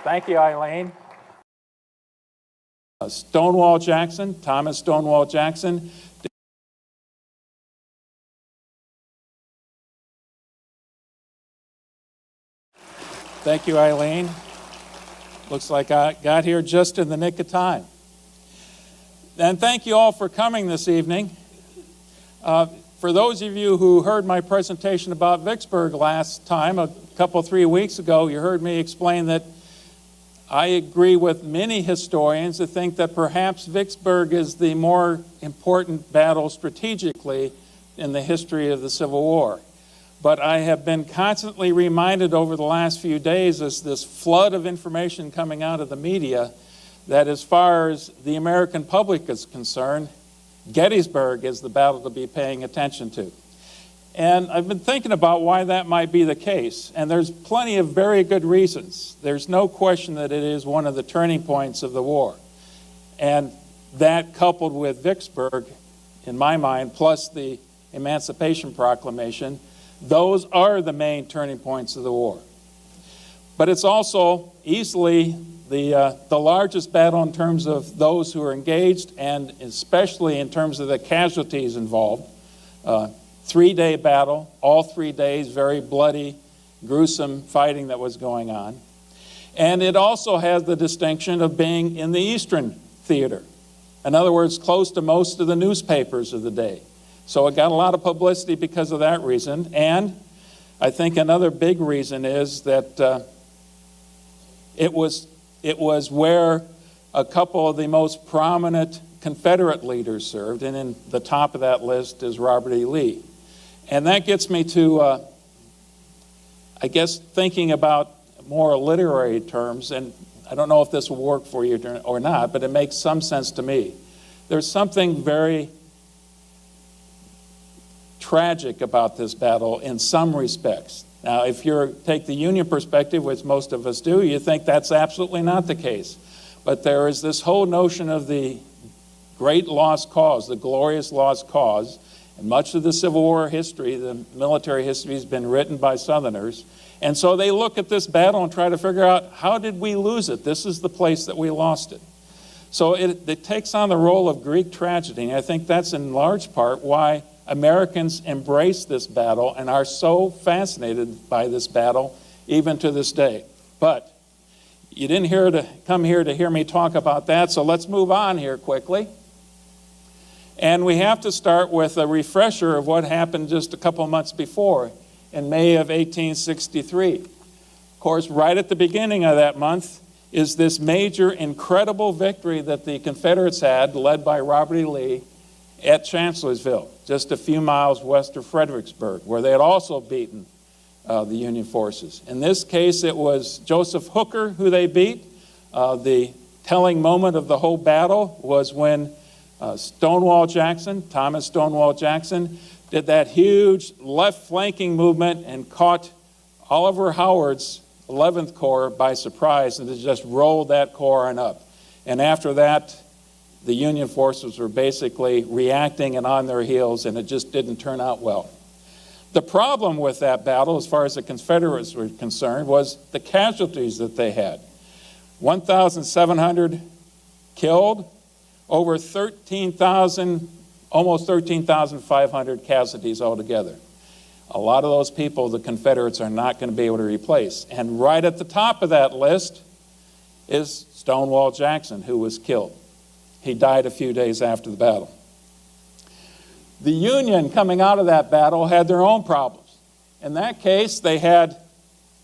Thank you, Eileen. Stonewall Jackson, Thomas Stonewall Jackson. Thank you, Eileen. Looks like I got here just in the nick of time. And thank you all for coming this evening. For those of you who heard my presentation about Vicksburg last time, a couple, 3 weeks ago, you heard me explain that I agree with many historians that think that perhaps Vicksburg is the more important battle strategically in the history of the Civil War. But I have been constantly reminded over the last few days as this flood of information coming out of the media that as far as the American public is concerned, Gettysburg is the battle to be paying attention to. And I've been thinking about why that might be the case, and there's plenty of very good reasons. There's no question that it is one of the turning points of the war. And that coupled with Vicksburg, in my mind, plus the Emancipation Proclamation, those are the main turning points of the war. But it's also easily the largest battle in terms of those who are engaged, and especially in terms of the casualties involved. 3-day battle, all 3 days, very bloody, gruesome fighting that was going on. And it also has the distinction of being in the Eastern Theater. In other words, close to most of the newspapers of the day. So it got a lot of publicity because of that reason. And I think another big reason is that it was where a couple of the most prominent Confederate leaders served, and in the top of that list is Robert E. Lee. And that gets me to, I guess, thinking about more literary terms, and I don't know if this will work for you or not, but it makes some sense to me. There's something very tragic about this battle in some respects. Now, if you take the Union perspective, which most of us do, you think that's absolutely not the case. But there is this whole notion of the great lost cause, the glorious lost cause, and much of the Civil War history, the military history, has been written by Southerners. And so they look at this battle and try to figure out, how did we lose it? This is the place that we lost it. So it takes on the role of Greek tragedy, and I think that's in large part why Americans embrace this battle and are so fascinated by this battle, even to this day. But you didn't come here to hear me talk about that, so let's move on here quickly. And we have to start with a refresher of what happened just a couple months before, in May of 1863. Of course, right at the beginning of that month is this major, incredible victory that the Confederates had, led by Robert E. Lee, at Chancellorsville, just a few miles west of Fredericksburg, where they had also beaten the Union forces. In this case, it was Joseph Hooker who they beat. The telling moment of the whole battle was when Stonewall Jackson, Thomas Stonewall Jackson, did that huge left flanking movement and caught Oliver Howard's 11th Corps by surprise, and just rolled that corps on up. And after that, the Union forces were basically reacting and on their heels, and it just didn't turn out well. The problem with that battle, as far as the Confederates were concerned, was the casualties that they had. 1,700 killed, over 13,000, almost 13,500 casualties altogether. A lot of those people the Confederates are not going to be able to replace. And right at the top of that list is Stonewall Jackson, who was killed. He died a few days after the battle. The Union, coming out of that battle, had their own problems. In that case, they had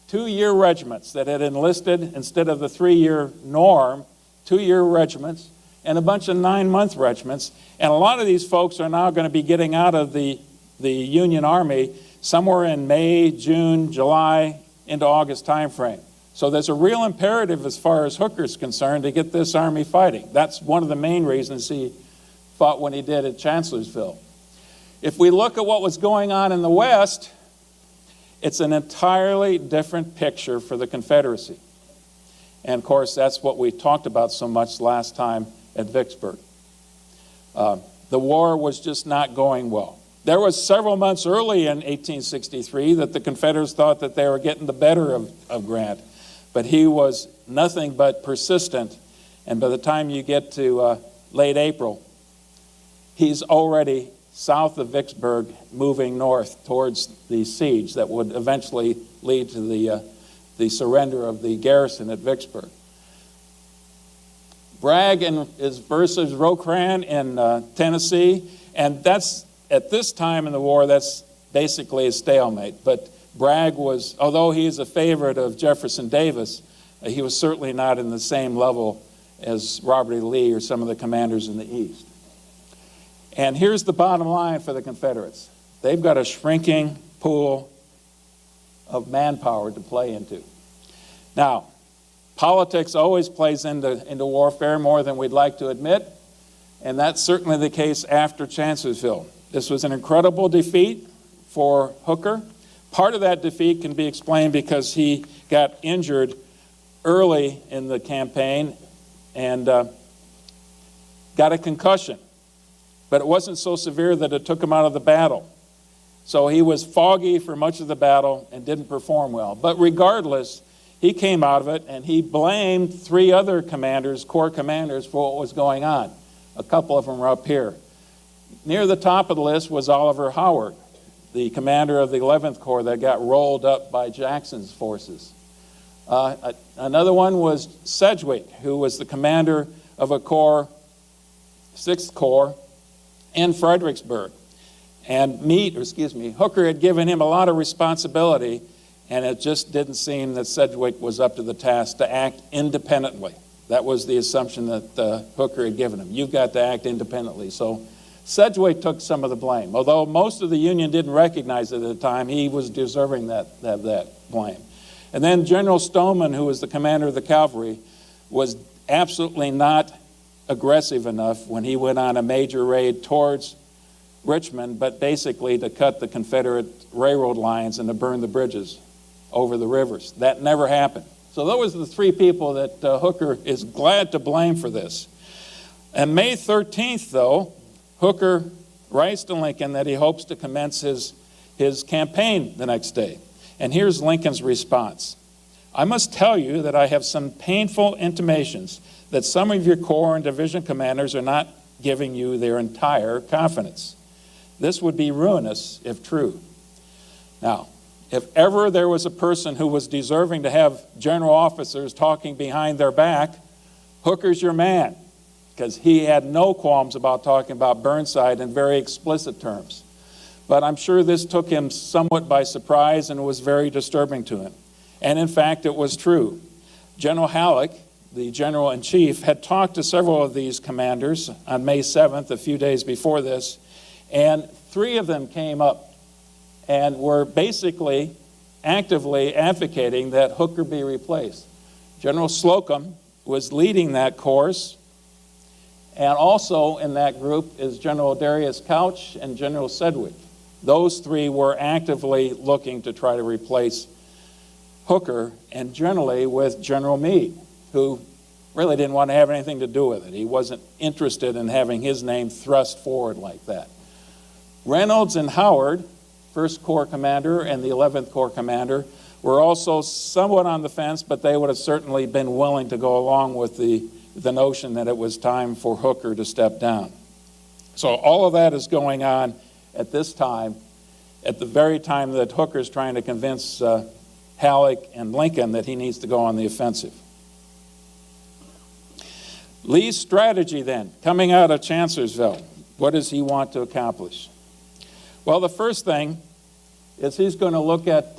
2-year regiments that had enlisted, instead of the 3-year norm, 2-year regiments, and a bunch of 9-month regiments. And a lot of these folks are now going to be getting out of the Union Army somewhere in May, June, July, into August timeframe. So there's a real imperative as far as Hooker's concerned to get this army fighting. That's one of the main reasons he fought when he did at Chancellorsville. If we look at what was going on in the West, it's an entirely different picture for the Confederacy. And of course, that's what we talked about so much last time at Vicksburg. The war was just not going well. There was several months early in 1863 that the Confederates thought that they were getting the better of Grant. But he was nothing but persistent, and by the time you get to late April, he's already south of Vicksburg, moving north towards the siege that would eventually lead to the surrender of the garrison at Vicksburg. Bragg is versus Rocrans in Tennessee, and that's, at this time in the war, that's basically a stalemate. But Bragg was, although he is a favorite of Jefferson Davis, he was certainly not in the same level as Robert E. Lee or some of the commanders in the East. And here's the bottom line for the Confederates. They've got a shrinking pool of manpower to play into. Now, politics always plays into warfare more than we'd like to admit, and that's certainly the case after Chancellorsville. This was an incredible defeat for Hooker. Part of that defeat can be explained because he got injured early in the campaign and got a concussion. But it wasn't so severe that it took him out of the battle. So he was foggy for much of the battle and didn't perform well. But regardless, he came out of it, and he blamed 3 other commanders, corps commanders, for what was going on. A couple of them are up here. Near the top of the list was Oliver Howard, the commander of the 11th Corps that got rolled up by Jackson's forces. Another one was Sedgwick, who was the commander of a corps, 6th Corps, in Fredericksburg. And Hooker had given him a lot of responsibility, and it just didn't seem that Sedgwick was up to the task to act independently. That was the assumption that Hooker had given him. You've got to act independently. So Sedgwick took some of the blame. Although most of the Union didn't recognize it at the time, he was deserving that blame. And then General Stoneman, who was the commander of the cavalry, was absolutely not aggressive enough when he went on a major raid towards Richmond, but basically to cut the Confederate railroad lines and to burn the bridges over the rivers. That never happened. So those are the 3 people that Hooker is glad to blame for this. On May 13th, though, Hooker writes to Lincoln that he hopes to commence his campaign the next day. And here's Lincoln's response. I must tell you that I have some painful intimations that some of your corps and division commanders are not giving you their entire confidence. This would be ruinous if true. Now, if ever there was a person who was deserving to have general officers talking behind their back, Hooker's your man, because he had no qualms about talking about Burnside in very explicit terms. But I'm sure this took him somewhat by surprise and was very disturbing to him. And in fact, it was true. General Halleck, the general-in-chief, had talked to several of these commanders on May 7th, a few days before this, and 3 of them came up and were basically actively advocating that Hooker be replaced. General Slocum was leading that course, and also in that group is General Darius Couch and General Sedgwick. Those 3 were actively looking to try to replace Hooker, and generally with General Meade, who really didn't want to have anything to do with it. He wasn't interested in having his name thrust forward like that. Reynolds and Howard, 1st Corps commander and the 11th Corps commander, were also somewhat on the fence, but they would have certainly been willing to go along with the notion that it was time for Hooker to step down. So all of that is going on at this time, at the very time that Hooker's trying to convince Halleck and Lincoln that he needs to go on the offensive. Lee's strategy then, coming out of Chancellorsville, what does he want to accomplish? Well, the first thing is he's going to look at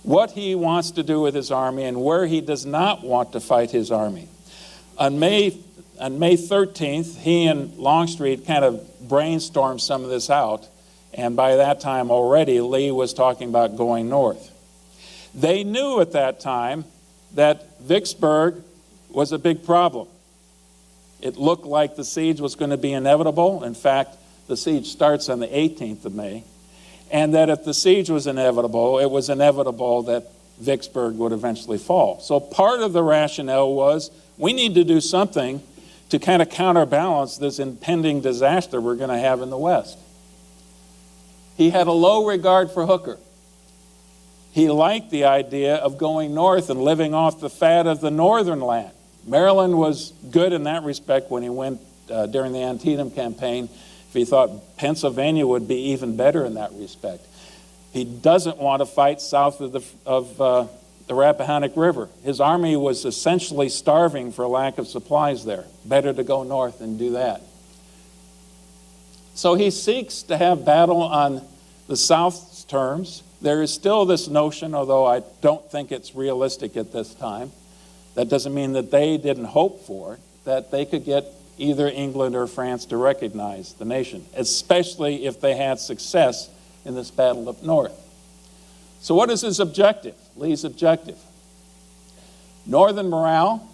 what he wants to do with his army and where he does not want to fight his army. On May 13th, he and Longstreet kind of brainstormed some of this out, and by that time already, Lee was talking about going north. They knew at that time that Vicksburg was a big problem. It looked like the siege was going to be inevitable. In fact, the siege starts on the 18th of May. And that if the siege was inevitable, it was inevitable that Vicksburg would eventually fall. So part of the rationale was we need to do something to kind of counterbalance this impending disaster we're going to have in the West. He had a low regard for Hooker. he liked the idea of going north and living off the fat of the northern land. Maryland was good in that respect when he went during the Antietam campaign. He thought Pennsylvania would be even better in that respect. He doesn't want to fight south of the Rappahannock River. His army was essentially starving for lack of supplies there. Better to go north and do that. So he seeks to have battle on the South's terms. There is still this notion, although I don't think it's realistic at this time, that doesn't mean that they didn't hope for it, that they could get either England or France to recognize the nation, especially if they had success in this battle up north. So what is his objective, Lee's objective? Northern morale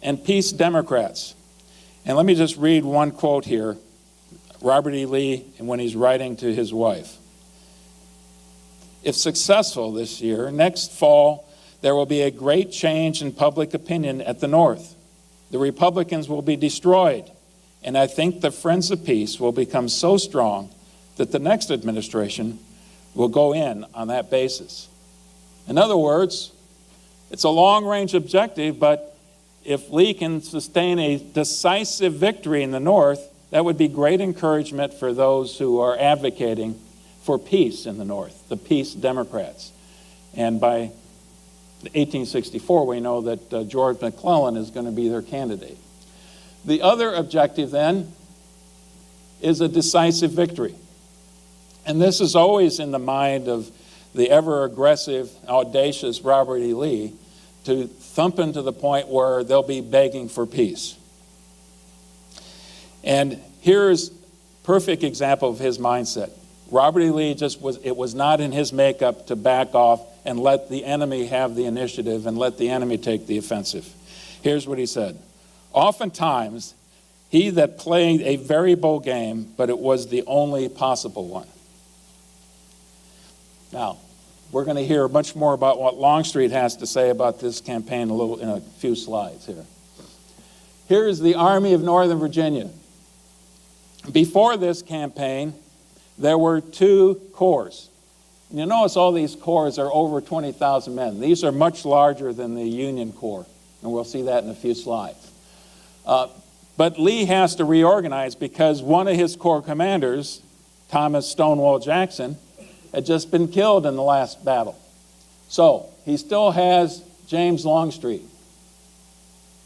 and peace Democrats. And let me just read one quote here, Robert E. Lee, when he's writing to his wife. If successful this year, next fall, there will be a great change in public opinion at the North. The Republicans will be destroyed, and I think the Friends of Peace will become so strong that the next administration will go in on that basis. In other words, it's a long-range objective, but if Lee can sustain a decisive victory in the North, that would be great encouragement for those who are advocating for peace in the North, the peace Democrats. And by 1864, we know that George McClellan is going to be their candidate. The other objective, then, is a decisive victory. And this is always in the mind of the ever-aggressive, audacious Robert E. Lee, to thump him to the point where they'll be begging for peace. And here's a perfect example of his mindset. Robert E. Lee it was not in his makeup to back off and let the enemy have the initiative and let the enemy take the offensive. Here's what he said. Oftentimes, he that played a very bold game, but it was the only possible one. Now, we're going to hear much more about what Longstreet has to say about this campaign in a few slides here. Here is the Army of Northern Virginia. Before this campaign, there were 2 corps. And you notice all these corps are over 20,000 men. These are much larger than the Union Corps, and we'll see that in a few slides. But Lee has to reorganize because one of his corps commanders, Thomas Stonewall Jackson, had just been killed in the last battle. So he still has James Longstreet,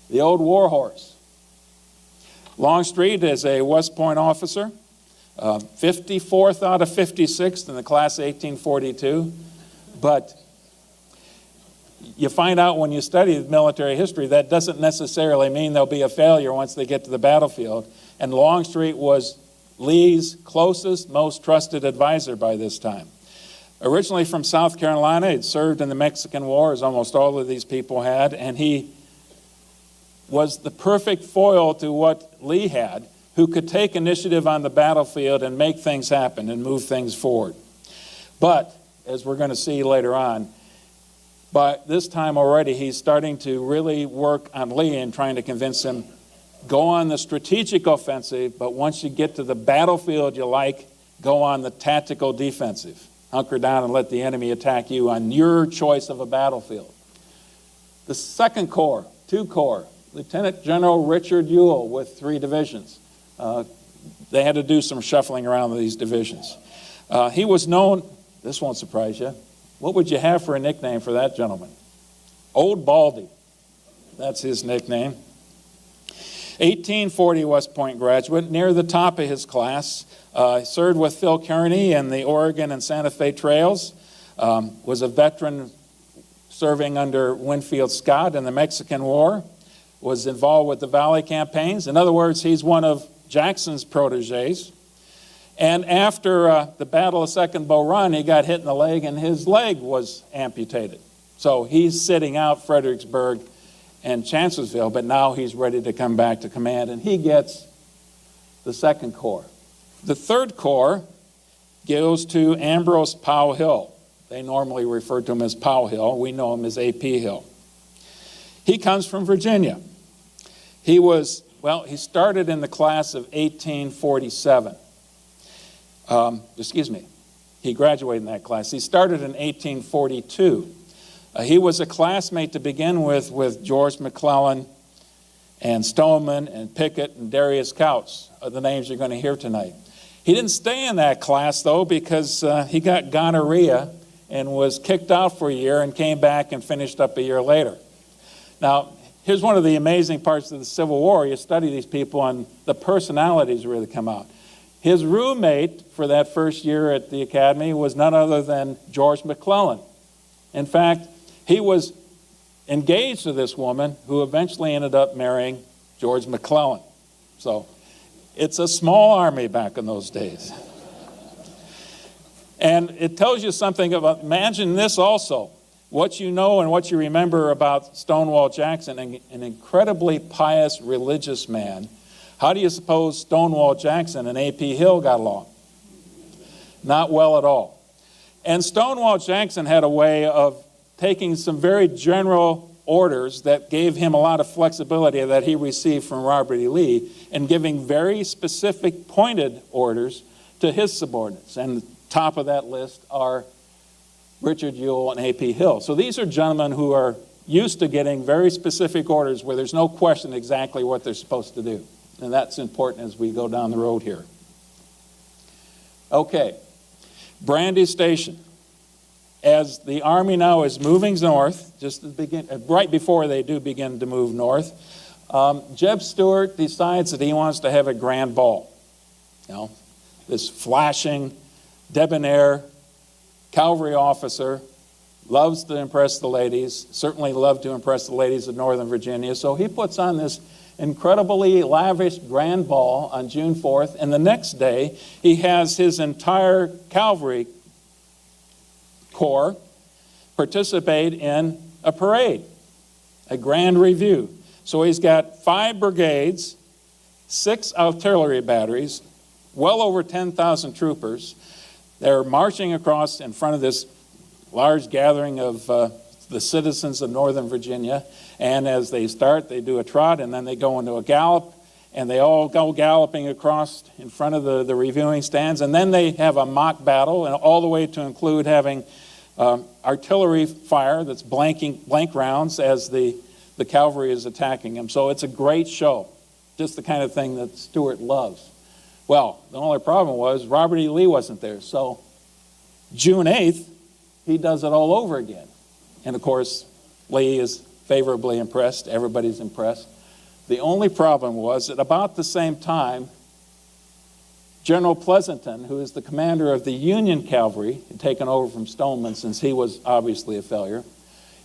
the old warhorse. Longstreet is a West Point officer, 54th out of 56th in the class of 1842. But you find out when you study military history that doesn't necessarily mean there'll be a failure once they get to the battlefield. And Longstreet was Lee's closest, most trusted advisor by this time. Originally from South Carolina, he'd served in the Mexican War, as almost all of these people had, and he was the perfect foil to what Lee had, who could take initiative on the battlefield and make things happen and move things forward. But, as we're going to see later on, by this time already, he's starting to really work on Lee and trying to convince him, go on the strategic offensive, but once you get to the battlefield you like, go on the tactical defensive. Hunker down and let the enemy attack you on your choice of a battlefield. The Second Corps, 2 corps, Lieutenant General Richard Ewell with 3 divisions. They had to do some shuffling around these divisions. He was known, this won't surprise you, what would you have for a nickname for that gentleman? Old Baldy. That's his nickname. 1840 West Point graduate, near the top of his class, served with Phil Kearney in the Oregon and Santa Fe Trails, was a veteran serving under Winfield Scott in the Mexican War, was involved with the Valley campaigns. In other words, he's one of Jackson's proteges. And after the Battle of Second Bull Run, he got hit in the leg and his leg was amputated. So he's sitting out Fredericksburg and Chancellorsville, but now he's ready to come back to command, and he gets the Second Corps. The Third Corps goes to Ambrose Powell Hill. They normally refer to him as Powell Hill. We know him as A.P. Hill. He comes from Virginia. He started in the class of 1847. He graduated in that class. He started in 1842. He was a classmate to begin with George McClellan and Stoneman and Pickett and Darius Couch, are the names you're going to hear tonight. He didn't stay in that class, though, because he got gonorrhea and was kicked out for a year and came back and finished up a year later. Now, here's one of the amazing parts of the Civil War. You study these people and the personalities really come out. His roommate for that first year at the academy was none other than George McClellan. In fact, he was engaged to this woman who eventually ended up marrying George McClellan. So it's a small army back in those days. And it tells you something about, imagine this also, what you know and what you remember about Stonewall Jackson, an incredibly pious religious man. How do you suppose Stonewall Jackson and A.P. Hill got along? Not well at all. And Stonewall Jackson had a way of taking some very general orders that gave him a lot of flexibility that he received from Robert E. Lee and giving very specific pointed orders to his subordinates. And top of that list are Richard Ewell and A.P. Hill. So these are gentlemen who are used to getting very specific orders where there's no question exactly what they're supposed to do. And that's important as we go down the road here. Okay, Brandy Station. As the Army now is moving north, just to begin, right before they do begin to move north, Jeb Stuart decides that he wants to have a grand ball. You know, this flashing, debonair cavalry officer loves to impress the ladies, certainly loved to impress the ladies of Northern Virginia, so he puts on this incredibly lavish grand ball on June 4th, and the next day he has his entire cavalry corps participate in a parade, a grand review. So he's got 5 brigades, 6 artillery batteries, well over 10,000 troopers. They're marching across in front of this large gathering of the citizens of Northern Virginia. And as they start, they do a trot, and then they go into a gallop, and they all go galloping across in front of the reviewing stands. And then they have a mock battle, and all the way to include having artillery fire that's blank rounds as the cavalry is attacking them. So it's a great show, just the kind of thing that Stuart loves. Well, the only problem was Robert E. Lee wasn't there. So June 8th, he does it all over again. And of course, Lee is favorably impressed. Everybody's impressed. The only problem was that about the same time, General Pleasanton, who is the commander of the Union Cavalry, taken over from Stoneman since he was obviously a failure,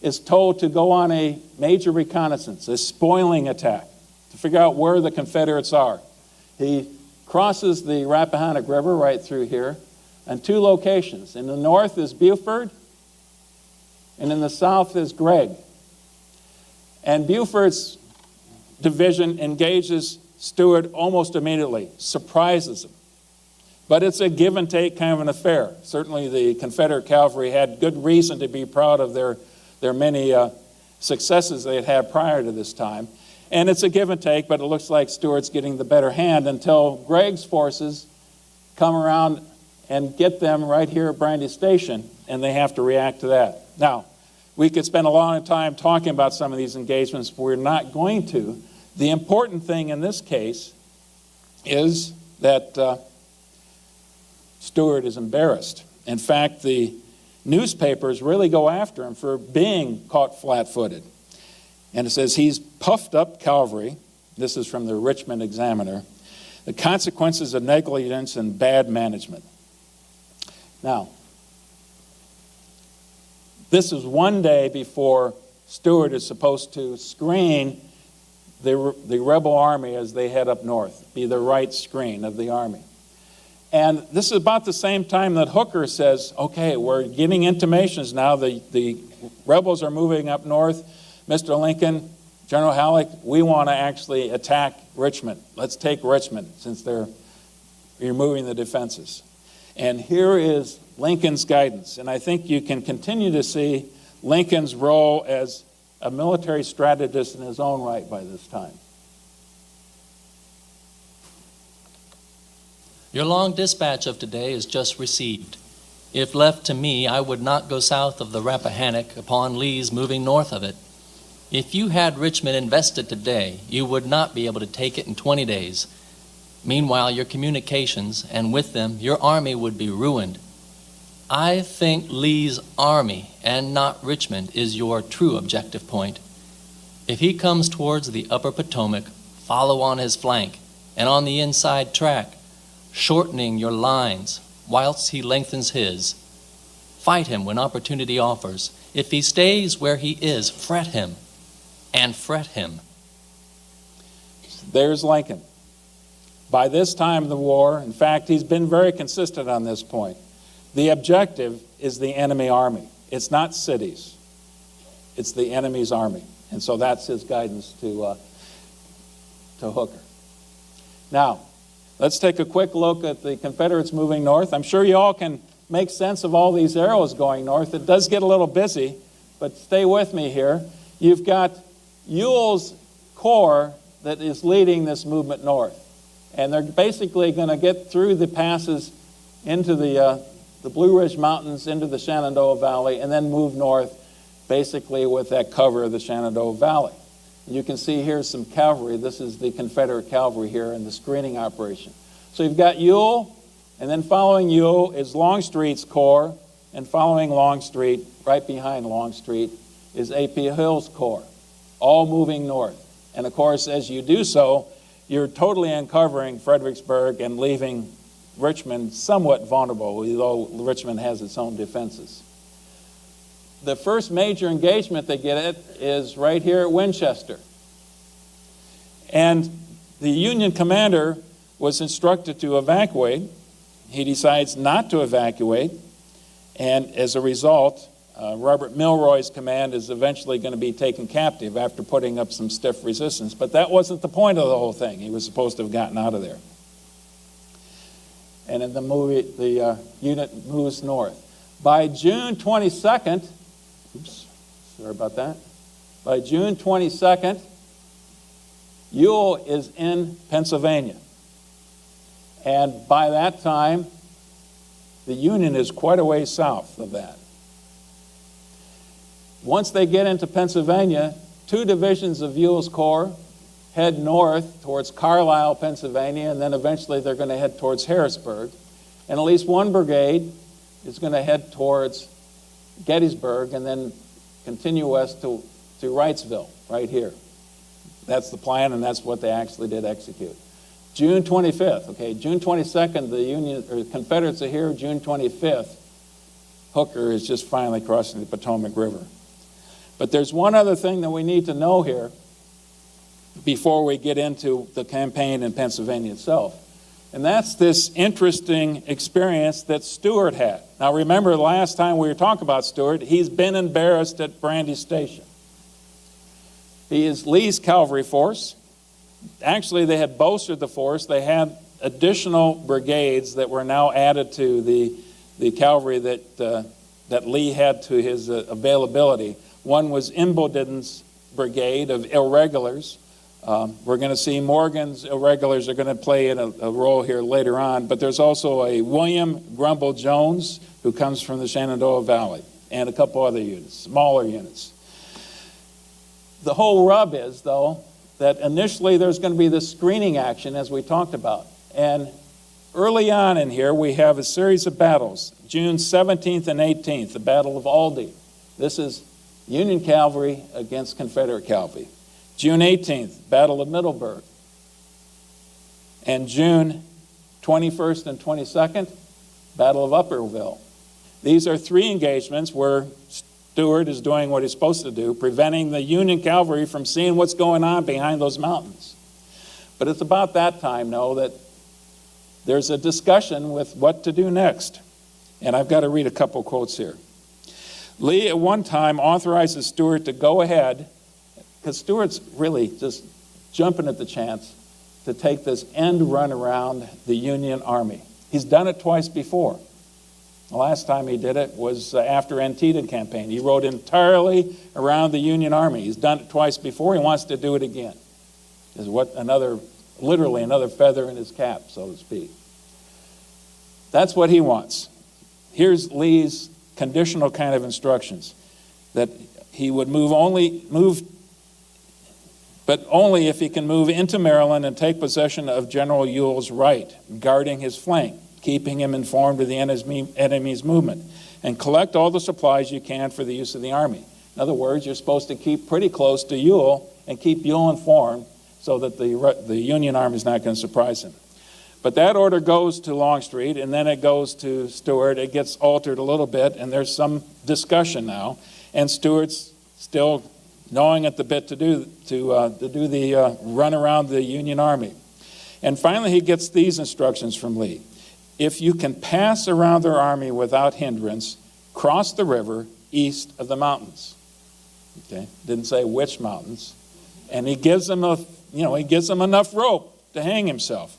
is told to go on a major reconnaissance, a spoiling attack, to figure out where the Confederates are. He crosses the Rappahannock River right through here, and 2 locations. In the north is Buford, and in the south is Gregg. And Buford's division engages Stuart almost immediately, surprises him. But it's a give and take kind of an affair. Certainly the Confederate cavalry had good reason to be proud of their many successes they had had prior to this time. And it's a give and take, but it looks like Stuart's getting the better hand until Gregg's forces come around and get them right here at Brandy Station, and they have to react to that. Now, we could spend a long time talking about some of these engagements, but we're not going to. The important thing in this case is that Stuart is embarrassed. In fact, the newspapers really go after him for being caught flat-footed. And it says he's puffed up cavalry. This is from the Richmond Examiner. The consequences of negligence and bad management. Now, this is one day before Stuart is supposed to screen the rebel army as they head up north, be the right screen of the army. And this is about the same time that Hooker says, okay, we're getting intimations now. The rebels are moving up north. Mr. Lincoln, General Halleck, we want to actually attack Richmond. Let's take Richmond since they're removing the defenses. And here is Lincoln's guidance. And I think you can continue to see Lincoln's role as a military strategist in his own right by this time. Your long dispatch of today is just received. If left to me, I would not go south of the Rappahannock upon Lee's moving north of it. If you had Richmond invested today, you would not be able to take it in 20 days. Meanwhile, your communications, and with them, your army would be ruined. I think Lee's army, and not Richmond, is your true objective point. If he comes towards the upper Potomac, follow on his flank, and on the inside track, shortening your lines whilst he lengthens his. Fight him when opportunity offers. If he stays where he is, fret him, and fret him. There's Lincoln. By this time of the war, in fact, he's been very consistent on this point. The objective is the enemy army. It's not cities. It's the enemy's army. And so that's his guidance to Hooker. Now, let's take a quick look at the Confederates moving north. I'm sure you all can make sense of all these arrows going north. It does get a little busy, but stay with me here. You've got Ewell's corps that is leading this movement north. And they're basically going to get through the passes into the Blue Ridge Mountains, into the Shenandoah Valley, and then move north basically with that cover of the Shenandoah Valley. You can see here some cavalry. This is the Confederate cavalry here in the screening operation. So you've got Ewell, and then following Ewell is Longstreet's corps, and following Longstreet, right behind Longstreet, is A.P. Hill's corps, all moving north. And of course, as you do so, you're totally uncovering Fredericksburg and leaving Richmond somewhat vulnerable, although Richmond has its own defenses. The first major engagement they get at is right here at Winchester. And the Union commander was instructed to evacuate. He decides not to evacuate, and as a result, Robert Milroy's command is eventually going to be taken captive after putting up some stiff resistance. But that wasn't the point of the whole thing. He was supposed to have gotten out of there. And in the movie, the unit moves north. By June 22nd, oops, sorry about that. By June 22nd, Ewell is in Pennsylvania. And by that time, the Union is quite a ways south of that. Once they get into Pennsylvania, 2 divisions of Ewell's corps head north towards Carlisle, Pennsylvania, and then eventually they're going to head towards Harrisburg. And at least 1 brigade is going to head towards Gettysburg and then continue west to Wrightsville, right here. That's the plan, and that's what they actually did execute. June 25th, okay, June 22nd, the Confederates are here. June 25th, Hooker is just finally crossing the Potomac River. But there's one other thing that we need to know here before we get into the campaign in Pennsylvania itself. And that's this interesting experience that Stuart had. Now remember, the last time we were talking about Stuart, he's been embarrassed at Brandy Station. He is Lee's cavalry force. Actually, they had bolstered the force. They had additional brigades that were now added to the cavalry that Lee had to his availability. One was Imboden's brigade of irregulars. We're going to see Morgan's irregulars are going to play in a role here later on, but there's also a William Grumble Jones who comes from the Shenandoah Valley, and a couple other units, smaller units. The whole rub is, though, that initially there's going to be this screening action, as we talked about. And early on in here, we have a series of battles, June 17th and 18th, the Battle of Aldie. This is Union cavalry against Confederate cavalry. June 18th, Battle of Middleburg. And June 21st and 22nd, Battle of Upperville. These are 3 engagements where Stuart is doing what he's supposed to do, preventing the Union cavalry from seeing what's going on behind those mountains. But it's about that time, though, that there's a discussion with what to do next. And I've got to read a couple quotes here. Lee at one time authorizes Stuart to go ahead, because Stuart's really just jumping at the chance to take this end run around the Union Army. He's done it twice before. The last time he did it was after Antietam campaign. He rode entirely around the Union Army. He's done it twice before. He wants to do it again. Is what literally another feather in his cap, so to speak. That's what he wants. here's Lee's conditional kind of instructions, that he would but only if he can move into Maryland and take possession of General Ewell's right, guarding his flank, keeping him informed of the enemy's movement, and collect all the supplies you can for the use of the Army. In other words, you're supposed to keep pretty close to Ewell and keep Ewell informed so that the Union Army is not going to surprise him. But that order goes to Longstreet, and then it goes to Stuart. It gets altered a little bit, and there's some discussion now. And Stuart's still gnawing at the bit to do the run around the Union Army. And finally, he gets these instructions from Lee. If you can pass around their army without hindrance, cross the river east of the mountains. Okay, didn't say which mountains. And he gives them enough rope to hang himself.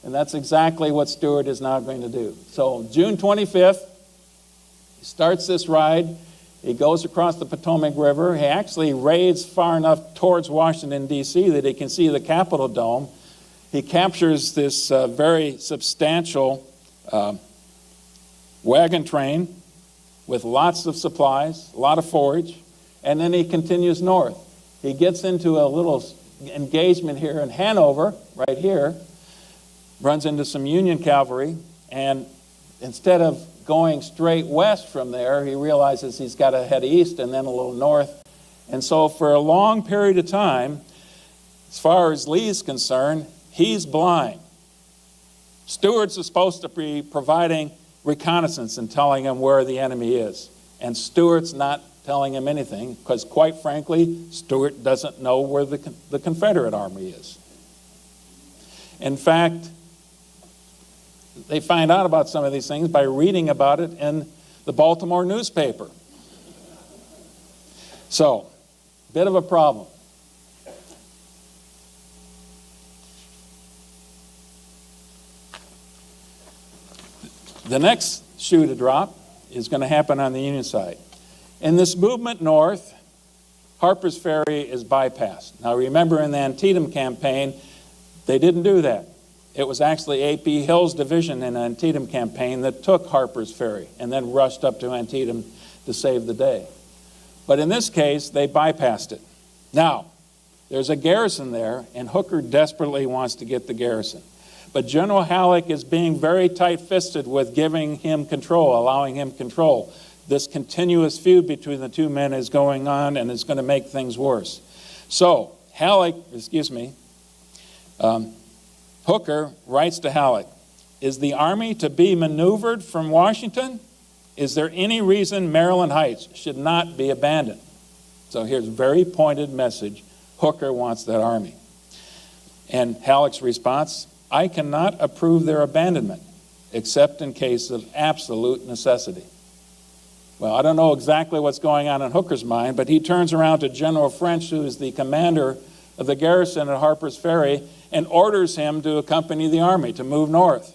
And that's exactly what Stuart is now going to do. So June 25th, he starts this ride. He goes across the Potomac River. He actually raids far enough towards Washington, D.C. that he can see the Capitol Dome. He captures this very substantial wagon train with lots of supplies, a lot of forage, and then he continues north. He gets into a little engagement here in Hanover, right here, runs into some Union cavalry, and instead of going straight west from there, he realizes he's got to head east and then a little north. And so for a long period of time, as far as Lee's concerned, he's blind. Stuart's supposed to be providing reconnaissance and telling him where the enemy is. And Stuart's not telling him anything because, quite frankly, Stuart doesn't know where the Confederate army is. In fact, they find out about some of these things by reading about it in the Baltimore newspaper. So, bit of a problem. The next shoe to drop is going to happen on the Union side. In this movement north, Harper's Ferry is bypassed. Now remember, in the Antietam campaign, they didn't do that. It was actually A.P. Hill's division in the Antietam campaign that took Harper's Ferry and then rushed up to Antietam to save the day. But in this case, they bypassed it. Now, there's a garrison there, and Hooker desperately wants to get the garrison. But General Halleck is being very tight-fisted with giving him control, allowing him control. This continuous feud between the two men is going on, and it's going to make things worse. So, Hooker writes to Halleck, is the army to be maneuvered from Washington? Is there any reason Maryland Heights should not be abandoned? So here's a very pointed message. Hooker wants that army. And Halleck's response, I cannot approve their abandonment, except in case of absolute necessity. Well, I don't know exactly what's going on in Hooker's mind, but he turns around to General French, who is the commander of the garrison at Harper's Ferry, and orders him to accompany the army to move north.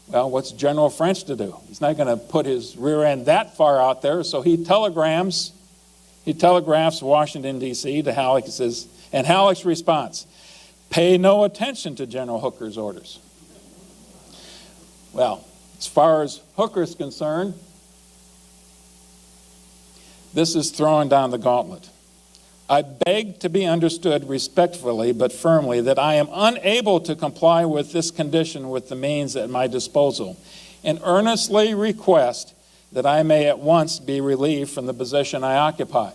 Well, what's General French to do? He's not going to put his rear end that far out there, so he telegraphs Washington, D.C. to Halleck. He says, and Halleck's response, pay no attention to General Hooker's orders. Well, as far as Hooker's concerned, this is throwing down the gauntlet. I beg to be understood respectfully but firmly that I am unable to comply with this condition with the means at my disposal, and earnestly request that I may at once be relieved from the position I occupy.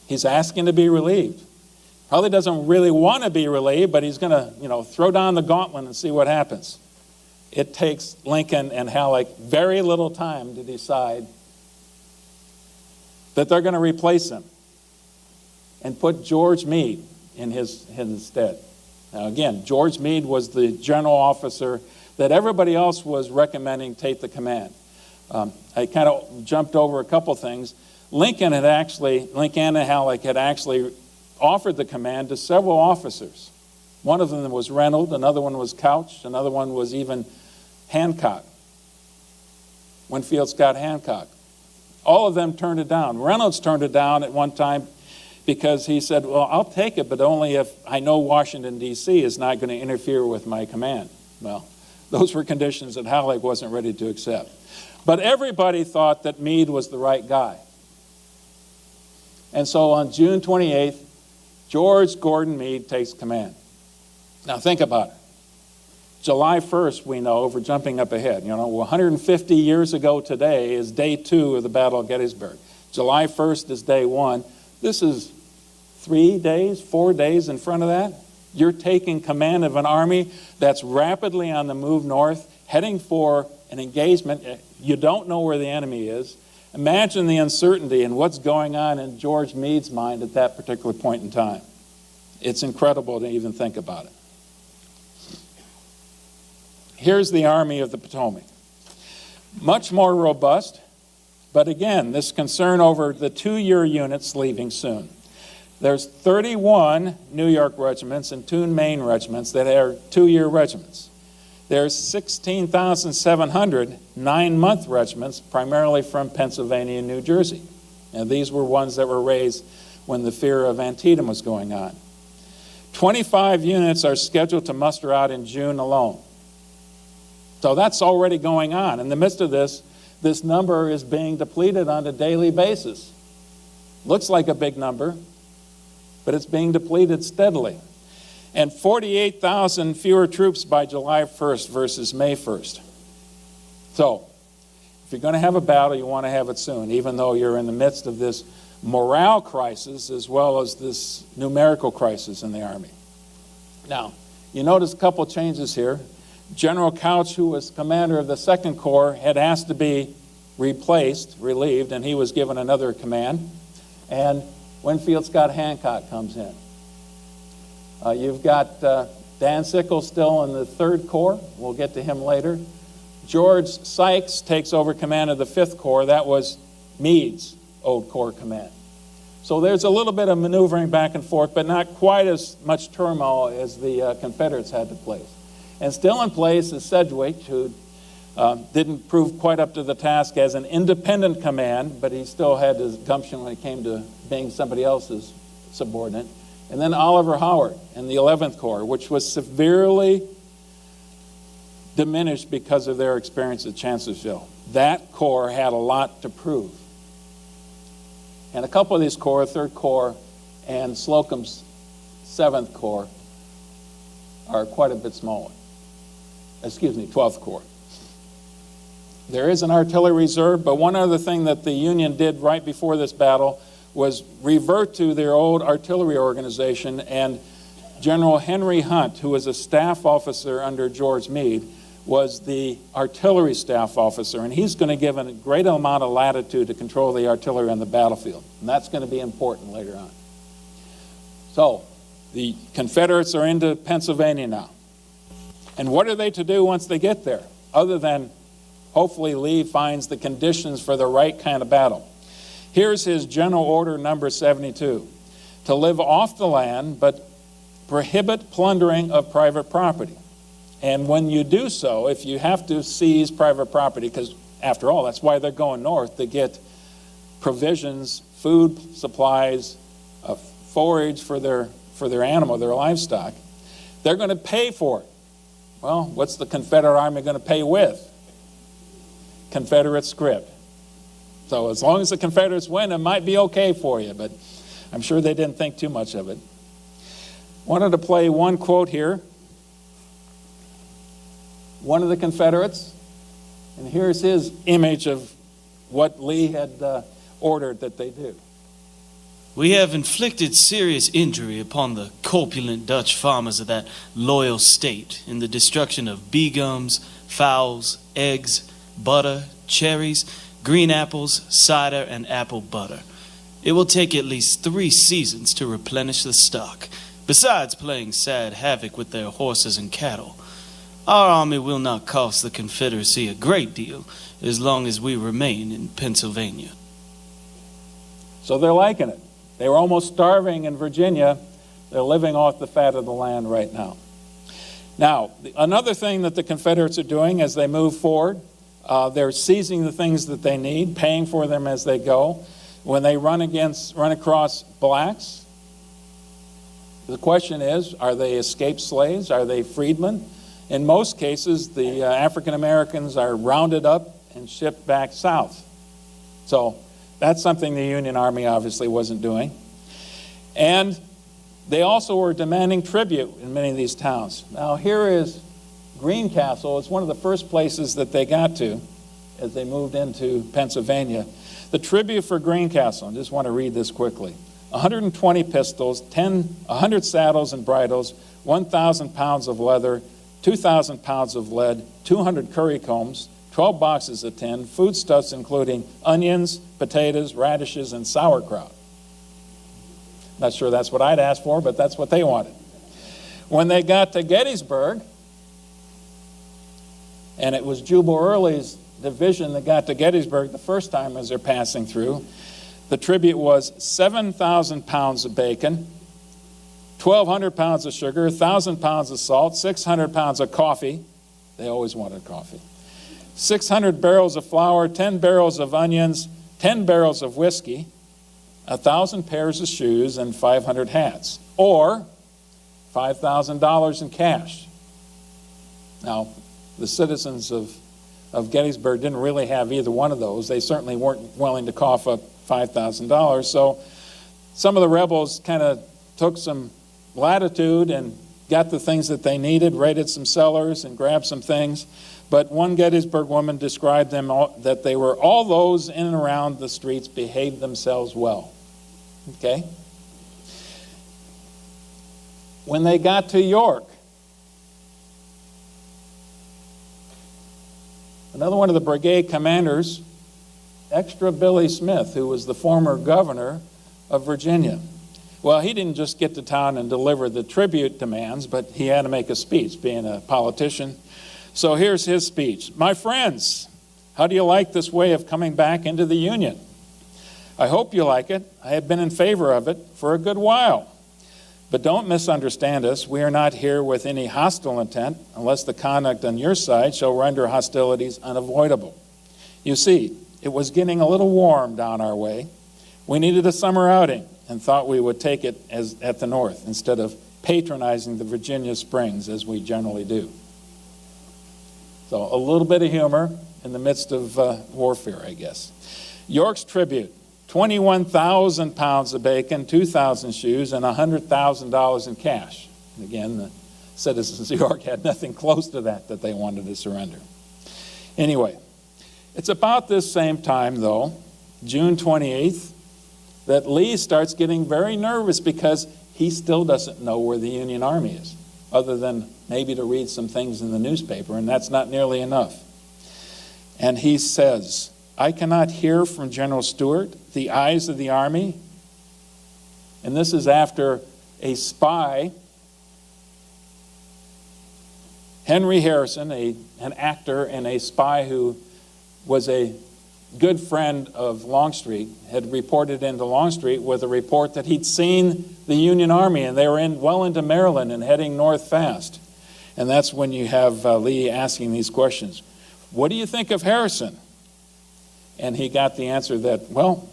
He's asking to be relieved. Probably doesn't really want to be relieved, but he's going to, throw down the gauntlet and see what happens. It takes Lincoln and Halleck very little time to decide that they're going to replace him and put George Meade in his stead. Now again, George Meade was the general officer that everybody else was recommending take the command. I kind of jumped over a couple things. Lincoln and Halleck had actually offered the command to several officers. One of them was Reynolds, another one was Couch, another one was even Hancock, Winfield Scott Hancock. All of them turned it down. Reynolds turned it down at one time because he said, well, I'll take it, but only if I know Washington, D.C. is not going to interfere with my command. Well, Those were conditions that Halleck wasn't ready to accept. But everybody thought that Meade was the right guy. And so on June 28th, George Gordon Meade takes command. Now think about it. July 1st, we know, we're jumping up ahead. 150 years ago today is day 2 of the Battle of Gettysburg. July 1st is day 1. This is 3 days, 4 days in front of that. You're taking command of an army that's rapidly on the move north, heading for an engagement. You don't know where the enemy is. Imagine the uncertainty and what's going on in George Meade's mind at that particular point in time. It's incredible to even think about it. Here's the Army of the Potomac. Much more robust, but again, this concern over the 2-year units leaving soon. There's 31 New York regiments and 2 Maine regiments that are 2-year regiments. There's 16,700 9-month regiments, primarily from Pennsylvania and New Jersey. And these were ones that were raised when the fear of Antietam was going on. 25 units are scheduled to muster out in June alone. So that's already going on. In the midst of this, this number is being depleted on a daily basis. Looks like a big number, but it's being depleted steadily. And 48,000 fewer troops by July 1st versus May 1st. So, if you're going to have a battle, you want to have it soon, even though you're in the midst of this morale crisis as well as this numerical crisis in the Army. Now, you notice a couple changes here. General Couch, who was commander of the 2nd Corps, had asked to be relieved, and he was given another command. And Winfield Scott Hancock comes in. You've got Dan Sickles still in the 3rd Corps. We'll get to him later. George Sykes takes over command of the 5th Corps. That was Meade's old Corps command. So there's a little bit of maneuvering back and forth, but not quite as much turmoil as the Confederates had to place. And still in place is Sedgwick, who didn't prove quite up to the task as an independent command, but he still had his gumption when it came to being somebody else's subordinate. And then Oliver Howard in the 11th Corps, which was severely diminished because of their experience at Chancellorsville. That corps had a lot to prove. And a couple of these corps, 3rd Corps and Slocum's 7th Corps, are quite a bit smaller. 12th Corps. There is an artillery reserve, but one other thing that the Union did right before this battle was revert to their old artillery organization, and General Henry Hunt, who was a staff officer under George Meade, was the artillery staff officer, and he's going to give a great amount of latitude to control the artillery on the battlefield, and that's going to be important later on. So, the Confederates are into Pennsylvania now. And what are they to do once they get there, other than hopefully Lee finds the conditions for the right kind of battle? Here's his General Order number 72, to live off the land, but prohibit plundering of private property. And when you do so, if you have to seize private property, because after all, that's why they're going north, to get provisions, food supplies, forage for their animal, their livestock, they're going to pay for it. Well, what's the Confederate Army going to pay with? Confederate scrip. So as long as the Confederates win, it might be okay for you, but I'm sure they didn't think too much of it. Wanted to play one quote here. One of the Confederates, and here's his image of what Lee had ordered that they do. We have inflicted serious injury upon the corpulent Dutch farmers of that loyal state in the destruction of bee gums, fowls, eggs, butter, cherries, green apples, cider, and apple butter. It will take at least 3 seasons to replenish the stock, besides playing sad havoc with their horses and cattle. Our army will not cost the Confederacy a great deal as long as we remain in Pennsylvania. So they're liking it. They were almost starving in Virginia. They're living off the fat of the land right now. Now, another thing that the Confederates are doing as they move forward, they're seizing the things that they need, paying for them as they go. When they run across blacks, the question is, are they escaped slaves? Are they freedmen? In most cases, the African Americans are rounded up and shipped back south. So that's something the Union Army obviously wasn't doing. And they also were demanding tribute in many of these towns. Now here is Greencastle. It's one of the first places that they got to as they moved into Pennsylvania. The tribute for Greencastle, I just want to read this quickly. 120 pistols, 100 saddles and bridles, 1,000 pounds of leather, 2,000 pounds of lead, 200 curry combs, 12 boxes of tin, foodstuffs including onions, potatoes, radishes, and sauerkraut. Not sure that's what I'd ask for, but that's what they wanted. When they got to Gettysburg, and it was Jubal Early's division that got to Gettysburg the first time as they're passing through, the tribute was 7,000 pounds of bacon, 1,200 pounds of sugar, 1,000 pounds of salt, 600 pounds of coffee. They always wanted coffee. 600 barrels of flour, 10 barrels of onions, 10 barrels of whiskey, 1,000 pairs of shoes, and 500 hats, or $5,000 in cash. Now, the citizens of Gettysburg didn't really have either one of those. They certainly weren't willing to cough up $5,000. So some of the rebels kind of took some latitude and got the things that they needed, raided some cellars and grabbed some things. But one Gettysburg woman described them that they were all those in and around the streets behaved themselves well. Okay? When they got to York, another one of the brigade commanders, Extra Billy Smith, who was the former governor of Virginia. Well, he didn't just get to town and deliver the tribute demands, but he had to make a speech, being a politician. So here's his speech. My friends, how do you like this way of coming back into the Union? I hope you like it. I have been in favor of it for a good while. But don't misunderstand us. We are not here with any hostile intent, unless the conduct on your side shall render hostilities unavoidable. You see, it was getting a little warm down our way. We needed a summer outing and thought we would take it as at the north instead of patronizing the Virginia Springs as we generally do. So a little bit of humor in the midst of warfare, I guess. York's tribute, 21,000 pounds of bacon, 2,000 shoes, and $100,000 in cash. And again, the citizens of York had nothing close to that they wanted to surrender. Anyway, it's about this same time, though, June 28th, that Lee starts getting very nervous because he still doesn't know where the Union Army is, other than maybe to read some things in the newspaper, and that's not nearly enough. And he says, I cannot hear from General Stuart, the eyes of the army. And this is after a spy, Henry Harrison, an actor and a spy who was a good friend of Longstreet, had reported into Longstreet with a report that he'd seen the Union Army and they were well into Maryland and heading north fast. And that's when you have Lee asking these questions. What do you think of Harrison? And he got the answer that, well,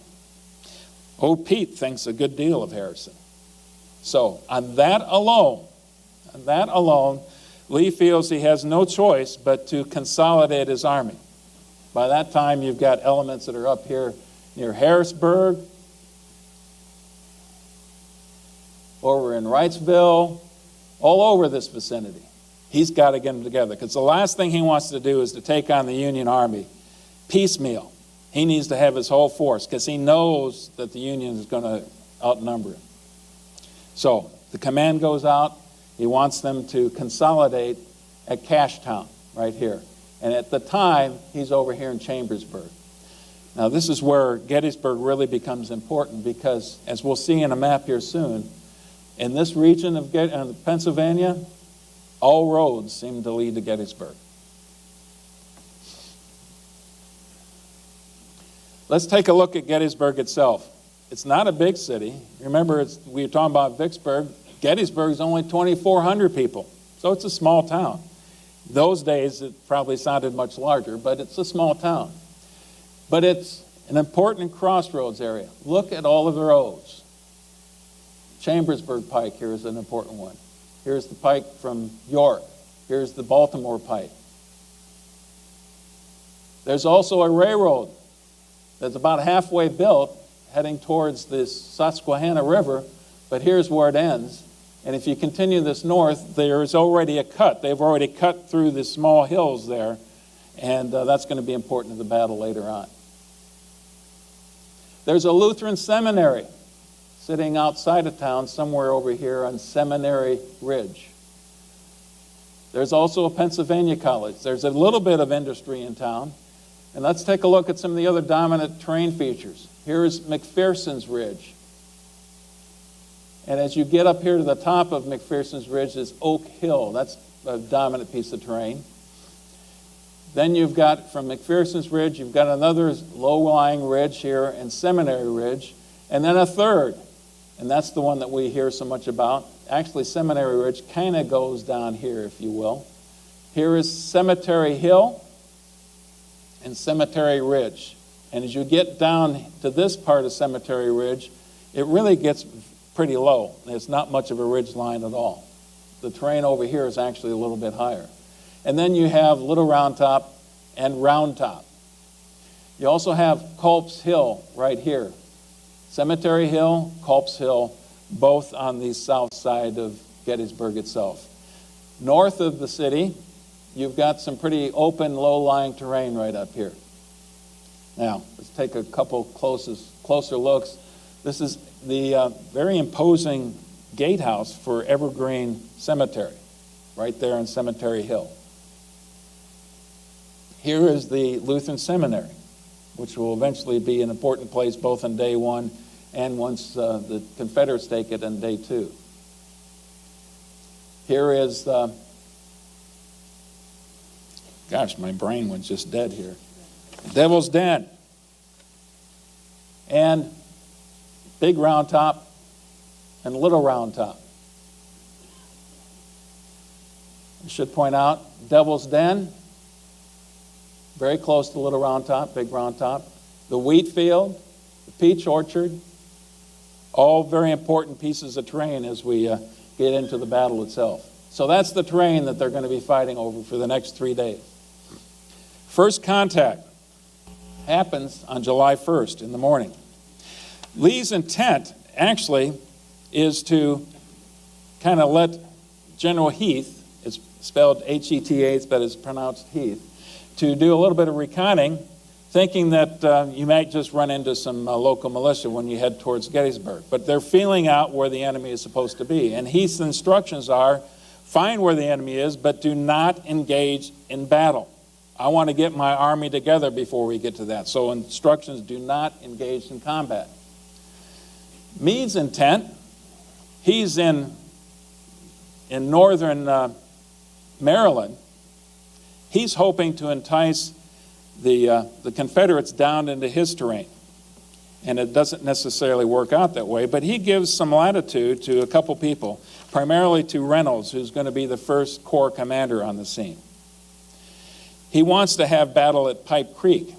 old Pete thinks a good deal of Harrison. So on that alone, Lee feels he has no choice but to consolidate his army. By that time, you've got elements that are up here near Harrisburg, over in Wrightsville, all over this vicinity. He's got to get them together because the last thing he wants to do is to take on the Union Army piecemeal. He needs to have his whole force because he knows that the Union is going to outnumber him. So the command goes out. He wants them to consolidate at Cashtown right here. And at the time, he's over here in Chambersburg. Now, this is where Gettysburg really becomes important because, as we'll see in a map here soon, in this region of Pennsylvania, all roads seem to lead to Gettysburg. Let's take a look at Gettysburg itself. It's not a big city. Remember, we were talking about Vicksburg. Gettysburg is only 2,400 people, so it's a small town. Those days, it probably sounded much larger, but it's a small town. But it's an important crossroads area. Look at all of the roads. Chambersburg Pike here is an important one. Here's the pike from York. Here's the Baltimore Pike. There's also a railroad that's about halfway built, heading towards the Susquehanna River, but here's where it ends. And if you continue this north, there is already a cut. They've already cut through the small hills there, and that's going to be important in the battle later on. There's a Lutheran seminary sitting outside of town somewhere over here on Seminary Ridge. There's also a Pennsylvania college. There's a little bit of industry in town. And let's take a look at some of the other dominant terrain features. Here's McPherson's Ridge. And as you get up here to the top of McPherson's Ridge is Oak Hill. That's a dominant piece of terrain. Then you've got, from McPherson's Ridge, you've got another low-lying ridge here in Seminary Ridge, and then a third. And that's the one that we hear so much about. Actually, Seminary Ridge kind of goes down here, if you will. Here is Cemetery Hill and Cemetery Ridge. And as you get down to this part of Cemetery Ridge, it really gets pretty low. There's not much of a ridge line at all. The terrain over here is actually a little bit higher. And then you have Little Round Top and Round Top. You also have Culp's Hill right here. Cemetery Hill, Culp's Hill, both on the south side of Gettysburg itself. North of the city, you've got some pretty open, low-lying terrain right up here. Now, let's take a couple closer looks. This is the very imposing gatehouse for Evergreen Cemetery, right there on Cemetery Hill. Here is the Lutheran Seminary, which will eventually be an important place both on day one and once the Confederates take it on day two. Here is, gosh, my brain went just dead here. Devil's Den. And Big Round Top and Little Round Top. I should point out, Devil's Den, very close to Little Round Top, Big Round Top. The wheat field, the peach orchard, all very important pieces of terrain as we get into the battle itself. So that's the terrain that they're going to be fighting over for the next 3 days. First contact happens on July 1st in the morning. Lee's intent actually is to kind of let General Heath, it's spelled H-E-T-H, but it's pronounced Heath, to do a little bit of reconning, thinking that you might just run into some local militia when you head towards Gettysburg. But they're feeling out where the enemy is supposed to be. And Heath's instructions are, find where the enemy is, but do not engage in battle. I want to get my army together before we get to that. So instructions, do not engage in combat. Meade's intent, he's in northern Maryland. He's hoping to entice the Confederates down into his terrain. And it doesn't necessarily work out that way, but he gives some latitude to a couple people, primarily to Reynolds, who's going to be the first Corps commander on the scene. He wants to have battle at Pipe Creek,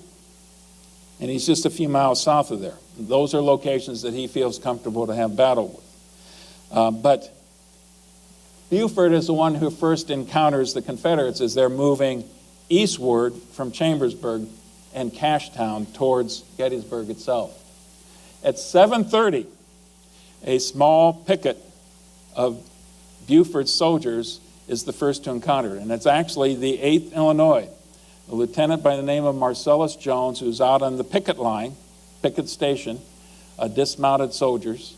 and he's just a few miles south of there. Those are locations that he feels comfortable to have battle with. But Buford is the one who first encounters the Confederates as they're moving eastward from Chambersburg and Cashtown towards Gettysburg itself. At 7:30, a small picket of Buford's soldiers is the first to encounter it, and it's actually the 8th Illinois, a lieutenant by the name of Marcellus Jones, who's out on the picket line, picket station, dismounted soldiers,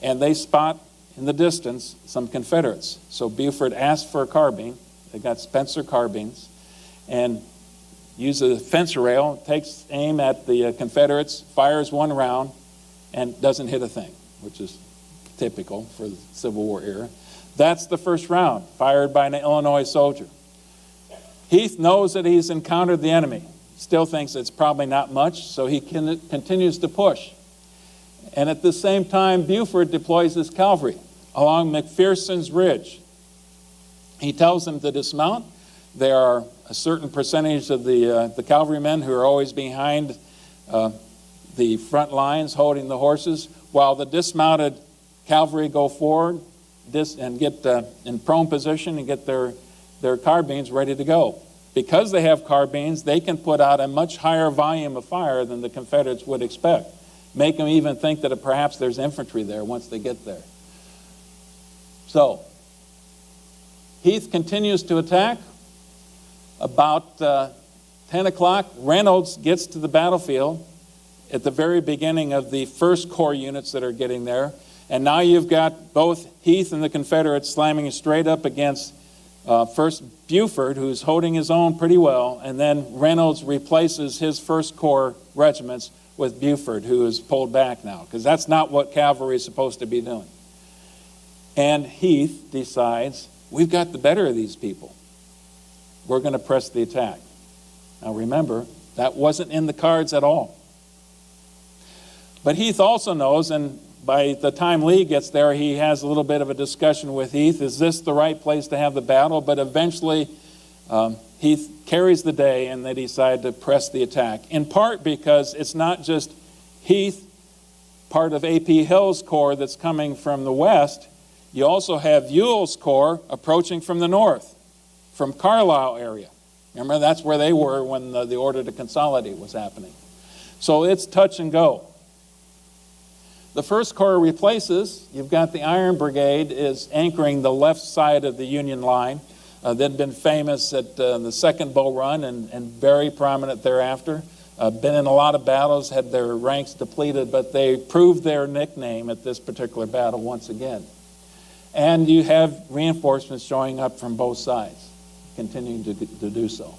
and they spot in the distance some Confederates. So Buford asked for a carbine. They got Spencer carbines, and uses a fence rail, takes aim at the Confederates, fires one round, and doesn't hit a thing, which is typical for the Civil War era. That's the first round, fired by an Illinois soldier. Heath knows that he's encountered the enemy, still thinks it's probably not much, so he continues to push. And at the same time, Buford deploys his cavalry along McPherson's Ridge. He tells them to dismount. There are a certain percentage of the cavalrymen who are always behind the front lines holding the horses, while the dismounted cavalry go forward and get in prone position and get their their carbines ready to go. Because they have carbines, they can put out a much higher volume of fire than the Confederates would expect. Make them even think that perhaps there's infantry there once they get there. So, Heath continues to attack. About 10 o'clock, Reynolds gets to the battlefield at the very beginning of the first Corps units that are getting there. And now you've got both Heath and the Confederates slamming straight up against first Buford, who's holding his own pretty well, and then Reynolds replaces his First Corps regiments with Buford, who is pulled back now, because that's not what cavalry is supposed to be doing. And Heath decides, we've got the better of these people. We're going to press the attack. Now remember, that wasn't in the cards at all. But Heath also knows, and by the time Lee gets there, he has a little bit of a discussion with Heath. Is this the right place to have the battle? But eventually, Heath carries the day, and they decide to press the attack. In part because it's not just Heath, part of A.P. Hill's corps that's coming from the west. You also have Ewell's corps approaching from the north, from Carlisle area. Remember, that's where they were when the order to consolidate was happening. So it's touch and go. The First Corps replaces. You've got the Iron Brigade is anchoring the left side of the Union line. They'd been famous at the Second Bull Run and very prominent thereafter. Been in a lot of battles, had their ranks depleted, but they proved their nickname at this particular battle once again. And you have reinforcements showing up from both sides, continuing to do so.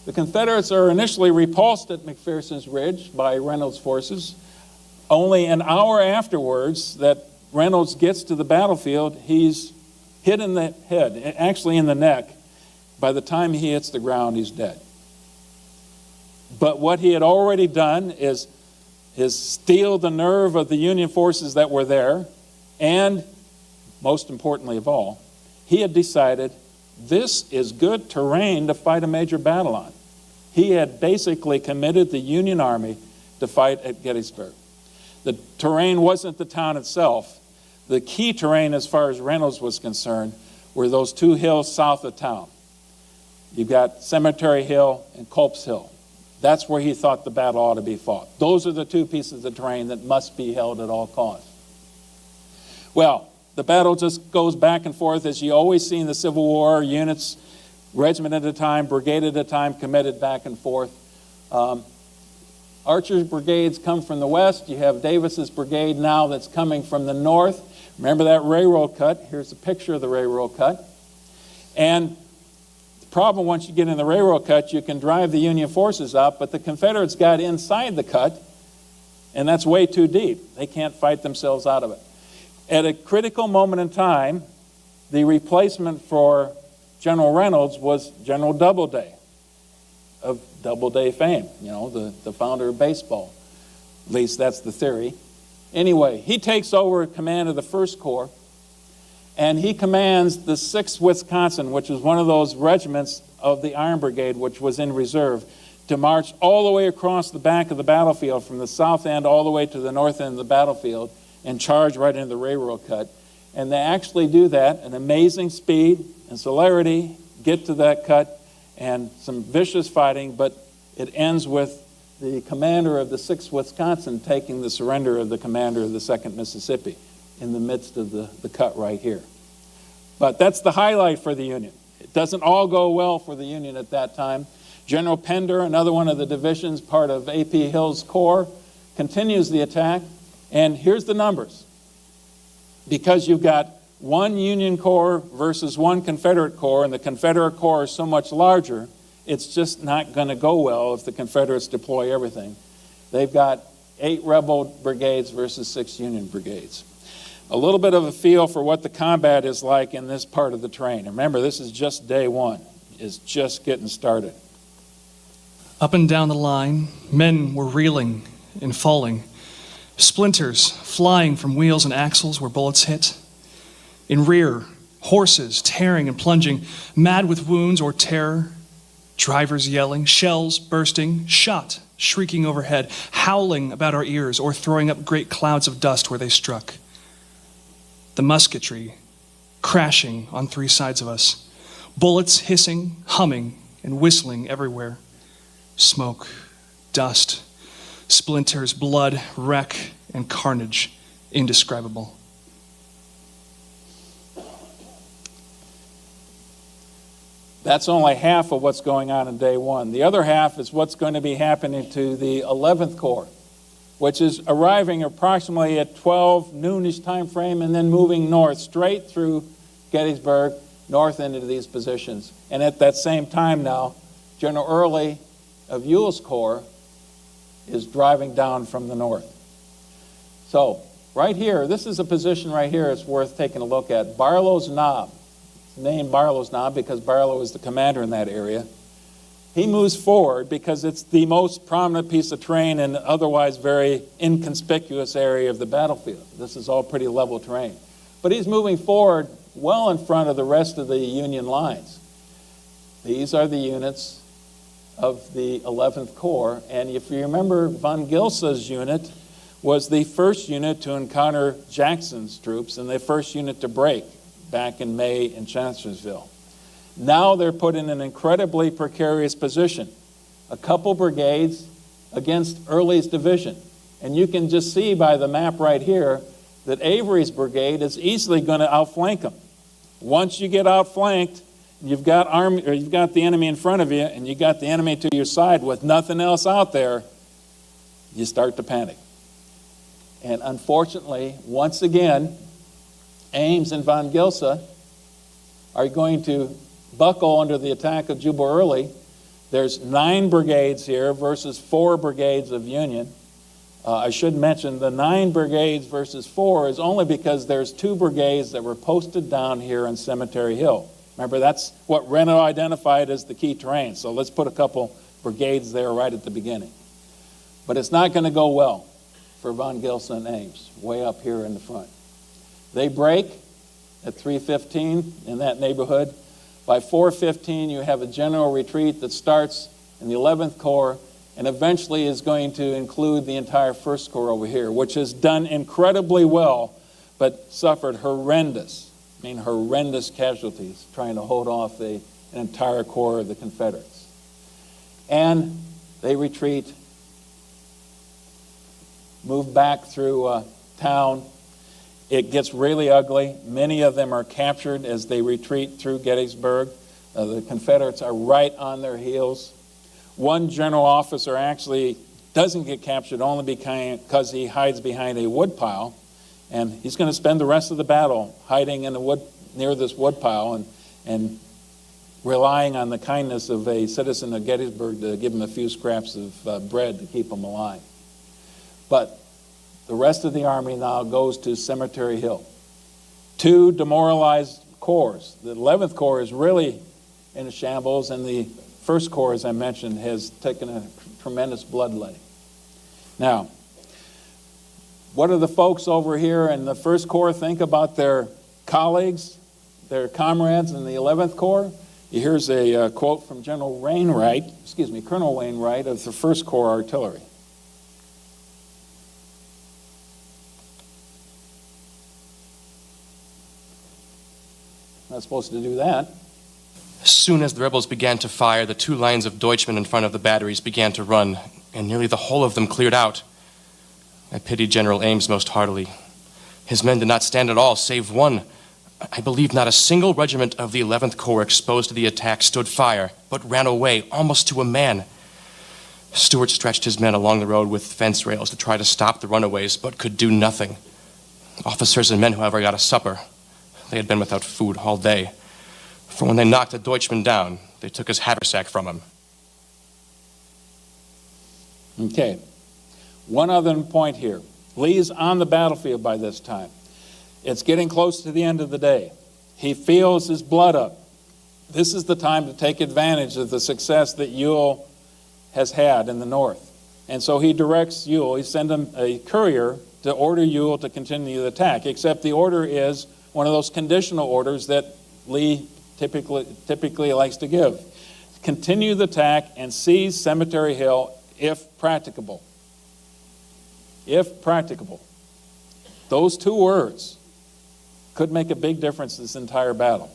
The Confederates are initially repulsed at McPherson's Ridge by Reynolds' forces. Only an hour afterwards that Reynolds gets to the battlefield, he's hit in the head, actually in the neck. By the time he hits the ground, he's dead. But what he had already done is steel the nerve of the Union forces that were there, and most importantly of all, he had decided this is good terrain to fight a major battle on. He had basically committed the Union Army to fight at Gettysburg. The terrain wasn't the town itself. The key terrain, as far as Reynolds was concerned, were those two hills south of town. You've got Cemetery Hill and Culp's Hill. That's where he thought the battle ought to be fought. Those are the two pieces of terrain that must be held at all costs. Well, the battle just goes back and forth as you always see in the Civil War. Units, regiment at a time, brigade at a time, committed back and forth. Archer's brigades come from the west. You have Davis's brigade now that's coming from the north. Remember that railroad cut? Here's a picture of the railroad cut. And the problem, once you get in the railroad cut, you can drive the Union forces up, but the Confederates got inside the cut, and that's way too deep. They can't fight themselves out of it. At a critical moment in time, the replacement for General Reynolds was General Doubleday, of Doubleday fame, the founder of baseball. At least that's the theory. Anyway, he takes over command of the First Corps, and he commands the 6th Wisconsin, which is one of those regiments of the Iron Brigade, which was in reserve, to march all the way across the back of the battlefield, from the south end all the way to the north end of the battlefield, and charge right into the railroad cut. And they actually do that, an amazing speed and celerity, get to that cut, and some vicious fighting, but it ends with the commander of the 6th Wisconsin taking the surrender of the commander of the 2nd Mississippi in the midst of the cut right here. But that's the highlight for the Union. It doesn't all go well for the Union at that time. General Pender, another one of the divisions, part of A.P. Hill's corps, continues the attack, and here's the numbers. Because you've got one Union Corps versus one Confederate Corps, and the Confederate Corps is so much larger, it's just not going to go well if the Confederates deploy everything. They've got 8 rebel brigades versus 6 Union brigades. A little bit of a feel for what the combat is like in this part of the terrain. Remember, this is just day one. It's just getting started. Up and down the line, men were reeling and falling. Splinters flying from wheels and axles where bullets hit. In rear, horses tearing and plunging, mad with wounds or terror. Drivers yelling, shells bursting, shot shrieking overhead, howling about our ears or throwing up great clouds of dust where they struck. The musketry crashing on three sides of us. Bullets hissing, humming, and whistling everywhere. Smoke, dust, splinters, blood, wreck, and carnage indescribable. That's only half of what's going on in day one. The other half is what's going to be happening to the 11th Corps, which is arriving approximately at 12 noonish time frame and then moving north straight through Gettysburg, north into these positions. And at that same time now, General Early of Ewell's Corps is driving down from the north. So right here, this is a position right here it's worth taking a look at. Barlow's Knob. It's named Barlow's Knob because Barlow is the commander in that area. He moves forward because it's the most prominent piece of terrain in an otherwise very inconspicuous area of the battlefield. This is all pretty level terrain. But he's moving forward well in front of the rest of the Union lines. These are the units of the 11th Corps. And if you remember, von Gilsa's unit was the first unit to encounter Jackson's troops and the first unit to break back in May in Chancellorsville. Now they're put in an incredibly precarious position. A couple brigades against Early's division. And you can just see by the map right here that Avery's brigade is easily going to outflank them. Once you get outflanked, you've got the enemy in front of you and you got the enemy to your side with nothing else out there, you start to panic. And unfortunately, once again, Ames and von Gilsa are going to buckle under the attack of Jubal Early. There's 9 brigades here versus 4 brigades of Union. I should mention the 9 brigades versus 4 is only because there's 2 brigades that were posted down here on Cemetery Hill. Remember, that's what Reno identified as the key terrain. So let's put a couple brigades there right at the beginning. But it's not going to go well for von Gilsa and Ames, way up here in the front. They break at 3:15 in that neighborhood. By 4:15, you have a general retreat that starts in the 11th Corps and eventually is going to include the entire 1st Corps over here, which has done incredibly well, but suffered horrendous casualties trying to hold off an entire corps of the Confederates. And they retreat, move back through town. It gets really ugly. Many of them are captured as they retreat through Gettysburg. The Confederates are right on their heels. One general officer actually doesn't get captured only because he hides behind a woodpile, and he's going to spend the rest of the battle hiding in the wood near this woodpile and relying on the kindness of a citizen of Gettysburg to give him a few scraps of bread to keep him alive. But the rest of the army now goes to Cemetery Hill. 2 demoralized corps. The 11th Corps is really in a shambles, and the 1st Corps, as I mentioned, has taken a tremendous bloodletting. Now, what do the folks over here in the 1st Corps think about their colleagues, their comrades in the 11th Corps? Here's a quote from Colonel Wainwright of the 1st Corps Artillery. Not supposed to do that. As soon as the rebels began to fire, the 2 lines of Deutschmen in front of the batteries began to run, and nearly the whole of them cleared out. I pitied General Ames most heartily. His men did not stand at all, save one. I believe not a single regiment of the 11th Corps exposed to the attack stood fire, but ran away, almost to a man. Stuart stretched his men along the road with fence rails to try to stop the runaways, but could do nothing. Officers and men, however, got a supper. They had been without food all day. For when they knocked a Deutschman down, they took his haversack from him. Okay. One other point here. Lee's on the battlefield by this time. It's getting close to the end of the day. He feels his blood up. This is the time to take advantage of the success that Ewell has had in the north. And so he directs Ewell, he sends him a courier to order Ewell to continue the attack, except the order is one of those conditional orders that Lee typically likes to give. Continue the attack and seize Cemetery Hill if practicable. If practicable. Those 2 words Could make a big difference in this entire battle.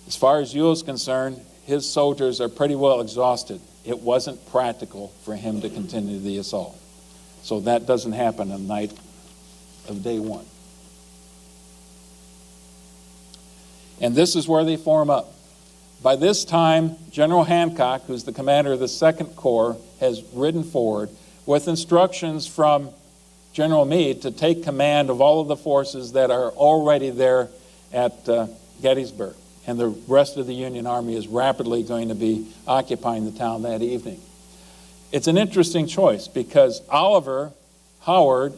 As far as Ewell's concerned, his soldiers are pretty well exhausted. It wasn't practical for him to continue the assault. So that doesn't happen on the night of day one. And this is where they form up. By this time, General Hancock, who's the commander of the 2nd Corps, has ridden forward with instructions from General Meade to take command of all of the forces that are already there at Gettysburg. And the rest of the Union Army is rapidly going to be occupying the town that evening. It's an interesting choice because Oliver Howard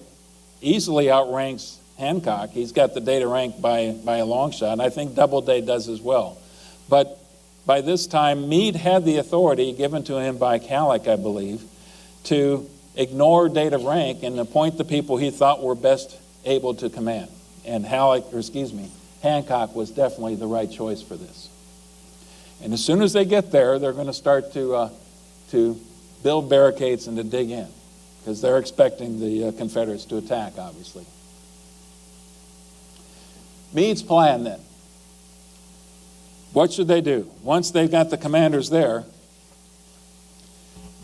easily outranks Hancock. He's got the data rank by a long shot, and I think Doubleday does as well. But by this time, Meade had the authority given to him by Halleck, I believe, to ignore data rank and appoint the people he thought were best able to command. And Hancock was definitely the right choice for this. And as soon as they get there, they're going to start to build barricades and to dig in, because they're expecting the Confederates to attack, obviously. Meade's plan then. What should they do? Once they've got the commanders there,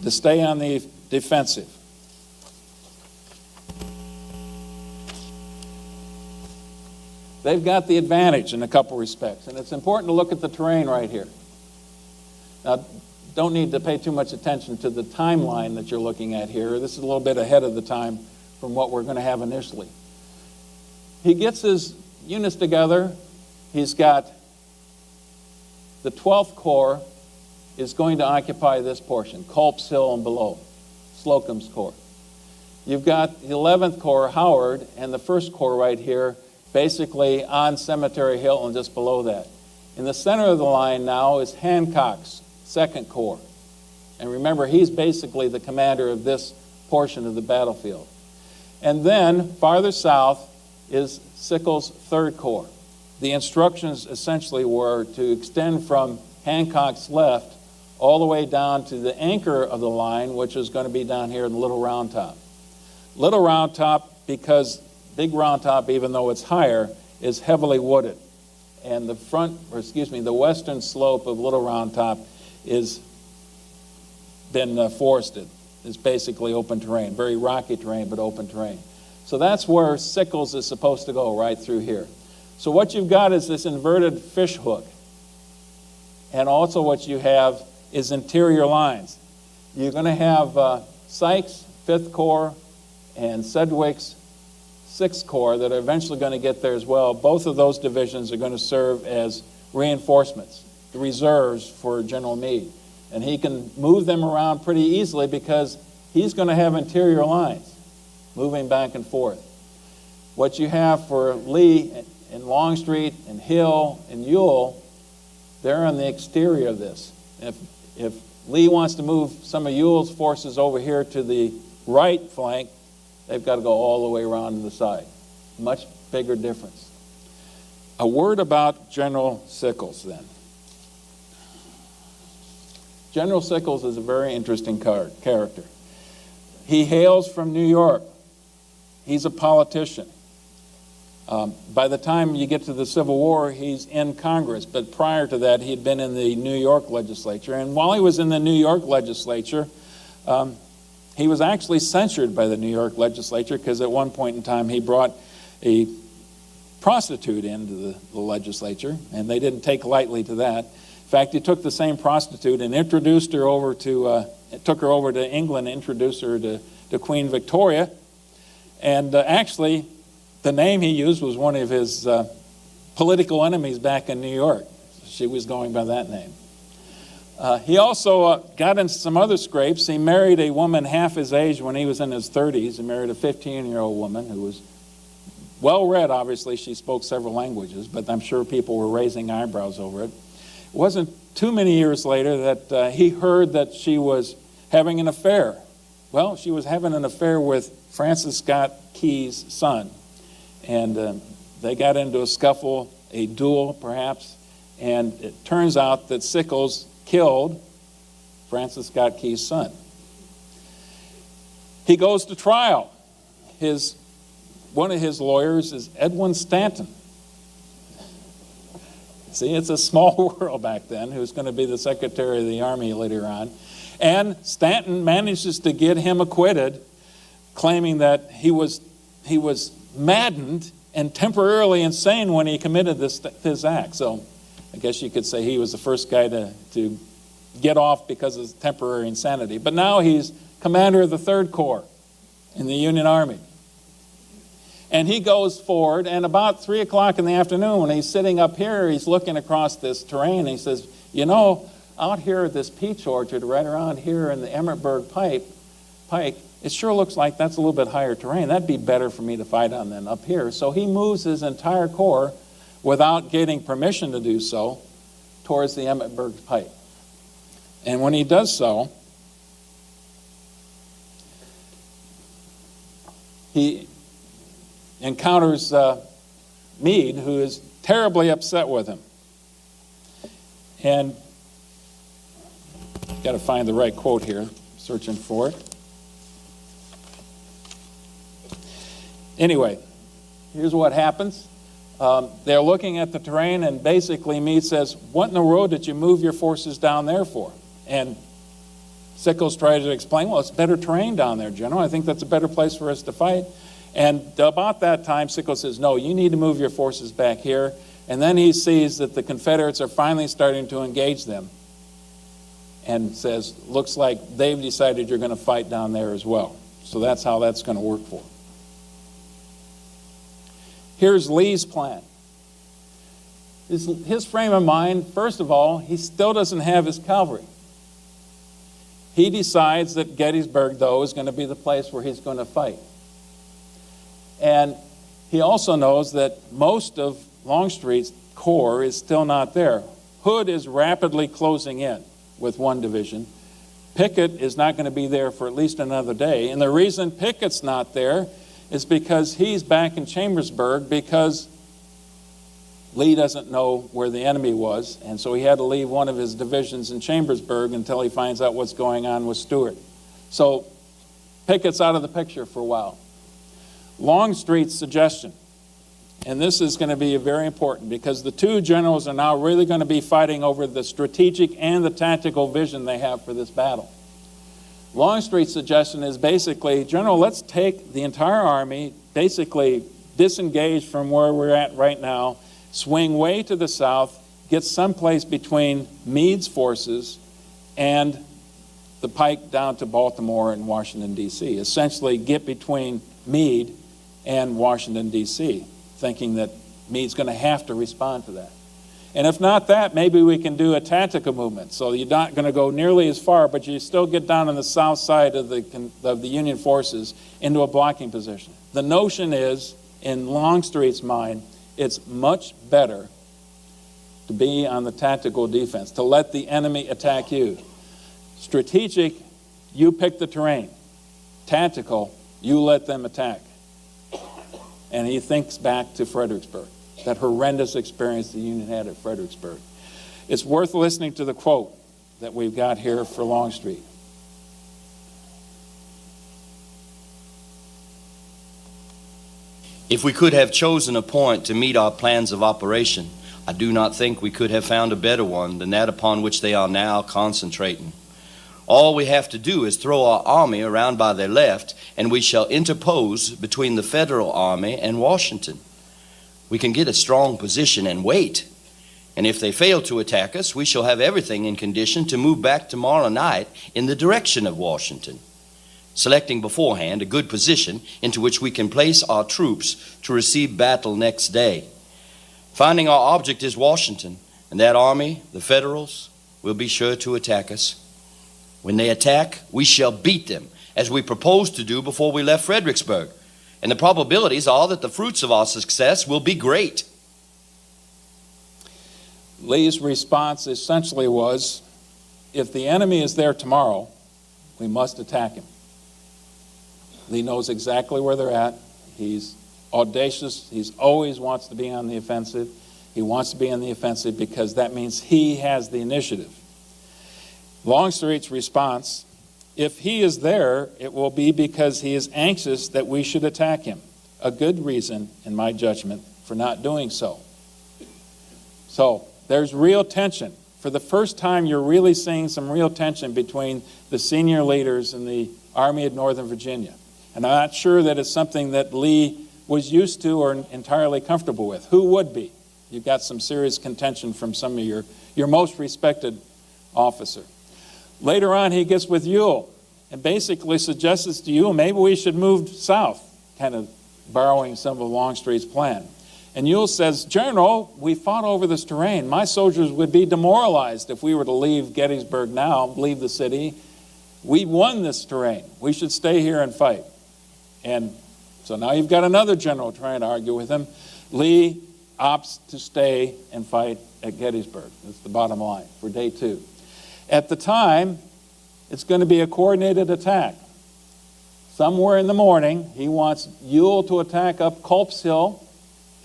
to stay on the defensive. They've got the advantage in a couple respects, and it's important to look at the terrain right here. Now, don't need to pay too much attention to the timeline that you're looking at here. This is a little bit ahead of the time from what we're going to have initially. He gets his units together. He's got the 12th Corps is going to occupy this portion, Culp's Hill and below, Slocum's Corps. You've got the 11th Corps, Howard, and the 1st Corps right here, basically on Cemetery Hill and just below that. In the center of the line now is Hancock's 2nd Corps. And remember, he's basically the commander of this portion of the battlefield. And then, farther south, is Sickles' 3rd Corps. The instructions essentially were to extend from Hancock's left all the way down to the anchor of the line, which is going to be down here in Little Round Top. Little Round Top, because Big Round Top, even though it's higher, is heavily wooded. And the western slope of Little Round Top is been forested. It's basically open terrain, very rocky terrain, but open terrain. So that's where Sickles is supposed to go, right through here. So what you've got is this inverted fish hook. And also what you have is interior lines. You're going to have Sykes' 5th Corps and Sedgwick's 6th Corps that are eventually going to get there as well. Both of those divisions are going to serve as reinforcements, the reserves for General Meade. And he can move them around pretty easily because he's going to have interior lines moving back and forth. What you have for Lee and Longstreet and Hill and Ewell, they're on the exterior of this. If Lee wants to move some of Ewell's forces over here to the right flank, they've got to go all the way around to the side. Much bigger difference. A word about General Sickles then. General Sickles is a very interesting character. He hails from New York. He's a politician. By the time you get to the Civil War, he's in Congress, but prior to that, he had been in the New York legislature. And while he was in the New York legislature, he was actually censured by the New York legislature because at one point in time he brought a prostitute into the legislature, and they didn't take lightly to that. In fact, he took the same prostitute and introduced her over took her over to England, introduced her to Queen Victoria, and actually the name he used was one of his political enemies back in New York. She was going by that name. He also got into some other scrapes. He married a woman half his age when he was in his 30s. He married a 15-year-old woman who was well-read, obviously. She spoke several languages, but I'm sure people were raising eyebrows over it. It wasn't too many years later that he heard that she was having an affair. Well, she was having an affair with Francis Scott Key's son. And they got into a scuffle, a duel perhaps, and it turns out that Sickles killed Francis Scott Key's son. He goes to trial. One of his lawyers is Edwin Stanton. See, it's a small world back then, who's going to be the Secretary of the Army later on. And Stanton manages to get him acquitted, claiming that he was maddened and temporarily insane when he committed this act. So I guess you could say he was the first guy to get off because of temporary insanity. But now he's commander of the 3rd Corps in the Union Army. And he goes forward, and about 3 o'clock in the afternoon, when he's sitting up here, he's looking across this terrain, and he says, you know, out here at this peach orchard right around here in the Emmetsburg Pike, it sure looks like that's a little bit higher terrain. That'd be better for me to fight on than up here. So he moves his entire corps, without getting permission to do so, towards the Emmetsburg Pike. And when he does so, he encounters Meade, who is terribly upset with him. And got to find the right quote here, searching for it. Anyway, here's what happens. They're looking at the terrain, and basically Meade says, what in the world did you move your forces down there for? And Sickles tries to explain, well, it's better terrain down there, General. I think that's a better place for us to fight. And about that time, Sickles says, no, you need to move your forces back here. And then he sees that the Confederates are finally starting to engage them, and says, looks like they've decided you're going to fight down there as well. So that's how that's going to work for them. Here's Lee's plan. His frame of mind, first of all, he still doesn't have his cavalry. He decides that Gettysburg, though, is going to be the place where he's going to fight. And he also knows that most of Longstreet's corps is still not there. Hood is rapidly closing in with 1 division. Pickett is not going to be there for at least another day. And the reason Pickett's not there is because he's back in Chambersburg, because Lee doesn't know where the enemy was, and so he had to leave one of his divisions in Chambersburg until he finds out what's going on with Stuart. So Pickett's out of the picture for a while. Longstreet's suggestion, and this is going to be very important because the 2 generals are now really going to be fighting over the strategic and the tactical vision they have for this battle. Longstreet's suggestion is basically, General, let's take the entire army, basically disengage from where we're at right now, swing way to the south, get someplace between Meade's forces and the pike down to Baltimore and Washington, D.C. Essentially get between Meade and Washington, D.C., thinking that Meade's going to have to respond to that. And if not that, maybe we can do a tactical movement. So you're not going to go nearly as far, but you still get down on the south side of the Union forces into a blocking position. The notion is, in Longstreet's mind, it's much better to be on the tactical defense, to let the enemy attack you. Strategic, you pick the terrain. Tactical, you let them attack. And he thinks back to Fredericksburg, that horrendous experience the Union had at Fredericksburg. It's worth listening to the quote that we've got here for Longstreet. If we could have chosen a point to meet our plans of operation, I do not think we could have found a better one than that upon which they are now concentrating. All we have to do is throw our army around by their left, and we shall interpose between the Federal Army and Washington. We can get a strong position and wait. And if they fail to attack us, we shall have everything in condition to move back tomorrow night in the direction of Washington, selecting beforehand a good position into which we can place our troops to receive battle next day. Finding our object is Washington, and that army, the Federals, will be sure to attack us. When they attack, we shall beat them, as we proposed to do before we left Fredericksburg. And the probabilities are that the fruits of our success will be great. Lee's response essentially was, if the enemy is there tomorrow, we must attack him. Lee knows exactly where they're at. He's audacious. He always wants to be on the offensive. He wants to be on the offensive because that means he has the initiative. Longstreet's response, if he is there, it will be because he is anxious that we should attack him. A good reason, in my judgment, for not doing so. So there's real tension. For the first time, you're really seeing some real tension between the senior leaders in the Army of Northern Virginia. And I'm not sure that it's something that Lee was used to or entirely comfortable with. Who would be? You've got some serious contention from some of your most respected officer. Later on, he gets with Ewell and basically suggests to Ewell, maybe we should move south, kind of borrowing some of Longstreet's plan. And Ewell says, General, we fought over this terrain. My soldiers would be demoralized if we were to leave Gettysburg now, leave the city. We won this terrain. We should stay here and fight. And so now you've got another general trying to argue with him. Lee opts to stay and fight at Gettysburg. That's the bottom line for day 2. At the time, it's going to be a coordinated attack. Somewhere in the morning, he wants Ewell to attack up Culp's Hill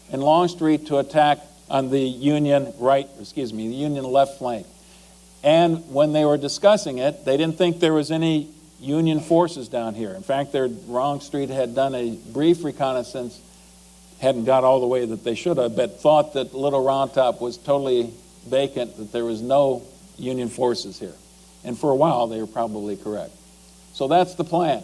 and Longstreet to attack on the Union left flank. And when they were discussing it, they didn't think there was any Union forces down here. In fact, Longstreet had done a brief reconnaissance, hadn't got all the way that they should have, but thought that Little Round Top was totally vacant, that there was no Union forces here. And for a while, they were probably correct. So that's the plan.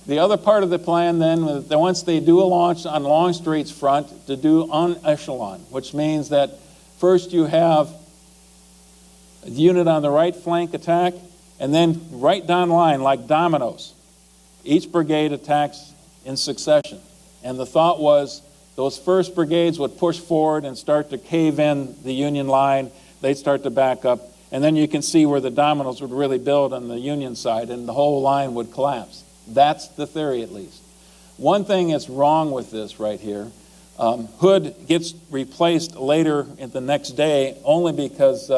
The other part of the plan then, once they do a launch on Longstreet's front, to do en echelon, which means that first you have a unit on the right flank attack, and then right down the line, like dominoes, each brigade attacks in succession. And the thought was those first brigades would push forward and start to cave in the Union line. They'd start to back up. And then you can see where the dominoes would really build on the Union side, and the whole line would collapse. That's the theory, at least. One thing that's wrong with this right here, Hood gets replaced later in the next day only because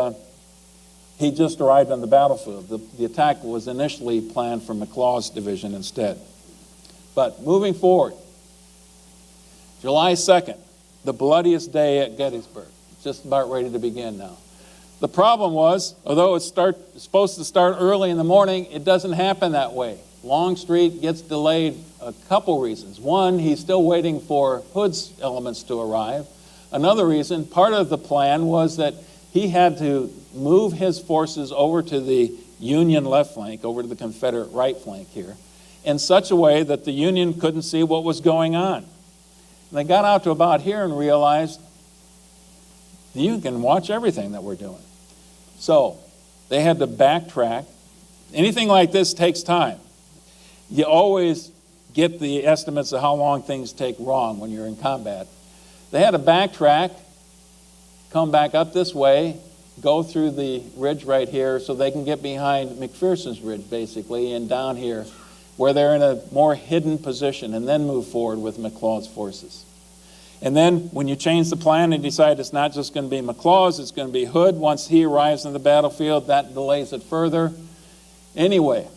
he just arrived on the battlefield. The attack was initially planned for McLaws' division instead. But moving forward, July 2nd, the bloodiest day at Gettysburg. Just about ready to begin now. The problem was, although it's supposed to start early in the morning, it doesn't happen that way. Longstreet gets delayed a couple reasons. One, he's still waiting for Hood's elements to arrive. Another reason, part of the plan was that he had to move his forces over to the Union left flank, over to the Confederate right flank here, in such a way that the Union couldn't see what was going on. And they got out to about here and realized, you can watch everything that we're doing. So they had to backtrack. Anything like this takes time. You always get the estimates of how long things take wrong when you're in combat. They had to backtrack, come back up this way, go through the ridge right here so they can get behind McPherson's ridge, basically, and down here where they're in a more hidden position, and then move forward with McLaws' forces. And then when you change the plan and decide it's not just going to be McLaws, it's going to be Hood. Once he arrives on the battlefield, that delays it further. Anyway,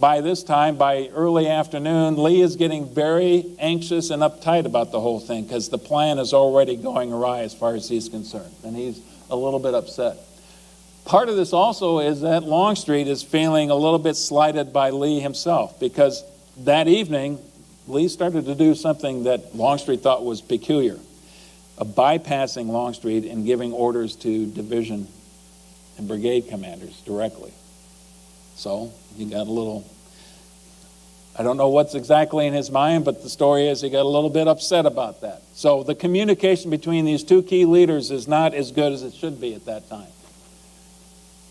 by this time, by early afternoon, Lee is getting very anxious and uptight about the whole thing because the plan is already going awry as far as he's concerned, and he's a little bit upset. Part of this also is that Longstreet is feeling a little bit slighted by Lee himself because that evening, Lee started to do something that Longstreet thought was peculiar, bypassing Longstreet and giving orders to division and brigade commanders directly. So he got a little, I don't know what's exactly in his mind, but the story is he got a little bit upset about that. So the communication between these two key leaders is not as good as it should be at that time.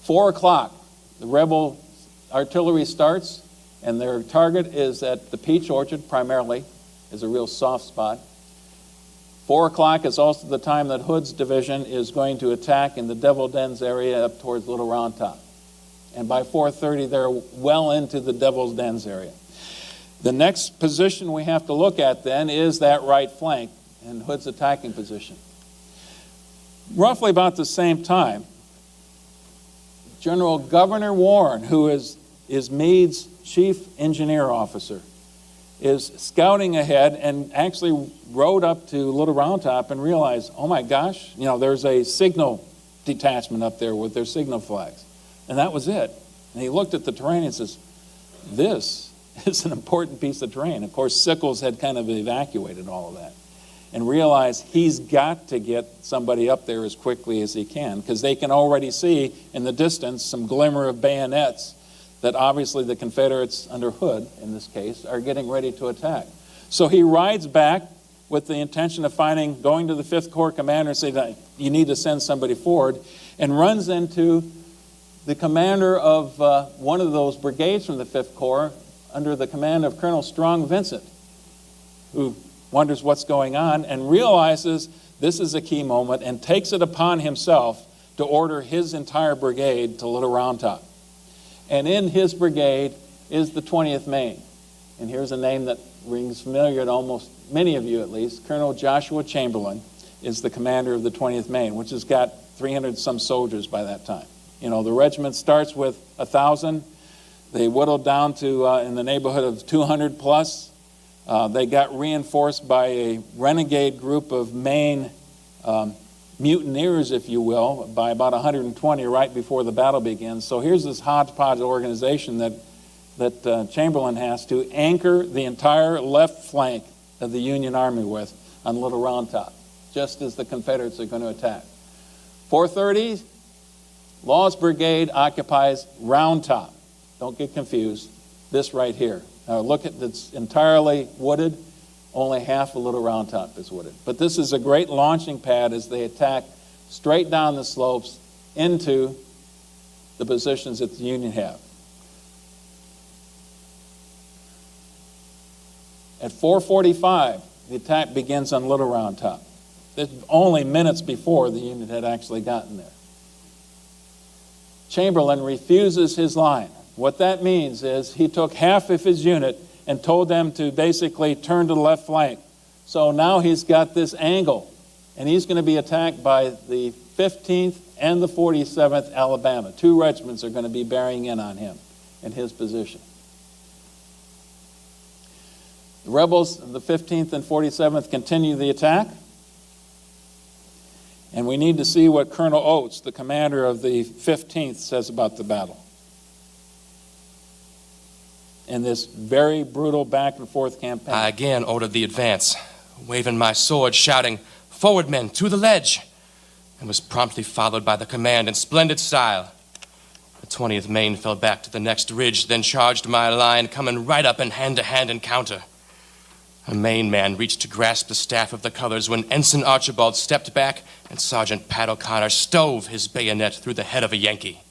4 o'clock, the rebel artillery starts, and their target is at the Peach Orchard primarily, is a real soft spot. 4 o'clock is also the time that Hood's division is going to attack in the Devil Dens area up towards Little Round Top. And by 4:30, they're well into the Devil's Dens area. The next position we have to look at then is that right flank and Hood's attacking position. Roughly about the same time, General Governor Warren, who is Meade's chief engineer officer, is scouting ahead and actually rode up to Little Round Top and realized, oh my gosh, there's a signal detachment up there with their signal flags. And that was it. And he looked at the terrain and says, this is an important piece of terrain. Of course, Sickles had kind of evacuated all of that. and realize he's got to get somebody up there as quickly as he can, because they can already see in the distance some glimmer of bayonets that obviously the Confederates, under Hood in this case, are getting ready to attack. So he rides back with the intention of going to the 5th Corps commander and say that you need to send somebody forward, and runs into the commander of one of those brigades from the 5th Corps under the command of Colonel Strong Vincent, who wonders what's going on and realizes this is a key moment and takes it upon himself to order his entire brigade to Little Round Top. And in his brigade is the 20th Maine. And here's a name that rings familiar to almost many of you at least. Colonel Joshua Chamberlain is the commander of the 20th Maine, which has got 300 some soldiers by that time. You know, the regiment starts with 1,000. They whittled down to in the neighborhood of 200 plus. They got reinforced by a renegade group of Maine mutineers, if you will, by about 120 right before the battle begins. So here's this hodgepodge organization that Chamberlain has to anchor the entire left flank of the Union Army with on Little Round Top, just as the Confederates are going to attack. 4:30, Law's brigade occupies Round Top. Don't get confused. This right here. Now look at, it's entirely wooded. Only half of Little Round Top is wooded. But this is a great launching pad as they attack straight down the slopes into the positions that the Union have. At 4:45, the attack begins on Little Round Top. It's only minutes before the Union had actually gotten there. Chamberlain refuses his line. What that means is he took half of his unit and told them to basically turn to the left flank. So now he's got this angle, and he's going to be attacked by the 15th and the 47th Alabama. Two regiments are going to be bearing in on him in his position. The rebels, the 15th and 47th, continue the attack. And we need to see what Colonel Oates, the commander of the 15th, says about the battle. In this very brutal back and forth campaign. I again ordered the advance, waving my sword, shouting, "Forward, men, to the ledge!" and was promptly followed by the command in splendid style. The 20th Maine fell back to the next ridge, then charged my line, coming right up in hand-to-hand encounter. A Maine man reached to grasp the staff of the colors when Ensign Archibald stepped back and Sergeant Pat O'Connor stove his bayonet through the head of a Yankee.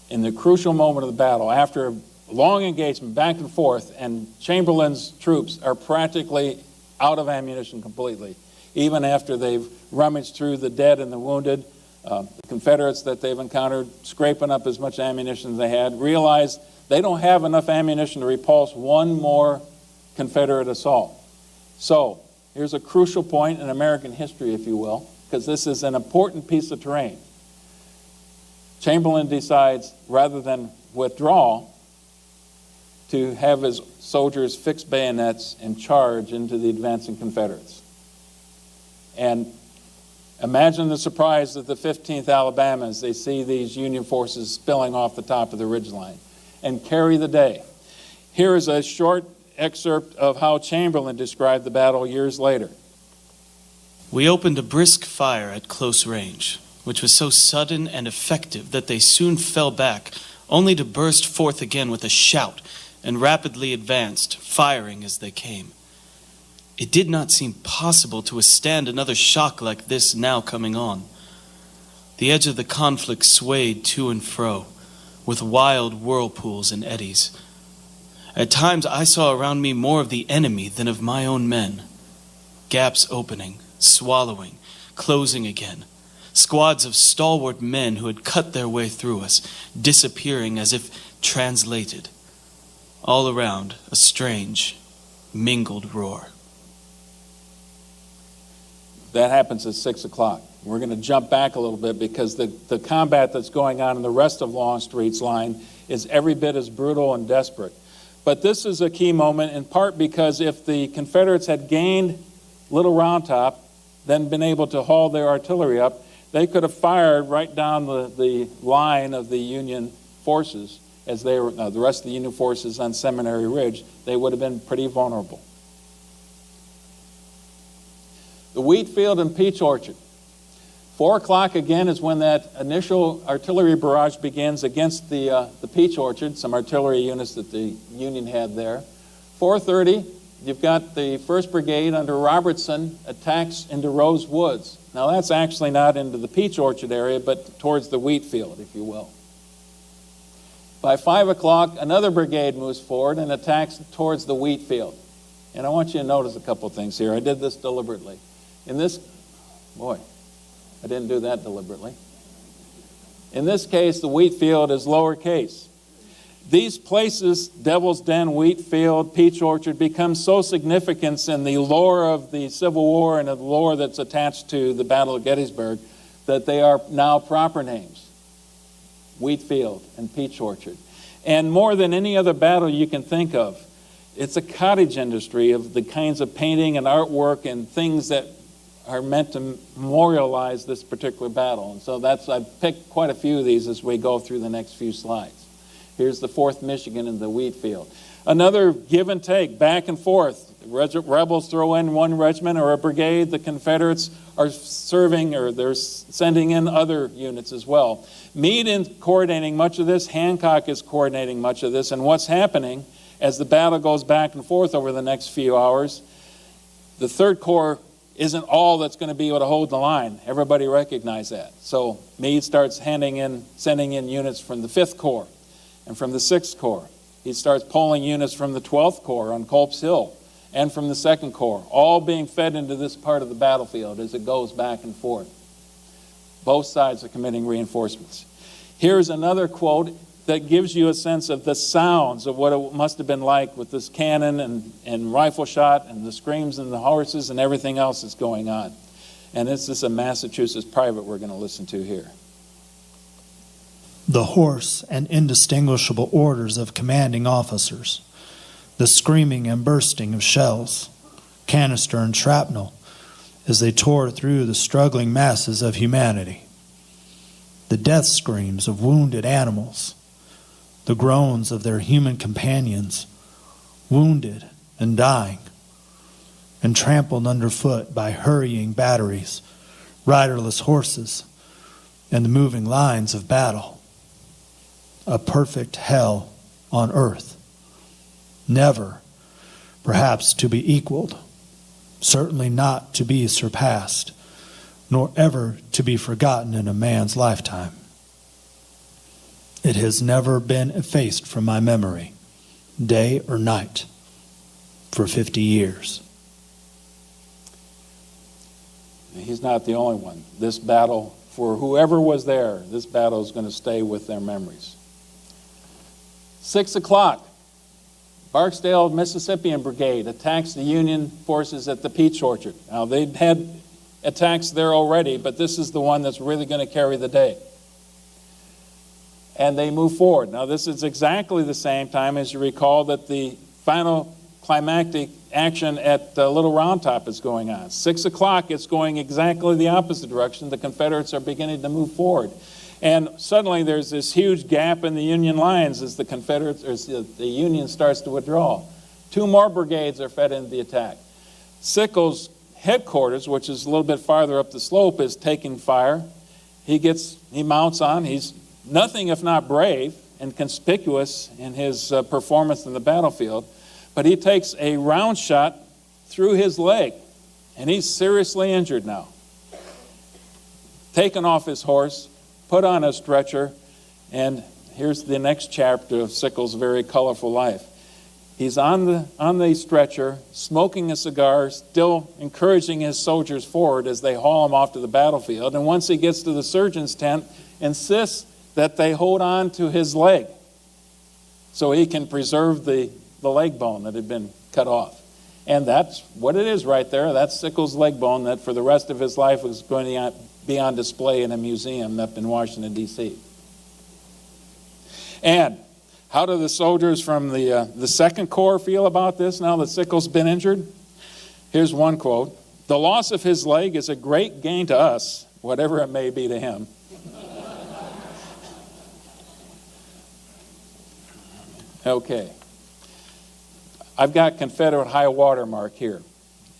In the crucial moment of the battle, after a long engagement back and forth, and Chamberlain's troops are practically out of ammunition completely, even after they've rummaged through the dead and the wounded, the Confederates that they've encountered, scraping up as much ammunition as they had, realize they don't have enough ammunition to repulse one more Confederate assault. So here's a crucial point in American history, if you will, because this is an important piece of terrain. Chamberlain decides, rather than withdraw, to have his soldiers fix bayonets and charge into the advancing Confederates. And imagine the surprise of the 15th Alabama as they see these Union forces spilling off the top of the ridgeline and carry the day. Here is a short excerpt of how Chamberlain described the battle years later. We opened a brisk fire at close range, which was so sudden and effective that they soon fell back, only to burst forth again with a shout, and rapidly advanced, firing as they came. It did not seem possible to withstand another shock like this now coming on. The edge of the conflict swayed to and fro, with wild whirlpools and eddies. At times I saw around me more of the enemy than of my own men. Gaps opening, swallowing, closing again. Squads of stalwart men who had cut their way through us, disappearing as if translated. All around, a strange, mingled roar. That happens at 6 o'clock. We're going to jump back a little bit because the combat that's going on in the rest of Longstreet's line is every bit as brutal and desperate. But this is a key moment in part because if the Confederates had gained Little Round Top, then been able to haul their artillery up, they could have fired right down the line of the Union forces as they were, the rest of the Union forces on Seminary Ridge, they would have been pretty vulnerable. The wheat field and peach orchard. 4 o'clock again is when that initial artillery barrage begins against the peach orchard, some artillery units that the Union had there. 4:30, you've got the 1st Brigade under Robertson attacks into Rose Woods. Now that's actually not into the peach orchard area, but towards the wheat field, if you will. By 5 o'clock, another brigade moves forward and attacks towards the wheat field. And I want you to notice a couple things here. I did this deliberately. In this, boy, I didn't do that deliberately. In this case, the wheat field is lowercase. These places, Devil's Den, wheat field, peach orchard, become so significant in the lore of the Civil War and the lore that's attached to the Battle of Gettysburg that they are now proper names. Wheat field and peach orchard. And more than any other battle you can think of, it's a cottage industry of the kinds of painting and artwork and things that are meant to memorialize this particular battle. And so I've picked quite a few of these as we go through the next few slides. Here's the 4th Michigan in the wheat field. Another give and take, back and forth. Rebels throw in one regiment or a brigade. The Confederates are serving, or they're sending in other units as well. Meade is coordinating much of this. Hancock is coordinating much of this. And what's happening as the battle goes back and forth over the next few hours, the 3rd Corps isn't all that's going to be able to hold the line. Everybody recognizes that. So Meade starts sending in units from the 5th Corps and from the 6th Corps. He starts pulling units from the 12th Corps on Culp's Hill and from the 2nd Corps, all being fed into this part of the battlefield as it goes back and forth. Both sides are committing reinforcements. Here's another quote that gives you a sense of the sounds of what it must have been like with this cannon and rifle shot and the screams and the horses and everything else that's going on. And this is a Massachusetts private we're going to listen to here. The hoarse and indistinguishable orders of commanding officers, the screaming and bursting of shells, canister and shrapnel as they tore through the struggling masses of humanity, the death screams of wounded animals, the groans of their human companions, wounded and dying, and trampled underfoot by hurrying batteries, riderless horses, and the moving lines of battle. A perfect hell on earth, never, perhaps, to be equaled, certainly not to be surpassed, nor ever to be forgotten in a man's lifetime. It has never been effaced from my memory, day or night, for 50 years. He's not the only one. This battle, for whoever was there, this battle is going to stay with their memories. 6 o'clock, Barksdale Mississippian Brigade attacks the Union forces at the peach orchard. Now, they'd had attacks there already, but this is the one that's really going to carry the day. And they move forward. Now, this is exactly the same time, as you recall, that the final climactic action at Little Round Top is going on. 6 o'clock, it's going exactly the opposite direction. The Confederates are beginning to move forward. And suddenly there's this huge gap in the Union lines as the Union starts to withdraw. 2 more brigades are fed into the attack. Sickles' headquarters, which is a little bit farther up the slope, is taking fire. He mounts on. He's nothing if not brave and conspicuous in his performance in the battlefield, but he takes a round shot through his leg, and he's seriously injured now. Taken off his horse, put on a stretcher, and here's the next chapter of Sickles' very colorful life. He's on the stretcher, smoking a cigar, still encouraging his soldiers forward as they haul him off to the battlefield, and once he gets to the surgeon's tent, insists that they hold on to his leg so he can preserve the leg bone that had been cut off. And that's what it is right there. That's Sickles' leg bone that for the rest of his life was going to be on display in a museum up in Washington, D.C. And how do the soldiers from the 2nd Corps feel about this now that Sickles' been injured? Here's one quote. "The loss of his leg is a great gain to us, whatever it may be to him." Okay. I've got Confederate high water mark here.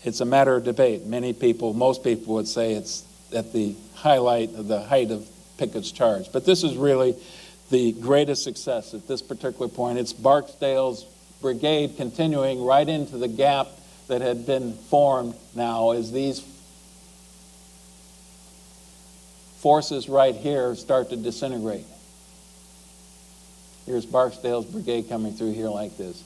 It's a matter of debate. Most people would say it's at the height of Pickett's charge. But this is really the greatest success at this particular point. It's Barksdale's brigade continuing right into the gap that had been formed now as these forces right here start to disintegrate. Here's Barksdale's brigade coming through here like this.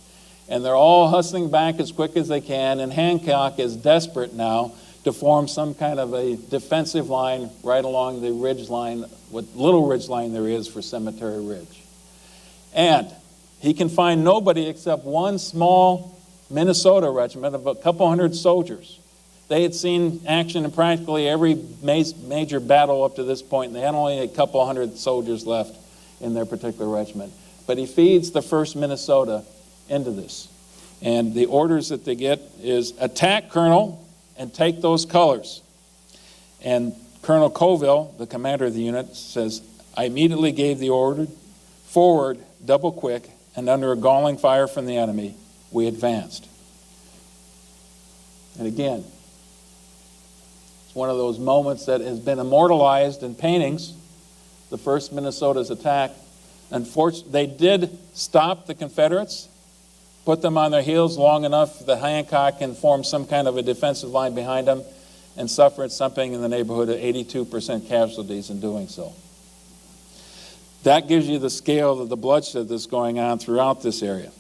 And they're all hustling back as quick as they can, and Hancock is desperate now to form some kind of a defensive line right along the ridge line, what little ridge line there is for Cemetery Ridge. And he can find nobody except one small Minnesota regiment of a couple hundred soldiers. They had seen action in practically every major battle up to this point, and they had only a couple hundred soldiers left in their particular regiment. But he feeds the 1st Minnesota into this. And the orders that they get is attack, Colonel, and take those colors. And Colonel Colville, the commander of the unit, says, I immediately gave the order, forward, double quick, and under a galling fire from the enemy, we advanced. And again, it's one of those moments that has been immortalized in paintings, the 1st Minnesota's attack. Unfortunately, they did stop the Confederates, put them on their heels long enough that Hancock can form some kind of a defensive line behind them, and suffered something in the neighborhood of 82% casualties in doing so. That gives you the scale of the bloodshed that's going on throughout this area.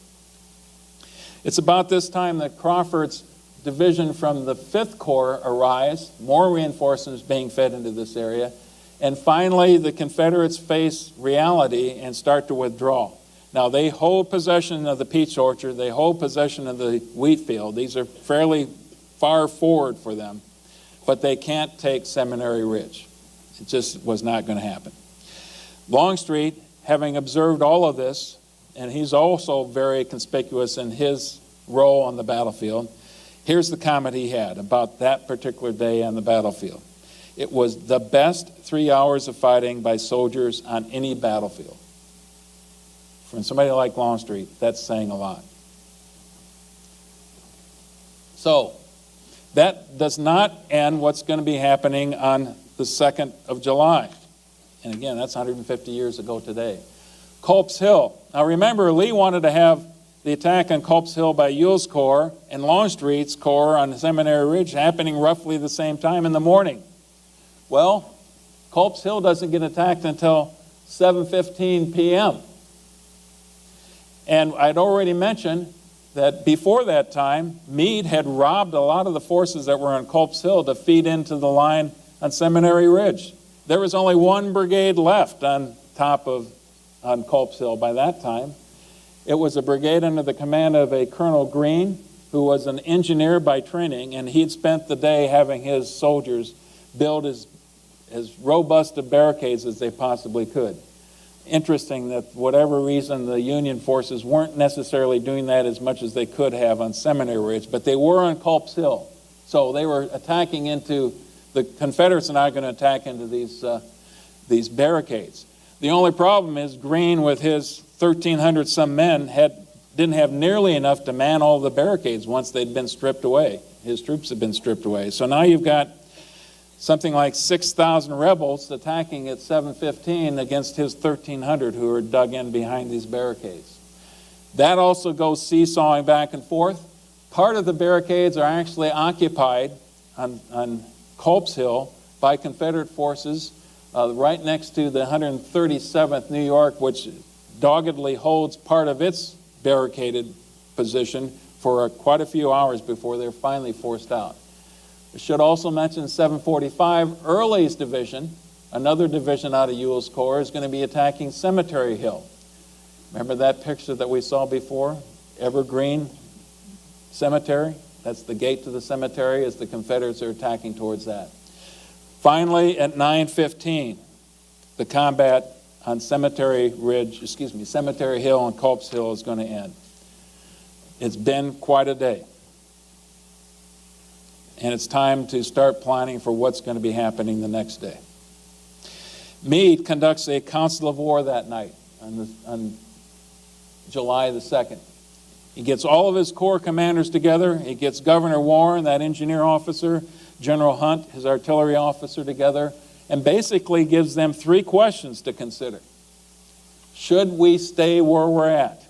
It's about this time that Crawford's division from the 5th Corps arrives, more reinforcements being fed into this area, and finally the Confederates face reality and start to withdraw. Now, they hold possession of the peach orchard. They hold possession of the wheat field. These are fairly far forward for them, but they can't take Seminary Ridge. It just was not going to happen. Longstreet, having observed all of this, and he's also very conspicuous in his role on the battlefield, here's the comment he had about that particular day on the battlefield. It was the best 3 hours of fighting by soldiers on any battlefield. For somebody like Longstreet, that's saying a lot. So, that does not end what's going to be happening on the 2nd of July. And again, that's 150 years ago today. Culp's Hill. Now remember, Lee wanted to have the attack on Culp's Hill by Ewell's Corps and Longstreet's Corps on Seminary Ridge happening roughly the same time in the morning. Well, Culp's Hill doesn't get attacked until 7:15 p.m. And I'd already mentioned that before that time, Meade had robbed a lot of the forces that were on Culp's Hill to feed into the line on Seminary Ridge. There was only one brigade left on Culp's Hill by that time. It was a brigade under the command of a Colonel Green, who was an engineer by training, and he'd spent the day having his soldiers build as robust of barricades as they possibly could. Interesting that whatever reason the Union forces weren't necessarily doing that as much as they could have on Seminary Ridge, but they were on Culp's Hill. So they were attacking into, the Confederates are not going to attack into these barricades. The only problem is Greene with his 1,300 some men didn't have nearly enough to man all the barricades once they'd been stripped away. His troops had been stripped away. So now you've got something like 6,000 rebels attacking at 7:15 against his 1,300 who are dug in behind these barricades. That also goes seesawing back and forth. Part of the barricades are actually occupied on Culp's Hill by Confederate forces right next to the 137th New York, which doggedly holds part of its barricaded position for quite a few hours before they're finally forced out. I should also mention 745, Early's division, another division out of Ewell's Corps, is going to be attacking Cemetery Hill. Remember that picture that we saw before? Evergreen Cemetery? That's the gate to the cemetery as the Confederates are attacking towards that. Finally, at 9:15, the combat on Cemetery Hill and Culp's Hill is going to end. It's been quite a day. And it's time to start planning for what's going to be happening the next day. Meade conducts a council of war that night on July the 2nd. He gets all of his corps commanders together. He gets Governor Warren, that engineer officer, General Hunt, his artillery officer, together, and basically gives them 3 questions to consider. Should we stay where we're at?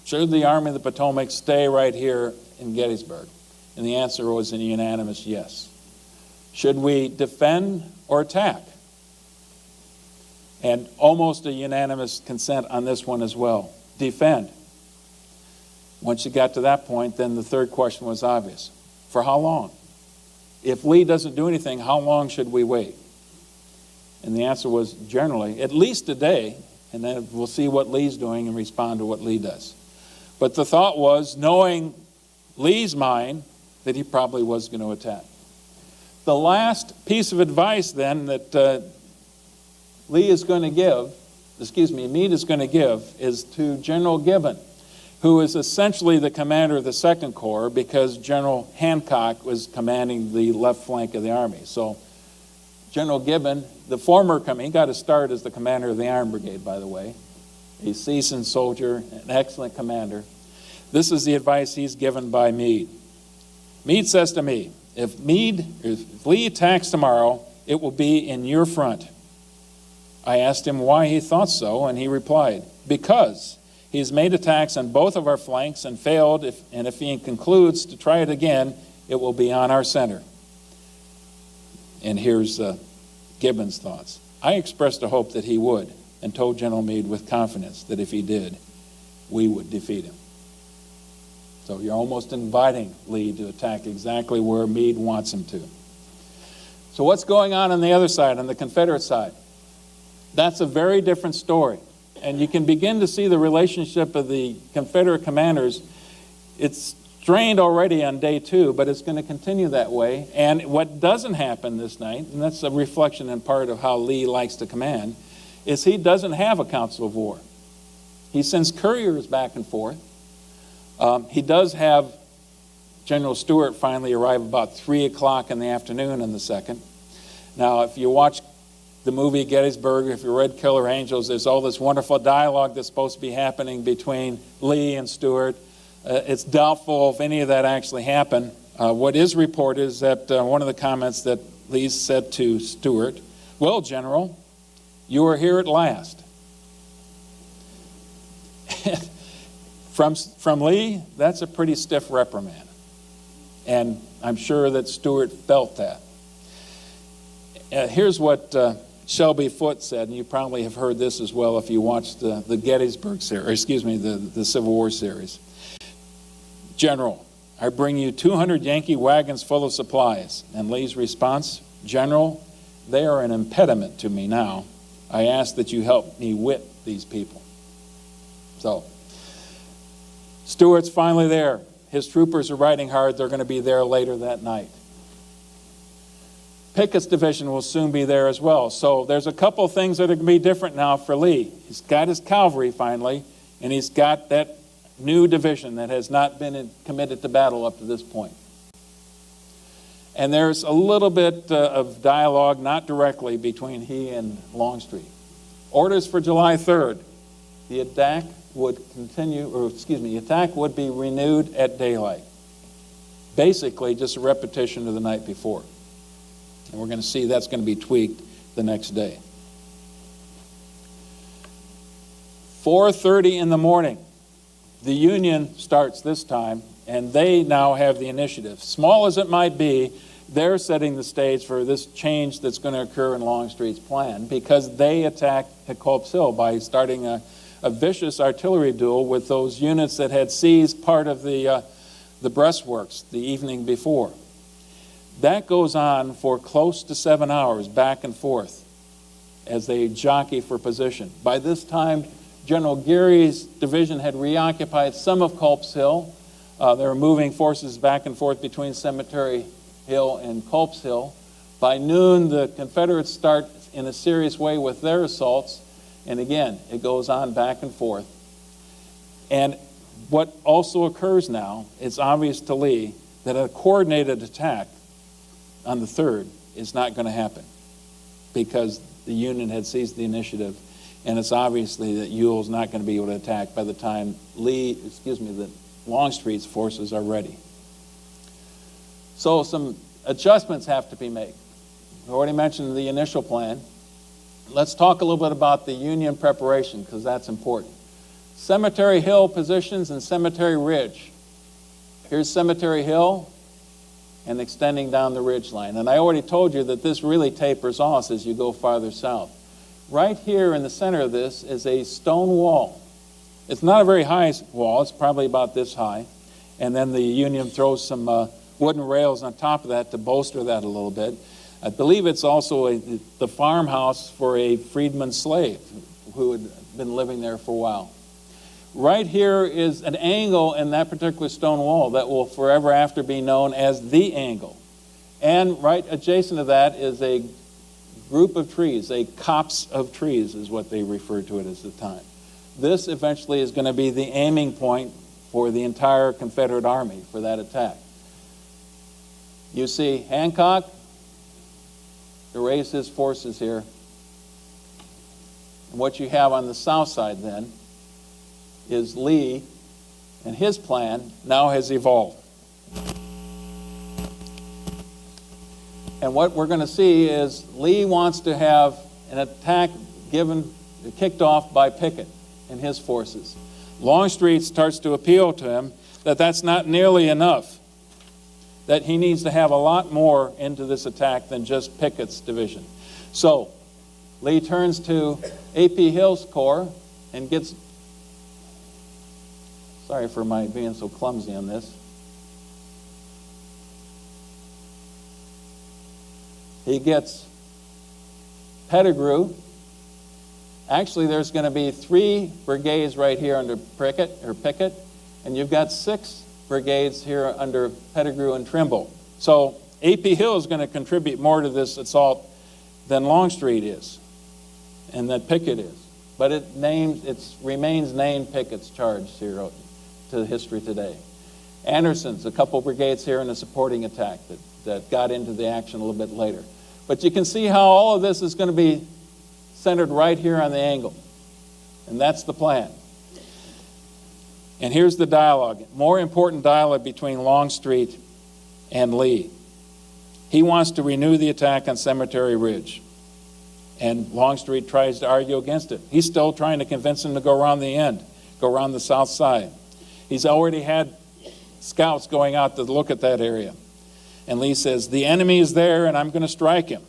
Should the Army of the Potomac stay right here in Gettysburg? And the answer was a unanimous yes. Should we defend or attack? And almost a unanimous consent on this one as well. Defend. Once you got to that point, then the third question was obvious. For how long? If Lee doesn't do anything, how long should we wait? And the answer was generally, at least a day, and then we'll see what Lee's doing and respond to what Lee does. But the thought was, knowing Lee's mind, that he probably was going to attack. The last piece of advice then that Meade is going to give is to General Gibbon, who is essentially the commander of the Second Corps because General Hancock was commanding the left flank of the Army. So General Gibbon, he got his start as the commander of the Iron Brigade, by the way. A seasoned soldier, an excellent commander. This is the advice he's given by Meade. Meade says to me, if Lee attacks tomorrow, it will be in your front. I asked him why he thought so, and he replied, because he has made attacks on both of our flanks and failed, and if he concludes to try it again, it will be on our center. And here's Gibbon's thoughts. I expressed a hope that he would, and told General Meade with confidence that if he did, we would defeat him. So you're almost inviting Lee to attack exactly where Meade wants him to. So what's going on the other side, on the Confederate side? That's a very different story. And you can begin to see the relationship of the Confederate commanders. It's strained already on day 2, but it's going to continue that way. And what doesn't happen this night, and that's a reflection in part of how Lee likes to command, is he doesn't have a council of war. He sends couriers back and forth. He does have General Stuart finally arrive about 3 o'clock in the afternoon on the 2nd. Now, if you watch the movie Gettysburg, if you read Killer Angels, there's all this wonderful dialogue that's supposed to be happening between Lee and Stuart. It's doubtful if any of that actually happened. What is reported is that one of the comments that Lee said to Stuart, "Well, General, you are here at last." From Lee, that's a pretty stiff reprimand. And I'm sure that Stuart felt that. Here's what Shelby Foote said, and you probably have heard this as well if you watched the Gettysburg series, the Civil War series. General, I bring you 200 Yankee wagons full of supplies. And Lee's response, General, they are an impediment to me now. I ask that you help me whip these people. So, Stuart's finally there. His troopers are riding hard. They're going to be there later that night. Pickett's division will soon be there as well. So there's a couple things that are going to be different now for Lee. He's got his cavalry finally, and he's got that new division that has not been committed to battle up to this point. And there's a little bit of dialogue, not directly, between he and Longstreet. Orders for July 3rd. The attack would the attack would be renewed at daylight. Basically, just a repetition of the night before. And we're going to see that's going to be tweaked the next day. 4:30 in the morning, the Union starts this time, and they now have the initiative. Small as it might be, they're setting the stage for this change that's going to occur in Longstreet's plan because they attacked at Culp's Hill by starting a vicious artillery duel with those units that had seized part of the breastworks the evening before. That goes on for close to 7 hours, back and forth, as they jockey for position. By this time, General Geary's division had reoccupied some of Culp's Hill. They were moving forces back and forth between Cemetery Hill and Culp's Hill. By noon, the Confederates start in a serious way with their assaults. And again, it goes on back and forth. And what also occurs now, it's obvious to Lee that a coordinated attack on the 3rd is not going to happen because the Union had seized the initiative and it's obviously that Ewell's not going to be able to attack by the time that Longstreet's forces are ready. So some adjustments have to be made. I already mentioned the initial plan. Let's talk a little bit about the Union preparation, because that's important. Cemetery Hill positions and Cemetery Ridge. Here's Cemetery Hill and extending down the ridge line. And I already told you that this really tapers off as you go farther south. Right here in the center of this is a stone wall. It's not a very high wall. It's probably about this high. And then the Union throws some wooden rails on top of that to bolster that a little bit. I believe it's also the farmhouse for a freedman slave who had been living there for a while. Right here is an angle in that particular stone wall that will forever after be known as the angle. And right adjacent to that is a group of trees, a copse of trees is what they referred to it as at the time. This eventually is going to be the aiming point for the entire Confederate Army for that attack. You see Hancock erase his forces here. And what you have on the south side then is Lee, and his plan now has evolved. And what we're going to see is Lee wants to have an attack kicked off by Pickett and his forces. Longstreet starts to appeal to him that that's not nearly enough, that he needs to have a lot more into this attack than just Pickett's division. So Lee turns to A.P. Hill's corps and gets, sorry for my being so clumsy on this, he gets Pettigrew. Actually, there's going to be 3 brigades right here under Pickett, and you've got 6 brigades here under Pettigrew and Trimble. So A.P. Hill is going to contribute more to this assault than Longstreet is, and that Pickett is. But it remains named Pickett's charge here to history today. Anderson's a couple brigades here in a supporting attack that got into the action a little bit later. But you can see how all of this is going to be centered right here on the angle. And that's the plan. And here's the dialogue. More important dialogue between Longstreet and Lee. He wants to renew the attack on Cemetery Ridge. And Longstreet tries to argue against it. He's still trying to convince him to go around the end, go around the south side. He's already had scouts going out to look at that area. And Lee says, the enemy is there and I'm going to strike him.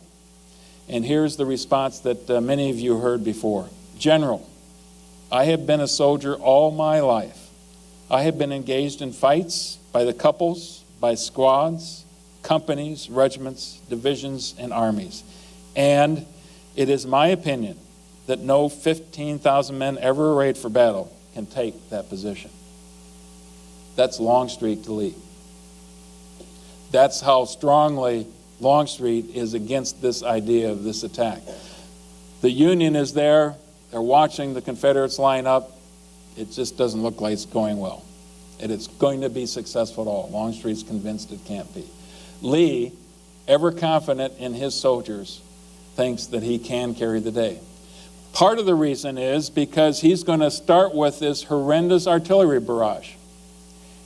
And here's the response that many of you heard before. General, I have been a soldier all my life. I have been engaged in fights by the couples, by squads, companies, regiments, divisions, and armies. And it is my opinion that no 15,000 men ever arrayed for battle can take that position. That's Longstreet to Lee. That's how strongly Longstreet is against this idea of this attack. The Union is there. They're watching the Confederates line up. It just doesn't look like it's going well. And it's going to be successful at all. Longstreet's convinced it can't be. Lee, ever confident in his soldiers, thinks that he can carry the day. Part of the reason is because he's going to start with this horrendous artillery barrage.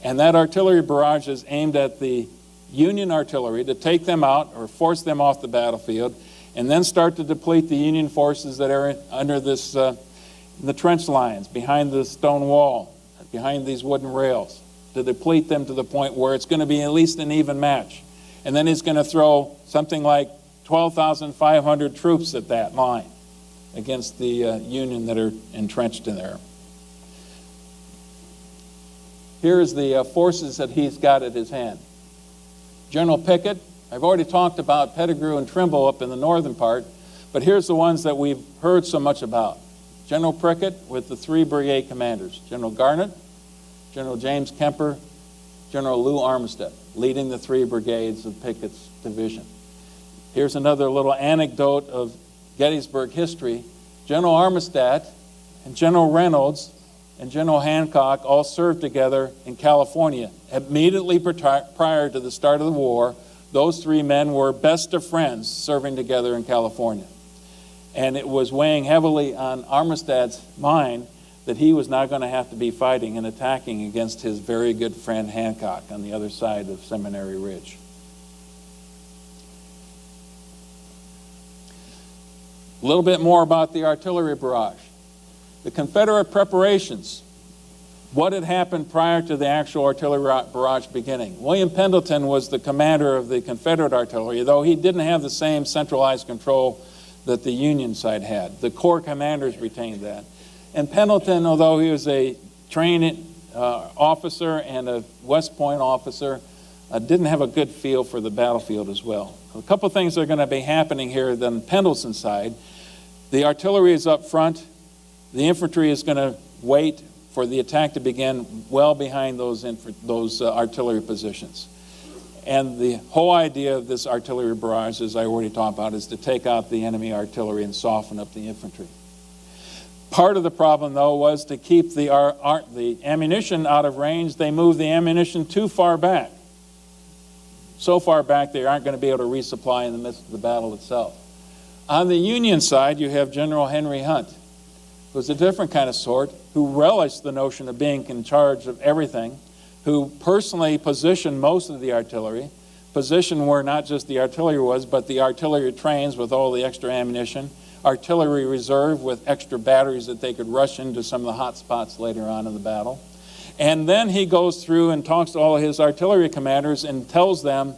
And that artillery barrage is aimed at the Union artillery to take them out or force them off the battlefield, and then start to deplete the Union forces that are under this, the trench lines, behind the stone wall, behind these wooden rails, to deplete them to the point where it's going to be at least an even match. And then he's going to throw something like 12,500 troops at that line against the Union that are entrenched in there. Here's the forces that he's got at his hand. General Pickett, I've already talked about Pettigrew and Trimble up in the northern part, but here's the ones that we've heard so much about. General Pickett with the 3 brigade commanders, General Garnett, General James Kemper, General Lou Armistead, leading the 3 brigades of Pickett's division. Here's another little anecdote of Gettysburg history. General Armistead and General Reynolds and General Hancock all served together in California. Immediately prior to the start of the war, those 3 men were best of friends serving together in California. And it was weighing heavily on Armistead's mind that he was not going to have to be fighting and attacking against his very good friend Hancock on the other side of Seminary Ridge. A little bit more about the artillery barrage. The Confederate preparations. What had happened prior to the actual artillery barrage beginning? William Pendleton was the commander of the Confederate artillery, though he didn't have the same centralized control that the Union side had. The Corps commanders retained that. And Pendleton, although he was a trained officer and a West Point officer, didn't have a good feel for the battlefield as well. A couple of things are going to be happening here on Pendleton's side. The artillery is up front. The infantry is going to wait for the attack to begin well behind those artillery positions. And the whole idea of this artillery barrage, as I already talked about, is to take out the enemy artillery and soften up the infantry. Part of the problem, though, was to keep the ammunition out of range. They moved the ammunition too far back. So far back they aren't going to be able to resupply in the midst of the battle itself. On the Union side, you have General Henry Hunt, who's a different kind of sort, who relished the notion of being in charge of everything, who personally positioned most of the artillery, positioned where not just the artillery was, but the artillery trains with all the extra ammunition, artillery reserve with extra batteries that they could rush into some of the hot spots later on in the battle. And then he goes through and talks to all of his artillery commanders and tells them,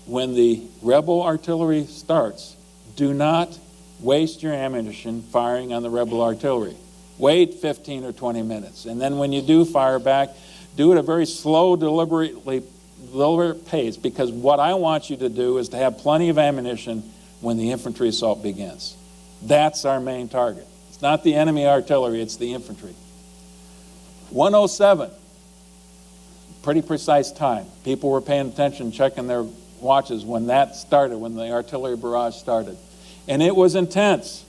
when the rebel artillery starts, do not waste your ammunition firing on the rebel artillery. Wait 15 or 20 minutes. And then when you do fire back, do it at a very slow, deliberate pace, because what I want you to do is to have plenty of ammunition when the infantry assault begins. That's our main target. It's not the enemy artillery, it's the infantry. 1:07, pretty precise time. People were paying attention, checking their watches when that started, when the artillery barrage started. And it was intense.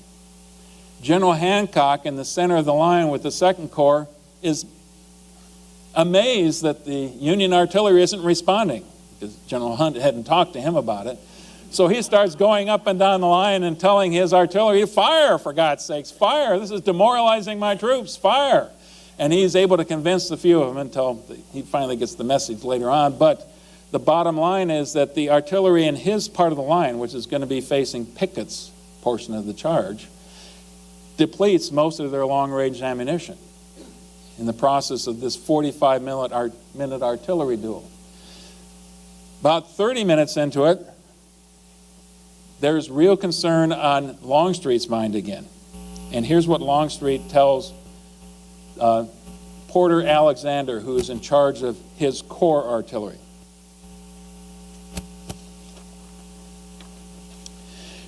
General Hancock in the center of the line with the 2nd Corps is amazed that the Union artillery isn't responding, because General Hunt hadn't talked to him about it. So he starts going up and down the line and telling his artillery, fire, for God's sakes, fire. This is demoralizing my troops, fire. And he's able to convince a few of them until he finally gets the message later on. But the bottom line is that the artillery in his part of the line, which is going to be facing Pickett's portion of the charge, depletes most of their long-range ammunition in the process of this 45-minute artillery duel. About 30 minutes into it, there's real concern on Longstreet's mind again. And here's what Longstreet tells Porter Alexander, who is in charge of his corps artillery.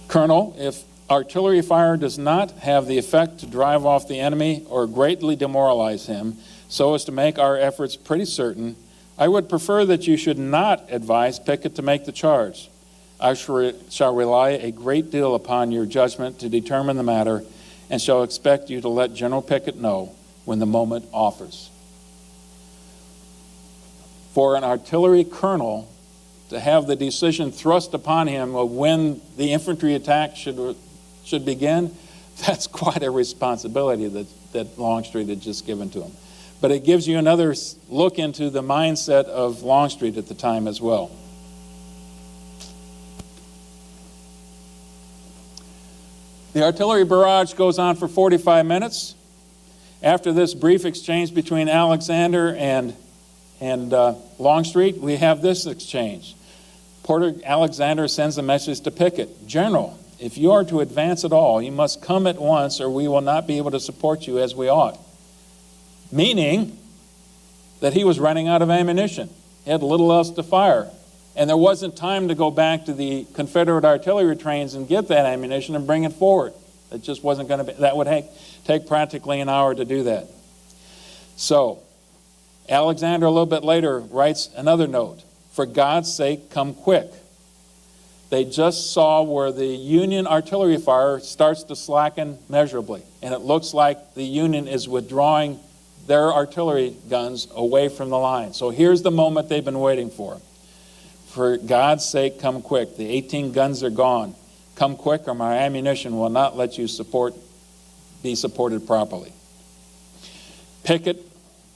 Colonel, if artillery fire does not have the effect to drive off the enemy or greatly demoralize him so as to make our efforts pretty certain, I would prefer that you should not advise Pickett to make the charge. I shall rely a great deal upon your judgment to determine the matter, and shall expect you to let General Pickett know when the moment offers. For an artillery colonel to have the decision thrust upon him of when the infantry attack should begin, that's quite a responsibility that Longstreet had just given to him. But it gives you another look into the mindset of Longstreet at the time as well. The artillery barrage goes on for 45 minutes. After this brief exchange between Alexander and Longstreet, we have this exchange. Porter Alexander sends a message to Pickett. General, if you are to advance at all, you must come at once, or we will not be able to support you as we ought. Meaning that he was running out of ammunition. He had little else to fire. And there wasn't time to go back to the Confederate artillery trains and get that ammunition and bring it forward. It just wasn't going to be, that would take practically an hour to do that. So, Alexander a little bit later writes another note. For God's sake, come quick. They just saw where the Union artillery fire starts to slacken measurably. And it looks like the Union is withdrawing their artillery guns away from the line. So here's the moment they've been waiting for. For God's sake, come quick. The 18 guns are gone. Come quick, or my ammunition will not let you be supported properly. Pickett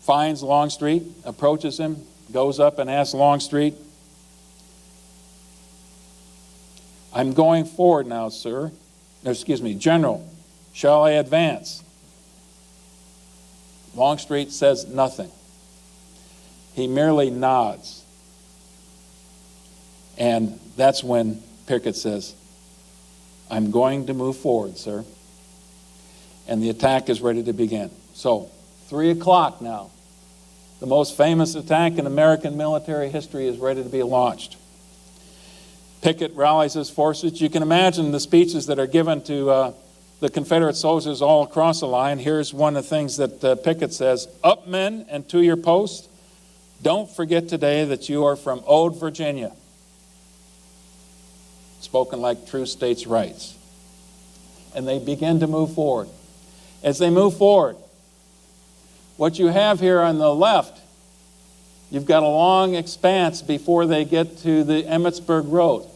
finds Longstreet, approaches him, goes up and asks Longstreet, I'm going forward now, sir. General, shall I advance? Longstreet says nothing. He merely nods. And that's when Pickett says, I'm going to move forward, sir. And the attack is ready to begin. So, 3 o'clock now. The most famous attack in American military history is ready to be launched. Pickett rallies his forces. You can imagine the speeches that are given to the Confederate soldiers all across the line. Here's one of the things that Pickett says, Up, men, and to your post. Don't forget today that you are from Old Virginia. Spoken like true states' rights. And they begin to move forward. As they move forward, what you have here on the left, you've got a long expanse before they get to the Emmitsburg Road.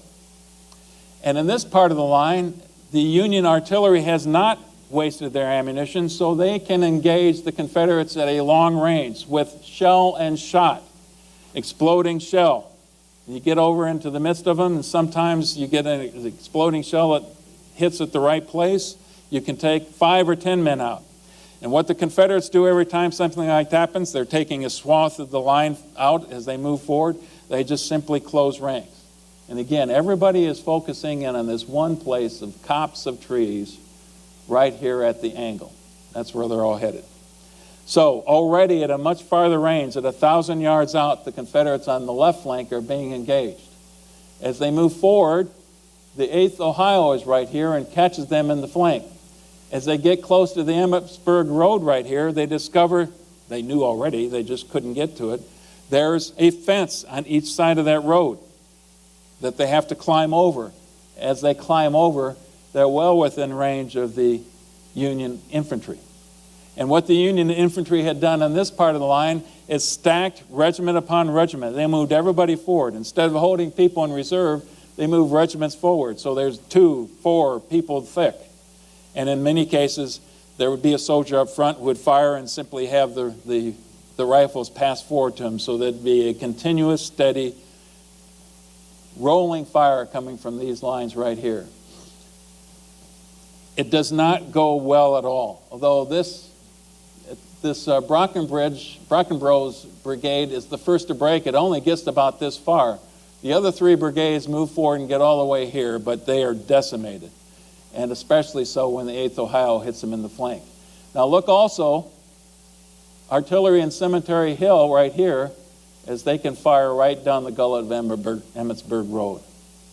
And in this part of the line, the Union artillery has not wasted their ammunition, so they can engage the Confederates at a long range with shell and shot, exploding shell. You get over into the midst of them, and sometimes you get an exploding shell that hits at the right place. You can take 5 or 10 men out. And what the Confederates do every time something like that happens, they're taking a swath of the line out as they move forward. They just simply close ranks. And again, everybody is focusing in on this one place of copse of trees right here at the angle. That's where they're all headed. So already at a much farther range, at 1,000 yards out, the Confederates on the left flank are being engaged. As they move forward, the 8th Ohio is right here and catches them in the flank. As they get close to the Emmitsburg Road right here, they discover, they knew already, they just couldn't get to it, there's a fence on each side of that road that they have to climb over. As they climb over, they're well within range of the Union infantry. And what the Union infantry had done on this part of the line is stacked regiment upon regiment. They moved everybody forward. Instead of holding people in reserve, they moved regiments forward. So there's 2, 4 people thick. And in many cases, there would be a soldier up front who would fire and simply have the rifles pass forward to him. So there'd be a continuous, steady, rolling fire coming from these lines right here. It does not go well at all. Although this Brockenbrough's brigade is the first to break, it only gets about this far. The other 3 brigades move forward and get all the way here, but they are decimated. And especially so when the 8th Ohio hits them in the flank. Now look also, artillery in Cemetery Hill right here, as they can fire right down the gullet of Emmitsburg Road.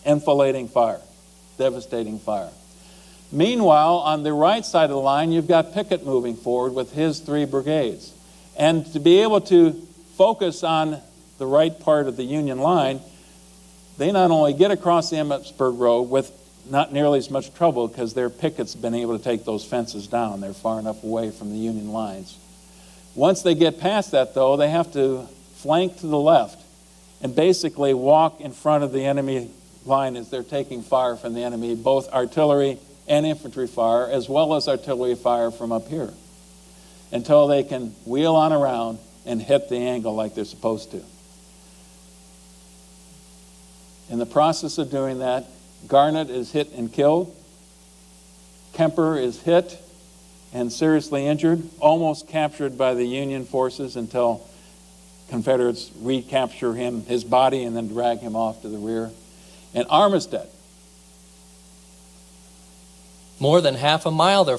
Enfilading fire, devastating fire. Meanwhile, on the right side of the line, you've got Pickett moving forward with his 3 brigades. And to be able to focus on the right part of the Union line, they not only get across the Emmitsburg Road with not nearly as much trouble because their pickets have been able to take those fences down. They're far enough away from the Union lines. Once they get past that, though, they have to flank to the left and basically walk in front of the enemy line as they're taking fire from the enemy, both artillery and infantry fire, as well as artillery fire from up here, until they can wheel on around and hit the angle like they're supposed to. In the process of doing that, Garnett is hit and killed. Kemper is hit and seriously injured, almost captured by the Union forces until Confederates recapture him, his body, and then drag him off to the rear. And Armistead. More than half a mile their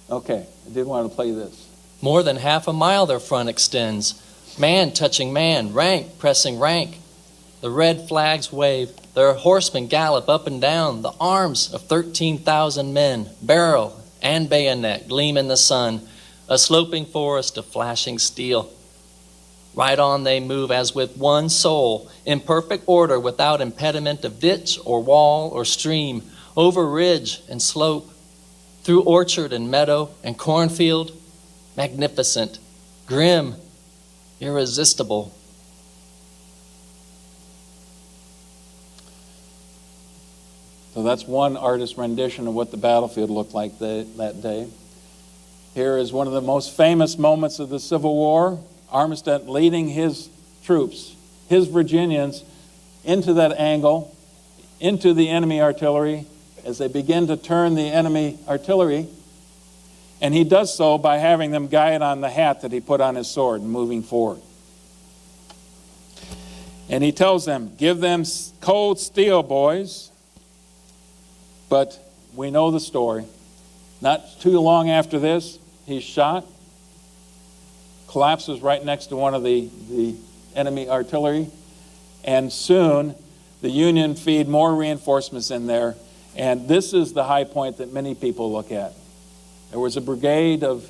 Okay, I did want to play this. More than half a mile their front extends, man touching man, rank pressing rank. The red flags wave, their horsemen gallop up and down, the arms of 13,000 men, barrel and bayonet gleam in the sun, a sloping forest of flashing steel. Right on they move as with one soul, in perfect order, without impediment of ditch or wall or stream, over ridge and slope, through orchard and meadow and cornfield, magnificent, grim, irresistible. So that's one artist's rendition of what the battlefield looked like that day. Here is one of the most famous moments of the Civil War. Armistead leading his troops, his Virginians, into that angle, into the enemy artillery, as they begin to turn the enemy artillery. And he does so by having them guide on the hat that he put on his sword and moving forward. And he tells them, give them cold steel, boys. But we know the story. Not too long after this, he's shot, collapses right next to one of the enemy artillery, and soon the Union feed more reinforcements in there. And this is the high point that many people look at. There was a brigade of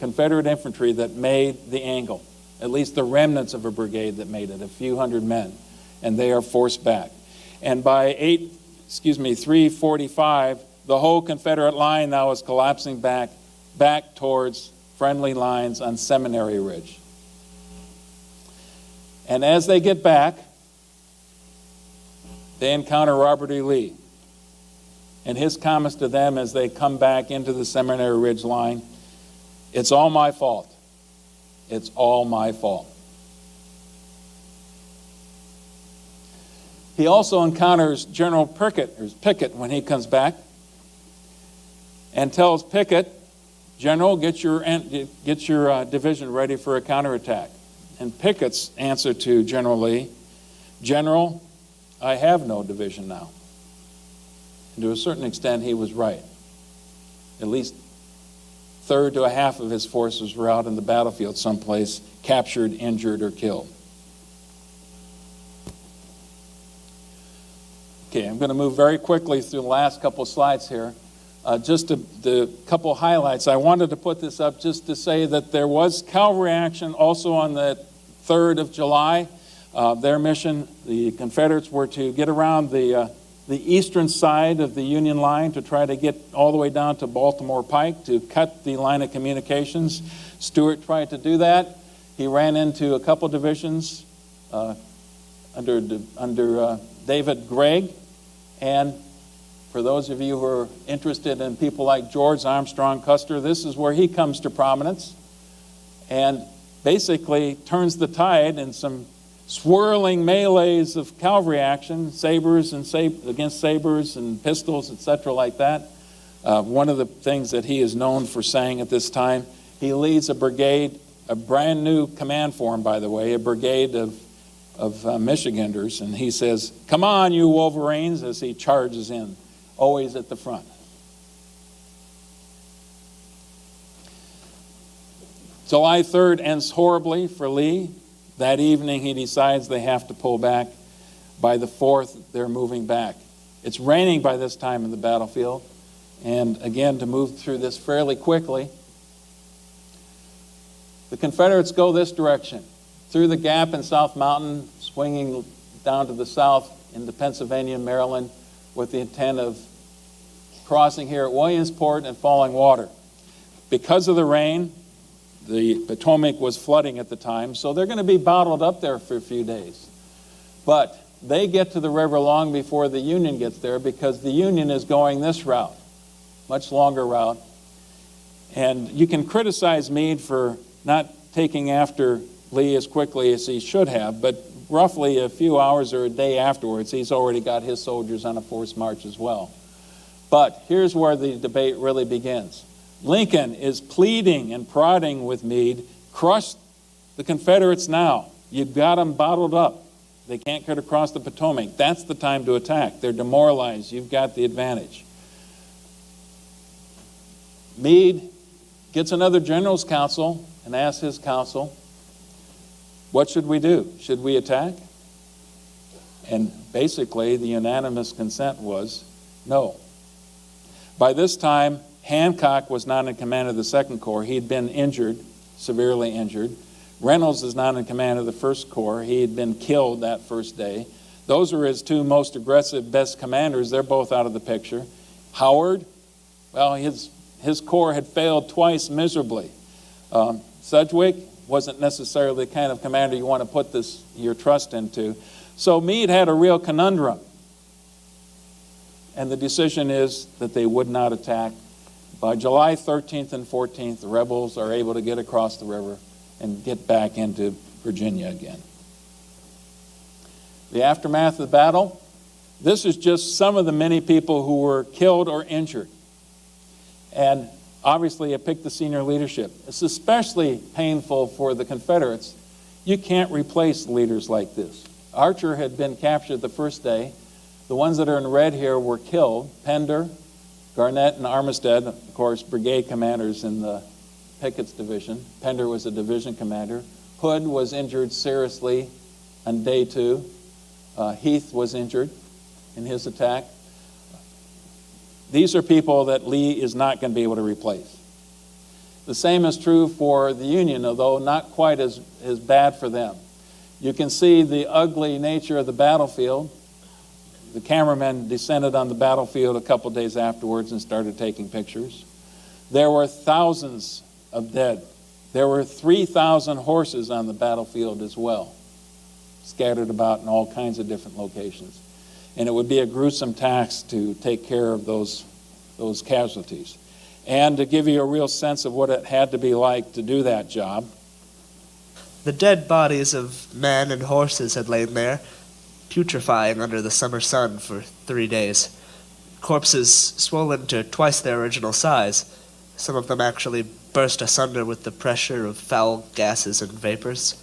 Confederate infantry that made the angle, at least the remnants of a brigade that made it, a few hundred men, and they are forced back. And by 3:45, the whole Confederate line now is collapsing back towards friendly lines on Seminary Ridge. And as they get back, they encounter Robert E. Lee. And his comments to them as they come back into the Seminary Ridge line, it's all my fault. It's all my fault. He also encounters General Pickett when he comes back, and tells Pickett, General, get your division ready for a counterattack. And Pickett's answer to General Lee, General, I have no division now. And to a certain extent, he was right. At least a third to a half of his forces were out in the battlefield someplace, captured, injured, or killed. Okay, I'm going to move very quickly through the last couple slides here. Just the couple highlights. I wanted to put this up just to say that there was cavalry action also on the 3rd of July. Their mission, the Confederates, were to get around the eastern side of the Union line to try to get all the way down to Baltimore Pike to cut the line of communications. Stuart tried to do that. He ran into a couple divisions under David Gregg, and for those of you who are interested in people like George Armstrong Custer, this is where he comes to prominence and basically turns the tide in some swirling melees of cavalry action, sabers and against sabers and pistols, etc., like that. One of the things that he is known for saying at this time, he leads a brigade, a brand new command form, by the way, a brigade of Michiganders, and he says, "Come on, you Wolverines," as he charges in, always at the front. July 3rd ends horribly for Lee. That evening he decides they have to pull back. By the 4th, they're moving back. It's raining by this time in the battlefield. And again, to move through this fairly quickly, the Confederates go this direction, through the gap in South Mountain, swinging down to the south into Pennsylvania, Maryland, with the intent of crossing here at Williamsport and Falling Water. Because of the rain, the Potomac was flooding at the time, so they're going to be bottled up there for a few days. But they get to the river long before the Union gets there, because the Union is going this route, much longer route. And you can criticize Meade for not taking after Lee as quickly as he should have, but roughly a few hours or a day afterwards, he's already got his soldiers on a forced march as well. But here's where the debate really begins. Lincoln is pleading and prodding with Meade, crush the Confederates now. You've got them bottled up. They can't get across the Potomac. That's the time to attack. They're demoralized. You've got the advantage. Meade gets another general's council and asks his council, what should we do? Should we attack? And basically, the unanimous consent was no. By this time, Hancock was not in command of the Second Corps. He'd been injured, severely injured. Reynolds is not in command of the First Corps. He had been killed that first day. Those were his two most aggressive, best commanders. They're both out of the picture. Howard, well, his corps had failed twice miserably. Sedgwick wasn't necessarily the kind of commander you want to put your trust into. So Meade had a real conundrum. and the decision is that they would not attack. By July 13th and 14th, the rebels are able to get across the river and get back into Virginia again. The aftermath of the battle, this is just some of the many people who were killed or injured. And obviously it picked the senior leadership. It's especially painful for the Confederates. You can't replace leaders like this. Archer had been captured the first day. The ones that are in red here were killed. Pender, Garnett, and Armistead, of course, brigade commanders in the Pickett's division. Pender was a division commander. Hood was injured seriously on day 2. Heath was injured in his attack. These are people that Lee is not going to be able to replace. The same is true for the Union, although not quite as bad for them. You can see the ugly nature of the battlefield. The cameramen descended on the battlefield a couple days afterwards and started taking pictures. There were thousands of dead. There were 3,000 horses on the battlefield as well, scattered about in all kinds of different locations. And it would be a gruesome task to take care of those casualties. And to give you a real sense of what it had to be like to do that job. The dead bodies of men and horses had lain there, putrefying under the summer sun for 3 days. Corpses swollen to twice their original size. Some of them actually burst asunder with the pressure of foul gases and vapors.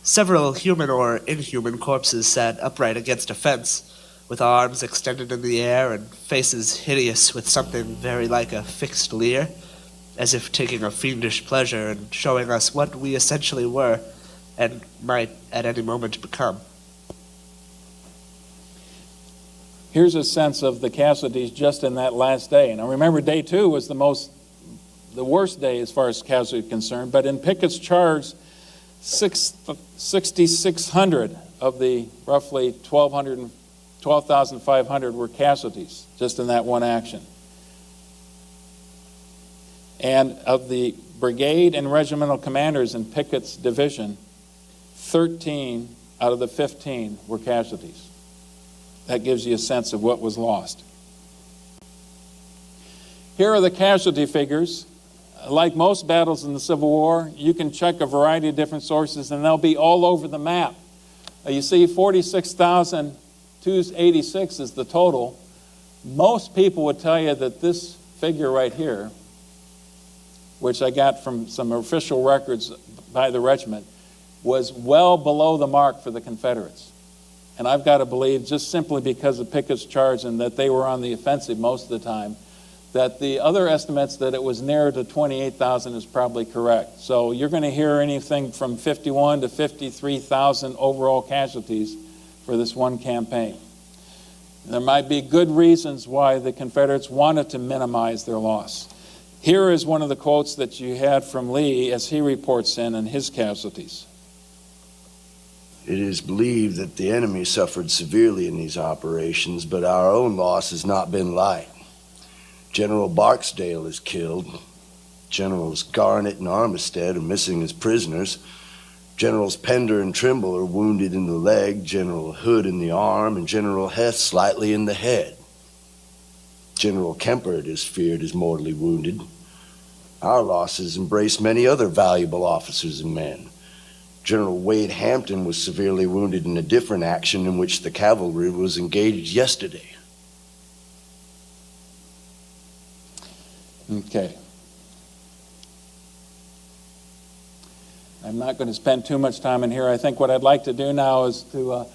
Several human or inhuman corpses sat upright against a fence, with arms extended in the air and faces hideous with something very like a fixed leer, as if taking a fiendish pleasure in showing us what we essentially were and might at any moment become. Here's a sense of the casualties just in that last day. Now remember, day 2 was the worst day as far as casualties are concerned, but in Pickett's charge, 6,600 of the roughly 12,500 were casualties just in that one action. And of the brigade and regimental commanders in Pickett's division, 13 out of the 15 were casualties. That gives you a sense of what was lost. Here are the casualty figures. Like most battles in the Civil War, you can check a variety of different sources and they'll be all over the map. You see 46,286 is the total. Most people would tell you that this figure right here, which I got from some official records by the regiment, was well below the mark for the Confederates. And I've got to believe, just simply because of Pickett's charge and that they were on the offensive most of the time, that the other estimates that it was nearer to 28,000 is probably correct. So you're going to hear anything from 51 to 53,000 overall casualties for this one campaign. There might be good reasons why the Confederates wanted to minimize their loss. Here is one of the quotes that you had from Lee as he reports in his casualties. It is believed that the enemy suffered severely in these operations, but our own loss has not been light. General Barksdale is killed. Generals Garnett and Armistead are missing as prisoners. Generals Pender and Trimble are wounded in the leg, General Hood in the arm, and General Heth slightly in the head. General Kemper, it is feared, is mortally wounded. Our losses embrace many other valuable officers and men. General Wade Hampton was severely wounded in a different action in which the cavalry was engaged yesterday. Okay. I'm not going to spend too much time in here. I think what I'd like to do now is to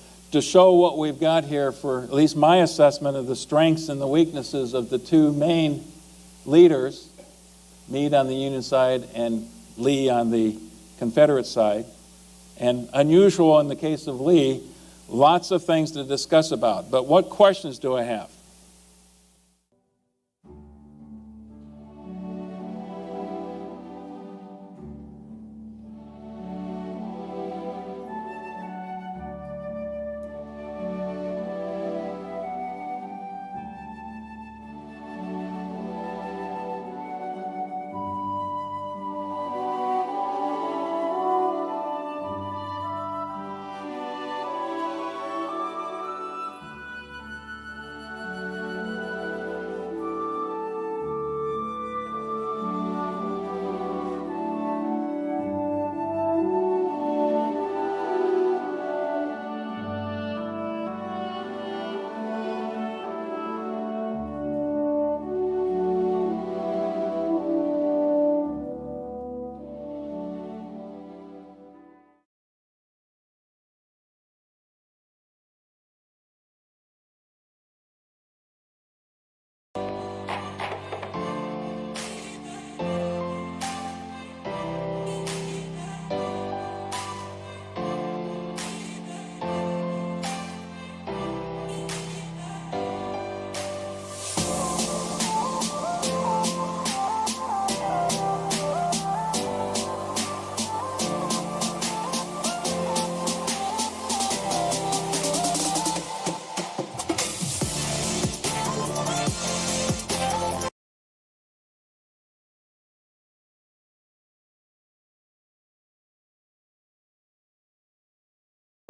show what we've got here for at least my assessment of the strengths and the weaknesses of the two main leaders, Meade on the Union side and Lee on the Confederate side. And unusual in the case of Lee, lots of things to discuss about. But what questions do I have?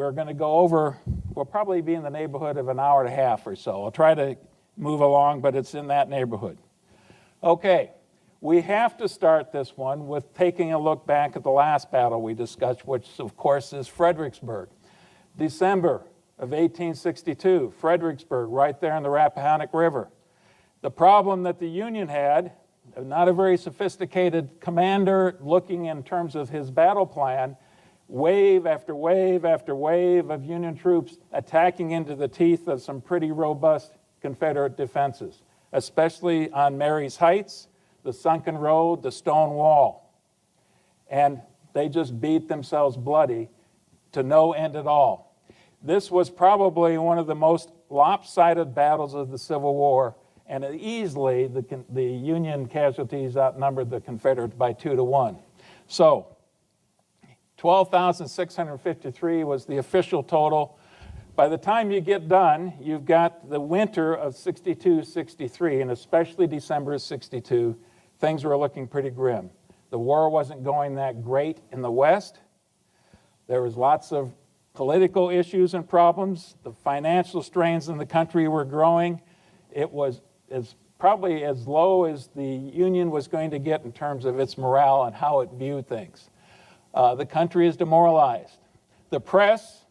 we're going to go over, we'll probably be in the neighborhood of an hour and a half or so. I'll try to move along, but it's in that neighborhood. Okay, we have to start this one with taking a look back at the last battle we discussed, which of course is Fredericksburg. December of 1862, Fredericksburg, right there in the Rappahannock River. The problem that the Union had, not a very sophisticated commander looking in terms of his battle plan, wave after wave after wave of Union troops attacking into the teeth of some pretty robust Confederate defenses, especially on Mary's Heights, the Sunken Road, the Stone Wall. And they just beat themselves bloody to no end at all. This was probably one of the most lopsided battles of the Civil War, and easily the Union casualties outnumbered the Confederates by 2-1. So, 12,653 was the official total. By the time you get done, you've got the winter of 62-63, and especially December of 62, things were looking pretty grim. The war wasn't going that great in the West. There was lots of political issues and problems. The financial strains in the country were growing. It was probably as low as the Union was going to get in terms of its morale and how it viewed things. The country is demoralized. The press,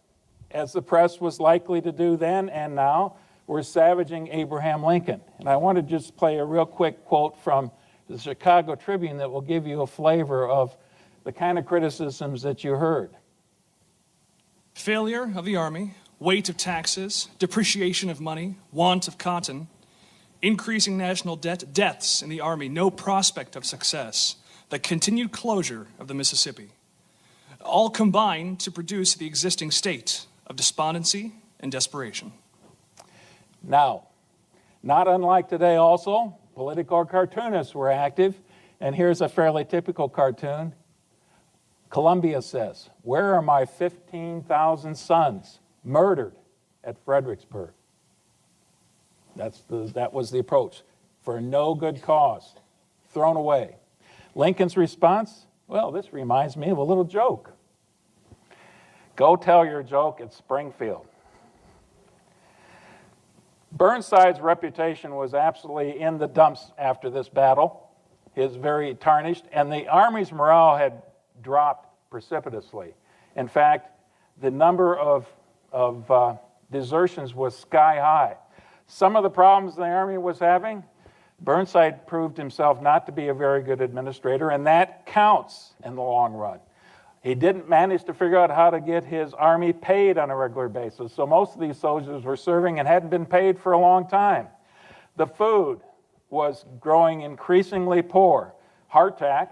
as the press was likely to do then and now, were savaging Abraham Lincoln. And I want to just play a real quick quote from the Chicago Tribune that will give you a flavor of the kind of criticisms that you heard. Failure of the Army, weight of taxes, depreciation of money, want of cotton, increasing national debt, deaths in the Army, no prospect of success, the continued closure of the Mississippi, all combine to produce the existing state of despondency and desperation. Now, not unlike today also, political cartoonists were active, and here's a fairly typical cartoon. Columbia says, "Where are my 15,000 sons murdered at Fredericksburg?" That was the approach. For no good cause, thrown away. Lincoln's response, well, this reminds me of a little joke. Go tell your joke at Springfield. Burnside's reputation was absolutely in the dumps after this battle. He was very tarnished, and the Army's morale had dropped precipitously. In fact, the number of desertions was sky high. Some of the problems the Army was having, Burnside proved himself not to be a very good administrator, and that counts in the long run. He didn't manage to figure out how to get his Army paid on a regular basis, so most of these soldiers were serving and hadn't been paid for a long time. The food was growing increasingly poor. Hardtack,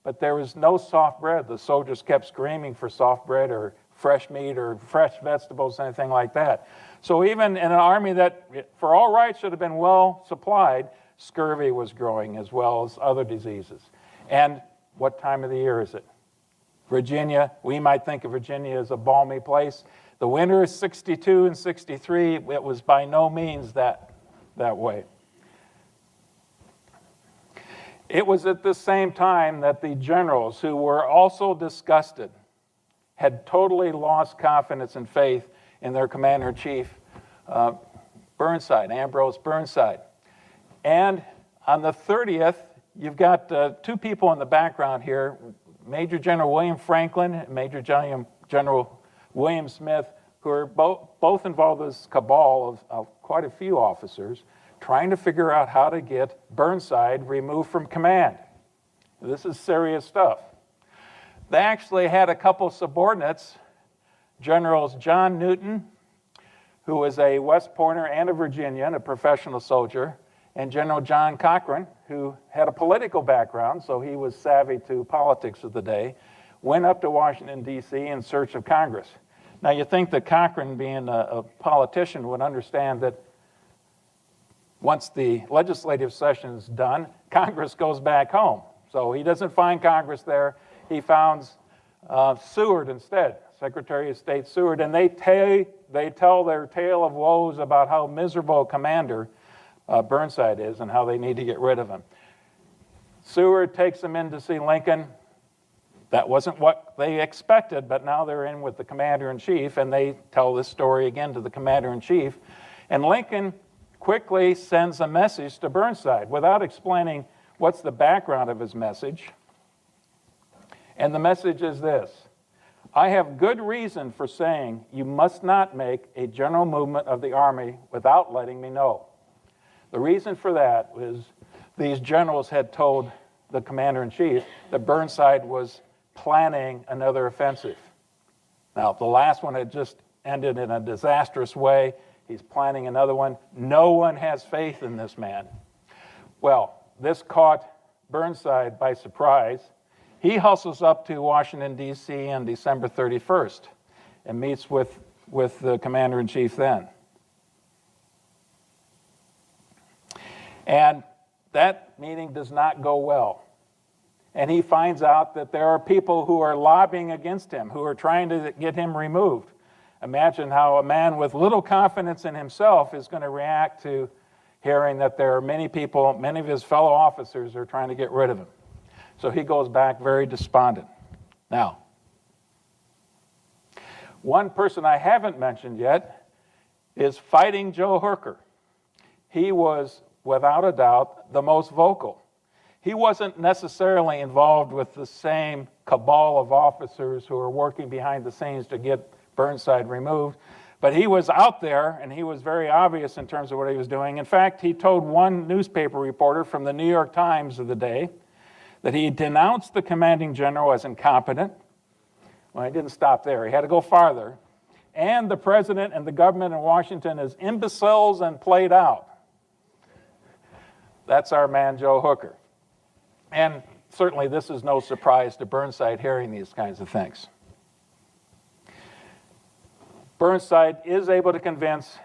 but there was no soft bread. The soldiers kept screaming for soft bread or fresh meat or fresh vegetables, anything like that. So even in an army that, for all rights, should have been well supplied, scurvy was growing as well as other diseases. And what time of the year is it? Virginia, we might think of Virginia as a balmy place. The winter is 62 and 63. It was by no means that way. It was at the same time that the generals, who were also disgusted, had totally lost confidence and faith in their commander-in-chief, Burnside, Ambrose Burnside. And on the 30th, you've got two people in the background here, Major General William Franklin and Major General William Smith, who are both involved in this cabal of quite a few officers, trying to figure out how to get Burnside removed from command. This is serious stuff. They actually had a couple subordinates, Generals John Newton, who was a West Pointer and a Virginian, a professional soldier, and General John Cochran, who had a political background, so he was savvy to politics of the day, went up to Washington, D.C. in search of Congress. Now, you think that Cochran, being a politician, would understand that once the legislative session is done, Congress goes back home. So he doesn't find Congress there. He finds Seward instead, Secretary of State Seward, and they tell their tale of woes about how miserable a commander Burnside is and how they need to get rid of him. Seward takes him in to see Lincoln. That wasn't what they expected, but now they're in with the commander-in-chief, and they tell this story again to the commander-in-chief. And Lincoln quickly sends a message to Burnside without explaining what's the background of his message. And the message is this: I have good reason for saying you must not make a general movement of the army without letting me know. The reason for that was these generals had told the commander-in-chief that Burnside was planning another offensive. Now, the last one had just ended in a disastrous way. He's planning another one. No one has faith in this man. Well, this caught Burnside by surprise. He hustles up to Washington, D.C. on December 31st and meets with the commander-in-chief then. And that meeting does not go well. And he finds out that there are people who are lobbying against him, who are trying to get him removed. Imagine how a man with little confidence in himself is going to react to hearing that there are many people, many of his fellow officers are trying to get rid of him. So he goes back very despondent. Now, one person I haven't mentioned yet is Fighting Joe Hooker. He was, without a doubt, the most vocal. He wasn't necessarily involved with the same cabal of officers who are working behind the scenes to get Burnside removed, but he was out there and he was very obvious in terms of what he was doing. In fact, he told one newspaper reporter from the New York Times of the day that he denounced the commanding general as incompetent. Well, he didn't stop there. He had to go farther. And the president and the government in Washington as imbeciles and played out. That's our man, Joe Hooker. And certainly this is no surprise to Burnside hearing these kinds of things. Burnside is able to convince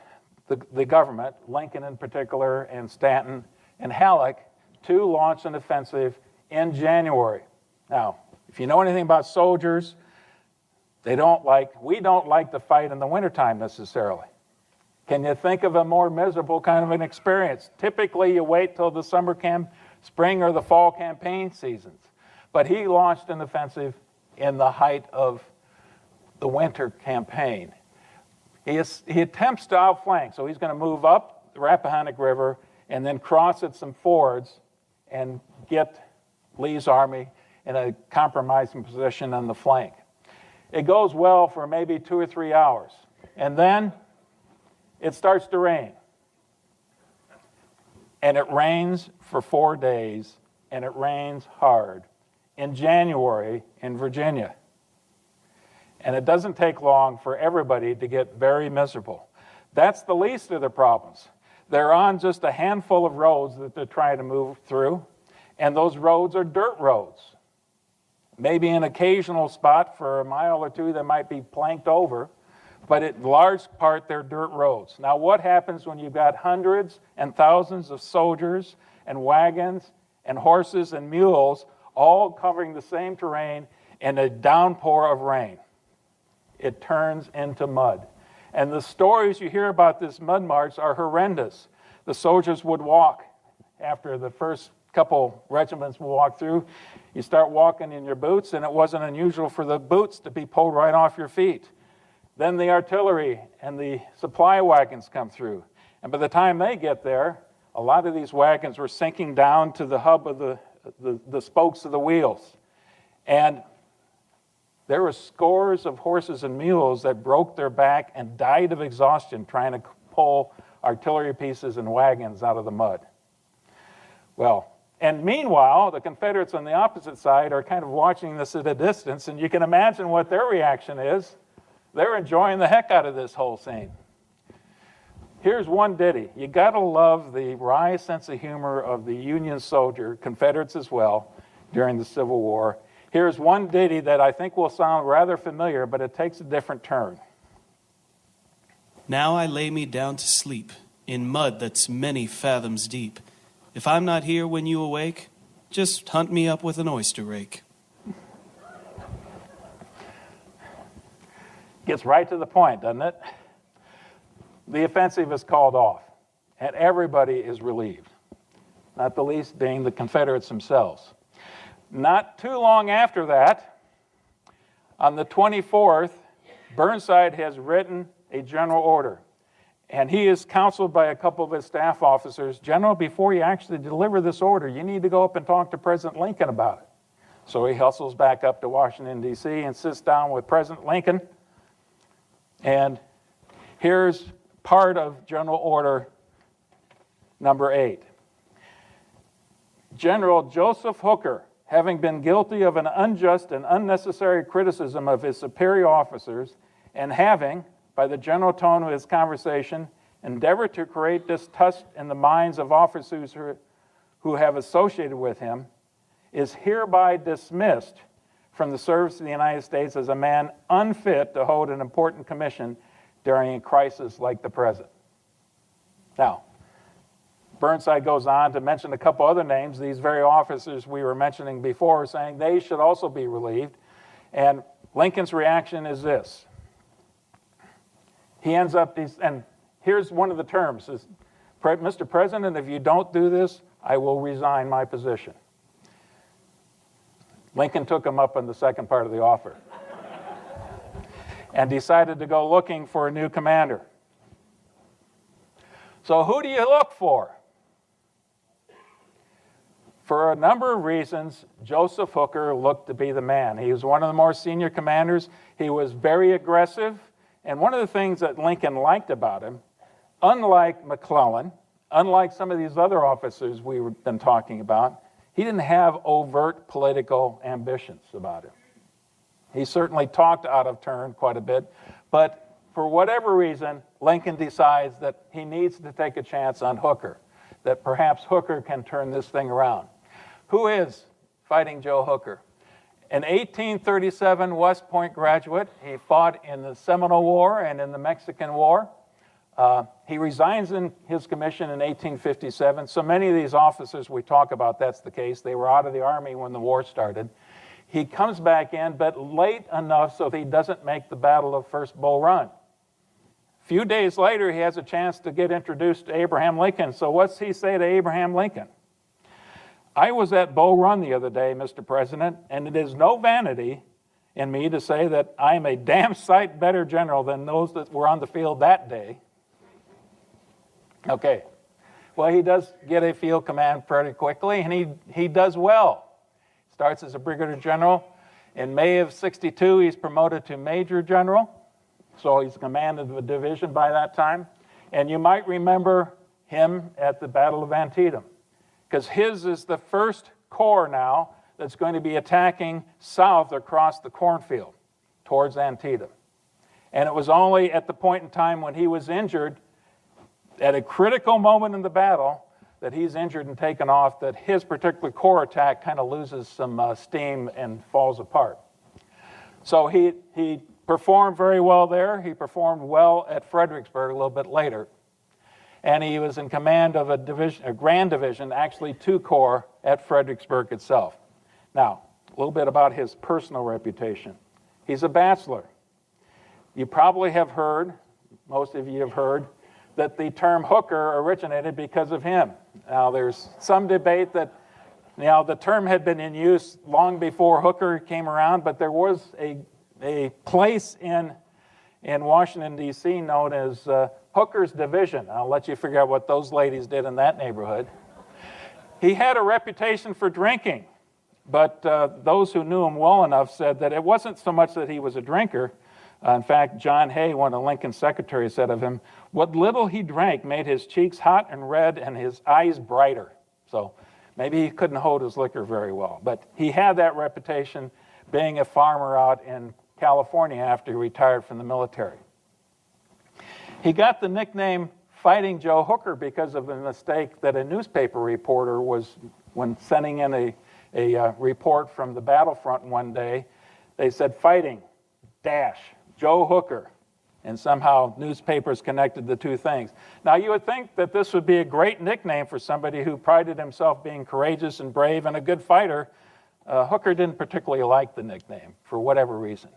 the government, Lincoln in particular, and Stanton and Halleck, to launch an offensive in January. Now, if you know anything about soldiers, we don't like to fight in the wintertime necessarily. Can you think of a more miserable kind of an experience? Typically, you wait till the spring or the fall campaign seasons. But he launched an offensive in the height of the winter campaign. He attempts to outflank, so he's going to move up the Rappahannock River and then cross at some fords and get Lee's army in a compromising position on the flank. It goes well for maybe 2 or 3 hours, and then it starts to rain. And it rains for 4 days, and it rains hard in January in Virginia. And it doesn't take long for everybody to get very miserable. That's the least of the problems. They're on just a handful of roads that they're trying to move through, and those roads are dirt roads. Maybe an occasional spot for a mile or two that might be planked over, but in large part, they're dirt roads. Now, what happens when you've got hundreds and thousands of soldiers and wagons and horses and mules all covering the same terrain in a downpour of rain? It turns into mud. And the stories you hear about this mud march are horrendous. The soldiers would walk after the first couple regiments would walk through. You start walking in your boots, and it wasn't unusual for the boots to be pulled right off your feet. Then the artillery and the supply wagons come through. And by the time they get there, a lot of these wagons were sinking down to the hub of the spokes of the wheels. And there were scores of horses and mules that broke their back and died of exhaustion trying to pull artillery pieces and wagons out of the mud. Well, and meanwhile, the Confederates on the opposite side are kind of watching this at a distance, and you can imagine what their reaction is. They're enjoying the heck out of this whole scene. Here's one ditty. You gotta love the wry sense of humor of the Union soldier, Confederates as well, during the Civil War. Here's one ditty that I think will sound rather familiar, but it takes a different turn. Now I lay me down to sleep in mud that's many fathoms deep. If I'm not here when you awake, just hunt me up with an oyster rake. Gets right to the point, doesn't it? The offensive is called off, and everybody is relieved, not the least being the Confederates themselves. Not too long after that, On the 24th, Burnside has written a general order, and he is counseled by a couple of his staff officers. General, before you actually deliver this order, you need to go up and talk to President Lincoln about it. So he hustles back up to Washington, D.C., and sits down with President Lincoln. And here's part of General Order number 8. General Joseph Hooker, having been guilty of an unjust and unnecessary criticism of his superior officers, and having, by the general tone of his conversation, endeavored to create distrust in the minds of officers who have associated with him, is hereby dismissed from the service of the United States as a man unfit to hold an important commission during a crisis like the present. Now, Burnside goes on to mention a couple other names. These very officers we were mentioning before, saying they should also be relieved. And Lincoln's reaction is this. He ends up, and here's one of the terms, says, Mr. President, if you don't do this, I will resign my position. Lincoln took him up on the second part of the offer and decided to go looking for a new commander. So who do you look for? For a number of reasons, Joseph Hooker looked to be the man. He was one of the more senior commanders. He was very aggressive. And one of the things that Lincoln liked about him, unlike McClellan, unlike some of these other officers we've been talking about, he didn't have overt political ambitions about him. He certainly talked out of turn quite a bit, but for whatever reason, Lincoln decides that he needs to take a chance on Hooker, that perhaps Hooker can turn this thing around. Who is Fighting Joe Hooker? An 1837 West Point graduate. He fought in the Seminole War and in the Mexican War. He resigns in his commission in 1857. So many of these officers we talk about, that's the case. They were out of the Army when the war started. He comes back in, but late enough so that he doesn't make the Battle of First Bull Run. A few days later, he has a chance to get introduced to Abraham Lincoln. So what's he say to Abraham Lincoln? I was at Bull Run the other day, Mr. President, and it is no vanity in me to say that I am a damn sight better general than those that were on the field that day. Okay. Well, he does get a field command pretty quickly, and he does well. Starts as a brigadier general. In May of 62, he's promoted to major general. So he's commanded the division by that time. And you might remember him at the Battle of Antietam, because his is the first corps now that's going to be attacking south across the cornfield towards Antietam. And it was only at the point in time when he was injured, at a critical moment in the battle, that he's injured and taken off, that his particular corps attack kind of loses some steam and falls apart. So he performed very well there. He performed well at Fredericksburg a little bit later. And he was in command of a grand division, actually 2 corps at Fredericksburg itself. Now, a little bit about his personal reputation. He's a bachelor. You probably have heard, most of you have heard, that the term hooker originated because of him. Now, there's some debate that the term had been in use long before hooker came around, but there was a place in Washington, D.C. known as Hooker's Division. I'll let you figure out what those ladies did in that neighborhood. He had a reputation for drinking, but those who knew him well enough said that it wasn't so much that he was a drinker. In fact, John Hay, one of Lincoln's secretaries, said of him, what little he drank made his cheeks hot and red and his eyes brighter. So maybe he couldn't hold his liquor very well, but he had that reputation being a farmer out in California after he retired from the military. He got the nickname Fighting Joe Hooker because of a mistake that a newspaper reporter was, when sending in a report from the battlefront one day, they said fighting, dash, Joe Hooker. And somehow newspapers connected the two things. Now, you would think that this would be a great nickname for somebody who prided himself being courageous and brave and a good fighter. Hooker didn't particularly like the nickname for whatever reason.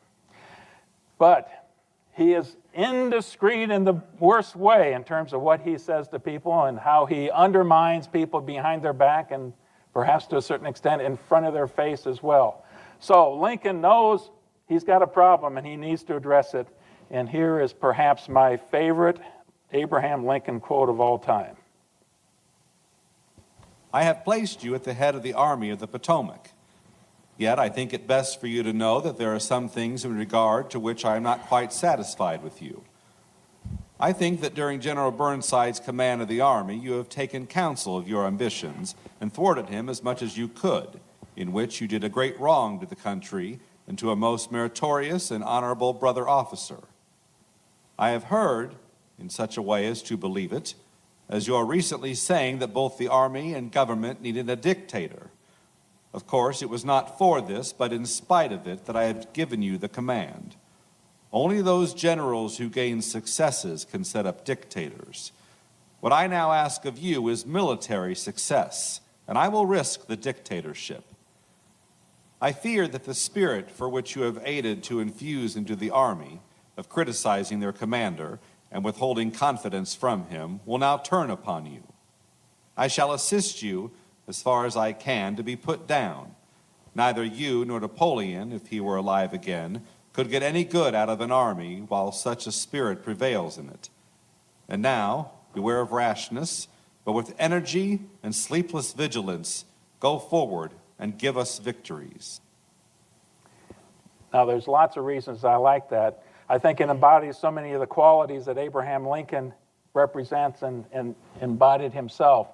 But he is indiscreet in the worst way in terms of what he says to people and how he undermines people behind their back and perhaps to a certain extent in front of their face as well. So Lincoln knows he's got a problem and he needs to address it. And here is perhaps my favorite Abraham Lincoln quote of all time. I have placed you at the head of the Army of the Potomac. Yet I think it best for you to know that there are some things in regard to which I am not quite satisfied with you. I think that during General Burnside's command of the Army, you have taken counsel of your ambitions and thwarted him as much as you could, in which you did a great wrong to the country and to a most meritorious and honorable brother officer. I have heard, in such a way as to believe it, as you are recently saying that both the Army and government needed a dictator. Of course, it was not for this, but in spite of it, that I have given you the command. Only those generals who gain successes can set up dictators. What I now ask of you is military success, and I will risk the dictatorship. I fear that the spirit for which you have aided to infuse into the Army, of criticizing their commander and withholding confidence from him, will now turn upon you. I shall assist you as far as I can to be put down. Neither you nor Napoleon, if he were alive again, could get any good out of an army while such a spirit prevails in it. And now, beware of rashness, but with energy and sleepless vigilance, go forward and give us victories. Now, there's lots of reasons I like that. I think it embodies so many of the qualities that Abraham Lincoln represents and embodied himself.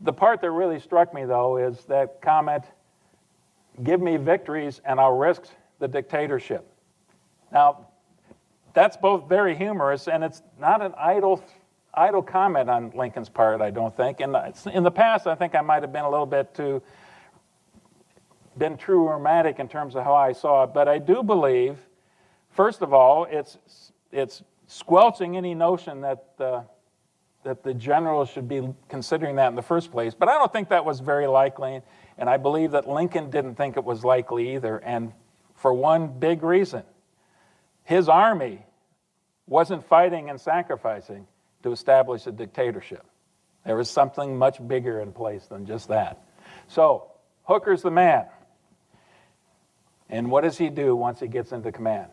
The part that really struck me, though, is that comment, give me victories and I'll risk the dictatorship. Now, that's both very humorous, and it's not an idle comment on Lincoln's part, I don't think. And in the past, I think I might have been a little bit too romantic in terms of how I saw it. But I do believe, first of all, it's squelching any notion that the generals should be considering that in the first place. But I don't think that was very likely, and I believe that Lincoln didn't think it was likely either, and for one big reason. His army wasn't fighting and sacrificing to establish a dictatorship. There was something much bigger in place than just that. So, Hooker's the man. And what does he do once he gets into command?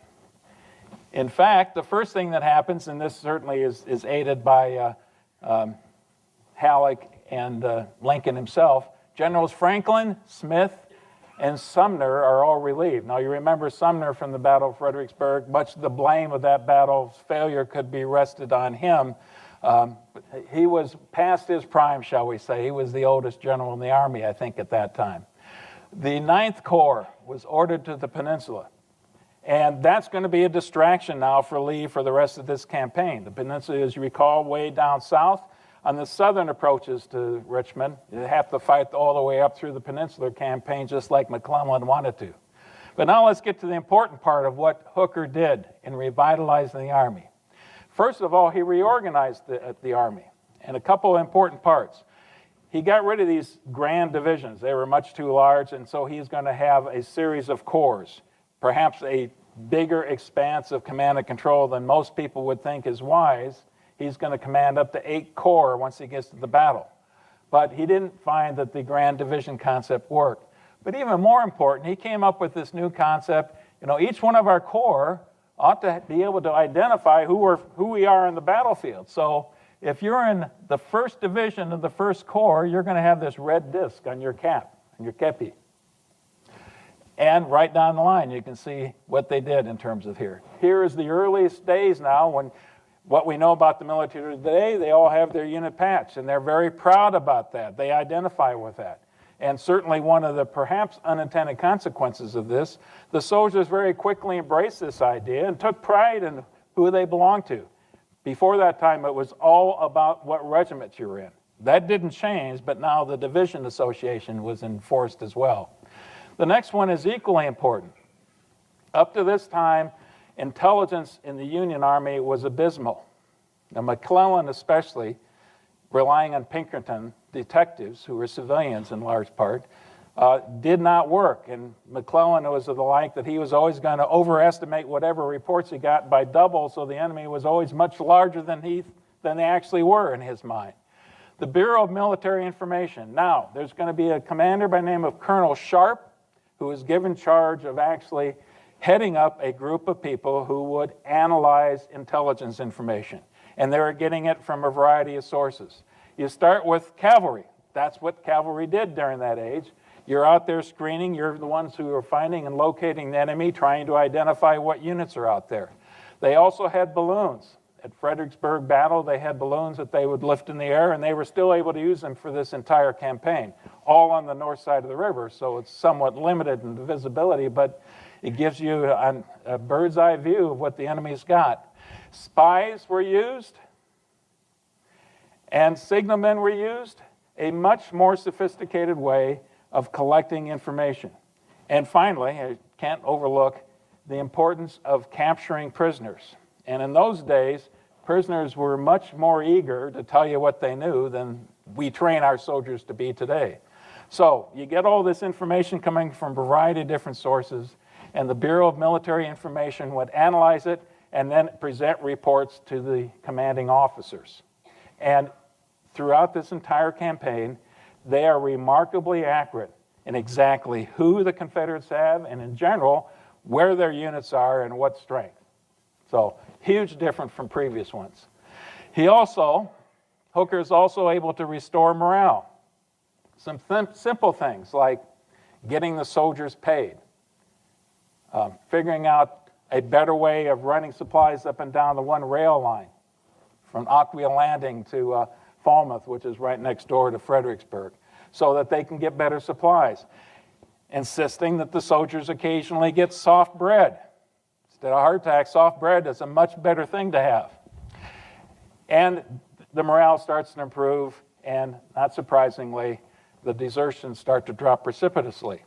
In fact, the first thing that happens, and this certainly is aided by Halleck and Lincoln himself, Generals Franklin, Smith, and Sumner are all relieved. Now, you remember Sumner from the Battle of Fredericksburg. Much of the blame of that battle's failure could be rested on him. He was past his prime, shall we say. He was the oldest general in the Army, I think, at that time. The Ninth Corps was ordered to the peninsula. And that's going to be a distraction now for Lee for the rest of this campaign. The peninsula, as you recall, way down south. On the southern approaches to Richmond, you have to fight all the way up through the Peninsular Campaign, just like McClellan wanted to. But now let's get to the important part of what Hooker did in revitalizing the Army. First of all, he reorganized the Army in a couple of important parts. He got rid of these grand divisions. They were much too large, and so he's going to have a series of corps, perhaps a bigger expanse of command and control than most people would think is wise. He's going to command up to 8 corps once he gets to the battle. But he didn't find that the grand division concept worked. But even more important, he came up with this new concept. Each one of our corps ought to be able to identify who we are in the battlefield. So if you're in the 1st Division of the 1st Corps, you're going to have this red disc on your cap, on your kepi. And right down the line, you can see what they did in terms of here. Here is the earliest days now when what we know about the military today, they all have their unit patch, and they're very proud about that. They identify with that. And certainly one of the perhaps unintended consequences of this, the soldiers very quickly embraced this idea and took pride in who they belonged to. Before that time, it was all about what regiment you were in. That didn't change, but now the division association was enforced as well. The next one is equally important. Up to this time, intelligence in the Union Army was abysmal. Now, McClellan especially, relying on Pinkerton detectives, who were civilians in large part, did not work. And McClellan was of the like that he was always going to overestimate whatever reports he got by double, so the enemy was always much larger than they actually were in his mind. The Bureau of Military Information. Now, there's going to be a commander by the name of Colonel Sharp, who was given charge of actually heading up a group of people who would analyze intelligence information. And they were getting it from a variety of sources. You start with cavalry. That's what cavalry did during that age. You're out there screening. You're the ones who are finding and locating the enemy, trying to identify what units are out there. They also had balloons. At Fredericksburg Battle, they had balloons that they would lift in the air, and they were still able to use them for this entire campaign, all on the north side of the river, so it's somewhat limited in the visibility, but it gives you a bird's eye view of what the enemy's got. Spies were used, and signalmen were used, a much more sophisticated way of collecting information. And finally, I can't overlook the importance of capturing prisoners. And in those days, prisoners were much more eager to tell you what they knew than we train our soldiers to be today. So you get all this information coming from a variety of different sources, and the Bureau of Military Information would analyze it and then present reports to the commanding officers. And throughout this entire campaign, they are remarkably accurate in exactly who the Confederates have, and in general, where their units are and what strength. So, huge difference from previous ones. Hooker is also able to restore morale. Some simple things like getting the soldiers paid, figuring out a better way of running supplies up and down the one rail line from Aquia Landing to Falmouth, which is right next door to Fredericksburg, so that they can get better supplies. Insisting that the soldiers occasionally get soft bread. Instead of hardtack, soft bread is a much better thing to have. And the morale starts to improve, and not surprisingly, the desertions start to drop precipitously.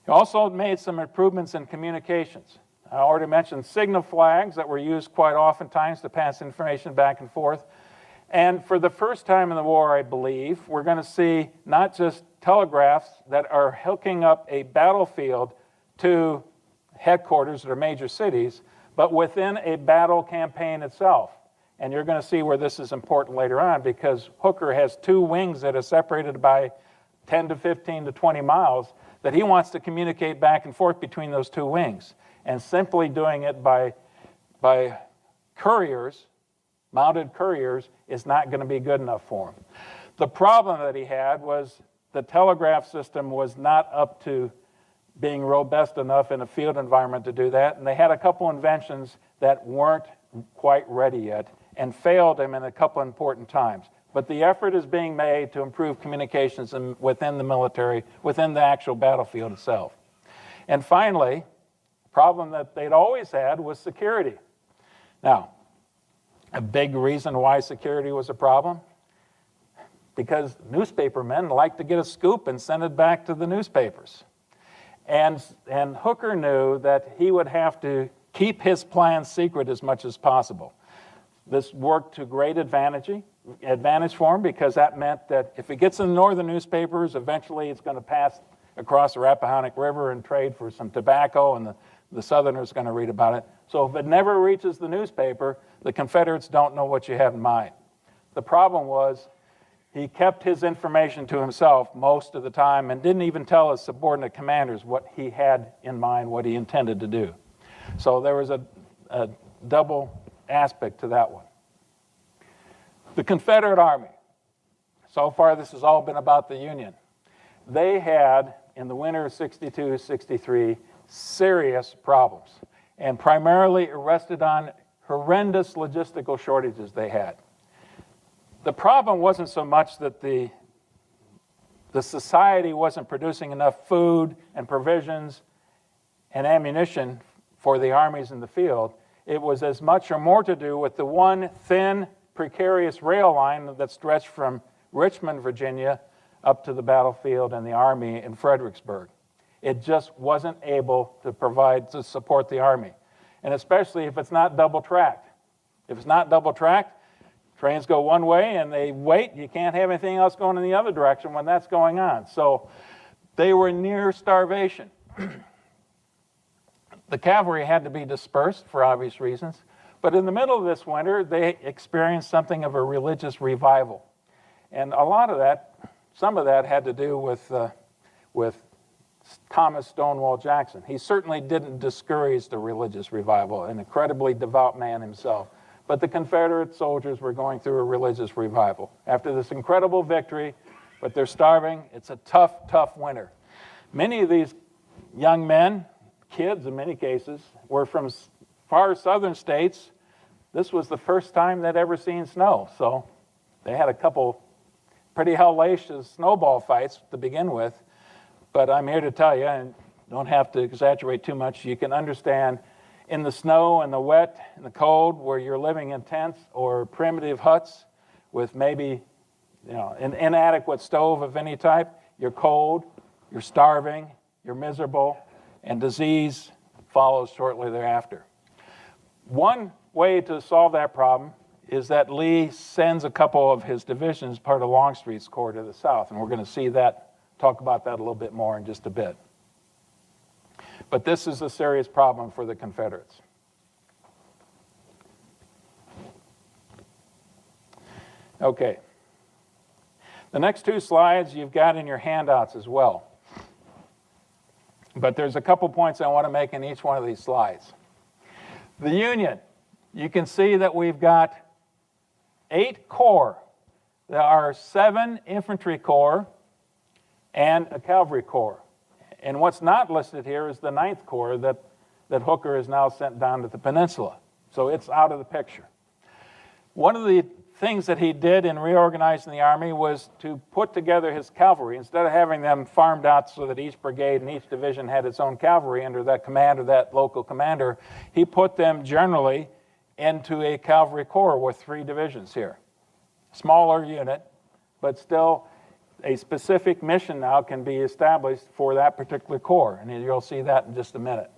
He also made some improvements in communications. I already mentioned signal flags that were used quite oftentimes to pass information back and forth. And for the first time in the war, I believe, we're going to see not just telegraphs that are hooking up a battlefield to headquarters or major cities, but within a battle campaign itself. And you're going to see where this is important later on, because Hooker has two wings that are separated by 10 to 15 to 20 miles that he wants to communicate back and forth between those two wings. And simply doing it by couriers, mounted couriers, is not going to be good enough for him. The problem that he had was the telegraph system was not up to being robust enough in a field environment to do that, and they had a couple inventions that weren't quite ready yet and failed him in a couple important times. But the effort is being made to improve communications within the military, within the actual battlefield itself. And finally, the problem that they'd always had was security. Now, a big reason why security was a problem, because newspapermen like to get a scoop and send it back to the newspapers. And Hooker knew that he would have to keep his plan secret as much as possible. This worked to great advantage for him, because that meant that if it gets in the northern newspapers, eventually it's going to pass across the Rappahannock River and trade for some tobacco, and the Southerners are going to read about it. So if it never reaches the newspaper, the Confederates don't know what you have in mind. The problem was he kept his information to himself most of the time and didn't even tell his subordinate commanders what he had in mind, what he intended to do. So there was a double aspect to that one. The Confederate Army. So far, this has all been about the Union. They had, in the winter of 62-63, serious problems, and primarily rested on horrendous logistical shortages they had. The problem wasn't so much that the society wasn't producing enough food and provisions and ammunition for the armies in the field. It was as much or more to do with the one thin, precarious rail line that stretched from Richmond, Virginia, up to the battlefield and the army in Fredericksburg. It just wasn't able to support the army, and especially if it's not double-tracked. If it's not double-tracked, trains go one way and they wait. You can't have anything else going in the other direction when that's going on. So they were near starvation. The cavalry had to be dispersed for obvious reasons. But in the middle of this winter, they experienced something of a religious revival. And some of that had to do with Thomas Stonewall Jackson. He certainly didn't discourage the religious revival, an incredibly devout man himself. But the Confederate soldiers were going through a religious revival. After this incredible victory, but they're starving, it's a tough, tough winter. Many of these young men, kids in many cases, were from far southern states. This was the first time they'd ever seen snow, so they had a couple pretty hellacious snowball fights to begin with. But I'm here to tell you, and don't have to exaggerate too much, you can understand in the snow and the wet and the cold where you're living in tents or primitive huts with maybe an inadequate stove of any type, you're cold, you're starving, you're miserable, and disease follows shortly thereafter. One way to solve that problem is that Lee sends a couple of his divisions, part of Longstreet's corps, to the south, and we're going to see that, talk about that a little bit more in just a bit. But this is a serious problem for the Confederates. Okay. The next two slides you've got in your handouts as well. But there's a couple points I want to make in each one of these slides. The Union, you can see that we've got 8 corps. There are 7 infantry corps and a cavalry corps. And what's not listed here is the 9th Corps that Hooker has now sent down to the peninsula. So it's out of the picture. One of the things that he did in reorganizing the Army was to put together his cavalry. Instead of having them farmed out so that each brigade and each division had its own cavalry under that command of that local commander, he put them generally into a cavalry corps with 3 divisions here. Smaller unit, but still a specific mission now can be established for that particular corps, and you'll see that in just a minute.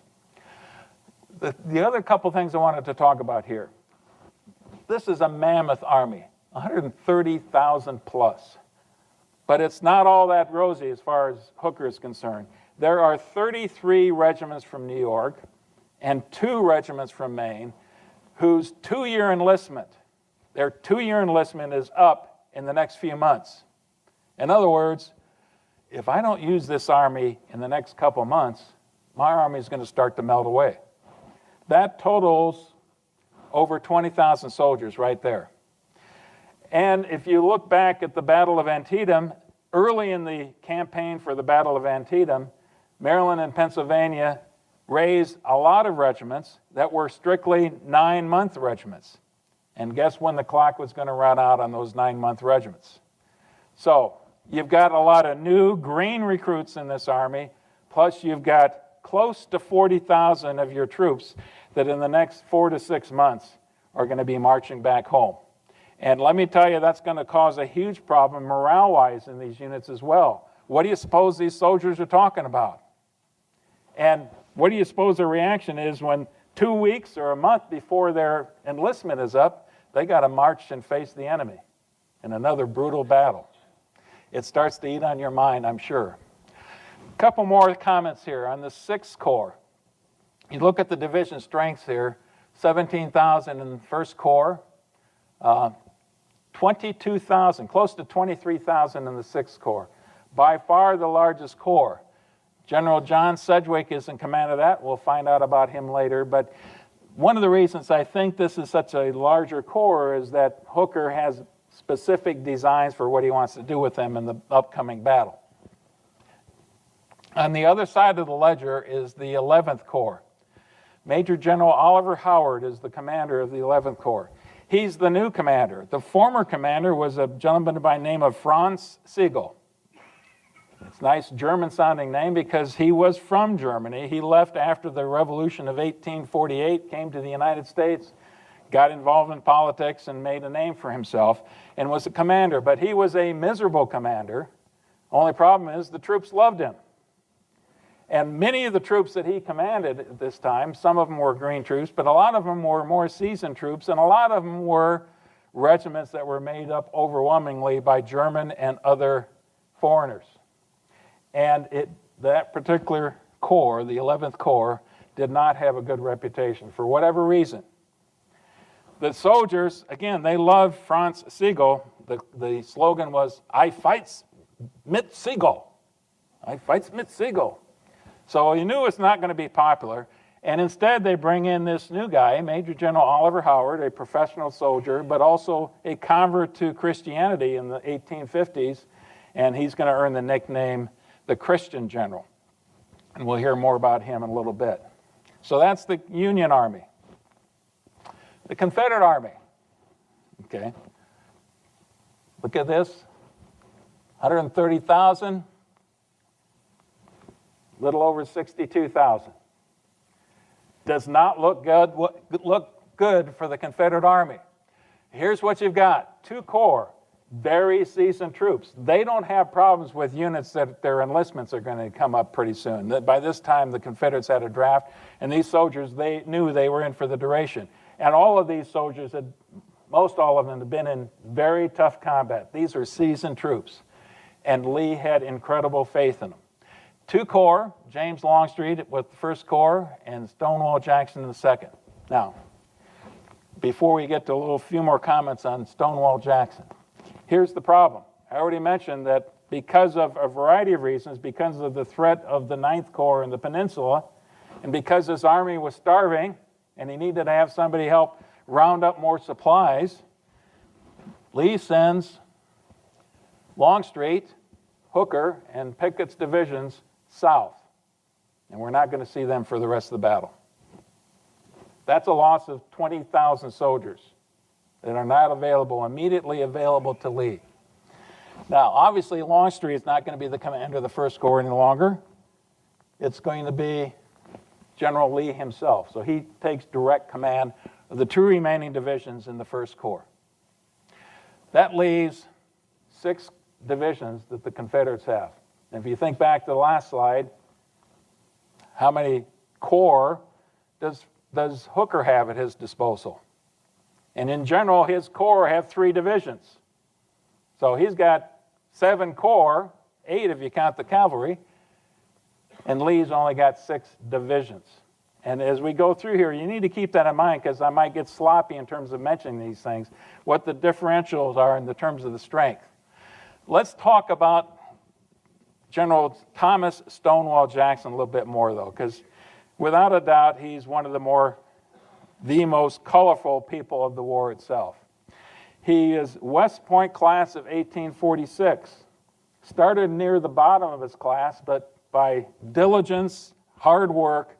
The other couple things I wanted to talk about here. This is a mammoth army, 130,000 plus. But it's not all that rosy as far as Hooker is concerned. There are 33 regiments from New York and 2 regiments from Maine whose 2-year enlistment, their 2-year enlistment is up in the next few months. In other words, if I don't use this army in the next couple months, my army is going to start to melt away. That totals over 20,000 soldiers right there. And if you look back at the Battle of Antietam, early in the campaign for the Battle of Antietam, Maryland and Pennsylvania raised a lot of regiments that were strictly 9-month regiments. And guess when the clock was going to run out on those 9-month regiments? So you've got a lot of new green recruits in this army, plus you've got close to 40,000 of your troops that in the next 4 to 6 months are going to be marching back home. And let me tell you, that's going to cause a huge problem morale-wise in these units as well. What do you suppose these soldiers are talking about? And what do you suppose their reaction is when 2 weeks or a month before their enlistment is up, they got to march and face the enemy in another brutal battle? It starts to eat on your mind, I'm sure. A couple more comments here on the 6th Corps. You look at the division strengths here, 17,000 in the 1st Corps, 22,000, close to 23,000 in the 6th Corps. By far the largest corps. General John Sedgwick is in command of that. We'll find out about him later. But one of the reasons I think this is such a larger corps is that Hooker has specific designs for what he wants to do with them in the upcoming battle. On the other side of the ledger is the 11th Corps. Major General Oliver Howard is the commander of the 11th Corps. He's the new commander. The former commander was a gentleman by the name of Franz Sigel. It's a nice German-sounding name because he was from Germany. He left after the Revolution of 1848, came to the United States, got involved in politics and made a name for himself and was a commander. But he was a miserable commander. Only problem is the troops loved him. And many of the troops that he commanded at this time, some of them were green troops, but a lot of them were more seasoned troops, and a lot of them were regiments that were made up overwhelmingly by German and other foreigners. And that particular corps, the 11th Corps, did not have a good reputation for whatever reason. The soldiers, again, they loved Franz Sigel. The slogan was, "I fights mit Sigel." I fights mit Sigel. So you knew it's not going to be popular. And instead, they bring in this new guy, Major General Oliver Howard, a professional soldier, but also a convert to Christianity in the 1850s. And he's going to earn the nickname the Christian General. And we'll hear more about him in a little bit. So that's the Union Army. The Confederate Army. Okay. Look at this. 130,000. Little over 62,000. Does not look good for the Confederate Army. Here's what you've got. 2 corps, very seasoned troops. They don't have problems with units that their enlistments are going to come up pretty soon. By this time, the Confederates had a draft, and these soldiers, they knew they were in for the duration. And all of these soldiers, most all of them, had been in very tough combat. These are seasoned troops. And Lee had incredible faith in them. 2 corps, James Longstreet with the 1st Corps, and Stonewall Jackson in the 2nd. Now, before we get to a few more comments on Stonewall Jackson, here's the problem. I already mentioned that because of a variety of reasons, because of the threat of the 9th Corps in the peninsula, and because his army was starving, and he needed to have somebody help round up more supplies, Lee sends Longstreet, Hooker, and Pickett's divisions south. And we're not going to see them for the rest of the battle. That's a loss of 20,000 soldiers that are not immediately available to Lee. Now, obviously, Longstreet is not going to be the commander of the 1st Corps any longer. It's going to be General Lee himself. So he takes direct command of the 2 remaining divisions in the 1st Corps. That leaves 6 divisions that the Confederates have. And if you think back to the last slide, how many corps does Hooker have at his disposal? And in general, his corps have 3 divisions. So he's got 7 corps, 8 if you count the cavalry, and Lee's only got 6 divisions. And as we go through here, you need to keep that in mind because I might get sloppy in terms of mentioning these things, what the differentials are in the terms of the strength. Let's talk about General Thomas Stonewall Jackson a little bit more, though, because without a doubt, he's one of the most colorful people of the war itself. He is West Point class of 1846. Started near the bottom of his class, but by diligence, hard work,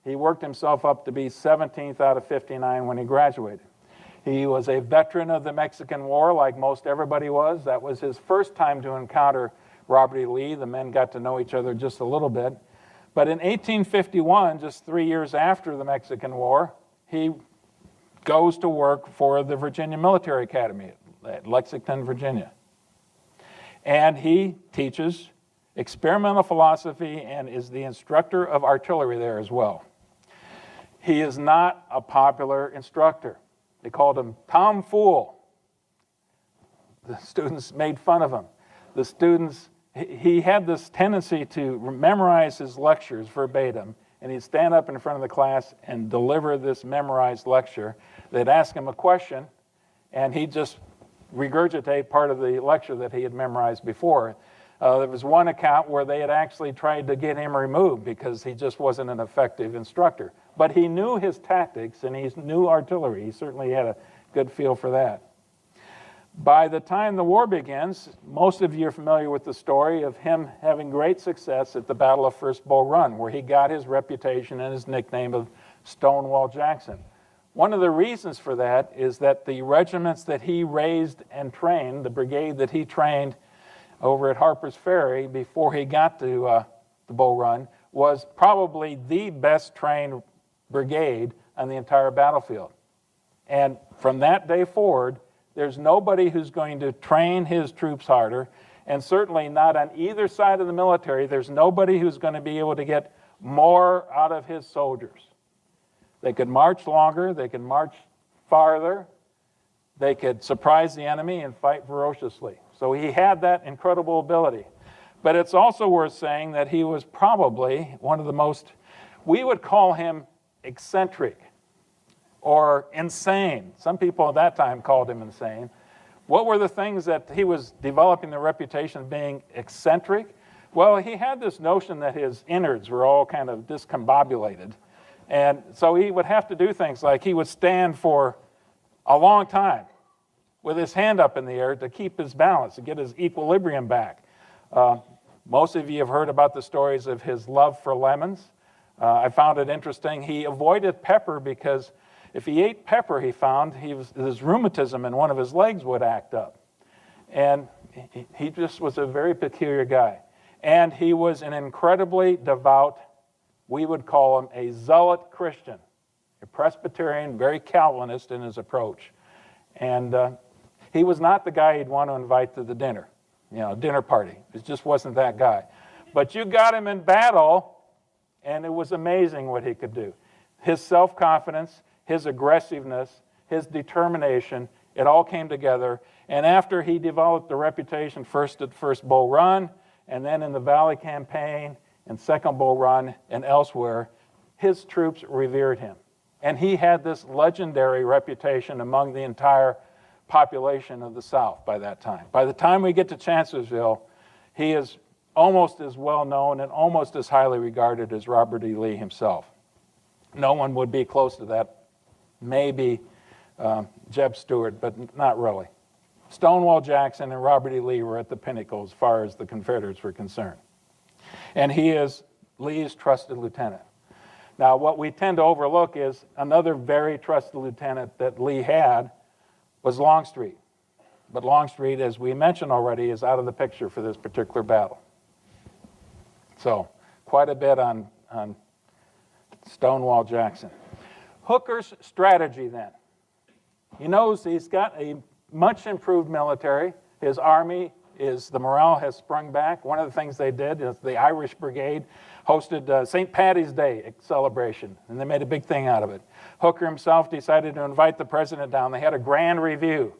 he worked himself up to be 17th out of 59 when he graduated. He was a veteran of the Mexican War, like most everybody was. That was his first time to encounter Robert E. Lee. The men got to know each other just a little bit. But in 1851, just 3 years after the Mexican War, he goes to work for the Virginia Military Academy at Lexington, Virginia. And he teaches experimental philosophy and is the instructor of artillery there as well. He is not a popular instructor. They called him Tom Fool. The students made fun of him. The students, he had this tendency to memorize his lectures verbatim, and he'd stand up in front of the class and deliver this memorized lecture. They'd ask him a question, and he'd just regurgitate part of the lecture that he had memorized before. There was one account where they had actually tried to get him removed because he just wasn't an effective instructor. But he knew his tactics, and he knew artillery. He certainly had a good feel for that. By the time the war begins, most of you are familiar with the story of him having great success at the Battle of First Bull Run, where he got his reputation and his nickname of Stonewall Jackson. One of the reasons for that is that the regiments that he raised and trained, the brigade that he trained over at Harper's Ferry before he got to the Bull Run, was probably the best trained brigade on the entire battlefield. And from that day forward, there's nobody who's going to train his troops harder, and certainly not on either side of the military. There's nobody who's going to be able to get more out of his soldiers. They could march longer, they could march farther, they could surprise the enemy and fight ferociously. So he had that incredible ability. But it's also worth saying that he was probably one of the most, we would call him eccentric or insane. Some people at that time called him insane. What were the things that he was developing the reputation of being eccentric? Well, he had this notion that his innards were all kind of discombobulated. And so he would have to do things like he would stand for a long time with his hand up in the air to keep his balance, to get his equilibrium back. Most of you have heard about the stories of his love for lemons. I found it interesting. He avoided pepper because if he ate pepper, he found his rheumatism in one of his legs would act up. And he just was a very peculiar guy. And he was an incredibly devout, we would call him a zealot Christian, a Presbyterian, very Calvinist in his approach. And he was not the guy you'd want to invite to the dinner, dinner party. It just wasn't that guy. But you got him in battle, and it was amazing what he could do. His self-confidence, his aggressiveness, his determination, it all came together. And after he developed the reputation first at First Bull Run, and then in the Valley Campaign, and Second Bull Run, and elsewhere, his troops revered him. And he had this legendary reputation among the entire population of the South by that time. By the time we get to Chancellorsville, he is almost as well known and almost as highly regarded as Robert E. Lee himself. No one would be close to that. Maybe Jeb Stuart, but not really. Stonewall Jackson and Robert E. Lee were at the pinnacle as far as the Confederates were concerned. And he is Lee's trusted lieutenant. Now, what we tend to overlook is another very trusted lieutenant that Lee had was Longstreet. But Longstreet, as we mentioned already, is out of the picture for this particular battle. So, quite a bit on Stonewall Jackson. Hooker's strategy then. He knows he's got a much improved military. His army the morale has sprung back. One of the things they did is the Irish Brigade hosted St. Paddy's Day celebration, and they made a big thing out of it. Hooker himself decided to invite the president down. They had a grand review,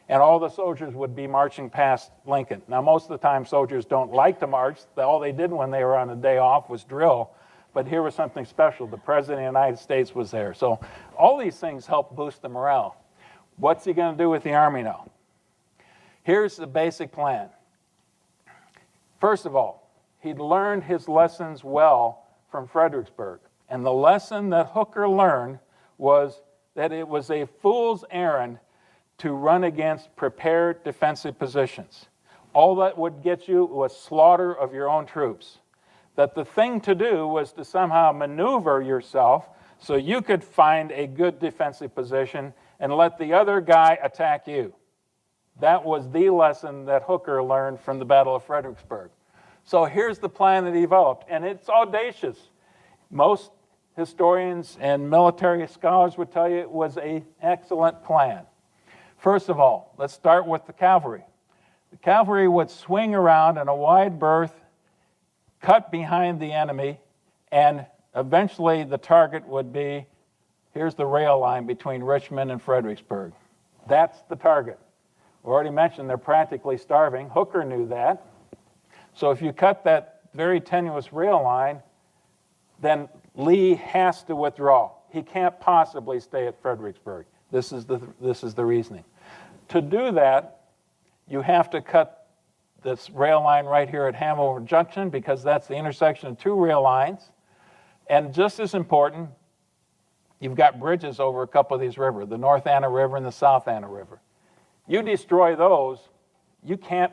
and all the soldiers would be marching past Lincoln. Now, most of the time, soldiers don't like to march. All they did when they were on a day off was drill, but here was something special. The president of the United States was there. So all these things help boost the morale. What's he going to do with the army now? Here's the basic plan. First of all, he'd learned his lessons well from Fredericksburg. And the lesson that Hooker learned was that it was a fool's errand to run against prepared defensive positions. All that would get you was slaughter of your own troops. That the thing to do was to somehow maneuver yourself so you could find a good defensive position and let the other guy attack you. That was the lesson that Hooker learned from the Battle of Fredericksburg. So here's the plan that he developed, and it's audacious. Most historians and military scholars would tell you it was an excellent plan. First of all, let's start with the cavalry. The cavalry would swing around in a wide berth, cut behind the enemy, and eventually the target would be, here's the rail line between Richmond and Fredericksburg. That's the target. We already mentioned they're practically starving. Hooker knew that. So if you cut that very tenuous rail line, then Lee has to withdraw. He can't possibly stay at Fredericksburg. This is the reasoning. To do that, you have to cut this rail line right here at Hanover Junction because that's the intersection of two rail lines. And just as important, you've got bridges over a couple of these rivers, the North Anna River and the South Anna River. You destroy those, you can't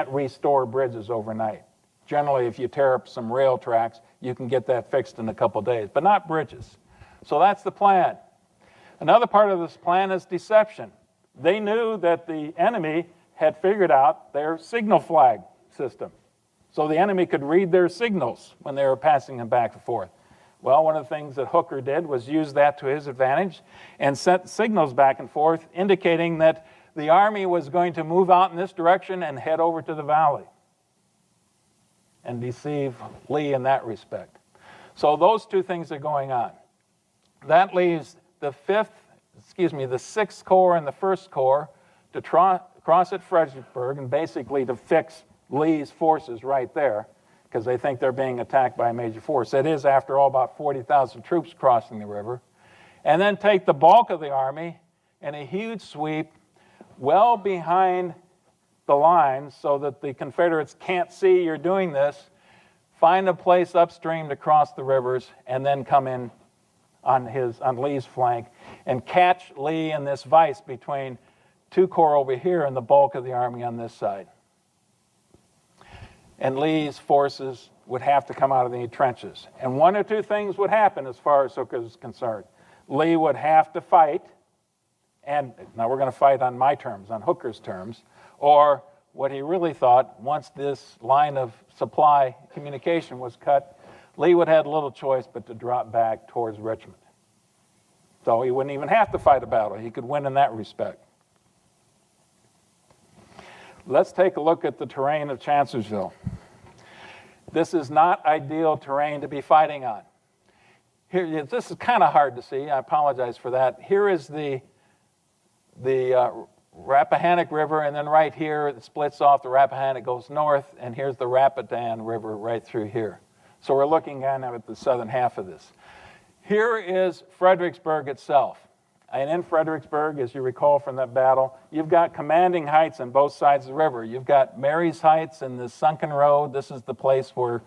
restore bridges overnight. Generally, if you tear up some rail tracks, you can get that fixed in a couple days, but not bridges. So that's the plan. Another part of this plan is deception. They knew that the enemy had figured out their signal flag system. So the enemy could read their signals when they were passing them back and forth. Well, one of the things that Hooker did was use that to his advantage and sent signals back and forth indicating that the army was going to move out in this direction and head over to the valley and deceive Lee in that respect. So those two things are going on. That leaves the 6th Corps and the 1st Corps to cross at Fredericksburg and basically to fix Lee's forces right there because they think they're being attacked by a major force. It is, after all, about 40,000 troops crossing the river. And then take the bulk of the army in a huge sweep well behind the lines so that the Confederates can't see you're doing this, find a place upstream to cross the rivers, and then come in on Lee's flank and catch Lee in this vise between two corps over here and the bulk of the army on this side. And Lee's forces would have to come out of the trenches. And one or two things would happen as far as Hooker is concerned. Lee would have to fight, and now we're going to fight on my terms, on Hooker's terms, or what he really thought, once this line of supply communication was cut, Lee would have little choice but to drop back towards Richmond. So he wouldn't even have to fight a battle. He could win in that respect. Let's take a look at the terrain of Chancellorsville. This is not ideal terrain to be fighting on. Here, this is kind of hard to see. I apologize for that. Here is the Rappahannock River, and then right here it splits off. The Rappahannock goes north, and here's the Rapidan River right through here. So we're looking at the southern half of this. Here is Fredericksburg itself. And in Fredericksburg, as you recall from that battle, you've got commanding heights on both sides of the river. You've got Mary's Heights and the Sunken Road. This is the place where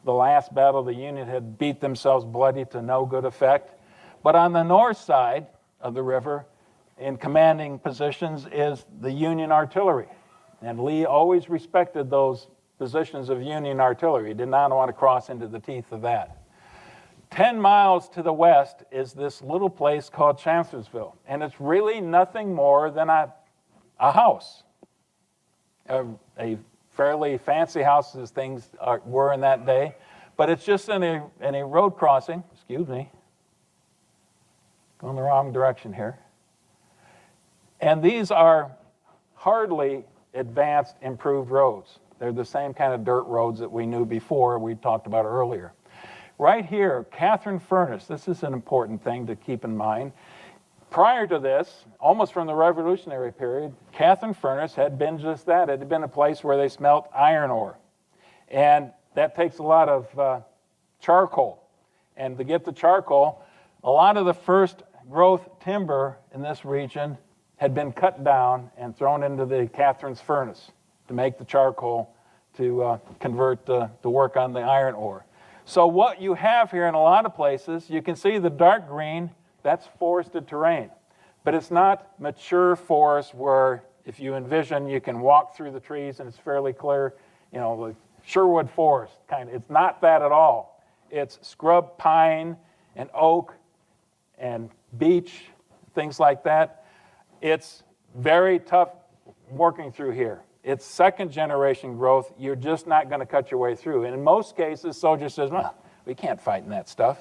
the last battle the Union had beat themselves bloody to no good effect. But on the north side of the river, in commanding positions, is the Union artillery. And Lee always respected those positions of Union artillery. He did not want to cross into the teeth of that. 10 miles to the west is this little place called Chancellorsville, and it's really nothing more than a house, a fairly fancy house as things were in that day, but it's just in a road crossing, excuse me, going the wrong direction here. And these are hardly advanced, improved roads. They're the same kind of dirt roads that we knew before, we talked about earlier. Right here, Catherine Furnace, this is an important thing to keep in mind. Prior to this, almost from the Revolutionary period, Catherine Furnace had been just that. It had been a place where they smelt iron ore. And that takes a lot of charcoal. And to get the charcoal, a lot of the first growth timber in this region had been cut down and thrown into the Catherine's furnace to make the charcoal to convert to work on the iron ore. So what you have here in a lot of places, you can see the dark green, that's forested terrain. But it's not mature forest where if you envision you can walk through the trees and it's fairly clear, you know, the Sherwood Forest kind of. It's not that at all. It's scrub pine and oak and beech, things like that. It's very tough working through here. It's second generation growth. You're just not going to cut your way through. And in most cases, soldiers says, well, we can't fight in that stuff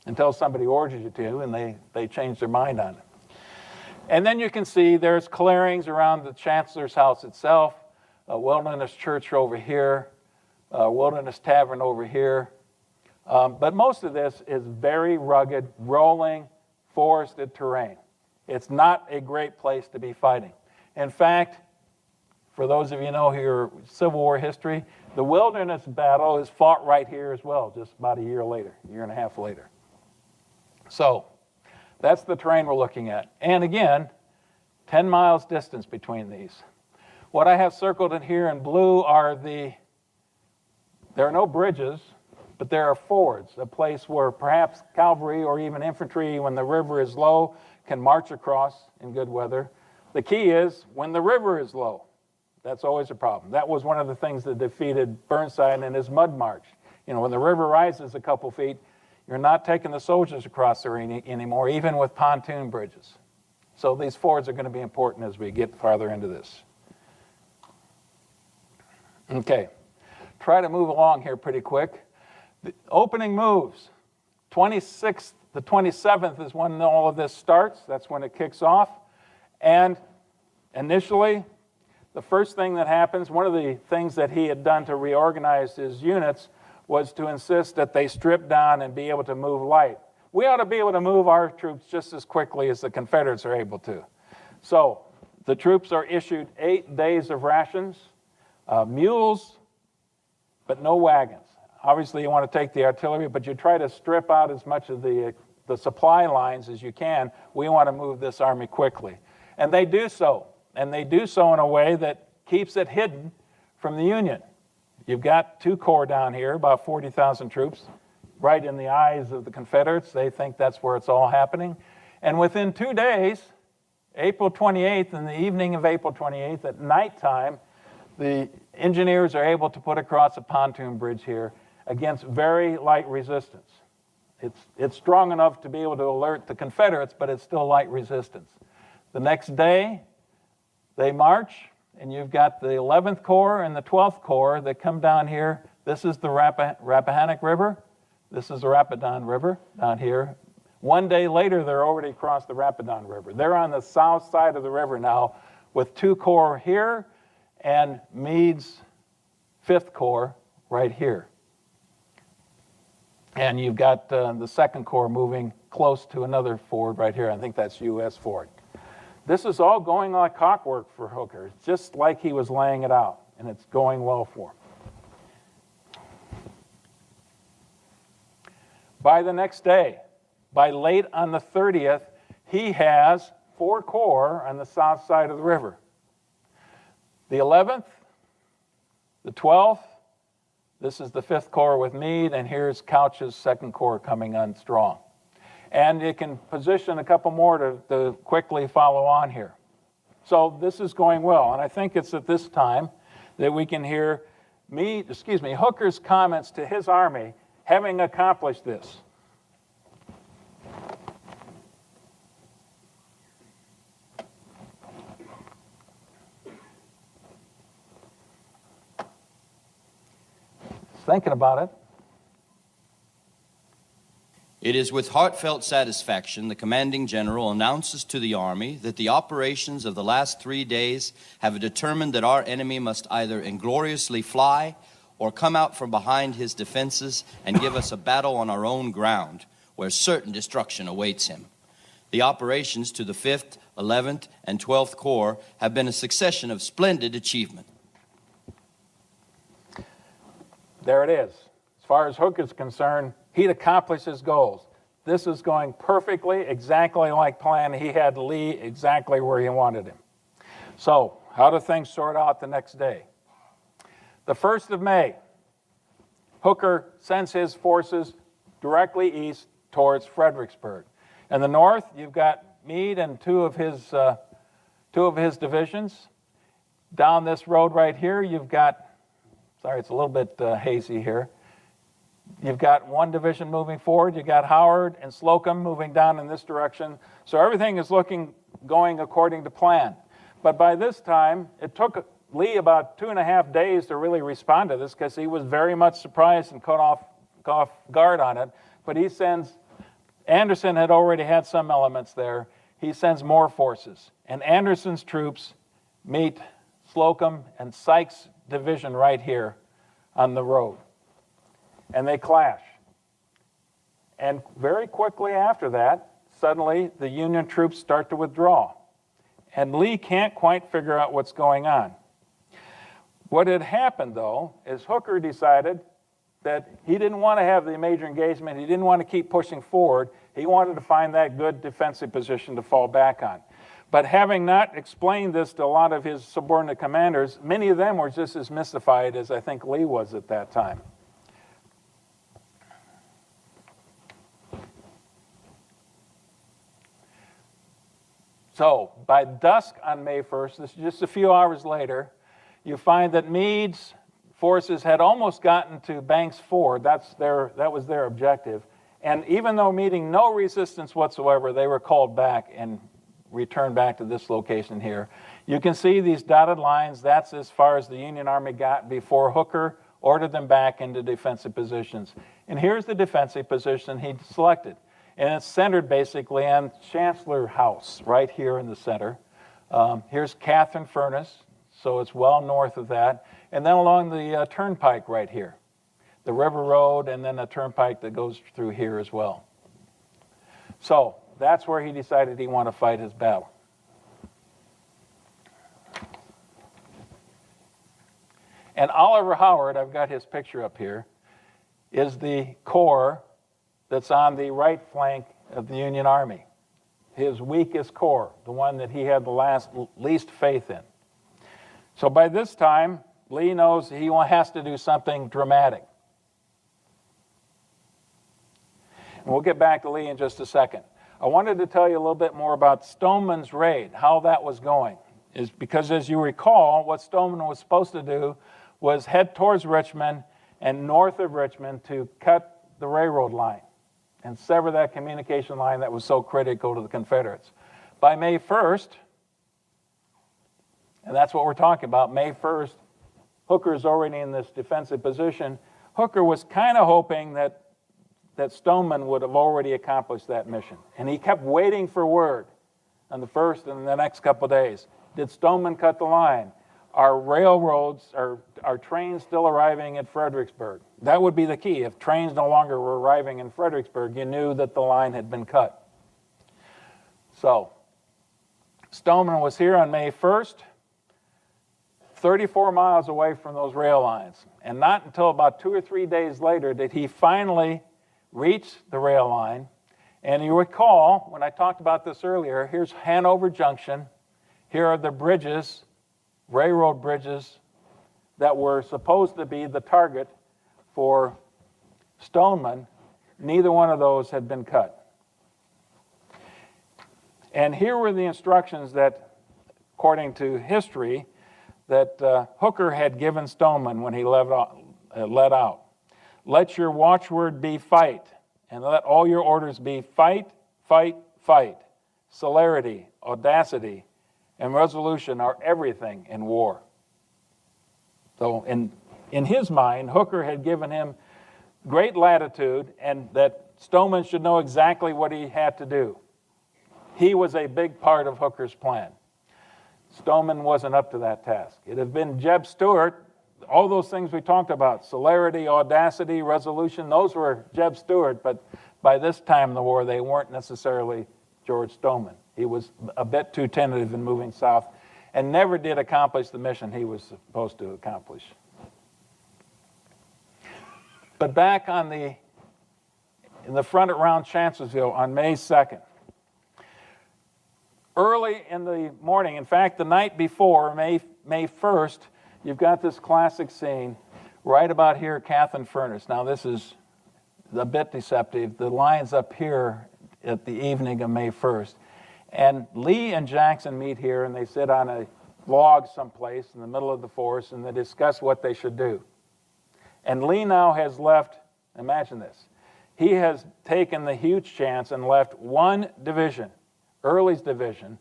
until somebody orders you to, and they change their mind on it. And then you can see there's clearings around the Chancellor's house itself, a Wilderness Church over here, a Wilderness Tavern over here. But most of this is very rugged, rolling, forested terrain. It's not a great place to be fighting. In fact, for those of you who know your Civil War history, the Wilderness Battle is fought right here as well, just about a year later, a year and a half later. So that's the terrain we're looking at. And again, 10 miles distance between these. What I have circled in here in blue are there are no bridges, but there are fords, a place where perhaps cavalry or even infantry, when the river is low, can march across in good weather. The key is when the river is low. That's always a problem. That was one of the things that defeated Burnside in his mud march. You know, when the river rises a couple feet, you're not taking the soldiers across there anymore, even with pontoon bridges. So these fords are going to be important as we get farther into this. Okay, try to move along here pretty quick. The opening moves. 26th, the 27th is when all of this starts. That's when it kicks off. And initially, the first thing that happens, one of the things that he had done to reorganize his units was to insist that they strip down and be able to move light. We ought to be able to move our troops just as quickly as the Confederates are able to. So the troops are issued 8 days of rations, mules, but no wagons. Obviously, you want to take the artillery, but you try to strip out as much of the supply lines as you can. We want to move this army quickly. And they do so. And they do so in a way that keeps it hidden from the Union. You've got 2 corps down here, about 40,000 troops, right in the eyes of the Confederates. They think that's where it's all happening. And within 2 days, April 28th, in the evening of April 28th, at nighttime, the engineers are able to put across a pontoon bridge here against very light resistance. It's strong enough to be able to alert the Confederates, but it's still light resistance. The next day, they march, and you've got the 11th Corps and the 12th Corps that come down here. This is the Rappahannock River. This is the Rapidan River down here. 1 day later, they're already across the Rapidan River. They're on the south side of the river now with 2 corps here and Meade's 5th Corps right here. And you've got the 2nd Corps moving close to another ford right here. I think that's U.S. Ford. This is all going like clockwork for Hooker. It's just like he was laying it out, and it's going well for him. By the next day, by late on the 30th, he has 4 corps on the south side of the river. The 11th, the 12th, this is the 5th Corps with Meade, and here's Couch's 2nd Corps coming on strong. And it can position a couple more to quickly follow on here. So this is going well, and I think it's at this time that we can hear Hooker's comments to his army having accomplished this. Thinking about it. It is with heartfelt satisfaction the commanding general announces to the Army that the operations of the last 3 days have determined that our enemy must either ingloriously fly or come out from behind his defenses and give us a battle on our own ground, where certain destruction awaits him. The operations to the 5th, 11th, and 12th Corps have been a succession of splendid achievement. There it is. As far as Hooker's concerned, he'd accomplished his goals. This is going perfectly, exactly like planned. He had Lee exactly where he wanted him. So, how do things sort out the next day? The 1st of May, Hooker sends his forces directly east towards Fredericksburg. In the north, you've got Meade and two of his divisions. Down this road right here, you've got, sorry, it's a little bit hazy here. You've got one division moving forward. You've got Howard and Slocum moving down in this direction. So everything is going according to plan. But by this time, it took Lee about 2.5 days to really respond to this because he was very much surprised and caught off guard on it. But he sends, Anderson had already had some elements there. He sends more forces. And Anderson's troops meet Slocum and Sykes' division right here on the road. And they clash. And very quickly after that, suddenly the Union troops start to withdraw. And Lee can't quite figure out what's going on. What had happened, though, is Hooker decided that he didn't want to have the major engagement. He didn't want to keep pushing forward. He wanted to find that good defensive position to fall back on. But having not explained this to a lot of his subordinate commanders, many of them were just as mystified as I think Lee was at that time. So, by dusk on May 1st, this is just a few hours later, you find that Meade's forces had almost gotten to Banks Ford. That was their objective. And even though meeting no resistance whatsoever, they were called back and returned back to this location here. You can see these dotted lines. That's as far as the Union Army got before Hooker ordered them back into defensive positions. And here's the defensive position he selected. And it's centered basically on Chancellor House, right here in the center. Here's Catherine Furnace, so it's well north of that. And then along the turnpike right here, the river road, and then a turnpike that goes through here as well. So that's where he decided he wanted to fight his battle. And Oliver Howard, I've got his picture up here, is the corps that's on the right flank of the Union Army. His weakest corps, the one that he had the least faith in. So by this time, Lee knows he has to do something dramatic. And we'll get back to Lee in just a second. I wanted to tell you a little bit more about Stoneman's raid, how that was going. Is because, as you recall, what Stoneman was supposed to do was head towards Richmond and north of Richmond to cut the railroad line and sever that communication line that was so critical to the Confederates. By May 1st, and that's what we're talking about, May 1st, Hooker's already in this defensive position. Hooker was kind of hoping that Stoneman would have already accomplished that mission. And he kept waiting for word on the first and the next couple of days. Did Stoneman cut the line? Are railroads, are trains still arriving at Fredericksburg? That would be the key. If trains no longer were arriving in Fredericksburg, you knew that the line had been cut. So, Stoneman was here on May 1st, 34 miles away from those rail lines. And not until about 2 or 3 days later did he finally reach the rail line. And you recall, when I talked about this earlier, here's Hanover Junction. Here are the bridges, railroad bridges, that were supposed to be the target for Stoneman. Neither one of those had been cut. And here were the instructions that, according to history, that Hooker had given Stoneman when he let out. Let your watchword be fight, and let all your orders be fight, fight, fight. Celerity, audacity, and resolution are everything in war. So in his mind, Hooker had given him great latitude, and that Stoneman should know exactly what he had to do. He was a big part of Hooker's plan. Stoneman wasn't up to that task. It had been Jeb Stuart, all those things we talked about, celerity, audacity, resolution, those were Jeb Stuart, but by this time in the war, they weren't necessarily George Stoneman. He was a bit too tentative in moving south and never did accomplish the mission he was supposed to accomplish. But back in the front around Chancellorsville on May 2nd, early in the morning, in fact, the night before, May 1st, you've got this classic scene right about here at Catherine Furnace. Now, this is a bit deceptive. The line's up here at the evening of May 1st. And Lee and Jackson meet here, and they sit on a log someplace in the middle of the forest, and they discuss what they should do. And Lee now has left, imagine this, he has taken the huge chance and left one division, Early's division,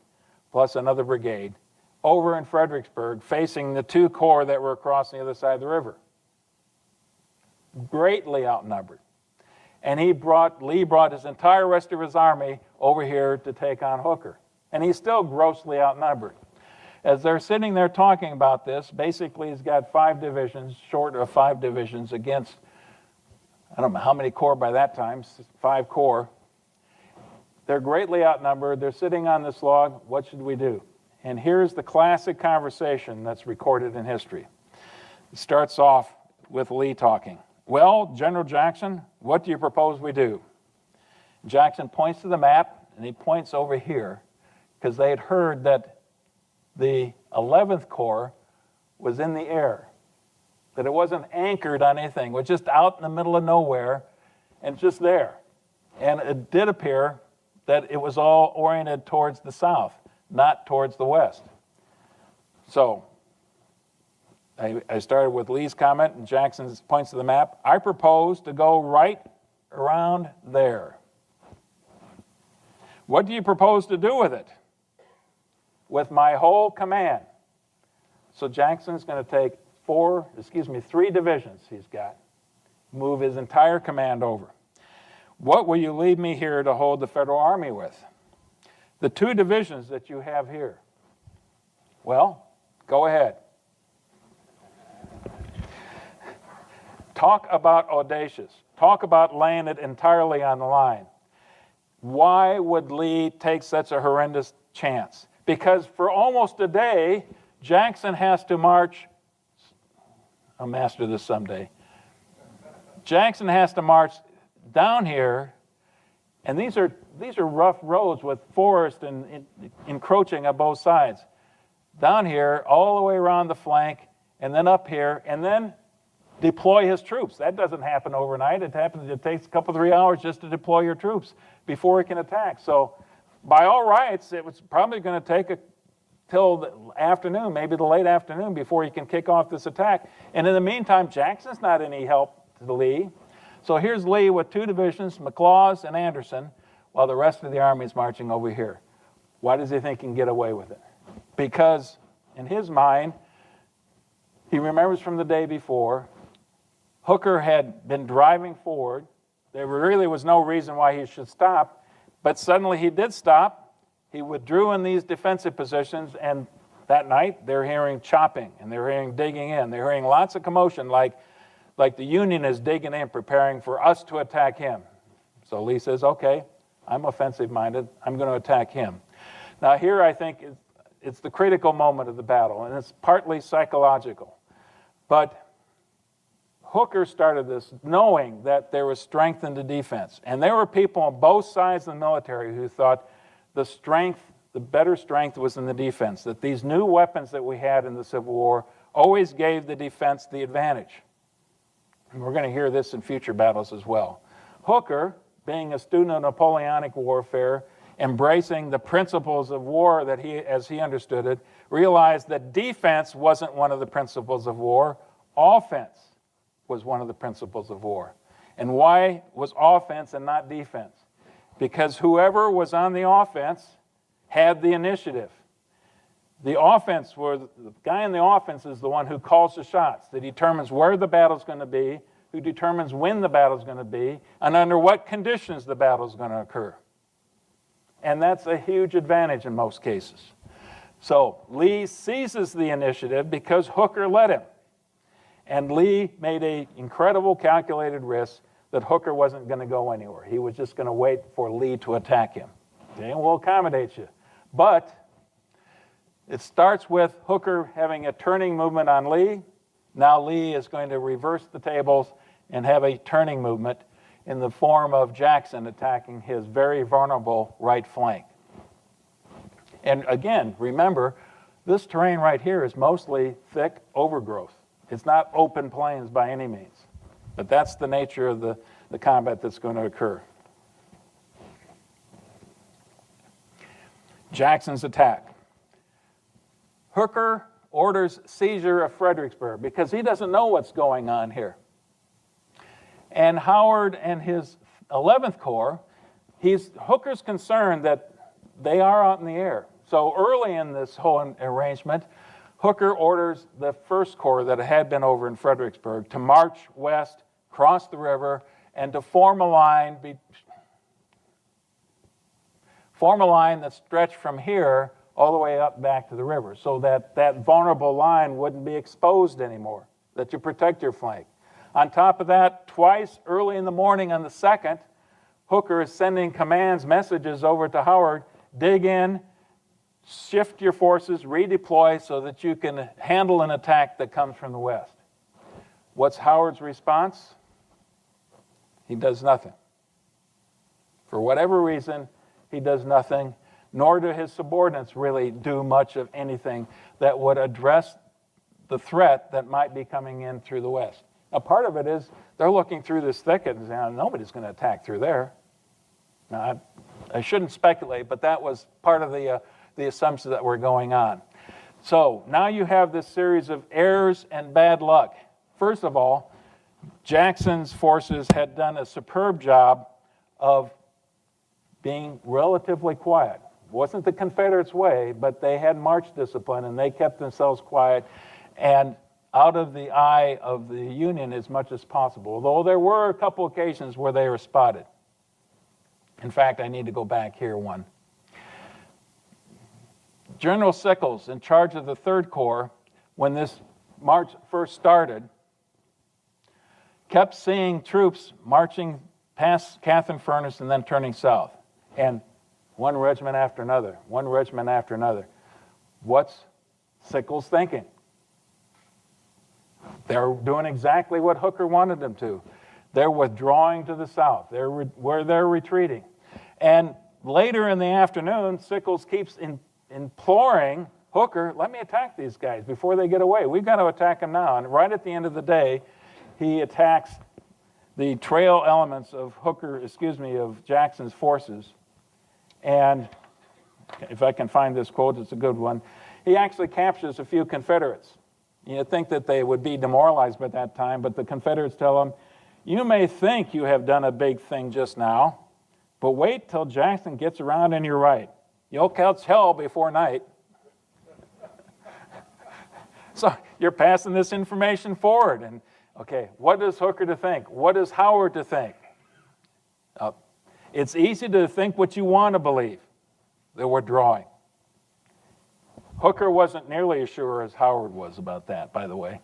plus another brigade, over in Fredericksburg, facing the 2 corps that were across the other side of the river. Greatly outnumbered. And Lee brought his entire rest of his army over here to take on Hooker. And he's still grossly outnumbered. As they're sitting there talking about this, basically he's got 5 divisions, short of 5 divisions against, I don't know how many corps by that time, 5 corps. They're greatly outnumbered. They're sitting on this log. What should we do? And here's the classic conversation that's recorded in history. It starts off with Lee talking. Well, General Jackson, what do you propose we do? Jackson points to the map, and he points over here, because they had heard that the 11th Corps was in the air, that it wasn't anchored on anything. It was just out in the middle of nowhere and just there. And it did appear that it was all oriented towards the south, not towards the west. So I started with Lee's comment, and Jackson points to the map. I propose to go right around there. What do you propose to do with it? With my whole command. So Jackson's going to take 3 divisions he's got, move his entire command over. What will you leave me here to hold the Federal Army with? The 2 divisions that you have here. Well, go ahead. Talk about audacious. Talk about laying it entirely on the line. Why would Lee take such a horrendous chance? Because for almost a day, Jackson has to march. I'll master this someday. Jackson has to march down here, and these are rough roads with forest and encroaching on both sides. down here, all the way around the flank, and then up here, and then deploy his troops. That doesn't happen overnight. It takes a couple, 3 hours just to deploy your troops before he can attack. So by all rights, it was probably going to take till the afternoon, maybe the late afternoon, before he can kick off this attack. And in the meantime, Jackson's not any help to Lee. So here's Lee with 2 divisions, McLaws and Anderson, while the rest of the army is marching over here. Why does he think he can get away with it? Because in his mind, he remembers from the day before, Hooker had been driving forward. There really was no reason why he should stop, but suddenly he did stop. He withdrew in these defensive positions, and that night they're hearing chopping, and they're hearing digging in. They're hearing lots of commotion, like the Union is digging in, preparing for us to attack him. So Lee says, okay, I'm offensive-minded. I'm going to attack him. Now here I think it's the critical moment of the battle, and it's partly psychological. But Hooker started this knowing that there was strength in the defense. And there were people on both sides of the military who thought the better strength was in the defense, that these new weapons that we had in the Civil War always gave the defense the advantage. And we're going to hear this in future battles as well. Hooker, being a student of Napoleonic warfare, embracing the principles of war that as he understood it, realized that defense wasn't one of the principles of war. Offense was one of the principles of war. And why was offense and not defense? Because whoever was on the offense had the initiative. The guy in the offense is the one who calls the shots, that determines where the battle's going to be, who determines when the battle's going to be, and under what conditions the battle's going to occur. And that's a huge advantage in most cases. So Lee seizes the initiative because Hooker led him. And Lee made an incredible calculated risk that Hooker wasn't going to go anywhere. He was just going to wait for Lee to attack him. Okay, and we'll accommodate you. But it starts with Hooker having a turning movement on Lee. Now Lee is going to reverse the tables and have a turning movement in the form of Jackson attacking his very vulnerable right flank. And again, remember, this terrain right here is mostly thick overgrowth. It's not open plains by any means. But that's the nature of the combat that's going to occur. Jackson's attack. Hooker orders seizure of Fredericksburg because he doesn't know what's going on here. And Howard and his 11th Corps, Hooker's concerned that they are out in the air. So early in this whole arrangement, Hooker orders the 1st Corps that had been over in Fredericksburg to march west, cross the river, and to form a line that stretched from here all the way up back to the river, so that that vulnerable line wouldn't be exposed anymore, that you protect your flank. On top of that, twice early in the morning on the 2nd, Hooker is sending commands, messages over to Howard, dig in, shift your forces, redeploy so that you can handle an attack that comes from the west. What's Howard's response? He does nothing. For whatever reason, he does nothing, nor do his subordinates really do much of anything that would address the threat that might be coming in through the west. Now, part of it is they're looking through this thicket and saying, nobody's going to attack through there. Now, I shouldn't speculate, but that was part of the assumptions that were going on. So now you have this series of errors and bad luck. First of all, Jackson's forces had done a superb job of being relatively quiet. It wasn't the Confederates' way, but they had march discipline and they kept themselves quiet and out of the eye of the Union as much as possible, although there were a couple occasions where they were spotted. In fact, I need to go back here one. General Sickles, in charge of the 3rd Corps, when this march first started, kept seeing troops marching past Catherine Furnace and then turning south. And one regiment after another, one regiment after another. What's Sickles thinking? They're doing exactly what Hooker wanted them to. They're withdrawing to the south, where they're retreating. And later in the afternoon, Sickles keeps imploring Hooker, let me attack these guys before they get away. We've got to attack them now. And right at the end of the day, he attacks the trail elements of of Jackson's forces. And if I can find this quote, it's a good one. He actually captures a few Confederates. You'd think that they would be demoralized by that time, but the Confederates tell him, you may think you have done a big thing just now, but wait till Jackson gets around and you're right. You'll catch hell before night. So you're passing this information forward. And okay, what is Hooker to think? What is Howard to think? It's easy to think what you want to believe that we're drawing. Hooker wasn't nearly as sure as Howard was about that, by the way.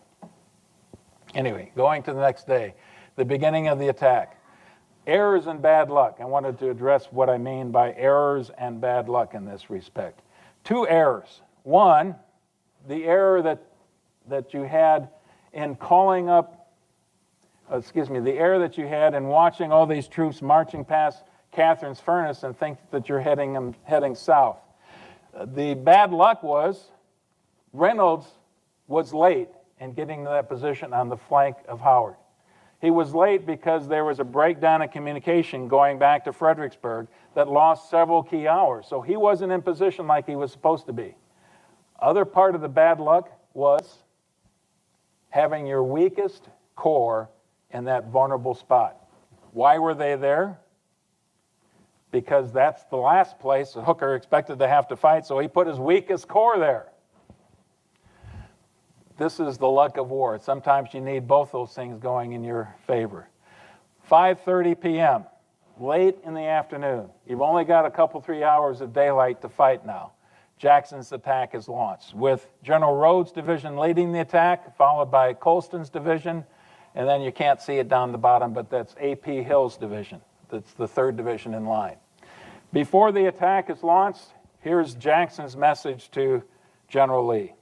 Anyway, going to the next day, the beginning of the attack. Errors and bad luck. I wanted to address what I mean by errors and bad luck in this respect. 2 errors. One, the error that you had in calling up, the error that you had in watching all these troops marching past Catherine's Furnace and think that you're heading south. The bad luck was Reynolds was late in getting to that position on the flank of Howard. He was late because there was a breakdown in communication going back to Fredericksburg that lost several key hours. So he wasn't in position like he was supposed to be. Other part of the bad luck was having your weakest corps in that vulnerable spot. Why were they there? Because that's the last place that Hooker expected to have to fight, so he put his weakest corps there. This is the luck of war. Sometimes you need both those things going in your favor. 5:30 p.m., late in the afternoon. You've only got a couple, 3 hours of daylight to fight now. Jackson's attack is launched, with General Rhodes' division leading the attack, followed by Colston's division, and then you can't see it down the bottom, but that's A.P. Hill's division. That's the 3rd division in line. Before the attack is launched, here's Jackson's message to General Lee.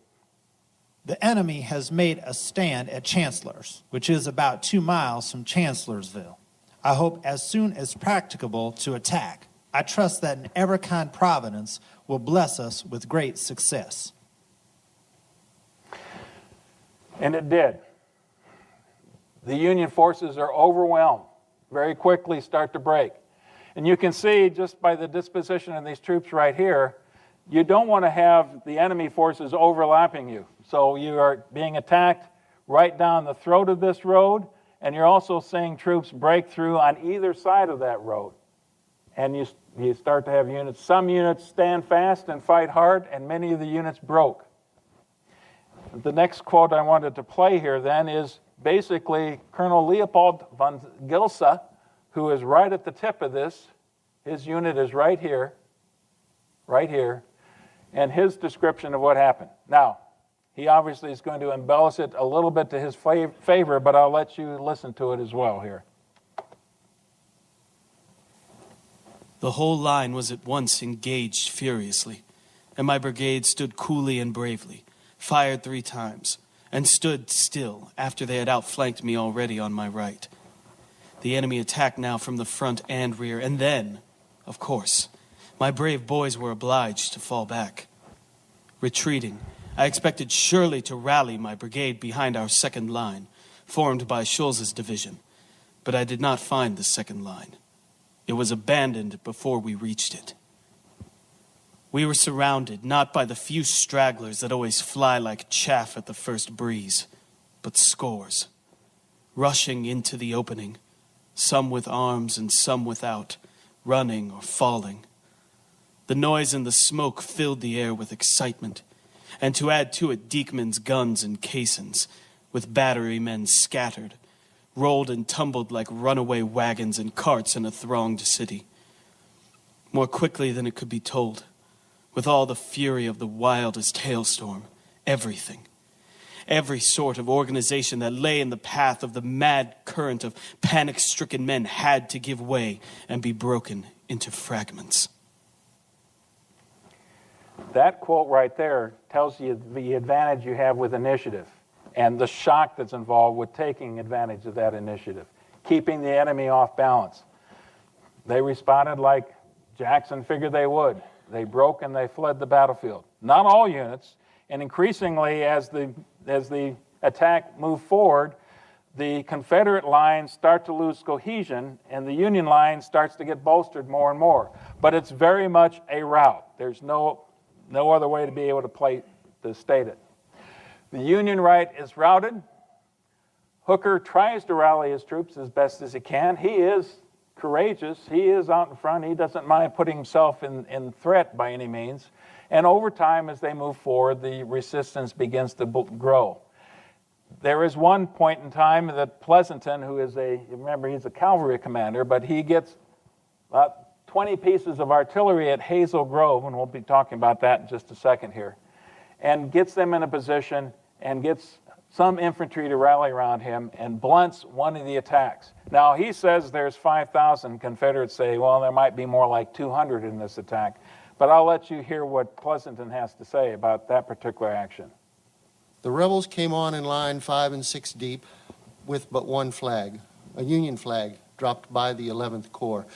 The enemy has made a stand at Chancellor's, which is about 2 miles from Chancellorsville. I hope as soon as practicable to attack. I trust that an ever-kind providence will bless us with great success. And it did. The Union forces are overwhelmed, very quickly start to break. And you can see just by the disposition of these troops right here, you don't want to have the enemy forces overlapping you. So you are being attacked right down the throat of this road, and you're also seeing troops break through on either side of that road. And you start to have units. Some units stand fast and fight hard, and many of the units broke. The next quote I wanted to play here then is basically Colonel Leopold von Gilsa, who is right at the tip of this. His unit is right here, and his description of what happened. Now, he obviously is going to embellish it a little bit to his favor, but I'll let you listen to it as well here. The whole line was at once engaged furiously, and my brigade stood coolly and bravely, fired 3 times, and stood still after they had outflanked me already on my right. The enemy attacked now from the front and rear, and then, of course, my brave boys were obliged to fall back. Retreating, I expected surely to rally my brigade behind our second line, formed by Schulz's division, but I did not find the second line. It was abandoned before we reached it. We were surrounded not by the few stragglers that always fly like chaff at the first breeze, but scores, rushing into the opening, some with arms and some without, running or falling. The noise and the smoke filled the air with excitement, and to add to it Diekman's guns and caissons, with battery men scattered, rolled and tumbled like runaway wagons and carts in a thronged city. More quickly than it could be told, with all the fury of the wildest hailstorm, everything, every sort of organization that lay in the path of the mad current of panic-stricken men had to give way and be broken into fragments. That quote right there tells you the advantage you have with initiative and the shock that's involved with taking advantage of that initiative, keeping the enemy off balance. They responded like Jackson figured they would. They broke and they fled the battlefield. not all units, and increasingly as the attack moved forward, the Confederate lines start to lose cohesion and the Union line starts to get bolstered more and more. But it's very much a rout. There's no other way to be able to state it. The Union right is routed. Hooker tries to rally his troops as best as he can. He is courageous. He is out in front. He doesn't mind putting himself in threat by any means. And over time, as they move forward, the resistance begins to grow. There is one point in time that Pleasanton, who is remember he's a cavalry commander, but he gets about 20 pieces of artillery at Hazel Grove, and we'll be talking about that in just a second here, and gets them in a position and gets some infantry to rally around him and blunts one of the attacks. Now, he says there's 5,000. Confederates say, well, there might be more like 200 in this attack. But I'll let you hear what Pleasanton has to say about that particular action. The rebels came on in line 5 and 6 deep with but one flag, a Union flag dropped by the 11th Corps.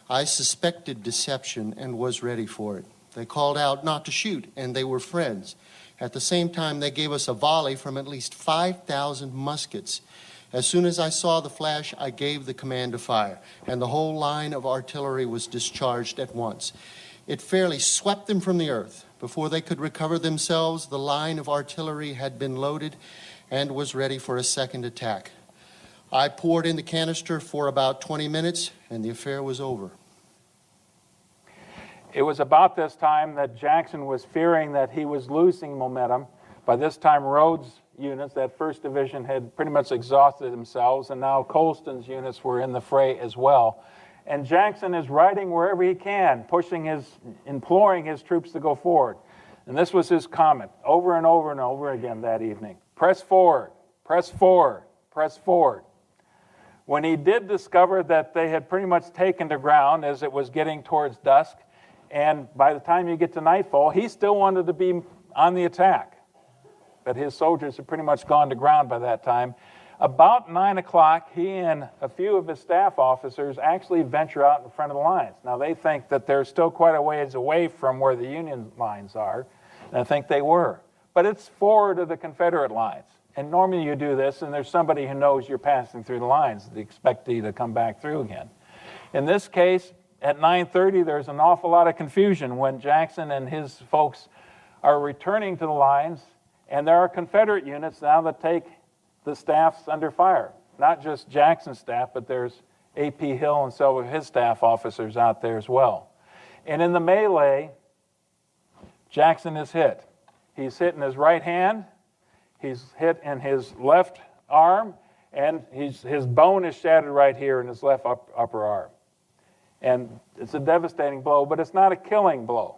I suspected deception and was ready for it. They called out not to shoot, and they were friends. At the same time, they gave us a volley from at least 5,000 muskets. As soon as I saw the flash, I gave the command to fire, and the whole line of artillery was discharged at once. It fairly swept them from the earth. Before they could recover themselves, the line of artillery had been loaded and was ready for a second attack. I poured in the canister for about 20 minutes, and the affair was over. It was about this time that Jackson was fearing that he was losing momentum. By this time, Rhodes' units, that 1st Division, had pretty much exhausted themselves, and now Colston's units were in the fray as well. And Jackson is riding wherever he can, imploring his troops to go forward. And this was his comment over and over and over again that evening. Press forward, press forward, press forward. When he did discover that they had pretty much taken the ground as it was getting towards dusk, and by the time you get to nightfall, he still wanted to be on the attack. But his soldiers had pretty much gone to ground by that time. About 9 o'clock, he and a few of his staff officers actually venture out in front of the lines. Now, they think that they're still quite a ways away from where the Union lines are, and I think they were. But it's forward of the Confederate lines. And normally you do this, and there's somebody who knows you're passing through the lines. They expect you to come back through again. In this case, at 9:30, there's an awful lot of confusion when Jackson and his folks are returning to the lines, and there are Confederate units now that take the staff's under fire. Not just Jackson's staff, but there's A.P. Hill and several of his staff officers out there as well. And in the melee, Jackson is hit. He's hit in his right hand, he's hit in his left arm, and his bone is shattered right here in his left upper arm. And it's a devastating blow, but it's not a killing blow.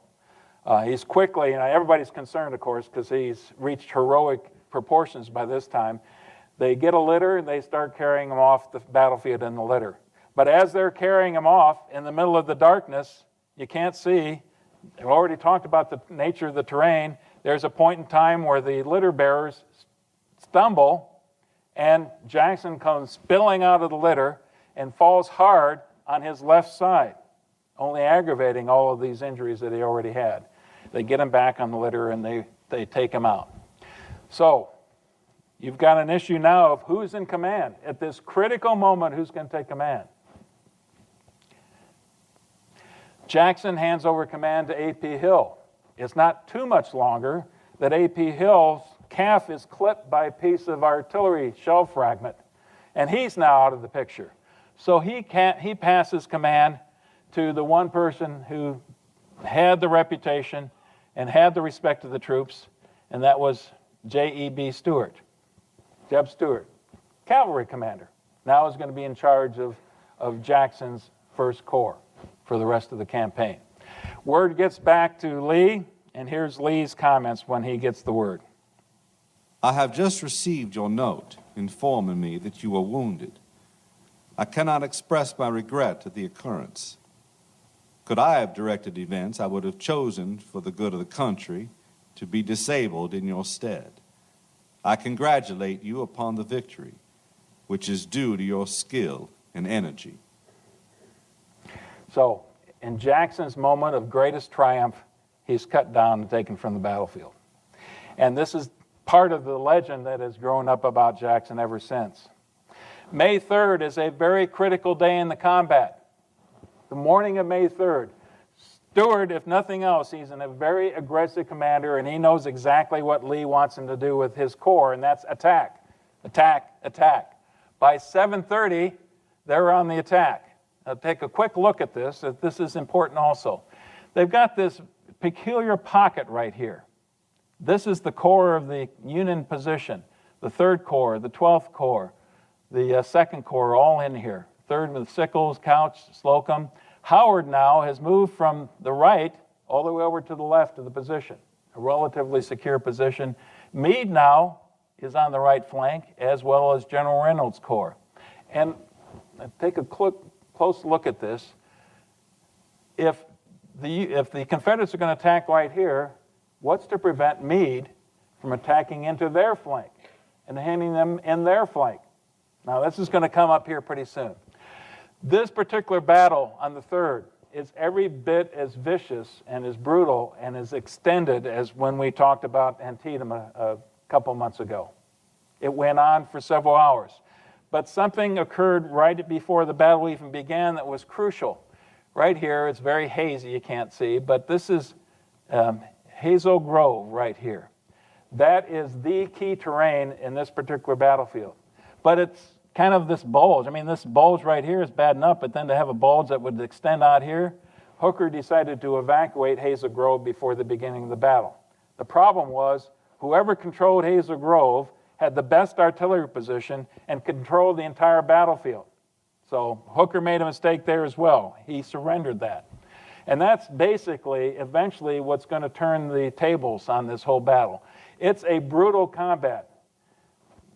He's quickly, and everybody's concerned, of course, because he's reached heroic proportions by this time. They get a litter and they start carrying him off the battlefield in the litter. But as they're carrying him off in the middle of the darkness, you can't see. I've already talked about the nature of the terrain. There's a point in time where the litter bearers stumble and Jackson comes spilling out of the litter and falls hard on his left side, only aggravating all of these injuries that he already had. They get him back on the litter and they take him out. So, you've got an issue now of who's in command. At this critical moment, who's going to take command? Jackson hands over command to A.P. Hill. It's not too much longer that A.P. Hill's calf is clipped by a piece of artillery shell fragment, and he's now out of the picture. So he passes command to the one person who had the reputation and had the respect of the troops, and that was J.E.B. Stuart. Jeb Stuart, cavalry commander, now is going to be in charge of Jackson's 1st Corps for the rest of the campaign. Word gets back to Lee, and here's Lee's comments when he gets the word. I have just received your note informing me that you were wounded. I cannot express my regret at the occurrence. Could I have directed events, I would have chosen, for the good of the country, to be disabled in your stead. I congratulate you upon the victory, which is due to your skill and energy. So, in Jackson's moment of greatest triumph, he's cut down and taken from the battlefield. And this is part of the legend that has grown up about Jackson ever since. May 3rd is a very critical day in the combat. The morning of May 3rd. Stewart, if nothing else, he's a very aggressive commander, and he knows exactly what Lee wants him to do with his corps, and that's attack, attack, attack. By 7:30, they're on the attack. Now take a quick look at this. This is important also. They've got this peculiar pocket right here. This is the core of the Union position. The 3rd Corps, the 12th Corps, the 2nd Corps, all in here. 3rd with Sickles, Couch, Slocum. Howard now has moved from the right all the way over to the left of the position, a relatively secure position. Meade now is on the right flank, as well as General Reynolds' corps. And take a close look at this. If the Confederates are going to attack right here, what's to prevent Meade from attacking into their flank and handing them in their flank? Now, this is going to come up here pretty soon. This particular battle on the 3rd is every bit as vicious and as brutal and as extended as when we talked about Antietam a couple months ago. It went on for several hours. But something occurred right before the battle even began that was crucial. Right here, it's very hazy, you can't see, but this is Hazel Grove right here. That is the key terrain in this particular battlefield. But it's kind of this bulge. I mean, this bulge right here is bad enough, but then to have a bulge that would extend out here, Hooker decided to evacuate Hazel Grove before the beginning of the battle. The problem was, whoever controlled Hazel Grove had the best artillery position and controlled the entire battlefield. So Hooker made a mistake there as well. He surrendered that. And that's basically, eventually, what's going to turn the tables on this whole battle. It's a brutal combat.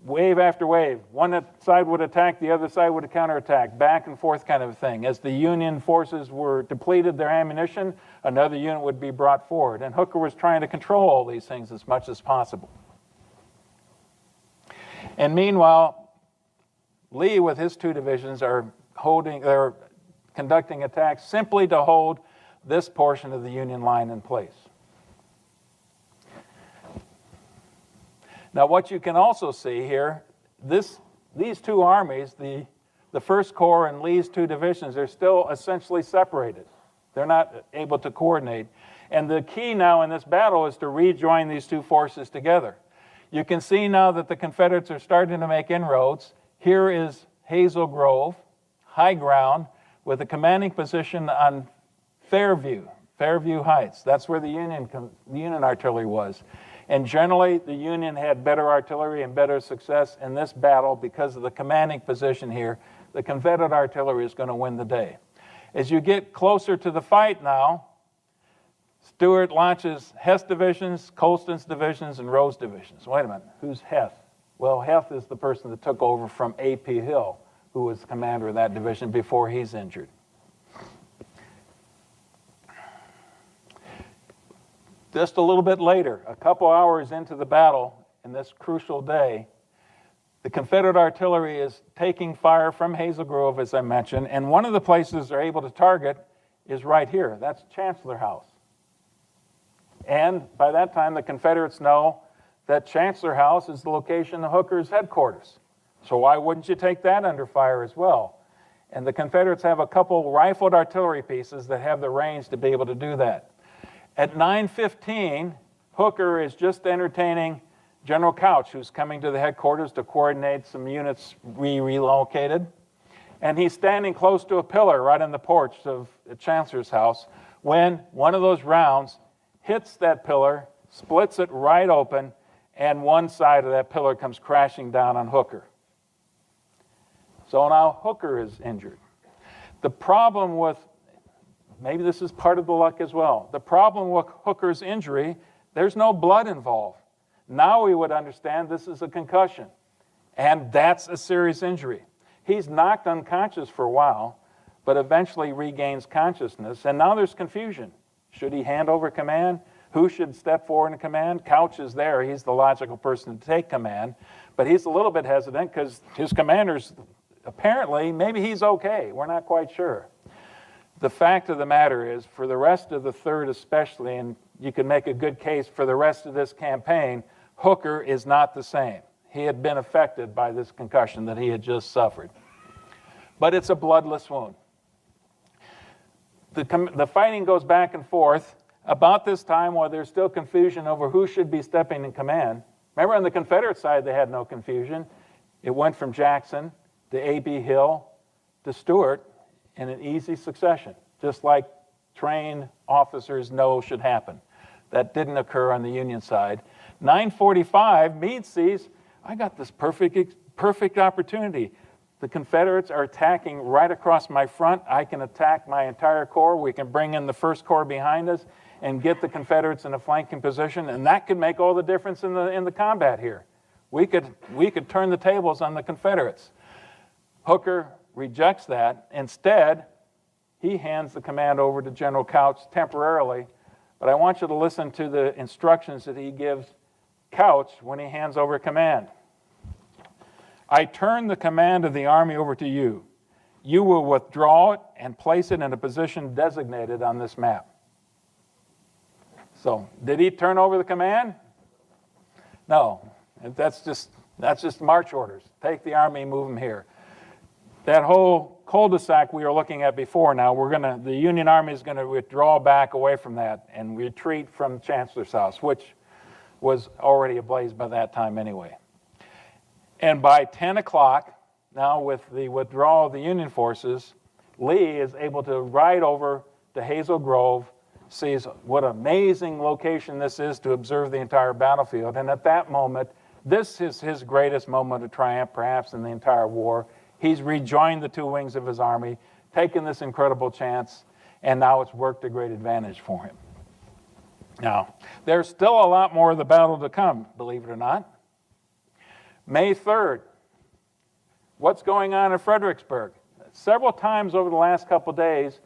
Wave after wave. One side would attack, the other side would counterattack, back and forth kind of a thing. As the Union forces were depleted their ammunition, another unit would be brought forward. And Hooker was trying to control all these things as much as possible. And meanwhile, Lee with his 2 divisions are conducting attacks simply to hold this portion of the Union line in place. Now, what you can also see here, these 2 armies, the 1st Corps and Lee's 2 divisions, are still essentially separated. They're not able to coordinate. And the key now in this battle is to rejoin these 2 forces together. You can see now that the Confederates are starting to make inroads. Here is Hazel Grove, high ground, with a commanding position on Fairview Heights. That's where the Union artillery was. And generally, the Union had better artillery and better success in this battle because of the commanding position here. The Confederate artillery is going to win the day. As you get closer to the fight now, Stuart launches Heth's divisions, Colston's divisions, and Rowe's divisions. Wait a minute, who's Heth? Well, Heth is the person that took over from A.P. Hill, who was commander of that division before he's injured. Just a little bit later, a couple hours into the battle, in this crucial day, the Confederate artillery is taking fire from Hazel Grove, as I mentioned, and one of the places they're able to target is right here. That's Chancellor House. And by that time, the Confederates know that Chancellor House is the location of Hooker's headquarters. So why wouldn't you take that under fire as well? And the Confederates have a couple rifled artillery pieces that have the range to be able to do that. At 9:15, Hooker is just entertaining General Couch, who's coming to the headquarters to coordinate some units relocated. And he's standing close to a pillar right on the porch of the Chancellor's house when one of those rounds hits that pillar, splits it right open, and one side of that pillar comes crashing down on Hooker. So now Hooker is injured. The problem with, maybe this is part of the luck as well, the problem with Hooker's injury, there's no blood involved. Now we would understand this is a concussion, and that's a serious injury. He's knocked unconscious for a while, but eventually regains consciousness, and now there's confusion. Should he hand over command? Who should step forward in command? Couch is there. He's the logical person to take command, but he's a little bit hesitant because his commander's apparently, maybe he's okay. We're not quite sure. The fact of the matter is, for the rest of the 3rd especially, and you can make a good case for the rest of this campaign, Hooker is not the same. He had been affected by this concussion that he had just suffered. But it's a bloodless wound. The fighting goes back and forth. About this time, while there's still confusion over who should be stepping in command, remember on the Confederate side they had no confusion. It went from Jackson to A.B. Hill to Stuart in an easy succession, just like trained officers know should happen. That didn't occur on the Union side. 9:45, Meade sees, I got this perfect opportunity. The Confederates are attacking right across my front. I can attack my entire corps. We can bring in the First Corps behind us and get the Confederates in a flanking position, and that could make all the difference in the combat here. We could turn the tables on the Confederates. Hooker rejects that. Instead, he hands the command over to General Couch temporarily, but I want you to listen to the instructions that he gives Couch when he hands over command. I turn the command of the army over to you. You will withdraw it and place it in a position designated on this map. So, did he turn over the command? No. That's just march orders. Take the army, move them here. That whole cul-de-sac we were looking at before, now the Union Army is going to withdraw back away from that and retreat from Chancellor's House, which was already ablaze by that time anyway. And by 10 o'clock, now with the withdrawal of the Union forces, Lee is able to ride over to Hazel Grove, sees what an amazing location this is to observe the entire battlefield. And at that moment, this is his greatest moment of triumph, perhaps, in the entire war. He's rejoined the two wings of his army, taken this incredible chance, and now it's worked to great advantage for him. Now, there's still a lot more of the battle to come, believe it or not. May 3rd, what's going on in Fredericksburg? Several times over the last couple days,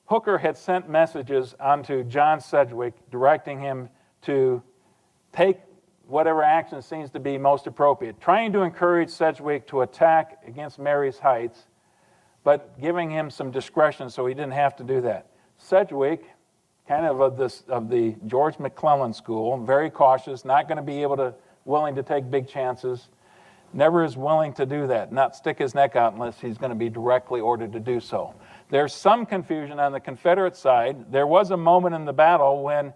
Hooker had sent messages onto John Sedgwick directing him to take whatever action seems to be most appropriate, trying to encourage Sedgwick to attack against Marye's Heights, but giving him some discretion so he didn't have to do that. Sedgwick, kind of the George McClellan school, very cautious, not going to be willing to take big chances, never is willing to do that, not stick his neck out unless he's going to be directly ordered to do so. There's some confusion on the Confederate side. There was a moment in the battle when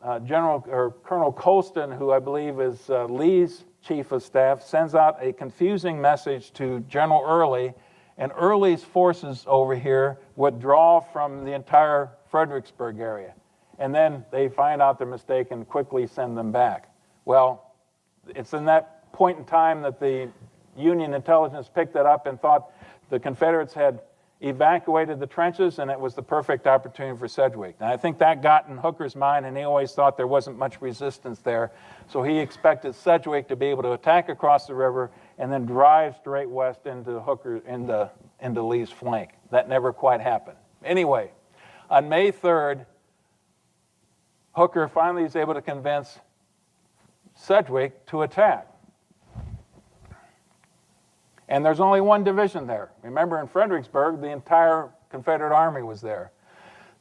Colonel Colston, who I believe is Lee's chief of staff, sends out a confusing message to General Early, and Early's forces over here withdraw from the entire Fredericksburg area. And then they find out their mistake and quickly send them back. Well, it's in that point in time that the Union intelligence picked that up and thought the Confederates had evacuated the trenches, and it was the perfect opportunity for Sedgwick. And I think that got in Hooker's mind, and he always thought there wasn't much resistance there. So he expected Sedgwick to be able to attack across the river and then drive straight west into into Lee's flank. That never quite happened. Anyway, on May 3rd, Hooker finally is able to convince Sedgwick to attack. And there's only one division there. Remember, in Fredericksburg, the entire Confederate Army was there.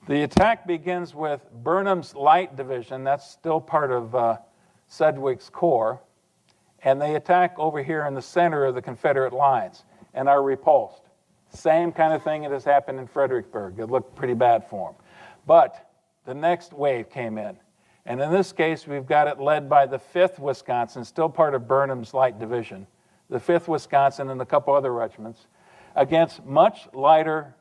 The attack begins with Burnham's Light Division. That's still part of Sedgwick's corps. And they attack over here in the center of the Confederate lines and are repulsed. Same kind of thing that has happened in Fredericksburg. It looked pretty bad for them. But the next wave came in. And in this case, we've got it led by the 5th Wisconsin, still part of Burnham's Light Division, the 5th Wisconsin and a couple other regiments, against much lighter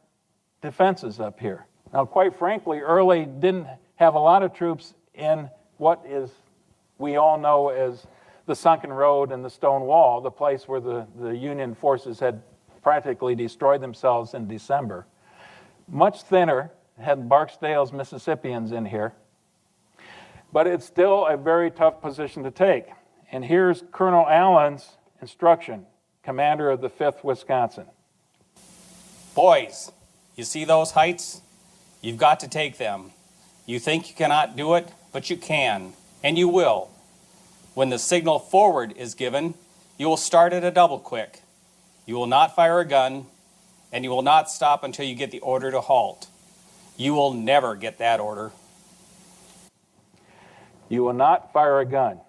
defenses up here. Now, quite frankly, Early didn't have a lot of troops in what we all know as the Sunken Road and the Stone Wall, the place where the Union forces had practically destroyed themselves in December. Much thinner, had Barksdale's Mississippians in here, but it's still a very tough position to take. And here's Colonel Allen's instruction, commander of the 5th Wisconsin. Boys, you see those heights? You've got to take them. You think you cannot do it, but you can, and you will. When the signal forward is given, you will start at a double quick. You will not fire a gun, and you will not stop until you get the order to halt. You will never get that order. You will not fire a gun.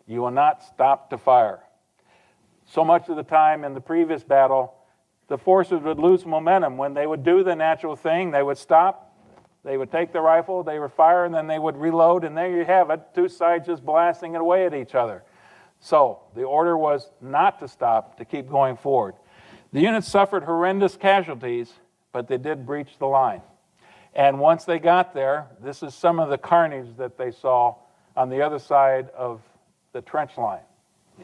You will not stop to fire. So much of the time in the previous battle, the forces would lose momentum. When they would do the natural thing, they would stop, they would take the rifle, they would fire, and then they would reload, and there you have it, two sides just blasting it away at each other. So the order was not to stop, to keep going forward. The units suffered horrendous casualties, but they did breach the line. And once they got there, this is some of the carnage that they saw on the other side of the trench line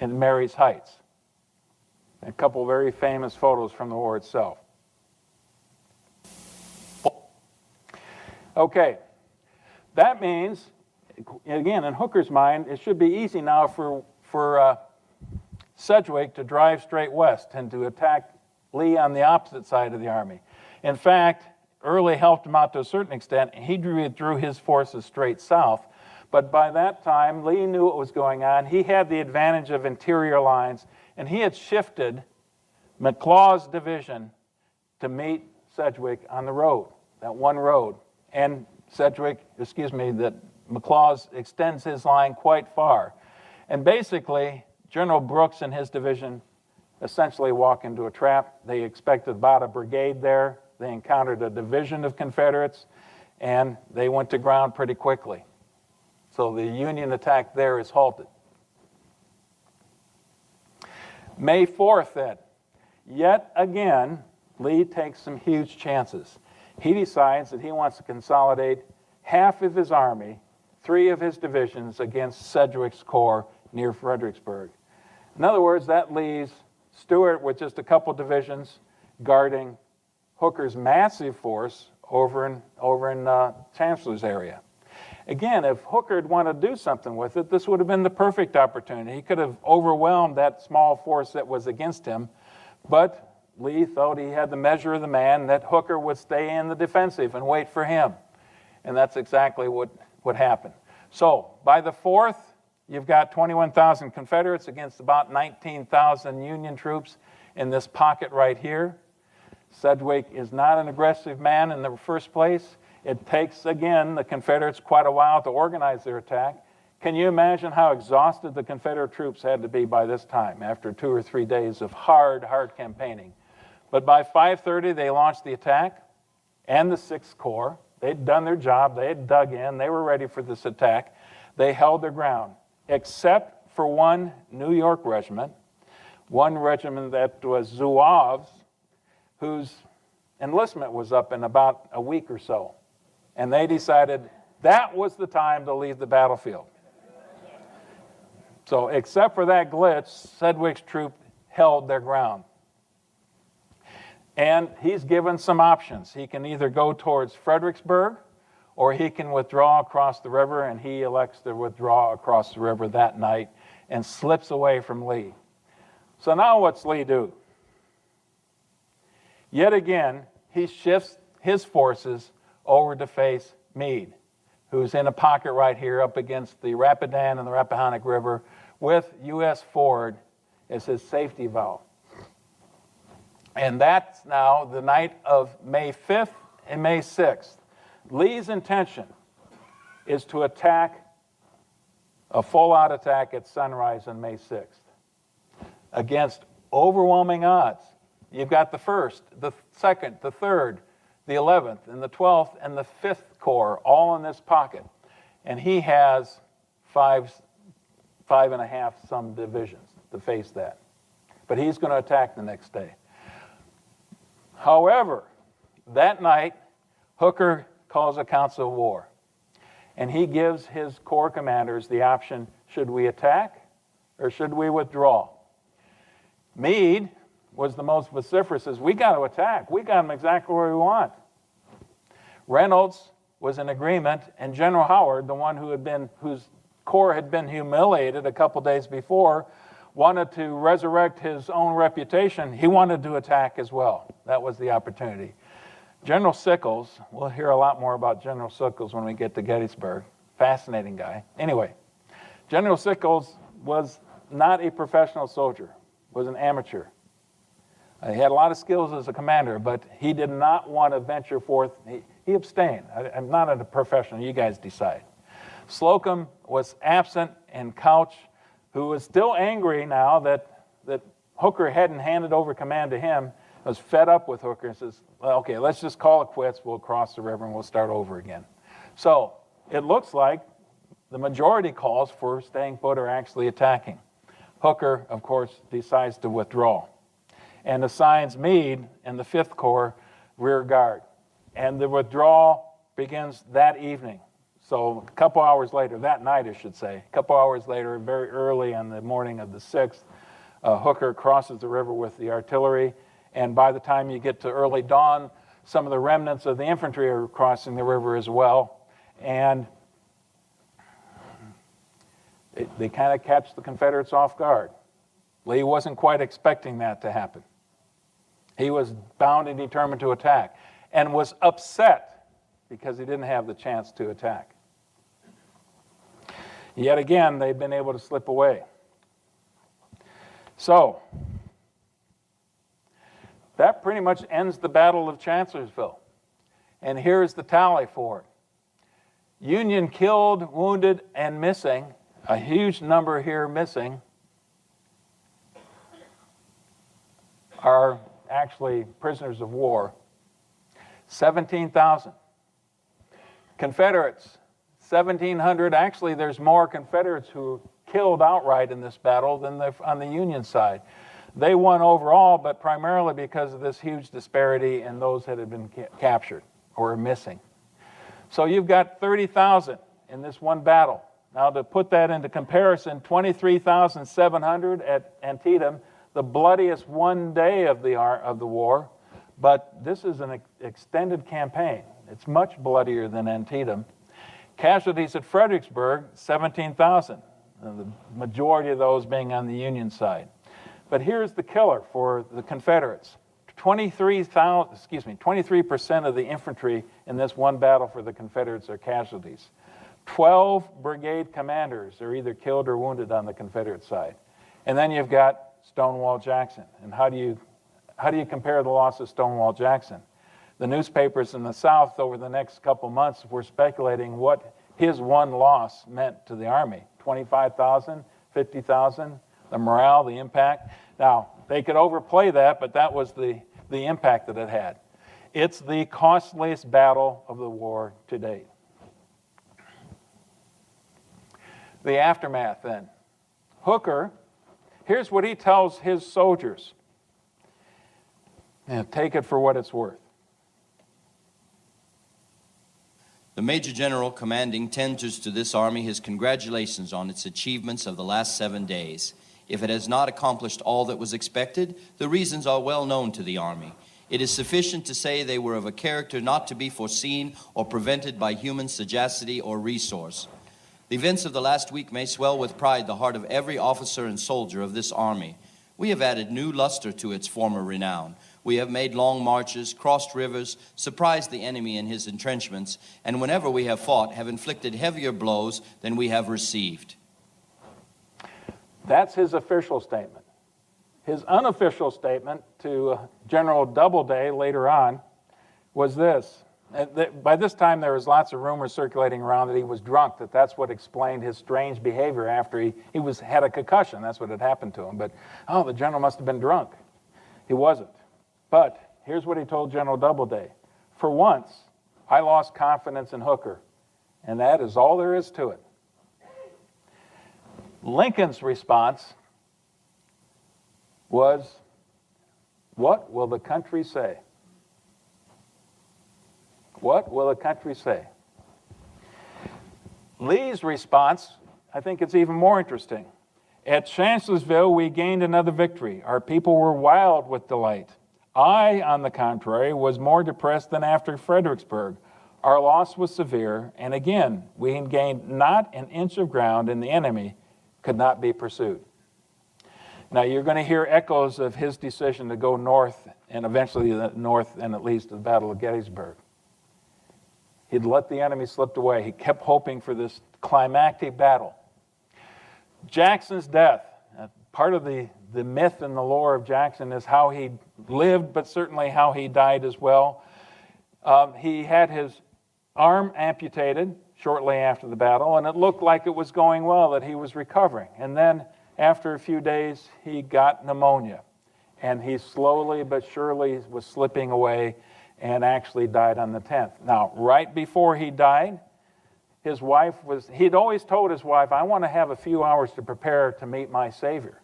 in Mary's Heights. A couple of very famous photos from the war itself. Okay, that means, again, in Hooker's mind, it should be easy now for Sedgwick to drive straight west and to attack Lee on the opposite side of the army. In fact, Early helped him out to a certain extent. He withdrew his forces straight south. But by that time, Lee knew what was going on. He had the advantage of interior lines, and he had shifted McLaws' division to meet Sedgwick on the road, that one road. And that McLaws extends his line quite far. And basically, General Brooks and his division essentially walk into a trap. They expected about a brigade there. They encountered a division of Confederates, and they went to ground pretty quickly. So the Union attack there is halted. May 4th then, yet again, Lee takes some huge chances. He decides that he wants to consolidate half of his army, 3 of his divisions, against Sedgwick's corps near Fredericksburg. In other words, that leaves Stuart with just a couple divisions guarding Hooker's massive force over in Chancellor's area. Again, if Hooker had wanted to do something with it, this would have been the perfect opportunity. He could have overwhelmed that small force that was against him, but Lee thought he had the measure of the man, that Hooker would stay in the defensive and wait for him. And that's exactly what happened. So by the 4th, you've got 21,000 Confederates against about 19,000 Union troops in this pocket right here. Sedgwick is not an aggressive man in the first place. It takes, again, the Confederates quite a while to organize their attack. Can you imagine how exhausted the Confederate troops had to be by this time, after 2 or 3 days of hard campaigning? But by 5:30, they launched the attack, and the 6th Corps. They'd done their job. They had dug in. They were ready for this attack. They held their ground, except for one New York regiment, one regiment that was Zouaves, whose enlistment was up in about a week or so. And they decided that was the time to leave the battlefield. So except for that glitch, Sedgwick's troop held their ground. And he's given some options. He can either go towards Fredericksburg, or he can withdraw across the river, and he elects to withdraw across the river that night and slips away from Lee. So now what's Lee do? Yet again, he shifts his forces over to face Meade, who's in a pocket right here up against the Rapidan and the Rappahannock River with U.S. Ford as his safety valve. And that's now the night of May 5th and May 6th. Lee's intention is to attack, a full-out attack at sunrise on May 6th against overwhelming odds. You've got the 1st, the 2nd, the 3rd, the 11th, and the 12th, and the 5th Corps all in this pocket. And he has 5.5 some divisions to face that. But he's going to attack the next day. However, that night, Hooker calls a council of war. And he gives his corps commanders the option, should we attack or should we withdraw? Meade was the most vociferous, says, we got to attack. We got them exactly where we want. Reynolds was in agreement, and General Howard, the one whose corps had been humiliated a couple days before, wanted to resurrect his own reputation. He wanted to attack as well. That was the opportunity. General Sickles, we'll hear a lot more about General Sickles when we get to Gettysburg. Fascinating guy. Anyway, General Sickles was not a professional soldier, was an amateur. He had a lot of skills as a commander, but he did not want to venture forth. He abstained. I'm not a professional. You guys decide. Slocum was absent, and Couch, who was still angry now that Hooker hadn't handed over command to him, was fed up with Hooker and says, well, okay, let's just call it quits. We'll cross the river and we'll start over again. So it looks like the majority calls for staying put or actually attacking. Hooker, of course, decides to withdraw and assigns Meade and the 5th Corps rear guard. And the withdrawal begins that evening. So a couple hours later, that night I should say, a couple hours later, very early on the morning of the 6th, Hooker crosses the river with the artillery, and by the time you get to early dawn, some of the remnants of the infantry are crossing the river as well, and they kind of catch the Confederates off guard. Lee wasn't quite expecting that to happen. He was bound and determined to attack, and was upset because he didn't have the chance to attack. Yet again, they've been able to slip away. So, that pretty much ends the Battle of Chancellorsville. And here's the tally for it. Union killed, wounded, and missing, a huge number here missing, are actually prisoners of war. 17,000. Confederates, 1,700. Actually, there's more Confederates who killed outright in this battle than on the Union side. They won overall, but primarily because of this huge disparity in those that had been captured or missing. So you've got 30,000 in this one battle. Now to put that into comparison, 23,700 at Antietam, the bloodiest one day of the war, but this is an extended campaign. It's much bloodier than Antietam. Casualties at Fredericksburg, 17,000. The majority of those being on the Union side. But here's the killer for the Confederates. 23% of the infantry in this one battle for the Confederates are casualties. 12 brigade commanders are either killed or wounded on the Confederate side. And then you've got Stonewall Jackson. And how do you compare the loss of Stonewall Jackson? The newspapers in the South over the next couple months were speculating what his one loss meant to the Army. 25,000, 50,000, the morale, the impact. Now, they could overplay that, but that was the impact that it had. It's the costliest battle of the war to date. The aftermath then. Hooker, here's what he tells his soldiers. And take it for what it's worth. The Major General commanding tenders to this army his congratulations on its achievements of the last 7 days. If it has not accomplished all that was expected, the reasons are well known to the army. It is sufficient to say they were of a character not to be foreseen or prevented by human sagacity or resource. The events of the last week may swell with pride the heart of every officer and soldier of this army. We have added new luster to its former renown. We have made long marches, crossed rivers, surprised the enemy in his entrenchments, and whenever we have fought, have inflicted heavier blows than we have received. That's his official statement. His unofficial statement to General Doubleday later on was this. By this time, there was lots of rumors circulating around that he was drunk, that's what explained his strange behavior after he had a concussion. That's what had happened to him. But, the general must have been drunk. He wasn't. But here's what he told General Doubleday. For once, I lost confidence in Hooker, and that is all there is to it. Lincoln's response was, what will the country say? What will the country say? Lee's response, I think it's even more interesting. At Chancellorsville, we gained another victory. Our people were wild with delight. I, on the contrary, was more depressed than after Fredericksburg. Our loss was severe, and again, we gained not an inch of ground, and the enemy could not be pursued. Now, you're going to hear echoes of his decision to go north, and eventually north and at least the Battle of Gettysburg. He'd let the enemy slip away. He kept hoping for this climactic battle. Jackson's death, part of the myth and the lore of Jackson is how he lived, but certainly how he died as well. He had his arm amputated, shortly after the battle, and it looked like it was going well, that he was recovering. And then after a few days, he got pneumonia, and he slowly but surely was slipping away and actually died on the 10th. Now, right before he died, his wife he'd always told his wife, I want to have a few hours to prepare to meet my Savior.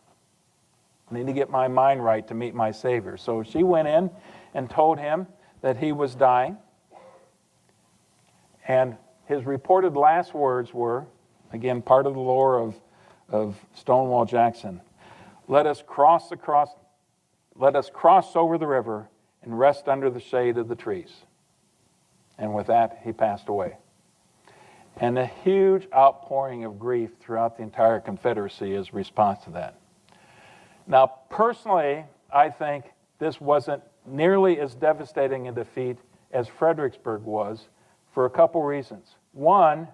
I need to get my mind right to meet my Savior. So she went in and told him that he was dying. And his reported last words were, again, part of the lore of Stonewall Jackson, let us cross over the river and rest under the shade of the trees. And with that, he passed away. And a huge outpouring of grief throughout the entire Confederacy is response to that. Now, personally, I think this wasn't nearly as devastating a defeat as Fredericksburg was for a couple reasons. One,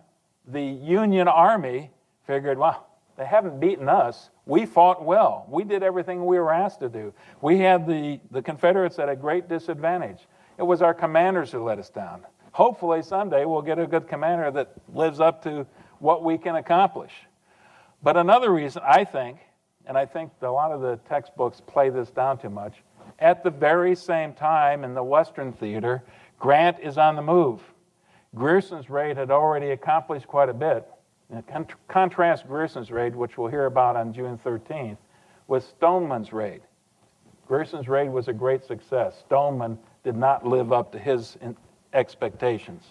the Union Army figured, well, they haven't beaten us. We fought well. We did everything we were asked to do. We had the Confederates at a great disadvantage. It was our commanders who let us down. Hopefully someday we'll get a good commander that lives up to what we can accomplish. But another reason, I think, and I think a lot of the textbooks play this down too much, at the very same time in the Western theater, Grant is on the move. Grierson's raid had already accomplished quite a bit. Contrast Grierson's raid, which we'll hear about on June 13th, with Stoneman's raid. Grierson's raid was a great success. Stoneman did not live up to his expectations.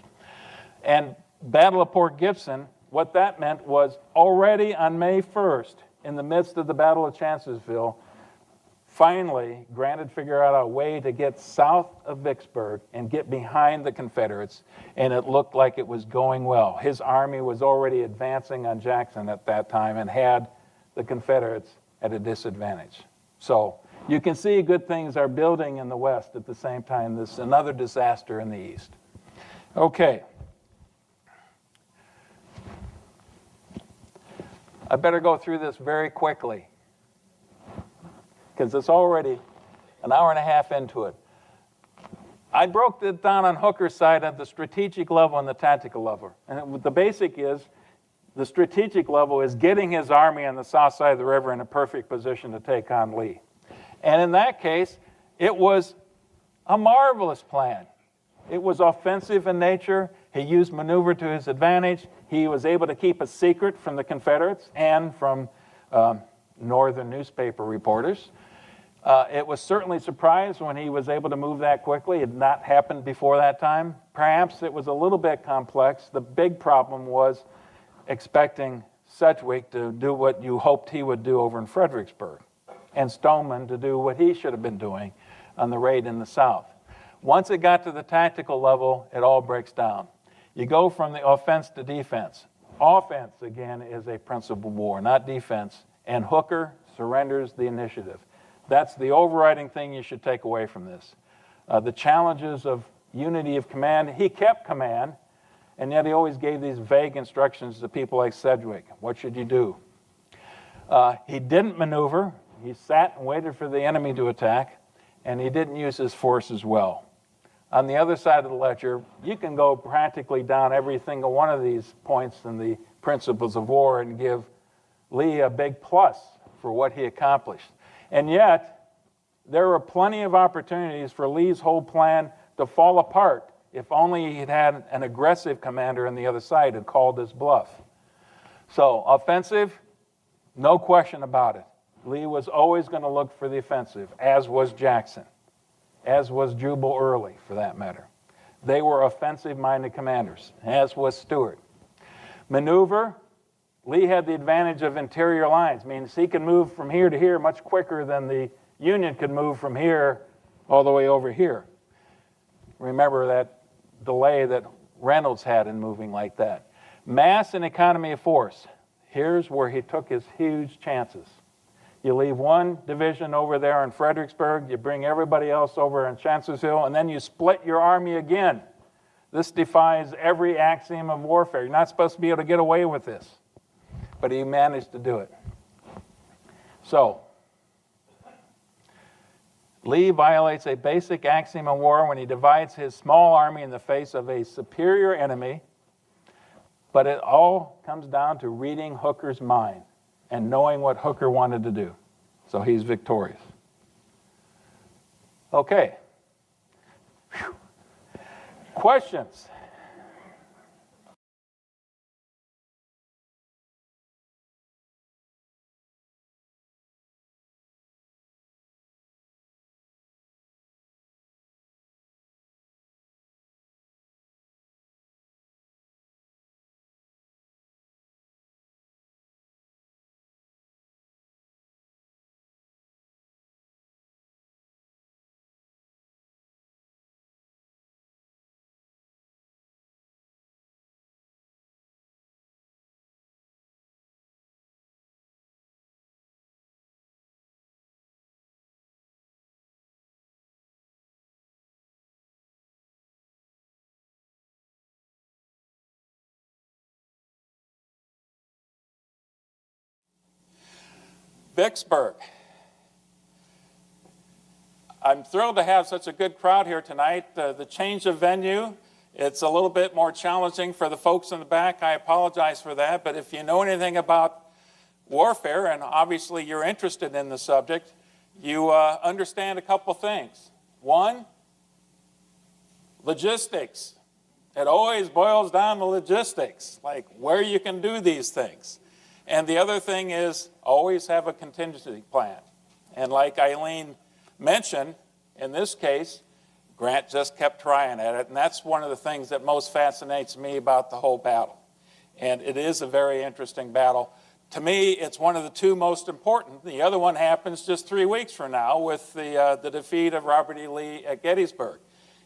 And Battle of Port Gibson, what that meant was already on May 1st, in the midst of the Battle of Chancellorsville, finally, Grant had figured out a way to get south of Vicksburg and get behind the Confederates, and it looked like it was going well. His army was already advancing on Jackson at that time and had the Confederates at a disadvantage. So you can see good things are building in the West at the same time. This is another disaster in the East. Okay. I better go through this very quickly, because it's already an hour and a half into it. I broke it down on Hooker's side at the strategic level and the tactical level. And the basic is, the strategic level is getting his army on the south side of the river in a perfect position to take on Lee. And in that case, it was a marvelous plan. It was offensive in nature. He used maneuver to his advantage. He was able to keep a secret from the Confederates and from northern newspaper reporters. It was certainly surprised when he was able to move that quickly. It had not happened before that time. Perhaps it was a little bit complex. The big problem was expecting Sedgwick to do what you hoped he would do over in Fredericksburg, and Stoneman to do what he should have been doing on the raid in the South. Once it got to the tactical level, it all breaks down. You go from the offense to defense. Offense, again, is a principal war, not defense, and Hooker surrenders the initiative. That's the overriding thing you should take away from this. The challenges of unity of command. He kept command, and yet he always gave these vague instructions to people like Sedgwick. What should you do? He didn't maneuver. He sat and waited for the enemy to attack, and he didn't use his force as well. On the other side of the ledger, you can go practically down every single one of these points in the principles of war and give Lee a big plus for what he accomplished. And yet, there were plenty of opportunities for Lee's whole plan to fall apart if only he'd had an aggressive commander on the other side who called his bluff. So, offensive, no question about it. Lee was always going to look for the offensive, as was Jackson, as was Jubal Early, for that matter. They were offensive-minded commanders, as was Stuart. Maneuver, Lee had the advantage of interior lines, means he could move from here to here much quicker than the Union could move from here all the way over here. Remember that delay that Reynolds had in moving like that. Mass and economy of force. Here's where he took his huge chances. You leave one division over there in Fredericksburg, you bring everybody else over in Chancellorsville, and then you split your army again. This defies every axiom of warfare. You're not supposed to be able to get away with this. But he managed to do it. So, Lee violates a basic axiom of war when he divides his small army in the face of a superior enemy But it all comes down to reading Hooker's mind and knowing what Hooker wanted to do. So he's victorious. Okay. Whew. Questions? Vicksburg. I'm thrilled to have such a good crowd here tonight. The change of venue, it's a little bit more challenging for the folks in the back. I apologize for that, but if you know anything about warfare, and obviously you're interested in the subject, you understand a couple things. One, logistics. It always boils down to logistics, like where you can do these things. And the other thing is always have a contingency plan. And like Eileen mentioned, in this case, Grant just kept trying at it. And that's one of the things that most fascinates me about the whole battle. And it is a very interesting battle. To me, it's one of the two most important. The other one happens just 3 weeks from now with the defeat of Robert E. Lee at Gettysburg.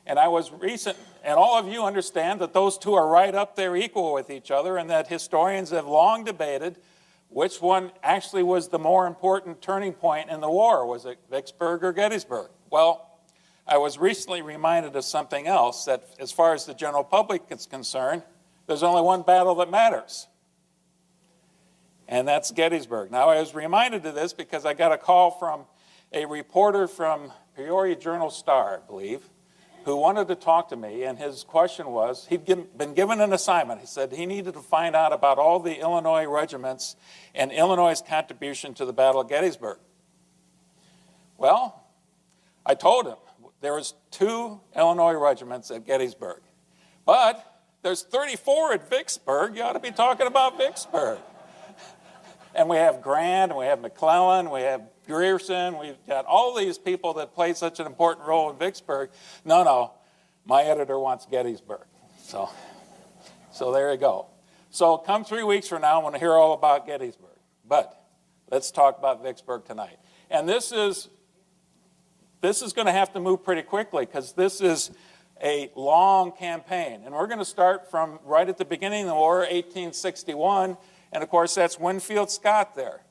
And and all of you understand that those two are right up there equal with each other, and that historians have long debated which one actually was the more important turning point in the war. Was it Vicksburg or Gettysburg? Well, I was recently reminded of something else, that as far as the general public is concerned, there's only one battle that matters, and that's Gettysburg. Now, I was reminded of this because I got a call from a reporter from Peoria Journal-Star, I believe, who wanted to talk to me, and his question was, he'd been given an assignment. He said he needed to find out about all the Illinois regiments and Illinois' contribution to the Battle of Gettysburg. Well, I told him there was 2 Illinois regiments at Gettysburg, but there's 34 at Vicksburg. You ought to be talking about Vicksburg. And we have Grant, and we have McClellan, we have Grierson, we've got all these people that played such an important role in Vicksburg. No, my editor wants Gettysburg. So there you go. So come 3 weeks from now, I want to hear all about Gettysburg. But let's talk about Vicksburg tonight. And this is going to have to move pretty quickly because this is a long campaign. And we're going to start from right at the beginning of the war, 1861. And of course, that's Winfield Scott there.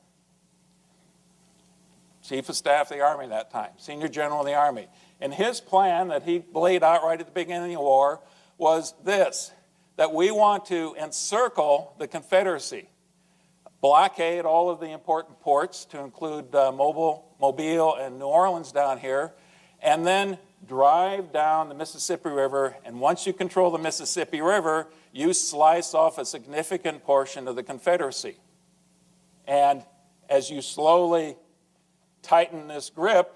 Chief of Staff of the Army that time, Senior General of the Army. And his plan that he laid out right at the beginning of the war was this, that we want to encircle the Confederacy, blockade all of the important ports to include Mobile and New Orleans down here, and then drive down the Mississippi River. And once you control the Mississippi River, you slice off a significant portion of the Confederacy. And as you slowly tighten this grip,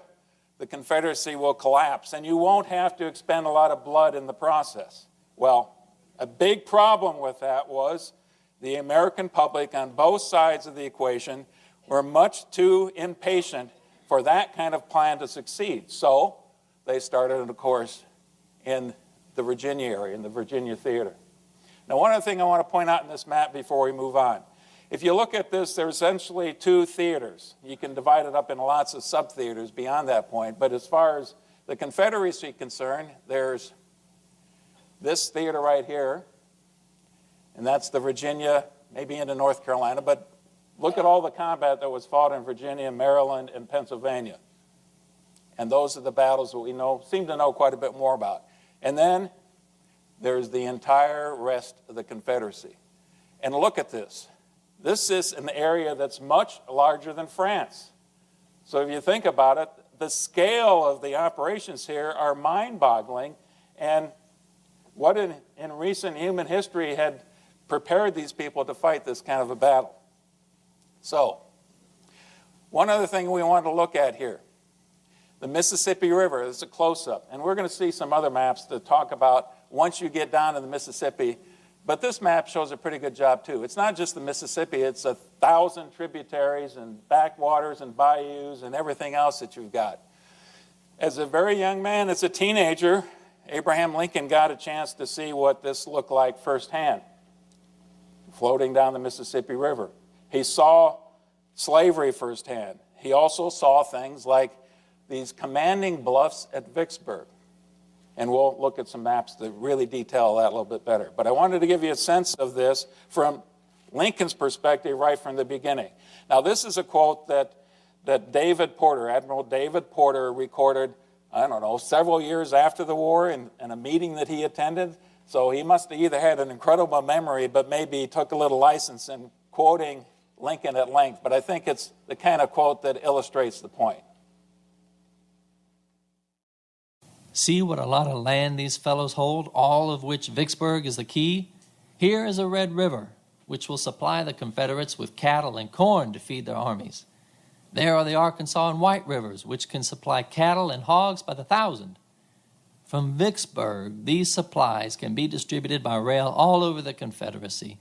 the Confederacy will collapse, and you won't have to expend a lot of blood in the process. Well, a big problem with that was the American public on both sides of the equation were much too impatient for that kind of plan to succeed. So they started, of course, in the Virginia area, in the Virginia theater. Now, one other thing I want to point out in this map before we move on. If you look at this, there's essentially 2 theaters. You can divide it up into lots of sub-theaters beyond that point. But as far as the Confederacy is concerned, there's this theater right here, and that's the Virginia, maybe into North Carolina. But look at all the combat that was fought in Virginia, Maryland, and Pennsylvania. And those are the battles that we seem to know quite a bit more about. And then there's the entire rest of the Confederacy. And look at this. This is an area that's much larger than France. So if you think about it, the scale of the operations here are mind-boggling. And what in recent human history had prepared these people to fight this kind of a battle. So, one other thing we want to look at here. The Mississippi River is a close-up, and we're going to see some other maps that talk about once you get down to the Mississippi, but this map shows a pretty good job too. It's not just the Mississippi, it's 1,000 tributaries and backwaters and bayous and everything else that you've got. As a very young man, as a teenager, Abraham Lincoln got a chance to see what this looked like firsthand, floating down the Mississippi River. He saw slavery firsthand. He also saw things like these commanding bluffs at Vicksburg. And we'll look at some maps that really detail that a little bit better. But I wanted to give you a sense of this from Lincoln's perspective right from the beginning. Now, this is a quote that David Porter, Admiral David Porter, recorded, I don't know, several years after the war in a meeting that he attended. So he must have either had an incredible memory, but maybe he took a little license in quoting Lincoln at length. But I think it's the kind of quote that illustrates the point. See what a lot of land these fellows hold, all of which Vicksburg is the key? Here is a Red River, which will supply the Confederates with cattle and corn to feed their armies. There are the Arkansas and White Rivers, which can supply cattle and hogs by the thousand. From Vicksburg, these supplies can be distributed by rail all over the Confederacy.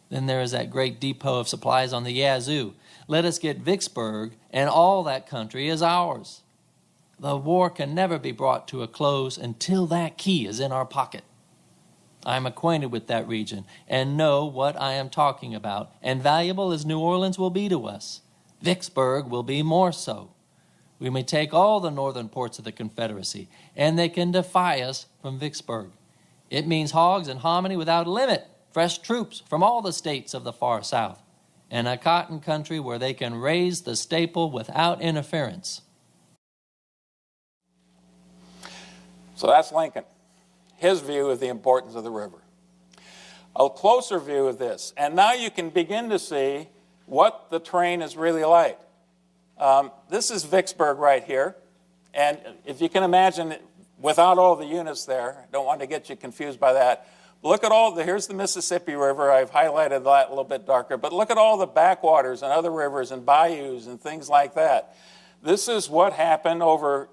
Then there is that great depot of supplies on the Yazoo. Let us get Vicksburg, and all that country is ours. The war can never be brought to a close until that key is in our pocket. I am acquainted with that region and know what I am talking about, and valuable as New Orleans will be to us, Vicksburg will be more so. We may take all the northern ports of the Confederacy, and they can defy us from Vicksburg. It means hogs and hominy without limit, fresh troops from all the states of the far south, and a cotton country where they can raise the staple without interference. So that's Lincoln, his view of the importance of the river. A closer view of this, and now you can begin to see what the terrain is really like. This is Vicksburg right here, and if you can imagine, without all the units there, I don't want to get you confused by that. Look at here's the Mississippi River. I've highlighted that a little bit darker, but look at all the backwaters and other rivers and bayous and things like that. This is what happened over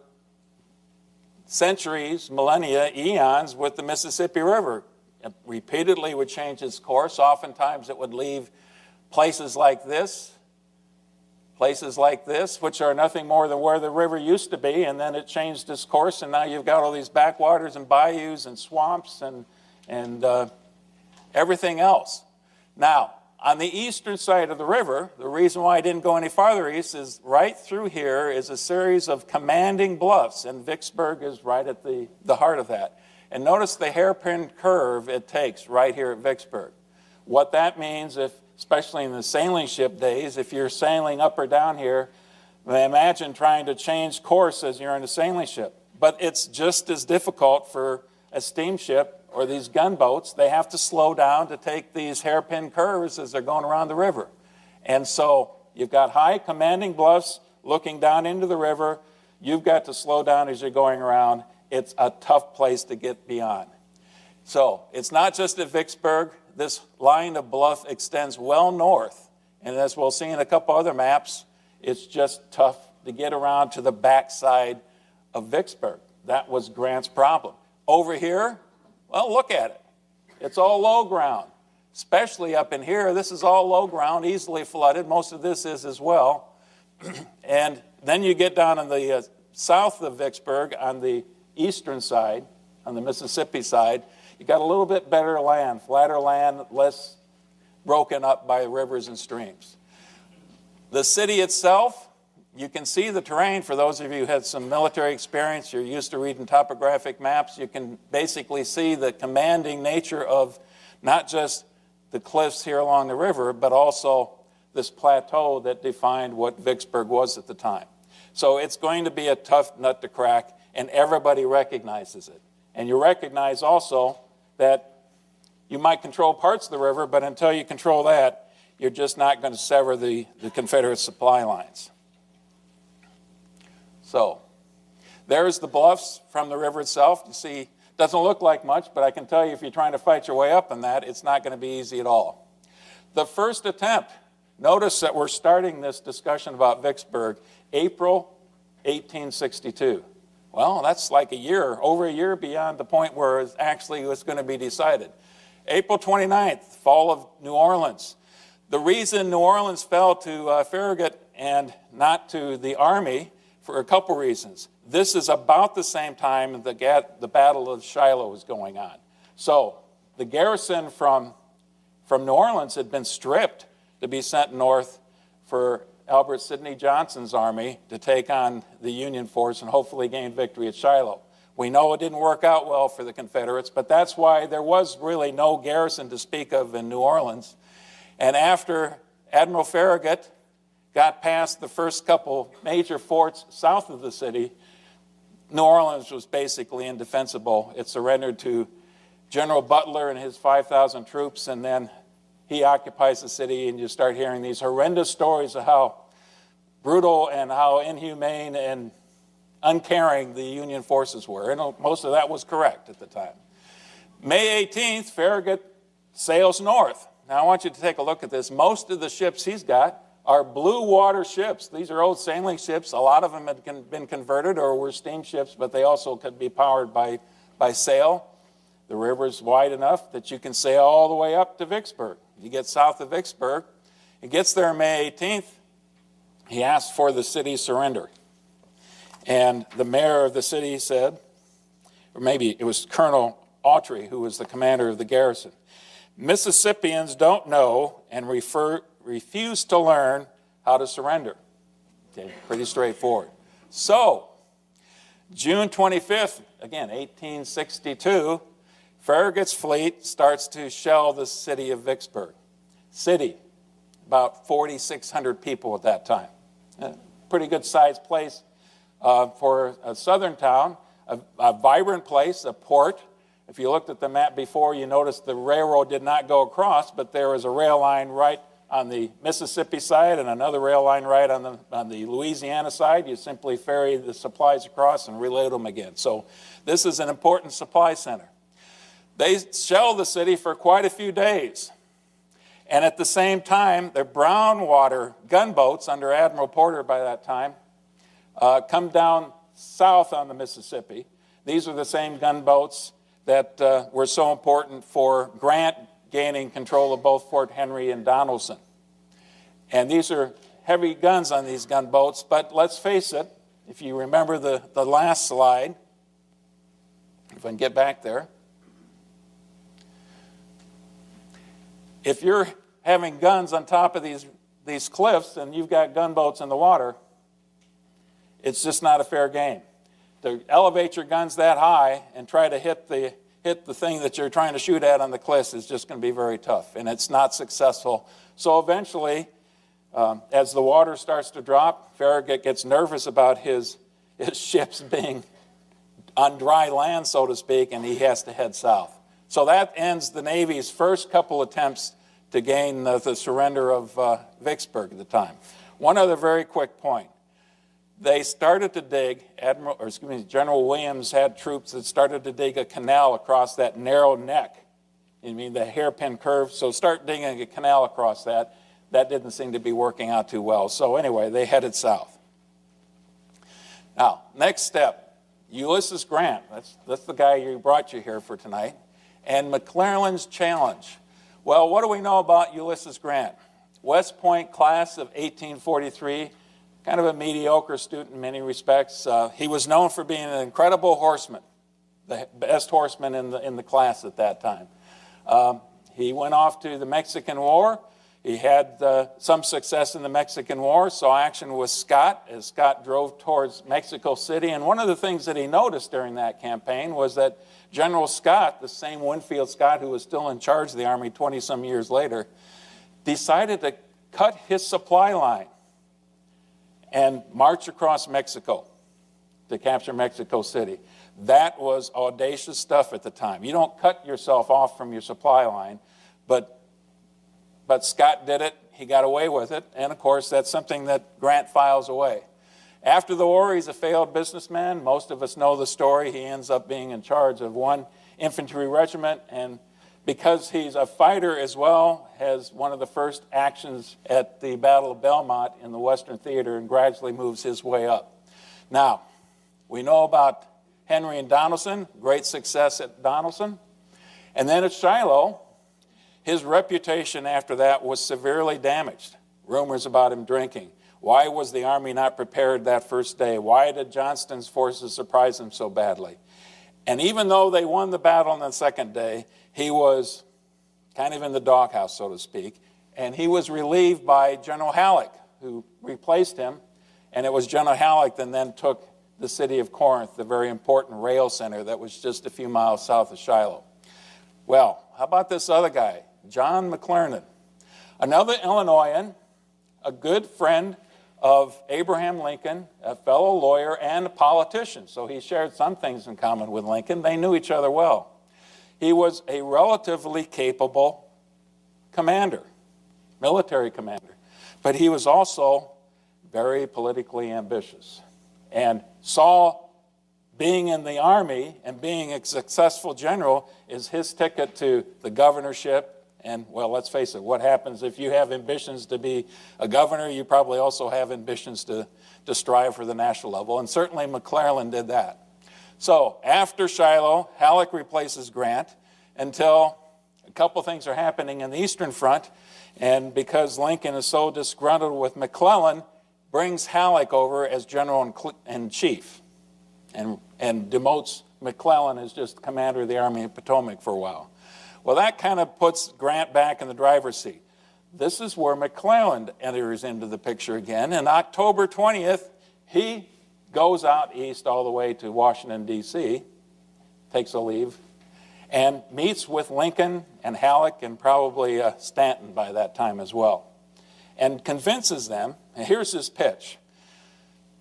centuries, millennia, eons with the Mississippi River. It repeatedly would change its course. Oftentimes it would leave places like this, which are nothing more than where the river used to be, and then it changed its course, and now you've got all these backwaters and bayous and swamps and everything else. Now, on the eastern side of the river, the reason why I didn't go any farther east is right through here is a series of commanding bluffs, and Vicksburg is right at the heart of that. And notice the hairpin curve it takes right here at Vicksburg. What that means, especially in the sailing ship days, if you're sailing up or down here, imagine trying to change course as you're in a sailing ship. But it's just as difficult for a steamship or these gunboats. They have to slow down to take these hairpin curves as they're going around the river. And so you've got high commanding bluffs looking down into the river. You've got to slow down as you're going around. It's a tough place to get beyond. So it's not just at Vicksburg. This line of bluff extends well north. And as we'll see in a couple other maps, it's just tough to get around to the backside of Vicksburg. That was Grant's problem. Over here, well, look at it. It's all low ground, especially up in here. This is all low ground, easily flooded. Most of this is as well. And then you get down on the south of Vicksburg on the eastern side, on the Mississippi side. You got a little bit better land, flatter land, less broken up by rivers and streams. The city itself, you can see the terrain. For those of you who had some military experience, you're used to reading topographic maps, you can basically see the commanding nature of not just the cliffs here along the river, but also this plateau that defined what Vicksburg was at the time. So it's going to be a tough nut to crack, and everybody recognizes it. And you recognize also that you might control parts of the river, but until you control that, you're just not going to sever the Confederate supply lines. So there's the bluffs from the river itself. You see Doesn't look like much, but I can tell you if you're trying to fight your way up in that, it's not going to be easy at all. The first attempt, notice that we're starting this discussion about Vicksburg, April 1862. Well, that's like over a year beyond the point where it actually was going to be decided. April 29th, fall of New Orleans. The reason New Orleans fell to Farragut and not to the Army for a couple reasons. This is about the same time the Battle of Shiloh was going on. So the garrison from New Orleans had been stripped to be sent north for Albert Sidney Johnson's army to take on the Union force and hopefully gain victory at Shiloh. We know it didn't work out well for the Confederates, but that's why there was really no garrison to speak of in New Orleans. And after Admiral Farragut got past the first couple major forts south of the city, New Orleans was basically indefensible. It surrendered to General Butler and his 5,000 troops, and then he occupies the city, and you start hearing these horrendous stories of how brutal and how inhumane and uncaring the Union forces were. And most of that was correct at the time. May 18th, Farragut sails north. Now I want you to take a look at this. Most of the ships he's got are blue water ships. These are old sailing ships. A lot of them had been converted or were steamships, but they also could be powered by sail. The river's wide enough that you can sail all the way up to Vicksburg. You get south of Vicksburg. He gets there May 18th. He asks for the city's surrender. And the mayor of the city said, or maybe it was Colonel Autry, who was the commander of the garrison, Mississippians don't know and refuse to learn how to surrender. Okay, pretty straightforward. So, June 25th, again, 1862, Farragut's fleet starts to shell the city of Vicksburg. City, about 4,600 people at that time. Pretty good sized place for a southern town, a vibrant place, a port. If you looked at the map before, you noticed the railroad did not go across, but there was a rail line right on the Mississippi side and another rail line right on the Louisiana side. You simply ferry the supplies across and reload them again. So this is an important supply center. They shell the city for quite a few days. And at the same time, the brown water gunboats under Admiral Porter by that time come down south on the Mississippi. These are the same gunboats that were so important for Grant gaining control of both Fort Henry and Donelson. And these are heavy guns on these gunboats, but let's face it, if you remember the last slide, if I can get back there, if you're having guns on top of these cliffs and you've got gunboats in the water, it's just not a fair game. To elevate your guns that high and try to hit the thing that you're trying to shoot at on the cliffs is just going to be very tough, and it's not successful. So eventually, as the water starts to drop, Farragut gets nervous about his ships being on dry land, so to speak, and he has to head south. So that ends the Navy's first couple attempts to gain the surrender of Vicksburg at the time. One other very quick point. They started to dig, General Williams had troops that started to dig a canal across that narrow neck. I mean, the hairpin curve, so start digging a canal across that. That didn't seem to be working out too well. So anyway, they headed south. Now, next step, Ulysses Grant. That's the guy who brought you here for tonight. And McClellan's challenge. Well, what do we know about Ulysses Grant? West Point class of 1843, kind of a mediocre student in many respects. He was known for being an incredible horseman, the best horseman in the class at that time. He went off to the Mexican War. He had some success in the Mexican War, saw action with Scott as Scott drove towards Mexico City. And one of the things that he noticed during that campaign was that General Scott, the same Winfield Scott who was still in charge of the Army 20-some years later, decided to cut his supply line and march across Mexico to capture Mexico City. That was audacious stuff at the time. You don't cut yourself off from your supply line, but Scott did it. He got away with it. And, of course, that's something that Grant files away. After the war, he's a failed businessman. Most of us know the story. He ends up being in charge of one infantry regiment, and because he's a fighter as well, has one of the first actions at the Battle of Belmont in the Western Theater and gradually moves his way up. Now, we know about Henry and Donelson, great success at Donelson. And then at Shiloh, his reputation after that was severely damaged. Rumors about him drinking. Why was the Army not prepared that first day? Why did Johnston's forces surprise him so badly? And even though they won the battle on the second day, he was kind of in the doghouse, so to speak, and he was relieved by General Halleck, who replaced him, and it was General Halleck that then took the city of Corinth, the very important rail center that was just a few miles south of Shiloh. Well, how about this other guy, John McClernand, another Illinoisan, a good friend of Abraham Lincoln, a fellow lawyer and a politician, so he shared some things in common with Lincoln. They knew each other well. He was a relatively capable commander, military commander, but he was also very politically ambitious and saw being in the Army and being a successful general is his ticket to the governorship. And, well, let's face it, what happens if you have ambitions to be a governor? You probably also have ambitions to strive for the national level, and certainly McClernand did that. So after Shiloh, Halleck replaces Grant until a couple things are happening in the Eastern Front, and because Lincoln is so disgruntled with McClellan, brings Halleck over as general-in-chief and demotes McClellan as just commander of the Army of Potomac for a while. Well, that kind of puts Grant back in the driver's seat. This is where McClellan enters into the picture again. And October 20th, he goes out east all the way to Washington, D.C., takes a leave, and meets with Lincoln and Halleck and probably Stanton by that time as well, and convinces them, and here's his pitch.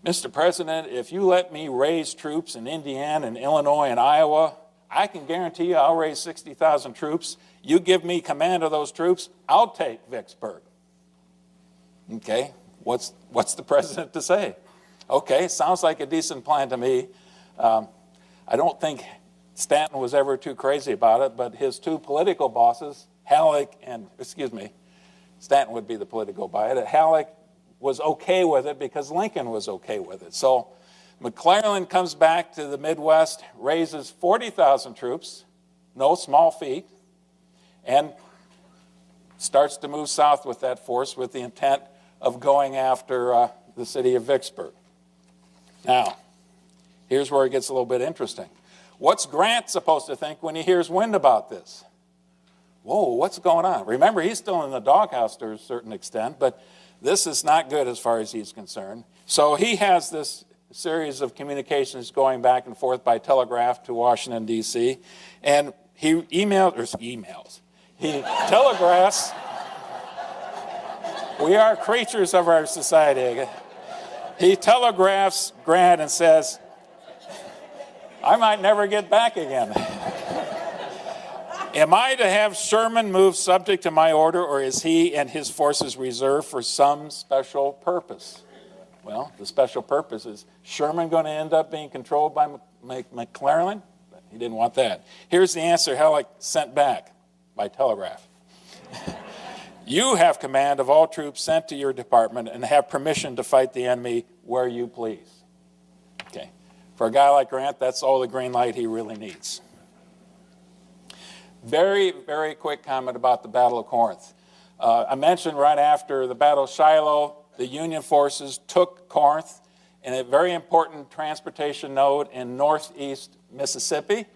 Mr. President, if you let me raise troops in Indiana and Illinois and Iowa, I can guarantee you I'll raise 60,000 troops. You give me command of those troops, I'll take Vicksburg. Okay, what's the president to say? Okay, sounds like a decent plan to me. I don't think Stanton was ever too crazy about it, but his two political bosses, Stanton would be the political by it. Halleck was okay with it because Lincoln was okay with it. So McClellan comes back to the Midwest, raises 40,000 troops, no small feat, and starts to move south with that force with the intent of going after the city of Vicksburg. Now, here's where it gets a little bit interesting. What's Grant supposed to think when he hears wind about this? Whoa, what's going on? Remember, he's still in the doghouse to a certain extent, but this is not good as far as he's concerned. So he has this series of communications going back and forth by telegraph to Washington, D.C., and he telegraphs. We are creatures of our society. He telegraphs Grant and says, I might never get back again. Am I to have Sherman move subject to my order, or is he and his forces reserved for some special purpose? Well, the special purpose is Sherman going to end up being controlled by McClellan? He didn't want that. Here's the answer Halleck sent back by telegraph. You have command of all troops sent to your department and have permission to fight the enemy where you please. Okay. For a guy like Grant, that's all the green light he really needs. Very, very quick comment about the Battle of Corinth. I mentioned right after the Battle of Shiloh, the Union forces took Corinth in a very important transportation node in northeast Mississippi.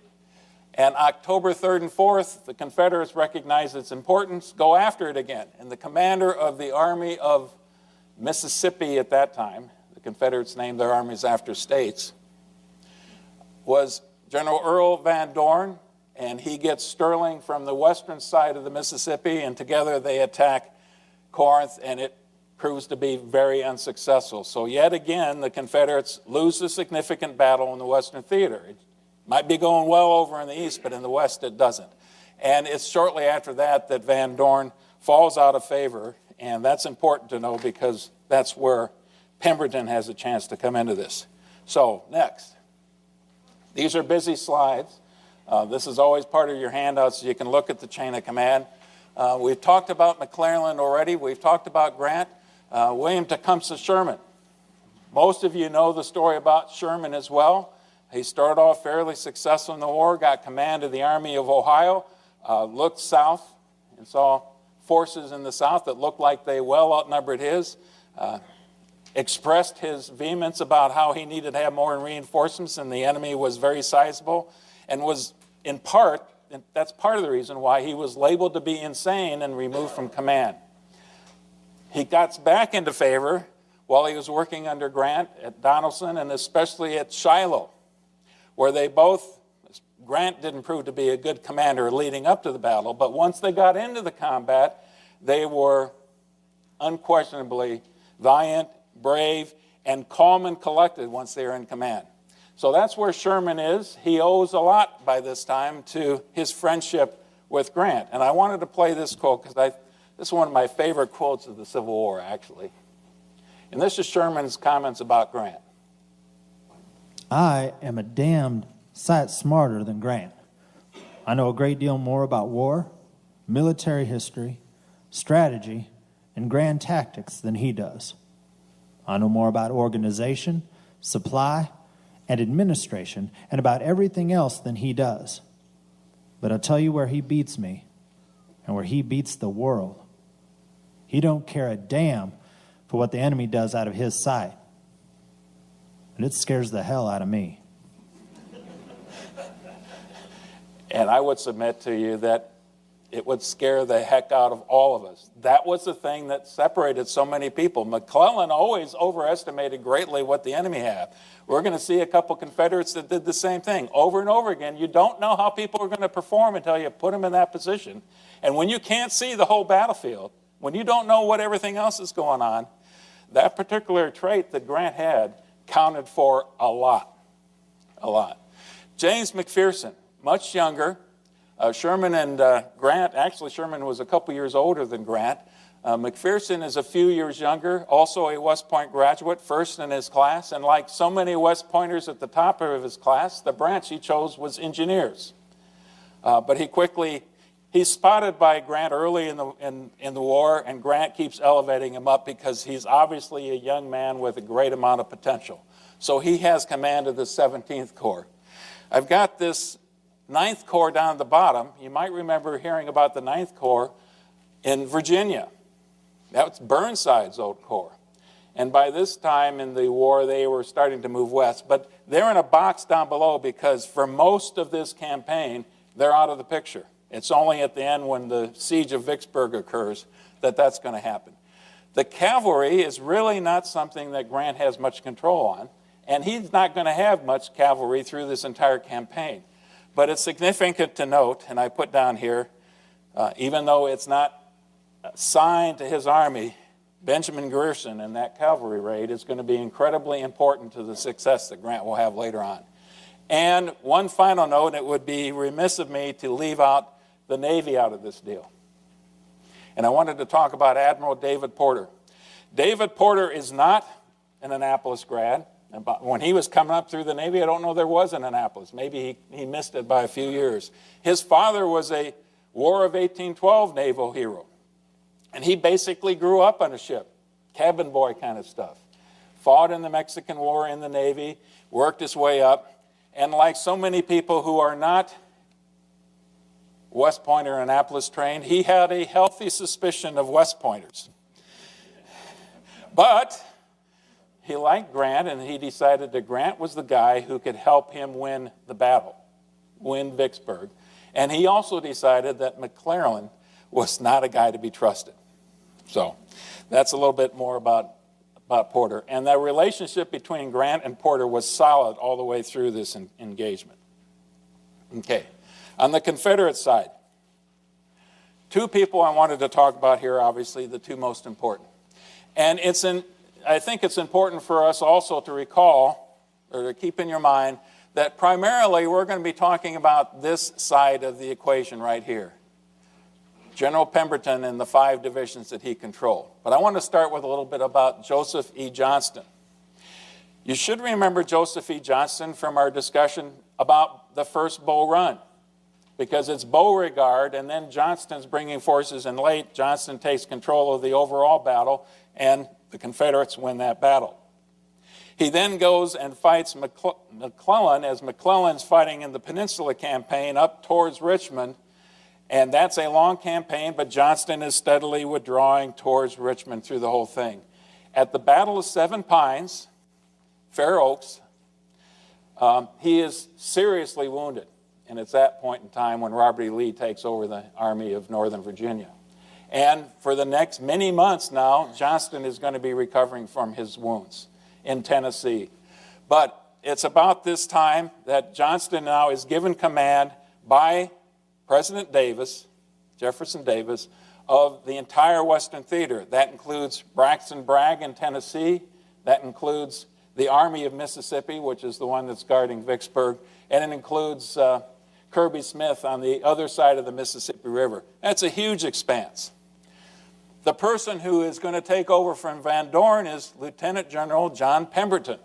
And October 3rd and 4th, the Confederates recognized its importance, go after it again. And the commander of the Army of Mississippi at that time, the Confederates named their armies after states, was General Earl Van Dorn, and he gets Sterling from the western side of the Mississippi, and together they attack Corinth, and it proves to be very unsuccessful. So yet again, the Confederates lose a significant battle in the Western Theater. It might be going well over in the East, but in the West it doesn't. And it's shortly after that that Van Dorn falls out of favor, and that's important to know because that's where Pemberton has a chance to come into this. So, next. These are busy slides. This is always part of your handout so you can look at the chain of command. We've talked about McClellan already. We've talked about Grant. William Tecumseh Sherman. Most of you know the story about Sherman as well. He started off fairly successful in the war, got command of the Army of Ohio, looked south and saw forces in the south that looked like they well outnumbered his, expressed his vehemence about how he needed to have more reinforcements and the enemy was very sizable, and was in part, and that's part of the reason why he was labeled to be insane and removed from command. He got back into favor while he was working under Grant at Donelson and especially at Shiloh, where they both, Grant didn't prove to be a good commander leading up to the battle, but once they got into the combat, they were unquestionably valiant, brave, and calm and collected once they were in command. So that's where Sherman is. He owes a lot by this time to his friendship with Grant. And I wanted to play this quote because this is one of my favorite quotes of the Civil War, actually. And this is Sherman's comments about Grant. I am a damned sight smarter than Grant. I know a great deal more about war, military history, strategy, and grand tactics than he does. I know more about organization, supply, and administration, and about everything else than he does. But I'll tell you where he beats me, and where he beats the world. He don't care a damn for what the enemy does out of his sight. And it scares the hell out of me. And I would submit to you that it would scare the heck out of all of us. That was the thing that separated so many people. McClellan always overestimated greatly what the enemy had. We're going to see a couple Confederates that did the same thing over and over again. You don't know how people are going to perform until you put them in that position. And when you can't see the whole battlefield, when you don't know what everything else is going on, that particular trait that Grant had counted for a lot. A lot. James McPherson, much younger. Sherman and Grant, actually Sherman was a couple years older than Grant. McPherson is a few years younger, also a West Point graduate, first in his class. And like so many West Pointers at the top of his class, the branch he chose was engineers. But he's spotted by Grant early in the war, and Grant keeps elevating him up because he's obviously a young man with a great amount of potential. So he has command of the 17th Corps. I've got this 9th Corps down at the bottom. You might remember hearing about the 9th Corps in Virginia. That's Burnside's old corps. And by this time in the war, they were starting to move west. But they're in a box down below because for most of this campaign, they're out of the picture. It's only at the end when the siege of Vicksburg occurs that that's going to happen. The cavalry is really not something that Grant has much control on, and he's not going to have much cavalry through this entire campaign. But it's significant to note, and I put down here, even though it's not assigned to his army, Benjamin Grierson and that cavalry raid is going to be incredibly important to the success that Grant will have later on. And one final note, it would be remiss of me to leave out the Navy out of this deal. And I wanted to talk about Admiral David Porter. David Porter is not an Annapolis grad. When he was coming up through the Navy, I don't know there was an Annapolis. Maybe he missed it by a few years. His father was a War of 1812 naval hero. And he basically grew up on a ship, cabin boy kind of stuff. Fought in the Mexican War in the Navy, worked his way up. And like so many people who are not West Point or Annapolis trained, he had a healthy suspicion of West Pointers. But he liked Grant, and he decided that Grant was the guy who could help him win the battle, win Vicksburg. And he also decided that McClellan was not a guy to be trusted. So that's a little bit more about Porter. And the relationship between Grant and Porter was solid all the way through this engagement. Okay. On the Confederate side, two people I wanted to talk about here, obviously the two most important. And I think it's important for us also to recall, or to keep in your mind, that primarily we're going to be talking about this side of the equation right here. General Pemberton and the 5 divisions that he controlled. But I want to start with a little bit about Joseph E. Johnston. You should remember Joseph E. Johnston from our discussion about the first Bull Run, because it's Beauregard, and then Johnston's bringing forces in late. Johnston takes control of the overall battle, and the Confederates win that battle. He then goes and fights McClellan as McClellan's fighting in the Peninsula Campaign up towards Richmond. And that's a long campaign, but Johnston is steadily withdrawing towards Richmond through the whole thing. At the Battle of Seven Pines, Fair Oaks, he is seriously wounded. And it's that point in time when Robert E. Lee takes over the Army of Northern Virginia. And for the next many months now, Johnston is going to be recovering from his wounds in Tennessee. But it's about this time that Johnston now is given command by President Davis, Jefferson Davis, of the entire Western Theater. That includes Braxton Bragg in Tennessee. That includes the Army of Mississippi, which is the one that's guarding Vicksburg. And it includes Kirby Smith on the other side of the Mississippi River. That's a huge expanse. The person who is going to take over from Van Dorn is Lieutenant General John Pemberton.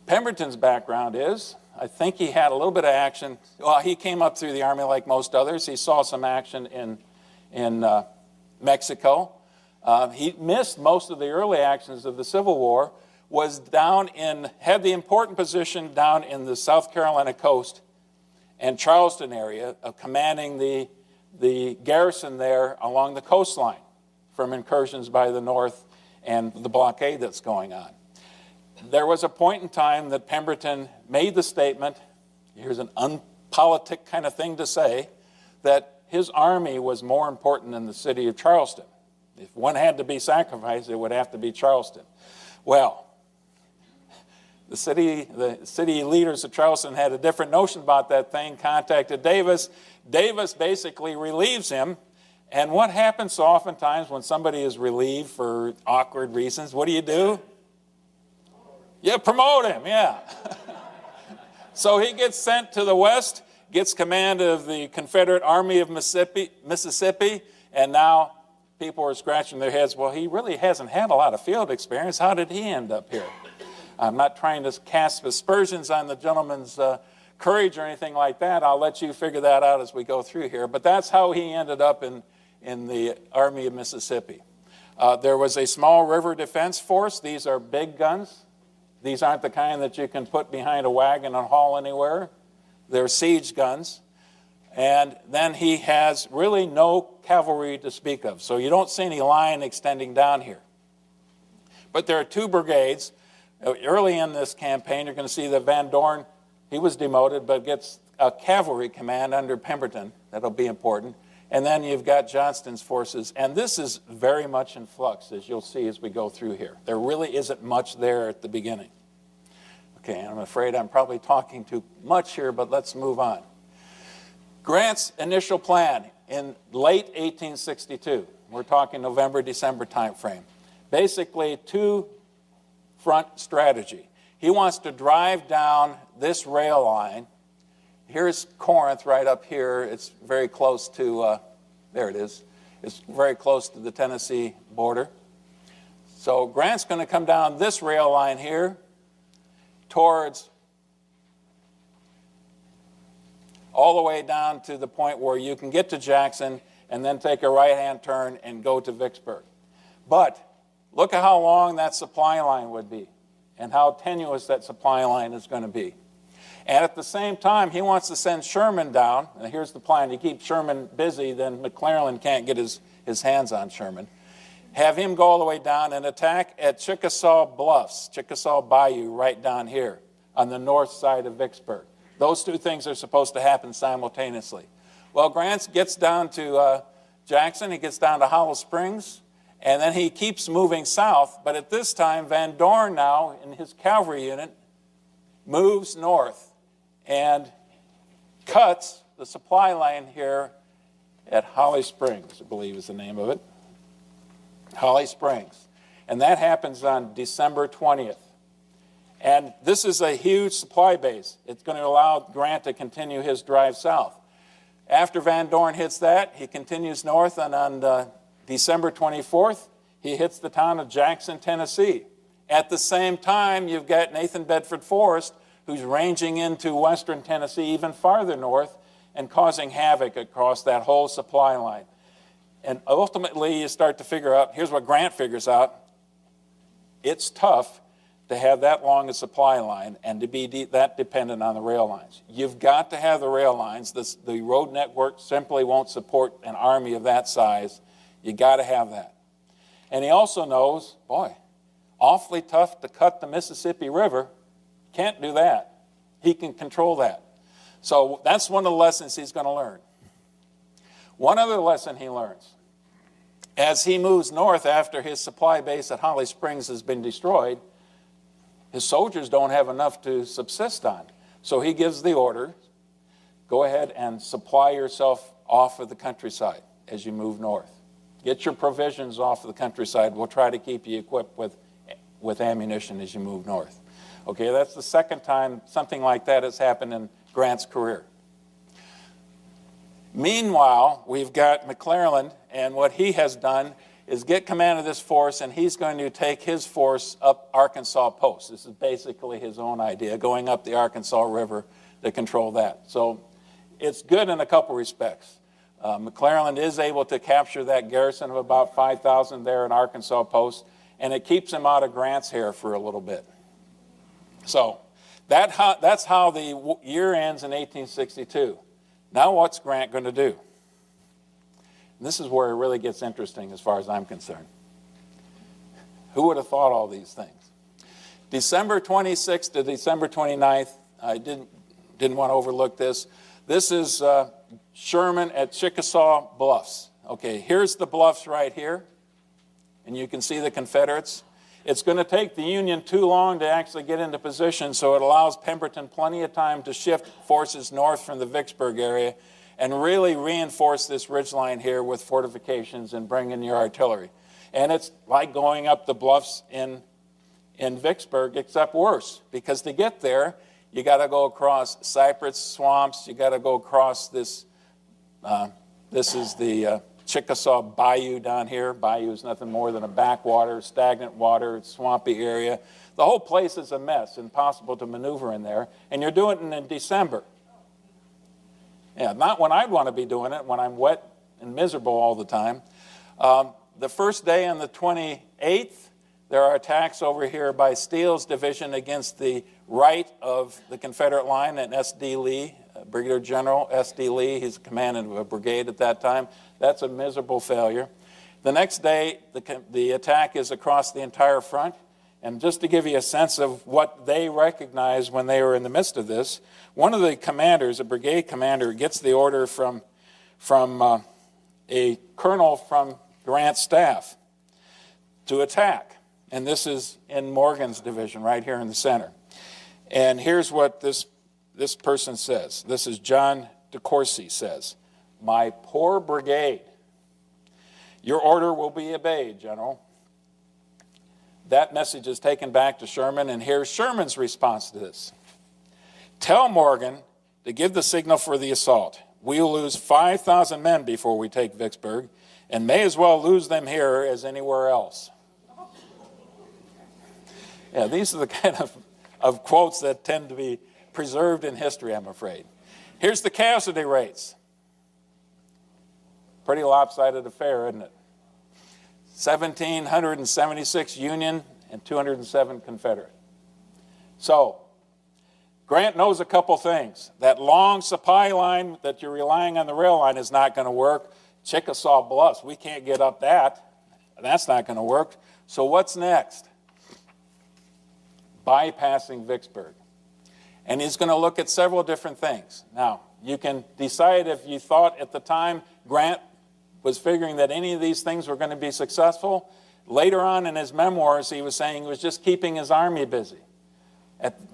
Pemberton's background is, I think he had a little bit of action. Well, he came up through the Army like most others. He saw some action in Mexico. He missed most of the early actions of the Civil War, had the important position down in the South Carolina coast and Charleston area of commanding the garrison there along the coastline from incursions by the North and the blockade that's going on. There was a point in time that Pemberton made the statement, here's an unpolitic kind of thing to say, that his army was more important than the city of Charleston. If one had to be sacrificed, it would have to be Charleston. Well, the city leaders of Charleston had a different notion about that thing, contacted Davis. Davis basically relieves him. And what happens so oftentimes when somebody is relieved for awkward reasons, what do? Yeah, promote him, yeah. So he gets sent to the west, gets command of the Confederate Army of Mississippi, and now people are scratching their heads, well, he really hasn't had a lot of field experience. How did he end up here? I'm not trying to cast aspersions on the gentleman's courage or anything like that. I'll let you figure that out as we go through here. But that's how he ended up in the Army of Mississippi. There was a small river defense force. These are big guns. These aren't the kind that you can put behind a wagon and haul anywhere. They're siege guns. And then he has really no cavalry to speak of. So you don't see any line extending down here. But there are 2 brigades. Early in this campaign, you're going to see that Van Dorn, he was demoted, but gets a cavalry command under Pemberton. That'll be important. And then you've got Johnston's forces. And this is very much in flux, as you'll see as we go through here. There really isn't much there at the beginning. Okay, I'm afraid I'm probably talking too much here, but let's move on. Grant's initial plan in late 1862, we're talking November, December time frame, basically 2-front strategy. He wants to drive down this rail line. Here's Corinth right up here. It's very close to, there it is. It's very close to the Tennessee border. So Grant's going to come down this rail line here towards all the way down to the point where you can get to Jackson and then take a right-hand turn and go to Vicksburg. But look at how long that supply line would be and how tenuous that supply line is going to be. And at the same time, he wants to send Sherman down. And here's the plan. You keep Sherman busy, then McClellan can't get his hands on Sherman. Have him go all the way down and attack at Chickasaw Bluffs, Chickasaw Bayou, right down here on the north side of Vicksburg. Those 2 things are supposed to happen simultaneously. Well, Grant gets down to Jackson. He gets down to Hollow Springs. And then he keeps moving south. But at this time, Van Dorn now, in his cavalry unit, moves north and cuts the supply line here at Holly Springs, I believe is the name of it. Holly Springs. And that happens on December 20th. And this is a huge supply base. It's going to allow Grant to continue his drive south. After Van Dorn hits that, he continues north, and on December 24th, he hits the town of Jackson, Tennessee. At the same time, you've got Nathan Bedford Forrest, who's ranging into western Tennessee, even farther north, and causing havoc across that whole supply line. And ultimately, you start to figure out, here's what Grant figures out. It's tough to have that long a supply line and to be that dependent on the rail lines. You've got to have the rail lines. The road network simply won't support an army of that size. You got to have that. And he also knows, boy, awfully tough to cut the Mississippi River. Can't do that. He can control that. So that's one of the lessons he's going to learn. One other lesson he learns. As he moves north after his supply base at Holly Springs has been destroyed, his soldiers don't have enough to subsist on. So he gives the order, go ahead and supply yourself off of the countryside as you move north. Get your provisions off of the countryside. We'll try to keep you equipped with ammunition as you move north. Okay, that's the second time something like that has happened in Grant's career. Meanwhile, we've got McClellan, and what he has done is get command of this force, and he's going to take his force up Arkansas Post. This is basically his own idea, going up the Arkansas River to control that. So it's good in a couple respects. McClellan is able to capture that garrison of about 5,000 there in Arkansas Post, and it keeps him out of Grant's hair for a little bit. So that's how the year ends in 1862. Now what's Grant going to do? And this is where it really gets interesting as far as I'm concerned. Who would have thought all these things? December 26th to December 29th, I didn't want to overlook this. This is Sherman at Chickasaw Bluffs. Okay, here's the bluffs right here, and you can see the Confederates. It's going to take the Union too long to actually get into position, so it allows Pemberton plenty of time to shift forces north from the Vicksburg area and really reinforce this ridgeline here with fortifications and bring in your artillery. And it's like going up the bluffs in Vicksburg, except worse, because to get there, you got to go across cypress swamps. You got to go across this. This is the Chickasaw Bayou down here. Bayou is nothing more than a backwater, stagnant water, swampy area. The whole place is a mess, impossible to maneuver in there. And you're doing it in December. Yeah, not when I'd want to be doing it, when I'm wet and miserable all the time. The first day on the 28th, there are attacks over here by Steele's division against the right of the Confederate line at S.D. Lee, Brigadier General S.D. Lee. He's commanding a brigade at that time. That's a miserable failure. The next day, the attack is across the entire front. And just to give you a sense of what they recognized when they were in the midst of this, one of the commanders, a brigade commander, gets the order from a colonel from Grant's staff to attack. And this is in Morgan's division right here in the center. And here's what this person says. This is John DeCourcy says, "My poor brigade, your order will be obeyed, General." That message is taken back to Sherman, and here's Sherman's response to this. "Tell Morgan to give the signal for the assault. We'll lose 5,000 men before we take Vicksburg, and may as well lose them here as anywhere else." Yeah, these are the kind of quotes that tend to be preserved in history, I'm afraid. Here's the casualty rates. Pretty lopsided affair, isn't it? 1,776 Union and 207 Confederate. So, Grant knows a couple things. That long supply line that you're relying on the rail line is not going to work. Chickasaw Bluffs, we can't get up that. That's not going to work. So what's next? Bypassing Vicksburg. And he's going to look at several different things. Now, you can decide if you thought at the time Grant was figuring that any of these things were going to be successful. Later on in his memoirs, he was saying he was just keeping his army busy.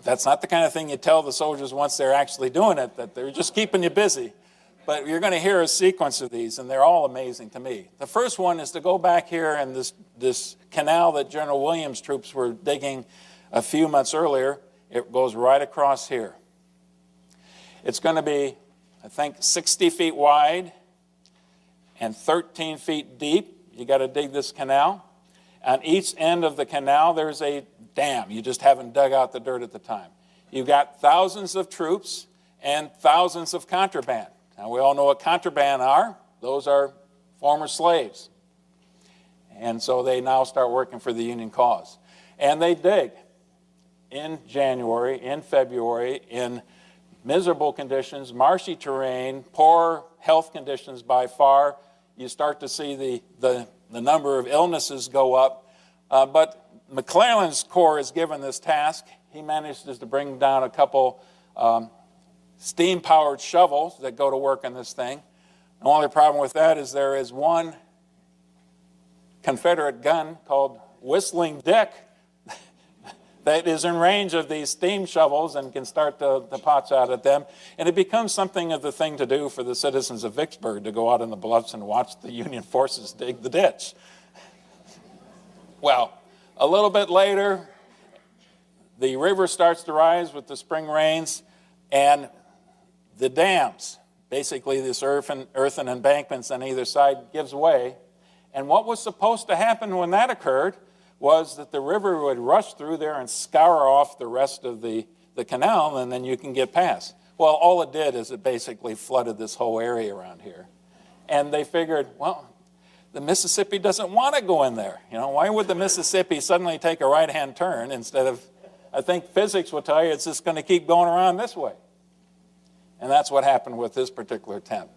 That's not the kind of thing you tell the soldiers once they're actually doing it, that they're just keeping you busy. But you're going to hear a sequence of these, and they're all amazing to me. The first one is to go back here and this canal that General Williams' troops were digging a few months earlier. It goes right across here. It's going to be I think 60 feet wide and 13 feet deep. You got to dig this canal. On each end of the canal, there's a dam. You just haven't dug out the dirt at the time. You've got thousands of troops and thousands of contraband. Now, we all know what contraband are. Those are former slaves. And so they now start working for the Union cause. And they dig in January, in February, in miserable conditions, marshy terrain, poor health conditions by far. You start to see the number of illnesses go up. But McClellan's Corps is given this task. He manages to bring down a couple steam-powered shovels that go to work on this thing. The only problem with that is there is one Confederate gun called Whistling Dick that is in range of these steam shovels and can start the pots out at them. And it becomes something of the thing to do for the citizens of Vicksburg to go out in the bluffs and watch the Union forces dig the ditch. Well, a little bit later, the river starts to rise with the spring rains, and the dams, basically this earthen embankments on either side, gives way. And what was supposed to happen when that occurred was that the river would rush through there and scour off the rest of the canal, and then you can get past. Well, all it did is it basically flooded this whole area around here. And they figured, well, the Mississippi doesn't want to go in there. You know, why would the Mississippi suddenly take a right-hand turn instead of, I think physics will tell you it's just going to keep going around this way. And that's what happened with this particular attempt.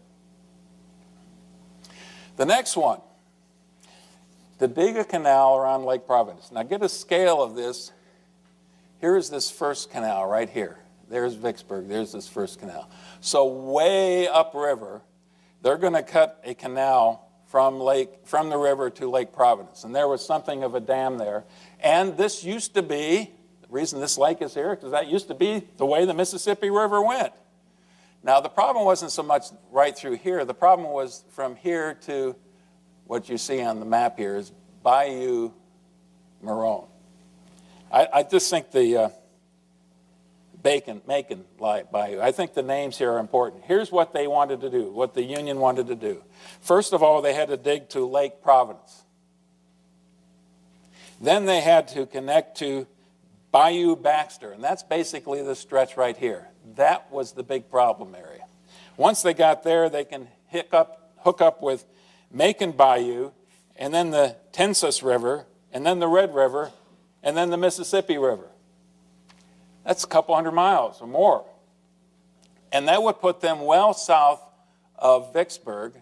The next one, to dig a canal around Lake Providence. Now get a scale of this. Here's this first canal right here. There's Vicksburg. There's this first canal. So way upriver, they're going to cut a canal from the river to Lake Providence. And there was something of a dam there. And this used to be, the reason this lake is here, because that used to be the way the Mississippi River went. Now the problem wasn't so much right through here. The problem was from here to what you see on the map here is Bayou Marone. I just think the Macon Bayou, I think the names here are important. Here's what they wanted to do, what the Union wanted to do. First of all, they had to dig to Lake Providence. Then they had to connect to Bayou Baxter, and that's basically the stretch right here. That was the big problem area. Once they got there, they can hook up with Macon Bayou, and then the Tensas River, and then the Red River, and then the Mississippi River. That's a couple hundred miles or more. And that would put them well south of Vicksburg,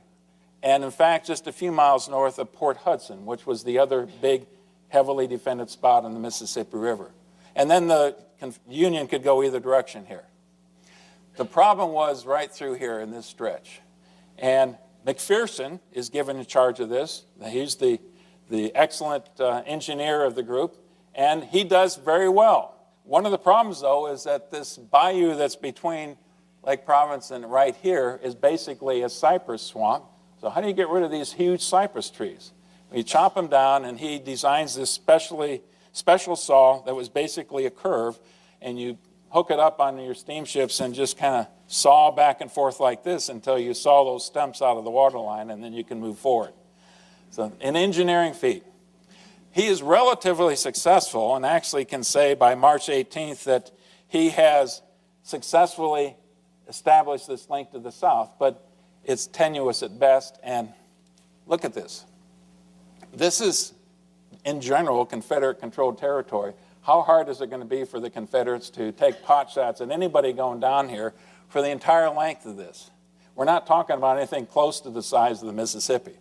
and in fact, just a few miles north of Port Hudson, which was the other big, heavily defended spot on the Mississippi River. And then the Union could go either direction here. The problem was right through here in this stretch. And McPherson is given in charge of this. He's the excellent engineer of the group, and he does very well. One of the problems, though, is that this bayou that's between Lake Providence and right here is basically a cypress swamp. So how do you get rid of these huge cypress trees? You chop them down, and he designs this special saw that was basically a curve, and you hook it up on your steamships and just kind of saw back and forth like this until you saw those stumps out of the water line, and then you can move forward. So an engineering feat. He is relatively successful and actually can say by March 18th that he has successfully established this link to the south, but it's tenuous at best. And look at this. This is, in general, Confederate-controlled territory. How hard is it going to be for the Confederates to take pot shots at anybody going down here for the entire length of this? We're not talking about anything close to the size of the Mississippi.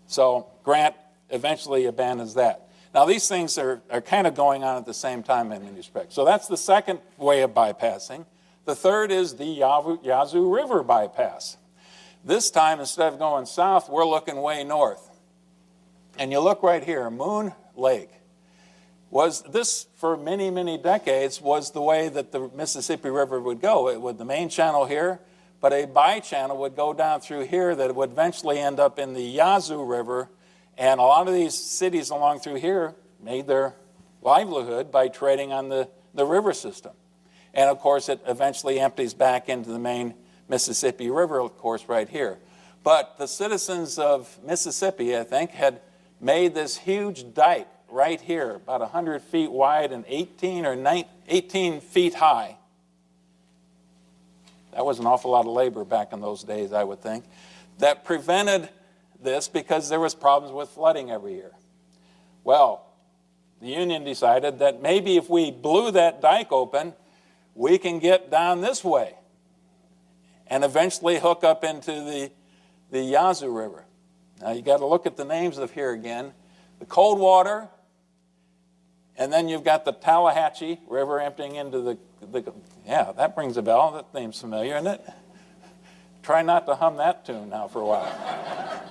So Grant eventually abandons that. Now, these things are kind of going on at the same time in many respects. So that's the second way of bypassing. The third is the Yazoo River bypass. This time, instead of going south, we're looking way north. And you look right here, Moon Lake. Was this, for many, many decades, was the way that the Mississippi River would go. It would the main channel here, but a by-channel would go down through here that would eventually end up in the Yazoo River. And a lot of these cities along through here made their livelihood by trading on the river system. And of course, it eventually empties back into the main Mississippi River, of course, right here. But the citizens of Mississippi, I think, had made this huge dike right here, about 100 feet wide and 18 feet high. That was an awful lot of labor back in those days, I would think, that prevented this because there was problems with flooding every year. Well, the Union decided that maybe if we blew that dike open, we can get down this way and eventually hook up into the Yazoo River. Now you got to look at the names of here again. The Coldwater, and then you've got the Tallahatchie River emptying into yeah, that rings a bell. That name's familiar, isn't it? Try not to hum that tune now for a while.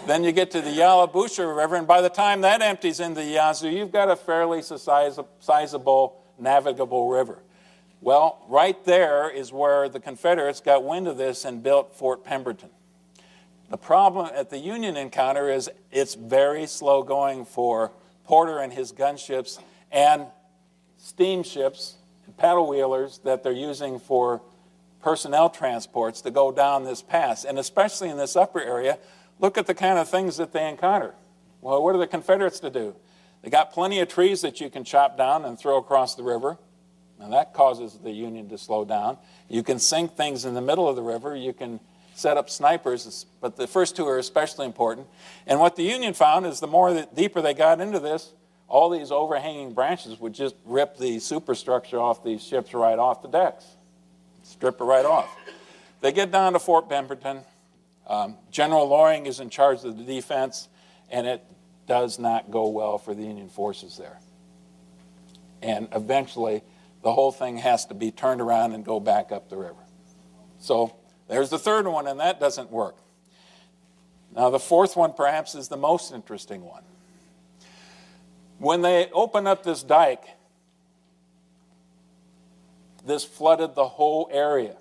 Then you get to the Yallabusha River, and by the time that empties into the Yazoo, you've got a fairly sizable navigable river. Well, right there is where the Confederates got wind of this and built Fort Pemberton. The problem at the Union encounter is it's very slow going for Porter and his gunships and steamships and paddle wheelers that they're using for personnel transports to go down this pass. And especially in this upper area, look at the kind of things that they encounter. Well, what are the Confederates to do? They got plenty of trees that you can chop down and throw across the river. And that causes the Union to slow down. You can sink things in the middle of the river. You can set up snipers, but the first two are especially important. And what the Union found is the deeper they got into this, all these overhanging branches would just rip the superstructure off these ships right off the decks. Strip it right off. They get down to Fort Pemberton. General Loring is in charge of the defense, and it does not go well for the Union forces there. And eventually, the whole thing has to be turned around and go back up the river. So there's the third one, and that doesn't work. Now, the fourth one perhaps is the most interesting one. When they open up this dike, this flooded the whole area.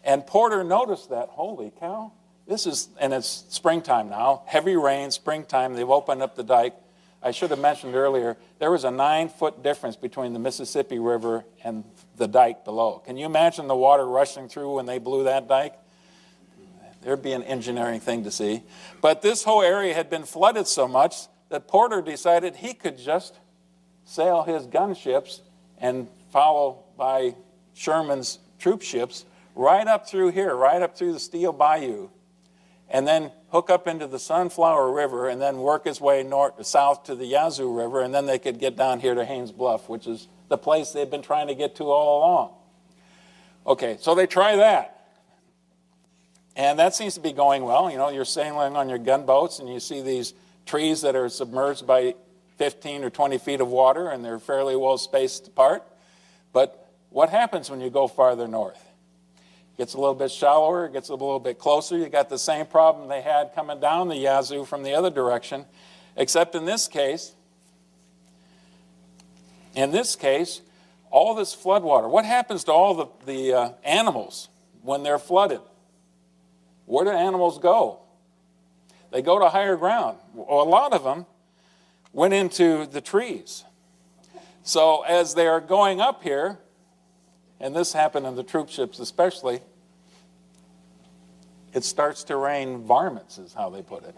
And Porter noticed that, holy cow, and it's springtime now, heavy rain, springtime, they've opened up the dike. I should have mentioned earlier, there was a 9-foot difference between the Mississippi River and the dike below. Can you imagine the water rushing through when they blew that dike? There'd be an engineering thing to see. But this whole area had been flooded so much that Porter decided he could just sail his gunships and follow by Sherman's troop ships right up through here, right up through the Steel Bayou, and then hook up into the Sunflower River and then work his way south to the Yazoo River, and then they could get down here to Haynes Bluff, which is the place they've been trying to get to all along. Okay, so they try that. And that seems to be going well. You know, you're sailing on your gunboats and you see these trees that are submerged by 15 or 20 feet of water, and they're fairly well spaced apart. But what happens when you go farther north? It gets a little bit shallower, it gets a little bit closer. You got the same problem they had coming down the Yazoo from the other direction, except in this case, all this floodwater, what happens to all the animals when they're flooded? Where do animals go? They go to higher ground. Well, a lot of them went into the trees. So as they are going up here, and this happened in the troop ships especially, it starts to rain varmints, is how they put it.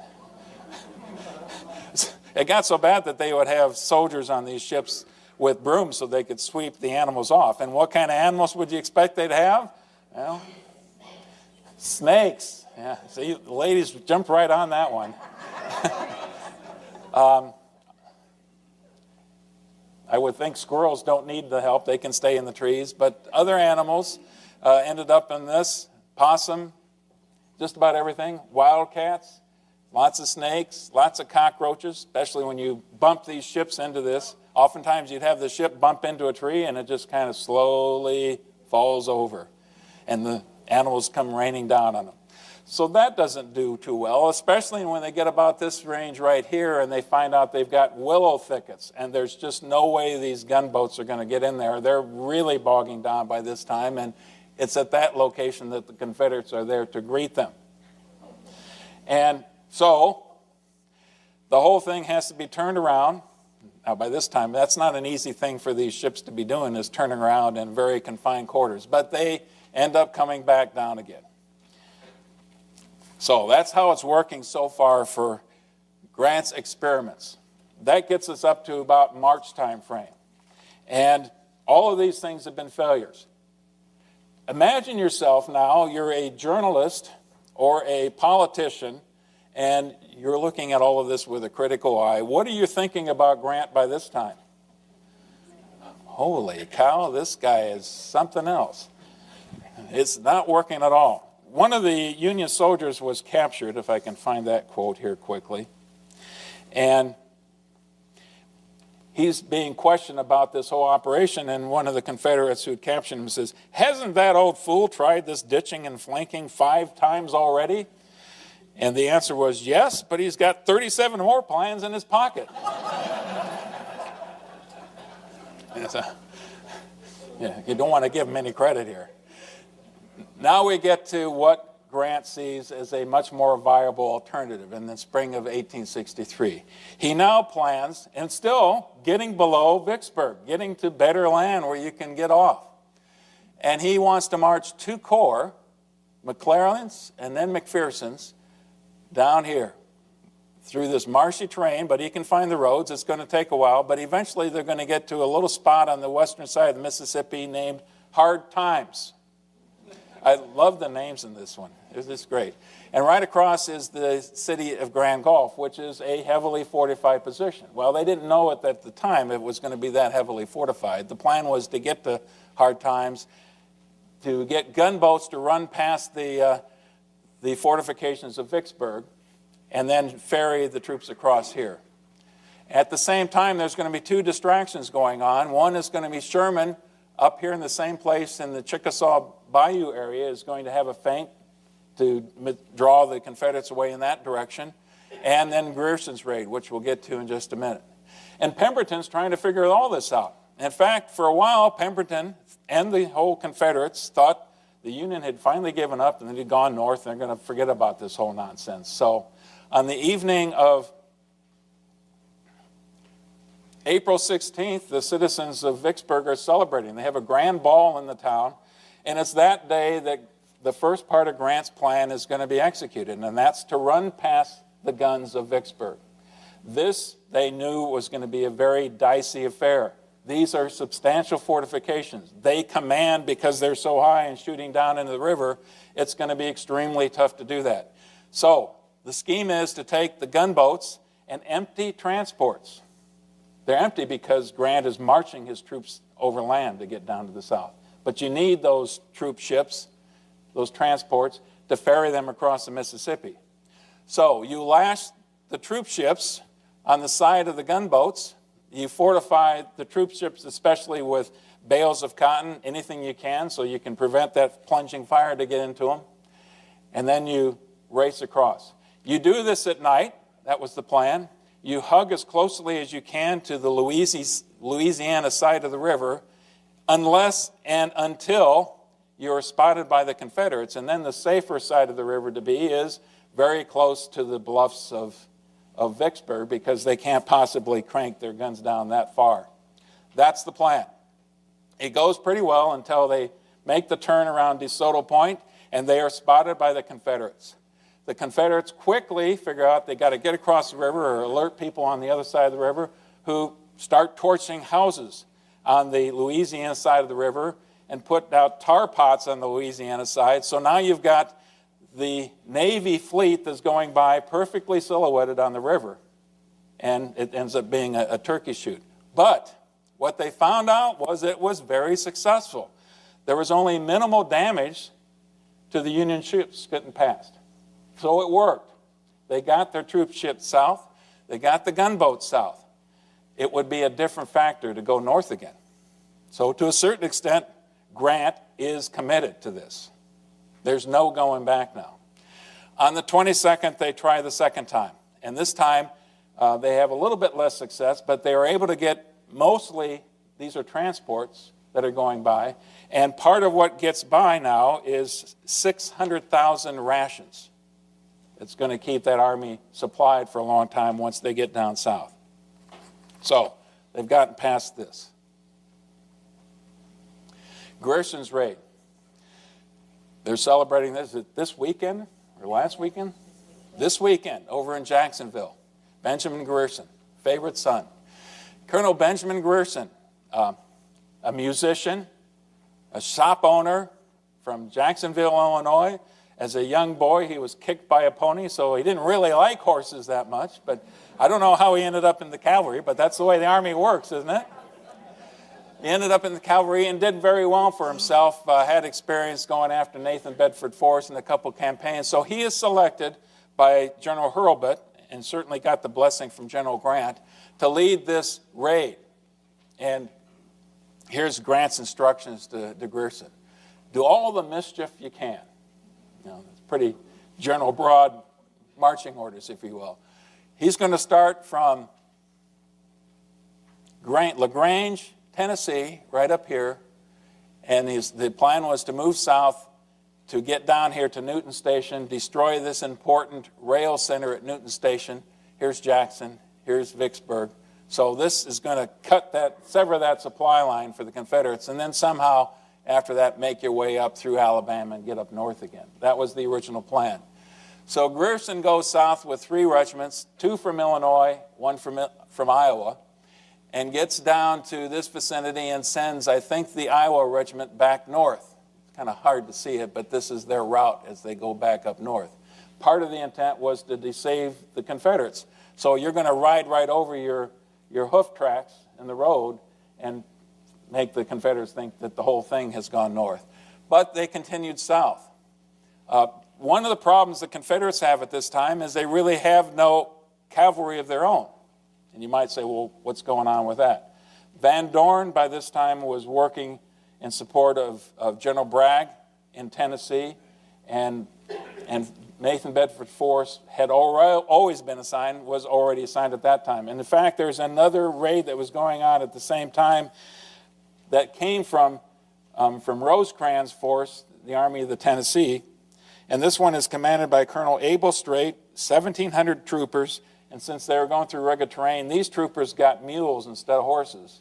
It got so bad that they would have soldiers on these ships with brooms so they could sweep the animals off. And what kind of animals would you expect they'd have? Well, snakes. Yeah, see, the ladies jumped right on that one. I would think squirrels don't need the help. They can stay in the trees. But other animals ended up in this. Possum, just about everything. Wildcats, lots of snakes, lots of cockroaches, especially when you bump these ships into this. Oftentimes you'd have the ship bump into a tree and it just kind of slowly falls over. And the animals come raining down on them. So that doesn't do too well, especially when they get about this range right here and they find out they've got willow thickets and there's just no way these gunboats are going to get in there. They're really bogging down by this time, and it's at that location that the Confederates are there to greet them. And so the whole thing has to be turned around. Now, by this time, that's not an easy thing for these ships to be doing, is turning around in very confined quarters. But they end up coming back down again. So that's how it's working so far for Grant's experiments. That gets us up to about March time frame. And all of these things have been failures. Imagine yourself now, you're a journalist or a politician, and you're looking at all of this with a critical eye. What are you thinking about Grant by this time? Holy cow, this guy is something else. It's not working at all. One of the Union soldiers was captured, if I can find that quote here quickly, and he's being questioned about this whole operation, and one of the Confederates who had captured him says, "Hasn't that old fool tried this ditching and flanking 5 times already?" And the answer was yes, but he's got 37 more plans in his pocket. Yeah, you don't want to give him any credit here. Now we get to what Grant sees as a much more viable alternative in the spring of 1863. He now plans, and still getting below Vicksburg, getting to better land where you can get off. And he wants to march 2 corps, McClellan's and then McPherson's, down here through this marshy terrain, but he can find the roads. It's going to take a while, but eventually they're going to get to a little spot on the western side of the Mississippi named Hard Times. I love the names in this one. It's just great. And right across is the city of Grand Gulf, which is a heavily fortified position. Well, they didn't know it at the time it was going to be that heavily fortified. The plan was to get to Hard Times, to get gunboats to run past the fortifications of Vicksburg, and then ferry the troops across here. At the same time, there's going to be 2 distractions going on. One is going to be Sherman up here in the same place in the Chickasaw Bayou area is going to have a feint to draw the Confederates away in that direction, and then Grierson's raid, which we'll get to in just a minute. And Pemberton's trying to figure all this out. In fact, for a while, Pemberton and the whole Confederates thought the Union had finally given up and they'd gone north and they're going to forget about this whole nonsense. So on the evening of April 16th, the citizens of Vicksburg are celebrating. They have a grand ball in the town, and it's that day that the first part of Grant's plan is going to be executed, and that's to run past the guns of Vicksburg. This, they knew, was going to be a very dicey affair. These are substantial fortifications. They command, because they're so high and shooting down into the river, it's going to be extremely tough to do that. So the scheme is to take the gunboats and empty transports. They're empty because Grant is marching his troops over land to get down to the south. But you need those troop ships, those transports, to ferry them across the Mississippi. So you lash the troop ships on the side of the gunboats. You fortify the troop ships, especially with bales of cotton, anything you can, so you can prevent that plunging fire to get into them. And then you race across. You do this at night. That was the plan. You hug as closely as you can to the Louisiana side of the river, unless and until you're spotted by the Confederates. And then the safer side of the river to be is very close to the bluffs of Vicksburg, because they can't possibly crank their guns down that far. That's the plan. It goes pretty well until they make the turn around DeSoto Point, and they are spotted by the Confederates. The Confederates quickly figure out they got to get across the river or alert people on the other side of the river, who start torching houses on the Louisiana side of the river and put out tar pots on the Louisiana side. So now you've got the Navy fleet that's going by perfectly silhouetted on the river, and it ends up being a turkey shoot. But what they found out was it was very successful. There was only minimal damage to the Union ships getting past. So it worked. They got their troop ships south. They got the gunboats south. It would be a different factor to go north again. So to a certain extent, Grant is committed to this. There's no going back now. On the 22nd, they try the second time. And this time, they have a little bit less success, but they are able to get mostly, these are transports that are going by. And part of what gets by now is 600,000 rations. It's going to keep that army supplied for a long time once they get down south. So they've gotten past this. Grierson's raid. They're celebrating this weekend or last weekend? This weekend over in Jacksonville. Benjamin Grierson, favorite son. Colonel Benjamin Grierson, a musician, a shop owner from Jacksonville, Illinois. As a young boy, he was kicked by a pony, so he didn't really like horses that much. But I don't know how he ended up in the cavalry, but that's the way the Army works, isn't it? He ended up in the cavalry and did very well for himself, had experience going after Nathan Bedford Forrest in a couple campaigns. So he is selected by General Hurlbut, and certainly got the blessing from General Grant, to lead this raid. And here's Grant's instructions to Grierson. Do all the mischief you can. It's pretty general, broad marching orders, if you will. He's going to start from LaGrange, Tennessee, right up here, and the plan was to move south to get down here to Newton Station, destroy this important rail center at Newton Station. Here's Jackson, here's Vicksburg. So this is going to sever that supply line for the Confederates, and then somehow after that make your way up through Alabama and get up north again. That was the original plan. So Grierson goes south with 3 regiments, 2 from Illinois, 1 from Iowa, and gets down to this vicinity and sends, I think, the Iowa regiment back north. It's kind of hard to see it, but this is their route as they go back up north. Part of the intent was to deceive the Confederates. So you're going to ride right over your hoof tracks in the road and make the Confederates think that the whole thing has gone north. But they continued south. One of the problems the Confederates have at this time is they really have no cavalry of their own. And you might say, well, what's going on with that? Van Dorn, by this time, was working in support of General Bragg in Tennessee, and Nathan Bedford Forrest had always been assigned, was already assigned at that time. And in fact, there's another raid that was going on at the same time that came from Rosecrans' force, the Army of the Tennessee. And this one is commanded by Colonel Abel Strait, 1,700 troopers. And since they were going through rugged terrain, these troopers got mules instead of horses.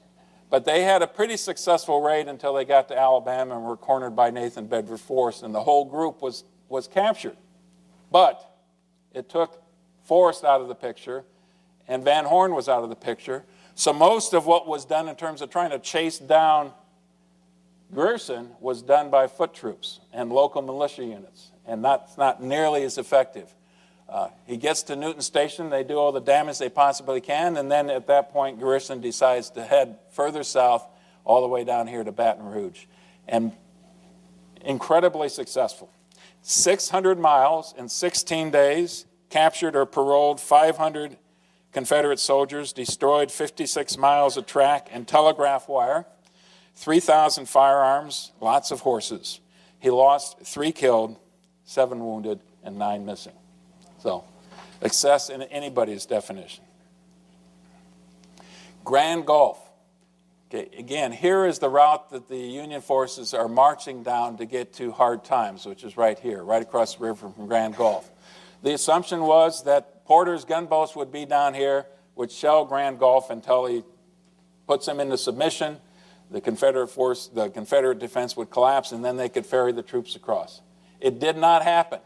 But they had a pretty successful raid until they got to Alabama and were cornered by Nathan Bedford Forrest, and the whole group was captured. But it took Forrest out of the picture, and Van Horn was out of the picture. So most of what was done in terms of trying to chase down Grierson was done by foot troops and local militia units, and that's not nearly as effective. He gets to Newton Station, they do all the damage they possibly can, and then at that point Grierson decides to head further south all the way down here to Baton Rouge. And incredibly successful. 600 miles in 16 days, captured or paroled 500 Confederate soldiers, destroyed 56 miles of track and telegraph wire, 3,000 firearms, lots of horses. He lost 3 killed, 7 wounded, and 9 missing. So, success in anybody's definition. Grand Gulf. Okay, again, here is the route that the Union forces are marching down to get to Hard Times, which is right here, right across the river from Grand Gulf. The assumption was that Porter's gunboats would be down here, would shell Grand Gulf until he puts them into submission. The Confederate defense would collapse, and then they could ferry the troops across. It did not happen.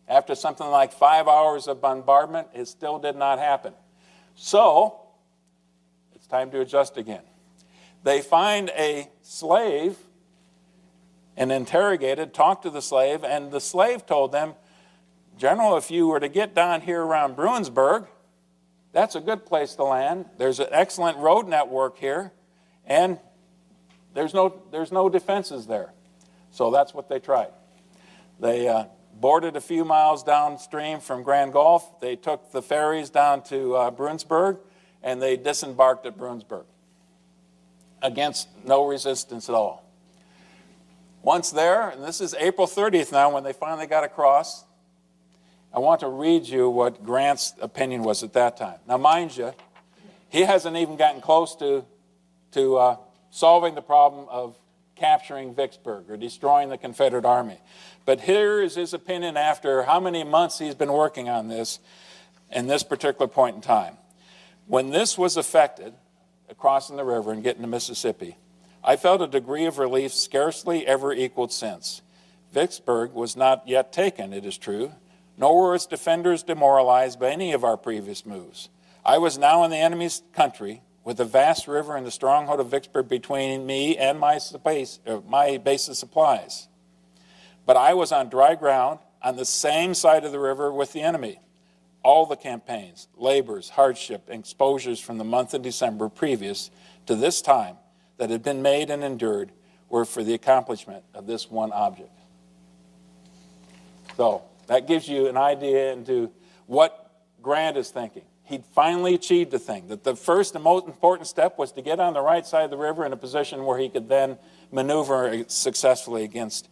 After something like 5 hours of bombardment, it still did not happen. So, it's time to adjust again. They find a slave and interrogated, talked to the slave, and the slave told them, General, if you were to get down here around Bruinsburg, that's a good place to land. There's an excellent road network here, and there's no defenses there. So that's what they tried. They boarded a few miles downstream from Grand Gulf. They took the ferries down to Bruinsburg, and they disembarked at Bruinsburg against no resistance at all. Once there, and this is April 30th now when they finally got across, I want to read you what Grant's opinion was at that time. Now, mind you, he hasn't even gotten close to solving the problem of capturing Vicksburg or destroying the Confederate Army. But here is his opinion after how many months he's been working on this in this particular point in time. When this was effected, crossing the river and getting to Mississippi, I felt a degree of relief scarcely ever equaled since. Vicksburg was not yet taken, it is true, nor were its defenders demoralized by any of our previous moves. I was now in the enemy's country, with the vast river and the stronghold of Vicksburg between me and my base of supplies. But I was on dry ground, on the same side of the river with the enemy. All the campaigns, labors, hardship, and exposures from the month of December previous to this time that had been made and endured were for the accomplishment of this one object. So that gives you an idea into what Grant is thinking. He'd finally achieved the thing, that the first and most important step was to get on the right side of the river in a position where he could then maneuver successfully against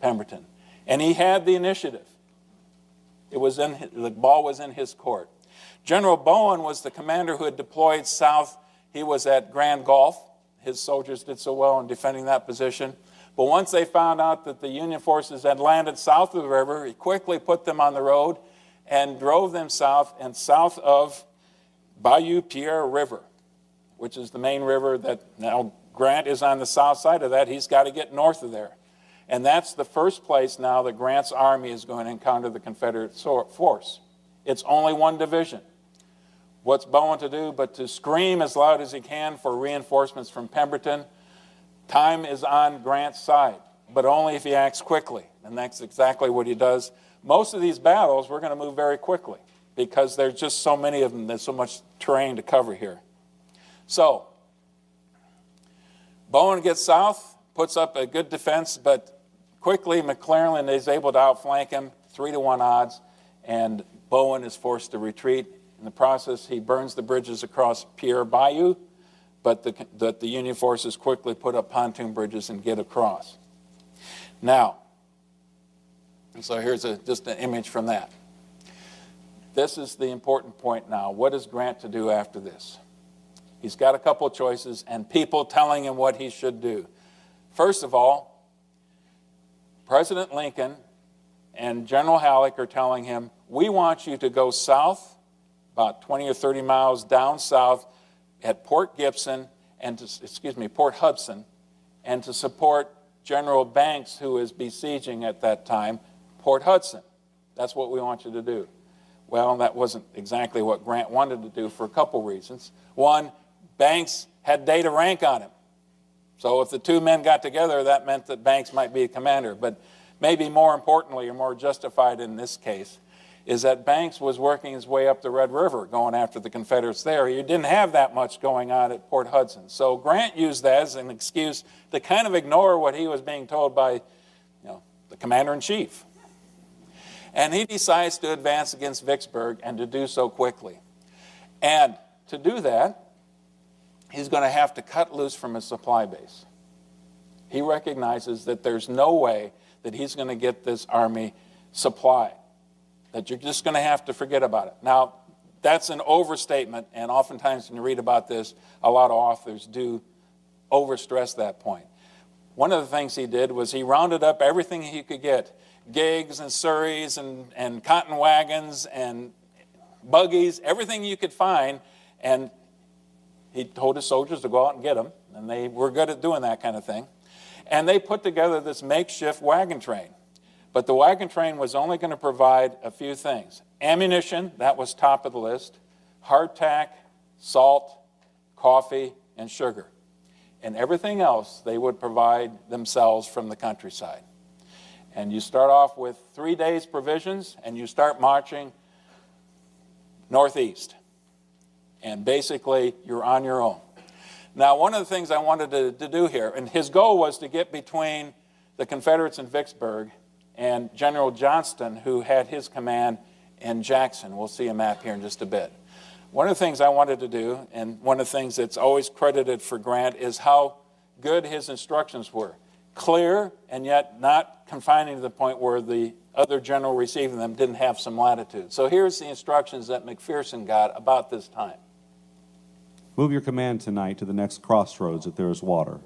Pemberton. And he had the initiative. The ball was in his court. General Bowen was the commander who had deployed south. He was at Grand Gulf. His soldiers did so well in defending that position. But once they found out that the Union forces had landed south of the river, he quickly put them on the road and drove them south of Bayou Pierre River, which is the main river that now Grant is on the south side of that. He's got to get north of there. And that's the first place now that Grant's army is going to encounter the Confederate force. It's only one division. What's Bowen to do but to scream as loud as he can for reinforcements from Pemberton? Time is on Grant's side, but only if he acts quickly. And that's exactly what he does. Most of these battles, we're going to move very quickly because there's just so many of them. There's so much terrain to cover here. So, Bowen gets south, puts up a good defense, but quickly McClellan is able to outflank him, 3-1 odds, and Bowen is forced to retreat. In the process, he burns the bridges across Pierre Bayou, but the Union forces quickly put up pontoon bridges and get across. Now, so here's just an image from that. This is the important point now. What is Grant to do after this? He's got a couple of choices and people telling him what he should do. First of all, President Lincoln and General Halleck are telling him, we want you to go south, about 20 or 30 miles down south at Port Hudson, and to support General Banks, who is besieging at that time Port Hudson. That's what we want you to do. Well, that wasn't exactly what Grant wanted to do for a couple reasons. One, Banks had data rank on him. So if the two men got together, that meant that Banks might be a commander. But maybe more importantly, or more justified in this case, is that Banks was working his way up the Red River, going after the Confederates there. He didn't have that much going on at Port Hudson. So Grant used that as an excuse to kind of ignore what he was being told by the commander-in-chief. And he decides to advance against Vicksburg and to do so quickly. And to do that, he's going to have to cut loose from his supply base. He recognizes that there's no way that he's going to get this army supplied, that you're just going to have to forget about it. Now, that's an overstatement, and oftentimes when you read about this, a lot of authors do overstress that point. One of the things he did was he rounded up everything he could get, gigs and surreys and cotton wagons and buggies, everything you could find, and he told his soldiers to go out and get them, and they were good at doing that kind of thing. And they put together this makeshift wagon train. But the wagon train was only going to provide a few things. Ammunition, that was top of the list, hardtack, salt, coffee, and sugar. And everything else they would provide themselves from the countryside. And you start off with 3 days' provisions, and you start marching northeast. And basically, you're on your own. Now, one of the things I wanted to do here, and his goal was to get between the Confederates in Vicksburg and General Johnston, who had his command in Jackson. We'll see a map here in just a bit. One of the things I wanted to do, and one of the things that's always credited for Grant, is how good his instructions were. Clear, and yet not confining to the point where the other general receiving them didn't have some latitude. So here's the instructions that McPherson got about this time. Move your command tonight to the next crossroads if there is water,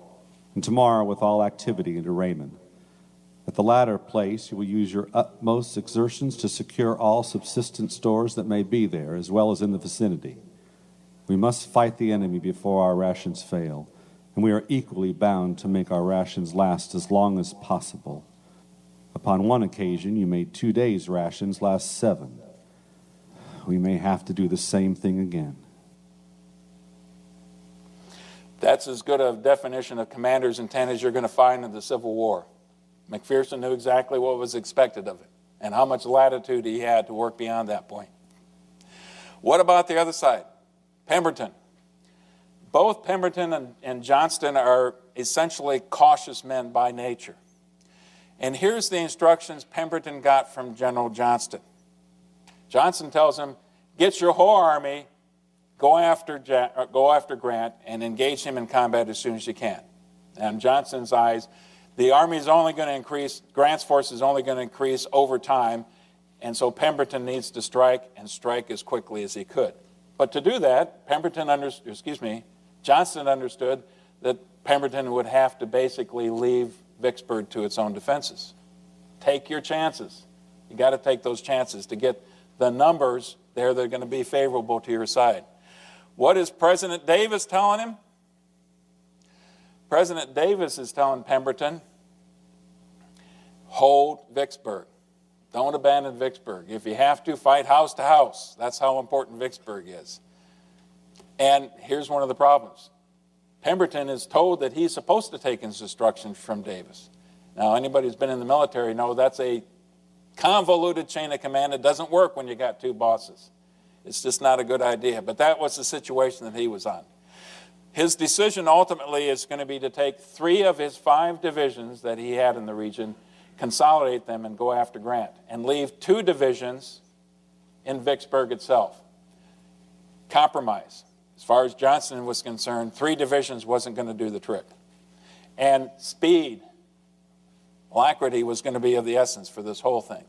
and tomorrow with all activity into Raymond. At the latter place, you will use your utmost exertions to secure all subsistence stores that may be there, as well as in the vicinity. We must fight the enemy before our rations fail, and we are equally bound to make our rations last as long as possible. Upon one occasion, you made 2 days' rations last 7. We may have to do the same thing again. That's as good a definition of commander's intent as you're going to find in the Civil War. McPherson knew exactly what was expected of him and how much latitude he had to work beyond that point. What about the other side? Pemberton. Both Pemberton and Johnston are essentially cautious men by nature. And here's the instructions Pemberton got from General Johnston. Johnston tells him, get your whole army, go after Grant, and engage him in combat as soon as you can. And in Johnston's eyes, the army is only going to increase, Grant's force is only going to increase over time, and so Pemberton needs to strike, and strike as quickly as he could. But to do that, Johnston understood that Pemberton would have to basically leave Vicksburg to its own defenses. Take your chances. You got to take those chances to get the numbers there that are going to be favorable to your side. What is President Davis telling him? President Davis is telling Pemberton, hold Vicksburg. Don't abandon Vicksburg. If you have to, fight house to house. That's how important Vicksburg is. And here's one of the problems. Pemberton is told that he's supposed to take his instructions from Davis. Now, anybody who's been in the military knows that's a convoluted chain of command. It doesn't work when you got two bosses. It's just not a good idea. But that was the situation that he was on. His decision ultimately is going to be to take 3 of his 5 divisions that he had in the region, consolidate them, and go after Grant, and leave 2 divisions in Vicksburg itself. Compromise. As far as Johnston was concerned, 3 divisions wasn't going to do the trick. And speed, alacrity was going to be of the essence for this whole thing.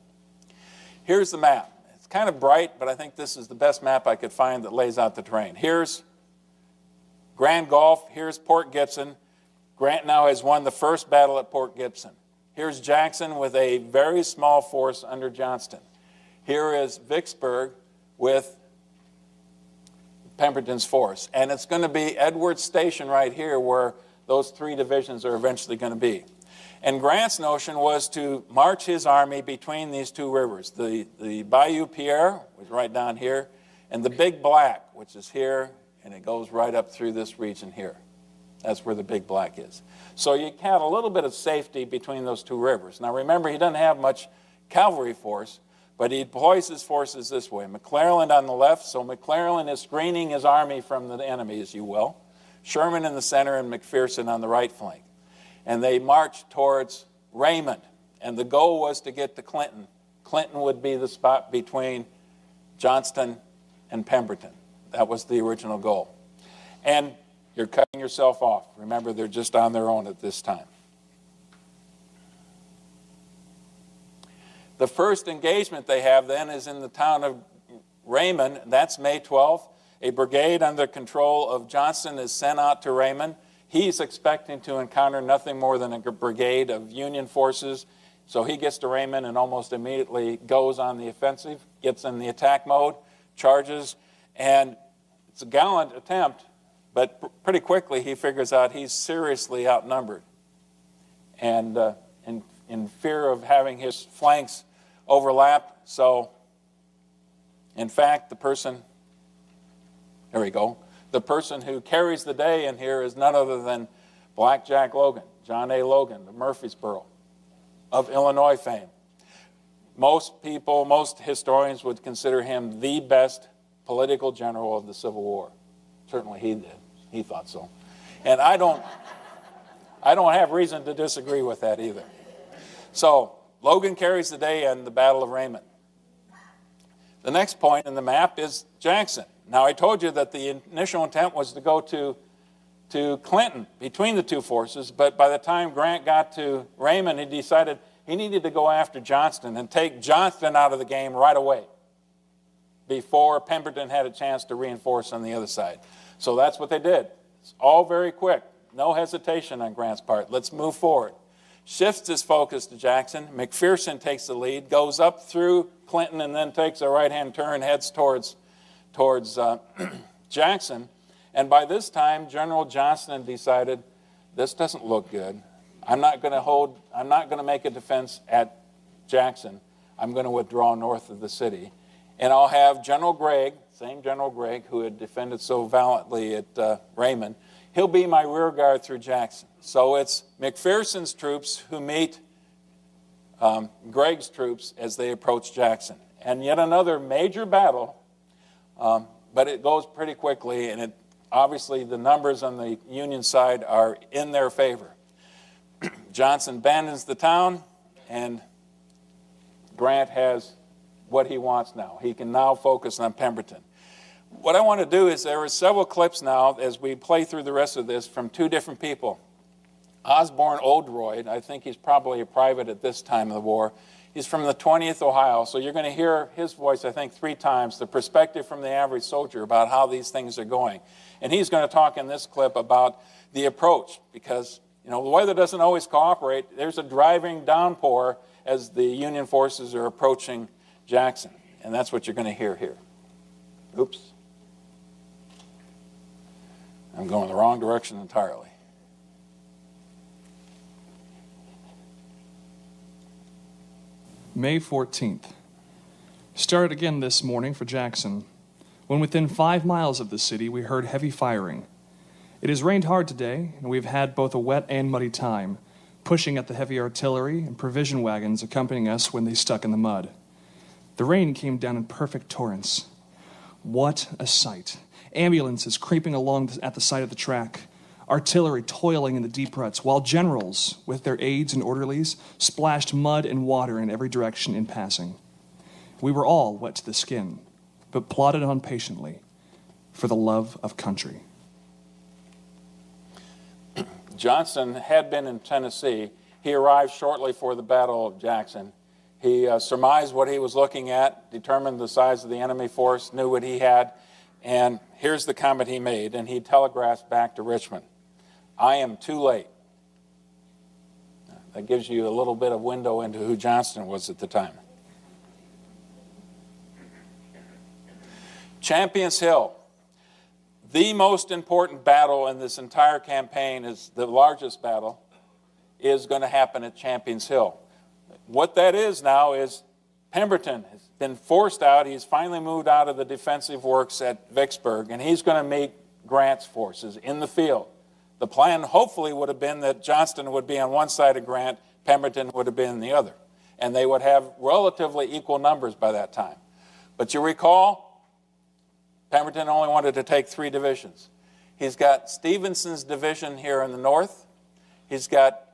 Here's the map. It's kind of bright, but I think this is the best map I could find that lays out the terrain. Here's Grand Gulf. Here's Port Gibson. Grant now has won the first battle at Port Gibson. Here's Jackson with a very small force under Johnston. Here is Vicksburg with Pemberton's force. And it's going to be Edwards Station right here where those 3 divisions are eventually going to be. And Grant's notion was to march his army between these 2 rivers, the Bayou Pierre, which is right down here, and the Big Black, which is here, and it goes right up through this region here. That's where the Big Black is. So you had a little bit of safety between those 2 rivers. Now remember, he doesn't have much cavalry force, but he deploys his forces this way. McClellan on the left, so McClellan is screening his army from the enemy, as you will. Sherman in the center and McPherson on the right flank. And they marched towards Raymond, and the goal was to get to Clinton. Clinton would be the spot between Johnston and Pemberton. That was the original goal. And you're cutting yourself off. Remember, they're just on their own at this time. The first engagement they have then is in the town of Raymond. That's May 12th. A brigade under control of Johnston is sent out to Raymond. He's expecting to encounter nothing more than a brigade of Union forces. So he gets to Raymond and almost immediately goes on the offensive, gets in the attack mode, charges, and it's a gallant attempt, but pretty quickly he figures out he's seriously outnumbered. And in fear of having his flanks overlap, so in fact, the person who carries the day in here is none other than Black Jack Logan, John A. Logan of Murfreesboro, of Illinois fame. Most historians would consider him the best political general of the Civil War. Certainly he did. He thought so. And I don't have reason to disagree with that either. So Logan carries the day in the Battle of Raymond. The next point in the map is Jackson. Now, I told you that the initial intent was to go to Clinton between the 2 forces, but by the time Grant got to Raymond, he decided he needed to go after Johnston and take Johnston out of the game right away before Pemberton had a chance to reinforce on the other side. So that's what they did. It's all very quick. No hesitation on Grant's part. Let's move forward. Shifts his focus to Jackson. McPherson takes the lead, goes up through Clinton, and then takes a right-hand turn, heads towards Jackson. And by this time, General Johnston decided, this doesn't look good. I'm not going to make a defense at Jackson, I'm going to withdraw north of the city. And I'll have General Gregg, same General Gregg who had defended so valiantly at Raymond, he'll be my rear guard through Jackson. So it's McPherson's troops who meet Gregg's troops as they approach Jackson. And yet another major battle, but it goes pretty quickly, and obviously the numbers on the Union side are in their favor. Johnson abandons the town, and Grant has what he wants now. He can now focus on Pemberton. What I want to do is there are several clips now as we play through the rest of this from two different people. Osborne Oldroyd, I think he's probably a private at this time of the war. He's from the 20th Ohio, so you're going to hear his voice, I think, 3 times, the perspective from the average soldier about how these things are going. And he's going to talk in this clip about the approach, because the weather doesn't always cooperate. There's a driving downpour as the Union forces are approaching Jackson, and that's what you're going to hear here. Oops. I'm going the wrong direction entirely. May 14th. Started again this morning for Jackson. When within 5 miles of the city, we heard heavy firing. It has rained hard today, and we've had both a wet and muddy time, pushing at the heavy artillery and provision wagons accompanying us when they stuck in the mud. The rain came down in perfect torrents. What a sight. Ambulances creeping along at the side of the track, artillery toiling in the deep ruts, while generals, with their aides and orderlies, splashed mud and water in every direction in passing. We were all wet to the skin, but plodded on patiently for the love of country. Johnson had been in Tennessee. He arrived shortly for the Battle of Jackson. He surmised what he was looking at, determined the size of the enemy force, knew what he had, and here's the comment he made, and he telegraphed back to Richmond. I am too late. That gives you a little bit of window into who Johnston was at the time. Champions Hill. The most important battle in this entire campaign, is the largest battle, is going to happen at Champions Hill. What that is now is Pemberton has been forced out. He's finally moved out of the defensive works at Vicksburg, and he's going to meet Grant's forces in the field. The plan hopefully would have been that Johnston would be on one side of Grant, Pemberton would have been on the other, and they would have relatively equal numbers by that time. But you recall, Pemberton only wanted to take 3 divisions. He's got Stevenson's division here in the north. He's got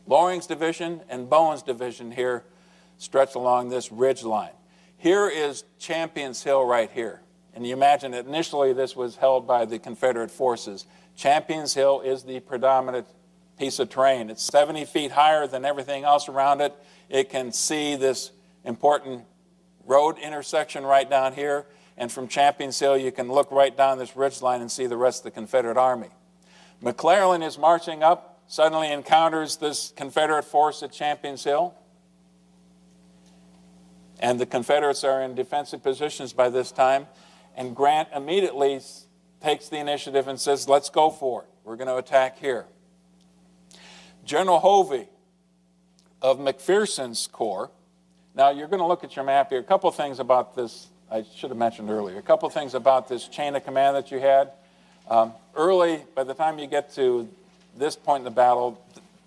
Loring's division and Bowen's division here stretched along this ridge line. Here is Champions Hill right here. And you imagine that initially this was held by the Confederate forces. Champions Hill is the predominant piece of terrain. It's 70 feet higher than everything else around it. It can see this important road intersection right down here. And from Champions Hill, you can look right down this ridgeline and see the rest of the Confederate Army. McClellan is marching up, suddenly encounters this Confederate force at Champions Hill. And the Confederates are in defensive positions by this time. And Grant immediately takes the initiative and says, let's go for it. We're going to attack here. General Hovey of McPherson's Corps. Now, you're going to look at your map here. A couple things about this, I should have mentioned earlier. A couple things about this chain of command that you had. Early, by the time you get to this point in the battle,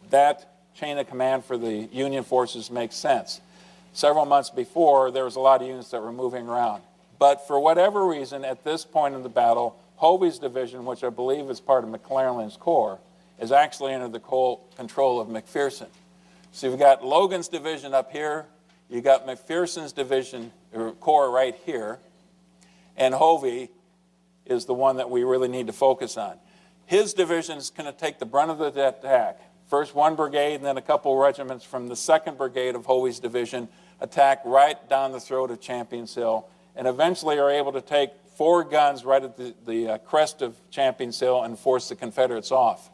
that chain of command for the Union forces makes sense. Several months before, there was a lot of units that were moving around. But for whatever reason, at this point in the battle, Hovey's division, which I believe is part of McClellan's Corps, is actually under the control of McPherson. So you've got Logan's division up here, you've got McPherson's division, or Corps right here, and Hovey is the one that we really need to focus on. His division is going to take the brunt of the attack. First 1 brigade and then a couple regiments from the 2nd Brigade of Hovey's division attack right down the throat of Champions Hill, and eventually are able to take 4 guns right at the crest of Champions Hill and force the Confederates off.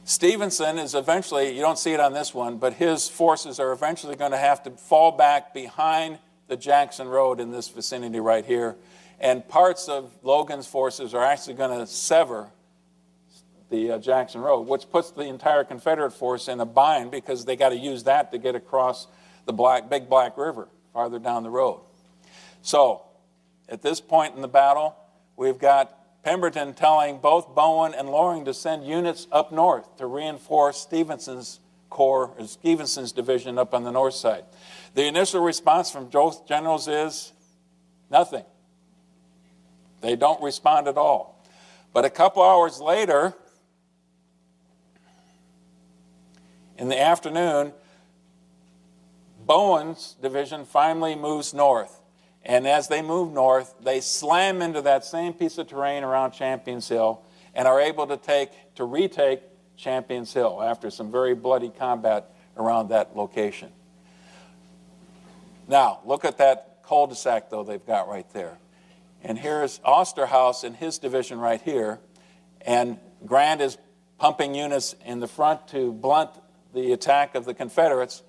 Stevenson is eventually, you don't see it on this one, but his forces are eventually going to have to fall back behind the Jackson Road in this vicinity right here. And parts of Logan's forces are actually going to sever the Jackson Road, which puts the entire Confederate force in a bind because they got to use that to get across the Big Black River farther down the road. So, at this point in the battle, we've got Pemberton telling both Bowen and Loring to send units up north to reinforce Stevenson's corps, or Stevenson's division up on the north side. The initial response from both generals is nothing. They don't respond at all. But a couple hours later, in the afternoon, Bowen's division finally moves north. And as they move north, they slam into that same piece of terrain around Champions Hill and are able to retake Champions Hill after some very bloody combat around that location. Now, look at that cul-de-sac, though, they've got right there. And here's Osterhaus and his division right here. And Grant is pumping units in the front to blunt the attack of the Confederates.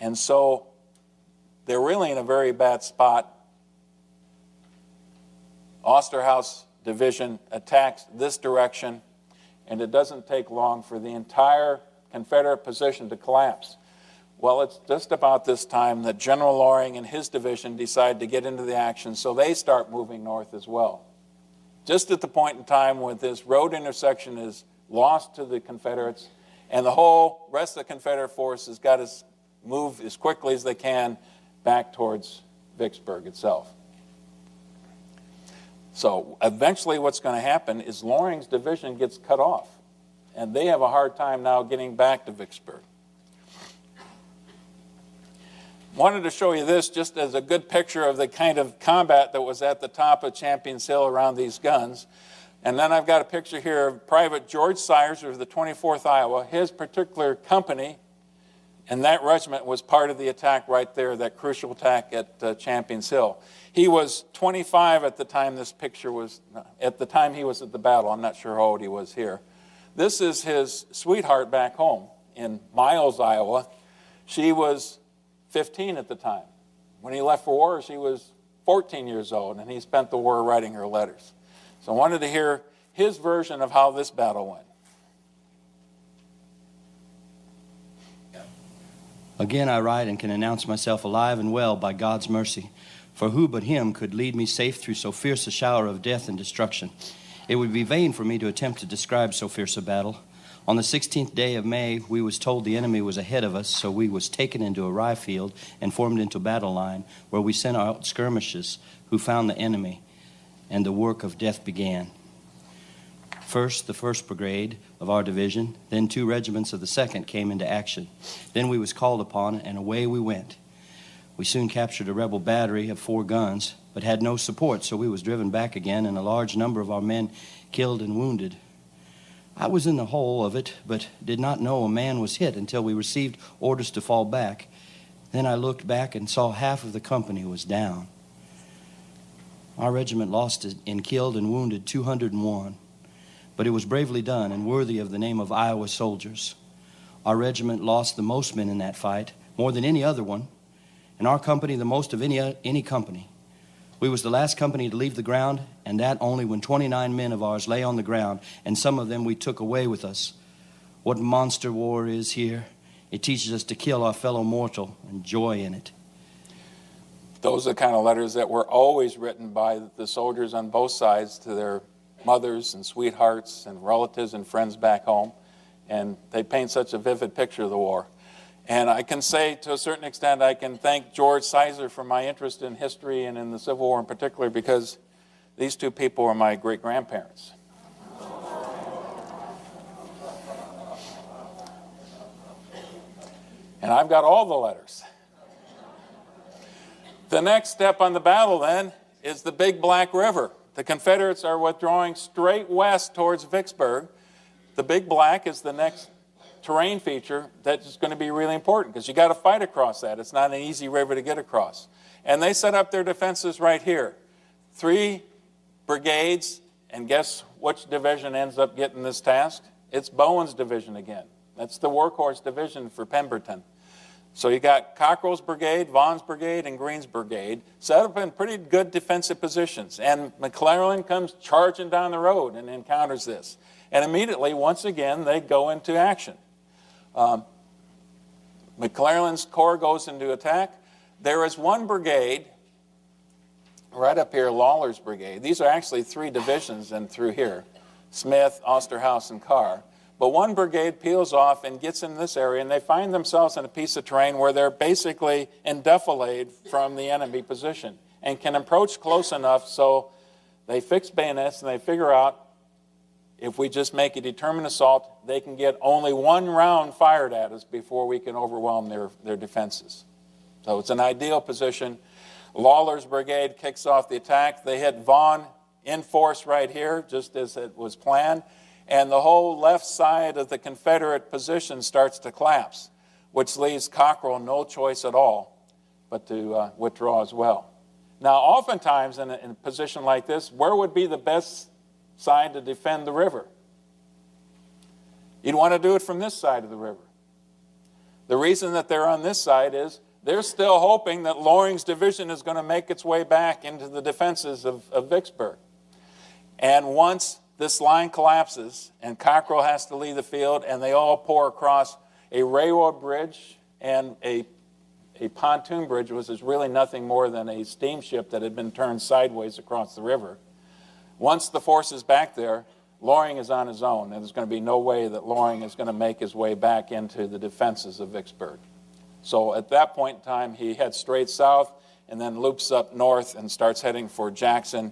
And so they're really in a very bad spot. Osterhaus division attacks this direction, and it doesn't take long for the entire Confederate position to collapse. Well, it's just about this time that General Loring and his division decide to get into the action, so they start moving north as well. Just at the point in time when this road intersection is lost to the Confederates, and the whole rest of the Confederate force has got to move as quickly as they can back towards Vicksburg itself. So eventually what's going to happen is Loring's division gets cut off, and they have a hard time now getting back to Vicksburg. Wanted to show you this just as a good picture of the kind of combat that was at the top of Champions Hill around these guns. And then I've got a picture here of Private George Sires of the 24th Iowa. His particular company and that regiment was part of the attack right there, that crucial attack at Champions Hill. He was 25 at the time this picture was, at the time he was at the battle. I'm not sure how old he was here. This is his sweetheart back home in Miles, Iowa. She was 15 at the time. When he left for war, she was 14 years old, and he spent the war writing her letters. So I wanted to hear his version of how this battle went. Again I write and can announce myself alive and well by God's mercy. For who but him could lead me safe through so fierce a shower of death and destruction? It would be vain for me to attempt to describe so fierce a battle. On the 16th day of May, we was told the enemy was ahead of us, so we was taken into a rye field and formed into battle line, where we sent out skirmishers who found the enemy, and the work of death began. First, the 1st Brigade of our division, then 2 regiments of the 2nd came into action. Then we was called upon, and away we went. We soon captured a rebel battery of 4 guns, but had no support, so we was driven back again, and a large number of our men killed and wounded. I was in the whole of it, but did not know a man was hit until we received orders to fall back. Then I looked back and saw half of the company was down. Our regiment lost in killed and wounded 201, but it was bravely done and worthy of the name of Iowa soldiers. Our regiment lost the most men in that fight, more than any other one, and our company the most of any company. We was the last company to leave the ground, and that only when 29 men of ours lay on the ground, and some of them we took away with us. What monster war is here. It teaches us to kill our fellow mortal and joy in it. Those are the kind of letters that were always written by the soldiers on both sides to their mothers and sweethearts and relatives and friends back home. And they paint such a vivid picture of the war. And I can say, to a certain extent, I can thank George Sizer for my interest in history and in the Civil War in particular, because these 2 people are my great-grandparents. And I've got all the letters. The next step on the battle, then, is the Big Black River. The Confederates are withdrawing straight west towards Vicksburg. The Big Black is the next terrain feature that's going to be really important, because you got to fight across that. It's not an easy river to get across. And they set up their defenses right here. 3 brigades, and guess which division ends up getting this task? It's Bowen's division again. That's the workhorse division for Pemberton. So you got Cockrell's brigade, Vaughn's brigade, and Green's brigade set up in pretty good defensive positions. And McClellan comes charging down the road and encounters this. And immediately, once again, they go into action. McClellan's corps goes into attack. There is one brigade right up here, Lawler's brigade. These are actually 3 divisions and through here, Smith, Osterhaus, and Carr. But one brigade peels off and gets in this area, and they find themselves in a piece of terrain where they're basically en defilade from the enemy position and can approach close enough so they fix bayonets and they figure out if we just make a determined assault, they can get only 1 round fired at us before we can overwhelm their defenses. So it's an ideal position. Lawler's brigade kicks off the attack. They hit Vaughn in force right here, just as it was planned. And the whole left side of the Confederate position starts to collapse, which leaves Cockrell no choice at all but to withdraw as well. Now, oftentimes in a position like this, where would be the best side to defend the river? You'd want to do it from this side of the river. The reason that they're on this side is they're still hoping that Loring's division is going to make its way back into the defenses of Vicksburg. And once this line collapses and Cockrell has to leave the field and they all pour across a railroad bridge and a pontoon bridge, which is really nothing more than a steamship that had been turned sideways across the river. Once the force is back there, Loring is on his own, and there's going to be no way that Loring is going to make his way back into the defenses of Vicksburg. So at that point in time, he heads straight south and then loops up north and starts heading for Jackson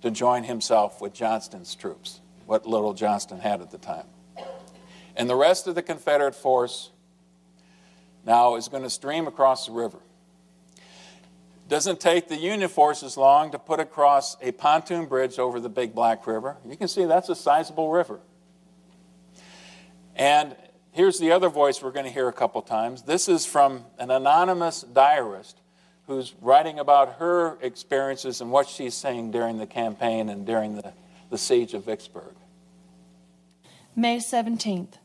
to join himself with Johnston's troops, what little Johnston had at the time. And the rest of the Confederate force now is going to stream across the river. Doesn't take the Union forces long to put across a pontoon bridge over the Big Black River. You can see that's a sizable river. And here's the other voice we're going to hear a couple times. This is from an anonymous diarist who's writing about her experiences and what she's saying during the campaign and during the siege of Vicksburg. May 17th.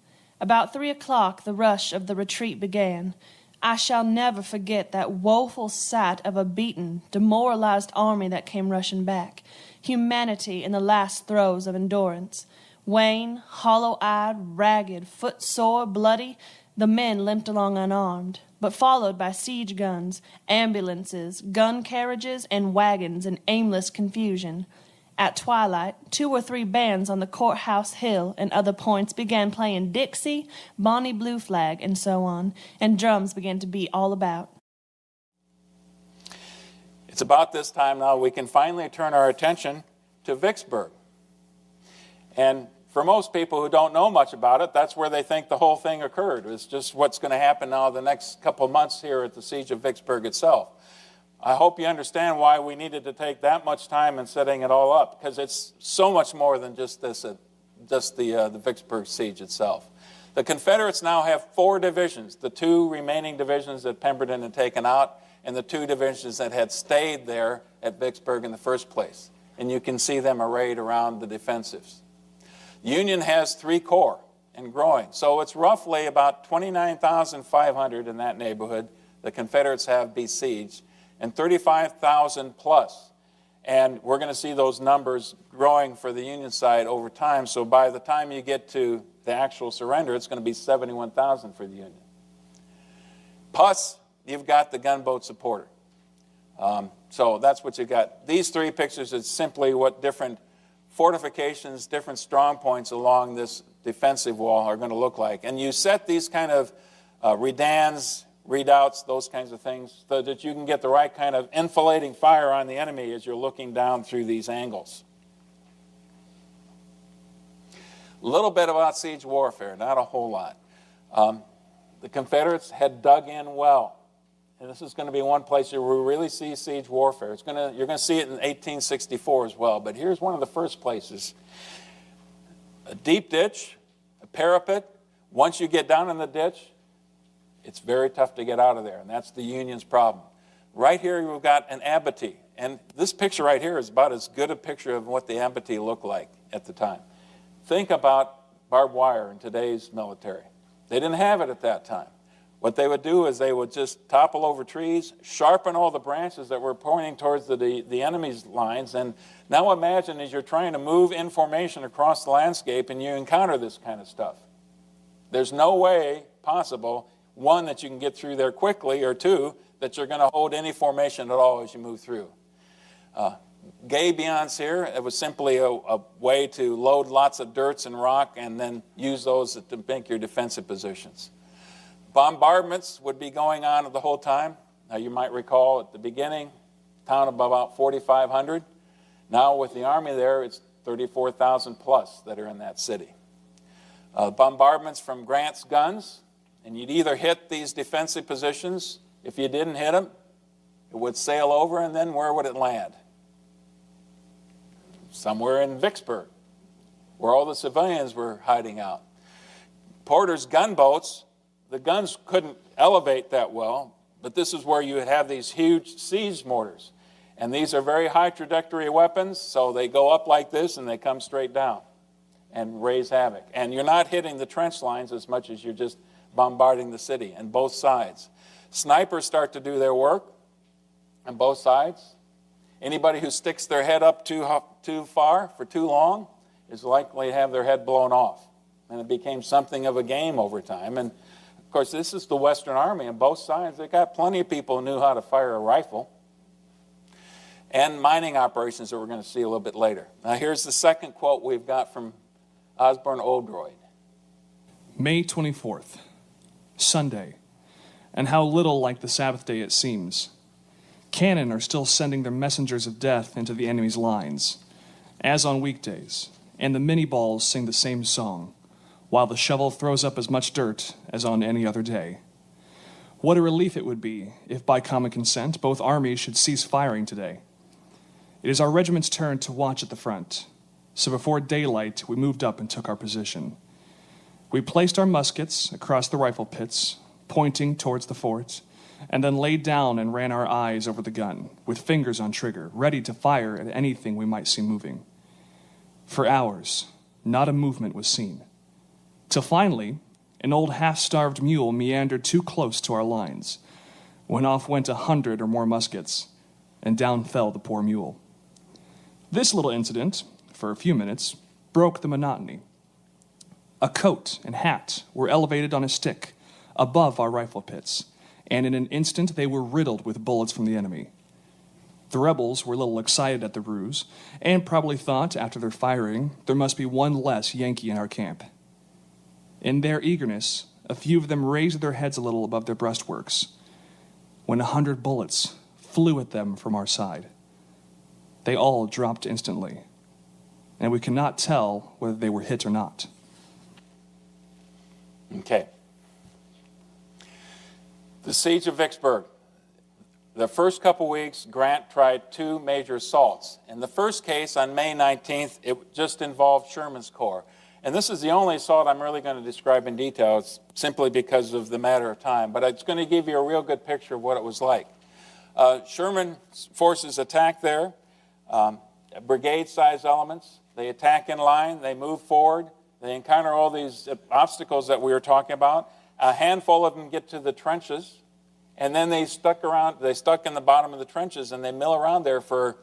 About 3 o'clock, the rush of the retreat began. I shall never forget that woeful sight of a beaten, demoralized army that came rushing back. Humanity in the last throes of endurance. Wan, hollow-eyed, ragged, footsore, bloody, the men limped along unarmed, but followed by siege guns, ambulances, gun carriages, and wagons in aimless confusion. At twilight, 2 or 3 bands on the courthouse hill and other points began playing Dixie, Bonnie Blue Flag, and so on, and drums began to beat all about. It's about this time now we can finally turn our attention to Vicksburg. And for most people who don't know much about it, that's where they think the whole thing occurred. It's just what's going to happen now the next couple months here at the siege of Vicksburg itself. I hope you understand why we needed to take that much time in setting it all up, because it's so much more than just the Vicksburg siege itself. The Confederates now have 4 divisions, the 2 remaining divisions that Pemberton had taken out, and the 2 divisions that had stayed there at Vicksburg in the first place. And you can see them arrayed around the defensives. The Union has 3 corps and growing, so it's roughly about 29,500 in that neighborhood the Confederates have besieged, and 35,000 plus. And we're going to see those numbers growing for the Union side over time. So by the time you get to the actual surrender, it's going to be 71,000 for the Union. Plus, you've got the gunboat supporter. So that's what you got. These 3 pictures is simply what different fortifications, different strong points along this defensive wall are going to look like. And you set these kind of redans, redoubts, those kinds of things, so that you can get the right kind of enfilading fire on the enemy as you're looking down through these angles. A little bit about siege warfare, not a whole lot. The Confederates had dug in well, and this is going to be one place where we really see siege warfare. You're going to see it in 1864 as well, but here's one of the first places. A deep ditch, a parapet. Once you get down in the ditch, it's very tough to get out of there, and that's the Union's problem. Right here, you've got an abattis, and this picture right here is about as good a picture of what the abattis looked like at the time. Think about barbed wire in today's military. They didn't have it at that time. What they would do is they would just topple over trees, sharpen all the branches that were pointing towards the enemy's lines. And now imagine as you're trying to move information across the landscape and you encounter this kind of stuff. There's no way possible, one, that you can get through there quickly, or two, that you're going to hold any formation at all as you move through. Gabions here, it was simply a way to load lots of dirts and rock and then use those to make your defensive positions. Bombardments would be going on the whole time. Now you might recall at the beginning, town of about 4,500. Now with the army there, it's 34,000 plus that are in that city. Bombardments from Grant's guns, and you'd either hit these defensive positions. If you didn't hit them, it would sail over, and then where would it land? Somewhere in Vicksburg, where all the civilians were hiding out. Porter's gunboats, the guns couldn't elevate that well, but this is where you would have these huge siege mortars. And these are very high trajectory weapons, so they go up like this and they come straight down and raise havoc. And you're not hitting the trench lines as much as you're just bombarding the city on both sides. Snipers start to do their work on both sides. Anybody who sticks their head up too far for too long is likely to have their head blown off. And it became something of a game over time. And of course, this is the Western Army on both sides. They got plenty of people who knew how to fire a rifle. And mining operations that we're going to see a little bit later. Now here's the second quote we've got from Osborne Oldroyd. May 24th, Sunday, and how little like the Sabbath day it seems. Cannon are still sending their messengers of death into the enemy's lines, as on weekdays, and the mini balls sing the same song, while the shovel throws up as much dirt as on any other day. What a relief it would be if, by common consent, both armies should cease firing today. It is our regiment's turn to watch at the front, so before daylight we moved up and took our position. We placed our muskets across the rifle pits, pointing towards the fort, and then laid down and ran our eyes over the gun, with fingers on trigger, ready to fire at anything we might see moving. For hours, not a movement was seen, till finally an old half-starved mule meandered too close to our lines, when off went 100 or more muskets, and down fell the poor mule. This little incident, for a few minutes, broke the monotony. A coat and hat were elevated on a stick above our rifle pits, and in an instant they were riddled with bullets from the enemy. The rebels were a little excited at the ruse, and probably thought, after their firing, there must be one less Yankee in our camp. In their eagerness, a few of them raised their heads a little above their breastworks, when 100 bullets flew at them from our side. They all dropped instantly, and we cannot tell whether they were hit or not. Okay. The siege of Vicksburg. The first couple weeks, Grant tried two major assaults. In the first case, on May 19th, it just involved Sherman's Corps. And this is the only assault I'm really going to describe in detail. It's simply because of the matter of time. But it's going to give you a real good picture of what it was like. Sherman's forces attack there. Brigade-sized elements. They attack in line. They move forward. They encounter all these obstacles that we were talking about. A handful of them get to the trenches, and then they stuck in the bottom of the trenches, and they mill around there for,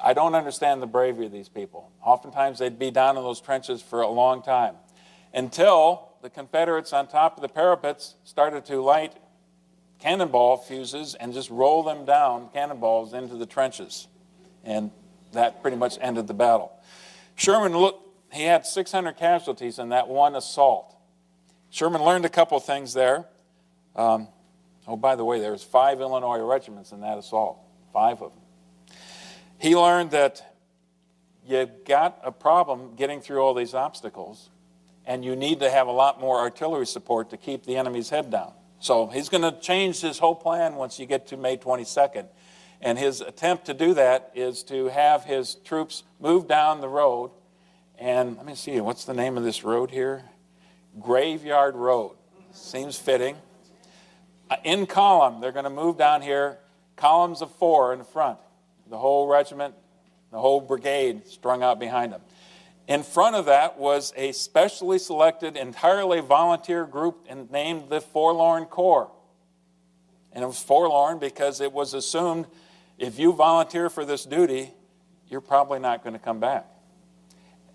I don't understand the bravery of these people. Oftentimes they'd be down in those trenches for a long time, until the Confederates on top of the parapets started to light cannonball fuses and just roll them down, cannonballs, into the trenches. And that pretty much ended the battle. Sherman, he had 600 casualties in that one assault. Sherman learned a couple things there. By the way, there was 5 Illinois regiments in that assault, 5 of them. He learned that you've got a problem getting through all these obstacles, and you need to have a lot more artillery support to keep the enemy's head down. So he's going to change his whole plan once you get to May 22nd. And his attempt to do that is to have his troops move down the road. And let me see, what's the name of this road here? Graveyard Road. Seems fitting. In column, they're going to move down here, columns of 4 in front. The whole regiment, the whole brigade strung out behind them. In front of that was a specially selected, entirely volunteer group named the Forlorn Corps. And it was forlorn because it was assumed if you volunteer for this duty, you're probably not going to come back.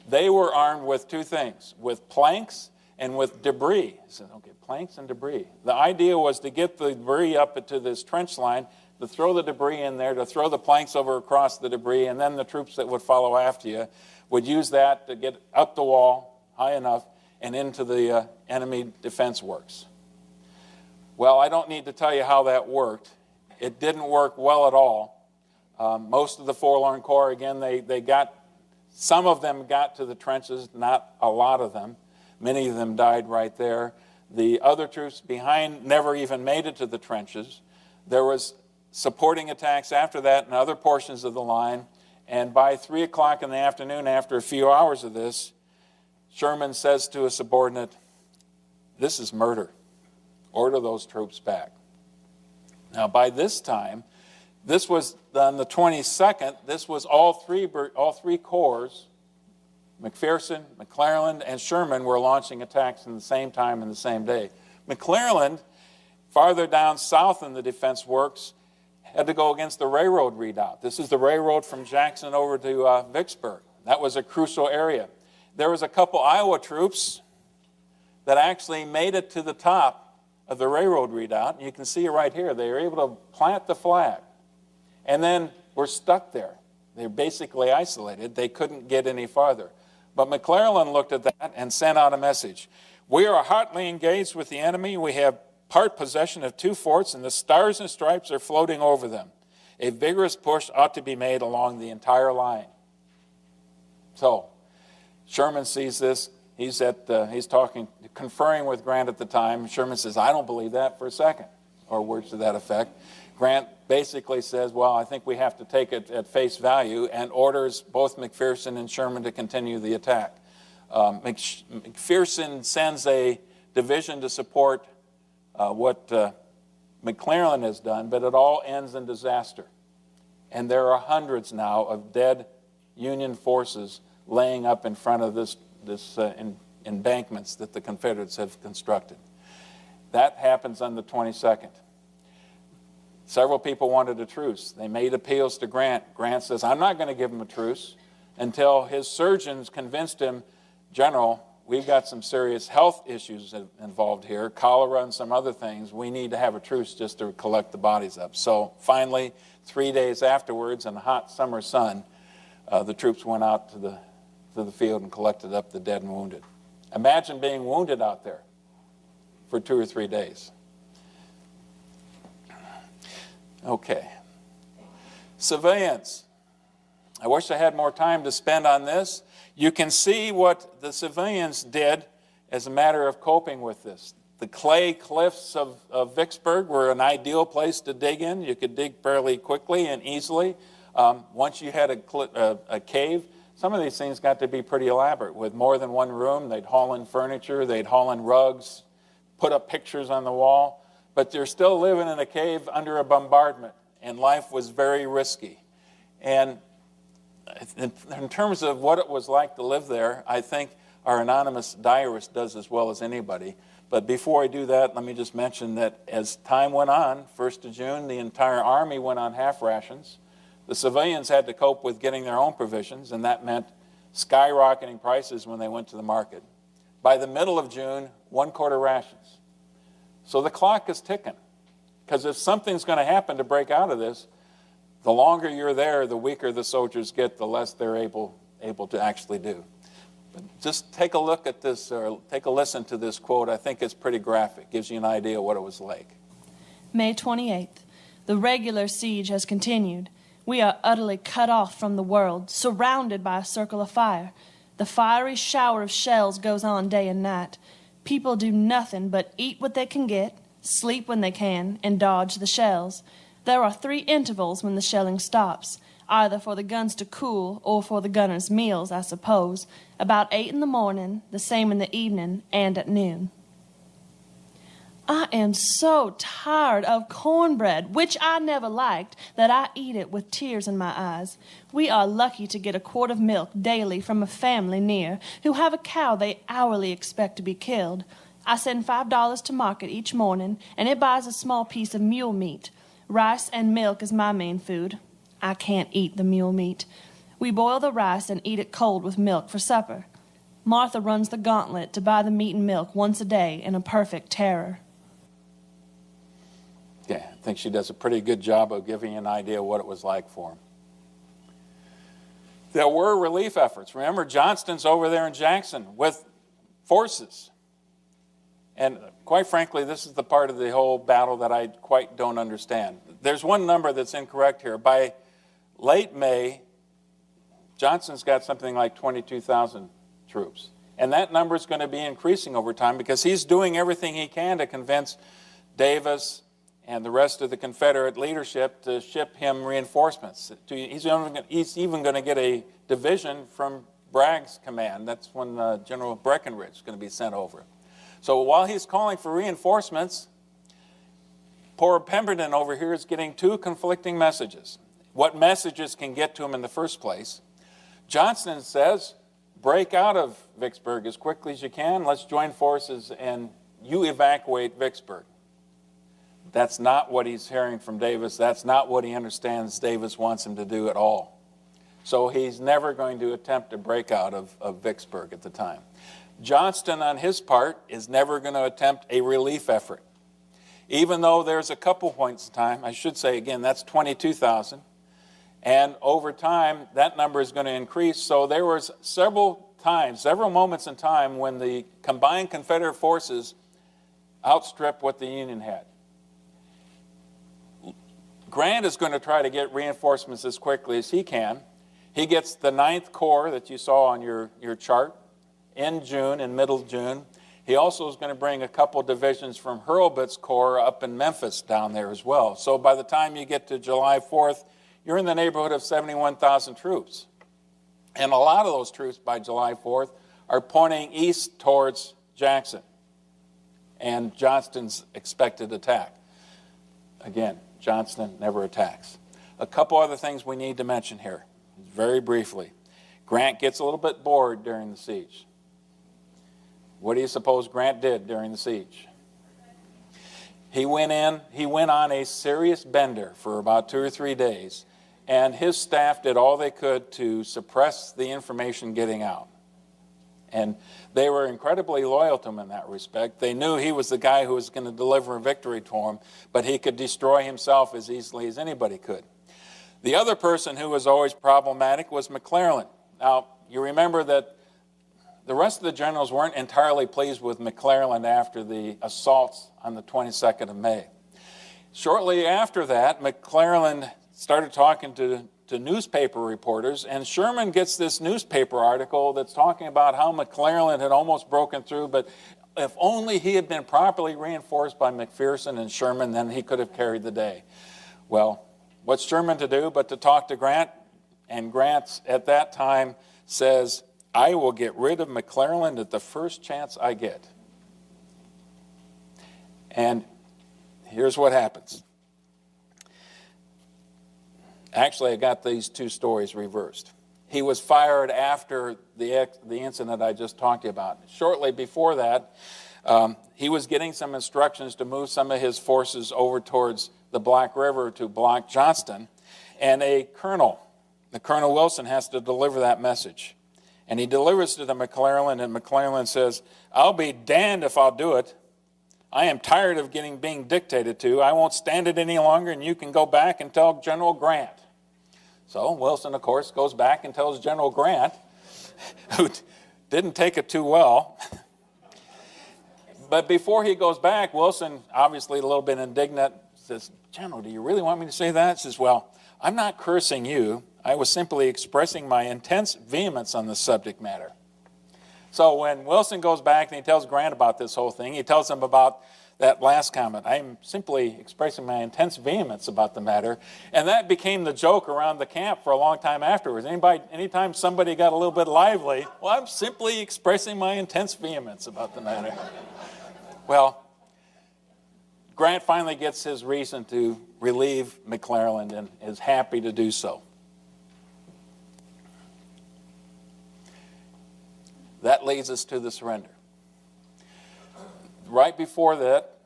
They were armed with two things, with planks and with debris. I said, okay, planks and debris. The idea was to get the debris up into this trench line, to throw the debris in there, to throw the planks over across the debris, and then the troops that would follow after you would use that to get up the wall high enough and into the enemy defense works. Well, I don't need to tell you how that worked. It didn't work well at all. Most of the Forlorn Corps, again, some of them got to the trenches, not a lot of them. Many of them died right there. The other troops behind never even made it to the trenches. There was supporting attacks after that in other portions of the line. And by 3 o'clock in the afternoon, after a few hours of this, Sherman says to a subordinate, "This is murder. Order those troops back." Now, by this time, this was on the 22nd. This was all three corps, McPherson, McClellan, and Sherman, were launching attacks in the same time and the same day. McClellan, farther down south in the defense works, had to go against the railroad redoubt. This is the railroad from Jackson over to Vicksburg. That was a crucial area. There was a couple Iowa troops that actually made it to the top of the railroad redoubt. You can see it right here. They were able to plant the flag and then were stuck there. They were basically isolated. They couldn't get any farther. But McClellan looked at that and sent out a message. "We are hotly engaged with the enemy. We have part possession of 2 forts, and the stars and stripes are floating over them. A vigorous push ought to be made along the entire line." So Sherman sees this. He's conferring with Grant at the time. Sherman says, "I don't believe that for a second," or words to that effect. Grant basically says, "Well, I think we have to take it at face value," and orders both McPherson and Sherman to continue the attack. McPherson sends a division to support what McClellan has done, but it all ends in disaster. And there are hundreds now of dead Union forces laying up in front of this embankments that the Confederates have constructed. That happens on the 22nd. Several people wanted a truce. They made appeals to Grant. Grant says, "I'm not going to give him a truce until his surgeons convinced him, 'General, we've got some serious health issues involved here, cholera and some other things. We need to have a truce just to collect the bodies up.'" So finally, 3 days afterwards, in the hot summer sun, the troops went out to the field and collected up the dead and wounded. Imagine being wounded out there for 2 or 3 days. Okay. Civilians. I wish I had more time to spend on this. You can see what the civilians did as a matter of coping with this. The clay cliffs of Vicksburg were an ideal place to dig in. You could dig fairly quickly and easily. Once you had a cave, some of these things got to be pretty elaborate. With more than one room, they'd haul in furniture, they'd haul in rugs, put up pictures on the wall. But they're still living in a cave under a bombardment, and life was very risky. And in terms of what it was like to live there, I think our anonymous diarist does as well as anybody. But before I do that, let me just mention that as time went on, 1st of June, the entire Army went on half rations. The civilians had to cope with getting their own provisions, and that meant skyrocketing prices when they went to the market. By the middle of June, 1/4 rations. So the clock is ticking, because if something's going to happen to break out of this, the longer you're there, the weaker the soldiers get, the less they're able to actually do. But just take a look at this, or take a listen to this quote. I think it's pretty graphic. Gives you an idea what it was like. May 28th. The regular siege has continued. We are utterly cut off from the world, surrounded by a circle of fire. The fiery shower of shells goes on day and night. People do nothing but eat what they can get, sleep when they can, and dodge the shells. There are 3 intervals when the shelling stops, either for the guns to cool or for the gunners' meals, I suppose, about 8 in the morning, the same in the evening, and at noon. I am so tired of cornbread, which I never liked, that I eat it with tears in my eyes. We are lucky to get a quart of milk daily from a family near who have a cow they hourly expect to be killed. I send $5 to market each morning, and it buys a small piece of mule meat. Rice and milk is my main food. I can't eat the mule meat. We boil the rice and eat it cold with milk for supper. Martha runs the gauntlet to buy the meat and milk once a day in a perfect terror. Yeah, I think she does a pretty good job of giving you an idea of what it was like for him. There were relief efforts. Remember, Johnston's over there in Jackson with forces. And quite frankly, this is the part of the whole battle that I quite don't understand. There's one number that's incorrect here. By late May, Johnston's got something like 22,000 troops. And that number is going to be increasing over time because he's doing everything he can to convince Davis and the rest of the Confederate leadership to ship him reinforcements. He's even going to get a division from Bragg's command. That's when General Breckinridge is going to be sent over. So while he's calling for reinforcements, poor Pemberton over here is getting two conflicting messages. What messages can get to him in the first place? Johnston says, break out of Vicksburg as quickly as you can. Let's join forces and you evacuate Vicksburg. That's not what he's hearing from Davis. That's not what he understands Davis wants him to do at all. So he's never going to attempt to break out of Vicksburg at the time. Johnston, on his part, is never going to attempt a relief effort. Even though there's a couple points in time, I should say again, that's 22,000. And over time, that number is going to increase. So there was several moments in time when the combined Confederate forces outstripped what the Union had. Grant is going to try to get reinforcements as quickly as he can. He gets the 9th Corps that you saw on your chart in June, in middle June. He also is going to bring a couple divisions from Hurlbut's Corps up in Memphis down there as well. So by the time you get to July 4th, you're in the neighborhood of 71,000 troops. And a lot of those troops by July 4th are pointing east towards Jackson and Johnston's expected attack. Again, Johnston never attacks. A couple other things we need to mention here, very briefly. Grant gets a little bit bored during the siege. What do you suppose Grant did during the siege? He went on a serious bender for about 2 or 3 days, and his staff did all they could to suppress the information getting out. And they were incredibly loyal to him in that respect. They knew he was the guy who was going to deliver a victory to him, but he could destroy himself as easily as anybody could. The other person who was always problematic was McClellan. Now, you remember that the rest of the generals weren't entirely pleased with McClellan after the assaults on the 22nd of May. Shortly after that, McClellan started talking to newspaper reporters, and Sherman gets this newspaper article that's talking about how McClellan had almost broken through, but if only he had been properly reinforced by McPherson and Sherman, then he could have carried the day. Well, what's Sherman to do but to talk to Grant? And Grant, at that time, says, I will get rid of McClellan at the first chance I get. And here's what happens. Actually, I got these two stories reversed. He was fired after the incident I just talked to you about. Shortly before that, he was getting some instructions to move some of his forces over towards the Black River to block Johnston. And the Colonel Wilson, has to deliver that message. And he delivers to the McClellan, and McClellan says, I'll be damned if I'll do it. I am tired of being dictated to. I won't stand it any longer, and you can go back and tell General Grant. So Wilson, of course, goes back and tells General Grant, who didn't take it too well. But before he goes back, Wilson, obviously a little bit indignant, says, General, do you really want me to say that? He says, well, I'm not cursing you. I was simply expressing my intense vehemence on the subject matter. So when Wilson goes back and he tells Grant about this whole thing, he tells him about that last comment. I'm simply expressing my intense vehemence about the matter. And that became the joke around the camp for a long time afterwards. Anytime somebody got a little bit lively, well, I'm simply expressing my intense vehemence about the matter. Well, Grant finally gets his reason to relieve McClellan and is happy to do so. That leads us to the surrender. Right before that,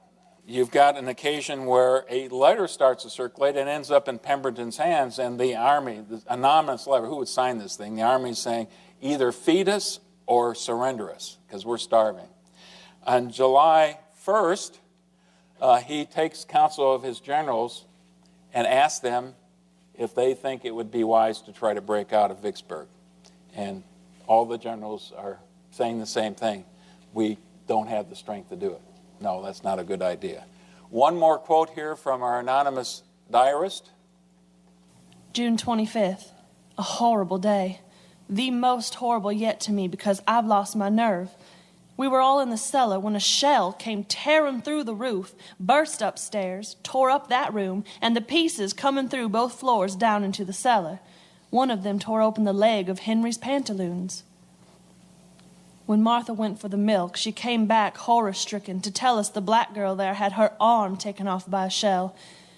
you've got an occasion where a letter starts to circulate and ends up in Pemberton's hands, and the Army, the anonymous letter, who would sign this thing? The Army is saying, either feed us or surrender us, because we're starving. On July 1st, he takes counsel of his generals and asks them if they think it would be wise to try to break out of Vicksburg. And all the generals are saying the same thing. We don't have the strength to do it. No, that's not a good idea. One more quote here from our anonymous diarist. June 25th, a horrible day. The most horrible yet to me because I've lost my nerve. We were all in the cellar when a shell came tearing through the roof, burst upstairs, tore up that room, and the pieces coming through both floors down into the cellar. One of them tore open the leg of Henry's pantaloons. When Martha went for the milk, she came back horror-stricken to tell us the black girl there had her arm taken off by a shell.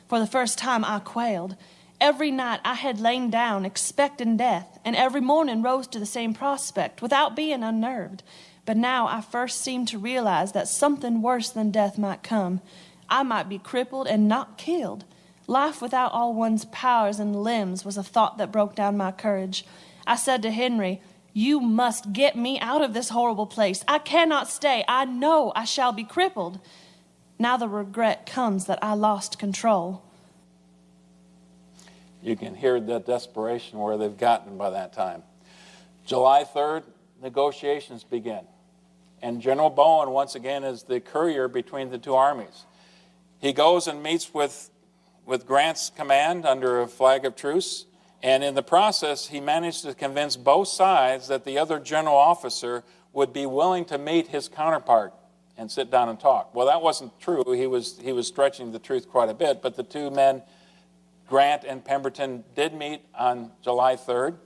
For the first time, I quailed. Every night I had lain down expecting death, and every morning rose to the same prospect without being unnerved. But now I first seemed to realize that something worse than death might come. I might be crippled and not killed. Life without all one's powers and limbs was a thought that broke down my courage. I said to Henry, "You must get me out of this horrible place. I cannot stay. I know I shall be crippled." Now the regret comes that I lost control. You can hear the desperation where they've gotten by that time. July 3rd, negotiations begin. And General Bowen, once again, is the courier between the two armies. He goes and meets with Grant's command under a flag of truce. And in the process, he managed to convince both sides that the other general officer would be willing to meet his counterpart and sit down and talk. Well, that wasn't true. He was stretching the truth quite a bit. But the two men, Grant and Pemberton, did meet on July 3rd.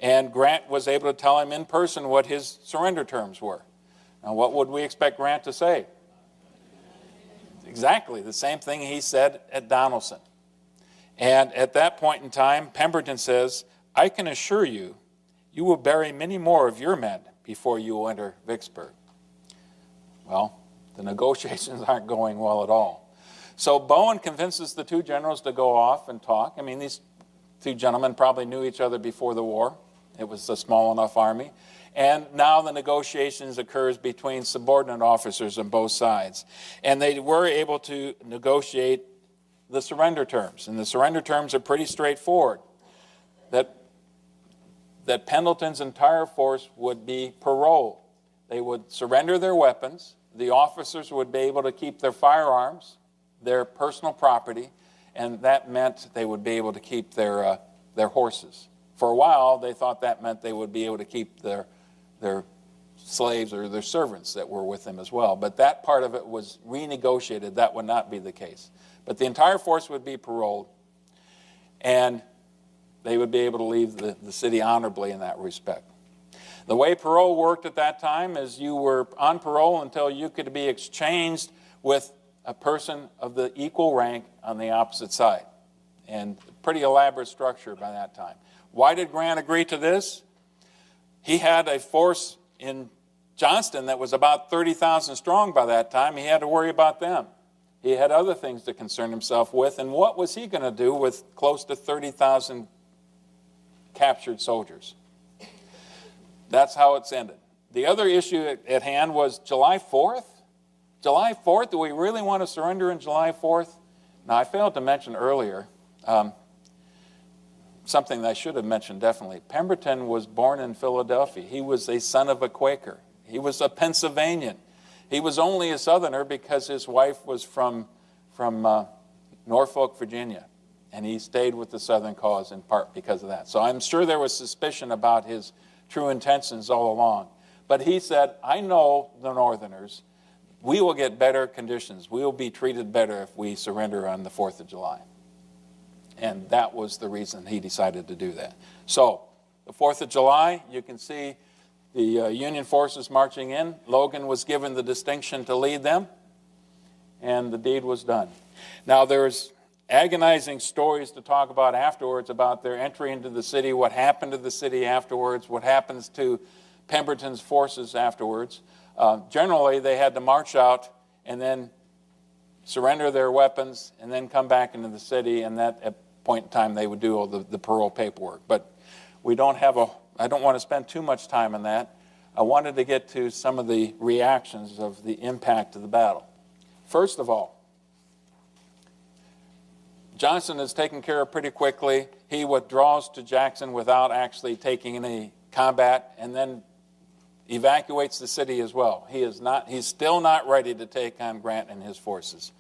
And Grant was able to tell him in person what his surrender terms were. Now, what would we expect Grant to say? Exactly the same thing he said at Donelson. And at that point in time, Pemberton says, "I can assure you, you will bury many more of your men before you will enter Vicksburg." Well, the negotiations aren't going well at all. So Bowen convinces the two generals to go off and talk. I mean, these two gentlemen probably knew each other before the war. It was a small enough army. And now the negotiations occurs between subordinate officers on both sides. And they were able to negotiate the surrender terms. And the surrender terms are pretty straightforward. That Pendleton's entire force would be paroled. They would surrender their weapons. The officers would be able to keep their firearms, their personal property, and that meant they would be able to keep their horses. For a while, they thought that meant they would be able to keep their slaves or their servants that were with them as well. But that part of it was renegotiated. That would not be the case. But the entire force would be paroled, and they would be able to leave the city honorably in that respect. The way parole worked at that time is you were on parole until you could be exchanged with a person of the equal rank on the opposite side. And pretty elaborate structure by that time. Why did Grant agree to this? He had a force in Johnston that was about 30,000 strong by that time. He had to worry about them. He had other things to concern himself with, and what was he going to do with close to 30,000 captured soldiers? That's how it's ended. The other issue at hand was July 4th. July 4th, do we really want to surrender in July 4th? Now, I failed to mention earlier something that I should have mentioned definitely. Pemberton was born in Philadelphia. He was a son of a Quaker. He was a Pennsylvanian. He was only a Southerner because his wife was from Norfolk, Virginia, and he stayed with the Southern cause in part because of that. So I'm sure there was suspicion about his true intentions all along. But he said, "I know the Northerners. We will get better conditions. We will be treated better if we surrender on the 4th of July." And that was the reason he decided to do that. So the 4th of July, you can see the Union forces marching in. Logan was given the distinction to lead them. and the deed was done. Now, there's agonizing stories to talk about afterwards about their entry into the city, what happened to the city afterwards, what happens to Pemberton's forces afterwards. Generally, they had to march out and then surrender their weapons and then come back into the city, and that at point in time they would do all the parole paperwork. But I don't want to spend too much time on that. I wanted to get to some of the reactions of the impact of the battle. First of all, Johnson is taken care of pretty quickly. He withdraws to Jackson without actually taking any combat, and then evacuates the city as well. He's still not ready to take on Grant and his forces.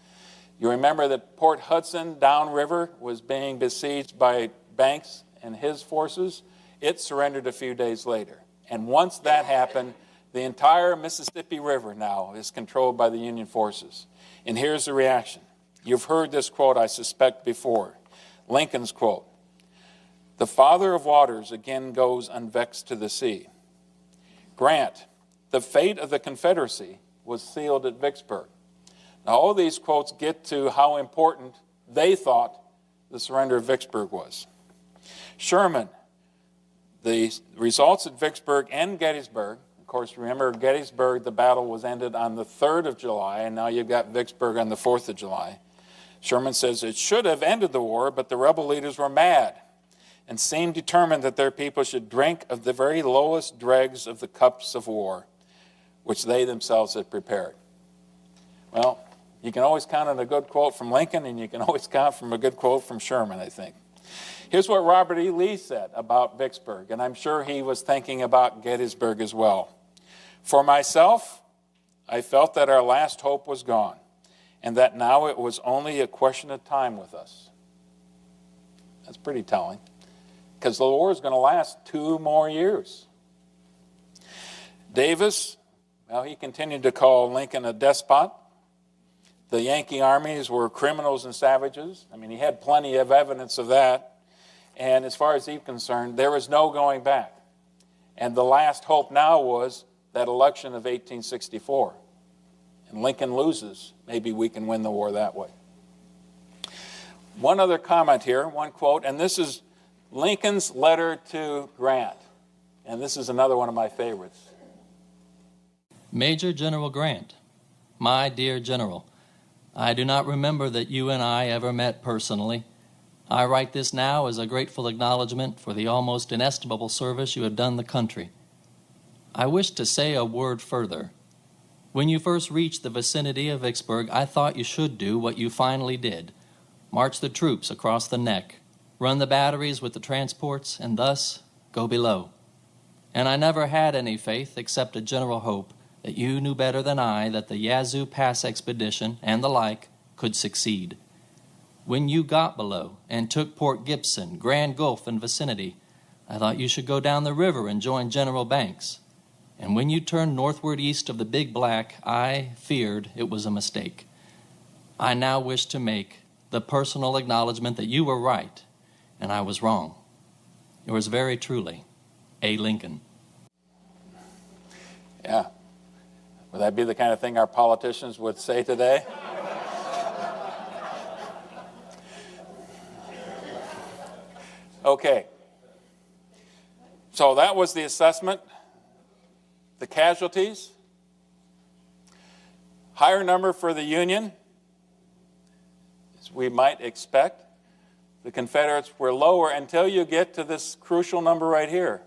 You remember that Port Hudson downriver was being besieged by Banks and his forces. It surrendered a few days later. And once that happened, the entire Mississippi River now is controlled by the Union forces. And here's the reaction. You've heard this quote, I suspect, before. Lincoln's quote, "The Father of Waters again goes unvexed to the sea." Grant, "The fate of the Confederacy was sealed at Vicksburg." Now, all these quotes get to how important they thought the surrender of Vicksburg was. Sherman, "The results at Vicksburg and Gettysburg," of course, remember Gettysburg, the battle was ended on the 3rd of July, and now you've got Vicksburg on the 4th of July. Sherman says, "It should have ended the war, but the rebel leaders were mad and seemed determined that their people should drink of the very lowest dregs of the cups of war, which they themselves had prepared." Well, you can always count on a good quote from Lincoln, and you can always count from a good quote from Sherman, I think. Here's what Robert E. Lee said about Vicksburg, and I'm sure he was thinking about Gettysburg as well. "For myself, I felt that our last hope was gone, and that now it was only a question of time with us." That's pretty telling, because the war is going to last 2 more years. Davis, well, he continued to call Lincoln a despot. The Yankee armies were criminals and savages. I mean, he had plenty of evidence of that. And as far as he's concerned, there was no going back. And the last hope now was that election of 1864. And Lincoln loses. Maybe we can win the war that way. One other comment here, one quote, and this is Lincoln's letter to Grant. And this is another one of my favorites. Major General Grant, my dear General, I do not remember that you and I ever met personally. I write this now as a grateful acknowledgement for the almost inestimable service you have done the country. I wish to say a word further. When you first reached the vicinity of Vicksburg, I thought you should do what you finally did, march the troops across the neck, run the batteries with the transports, and thus go below. And I never had any faith except a general hope that you knew better than I that the Yazoo Pass expedition and the like could succeed. When you got below and took Port Gibson, Grand Gulf, and vicinity, I thought you should go down the river and join General Banks. And when you turned northward east of the Big Black, I feared it was a mistake. I now wish to make the personal acknowledgement that you were right and I was wrong. Yours very truly, A. Lincoln. Yeah. Would that be the kind of thing our politicians would say today? Okay. So that was the assessment. The casualties. Higher number for the Union, as we might expect. The Confederates were lower until you get to this crucial number right here.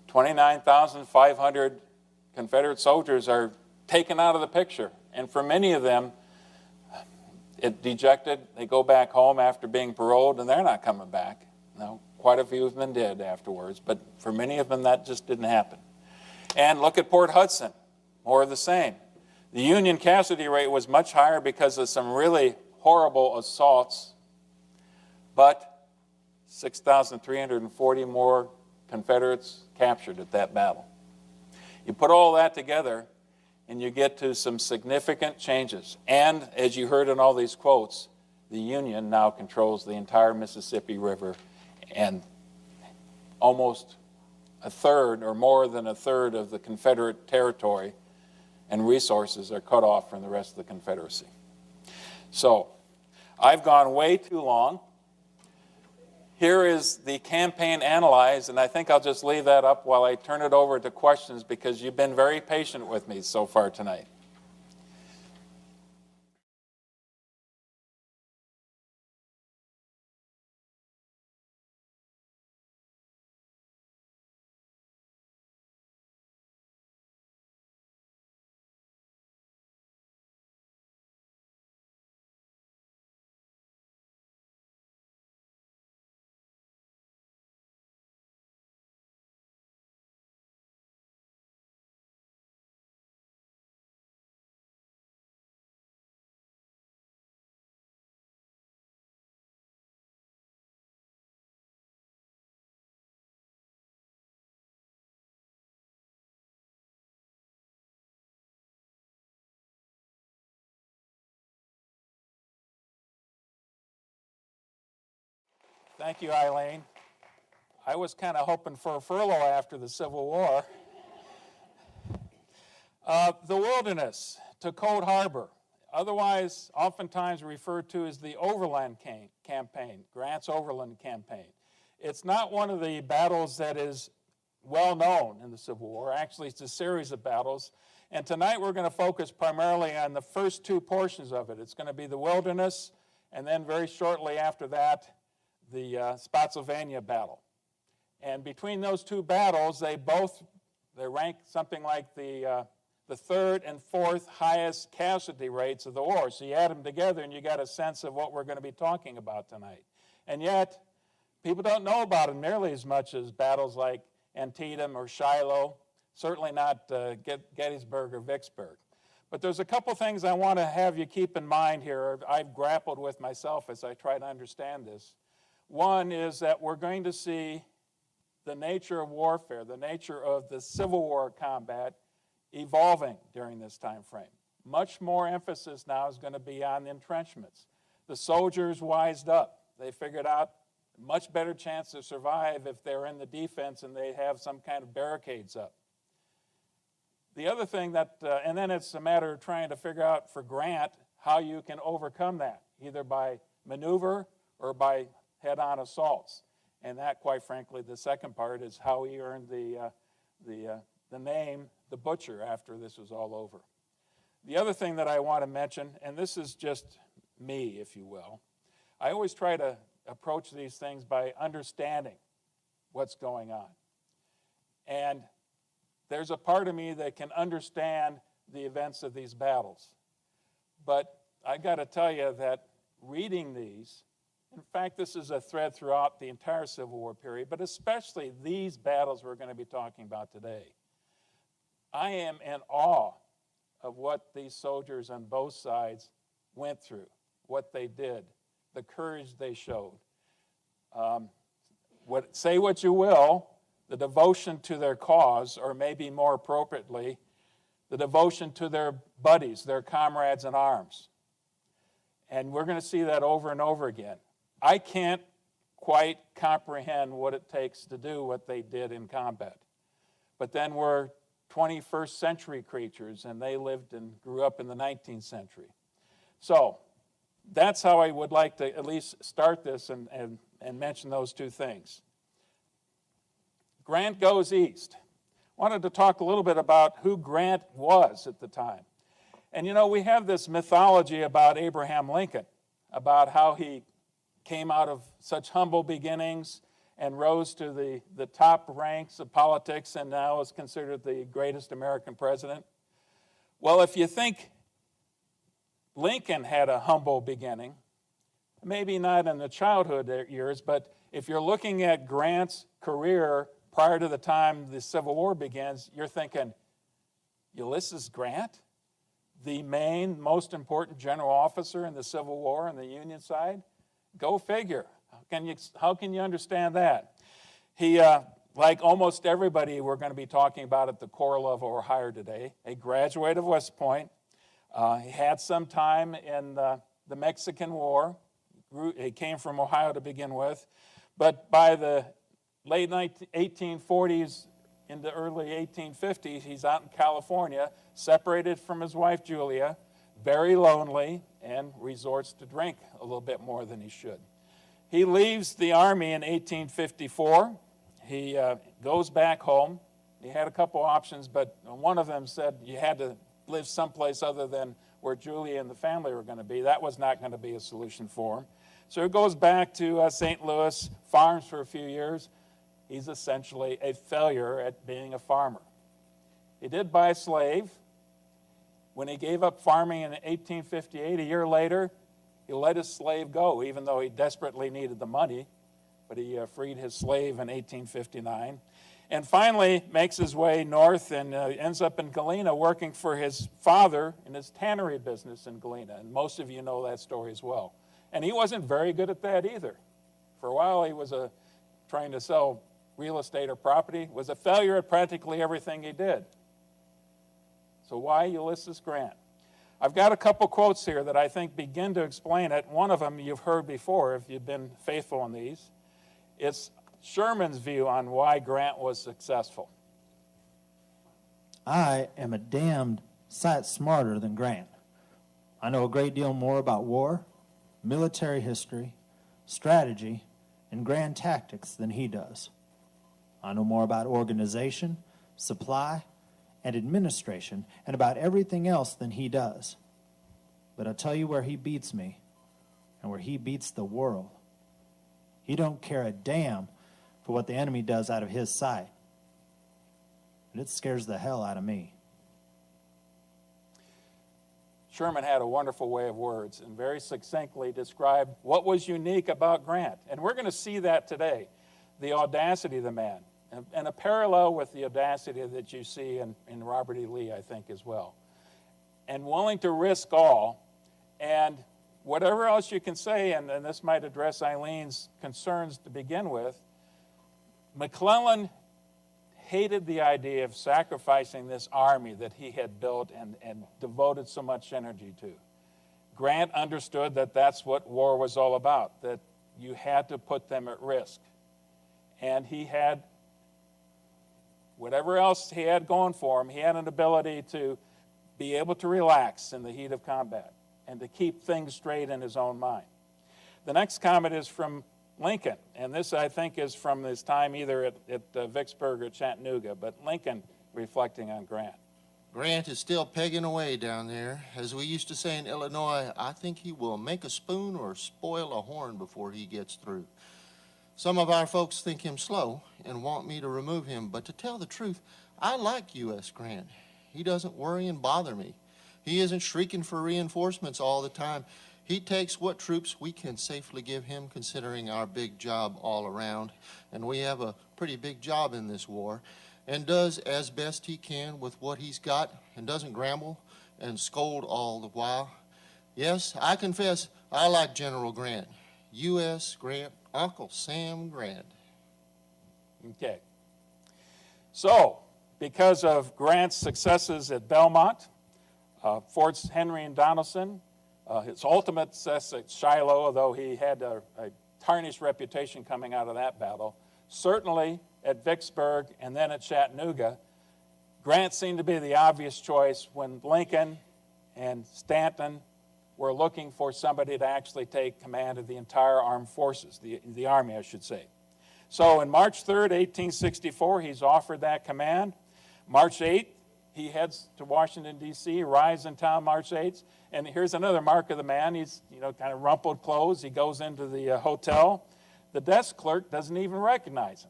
29,500 Confederate soldiers are taken out of the picture. And for many of them, it dejected. They go back home after being paroled, and they're not coming back. No, quite a few of them did afterwards, but for many of them, that just didn't happen. And look at Port Hudson, more of the same. The Union casualty rate was much higher because of some really horrible assaults, but 6,340 more Confederates captured at that battle. You put all that together, and you get to some significant changes. And as you heard in all these quotes, the Union now controls the entire Mississippi River, and almost a third or more than a third of the Confederate territory and resources are cut off from the rest of the Confederacy. So, I've gone way too long. Here is the campaign analyzed, and I think I'll just leave that up while I turn it over to questions because you've been very patient with me so far tonight. Thank you, Eileen. I was kind of hoping for a furlough after the Civil War. The wilderness to Cold Harbor, otherwise oftentimes referred to as the Overland Campaign, Grant's Overland Campaign. It's not one of the battles that is well known in the Civil War. Actually, it's a series of battles. And tonight we're going to focus primarily on the first two portions of it. It's going to be the wilderness, and then very shortly after that, the Spotsylvania battle. And between those two battles, they rank something like the third and fourth highest casualty rates of the war. So you add them together and you got a sense of what we're going to be talking about tonight. And yet, people don't know about them nearly as much as battles like Antietam or Shiloh, certainly not Gettysburg or Vicksburg. But there's a couple things I want to have you keep in mind here. I've grappled with myself as I try to understand this. One is that we're going to see the nature of warfare, the nature of the Civil War combat evolving during this time frame. Much more emphasis now is going to be on the entrenchments. The soldiers wised up. They figured out a much better chance to survive if they're in the defense and they have some kind of barricades up. The other thing and then it's a matter of trying to figure out for Grant how you can overcome that, either by maneuver or by head-on assaults. And that, quite frankly, the second part is how he earned the name, the Butcher, after this was all over. The other thing that I want to mention, and this is just me, if you will, I always try to approach these things by understanding what's going on. And there's a part of me that can understand the events of these battles. But I got to tell you that reading these, in fact, this is a thread throughout the entire Civil War period, but especially these battles we're going to be talking about today. I am in awe of what these soldiers on both sides went through, what they did, the courage they showed. Say what you will, the devotion to their cause, or maybe more appropriately, the devotion to their buddies, their comrades in arms. And we're going to see that over and over again. I can't quite comprehend what it takes to do what they did in combat. But then we're 21st century creatures, and they lived and grew up in the 19th century. So that's how I would like to at least start this and mention those two things. Grant goes east. Wanted to talk a little bit about who Grant was at the time. And you know, we have this mythology about Abraham Lincoln, about how he came out of such humble beginnings and rose to the top ranks of politics and now is considered the greatest American president. Well, if you think Lincoln had a humble beginning, maybe not in the childhood years, but if you're looking at Grant's career prior to the time the Civil War begins, you're thinking, Ulysses Grant, the main, most important general officer in the Civil War on the Union side? Go figure. How can you understand that? He, like almost everybody we're going to be talking about at the Corps level or higher today, a graduate of West Point. He had some time in the Mexican War. He came from Ohio to begin with. But by the late 1840s in the early 1850s, he's out in California, separated from his wife Julia, very lonely, and resorts to drink a little bit more than he should. He leaves the Army in 1854. He goes back home. He had a couple options, but one of them said you had to live someplace other than where Julia and the family were going to be. That was not going to be a solution for him. So he goes back to St. Louis, farms for a few years. He's essentially a failure at being a farmer. He did buy a slave. When he gave up farming in 1858, a year later, he let his slave go, even though he desperately needed the money. But he freed his slave in 1859. And finally makes his way north and ends up in Galena working for his father in his tannery business in Galena. And most of you know that story as well. And he wasn't very good at that either. For a while, he was trying to sell real estate or property, was a failure at practically everything he did. So why Ulysses Grant? I've got a couple quotes here that I think begin to explain it. One of them you've heard before if you've been faithful in these. It's Sherman's view on why Grant was successful. I am a damned sight smarter than Grant. I know a great deal more about war, military history, strategy, and grand tactics than he does. I know more about organization, supply, and administration, and about everything else than he does. But I'll tell you where he beats me, and where he beats the world. He don't care a damn for what the enemy does out of his sight. And it scares the hell out of me. Sherman had a wonderful way of words and very succinctly described what was unique about Grant. And we're going to see that today, the audacity of the man, and a parallel with the audacity that you see in Robert E. Lee, I think, as well. And willing to risk all, and whatever else you can say, and this might address Eileen's concerns to begin with, McClellan hated the idea of sacrificing this army that he had built and devoted so much energy to. Grant understood that that's what war was all about, that you had to put them at risk. And he had, whatever else he had going for him, he had an ability to be able to relax in the heat of combat and to keep things straight in his own mind. The next comment is from Lincoln, and this, I think, is from his time either at Vicksburg or Chattanooga, but Lincoln reflecting on Grant. Grant is still pegging away down there. As we used to say in Illinois, I think he will make a spoon or spoil a horn before he gets through. Some of our folks think him slow and want me to remove him, but to tell the truth, I like U.S. Grant. He doesn't worry and bother me. He isn't shrieking for reinforcements all the time. He takes what troops we can safely give him, considering our big job all around, and we have a pretty big job in this war, and does as best he can with what he's got, and doesn't grumble and scold all the while. Yes, I confess, I like General Grant. U.S. Grant, Uncle Sam Grant. Okay. So, because of Grant's successes at Belmont, Forts Henry and Donelson, his ultimate success at Shiloh, although he had a tarnished reputation coming out of that battle, certainly at Vicksburg and then at Chattanooga, Grant seemed to be the obvious choice when Lincoln and Stanton were looking for somebody to actually take command of the entire armed forces, the Army, I should say. So on March 3rd, 1864, he's offered that command. March 8th, he heads to Washington, D.C., arrives in town March 8th, and here's another mark of the man. He's, kind of rumpled clothes. He goes into the hotel. The desk clerk doesn't even recognize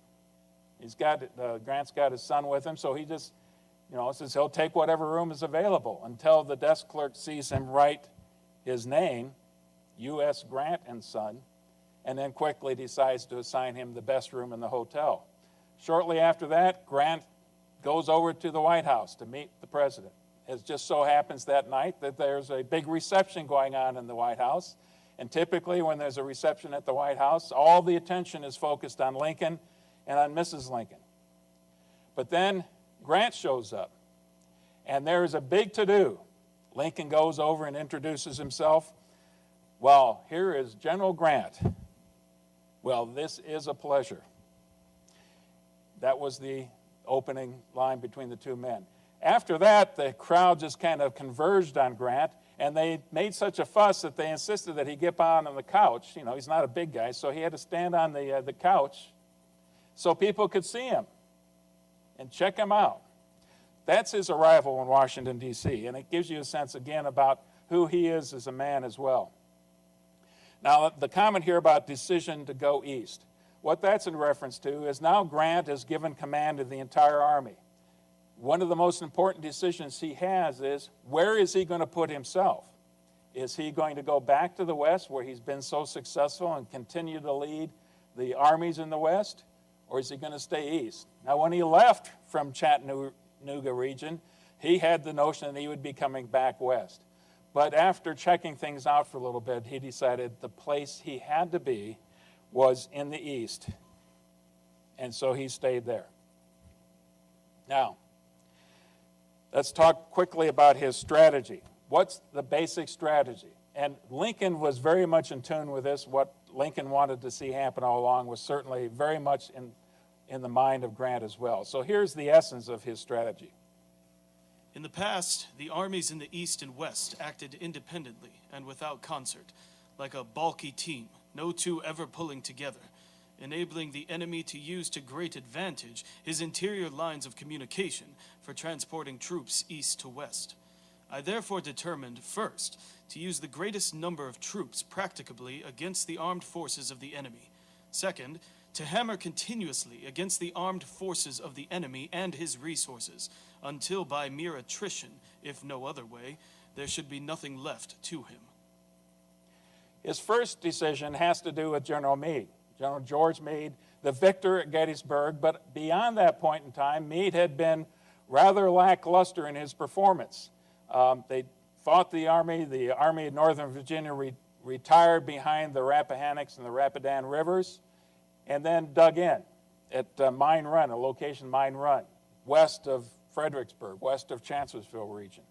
him. Grant's got his son with him, so he just, says he'll take whatever room is available until the desk clerk sees him write his name, U.S. Grant and Son, and then quickly decides to assign him the best room in the hotel. Shortly after that, Grant goes over to the White House to meet the president. It just so happens that night that there's a big reception going on in the White House. And typically when there's a reception at the White House, all the attention is focused on Lincoln and on Mrs. Lincoln. But then Grant shows up, and there's a big to-do. Lincoln goes over and introduces himself. Well, here is General Grant. Well, this is a pleasure. That was the opening line between the two men. After that, the crowd just kind of converged on Grant, and they made such a fuss that they insisted that he get on the couch. You know, he's not a big guy, so he had to stand on the couch so people could see him and check him out. That's his arrival in Washington, D.C., and it gives you a sense, again, about who he is as a man as well. Now, the comment here about decision to go east, what that's in reference to is now Grant has given command of the entire army. One of the most important decisions he has is, where is he going to put himself? Is he going to go back to the West where he's been so successful and continue to lead the armies in the West? Or is he going to stay east? Now, when he left from Chattanooga region, he had the notion that he would be coming back west. But after checking things out for a little bit, he decided the place he had to be was in the east. And so he stayed there. Now, let's talk quickly about his strategy. What's the basic strategy? And Lincoln was very much in tune with this. What Lincoln wanted to see happen all along was certainly very much in the mind of Grant as well. So here's the essence of his strategy. In the past, the armies in the East and West acted independently and without concert, like a balky team, no two ever pulling together, enabling the enemy to use to great advantage his interior lines of communication for transporting troops east to west. I therefore determined, first, to use the greatest number of troops practicably against the armed forces of the enemy. Second, to hammer continuously against the armed forces of the enemy and his resources, until by mere attrition, if no other way, there should be nothing left to him. His first decision has to do with General Meade, General George Meade, the victor at Gettysburg. But beyond that point in time, Meade had been rather lackluster in his performance. They fought the Army of Northern Virginia retired behind the Rappahannock and the Rapidan rivers, and then dug in at Mine Run, a location Mine Run, west of Fredericksburg, west of Chancellorsville region.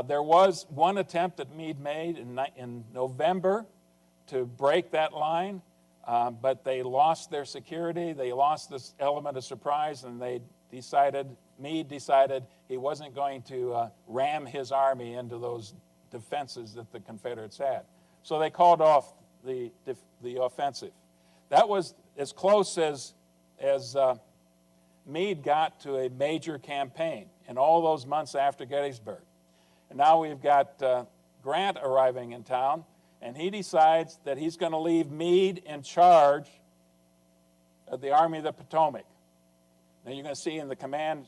There was one attempt that Meade made in November to break that line, but they lost their security, they lost this element of surprise, and Meade decided he wasn't going to ram his army into those defenses that the Confederates had. So they called off the offensive. That was as close as Meade got to a major campaign in all those months after Gettysburg. And now we've got Grant arriving in town, and he decides that he's going to leave Meade in charge of the Army of the Potomac. Now you're going to see in the command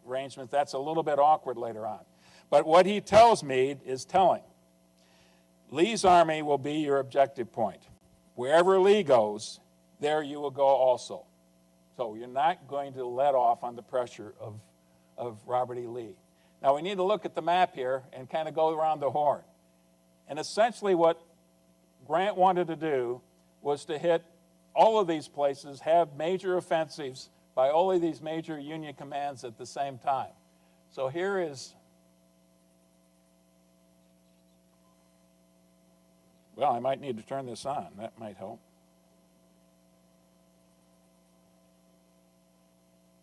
arrangement that's a little bit awkward later on. But what he tells Meade is telling. Lee's army will be your objective point. Wherever Lee goes, there you will go also. So you're not going to let off on the pressure of Robert E. Lee. Now we need to look at the map here and kind of go around the horn. And essentially what Grant wanted to do was to hit all of these places, have major offensives by all of these major Union commands at the same time. So here is, well, I might need to turn this on. That might help.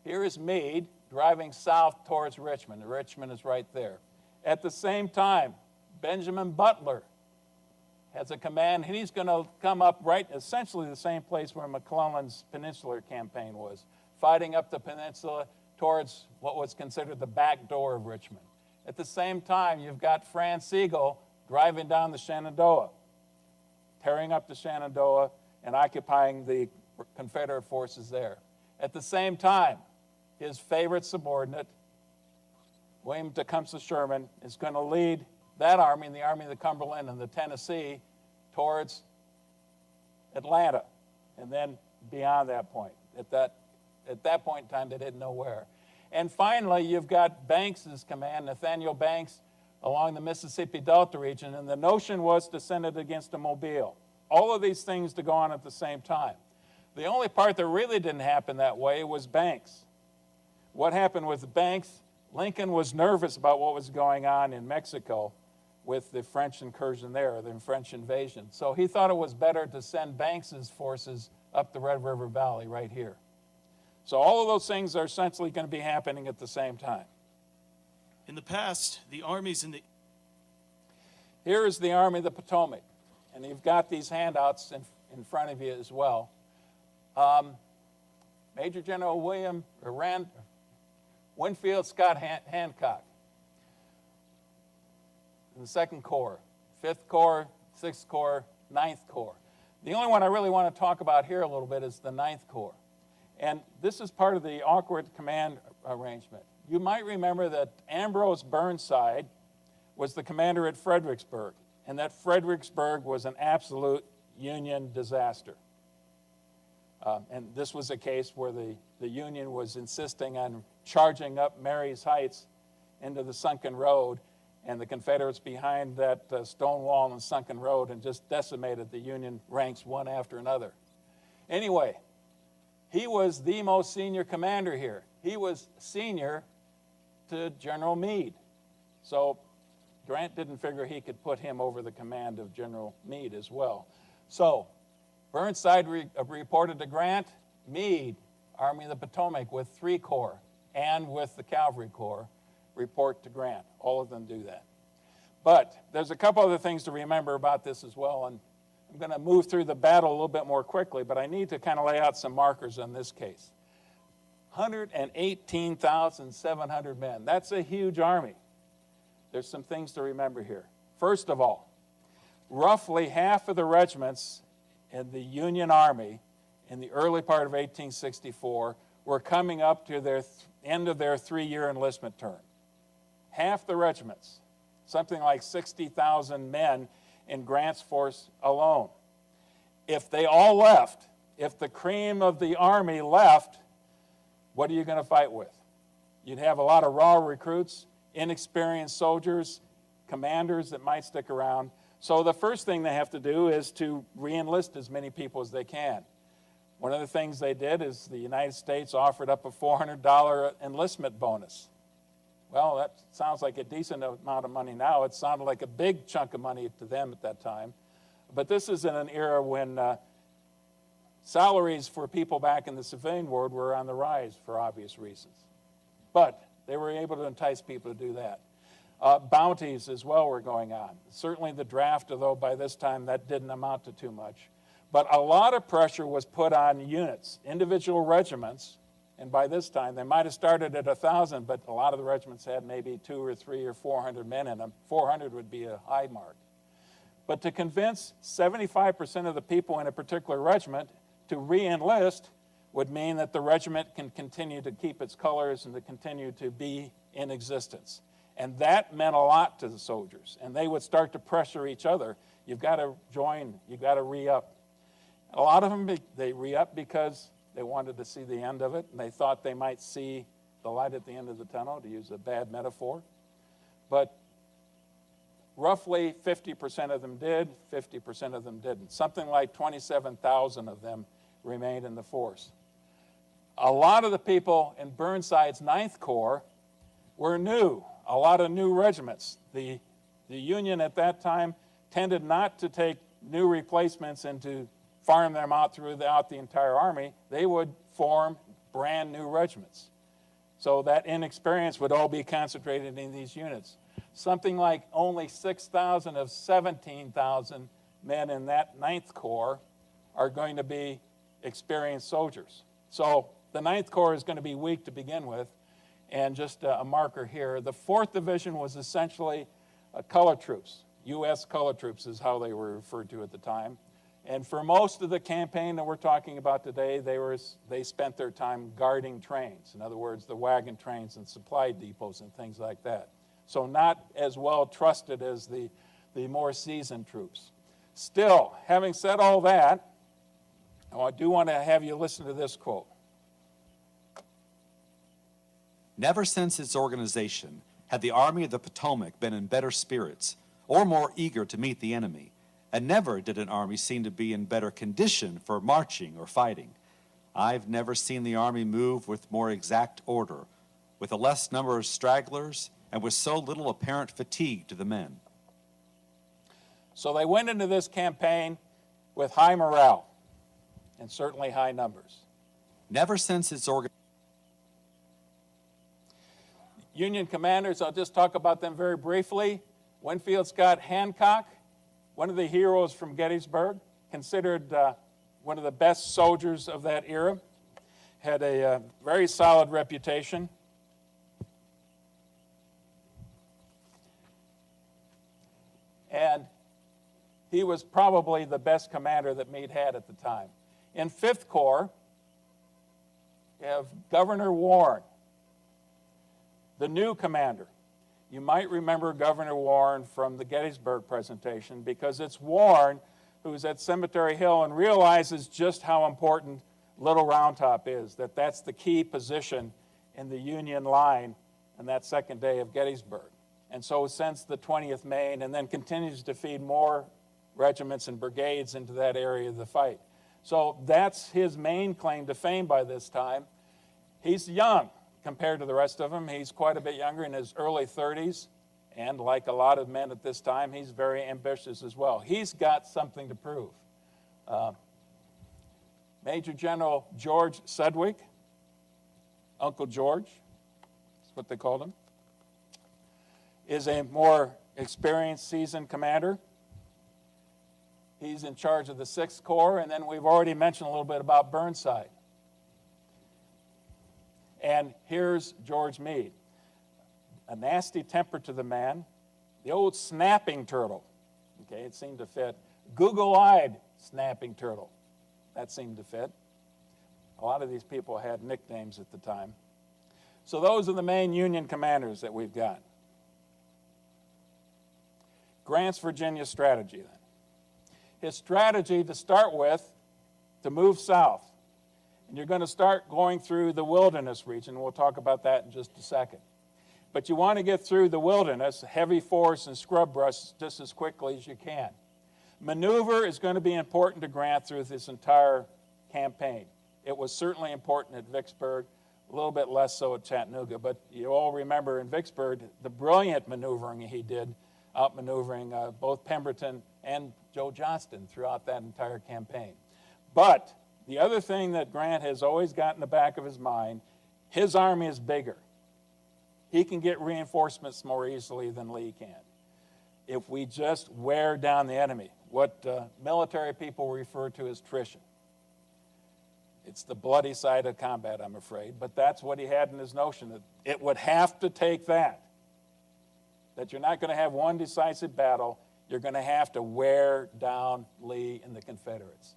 Here is Meade driving south towards Richmond. Richmond is right there. At the same time, Benjamin Butler has a command, and he's going to come up right essentially the same place where McClellan's Peninsular campaign was, fighting up the peninsula towards what was considered the back door of Richmond. At the same time, you've got Franz Sigel driving down the Shenandoah, tearing up the Shenandoah and occupying the Confederate forces there. At the same time, his favorite subordinate, William Tecumseh Sherman, is going to lead that army, the Army of the Cumberland and the Tennessee, towards Atlanta, and then beyond that point. At that point in time, they didn't know where. And finally, you've got Banks's command, Nathaniel Banks, along the Mississippi Delta region, and the notion was to send it against Mobile. All of these things to go on at the same time. The only part that really didn't happen that way was Banks. What happened with Banks, Lincoln was nervous about what was going on in Mexico with the French incursion there, the French invasion. So he thought it was better to send Banks's forces up the Red River Valley right here. So all of those things are essentially going to be happening at the same time. In the past, the armies in the Here is the Army of the Potomac, and you've got these handouts in front of you as well. Major General Winfield Scott Hancock in the 2nd Corps, 5th Corps, 6th Corps, 9th Corps. The only one I really want to talk about here a little bit is the 9th Corps. And this is part of the awkward command arrangement. You might remember that Ambrose Burnside was the commander at Fredericksburg, and that Fredericksburg was an absolute Union disaster. And this was a case where the Union was insisting on charging up Marye's Heights into the sunken road, and the Confederates behind that stone wall and sunken road and just decimated the Union ranks one after another. Anyway, he was the most senior commander here. He was senior to General Meade. So Grant didn't figure he could put him over the command of General Meade as well. So Burnside reported to Grant. Meade, Army of the Potomac with 3 Corps and with the Cavalry Corps, report to Grant. All of them do that. But there's a couple other things to remember about this as well, and I'm going to move through the battle a little bit more quickly, but I need to kind of lay out some markers on this case. 118,700 men. That's a huge army. There's some things to remember here. First of all, roughly half of the regiments in the Union Army in the early part of 1864 were coming up to their end of their 3-year enlistment term. Half the regiments, something like 60,000 men in Grant's force alone. If they all left, if the cream of the army left, what are you going to fight with? You'd have a lot of raw recruits, inexperienced soldiers, commanders that might stick around. So the first thing they have to do is to re-enlist as many people as they can. One of the things they did is the United States offered up a $400 enlistment bonus. Well, that sounds like a decent amount of money now. It sounded like a big chunk of money to them at that time. But this is in an era when salaries for people back in the civilian world were on the rise for obvious reasons. But they were able to entice people to do that. Bounties as well were going on. Certainly the draft, although by this time that didn't amount to too much. But a lot of pressure was put on units, individual regiments, and by this time they might have started at 1,000, but a lot of the regiments had maybe 200 or 300 or 400 men in them. 400 would be a high mark. But to convince 75% of the people in a particular regiment to re-enlist would mean that the regiment can continue to keep its colors and to continue to be in existence. And that meant a lot to the soldiers. And they would start to pressure each other. You've got to join, you've got to re-up. A lot of them, they re-up because they wanted to see the end of it, and they thought they might see the light at the end of the tunnel, to use a bad metaphor. But roughly 50% of them did, 50% of them didn't. Something like 27,000 of them remained in the force. A lot of the people in Burnside's 9th Corps were new, a lot of new regiments. The Union at that time tended not to take new replacements and to farm them out throughout the entire army. They would form brand new regiments. So that inexperience would all be concentrated in these units. Something like only 6,000 of 17,000 men in that 9th Corps are going to be experienced soldiers. So the 9th Corps is going to be weak to begin with. And just a marker here, the 4th Division was essentially color troops. U.S. color troops is how they were referred to at the time. And for most of the campaign that we're talking about today, they spent their time guarding trains. In other words, the wagon trains and supply depots and things like that. So not as well trusted as the more seasoned troops. Still, having said all that, I do want to have you listen to this quote. Never since its organization had the Army of the Potomac been in better spirits or more eager to meet the enemy, and never did an army seem to be in better condition for marching or fighting. I've never seen the army move with more exact order, with a less number of stragglers, and with so little apparent fatigue to the men. So they went into this campaign with high morale and certainly high numbers. Never since its organization Union commanders, I'll just talk about them very briefly. Winfield Scott Hancock, one of the heroes from Gettysburg, considered one of the best soldiers of that era, had a very solid reputation. And he was probably the best commander that Meade had at the time. In 5th Corps, you have Governor Warren, the new commander. You might remember Governor Warren from the Gettysburg presentation because it's Warren who's at Cemetery Hill and realizes just how important Little Round Top is, that that's the key position in the Union line on that second day of Gettysburg. And so sends the 20th Maine and then continues to feed more regiments and brigades into that area of the fight. So that's his main claim to fame by this time. He's young compared to the rest of them. He's quite a bit younger, in his early 30s. And like a lot of men at this time, he's very ambitious as well. He's got something to prove. Major General George Sedgwick, Uncle George, that's what they called him, is a more experienced, seasoned commander. He's in charge of the 6th Corps, and then we've already mentioned a little bit about Burnside. And here's George Meade, a nasty temper to the man, the old snapping turtle. Okay, it seemed to fit. Google-eyed snapping turtle. That seemed to fit. A lot of these people had nicknames at the time. So those are the main Union commanders that we've got. Grant's Virginia strategy, then. His strategy to start with, to move south. And you're going to start going through the wilderness region. We'll talk about that in just a second. But you want to get through the wilderness, heavy forest and scrub brush, just as quickly as you can. Maneuver is going to be important to Grant through this entire campaign. It was certainly important at Vicksburg, a little bit less so at Chattanooga. But you all remember in Vicksburg the brilliant maneuvering he did, outmaneuvering both Pemberton and Joe Johnston throughout that entire campaign. But the other thing that Grant has always got in the back of his mind, his army is bigger. He can get reinforcements more easily than Lee can. If we just wear down the enemy, what military people refer to as attrition. It's the bloody side of combat, I'm afraid, but that's what he had in his notion, that it would have to take that you're not going to have one decisive battle, you're going to have to wear down Lee and the Confederates.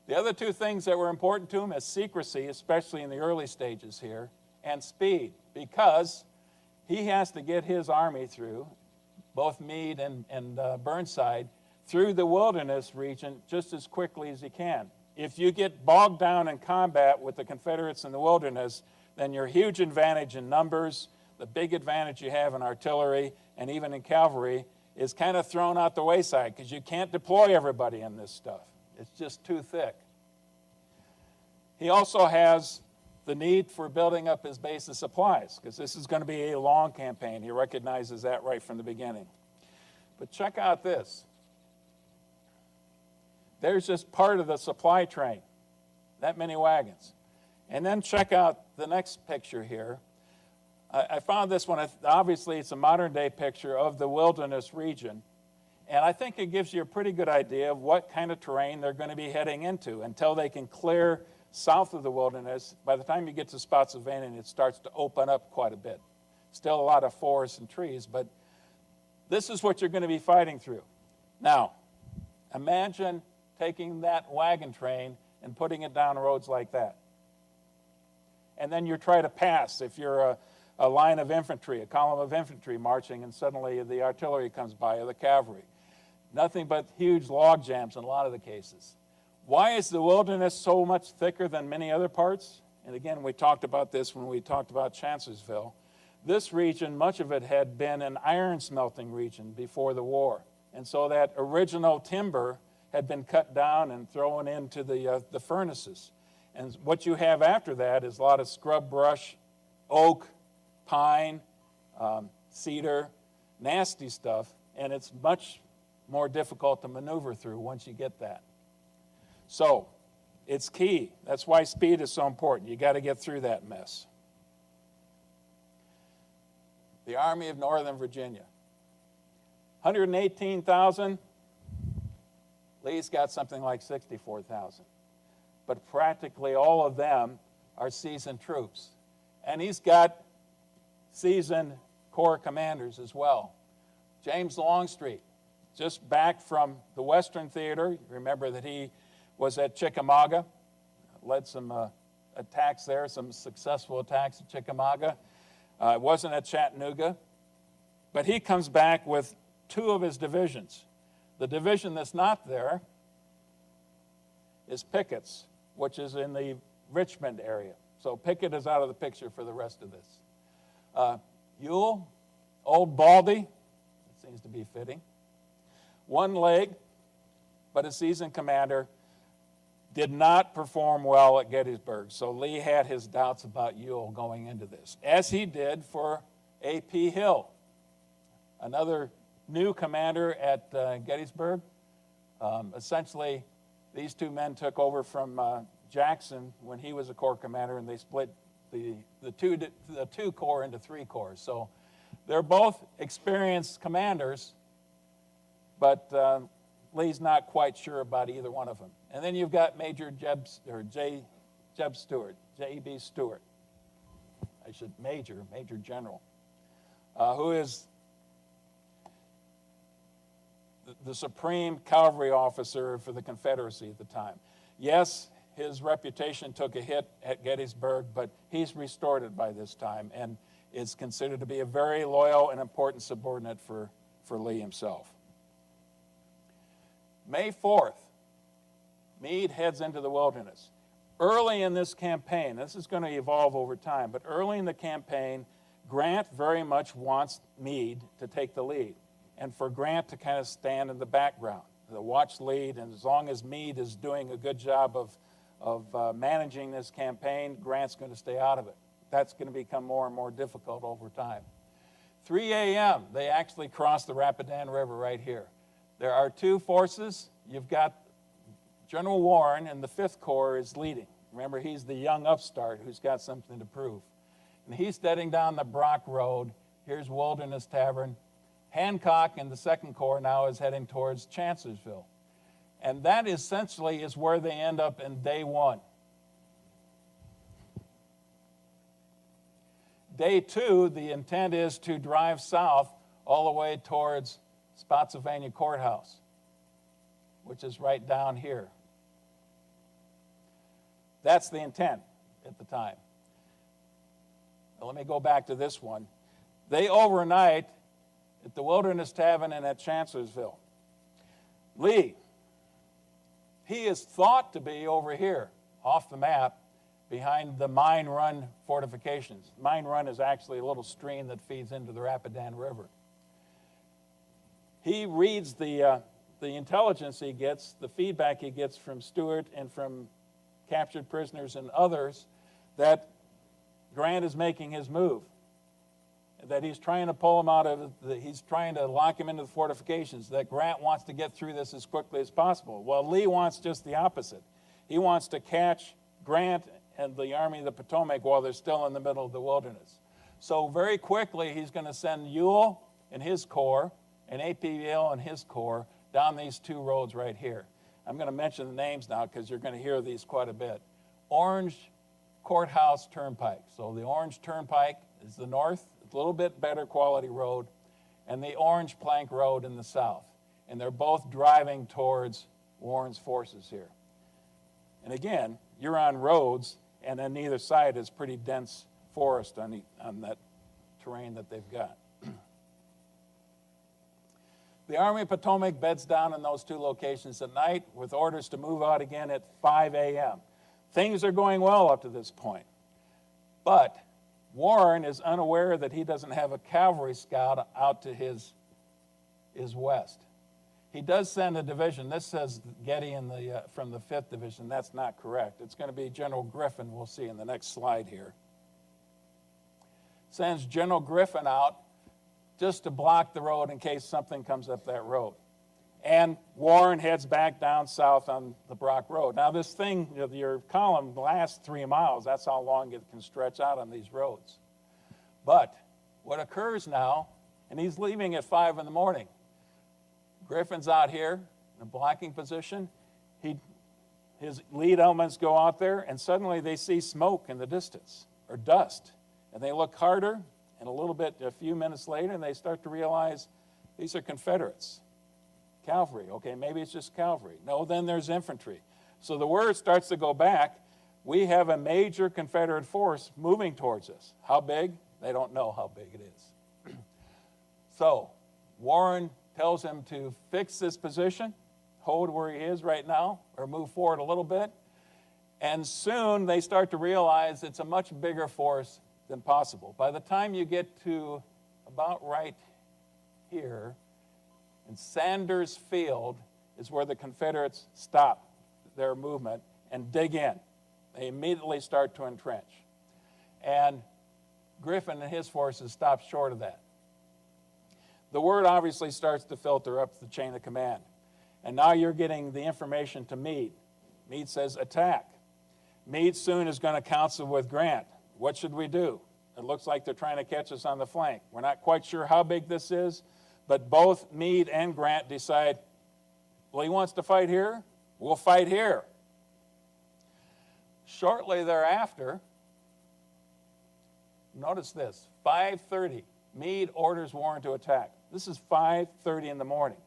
The other two things that were important to him is secrecy, especially in the early stages here, and speed, because he has to get his army through, both Meade and Burnside, through the wilderness region just as quickly as he can. If you get bogged down in combat with the Confederates in the wilderness, then your huge advantage in numbers, the big advantage you have in artillery and even in cavalry, is kind of thrown out the wayside because you can't deploy everybody in this stuff. It's just too thick. He also has the need for building up his base of supplies because this is going to be a long campaign. He recognizes that right from the beginning. But check out this. There's just part of the supply train, that many wagons. And then check out the next picture here. I found this one, obviously it's a modern day picture of the wilderness region. And I think it gives you a pretty good idea of what kind of terrain they're going to be heading into until they can clear south of the wilderness. By the time you get to Spotsylvania, it starts to open up quite a bit. Still a lot of forests and trees, but this is what you're going to be fighting through. Now, imagine taking that wagon train and putting it down roads like that. And then you try to pass if you're a line of infantry, a column of infantry marching, and suddenly the artillery comes by or the cavalry. Nothing but huge log jams in a lot of the cases. Why is the wilderness so much thicker than many other parts? And again, we talked about this when we talked about Chancellorsville. This region, much of it had been an iron smelting region before the war. And so that original timber had been cut down and thrown into the furnaces. And what you have after that is a lot of scrub brush, oak, pine, cedar, nasty stuff, and it's much more difficult to maneuver through once you get that. So it's key. That's why speed is so important. You got to get through that mess. the Army of Northern Virginia. 118,000. Lee's got something like 64,000. But practically all of them are seasoned troops. And he's got seasoned corps commanders as well. James Longstreet, just back from the Western Theater. Remember that he was at Chickamauga, led some attacks there, some successful attacks at Chickamauga. Wasn't at Chattanooga. But he comes back with two of his divisions. The division that's not there is Pickett's, which is in the Richmond area. So Pickett is out of the picture for the rest of this. Ewell, Old Baldy, that seems to be fitting. One leg, but a seasoned commander, did not perform well at Gettysburg. So Lee had his doubts about Ewell going into this, as he did for A.P. Hill, another new commander at Gettysburg. Essentially, these two men took over from Jackson when he was a corps commander, and they split the two corps into three corps. So they're both experienced commanders, but Lee's not quite sure about either one of them. And then you've got Major J.B. Stewart. Major General, who is the supreme cavalry officer for the Confederacy at the time. Yes, his reputation took a hit at Gettysburg, but he's restored it by this time and is considered to be a very loyal and important subordinate for Lee himself. May 4th, Meade heads into the wilderness. Early in this campaign, this is going to evolve over time, but early in the campaign, Grant very much wants Meade to take the lead, and for Grant to kind of stand in the background, to watch lead, and as long as Meade is doing a good job of managing this campaign, Grant's going to stay out of it. That's going to become more and more difficult over time. 3 a.m., they actually cross the Rapidan River right here. There are two forces. You've got General Warren, and the 5th Corps is leading. Remember, he's the young upstart who's got something to prove. And he's heading down the Brock Road. Here's Wilderness Tavern. Hancock and the 2nd Corps now is heading towards Chancellorsville. And that essentially is where they end up in day 1. Day 2, the intent is to drive south all the way towards Spotsylvania Courthouse, which is right down here. That's the intent at the time. Now, let me go back to this one. They overnight at the Wilderness Tavern and at Chancellorsville. Lee, he is thought to be over here, off the map, behind the Mine Run fortifications. Mine Run is actually a little stream that feeds into the Rapidan River. He reads the intelligence he gets, the feedback he gets from Stewart and from captured prisoners and others, that Grant is making his move, that he's trying to pull him out of he's trying to lock him into the fortifications, that Grant wants to get through this as quickly as possible. Well, Lee wants just the opposite. He wants to catch Grant and the Army of the Potomac while they're still in the middle of the wilderness. So very quickly, he's going to send Ewell and his corps and A.P. Hill and his corps down these two roads right here. I'm going to mention the names now because you're going to hear these quite a bit. Orange Courthouse Turnpike. So the Orange Turnpike is the north, a little bit better quality road, and the Orange Plank Road in the south. And they're both driving towards Warren's forces here. And again, you're on roads, and on either side is pretty dense forest on that terrain that they've got. The Army of Potomac beds down in those two locations at night with orders to move out again at 5 a.m. Things are going well up to this point. But Warren is unaware that he doesn't have a cavalry scout out to his west. He does send a division. This says Getty from the 5th Division. That's not correct. It's going to be General Griffin, we'll see in the next slide here. Sends General Griffin out just to block the road in case something comes up that road. And Warren heads back down south on the Brock Road. Now this thing, your column lasts 3 miles. That's how long it can stretch out on these roads. But what occurs now, and he's leaving at 5 in the morning. Griffin's out here in a blocking position. His lead elements go out there, and suddenly they see smoke in the distance, or dust. And they look harder, and a few minutes later, and they start to realize these are Confederates. Cavalry, okay, maybe it's just cavalry. No, then there's infantry. So the word starts to go back. We have a major Confederate force moving towards us. How big? They don't know how big it is. So Warren tells him to fix this position, hold where he is right now, or move forward a little bit. And soon they start to realize it's a much bigger force than possible. By the time you get to about right here, in Sanders Field is where the Confederates stop their movement and dig in. They immediately start to entrench. And Griffin and his forces stop short of that. The word obviously starts to filter up the chain of command. And now you're getting the information to Meade. Meade says, attack. Meade soon is going to counsel with Grant. What should we do? It looks like they're trying to catch us on the flank. We're not quite sure how big this is, but both Meade and Grant decide, well, he wants to fight here, we'll fight here. Shortly thereafter, notice this, 5:30, Meade orders Warren to attack. This is 5:30 in the morning.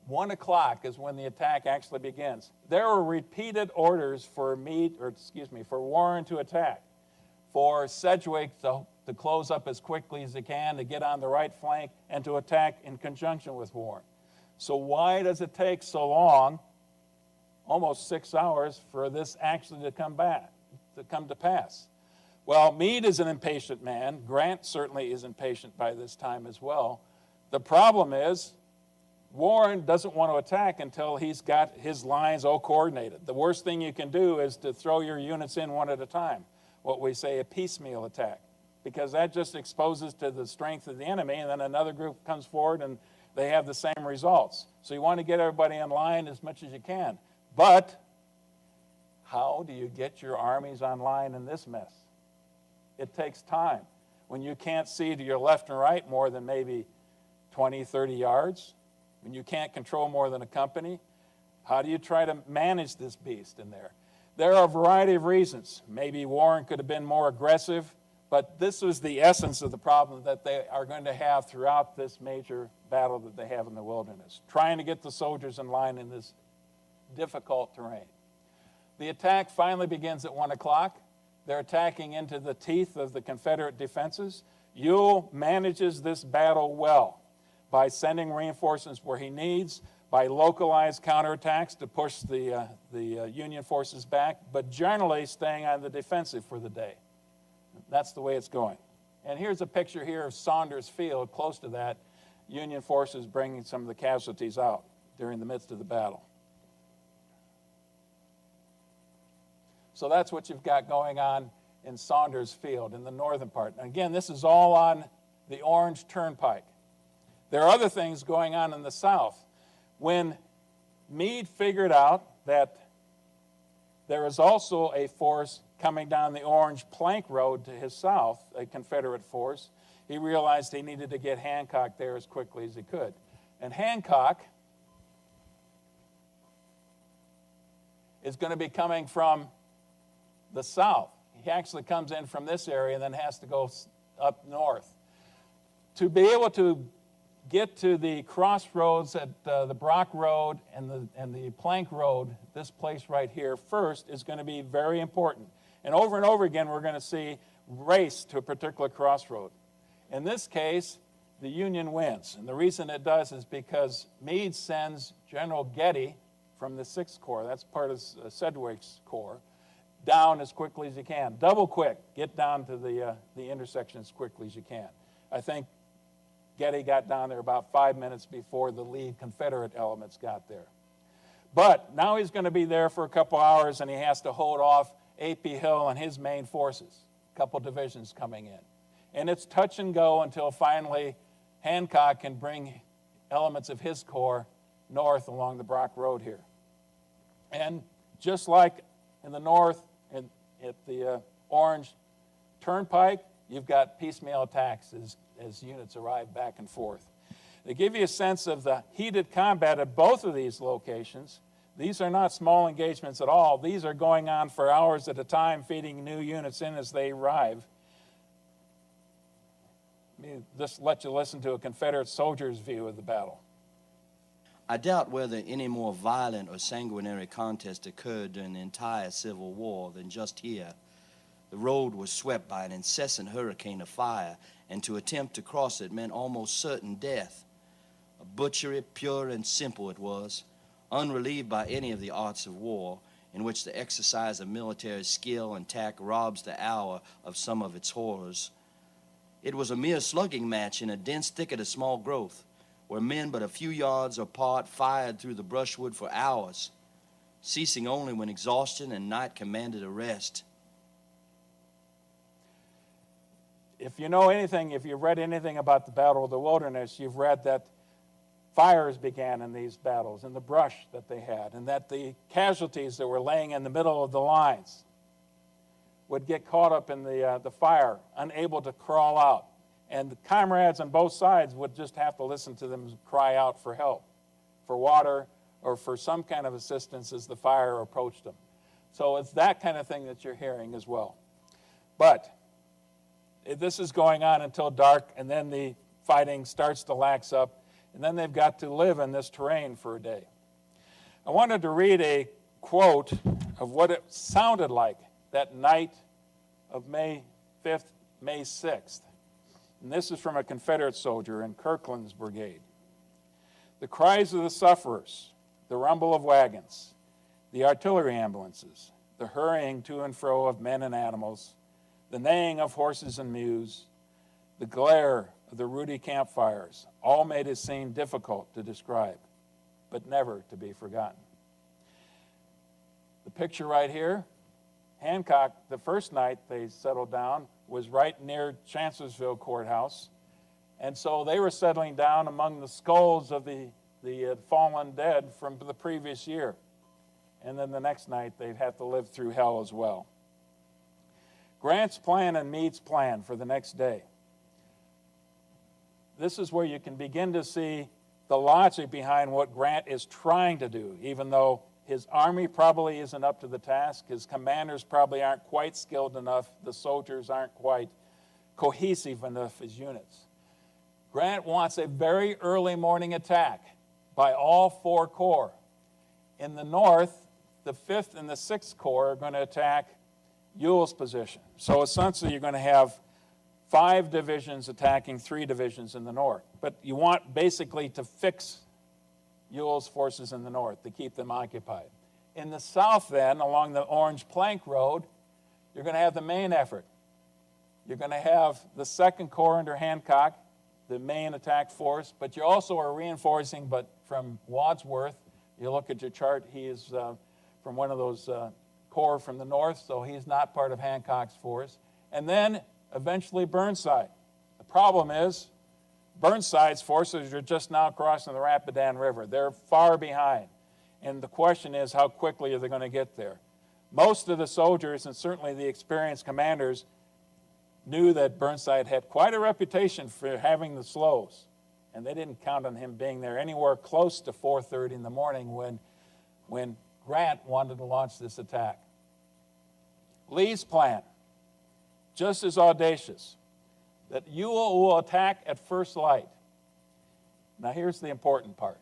1 o'clock is when the attack actually begins. There were repeated orders for Warren to attack, for Sedgwick to close up as quickly as he can, to get on the right flank, and to attack in conjunction with Warren. So why does it take so long, almost 6 hours, for this actually to come to pass? Well, Meade is an impatient man. Grant certainly is impatient by this time as well. The problem is, Warren doesn't want to attack until he's got his lines all coordinated. The worst thing you can do is to throw your units in one at a time, what we say a piecemeal attack, because that just exposes to the strength of the enemy, and then another group comes forward and they have the same results. So you want to get everybody in line as much as you can. But how do you get your armies on line in this mess? It takes time. When you can't see to your left and right more than maybe 20, 30 yards, when you can't control more than a company, how do you try to manage this beast in there? There are a variety of reasons. Maybe Warren could have been more aggressive, but this was the essence of the problem that they are going to have throughout this major battle that they have in the wilderness, trying to get the soldiers in line in this difficult terrain. The attack finally begins at 1 o'clock. They're attacking into the teeth of the Confederate defenses. Ewell manages this battle well by sending reinforcements where he needs, by localized counterattacks to push the Union forces back, but generally staying on the defensive for the day. That's the way it's going. And here's a picture here of Saunders Field, close to that, Union forces bringing some of the casualties out during the midst of the battle. So that's what you've got going on in Saunders Field in the northern part. And again, this is all on the Orange Turnpike. There are other things going on in the south. When Meade figured out that there is also a force coming down the Orange Plank Road to his south, a Confederate force, he realized he needed to get Hancock there as quickly as he could. And Hancock is going to be coming from the south. He actually comes in from this area and then has to go up north. To be able to get to the crossroads at the Brock Road and the Plank Road, this place right here first, is going to be very important. And over again, we're going to see race to a particular crossroad. In this case, the Union wins. And the reason it does is because Meade sends General Getty from the 6th Corps, that's part of Sedgwick's Corps, down as quickly as you can. Double quick, get down to the intersection as quickly as you can. I think Getty got down there about 5 minutes before the lead Confederate elements got there. But now he's going to be there for a couple hours, and he has to hold off A.P. Hill and his main forces, a couple divisions coming in. And it's touch and go until finally Hancock can bring elements of his corps north along the Brock Road here. And just like in the north at the Orange Turnpike, you've got piecemeal attacks as units arrive back and forth. To give you a sense of the heated combat at both of these locations, these are not small engagements at all. These are going on for hours at a time, feeding new units in as they arrive. Let me just let you listen to a Confederate soldier's view of the battle. I doubt whether any more violent or sanguinary contest occurred during the entire Civil War than just here. The road was swept by an incessant hurricane of fire, and to attempt to cross it meant almost certain death. A butchery pure and simple it was, unrelieved by any of the arts of war, in which the exercise of military skill and tact robs the hour of some of its horrors. It was a mere slugging match in a dense thicket of small growth, where men but a few yards apart fired through the brushwood for hours, ceasing only when exhaustion and night commanded a rest. If you know anything, if you've read anything about the Battle of the Wilderness, you've read that fires began in these battles, in the brush that they had, and that the casualties that were laying in the middle of the lines would get caught up in the fire, unable to crawl out. And the comrades on both sides would just have to listen to them cry out for help, for water, or for some kind of assistance as the fire approached them. So it's that kind of thing that you're hearing as well. But this is going on until dark, and then the fighting starts to lax up, and then they've got to live in this terrain for a day. I wanted to read a quote of what it sounded like that night of May 5th, May 6th. And this is from a Confederate soldier in Kirkland's brigade. The cries of the sufferers, the rumble of wagons, the artillery ambulances, the hurrying to and fro of men and animals, the neighing of horses and mules, the glare of the ruddy campfires, all made a scene difficult to describe, but never to be forgotten. The picture right here, Hancock, the first night they settled down, was right near Chancellorsville Courthouse. And so they were settling down among the skulls of the fallen dead from the previous year. And then the next night they'd have to live through hell as well. Grant's plan and Meade's plan for the next day. This is where you can begin to see the logic behind what Grant is trying to do, even though his army probably isn't up to the task. His commanders probably aren't quite skilled enough. The soldiers aren't quite cohesive enough as units. Grant wants a very early morning attack by all four corps. In the north, the 5th and the 6th Corps are going to attack Ewell's position. So essentially you're going to have 5 divisions attacking 3 divisions in the north. But you want basically to fix Ewell's forces in the north to keep them occupied. In the south then, along the Orange Plank Road, you're going to have the main effort. You're going to have the 2nd Corps under Hancock, the main attack force, but you also are reinforcing, but from Wadsworth. You look at your chart, he is from one of those corps from the north, so he's not part of Hancock's force. And then eventually Burnside. The problem is Burnside's forces are just now crossing the Rapidan River. They're far behind. And the question is, how quickly are they going to get there? Most of the soldiers, and certainly the experienced commanders, knew that Burnside had quite a reputation for having the slows. And they didn't count on him being there anywhere close to 4:30 in the morning when Grant wanted to launch this attack. Lee's plan, just as audacious, that Ewell will attack at first light. Now here's the important part.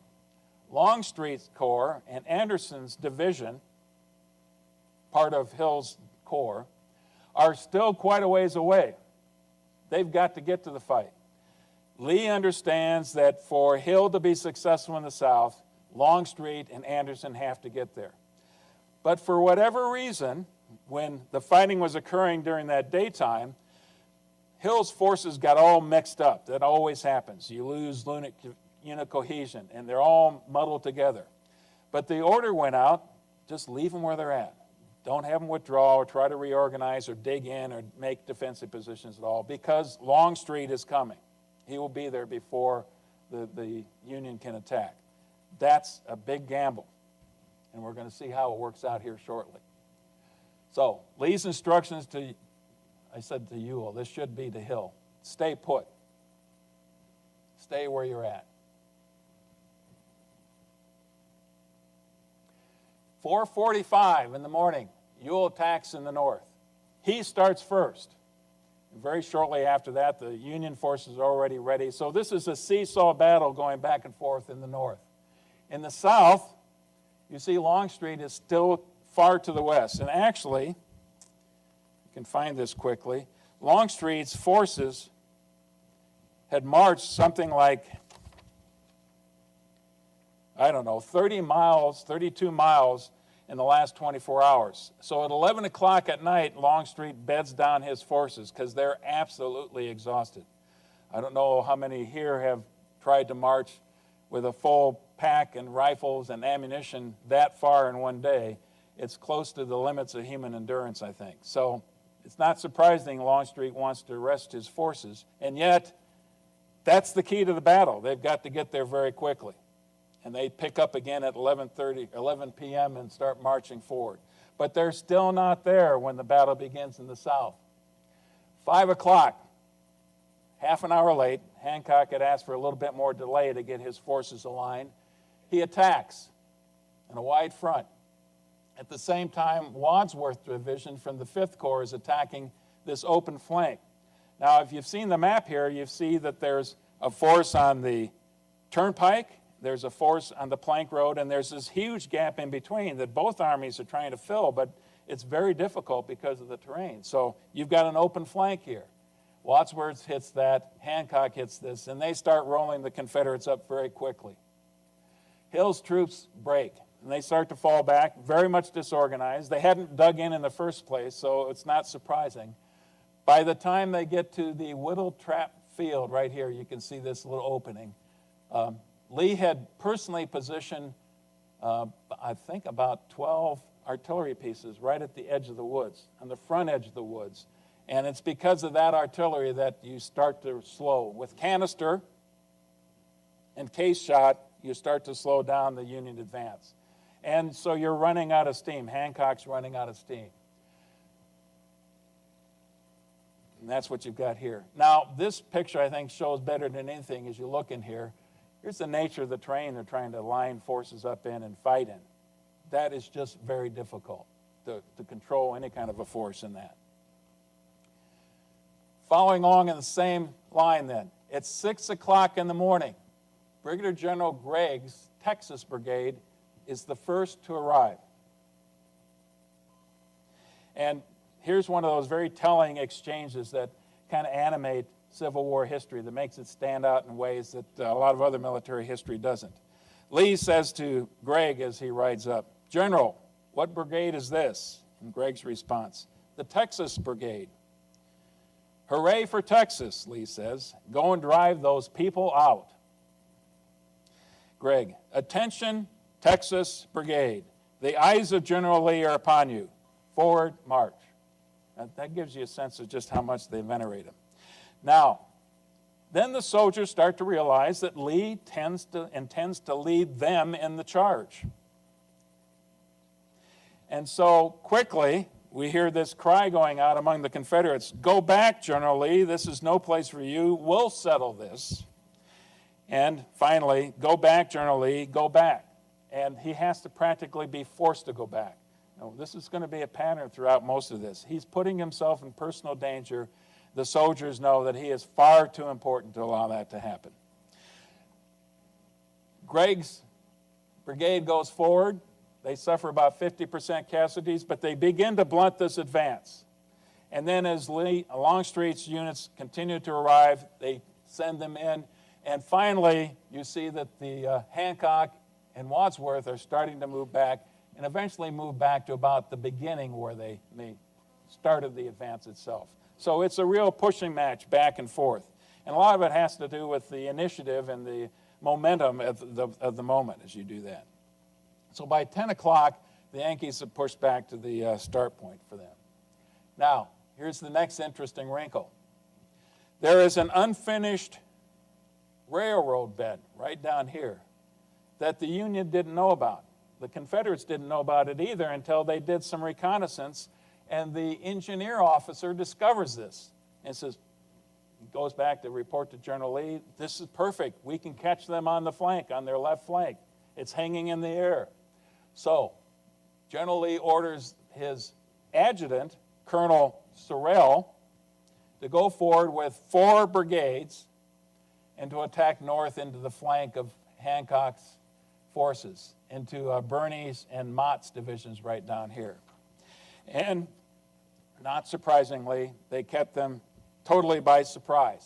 Longstreet's Corps and Anderson's division, part of Hill's Corps, are still quite a ways away. They've got to get to the fight. Lee understands that for Hill to be successful in the south, Longstreet and Anderson have to get there. But for whatever reason, when the fighting was occurring during that daytime, Hill's forces got all mixed up. That always happens. You lose unit cohesion, and they're all muddled together. But the order went out, just leave them where they're at. Don't have them withdraw or try to reorganize or dig in or make defensive positions at all, because Longstreet is coming. He will be there before the Union can attack. That's a big gamble, and we're going to see how it works out here shortly. So Lee's instructions to I said to Ewell, this should be to Hill. Stay put. Stay where you're at. 4:45 in the morning, Ewell attacks in the north. He starts first. And very shortly after that, the Union forces are already ready. So this is a seesaw battle going back and forth in the north. In the south, you see Longstreet is still far to the west. And actually, you can find this quickly, Longstreet's forces had marched something like, 30 miles, 32 miles in the last 24 hours. So at 11 o'clock at night, Longstreet beds down his forces because they're absolutely exhausted. I don't know how many here have tried to march with a full pack and rifles and ammunition that far in one day. It's close to the limits of human endurance, I think. So it's not surprising Longstreet wants to rest his forces, and yet that's the key to the battle. They've got to get there very quickly. And they pick up again at 11 p.m. and start marching forward. But they're still not there when the battle begins in the south. 5 o'clock, half an hour late, Hancock had asked for a little bit more delay to get his forces aligned. He attacks in a wide front. At the same time, Wadsworth's division from the 5th Corps is attacking this open flank. Now, if you've seen the map here, you see that there's a force on the turnpike, there's a force on the plank road, and there's this huge gap in between that both armies are trying to fill, but it's very difficult because of the terrain. So you've got an open flank here. Wadsworth hits that, Hancock hits this, and they start rolling the Confederates up very quickly. Hill's troops break, and they start to fall back, very much disorganized. They hadn't dug in the first place, so it's not surprising. By the time they get to the Whittle Trap Field right here, you can see this little opening. Lee had personally positioned, I think, about 12 artillery pieces right at the edge of the woods, on the front edge of the woods. And it's because of that artillery that you start to slow. With canister and case shot, you start to slow down the Union advance. And so you're running out of steam. Hancock's running out of steam. And that's what you've got here. Now, this picture, I think, shows better than anything as you look in here. Here's the nature of the terrain they're trying to line forces up in and fight in. That is just very difficult to control any kind of a force in that. Following along in the same line then, at 6 o'clock in the morning, Brigadier General Gregg's Texas Brigade is the first to arrive. And here's one of those very telling exchanges that kind of animate Civil War history, that makes it stand out in ways that a lot of other military history doesn't. Lee says to Gregg as he rides up, "General, what brigade is this?" And Gregg's response, "The Texas Brigade." "Hooray for Texas," Lee says. "Go and drive those people out." Gregg, "Attention, Texas Brigade. The eyes of General Lee are upon you. Forward, march." Now, that gives you a sense of just how much they venerate him. Now, then the soldiers start to realize that Lee intends to lead them in the charge. And so quickly, we hear this cry going out among the Confederates, "Go back, General Lee. This is no place for you. We'll settle this." And finally, "Go back, General Lee. Go back." And he has to practically be forced to go back. Now, this is going to be a pattern throughout most of this. He's putting himself in personal danger. The soldiers know that he is far too important to allow that to happen. Gregg's brigade goes forward. They suffer about 50% casualties, but they begin to blunt this advance. And then as Longstreet's units continue to arrive, they send them in. And finally, you see that the Hancock and Wadsworth are starting to move back and eventually move back to about the beginning where they started the advance itself. So it's a real pushing match back and forth. And a lot of it has to do with the initiative and the momentum of the moment as you do that. So by 10 o'clock, the Yankees have pushed back to the start point for them. Now, here's the next interesting wrinkle. There is an unfinished railroad bed right down here that the Union didn't know about. The Confederates didn't know about it either until they did some reconnaissance And the engineer officer discovers this and says, goes back to report to General Lee, this is perfect. We can catch them on the flank, on their left flank. It's hanging in the air. So General Lee orders his adjutant, Colonel Sorrell, to go forward with 4 brigades and to attack north into the flank of Hancock's forces, into Birney's and Mott's divisions right down here. And not surprisingly, they kept them totally by surprise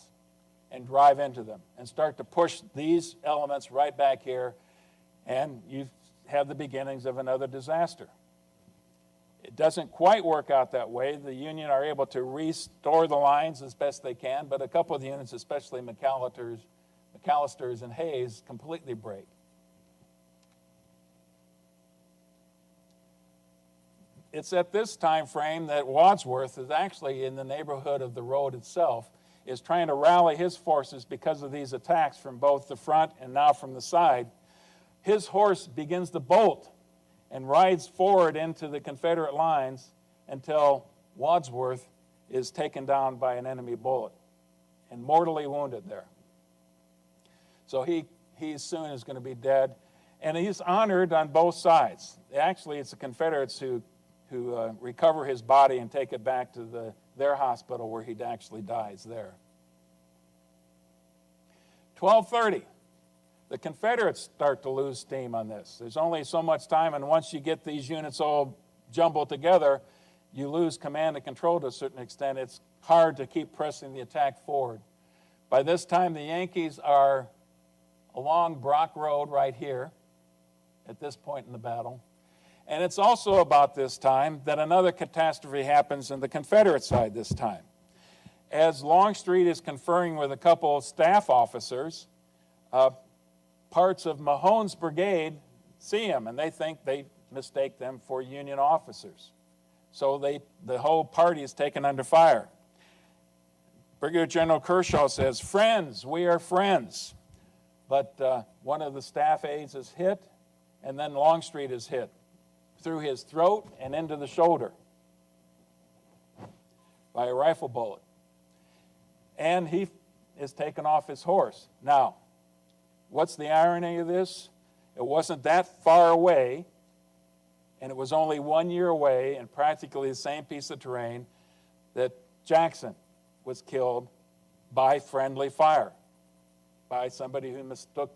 and drive into them and start to push these elements right back here, and you have the beginnings of another disaster. It doesn't quite work out that way. The Union are able to restore the lines as best they can, but a couple of the units, especially McAllister's and Hayes, completely break. It's at this time frame that Wadsworth is actually in the neighborhood of the road itself, is trying to rally his forces because of these attacks from both the front and now from the side. His horse begins to bolt and rides forward into the Confederate lines until Wadsworth is taken down by an enemy bullet and mortally wounded there. So he soon is going to be dead, and he's honored on both sides. Actually, it's the Confederates who recover his body and take it back to their hospital where he actually dies there. 12:30. The Confederates start to lose steam on this. There's only so much time, and once you get these units all jumbled together, you lose command and control to a certain extent. It's hard to keep pressing the attack forward. By this time, the Yankees are along Brock Road right here at this point in the battle. And it's also about this time that another catastrophe happens in the Confederate side this time. As Longstreet is conferring with a couple of staff officers, parts of Mahone's brigade see him, and they mistake them for Union officers. So the whole party is taken under fire. Brigadier General Kershaw says, "Friends, we are friends." But one of the staff aides is hit, and then Longstreet is hit through his throat and into the shoulder by a rifle bullet. And he is taken off his horse. Now, what's the irony of this? It wasn't that far away, and it was only 1 year away in practically the same piece of terrain that Jackson was killed by friendly fire, by somebody who mistook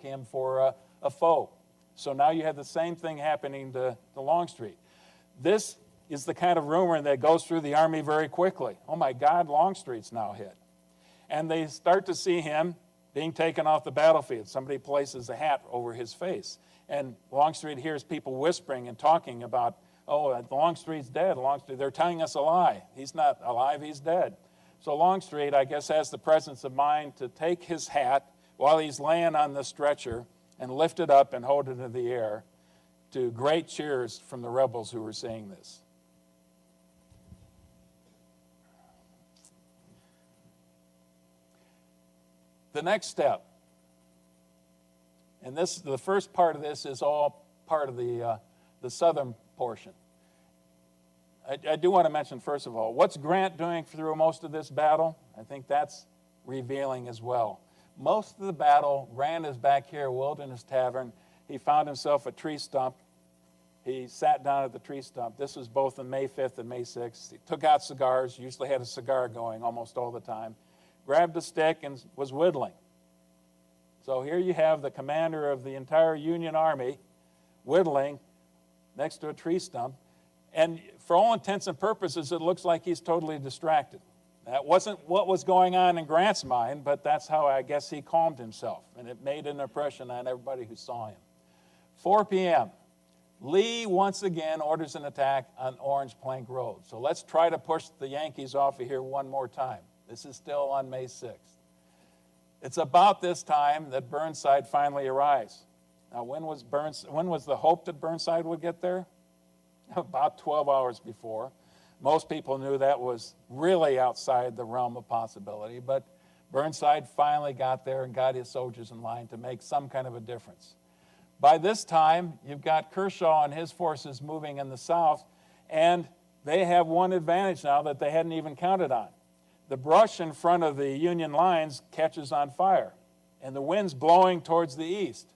him for a foe. So now you have the same thing happening to Longstreet. This is the kind of rumor that goes through the Army very quickly. Oh my God, Longstreet's now hit. And they start to see him being taken off the battlefield. Somebody places a hat over his face. And Longstreet hears people whispering and talking about, oh, Longstreet's dead. Longstreet, they're telling us a lie. He's not alive, he's dead. So Longstreet, I guess, has the presence of mind to take his hat while he's laying on the stretcher and lift it up and hold it in the air, to great cheers from the rebels who were seeing this. The next step, and the first part of this is all part of the southern portion. I do want to mention, first of all, what's Grant doing through most of this battle? I think that's revealing as well. Most of the battle, Grant is back here at Wilderness Tavern. He found himself a tree stump. He sat down at the tree stump. This was both on May 5th and May 6th. He took out cigars, usually had a cigar going almost all the time, grabbed a stick and was whittling. So here you have the commander of the entire Union Army whittling next to a tree stump. And for all intents and purposes, it looks like he's totally distracted. That wasn't what was going on in Grant's mind, but that's how I guess he calmed himself, and it made an impression on everybody who saw him. 4 p.m., Lee once again orders an attack on Orange Plank Road. So let's try to push the Yankees off of here one more time. This is still on May 6th. It's about this time that Burnside finally arrives. Now, when was the hope that Burnside would get there? About 12 hours before. Most people knew that was really outside the realm of possibility, but Burnside finally got there and got his soldiers in line to make some kind of a difference. By this time, you've got Kershaw and his forces moving in the south, and they have one advantage now that they hadn't even counted on. The brush in front of the Union lines catches on fire, and the wind's blowing towards the east.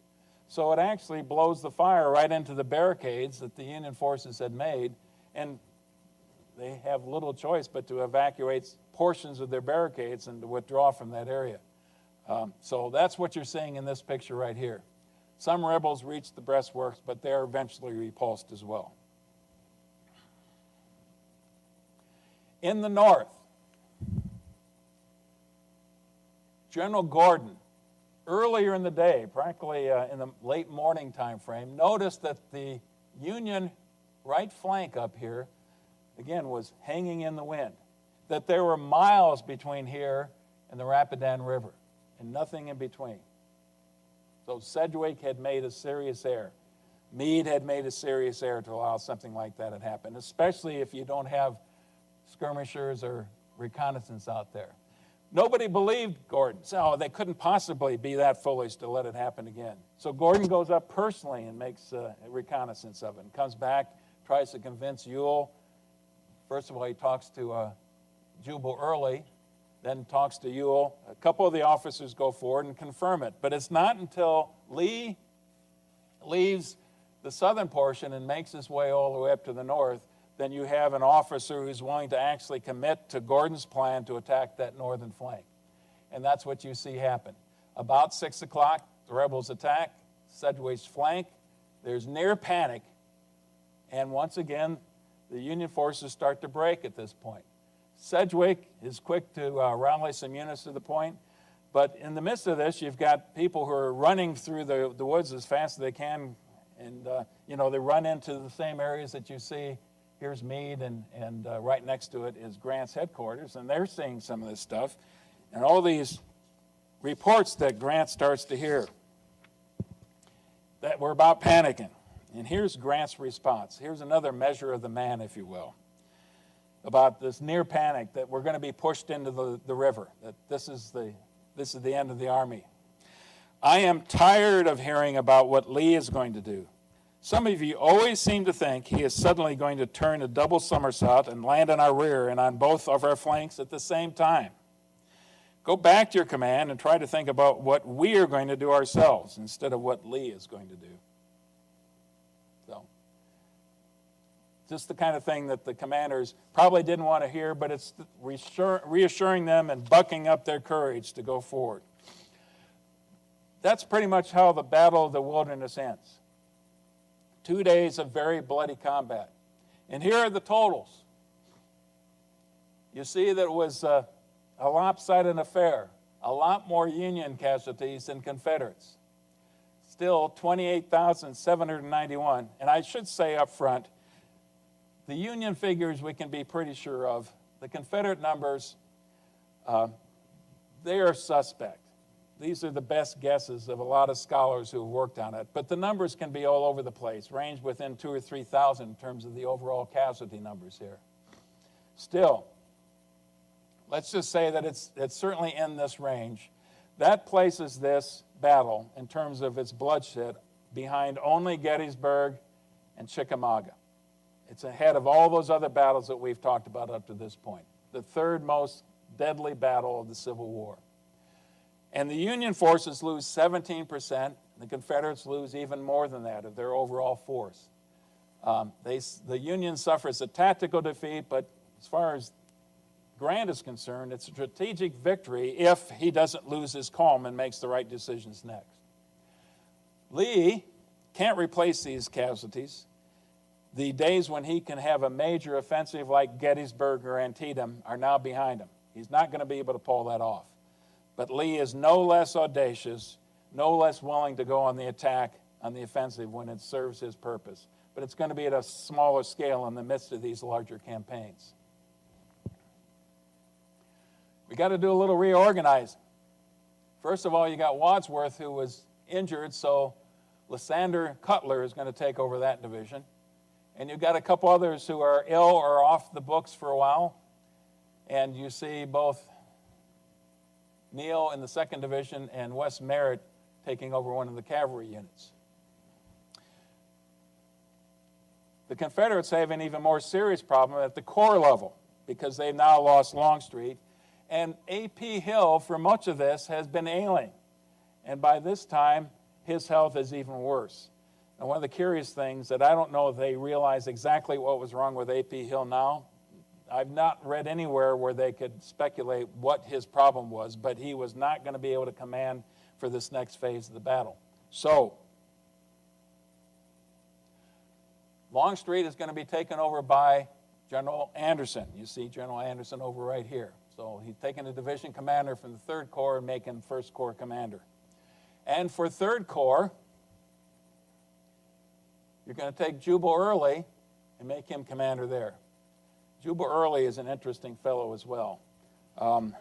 So it actually blows the fire right into the barricades that the Union forces had made, and they have little choice but to evacuate portions of their barricades and to withdraw from that area. So that's what you're seeing in this picture right here. Some rebels reached the breastworks, but they're eventually repulsed as well. In the north, General Gordon, earlier in the day, practically in the late morning time frame, noticed that the Union right flank up here, again, was hanging in the wind, that there were miles between here and the Rapidan River, and nothing in between. So Sedgwick had made a serious error. Meade had made a serious error to allow something like that to happen, especially if you don't have skirmishers or reconnaissance out there. Nobody believed Gordon. So they couldn't possibly be that foolish to let it happen again. So Gordon goes up personally and makes a reconnaissance of it and comes back, tries to convince Ewell. First of all, he talks to Jubal Early, then talks to Ewell. A couple of the officers go forward and confirm it. But it's not until Lee leaves the southern portion and makes his way all the way up to the north, then you have an officer who's willing to actually commit to Gordon's plan to attack that northern flank. And that's what you see happen. About 6 o'clock, the rebels attack Sedgwick's flank. There's near panic. And once again, the Union forces start to break at this point. Sedgwick is quick to rally some units to the point. But in the midst of this, you've got people who are running through the woods as fast as they can. And, they run into the same areas that you see. Here's Meade, and right next to it is Grant's headquarters, and they're seeing some of this stuff. And all these reports that Grant starts to hear that were about panicking. And here's Grant's response. Here's another measure of the man, if you will, about this near panic that we're going to be pushed into the river, that this is the end of the army. I am tired of hearing about what Lee is going to do. Some of you always seem to think he is suddenly going to turn a double somersault and land on our rear and on both of our flanks at the same time. Go back to your command and try to think about what we are going to do ourselves instead of what Lee is going to do. So, just the kind of thing that the commanders probably didn't want to hear, but it's reassuring them and bucking up their courage to go forward. That's pretty much how the Battle of the Wilderness ends. 2 days of very bloody combat. And here are the totals. You see that it was a lopsided affair. A lot more Union casualties than Confederates. Still 28,791. And I should say up front, the Union figures we can be pretty sure of. The Confederate numbers, they are suspect. These are the best guesses of a lot of scholars who have worked on it. But the numbers can be all over the place, range within 2,000 or 3,000 in terms of the overall casualty numbers here. Still, let's just say that it's certainly in this range. That places this battle, in terms of its bloodshed, behind only Gettysburg and Chickamauga. It's ahead of all those other battles that we've talked about up to this point. The third most deadly battle of the Civil War. And the Union forces lose 17%. The Confederates lose even more than that of their overall force. The Union suffers a tactical defeat, but as far as Grant is concerned, it's a strategic victory if he doesn't lose his calm and makes the right decisions next. Lee can't replace these casualties. The days when he can have a major offensive like Gettysburg or Antietam are now behind him. He's not going to be able to pull that off. But Lee is no less audacious, no less willing to go on the attack, on the offensive when it serves his purpose. But it's going to be at a smaller scale in the midst of these larger campaigns. We got to do a little reorganizing. First of all, you got Wadsworth, who was injured, so Lysander Cutler is going to take over that division. And you've got a couple others who are ill or off the books for a while. And you see both Neal in the 2nd Division and Wes Merritt taking over one of the cavalry units. The Confederates have an even more serious problem at the corps level because they've now lost Longstreet. And A.P. Hill, for much of this, has been ailing. And by this time, his health is even worse. And one of the curious things that I don't know if they realize exactly what was wrong with A.P. Hill now. I've not read anywhere where they could speculate what his problem was, but he was not going to be able to command for this next phase of the battle. So, Longstreet is going to be taken over by General Anderson. You see General Anderson over right here. So he's taking a division commander from the 3rd Corps and making 1st Corps commander. And for 3rd Corps, you're going to take Jubal Early and make him commander there. Jubal Early is an interesting fellow as well. I've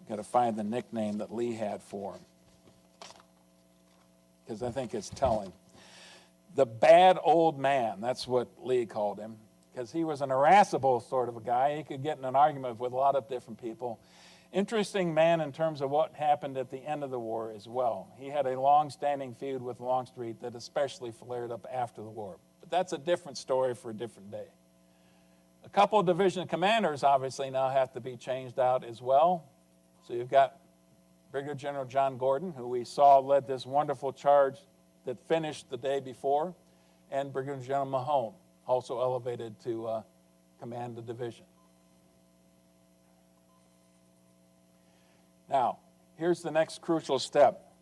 got to find the nickname that Lee had for him, because I think it's telling. The bad old man, that's what Lee called him, because he was an irascible sort of a guy. He could get in an argument with a lot of different people. Interesting man in terms of what happened at the end of the war as well. He had a long-standing feud with Longstreet that especially flared up after the war. But that's a different story for a different day. A couple of division commanders obviously now have to be changed out as well. So you've got Brigadier General John Gordon, who we saw led this wonderful charge that finished the day before, and Brigadier General Mahone, also elevated to command the division. Now, here's the next crucial step.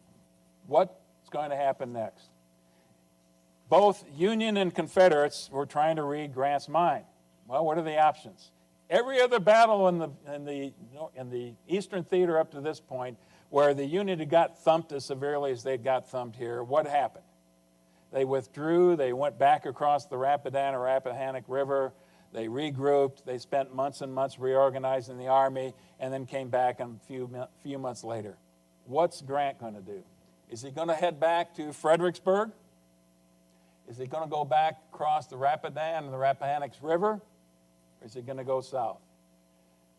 What's going to happen next? Both Union and Confederates were trying to read Grant's mind. Well, what are the options? Every other battle in the Eastern Theater up to this point, where the Union had got thumped as severely as they'd got thumped here, what happened? They withdrew, they went back across the Rappahannock River, they regrouped, they spent months and months reorganizing the army, and then came back a few months later. What's Grant going to do? Is he going to head back to Fredericksburg? Is he going to go back across the Rapidan and the Rappahannock River? Or is he going to go south?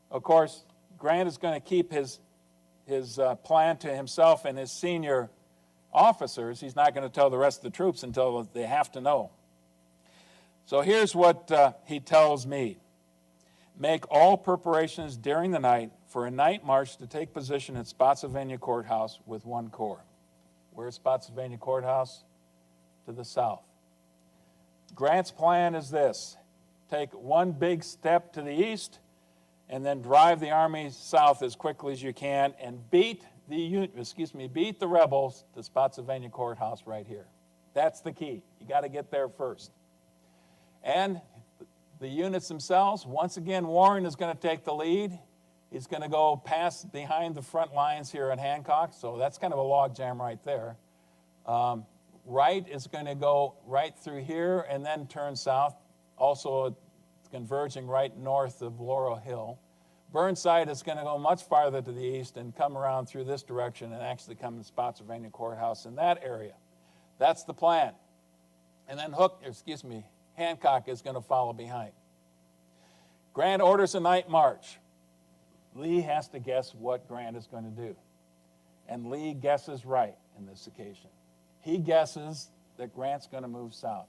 Of course, Grant is going to keep his plan to himself and his senior officers. He's not going to tell the rest of the troops until they have to know. So here's what he tells me. Make all preparations during the night for a night march to take position at Spotsylvania Courthouse with 1 corps. Where's Spotsylvania Courthouse? To the south. Grant's plan is this. Take one big step to the east and then drive the army south as quickly as you can and beat the rebels to Spotsylvania Courthouse right here. That's the key. You got to get there first. And the units themselves, once again, Warren is going to take the lead. He's going to go past behind the front lines here at Hancock, so that's kind of a logjam right there. Wright is going to go right through here and then turn south, also converging right north of Laurel Hill. Burnside is going to go much farther to the east and come around through this direction and actually come to Spotsylvania Courthouse in that area. That's the plan. And then Hancock is going to follow behind. Grant orders a night march. Lee has to guess what Grant is going to do. And Lee guesses right in this occasion. He guesses that Grant's going to move south.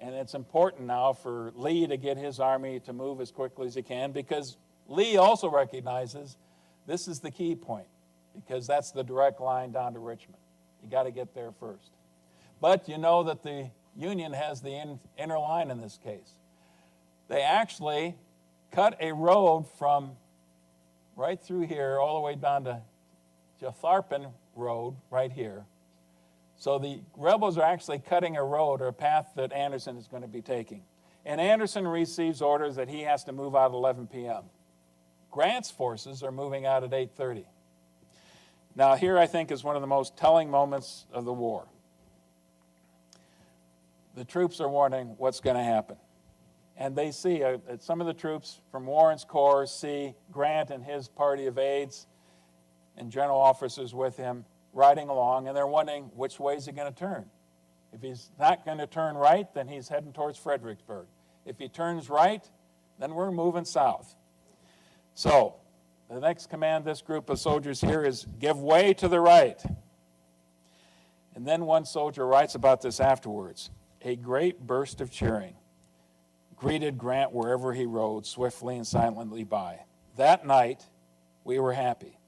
And it's important now for Lee to get his army to move as quickly as he can, because Lee also recognizes this is the key point, because that's the direct line down to Richmond. You got to get there first. But you know that the Union has the inner line in this case. They actually cut a road from right through here all the way down to Jatharpin Road right here. So the rebels are actually cutting a road or a path that Anderson is going to be taking. And Anderson receives orders that he has to move out at 11 p.m. Grant's forces are moving out at 8:30. Now here I think is one of the most telling moments of the war. The troops are wondering what's going to happen. And they see, some of the troops from Warren's Corps see Grant and his party of aides and general officers with him riding along, and they're wondering which way is he going to turn. If he's not going to turn right, then he's heading towards Fredericksburg. If he turns right, then we're moving south. So the next command of this group of soldiers here is give way to the right. And then one soldier writes about this afterwards. A great burst of cheering greeted Grant wherever he rode, swiftly and silently by. That night, we were happy.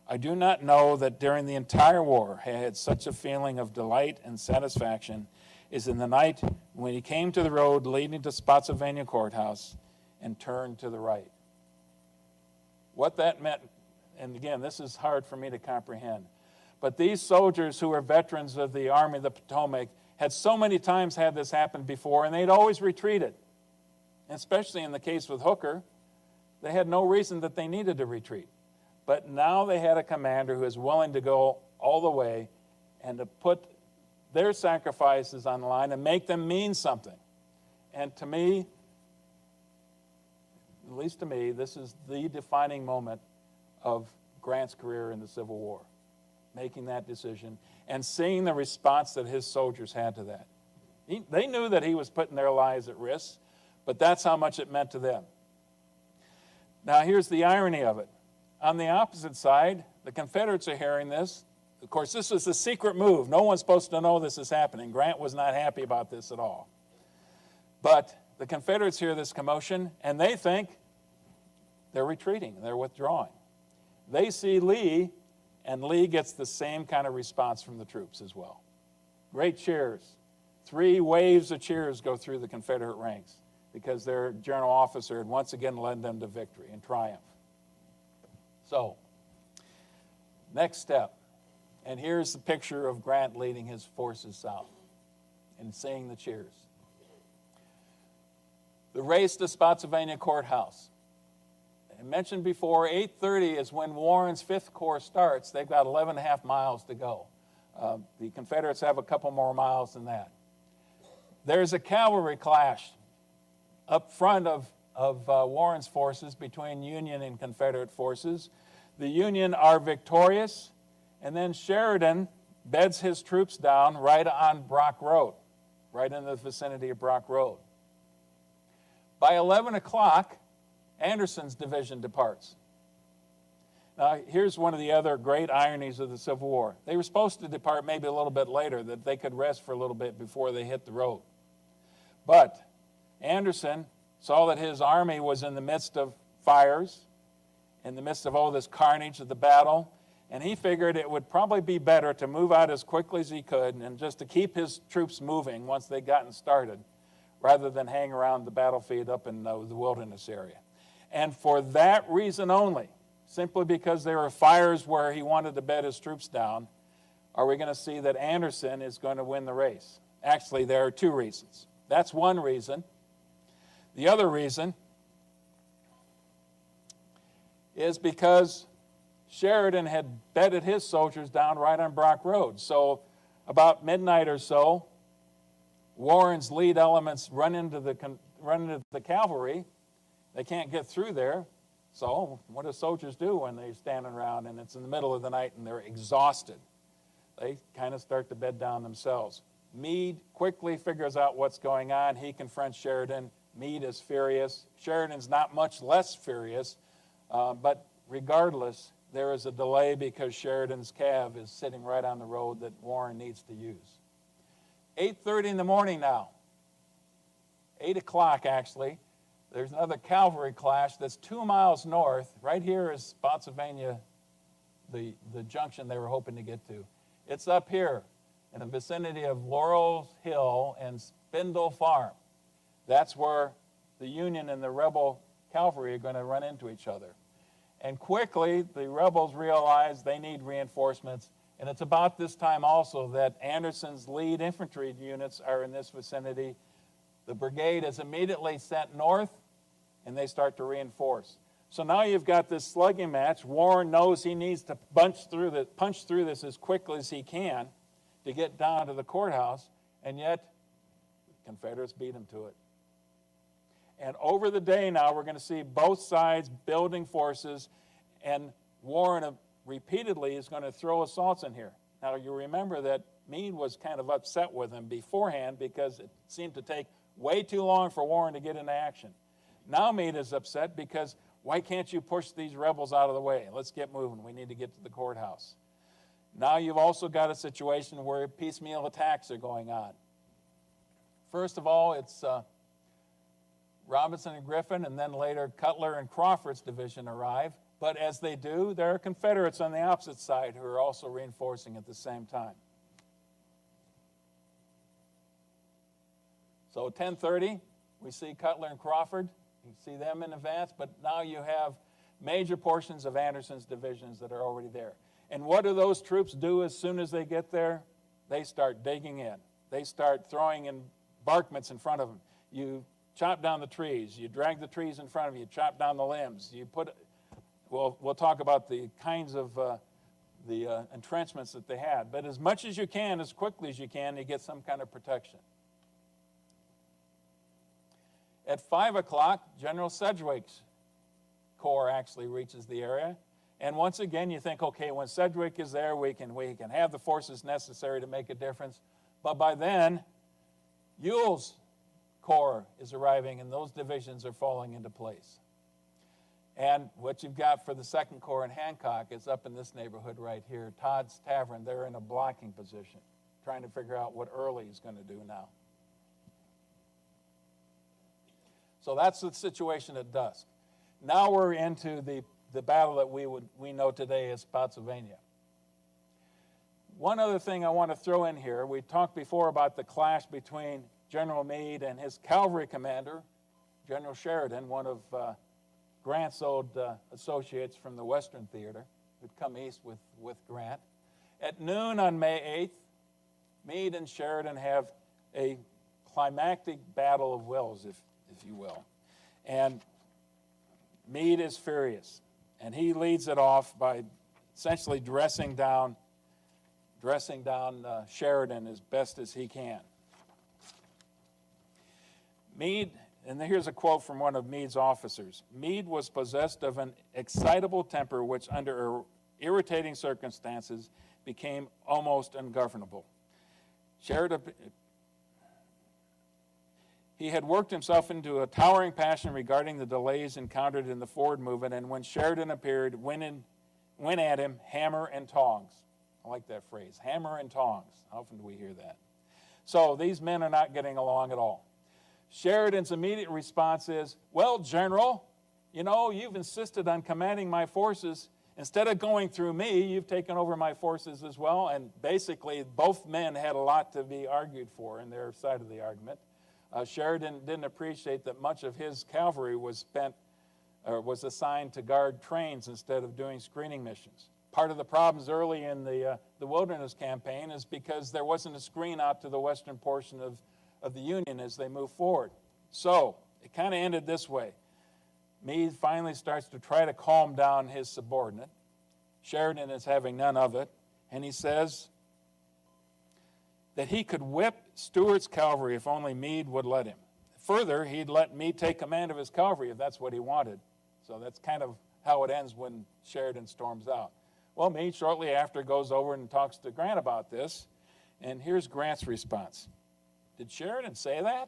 I do not know that during the entire war I had such a feeling of delight and satisfaction as in the night when he came to the road leading to Spotsylvania Courthouse and turned to the right. What that meant, and again, this is hard for me to comprehend, but these soldiers who were veterans of the Army of the Potomac had so many times had this happen before, and they'd always retreated. Especially in the case with Hooker, they had no reason that they needed to retreat. But now they had a commander who was willing to go all the way and to put their sacrifices on the line and make them mean something. And to me, at least to me, this is the defining moment of Grant's career in the Civil War, making that decision and seeing the response that his soldiers had to that. They knew that he was putting their lives at risk, but that's how much it meant to them. Now, here's the irony of it. On the opposite side, the Confederates are hearing this. Of course, this was a secret move. No one's supposed to know this is happening. Grant was not happy about this at all. But the Confederates hear this commotion, and they think they're retreating, they're withdrawing. They see Lee, and Lee gets the same kind of response from the troops as well. Great cheers. 3 waves of cheers go through the Confederate ranks because their general officer had once again led them to victory and triumph. So, next step. And here's the picture of Grant leading his forces south and seeing the cheers. The race to Spotsylvania Courthouse. I mentioned before, 8:30 is when Warren's 5th Corps starts. They've got 11 and a half miles to go. The Confederates have a couple more miles than that. There's a cavalry clash up front of Warren's forces between Union and Confederate forces. The Union are victorious, and then Sheridan beds his troops down right on Brock Road, right in the vicinity of Brock Road. By 11 o'clock, Anderson's division departs. Now, here's one of the other great ironies of the Civil War. They were supposed to depart maybe a little bit later, that they could rest for a little bit before they hit the road. But Anderson saw that his army was in the midst of fires, in the midst of all this carnage of the battle, and he figured it would probably be better to move out as quickly as he could and just to keep his troops moving once they'd gotten started, rather than hang around the battlefield up in the wilderness area. And for that reason only, simply because there were fires where he wanted to bed his troops down, are we going to see that Anderson is going to win the race. Actually, there are 2 reasons. That's one reason. The other reason is because Sheridan had bedded his soldiers down right on Brock Road. So about midnight or so, Warren's lead elements run into the cavalry. They can't get through there. So what do soldiers do when they're standing around and it's in the middle of the night and they're exhausted? They kind of start to bed down themselves. Meade quickly figures out what's going on. He confronts Sheridan. Meade is furious. Sheridan's not much less furious, but regardless, there is a delay because Sheridan's cav is sitting right on the road that Warren needs to use. 8:30 in the morning now. 8 o'clock, actually. There's another cavalry clash that's 2 miles north. Right here is Spotsylvania, the junction they were hoping to get to. It's up here in the vicinity of Laurel Hill and Spindle Farm. That's where the Union and the rebel cavalry are going to run into each other. And quickly, the rebels realize they need reinforcements. And it's about this time also that Anderson's lead infantry units are in this vicinity. The brigade is immediately sent north, and they start to reinforce. So now you've got this slugging match. Warren knows he needs to punch through this as quickly as he can to get down to the courthouse, and yet the Confederates beat him to it. And over the day now, we're going to see both sides building forces, and Warren repeatedly is going to throw assaults in here. Now, you remember that Meade was kind of upset with him beforehand because it seemed to take way too long for Warren to get into action. Now Meade is upset because why can't you push these rebels out of the way? Let's get moving. We need to get to the courthouse. Now you've also got a situation where piecemeal attacks are going on. First of all, it's Robinson and Griffin, and then later Cutler and Crawford's division arrive. But as they do, there are Confederates on the opposite side who are also reinforcing at the same time. So 10:30, we see Cutler and Crawford. You see them in advance, but now you have major portions of Anderson's divisions that are already there. And what do those troops do as soon as they get there? They start digging in. They start throwing embankments in front of them. You chop down the trees. You drag the trees in front of you. Chop down the limbs. We'll talk about the kinds of the entrenchments that they had. But as much as you can, as quickly as you can, you get some kind of protection. At 5 o'clock, General Sedgwick's corps actually reaches the area. And once again, you think, okay, when Sedgwick is there, we can have the forces necessary to make a difference. But by then, Ewell's corps is arriving, and those divisions are falling into place. And what you've got for the 2nd Corps in Hancock is up in this neighborhood right here, Todd's Tavern. They're in a blocking position, trying to figure out what Early is going to do now. So that's the situation at dusk. Now we're into the battle that we know today as Spotsylvania. One other thing I want to throw in here, we talked before about the clash between General Meade and his cavalry commander, General Sheridan, one of Grant's old associates from the Western Theater, who'd come east with Grant. At noon on May 8th, Meade and Sheridan have a climactic battle of wills, if you will. And Meade is furious, and he leads it off by essentially dressing down Sheridan as best as he can. Meade, and here's a quote from one of Meade's officers. Meade was possessed of an excitable temper which under irritating circumstances became almost ungovernable. He had worked himself into a towering passion regarding the delays encountered in the forward movement, and when Sheridan appeared, went at him hammer and tongs. I like that phrase, hammer and tongs. How often do we hear that? So these men are not getting along at all. Sheridan's immediate response is, well, General, you've insisted on commanding my forces. Instead of going through me, you've taken over my forces as well. And basically, both men had a lot to be argued for in their side of the argument. Sheridan didn't appreciate that much of his cavalry was assigned to guard trains instead of doing screening missions. Part of the problems early in the Wilderness Campaign is because there wasn't a screen out to the western portion of the Union as they move forward. So it kind of ended this way. Meade finally starts to try to calm down his subordinate. Sheridan is having none of it, and he says that he could whip Stuart's cavalry if only Meade would let him. Further, he'd let Meade take command of his cavalry if that's what he wanted. So that's kind of how it ends when Sheridan storms out. Well, Meade shortly after goes over and talks to Grant about this, and here's Grant's response. Did Sheridan say that?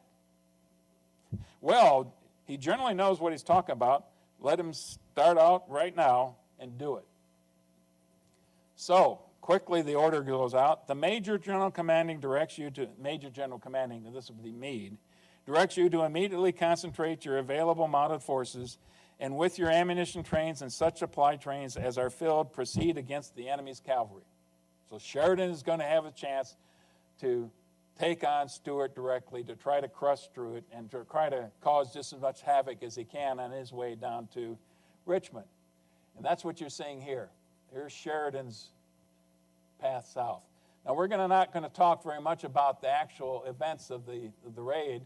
Well, he generally knows what he's talking about. Let him start out right now and do it. So, quickly the order goes out. The Major General Commanding directs you to, Major General Commanding, this would be Meade, directs you to immediately concentrate your available mounted forces and with your ammunition trains and such supply trains as are filled, proceed against the enemy's cavalry. So Sheridan is going to have a chance to take on Stuart directly, to try to crush Stuart and to try to cause just as much havoc as he can on his way down to Richmond. And that's what you're seeing here. Here's Sheridan's path south. Now we're not going to talk very much about the actual events of the raid.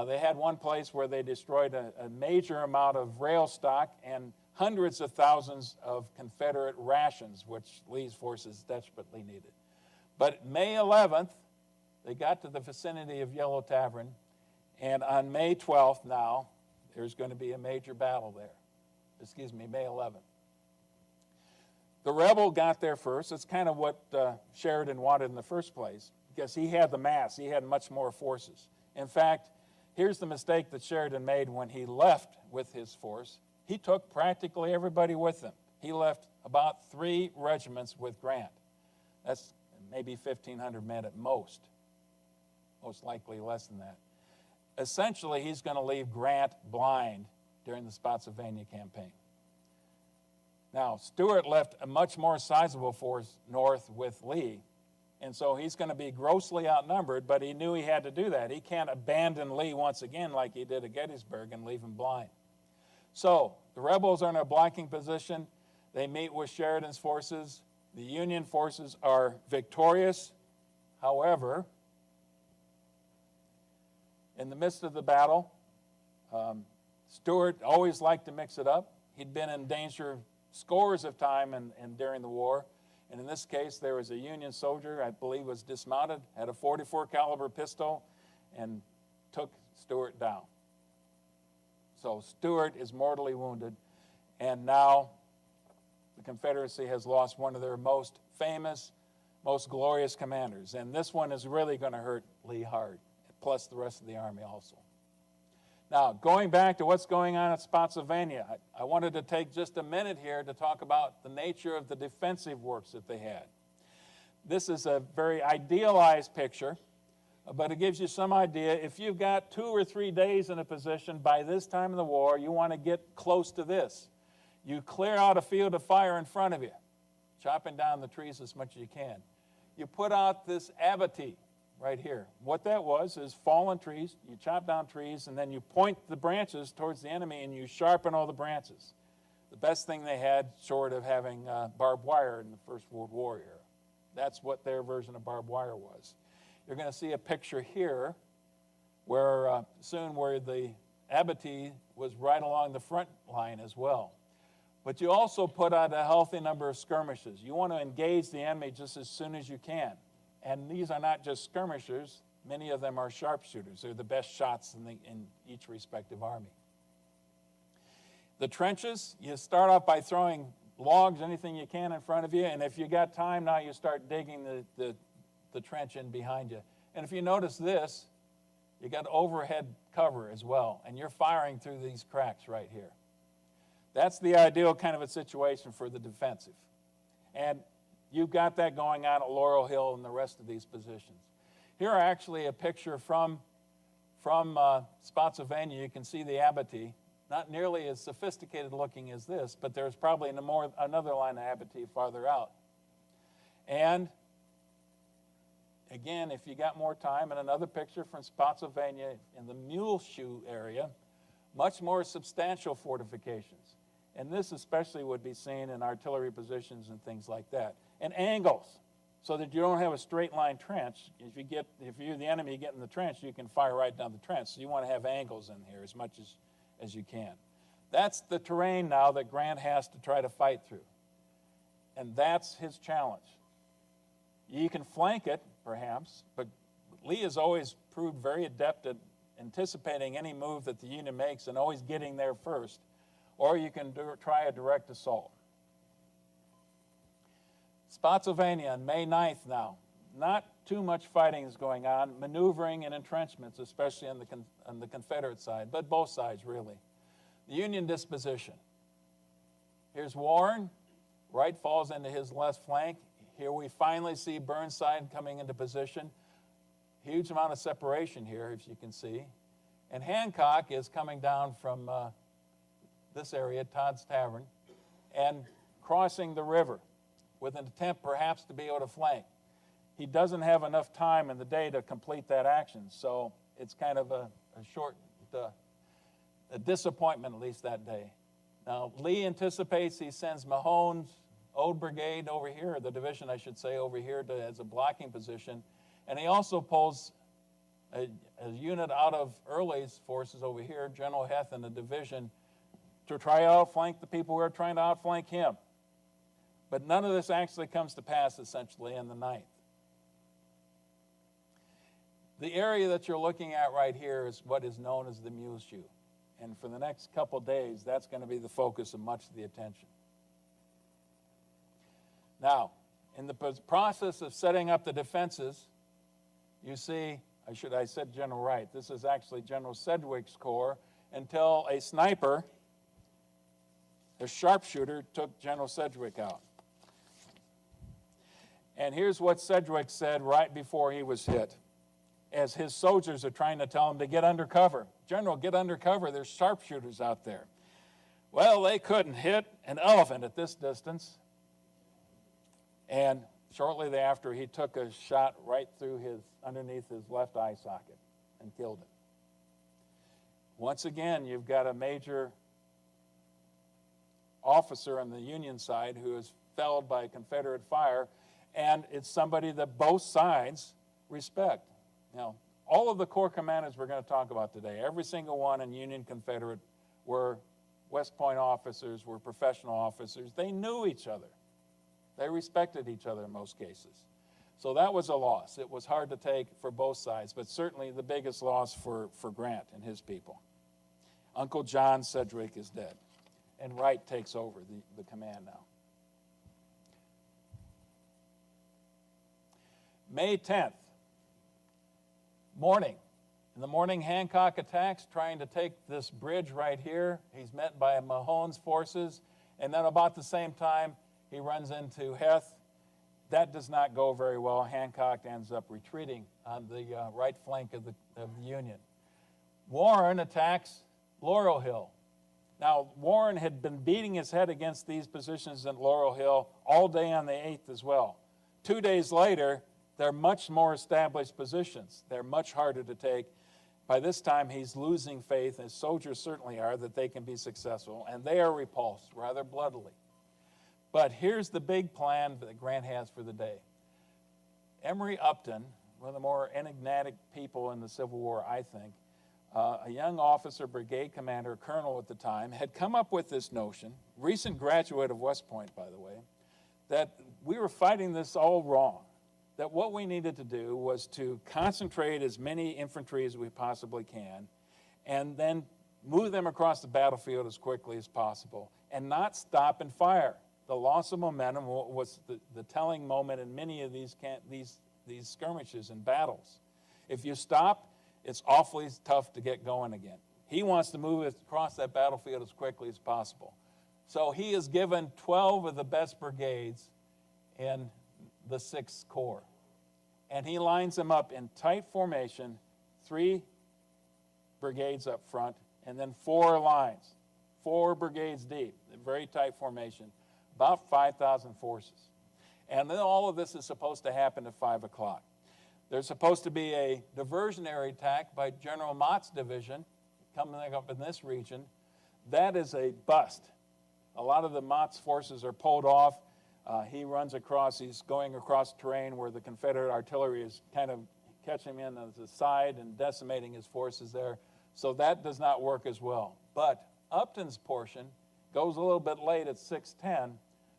They had one place where they destroyed a major amount of rail stock and hundreds of thousands of Confederate rations, which Lee's forces desperately needed. But May 11th, they got to the vicinity of Yellow Tavern, and on May 12th now, there's going to be a major battle there. May 11th. The rebel got there first. It's kind of what Sheridan wanted in the first place, because he had the mass. He had much more forces. In fact, here's the mistake that Sheridan made when he left with his force. He took practically everybody with him. He left about 3 regiments with Grant. That's maybe 1,500 men at most likely less than that. essentially he's going to leave Grant blind during the Spotsylvania campaign. Now, Stuart left a much more sizable force north with Lee, and so he's going to be grossly outnumbered, but he knew he had to do that. He can't abandon Lee once again like he did at Gettysburg and leave him blind. So the rebels are in a blocking position. They meet with Sheridan's forces. The Union forces are victorious. However, in the midst of the battle, Stuart always liked to mix it up. He'd been in danger scores of time and during the war. And in this case, there was a Union soldier, I believe was dismounted, had a .44 caliber pistol, and took Stuart down. So Stuart is mortally wounded, and now the Confederacy has lost one of their most famous, most glorious commanders. And this one is really going to hurt Lee hard, plus the rest of the Army also. Now, going back to what's going on at Spotsylvania, I wanted to take just a minute here to talk about the nature of the defensive works that they had. This is a very idealized picture, but it gives you some idea. If you've got 2 or 3 days in a position by this time of the war, you want to get close to this. You clear out a field of fire in front of you, chopping down the trees as much as you can. You put out this abattis right here. What that was is fallen trees. You chop down trees, and then you point the branches towards the enemy, and you sharpen all the branches. The best thing they had, short of having barbed wire in the First World War era. That's what their version of barbed wire was. You're going to see a picture here where the abattis was right along the front line as well. But you also put out a healthy number of skirmishes. You want to engage the enemy just as soon as you can. And these are not just skirmishers. Many of them are sharpshooters. They're the best shots in each respective army. The trenches, you start off by throwing logs, anything you can in front of you, and if you got time, now you start digging the trench in behind you. And if you notice this, you got overhead cover as well, and you're firing through these cracks right here. That's the ideal kind of a situation for the defensive. And you've got that going on at Laurel Hill and the rest of these positions. Here are actually a picture from Spotsylvania. You can see the abattis. Not nearly as sophisticated looking as this, but there's probably another line of abattis farther out. And again, if you got more time, and another picture from Spotsylvania in the Mule Shoe area, much more substantial fortifications. And this especially would be seen in artillery positions and things like that. And angles, so that you don't have a straight line trench. If you're the enemy, you get in the trench, you can fire right down the trench. So you want to have angles in here as much as you can. That's the terrain now that Grant has to try to fight through. And that's his challenge. You can flank it, perhaps, but Lee has always proved very adept at anticipating any move that the Union makes and always getting there first. Or you can try a direct assault. Spotsylvania on May 9th now. Not too much fighting is going on, maneuvering and entrenchments, especially on the Confederate side, but both sides really. The Union disposition. Here's Warren. Wright falls into his left flank. Here we finally see Burnside coming into position. Huge amount of separation here, as you can see. And Hancock is coming down from this area, Todd's Tavern, and crossing the river with an attempt perhaps to be able to flank. He doesn't have enough time in the day to complete that action, so it's kind of a short a disappointment, at least that day. Now, Lee anticipates, he sends Mahone's old brigade over here, or the division, I should say, over here as a blocking position, and he also pulls a unit out of Early's forces over here, General Heth and a division, to try to outflank the people who are trying to outflank him. But none of this actually comes to pass, essentially, in the 9th. The area that you're looking at right here is what is known as the Mule Shoe. And for the next couple days, that's going to be the focus of much of the attention. Now, in the process of setting up the defenses, you see, I said General Wright. This is actually General Sedgwick's corps until a sniper, a sharpshooter, took General Sedgwick out. And here's what Sedgwick said right before he was hit. as his soldiers are trying to tell him to get under cover. General, get under cover. There's sharpshooters out there. Well, they couldn't hit an elephant at this distance. And shortly thereafter, he took a shot right through underneath his left eye socket and killed him. Once again, you've got a major officer on the Union side who is felled by Confederate fire, and it's somebody that both sides respect. Now, all of the Corps commanders we're going to talk about today, every single one in Union, Confederate, were West Point officers, were professional officers. They knew each other. They respected each other in most cases. So that was a loss. It was hard to take for both sides, but certainly the biggest loss for Grant and his people. Uncle John Sedgwick is dead, and Wright takes over the command now. May 10th, morning. In the morning, Hancock attacks, trying to take this bridge right here. He's met by Mahone's forces, and then about the same time, he runs into Heth. That does not go very well. Hancock ends up retreating on the right flank of the Union. Warren attacks Laurel Hill. Now, Warren had been beating his head against these positions at Laurel Hill all day on the 8th as well. 2 days later, they're much more established positions. They're much harder to take. By this time, he's losing faith, as soldiers certainly are, that they can be successful, and they are repulsed rather bloodily. But here's the big plan that Grant has for the day. Emory Upton, one of the more enigmatic people in the Civil War, I think, a young officer, brigade commander, colonel at the time, had come up with this notion, recent graduate of West Point, by the way, that we were fighting this all wrong, that what we needed to do was to concentrate as many infantry as we possibly can and then move them across the battlefield as quickly as possible and not stop and fire. The loss of momentum was the telling moment in many of these skirmishes and battles. If you stop, it's awfully tough to get going again. He wants to move across that battlefield as quickly as possible. So he is given 12 of the best brigades in the 6th Corps. And he lines them up in tight formation, 3 brigades up front, and then 4 lines, 4 brigades deep, a very tight formation, about 5,000 forces. And then all of this is supposed to happen at 5 o'clock. There's supposed to be a diversionary attack by General Mott's division coming up in this region. That is a bust. A lot of the Mott's forces are pulled off. He runs across, he's going across terrain where the Confederate artillery is kind of catching him in on the side and decimating his forces there. So that does not work as well. But Upton's portion goes a little bit late at 6:10,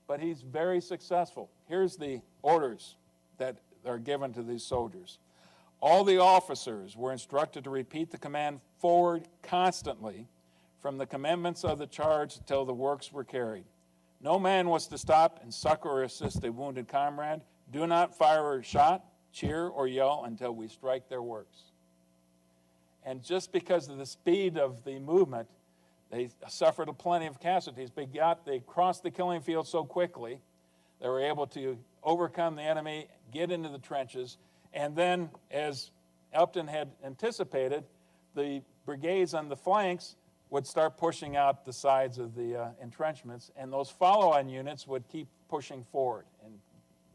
but he's very successful. Here's the orders that are given to these soldiers. All the officers were instructed to repeat the command forward constantly from the commencement of the charge until the works were carried. No man was to stop and succor or assist a wounded comrade. Do not fire a shot, cheer, or yell until we strike their works. And just because of the speed of the movement, they suffered plenty of casualties. They crossed the killing field so quickly, they were able to overcome the enemy, get into the trenches, and then, as Upton had anticipated, the brigades on the flanks would start pushing out the sides of the entrenchments, and those follow-on units would keep pushing forward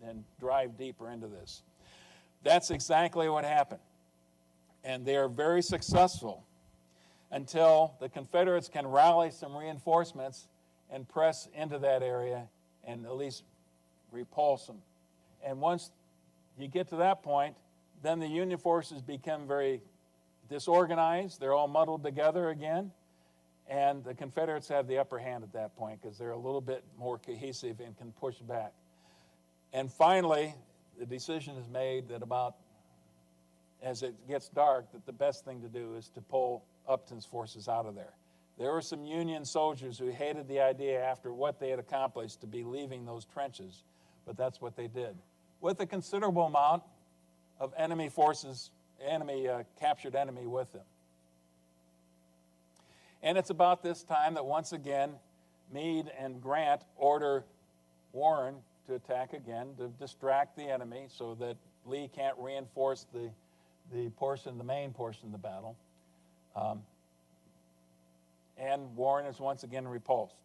and drive deeper into this. That's exactly what happened. And they are very successful until the Confederates can rally some reinforcements and press into that area and at least repulse them. And once you get to that point, then the Union forces become very disorganized. They're all muddled together again. And the Confederates have the upper hand at that point because they're a little bit more cohesive and can push back. And finally, the decision is made that about, as it gets dark, that the best thing to do is to pull Upton's forces out of there. There were some Union soldiers who hated the idea after what they had accomplished to be leaving those trenches, but that's what they did. With a considerable amount of enemy forces, captured enemy with them. And it's about this time that once again, Meade and Grant order Warren to attack again, to distract the enemy so that Lee can't reinforce the the main portion of the battle. And Warren is once again repulsed.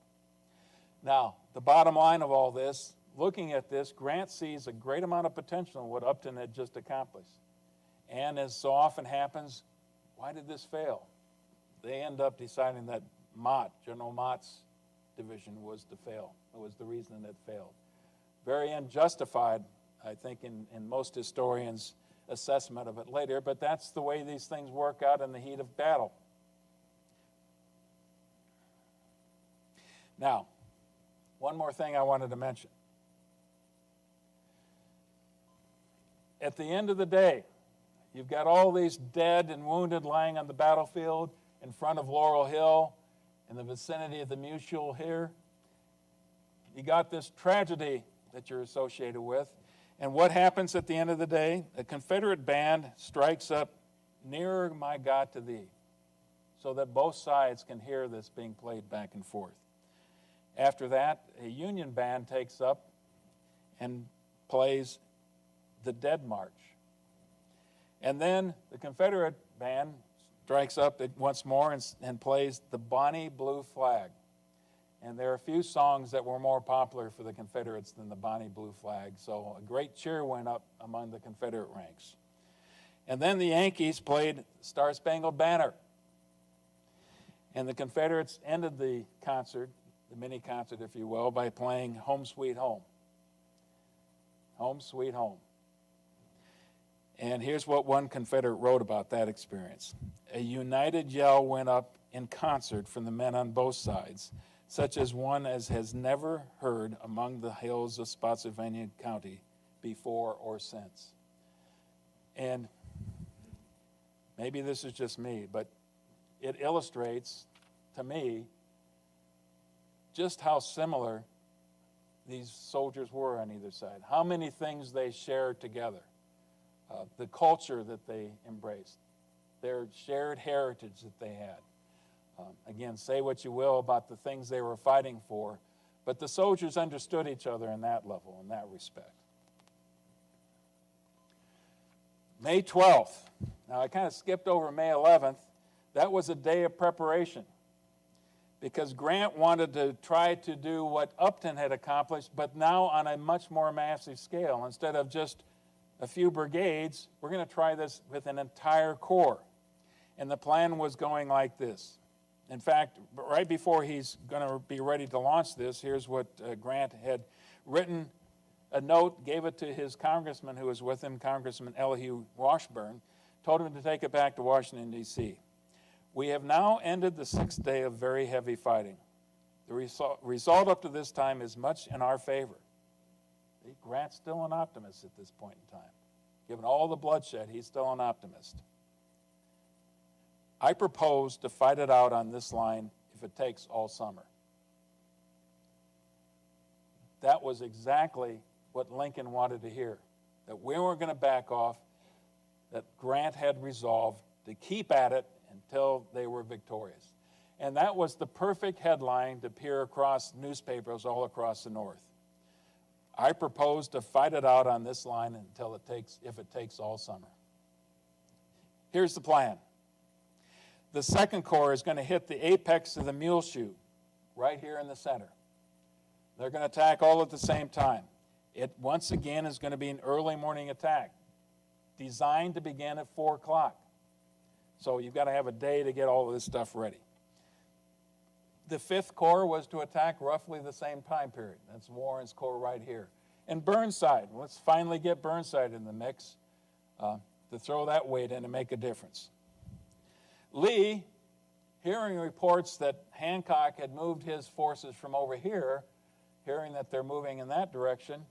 Now, the bottom line of all this, looking at this, Grant sees a great amount of potential in what Upton had just accomplished. And as so often happens, why did this fail? They end up deciding that General Mott's division was to fail. It was the reason it failed. Very unjustified, I think, in most historians' assessment of it later, but that's the way these things work out in the heat of battle. Now, one more thing I wanted to mention. At the end of the day, you've got all these dead and wounded lying on the battlefield in front of Laurel Hill, in the vicinity of the Mutual here. You got this tragedy that you're associated with. And what happens at the end of the day? A Confederate band strikes up "Nearer, My God, to Thee," so that both sides can hear this being played back and forth. After that, a Union band takes up and plays the Dead March. And then the Confederate band strikes up once more and plays the Bonnie Blue Flag. And there are a few songs that were more popular for the Confederates than the Bonnie Blue Flag, so a great cheer went up among the Confederate ranks. And then the Yankees played Star Spangled Banner. And the Confederates ended the concert, the mini concert, if you will, by playing Home Sweet Home. Home Sweet Home. And here's what one Confederate wrote about that experience. A united yell went up in concert from the men on both sides, such as one as has never heard among the hills of Spotsylvania County before or since. And maybe this is just me, but it illustrates to me just how similar these soldiers were on either side, how many things they shared together. The culture that they embraced, their shared heritage that they had. Again, say what you will about the things they were fighting for, but the soldiers understood each other in that level, in that respect. May 12th. Now, I kind of skipped over May 11th. That was a day of preparation because Grant wanted to try to do what Upton had accomplished, but now on a much more massive scale. Instead of just a few brigades, we're going to try this with an entire corps. And the plan was going like this. In fact, right before he's going to be ready to launch this, here's what Grant had written a note, gave it to his congressman who was with him, Congressman Elihu Washburn, told him to take it back to Washington, D.C. We have now ended the 6th day of very heavy fighting. The result up to this time is much in our favor. Grant's still an optimist at this point in time. Given all the bloodshed, he's still an optimist. I propose to fight it out on this line if it takes all summer. That was exactly what Lincoln wanted to hear, that we weren't going to back off, that Grant had resolved to keep at it until they were victorious. And that was the perfect headline to appear across newspapers all across the North. I propose to fight it out on this line if it takes all summer. Here's the plan. The Second Corps is going to hit the apex of the Muleshoe, right here in the center. They're going to attack all at the same time. It, once again, is going to be an early morning attack, designed to begin at 4 o'clock. So you've got to have a day to get all of this stuff ready. The Fifth Corps was to attack roughly the same time period. That's Warren's Corps right here. And Burnside, let's finally get Burnside in the mix to throw that weight in and make a difference. Lee, hearing reports that Hancock had moved his forces from over here, hearing that they're moving in that direction,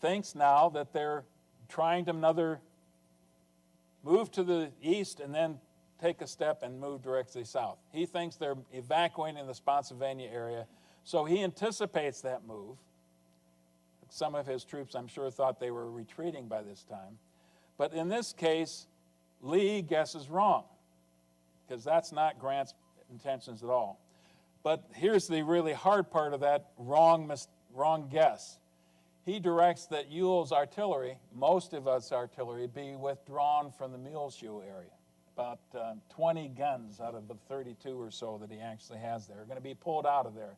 thinks now that they're trying to move to the east and then take a step and move directly south. He thinks they're evacuating the Spotsylvania area, so he anticipates that move. Some of his troops, I'm sure, thought they were retreating by this time. But in this case, Lee guesses wrong, because that's not Grant's intentions at all. But here's the really hard part of that wrong guess. he directs that Ewell's artillery, most of its artillery, be withdrawn from the Muleshoe area. About 20 guns out of the 32 or so that he actually has there are going to be pulled out of there,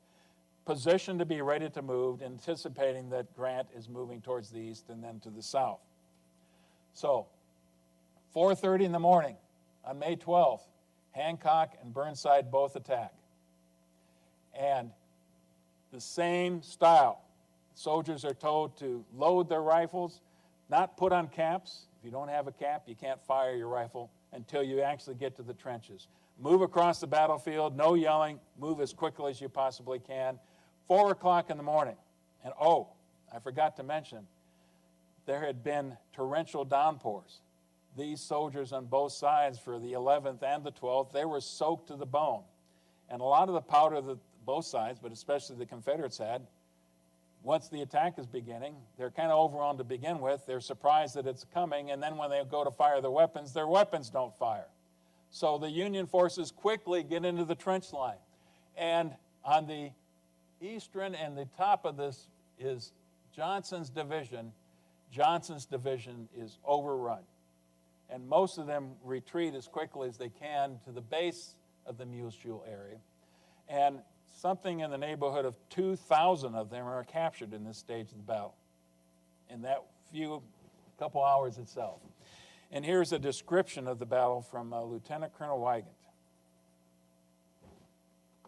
positioned to be ready to move, anticipating that Grant is moving towards the east and then to the south. So, 4:30 in the morning on May 12th, Hancock and Burnside both attack. And the same style. Soldiers are told to load their rifles, not put on caps. If you don't have a cap, you can't fire your rifle until you actually get to the trenches. Move across the battlefield, no yelling, move as quickly as you possibly can. 4 o'clock in the morning. And I forgot to mention, there had been torrential downpours. These soldiers on both sides for the 11th and the 12th, they were soaked to the bone. And a lot of the powder that both sides, but especially the Confederates had, once the attack is beginning, they're kind of overwhelmed to begin with. They're surprised that it's coming, and then when they go to fire their weapons don't fire. So the Union forces quickly get into the trench line. And on the eastern and the top of this is Johnson's division. Johnson's division is overrun. And most of them retreat as quickly as they can to the base of the Muleshoe area. And something in the neighborhood of 2,000 of them are captured in this stage of the battle, in that couple hours itself. And here's a description of the battle from Lieutenant Colonel Wygant.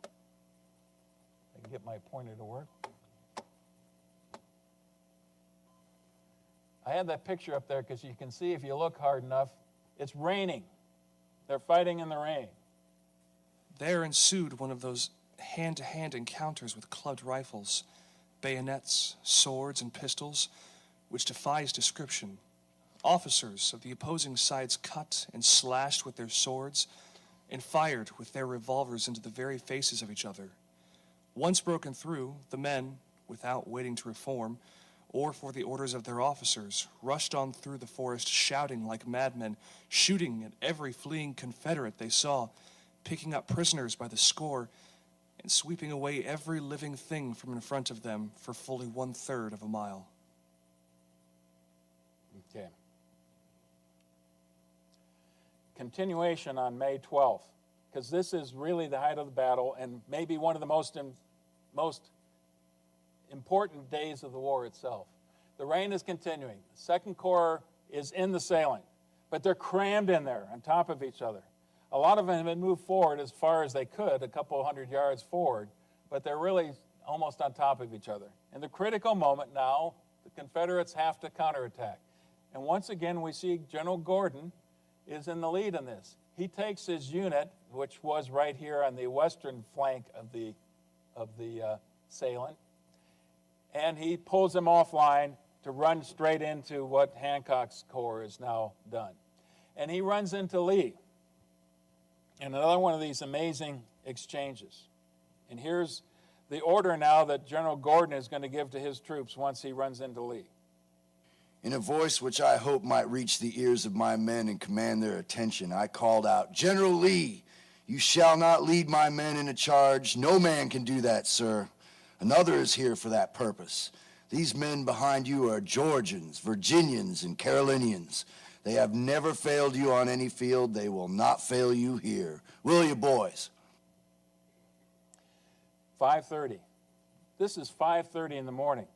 I can get my pointer to work. I had that picture up there because you can see if you look hard enough, it's raining. They're fighting in the rain. There ensued one of those hand-to-hand encounters with clubbed rifles, bayonets, swords, and pistols, which defies description. Officers of the opposing sides cut and slashed with their swords and fired with their revolvers into the very faces of each other. Once broken through, the men, without waiting to reform, or for the orders of their officers, rushed on through the forest shouting like madmen, shooting at every fleeing Confederate they saw, picking up prisoners by the score, and sweeping away every living thing from in front of them for fully 1/3 of a mile. Okay. Continuation on May 12th, because this is really the height of the battle and maybe one of the most important days of the war itself. The rain is continuing. The Second Corps is in the salient, but they're crammed in there on top of each other. A lot of them had moved forward as far as they could, a couple hundred yards forward, but they're really almost on top of each other. In the critical moment now, the Confederates have to counterattack. And once again, we see General Gordon is in the lead in this. He takes his unit, which was right here on the western flank of the salient, and he pulls them offline to run straight into what Hancock's Corps has now done. And he runs into Lee. And another one of these amazing exchanges. And here's the order now that General Gordon is going to give to his troops once he runs into Lee. In a voice which I hope might reach the ears of my men and command their attention, I called out, "General Lee, you shall not lead my men in a charge. No man can do that, sir. Another is here for that purpose. These men behind you are Georgians, Virginians, and Carolinians. They have never failed you on any field. They will not fail you here. Will you, boys?" 5:30. This is 5:30 in the morning.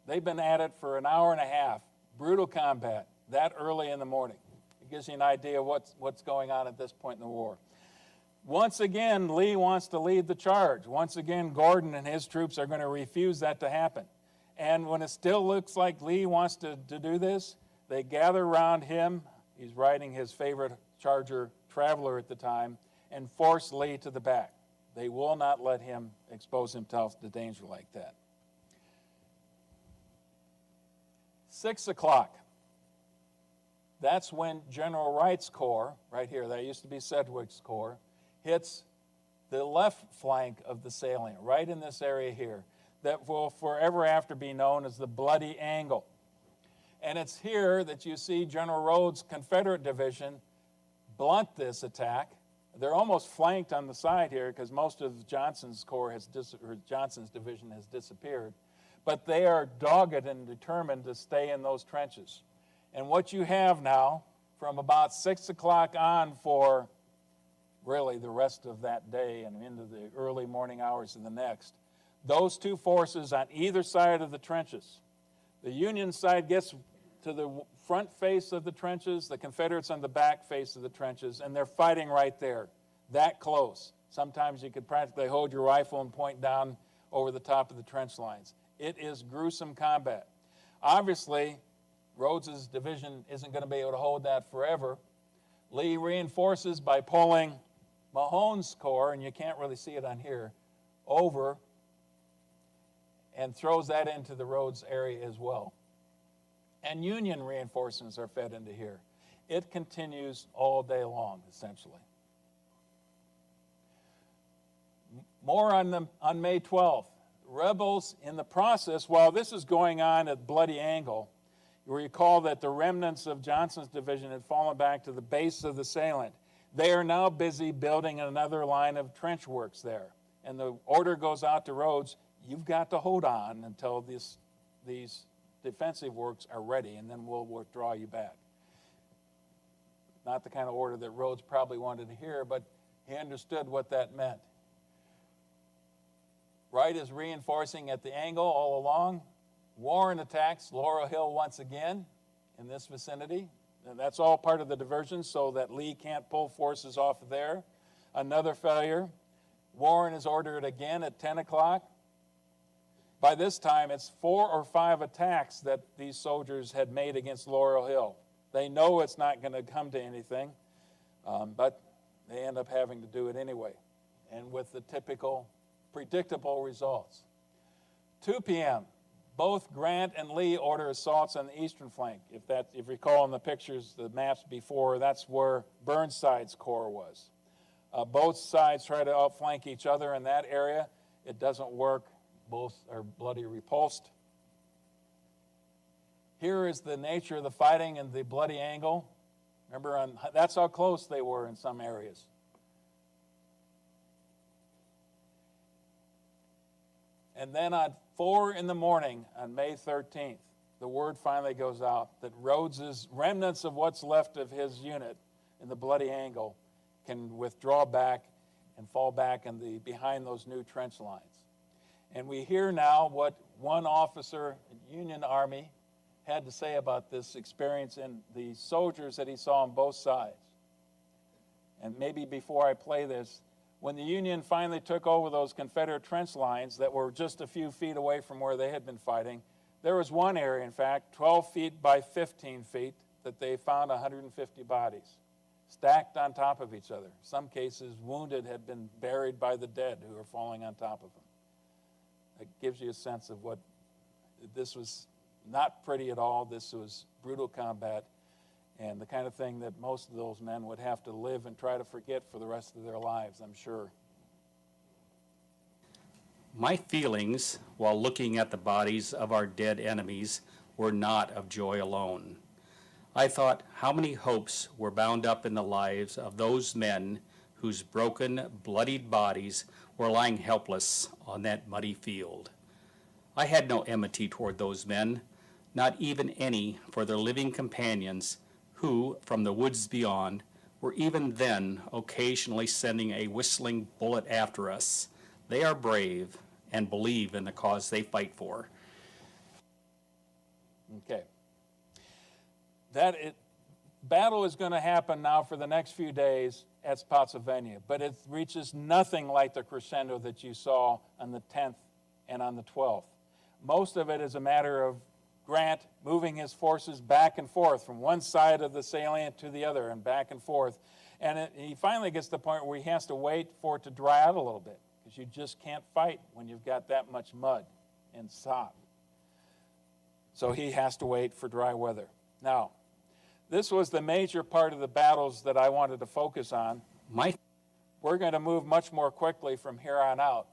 They've been at it for an hour and a half. Brutal combat that early in the morning. It gives you an idea of what's going on at this point in the war. Once again, Lee wants to lead the charge. Once again, Gordon and his troops are going to refuse that to happen. And when it still looks like Lee wants to do this, they gather around him. He's riding his favorite Charger Traveler at the time, and force Lee to the back. They will not let him expose himself to danger like that. 6 o'clock. That's when General Wright's Corps, right here, that used to be Sedgwick's Corps, hits the left flank of the salient, right in this area here, that will forever after be known as the Bloody Angle. And it's here that you see General Rhodes' Confederate division blunt this attack. They're almost flanked on the side here because most of Johnson's division has disappeared. But they are dogged and determined to stay in those trenches. And what you have now, from about 6 o'clock on for really the rest of that day and into the early morning hours of the next, those two forces on either side of the trenches. The Union side gets to the front face of the trenches, the Confederates on the back face of the trenches, and they're fighting right there, that close. Sometimes you could practically hold your rifle and point down over the top of the trench lines. It is gruesome combat. Obviously, Rodes's division isn't going to be able to hold that forever. Lee reinforces by pulling Mahone's corps, and you can't really see it on here, over and throws that into the Rodes area as well. And Union reinforcements are fed into here. It continues all day long, essentially. More on May 12th. Rebels in the process, while this is going on at Bloody Angle, you recall that the remnants of Johnson's division had fallen back to the base of the salient. They are now busy building another line of trench works there. And the order goes out to Rodes, you've got to hold on until these defensive works are ready, and then we'll withdraw you back. Not the kind of order that Rodes probably wanted to hear, but he understood what that meant. Wright is reinforcing at the angle all along. Warren attacks Laurel Hill once again in this vicinity. And that's all part of the diversion so that Lee can't pull forces off of there. Another failure. Warren is ordered again at 10 o'clock. By this time, it's 4 or 5 attacks that these soldiers had made against Laurel Hill. They know it's not going to come to anything, but they end up having to do it anyway, and with the typical, predictable results. 2 p.m., both Grant and Lee order assaults on the eastern flank. If you recall in the pictures, the maps before, that's where Burnside's corps was. Both sides try to outflank each other in that area. It doesn't work. Both are bloody repulsed. Here is the nature of the fighting in the Bloody Angle. Remember, that's how close they were in some areas. And then at 4 in the morning on May 13th, the word finally goes out that Rodes's remnants of what's left of his unit in the Bloody Angle can withdraw back and fall back behind those new trench lines. And we hear now what one officer in Union Army had to say about this experience and the soldiers that he saw on both sides. And maybe before I play this, when the Union finally took over those Confederate trench lines that were just a few feet away from where they had been fighting, there was one area, in fact, 12 feet by 15 feet, that they found 150 bodies stacked on top of each other. Some cases, wounded had been buried by the dead who were falling on top of them. It gives you a sense of what this was. Not pretty at all. This was brutal combat and the kind of thing that most of those men would have to live and try to forget for the rest of their lives, I'm sure. My feelings while looking at the bodies of our dead enemies were not of joy alone. I thought how many hopes were bound up in the lives of those men whose broken, bloodied bodies were lying helpless on that muddy field. I had no enmity toward those men, not even any for their living companions who, from the woods beyond, were even then occasionally sending a whistling bullet after us. They are brave and believe in the cause they fight for. Okay. Battle is going to happen now for the next few days at Spotsylvania, but it reaches nothing like the crescendo that you saw on the 10th and on the 12th. Most of it is a matter of Grant moving his forces back and forth from one side of the salient to the other and back and forth. And he finally gets to the point where he has to wait for it to dry out a little bit because you just can't fight when you've got that much mud and sod. So he has to wait for dry weather. Now, this was the major part of the battles that I wanted to focus on. We're going to move much more quickly from here on out.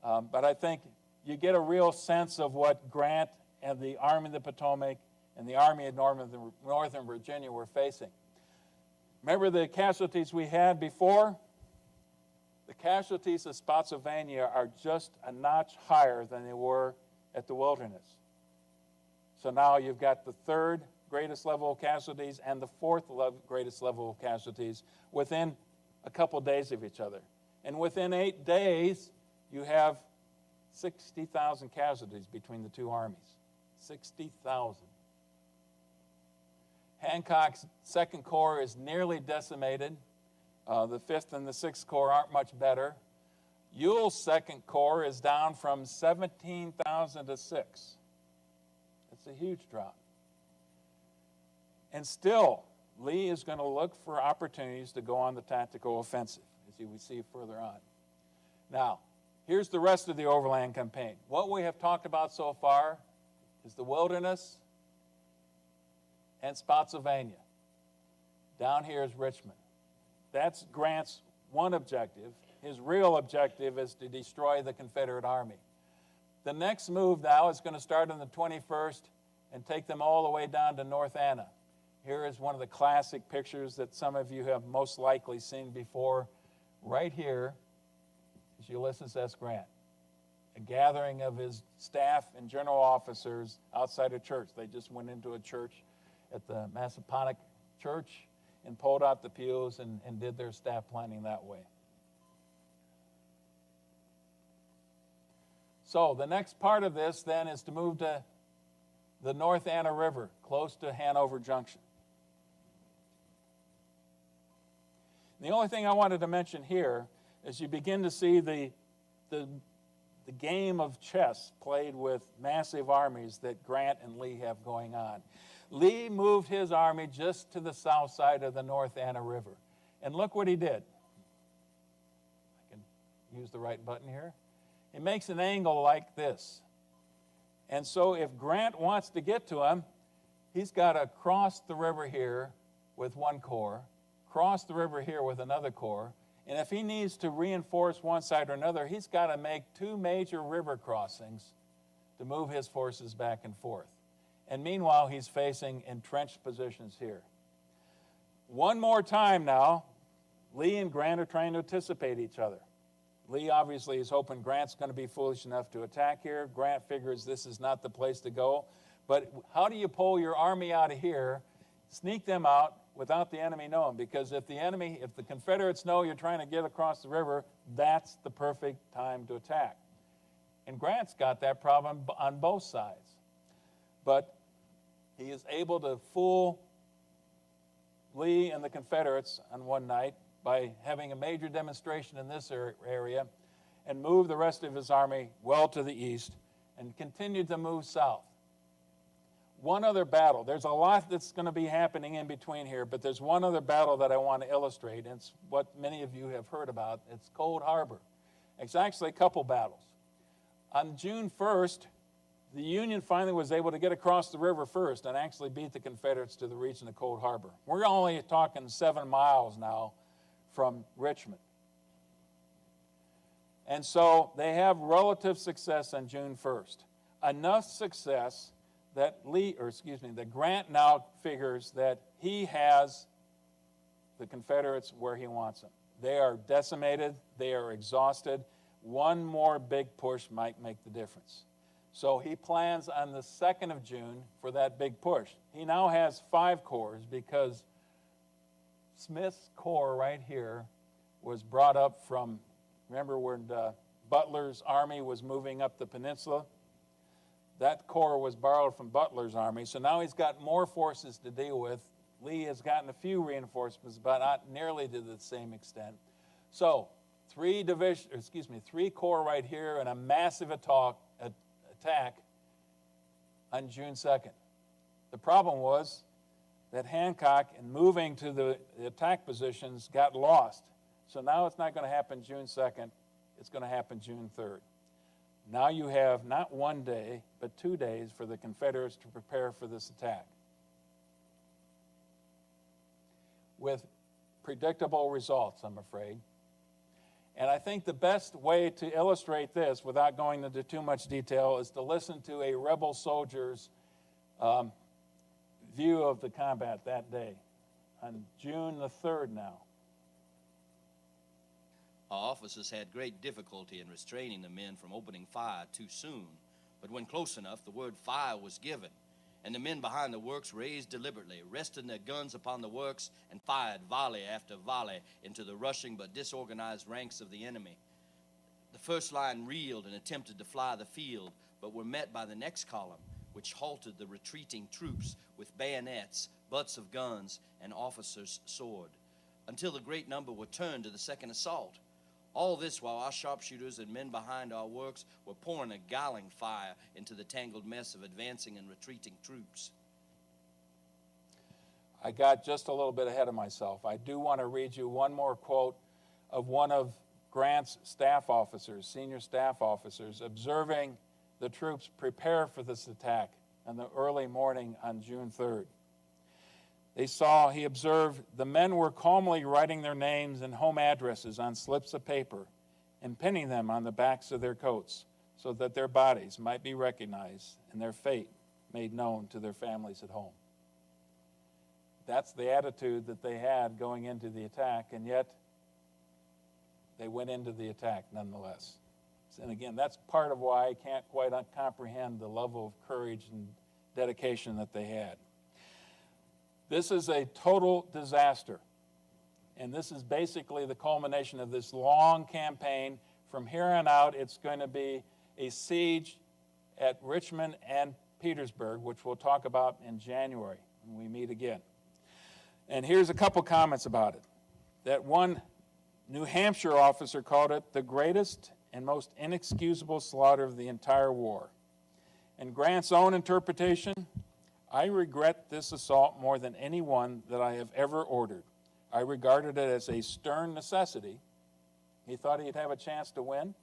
But I think you get a real sense of what Grant and the Army of the Potomac and the Army of Northern Virginia were facing. Remember the casualties we had before? The casualties of Spotsylvania are just a notch higher than they were at the Wilderness. So now you've got the third greatest level of casualties and the fourth greatest level of casualties within a couple days of each other. And within 8 days, you have 60,000 casualties between the two armies. 60,000. Hancock's 2nd Corps is nearly decimated. The 5th and the 6th Corps aren't much better. Ewell's 2nd Corps is down from 17,000 to 6. It's a huge drop. And still, Lee is going to look for opportunities to go on the tactical offensive, as you will see further on. Now, here's the rest of the overland campaign. What we have talked about so far is the Wilderness and Spotsylvania. Down here is Richmond. That's Grant's one objective. His real objective is to destroy the Confederate Army. The next move now is going to start on the 21st and take them all the way down to North Anna. Here is one of the classic pictures that some of you have most likely seen before. Right here is Ulysses S. Grant, a gathering of his staff and general officers outside a church. They just went into a church at the Massaponack Church and pulled out the pews and did their staff planning that way. So the next part of this then is to move to the North Anna River, close to Hanover Junction. The only thing I wanted to mention here is you begin to see the game of chess played with massive armies that Grant and Lee have going on. Lee moved his army just to the south side of the North Anna River. And look what he did. I can use the right button here. He makes an angle like this. And so if Grant wants to get to him, he's got to cross the river here with one corps, cross the river here with another corps, and if he needs to reinforce one side or another, he's got to make 2 major river crossings to move his forces back and forth. And meanwhile, he's facing entrenched positions here. One more time now, Lee and Grant are trying to anticipate each other. Lee obviously is hoping Grant's going to be foolish enough to attack here. Grant figures this is not the place to go. But how do you pull your army out of here, sneak them out without the enemy knowing? Because if the Confederates know you're trying to get across the river, that's the perfect time to attack. And Grant's got that problem on both sides. But he is able to fool Lee and the Confederates on one night by having a major demonstration in this area and move the rest of his army well to the east and continue to move south. One other battle. There's a lot that's going to be happening in between here, but there's one other battle that I want to illustrate, and it's what many of you have heard about. It's Cold Harbor. It's actually a couple battles. On June 1st, the Union finally was able to get across the river first and actually beat the Confederates to the region of Cold Harbor. We're only talking 7 miles now from Richmond. And so they have relative success on June 1st. Enough success that that Grant now figures that he has the Confederates where he wants them. They are decimated. They are exhausted. One more big push might make the difference. So he plans on the 2nd of June for that big push. He now has 5 corps because Smith's corps right here was brought up from, remember when Butler's army was moving up the peninsula? That corps was borrowed from Butler's army, so now he's got more forces to deal with. Lee has gotten a few reinforcements, but not nearly to the same extent. So 3 corps right here and a massive attack on June 2nd. The problem was that Hancock, in moving to the attack positions, got lost. So now it's not going to happen June 2nd. It's going to happen June 3rd. Now you have not 1 day, but 2 days for the Confederates to prepare for this attack, with predictable results, I'm afraid. And I think the best way to illustrate this, without going into too much detail, is to listen to a rebel soldier's view of the combat that day, on June the 3rd now. Our officers had great difficulty in restraining the men from opening fire too soon But when close enough, the word fire was given, and the men behind the works raised deliberately, rested their guns upon the works, and fired volley after volley into the rushing but disorganized ranks of the enemy. The first line reeled and attempted to fly the field, but were met by the next column, which halted the retreating troops with bayonets, butts of guns, and officers' sword, until the great number were turned to the second assault. All this while our sharpshooters and men behind our works were pouring a galling fire into the tangled mess of advancing and retreating troops. I got just a little bit ahead of myself. I do want to read you one more quote of one of Grant's staff officers, senior staff officers, observing the troops prepare for this attack in the early morning on June 3rd. He observed, the men were calmly writing their names and home addresses on slips of paper and pinning them on the backs of their coats so that their bodies might be recognized and their fate made known to their families at home. That's the attitude that they had going into the attack, and yet they went into the attack nonetheless. And again, that's part of why I can't quite comprehend the level of courage and dedication that they had. This is a total disaster, and this is basically the culmination of this long campaign. From here on out, it's going to be a siege at Richmond and Petersburg, which we'll talk about in January when we meet again. And here's a couple comments about it. That one New Hampshire officer called it the greatest and most inexcusable slaughter of the entire war. In Grant's own interpretation, I regret this assault more than any one that I have ever ordered. I regarded it as a stern necessity. He thought he'd have a chance to win.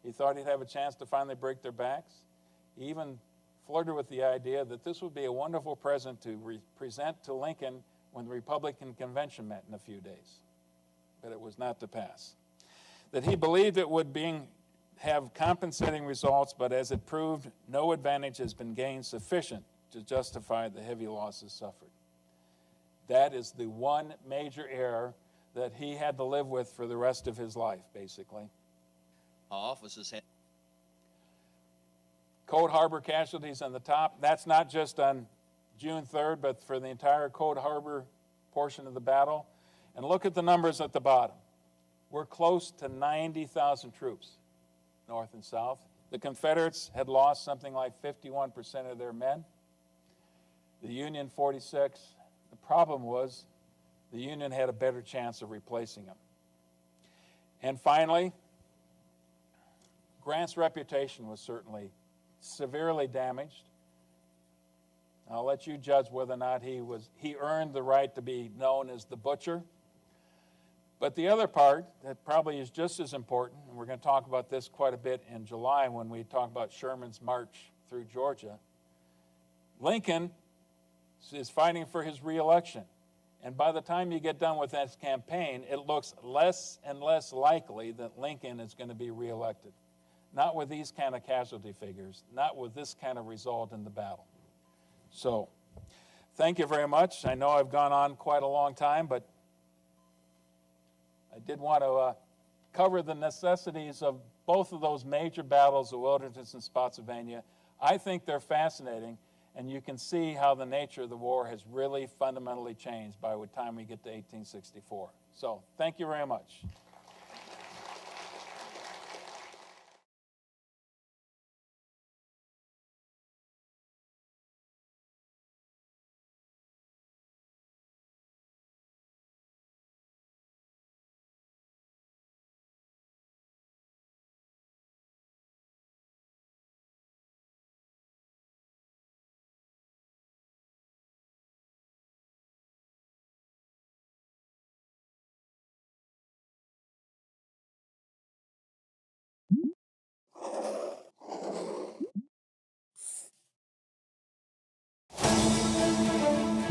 He thought he'd have a chance to finally break their backs. He even flirted with the idea that this would be a wonderful present to present to Lincoln when the Republican convention met in a few days. But it was not to pass. That he believed it would have compensating results, but as it proved, no advantage has been gained sufficient to justify the heavy losses suffered. That is the one major error that he had to live with for the rest of his life, basically. Our officers had Cold Harbor casualties on the top. That's not just on June 3rd, but for the entire Cold Harbor portion of the battle. And look at the numbers at the bottom. We're close to 90,000 troops, north and south. The Confederates had lost something like 51% of their men. The Union, 46. The problem was the Union had a better chance of replacing them. And finally, Grant's reputation was certainly severely damaged. I'll let you judge whether or not he earned the right to be known as the Butcher. But the other part that probably is just as important, and we're going to talk about this quite a bit in July when we talk about Sherman's march through Georgia, Lincoln is fighting for his reelection. And by the time you get done with that campaign, it looks less and less likely that Lincoln is going to be reelected. Not with these kind of casualty figures, not with this kind of result in the battle. So, thank you very much. I know I've gone on quite a long time, but I did want to cover the necessities of both of those major battles, the Wilderness and Spotsylvania. I think they're fascinating, and you can see how the nature of the war has really fundamentally changed by the time we get to 1864. So, thank you very much.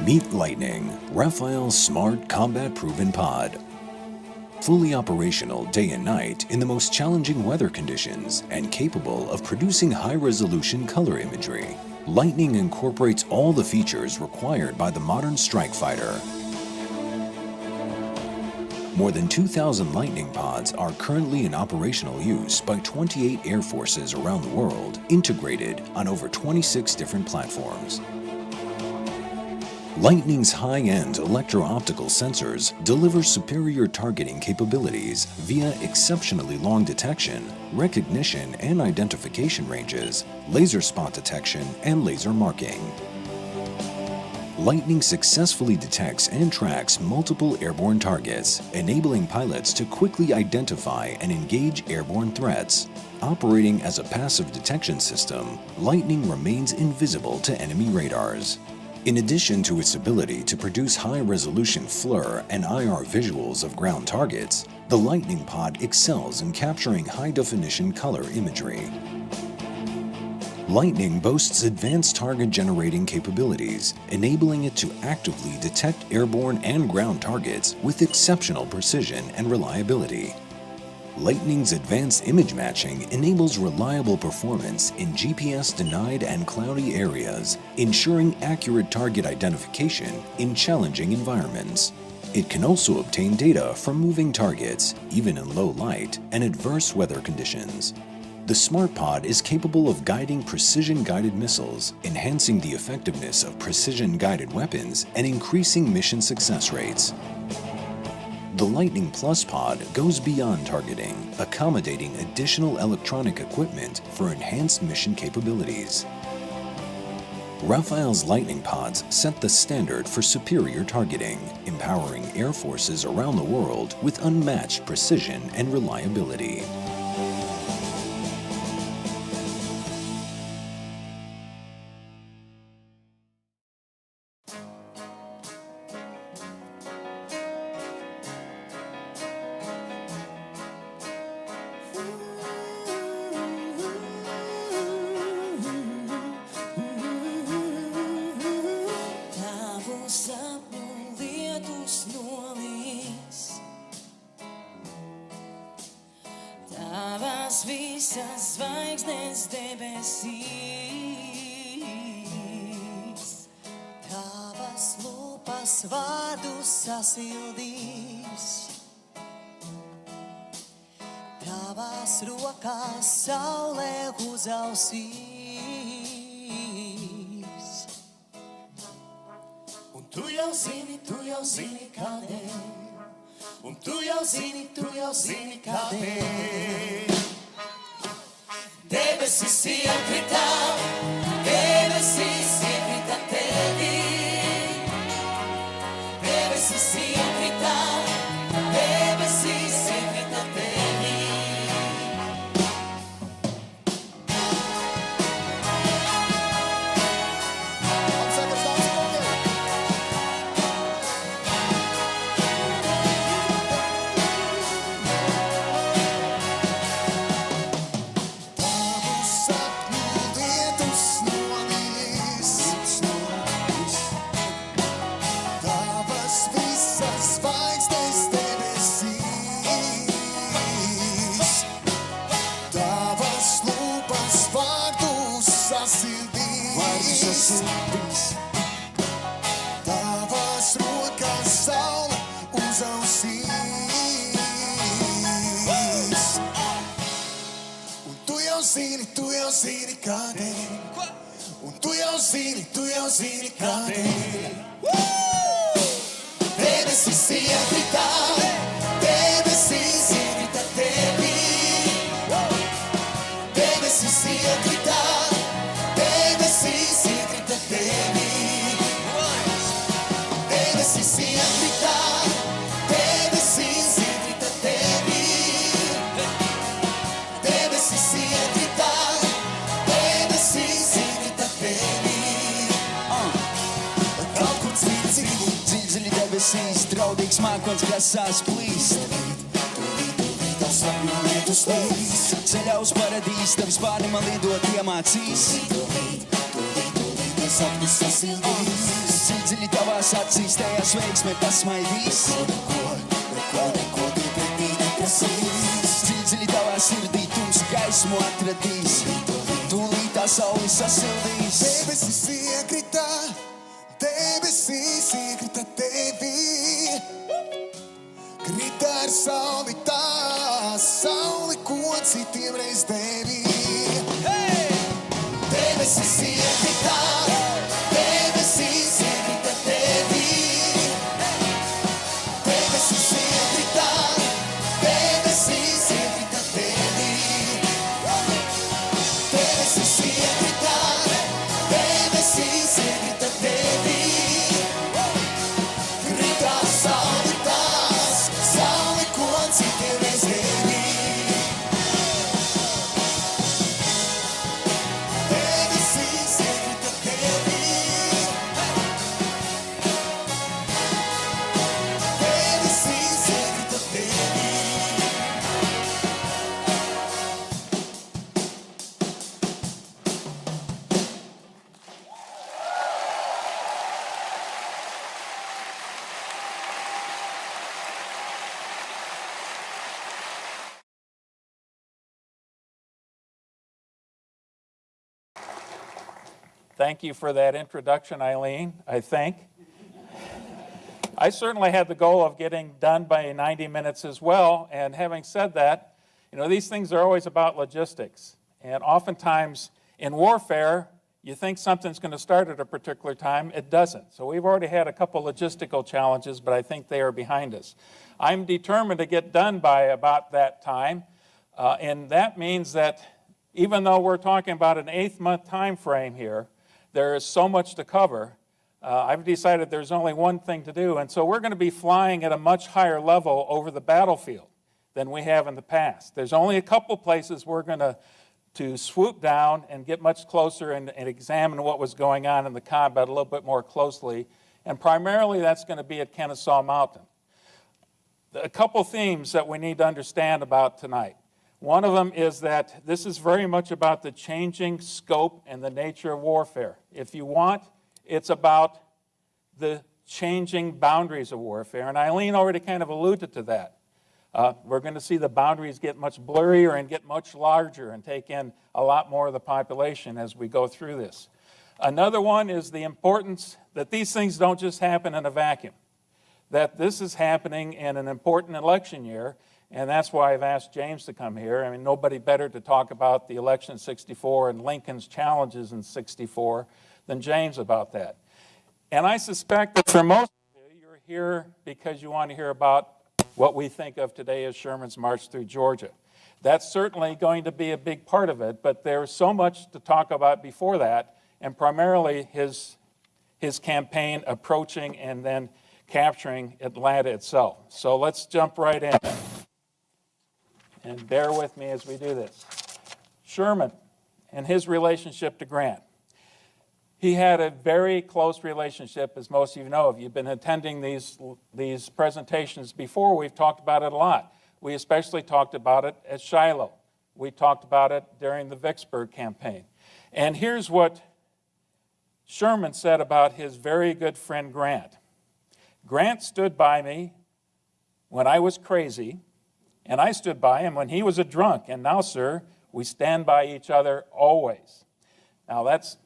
Meet Lightning, Raphael's smart, combat-proven pod. Fully operational day and night in the most challenging weather conditions and capable of producing high-resolution color imagery, Lightning incorporates all the features required by the modern strike fighter. More than 2,000 lightning pods are currently in operational use by 28 air forces around the world, integrated on over 26 different platforms. Lightning's high-end electro-optical sensors deliver superior targeting capabilities via exceptionally long detection, recognition and identification ranges, laser spot detection, and laser marking. Lightning successfully detects and tracks multiple airborne targets, enabling pilots to quickly identify and engage airborne threats. Operating as a passive detection system, Lightning remains invisible to enemy radars. In addition to its ability to produce high-resolution FLIR and IR visuals of ground targets, the Lightning Pod excels in capturing high-definition color imagery. Lightning boasts advanced target-generating capabilities, enabling it to actively detect airborne and ground targets with exceptional precision and reliability. Lightning's advanced image matching enables reliable performance in GPS-denied and cloudy areas, ensuring accurate target identification in challenging environments. It can also obtain data from moving targets, even in low light and adverse weather conditions. The SmartPod is capable of guiding precision-guided missiles, enhancing the effectiveness of precision-guided weapons, and increasing mission success rates. The Lightning Plus Pod goes beyond targeting, accommodating additional electronic equipment for enhanced mission capabilities. Rafael's Lightning Pods set the standard for superior targeting, empowering air forces around the world with unmatched precision and reliability. Tavas visas zvaigznes debesīs, tavas lūpas vārdus sasildīs, tavās rokās saulē uzausīs. Un tu jau zini kādēļ. Un tu jau zini kādēļ. Debesis iekrita tevī. Debesis iekrita tevī. Tavas rokas saule uzausīs. Un tu jau zini kādēļ. Un tu jau zini kādēļ. Debesis iekrita tevī. Debesis iekrita tevī. Debesis iekrita tevī. Debesis iekrita tevī. Kaut kur dziļi debesīs, draudīgs mākoņs grasās plīst. Ceļā uz paradīzi, tavi spārni man lidot iemācīs. Sapnis sasildīs. Dziļi tavās acīs, tajās veiksme pasmaidīs. Neko tu pretī neprasīs. Dziļi tavā sirdī tumsu gaismu atradīs. Tūlīt tā sauli sasildīs. Debesis iekrita tevī. Krita saulitas, sauli, ko citiem reiz devi. Debesis iekrita, debesis iekrita tevi. Debesis iekrita, debesis iekrita tevi. Debesis iekrita, debesis iekrita tevi. Krita saulitas, sauli, ko citiem reiz devi. Thank you for that introduction, Eileen, I think. I certainly had the goal of getting done by 90 minutes as well, and having said that, these things are always about logistics. And oftentimes in warfare, you think something's going to start at a particular time, it doesn't. So we've already had a couple logistical challenges, but I think they are behind us. I'm determined to get done by about that time, and that means that even though we're talking about an 8-month time frame here, there is so much to cover. I've decided there's only one thing to do, and so we're going to be flying at a much higher level over the battlefield than we have in the past. There's only a couple places we're going to swoop down and get much closer and examine what was going on in the combat a little bit more closely, and primarily that's going to be at Kennesaw Mountain. A couple themes that we need to understand about tonight. One of them is that this is very much about the changing scope and the nature of warfare. If you want, it's about the changing boundaries of warfare, and Eileen already kind of alluded to that. We're going to see the boundaries get much blurrier and get much larger and take in a lot more of the population as we go through this. Another one is the importance that these things don't just happen in a vacuum, that this is happening in an important election year. And that's why I've asked James to come here. I mean, nobody better to talk about the election in '64 and Lincoln's challenges in '64 than James about that. And I suspect that for most of you, you're here because you want to hear about what we think of today as Sherman's march through Georgia. That's certainly going to be a big part of it, but there's so much to talk about before that, and primarily his campaign approaching and then capturing Atlanta itself. So let's jump right in. And bear with me as we do this. Sherman and his relationship to Grant. He had a very close relationship, as most of you know. If you've been attending these presentations before, we've talked about it a lot. We especially talked about it at Shiloh. We talked about it during the Vicksburg campaign. And here's what Sherman said about his very good friend Grant. Grant stood by me when I was crazy, and I stood by him when he was a drunk. And now, sir, we stand by each other always. Now, that's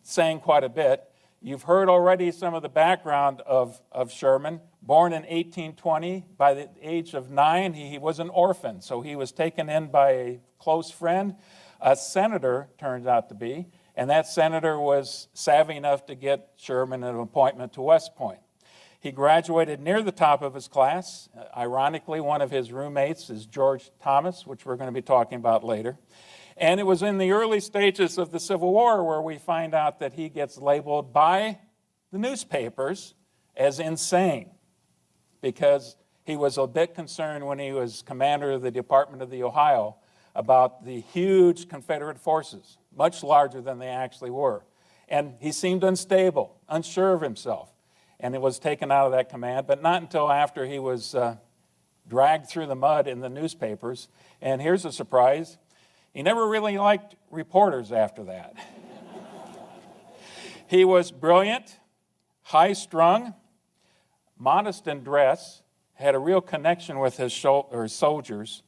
saying quite a bit. You've heard already some of the background of Sherman. Born in 1820, by the age of 9, he was an orphan. So he was taken in by a close friend, a senator, turns out to be. And that senator was savvy enough to get Sherman an appointment to West Point. He graduated near the top of his class. Ironically, one of his roommates is George Thomas, which we're going to be talking about later. And it was in the early stages of the Civil War where we find out that he gets labeled by the newspapers as insane because he was a bit concerned when he was commander of the Department of the Ohio about the huge Confederate forces, much larger than they actually were. And he seemed unstable, unsure of himself. And it was taken out of that command, but not until after he was dragged through the mud in the newspapers. And here's a surprise. He never really liked reporters after that. He was brilliant, high-strung, modest in dress, had a real connection with his soldiers,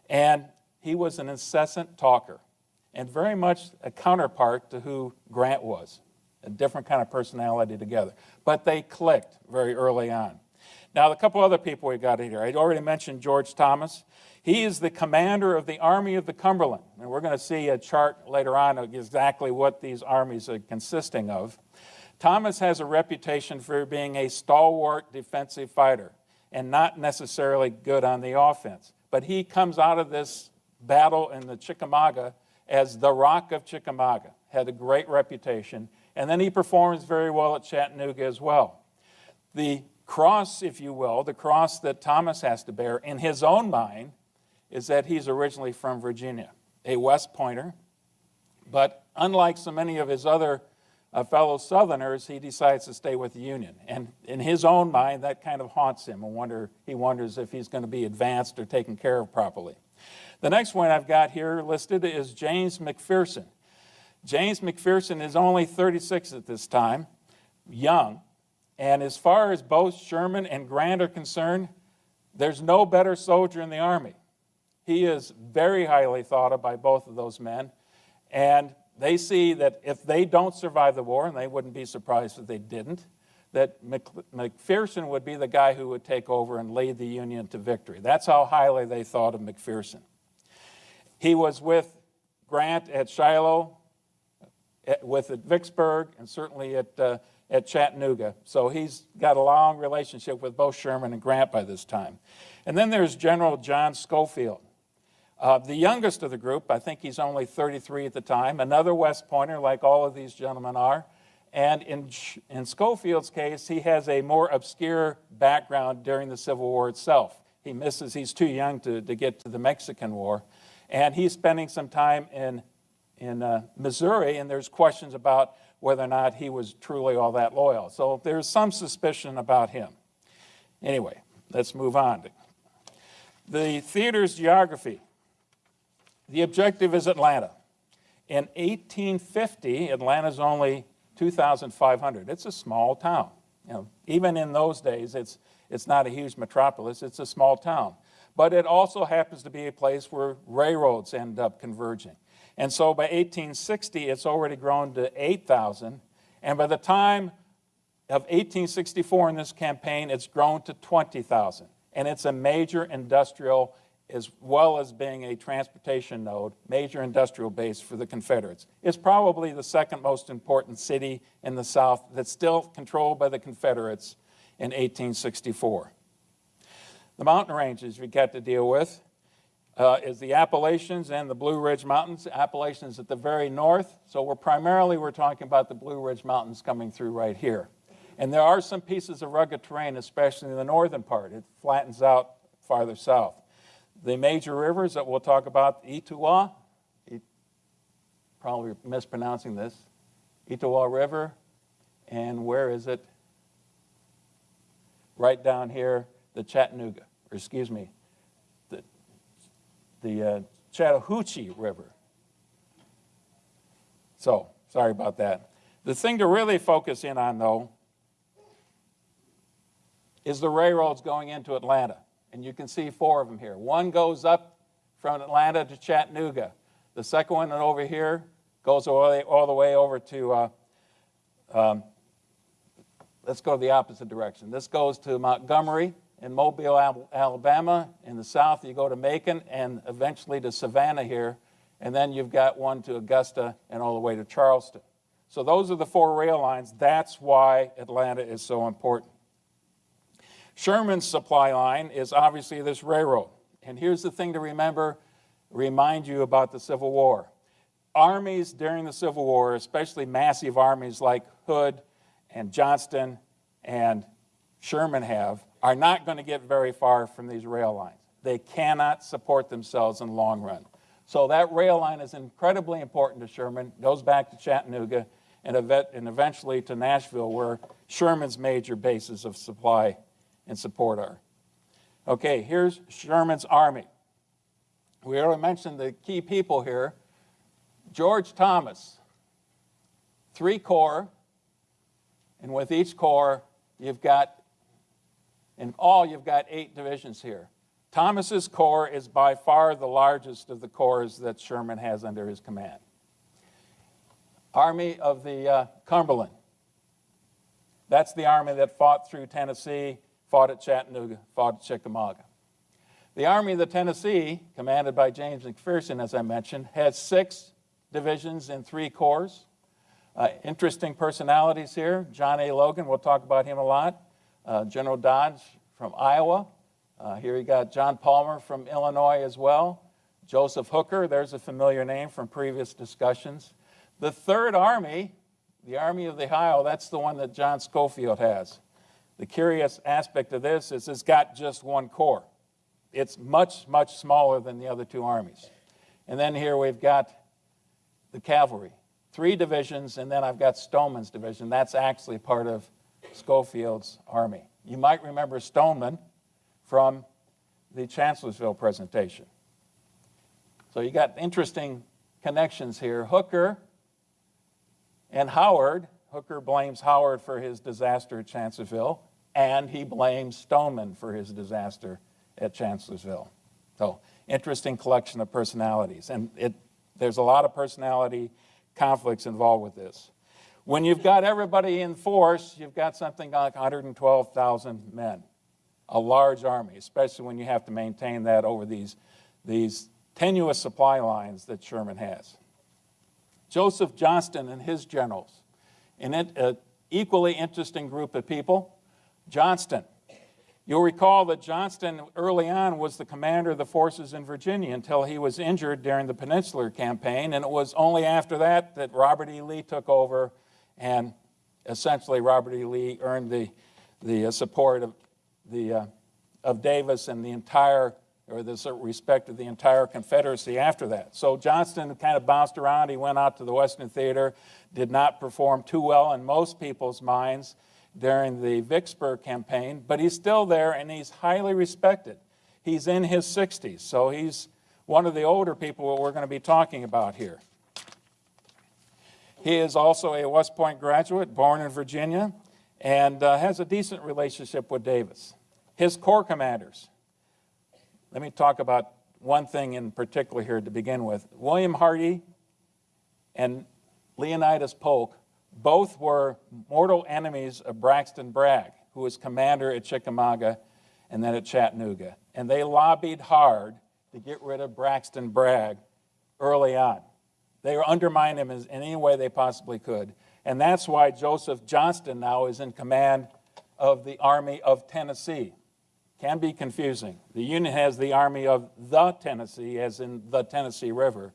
and he was an incessant talker, and very much a counterpart to who Grant was. A different kind of personality together. But they clicked very early on. Now, a couple other people we got here. I already mentioned George Thomas. He is the commander of the Army of the Cumberland. And we're going to see a chart later on of exactly what these armies are consisting of. Thomas has a reputation for being a stalwart defensive fighter and not necessarily good on the offense. But he comes out of this battle in the Chickamauga as the Rock of Chickamauga, had a great reputation, and then he performs very well at Chattanooga as well. The cross, if you will, the cross that Thomas has to bear in his own mind is that he's originally from Virginia, a West Pointer, but unlike so many of his other fellow Southerners, he decides to stay with the Union. And in his own mind, that kind of haunts him, and he wonders if he's going to be advanced or taken care of properly. The next one I've got here listed is James McPherson. James McPherson is only 36 at this time, young, and as far as both Sherman and Grant are concerned, there's no better soldier in the Army. He is very highly thought of by both of those men, and they see that if they don't survive the war, and they wouldn't be surprised if they didn't, that McPherson would be the guy who would take over and lead the Union to victory. That's how highly they thought of McPherson. He was with Grant at Shiloh, at Vicksburg, and certainly at Chattanooga. So he's got a long relationship with both Sherman and Grant by this time. And then there's General John Schofield. The youngest of the group, I think he's only 33 at the time, another West Pointer like all of these gentlemen are. And in Schofield's case, he has a more obscure background during the Civil War itself. He's too young to get to the Mexican War. And he's spending some time in Missouri, and there's questions about whether or not he was truly all that loyal. So there's some suspicion about him. Anyway, let's move on. The theater's geography. The objective is Atlanta. In 1850, Atlanta's only 2,500. It's a small town. Even in those days, it's not a huge metropolis. It's a small town. But it also happens to be a place where railroads end up converging. And so by 1860, it's already grown to 8,000. And by the time of 1864 in this campaign, it's grown to 20,000. And it's a major industrial, as well as being a transportation node, major industrial base for the Confederates. It's probably the second most important city in the South that's still controlled by the Confederates in 1864. The mountain ranges we got to deal with is the Appalachians and the Blue Ridge Mountains. Appalachians at the very north, so we're talking about the Blue Ridge Mountains coming through right here. And there are some pieces of rugged terrain, especially in the northern part. It flattens out farther south. The major rivers that we'll talk about, Etowah, probably mispronouncing this, Etowah River, and where is it? Right down here, the Chattanooga, or excuse me, the Chattahoochee River. So, sorry about that. The thing to really focus in on, though, is the railroads going into Atlanta. And you can see 4 of them here. One goes up from Atlanta to Chattanooga. The second one over here goes all the way over to, let's go the opposite direction. This goes to Montgomery in Mobile, Alabama. In the south, you go to Macon and eventually to Savannah here. And then you've got one to Augusta and all the way to Charleston. So those are the 4 rail lines. That's why Atlanta is so important. Sherman's supply line is obviously this railroad. And here's the thing to remind you about the Civil War. Armies during the Civil War, especially massive armies like Hood and Johnston and Sherman are not going to get very far from these rail lines. They cannot support themselves in the long run. So that rail line is incredibly important to Sherman, goes back to Chattanooga, and eventually to Nashville, where Sherman's major bases of supply and support are. Okay, here's Sherman's army. We already mentioned the key people here. George Thomas, 3 corps, and with each corps, you've got 8 divisions here. Thomas's corps is by far the largest of the corps that Sherman has under his command. Army of the Cumberland. That's the army that fought through Tennessee, fought at Chattanooga, fought at Chickamauga. The Army of the Tennessee, commanded by James McPherson, as I mentioned, had 6 divisions and 3 corps. Interesting personalities here. John A. Logan, we'll talk about him a lot. General Dodge from Iowa. Here you got John Palmer from Illinois as well. Joseph Hooker, there's a familiar name from previous discussions. The Third Army, the Army of the Ohio, that's the one that John Schofield has. The curious aspect of this is it's got just 1 corps. It's much, much smaller than the other 2 armies. And then here we've got the cavalry, 3 divisions, and then I've got Stoneman's division. That's actually part of Schofield's army. You might remember Stoneman from the Chancellorsville presentation. So you got interesting connections here. Hooker and Howard. Hooker blames Howard for his disaster at Chancellorsville, and he blames Stoneman for his disaster at Chancellorsville. So interesting collection of personalities. And there's a lot of personality conflicts involved with this. When you've got everybody in force, you've got something like 112,000 men, a large army, especially when you have to maintain that over these tenuous supply lines that Sherman has. Joseph Johnston and his generals, an equally interesting group of people. Johnston. You'll recall that Johnston early on was the commander of the forces in Virginia until he was injured during the Peninsular Campaign, and it was only after that that Robert E. Lee took over, and essentially Robert E. Lee earned the support of Davis and the entire, or the respect of the entire Confederacy after that. So Johnston kind of bounced around. He went out to the Western Theater, did not perform too well in most people's minds during the Vicksburg campaign, but he's still there and he's highly respected. He's in his 60s, so he's one of the older people that we're going to be talking about here. He is also a West Point graduate, born in Virginia, and has a decent relationship with Davis. His corps commanders. Let me talk about one thing in particular here to begin with. William Hardee and Leonidas Polk both were mortal enemies of Braxton Bragg, who was commander at Chickamauga and then at Chattanooga. And they lobbied hard to get rid of Braxton Bragg early on. They undermined him in any way they possibly could. And that's why Joseph Johnston now is in command of the Army of Tennessee. Can be confusing. The Union has the Army of the Tennessee, as in the Tennessee River.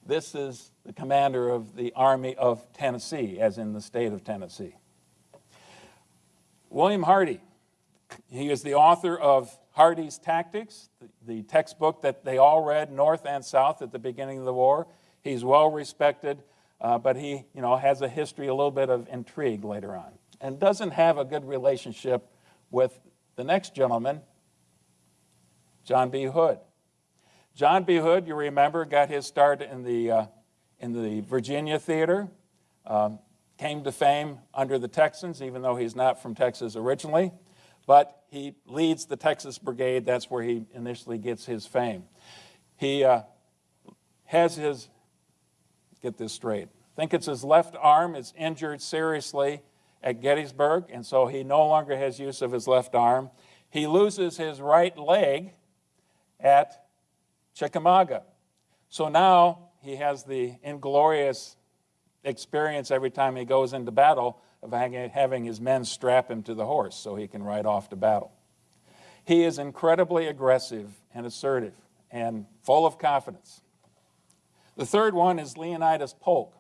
This is the commander of the Army of Tennessee, as in the state of Tennessee. William Hardee. He is the author of Hardee's Tactics, the textbook that they all read north and south at the beginning of the war. He's well respected, but he has a history, a little bit of intrigue later on, and doesn't have a good relationship with the next gentleman, John B. Hood. John B. Hood, you remember, got his start in the Virginia theater, came to fame under the Texans, even though he's not from Texas originally, but he leads the Texas Brigade. That's where he initially gets his fame. He has his, get this straight, I think it's his left arm is injured seriously at Gettysburg, and so he no longer has use of his left arm. He loses his right leg at Chickamauga. So now he has the inglorious experience every time he goes into battle of having his men strap him to the horse so he can ride off to battle. He is incredibly aggressive and assertive and full of confidence. The third one is Leonidas Polk.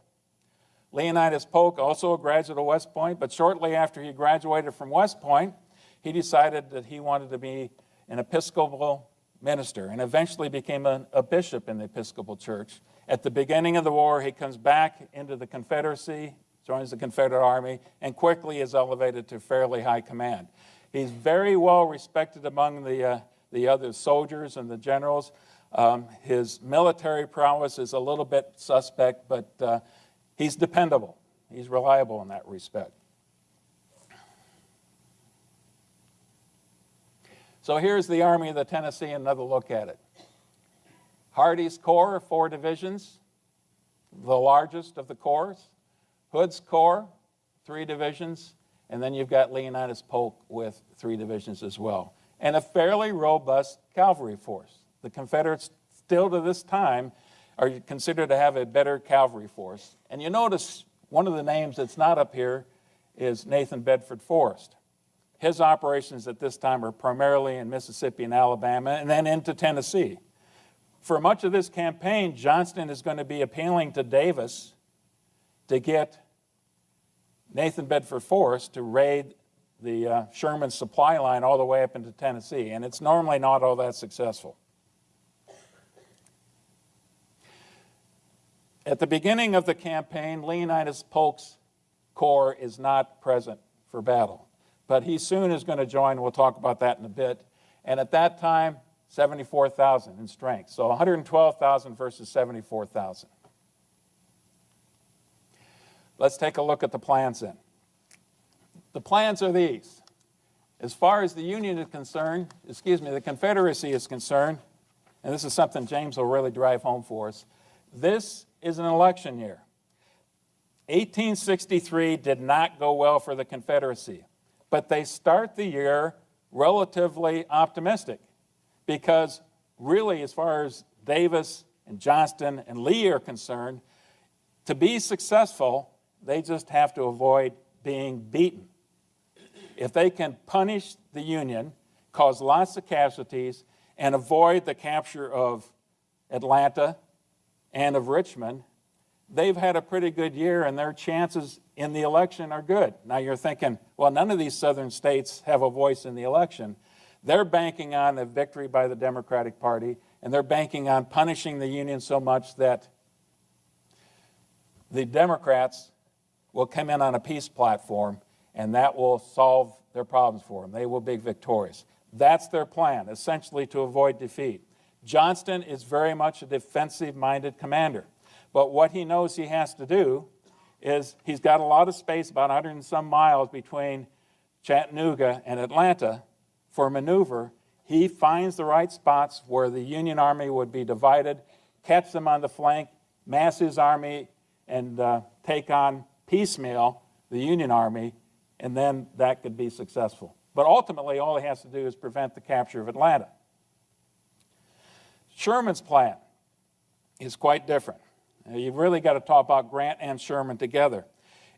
Leonidas Polk, also a graduate of West Point, but shortly after he graduated from West Point, he decided that he wanted to be an Episcopal minister and eventually became a bishop in the Episcopal Church. At the beginning of the war, he comes back into the Confederacy, joins the Confederate Army, and quickly is elevated to fairly high command. He's very well respected among the other soldiers and the generals. His military prowess is a little bit suspect, but he's dependable. He's reliable in that respect. So here's the Army of the Tennessee, another look at it. Hardee's Corps, 4 divisions, the largest of the corps. Hood's Corps, 3 divisions. And then you've got Leonidas Polk with 3 divisions as well. And a fairly robust cavalry force. The Confederates still to this time are considered to have a better cavalry force. And you notice one of the names that's not up here is Nathan Bedford Forrest. His operations at this time are primarily in Mississippi and Alabama and then into Tennessee. For much of this campaign, Johnston is going to be appealing to Davis to get Nathan Bedford Forrest to raid the Sherman supply line all the way up into Tennessee, and it's normally not all that successful. At the beginning of the campaign, Leonidas Polk's corps is not present for battle, but he soon is going to join. We'll talk about that in a bit. And at that time, 74,000 in strength. So 112,000 versus 74,000. Let's take a look at the plans then. The plans are these. As far as the Union is concerned, the Confederacy is concerned, and this is something James will really drive home for us, this is an election year. 1863 did not go well for the Confederacy, but they start the year relatively optimistic because really, as far as Davis and Johnston and Lee are concerned, to be successful, they just have to avoid being beaten. If they can punish the Union, cause lots of casualties, and avoid the capture of Atlanta and of Richmond, they've had a pretty good year and their chances in the election are good. Now you're thinking, well, none of these southern states have a voice in the election. They're banking on a victory by the Democratic Party, and they're banking on punishing the Union so much that the Democrats will come in on a peace platform, and that will solve their problems for them. They will be victorious. That's their plan, essentially to avoid defeat. Johnston is very much a defensive-minded commander, but what he knows he has to do is he's got a lot of space, about 100 and some miles between Chattanooga and Atlanta for maneuver. He finds the right spots where the Union Army would be divided, catch them on the flank, mass his army, and take on piecemeal the Union Army, and then that could be successful. But ultimately, all he has to do is prevent the capture of Atlanta. Sherman's plan is quite different. You've really got to talk about Grant and Sherman together.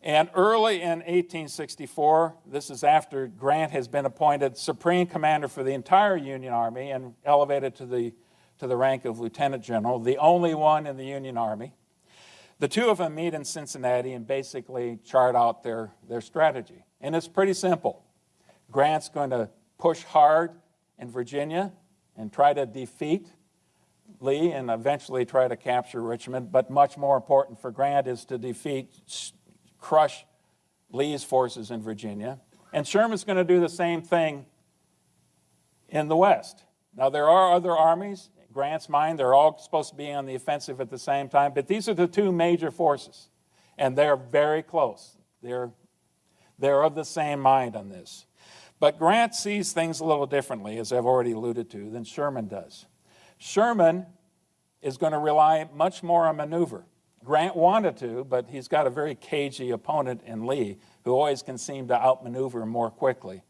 And early in 1864, this is after Grant has been appointed supreme commander for the entire Union Army and elevated to the rank of lieutenant general, the only one in the Union Army. The two of them meet in Cincinnati and basically chart out their strategy. And it's pretty simple. Grant's going to push hard in Virginia and try to defeat Lee and eventually try to capture Richmond, but much more important for Grant is to crush Lee's forces in Virginia. And Sherman's going to do the same thing in the West. Now, there are other armies. In Grant's mind, they're all supposed to be on the offensive at the same time, but these are the two major forces, and they're very close. They're of the same mind on this. But Grant sees things a little differently, as I've already alluded to, than Sherman does. Sherman is going to rely much more on maneuver. Grant wanted to, but he's got a very cagey opponent in Lee, who always can seem to outmaneuver more quickly.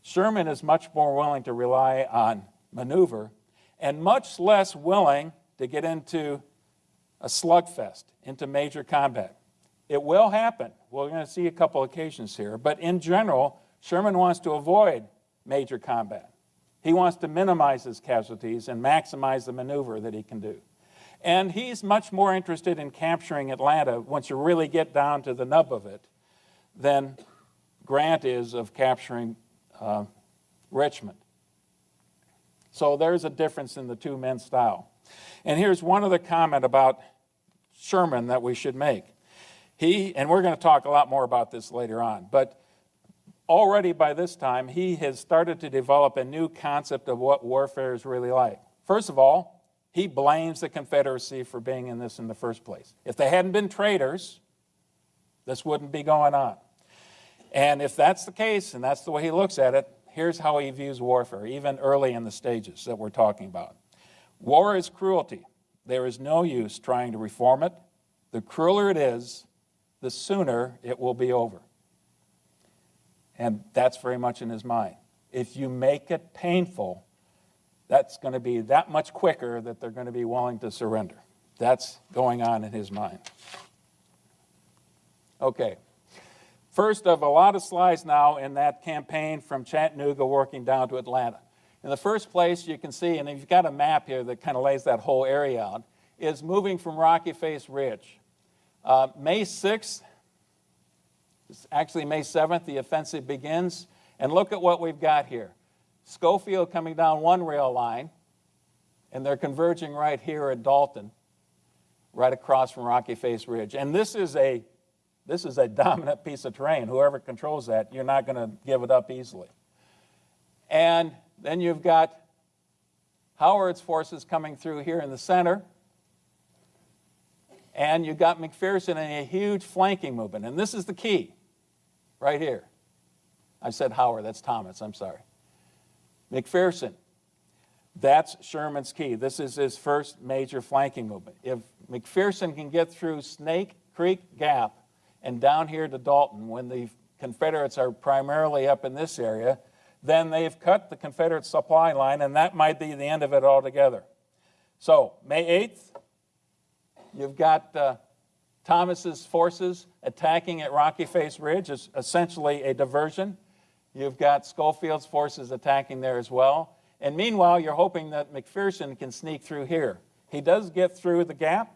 Sherman is much more willing to rely on maneuver and much less willing to get into a slugfest, into major combat. It will happen. We're going to see a couple occasions here, but in general, Sherman wants to avoid major combat. He wants to minimize his casualties and maximize the maneuver that he can do. And he's much more interested in capturing Atlanta, once you really get down to the nub of it, than Grant is of capturing Richmond. So there's a difference in the two men's style. And here's one other comment about Sherman that we should make. And we're going to talk a lot more about this later on, but already by this time, he has started to develop a new concept of what warfare is really like. First of all, he blames the Confederacy for being in this in the first place. If they hadn't been traitors, this wouldn't be going on. And if that's the case, and that's the way he looks at it, here's how he views warfare, even early in the stages that we're talking about. War is cruelty. There is no use trying to reform it. The crueler it is, the sooner it will be over. And that's very much in his mind. If you make it painful, that's going to be that much quicker that they're going to be willing to surrender. That's going on in his mind. Okay. First of a lot of slides now in that campaign from Chattanooga working down to Atlanta. In the first place, you can see, and you've got a map here that kind of lays that whole area out, is moving from Rocky Face Ridge. May 6th, actually May 7th, the offensive begins. And look at what we've got here. Schofield coming down one rail line, and they're converging right here at Dalton, right across from Rocky Face Ridge. And this is a dominant piece of terrain. Whoever controls that, you're not going to give it up easily. And then you've got Howard's forces coming through here in the center. And you've got McPherson in a huge flanking movement. And this is the key, right here. I said Howard, that's Thomas, I'm sorry. McPherson, that's Sherman's key. This is his first major flanking movement. If McPherson can get through Snake Creek Gap and down here to Dalton, when the Confederates are primarily up in this area, then they've cut the Confederate supply line, and that might be the end of it altogether. So, May 8th, you've got Thomas's forces attacking at Rocky Face Ridge. It's essentially a diversion. You've got Schofield's forces attacking there as well. And meanwhile, you're hoping that McPherson can sneak through here. He does get through the gap,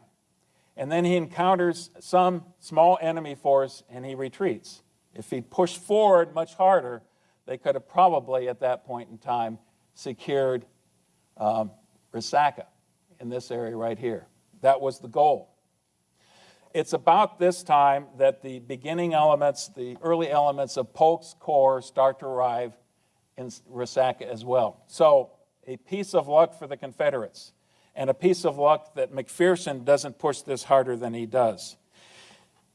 and then he encounters some small enemy force, and he retreats. If he pushed forward much harder, they could have probably, at that point in time, secured Resaca in this area right here. That was the goal. It's about this time that the beginning elements, the early elements of Polk's Corps start to arrive in Resaca as well. So a piece of luck for the Confederates, and a piece of luck that McPherson doesn't push this harder than he does.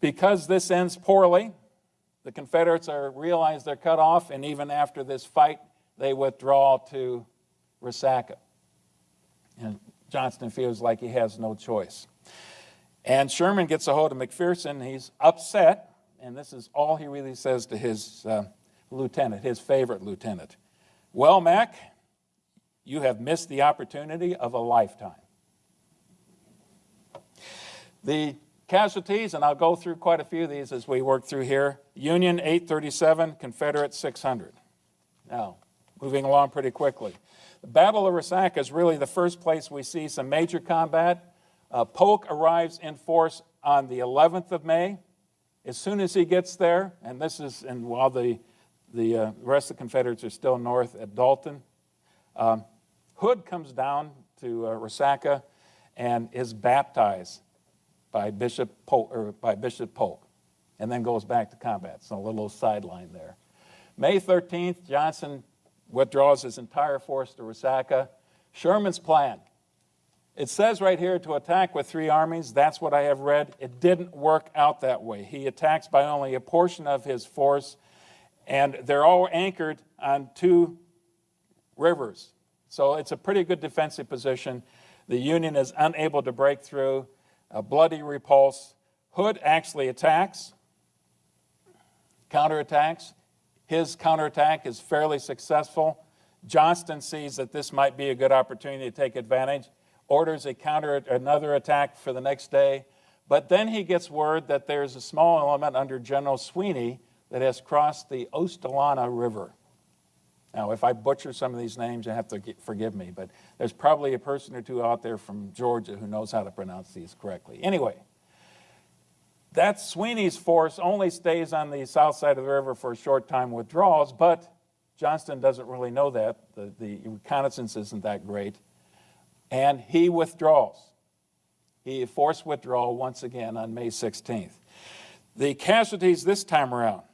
Because this ends poorly, the Confederates realize they're cut off, and even after this fight, they withdraw to Resaca. And Johnston feels like he has no choice. And Sherman gets a hold of McPherson. He's upset, and this is all he really says to his lieutenant, his favorite lieutenant. Well, Mac, you have missed the opportunity of a lifetime. The casualties, and I'll go through quite a few of these as we work through here. Union 837, Confederate 600. Now, moving along pretty quickly. The Battle of Resaca is really the first place we see some major combat. Polk arrives in force on the 11th of May. As soon as he gets there, and while the rest of the Confederates are still north at Dalton, Hood comes down to Resaca and is baptized by Bishop Polk, and then goes back to combat. So a little sideline there. May 13th, Johnson withdraws his entire force to Resaca. Sherman's plan. It says right here to attack with 3 armies. That's what I have read. It didn't work out that way. He attacks by only a portion of his force, and they're all anchored on 2 rivers. So it's a pretty good defensive position. The Union is unable to break through. A bloody repulse. Hood actually attacks, counterattacks. His counterattack is fairly successful. Johnston sees that this might be a good opportunity to take advantage, orders another attack for the next day. But then he gets word that there's a small element under General Sweeney that has crossed the Ostalana River. Now, if I butcher some of these names, you have to forgive me, but there's probably a person or two out there from Georgia who knows how to pronounce these correctly. Anyway, that Sweeney's force only stays on the south side of the river for a short time, withdraws, but Johnston doesn't really know that. The reconnaissance isn't that great. And he withdraws. He forced withdrawal once again on May 16th. The casualties this time around,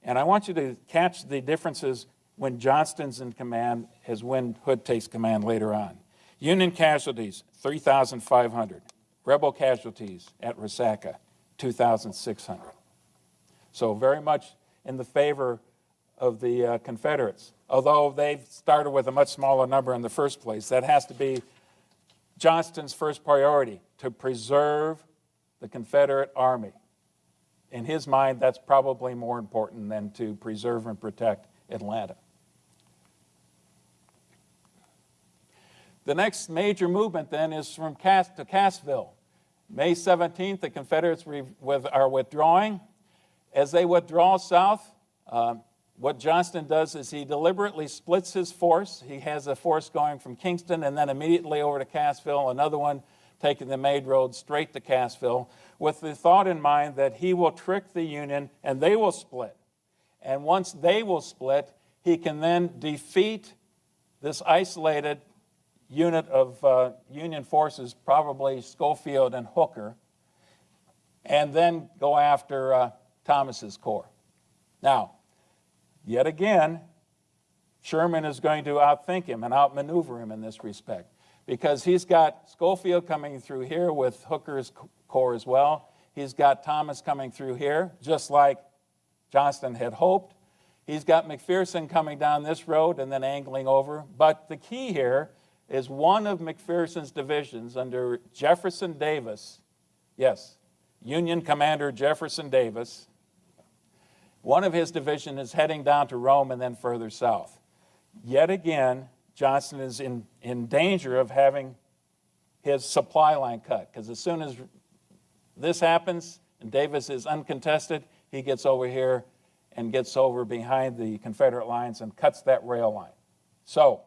and I want you to catch the differences when Johnston's in command as when Hood takes command later on. Union casualties, 3,500. Rebel casualties at Resaca, 2,600. So very much in the favor of the Confederates. Although they've started with a much smaller number in the first place, that has to be Johnston's first priority, to preserve the Confederate army. in his mind, that's probably more important than to preserve and protect Atlanta. The next major movement then is from to Cassville. May 17th, the Confederates are withdrawing. As they withdraw south, what Johnston does is he deliberately splits his force. He has a force going from Kingston and then immediately over to Cassville, another one taking the Maid Road straight to Cassville, with the thought in mind that he will trick the Union and they will split. And once they will split, he can then defeat this isolated unit of Union forces, probably Schofield and Hooker, and then go after Thomas's corps. Now, yet again, Sherman is going to outthink him and outmaneuver him in this respect, because he's got Schofield coming through here with Hooker's corps as well. He's got Thomas coming through here, just like Johnston had hoped. He's got McPherson coming down this road and then angling over. But the key here is one of McPherson's divisions under Jefferson Davis, yes, Union Commander Jefferson Davis, one of his division is heading down to Rome and then further south. Yet again, Johnston is in danger of having his supply line cut, because as soon as this happens and Davis is uncontested, he gets over here and gets over behind the Confederate lines and cuts that rail line. So,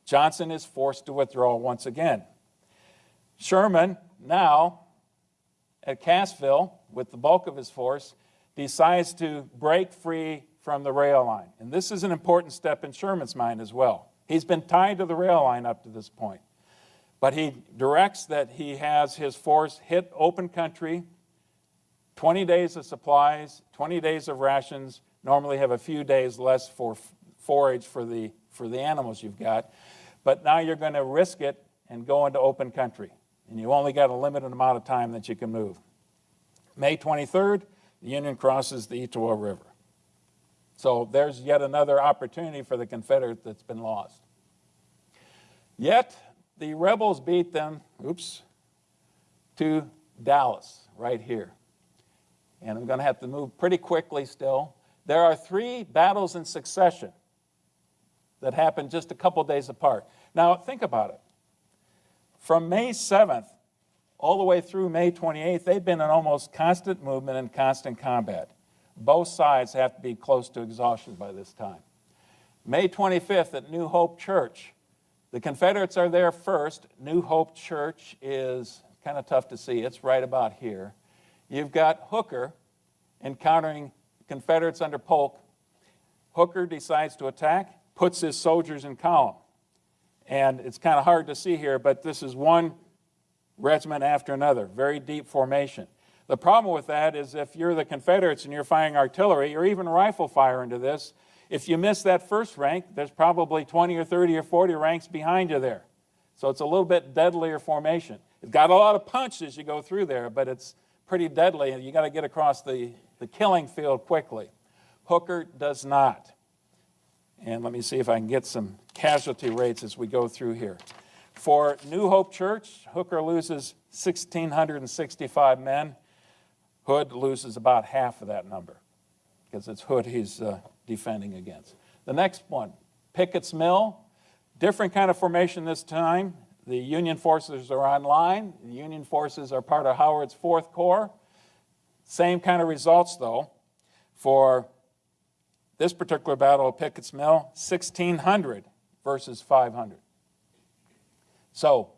Johnson is forced to withdraw once again. Sherman, now at Cassville, with the bulk of his force, decides to break free from the rail line. And this is an important step in Sherman's mind as well. He's been tied to the rail line up to this point. But he directs that he has his force hit open country, 20 days of supplies, 20 days of rations, normally have a few days less for forage for the animals you've got. But now you're going to risk it and go into open country. And you only got a limited amount of time that you can move. May 23rd, the Union crosses the Etowah River. So there's yet another opportunity for the Confederates that's been lost. Yet, the rebels beat them, to Dallas, right here. And I'm going to have to move pretty quickly still. There are 3 battles in succession that happened just a couple days apart. Now, think about it. From May 7th all the way through May 28th, they've been in almost constant movement and constant combat. Both sides have to be close to exhaustion by this time. May 25th at New Hope Church, the Confederates are there first. New Hope Church is kind of tough to see. It's right about here. You've got Hooker encountering Confederates under Polk. Hooker decides to attack, puts his soldiers in column. And it's kind of hard to see here, but this is one regiment after another, very deep formation. The problem with that is if you're the Confederates and you're firing artillery or even rifle fire into this, if you miss that first rank, there's probably 20 or 30 or 40 ranks behind you there. So it's a little bit deadlier formation. It's got a lot of punch as you go through there, but it's pretty deadly, and you got to get across the killing field quickly. Hooker does not. And let me see if I can get some casualty rates as we go through here. For New Hope Church, Hooker loses 1,665 men. Hood loses about half of that number, because it's Hood he's defending against. The next one, Pickett's Mill. Different kind of formation this time. The Union forces are on line. The Union forces are part of Howard's 4th Corps. Same kind of results, though. For this particular battle of Pickett's Mill, 1,600 versus 500. So,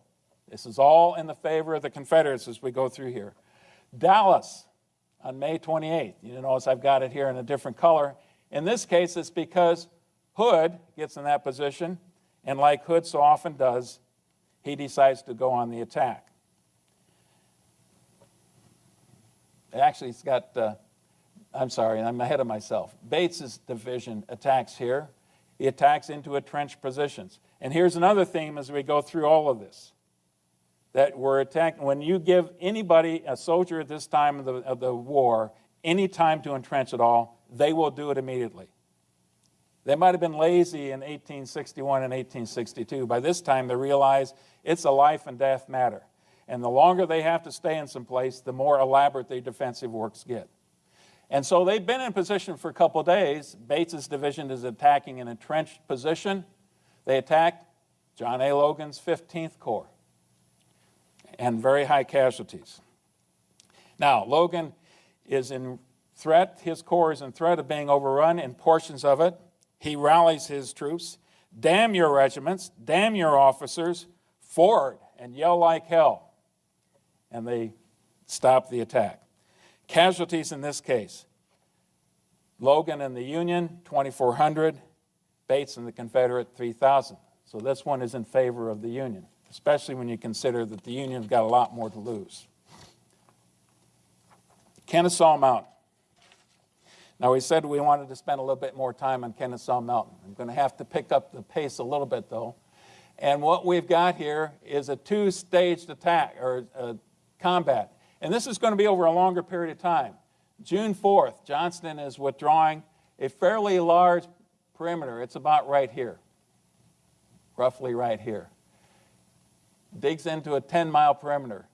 this is all in the favor of the Confederates as we go through here. Dallas, on May 28th. You notice I've got it here in a different color. In this case, it's because Hood gets in that position, and like Hood so often does, he decides to go on the attack. Actually, it's got, I'm sorry, I'm ahead of myself. Bates's division attacks here. He attacks into entrenched positions. And here's another theme as we go through all of this. That we're attacking, when you give anybody, a soldier at this time of the war, any time to entrench at all, they will do it immediately. They might have been lazy in 1861 and 1862. By this time, they realize it's a life and death matter. And the longer they have to stay in some place, the more elaborate their defensive works get. And so they've been in position for a couple of days. Bates's division is attacking an entrenched position. They attack John A. Logan's 15th Corps, and very high casualties. Now, Logan is in threat, his corps is in threat of being overrun in portions of it. He rallies his troops. Damn your regiments, damn your officers, forward, and yell like hell. And they stop the attack. Casualties in this case: Logan and the Union, 2,400, Bates and the Confederate, 3,000. So this one is in favor of the Union, especially when you consider that the Union's got a lot more to lose. Kennesaw Mountain. Now, we said we wanted to spend a little bit more time on Kennesaw Mountain. I'm going to have to pick up the pace a little bit, though. And what we've got here is a two-staged attack, or combat. And this is going to be over a longer period of time. June 4th, Johnston is withdrawing a fairly large perimeter. It's about right here, roughly right here. Digs into a 10-mile perimeter.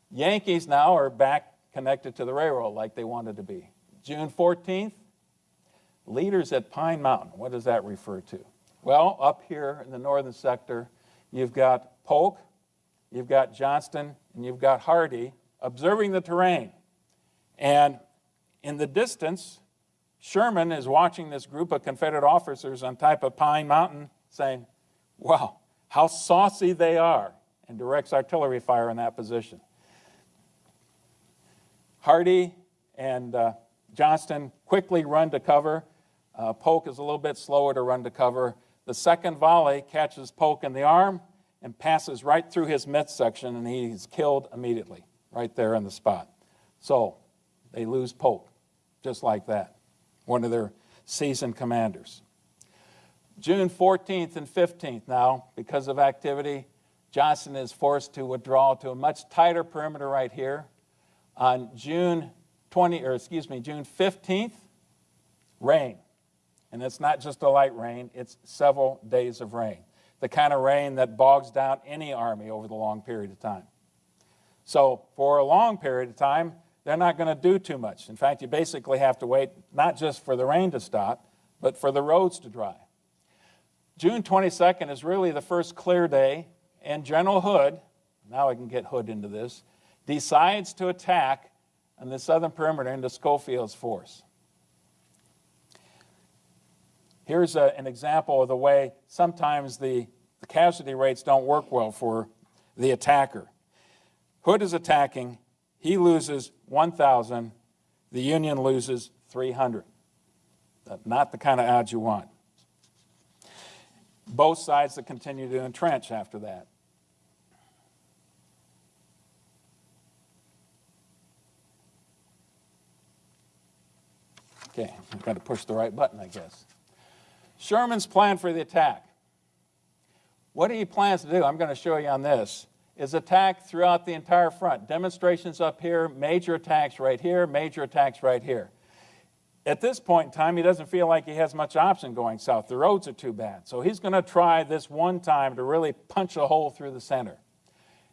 Yankees now are back connected to the railroad like they wanted to be. June 14th, leaders at Pine Mountain. What does that refer to? Well, up here in the northern sector, you've got Polk, you've got Johnston, and you've got Hardee observing the terrain. And in the distance, Sherman is watching this group of Confederate officers on top of Pine Mountain saying, wow, how saucy they are, and directs artillery fire in that position. Hardee and Johnston quickly run to cover. Polk is a little bit slower to run to cover. The second volley catches Polk in the arm and passes right through his midsection, and he's killed immediately, right there on the spot. So they lose Polk, just like that, one of their seasoned commanders. June 14th and 15th now, because of activity, Johnston is forced to withdraw to a much tighter perimeter right here. On June 15th, rain. And it's not just a light rain, it's several days of rain. The kind of rain that bogs down any army over the long period of time. So for a long period of time, they're not going to do too much. In fact, you basically have to wait not just for the rain to stop, but for the roads to dry. June 22nd is really the first clear day, and General Hood, now I can get Hood into this, decides to attack on the southern perimeter into Schofield's force. Here's an example of the way sometimes the casualty rates don't work well for the attacker. Hood is attacking. He loses 1,000. The Union loses 300. Not the kind of odds you want. Both sides that continue to entrench after that. Okay, I've got to push the right button, I guess. Sherman's plan for the attack. What he plans to do, I'm going to show you on this, is attack throughout the entire front. Demonstrations up here, major attacks right here, major attacks right here. At this point in time, he doesn't feel like he has much option going south. The roads are too bad. So he's going to try this one time to really punch a hole through the center.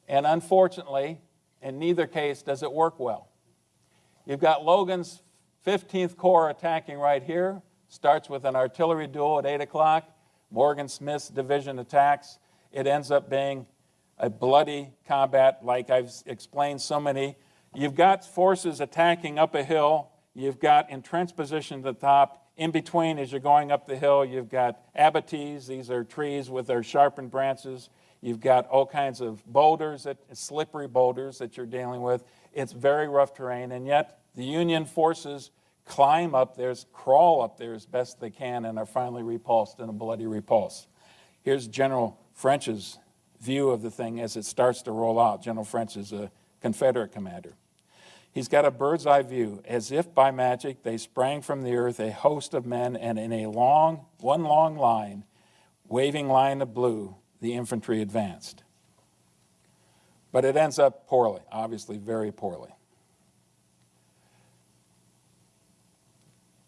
And unfortunately, in neither case does it work well. You've got Logan's 15th Corps attacking right here. Starts with an artillery duel at 8 o'clock. Morgan Smith's division attacks. It ends up being a bloody combat like I've explained so many. You've got forces attacking up a hill. You've got entrenched positions at the top. In between, as you're going up the hill, you've got abatis. These are trees with their sharpened branches. You've got all kinds of boulders, slippery boulders that you're dealing with. It's very rough terrain, and yet the Union forces climb up there, crawl up there as best they can, and are finally repulsed in a bloody repulse. Here's General French's view of the thing as it starts to roll out. General French is a Confederate commander. He's got a bird's eye view. As if by magic, they sprang from the earth, a host of men, and in one long line, waving line of blue, the infantry advanced. But it ends up poorly, obviously very poorly.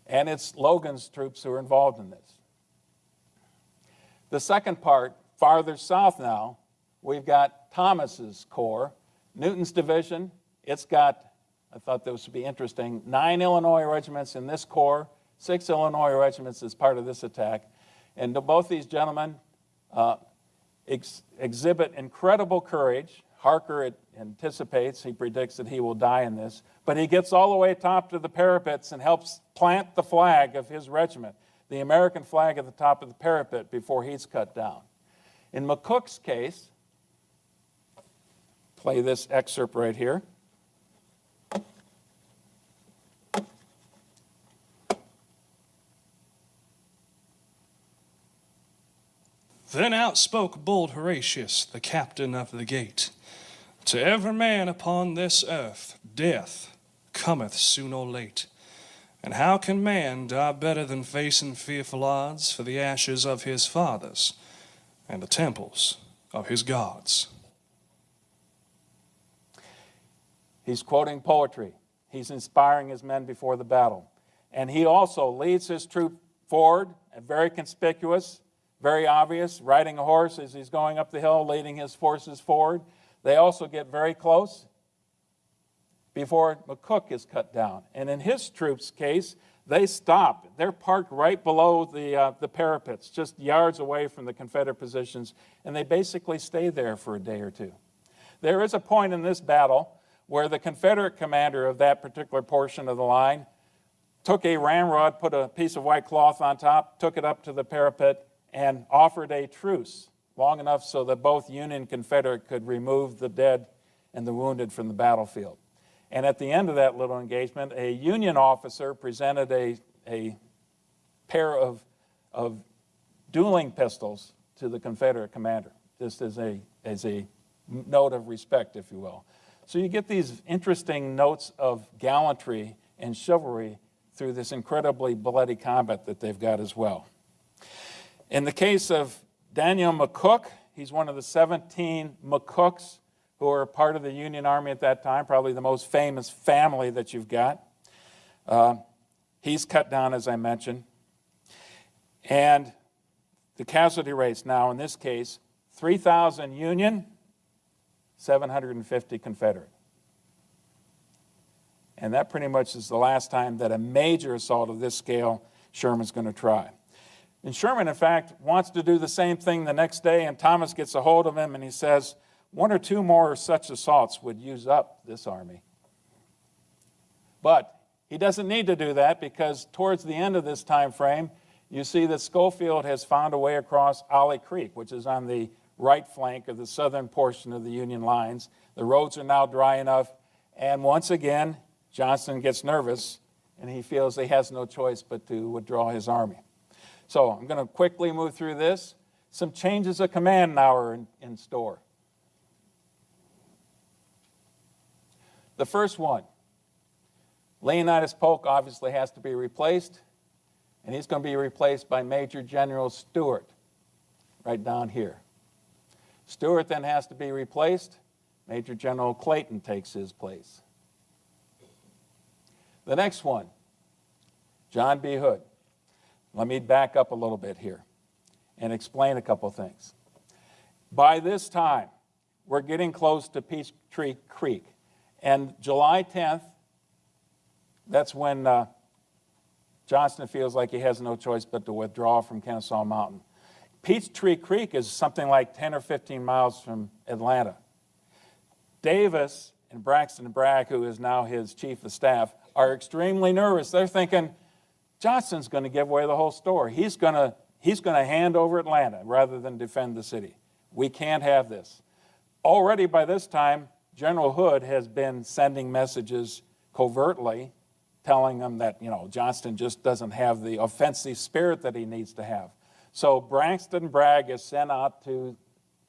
And it's Logan's troops who are involved in this. The second part, farther south now, we've got Thomas's corps, Newton's division. It's got I thought this would be interesting. 9 Illinois regiments in this corps, 6 Illinois regiments as part of this attack. And both these gentlemen exhibit incredible courage. Harker anticipates, he predicts that he will die in this, but he gets all the way top to the parapets and helps plant the flag of his regiment, the American flag at the top of the parapet before he's cut down. In McCook's case, play this excerpt right here. Then out spoke bold Horatius, the captain of the gate. To every man upon this earth, death cometh soon or late. And how can man die better than facing fearful odds for the ashes of his fathers and the temples of his gods? He's quoting poetry. He's inspiring his men before the battle. And he also leads his troop forward, very conspicuous, very obvious, riding a horse as he's going up the hill, leading his forces forward. They also get very close before McCook is cut down. And in his troops' case, they stop. They're parked right below the parapets, just yards away from the Confederate positions, and they basically stay there for a day or two. There is a point in this battle where the Confederate commander of that particular portion of the line took a ramrod, put a piece of white cloth on top, took it up to the parapet, and offered a truce long enough so that both Union and Confederate could remove the dead and the wounded from the battlefield. And at the end of that little engagement, a Union officer presented a pair of dueling pistols to the Confederate commander, just as a note of respect, if you will. So you get these interesting notes of gallantry and chivalry through this incredibly bloody combat that they've got as well. In the case of Daniel McCook, he's one of the 17 McCooks who were part of the Union Army at that time, probably the most famous family that you've got. He's cut down, as I mentioned. And the casualty rates now, in this case, 3,000 Union, 750 Confederate. And that pretty much is the last time that a major assault of this scale Sherman's going to try. And Sherman, in fact, wants to do the same thing the next day, and Thomas gets a hold of him and he says, 1 or 2 more such assaults would use up this army. But he doesn't need to do that, because towards the end of this time frame, you see that Schofield has found a way across Ollie Creek, which is on the right flank of the southern portion of the Union lines. The roads are now dry enough, and once again, Johnston gets nervous, and he feels he has no choice but to withdraw his army. So I'm going to quickly move through this. Some changes of command now are in store. The first one, Leonidas Polk obviously has to be replaced, and he's going to be replaced by Major General Stewart, right down here. Stewart then has to be replaced. Major General Clayton takes his place. The next one, John B. Hood. Let me back up a little bit here and explain a couple things. By this time, we're getting close to Peachtree Creek. And July 10th, that's when Johnston feels like he has no choice but to withdraw from Kennesaw Mountain. Peachtree Creek is something like 10 or 15 miles from Atlanta. Davis and Braxton Bragg, who is now his chief of staff, are extremely nervous. They're thinking, Johnston's going to give away the whole story. He's going to hand over Atlanta rather than defend the city. We can't have this. Already by this time, General Hood has been sending messages covertly telling them that, Johnston just doesn't have the offensive spirit that he needs to have. So Braxton Bragg is sent out to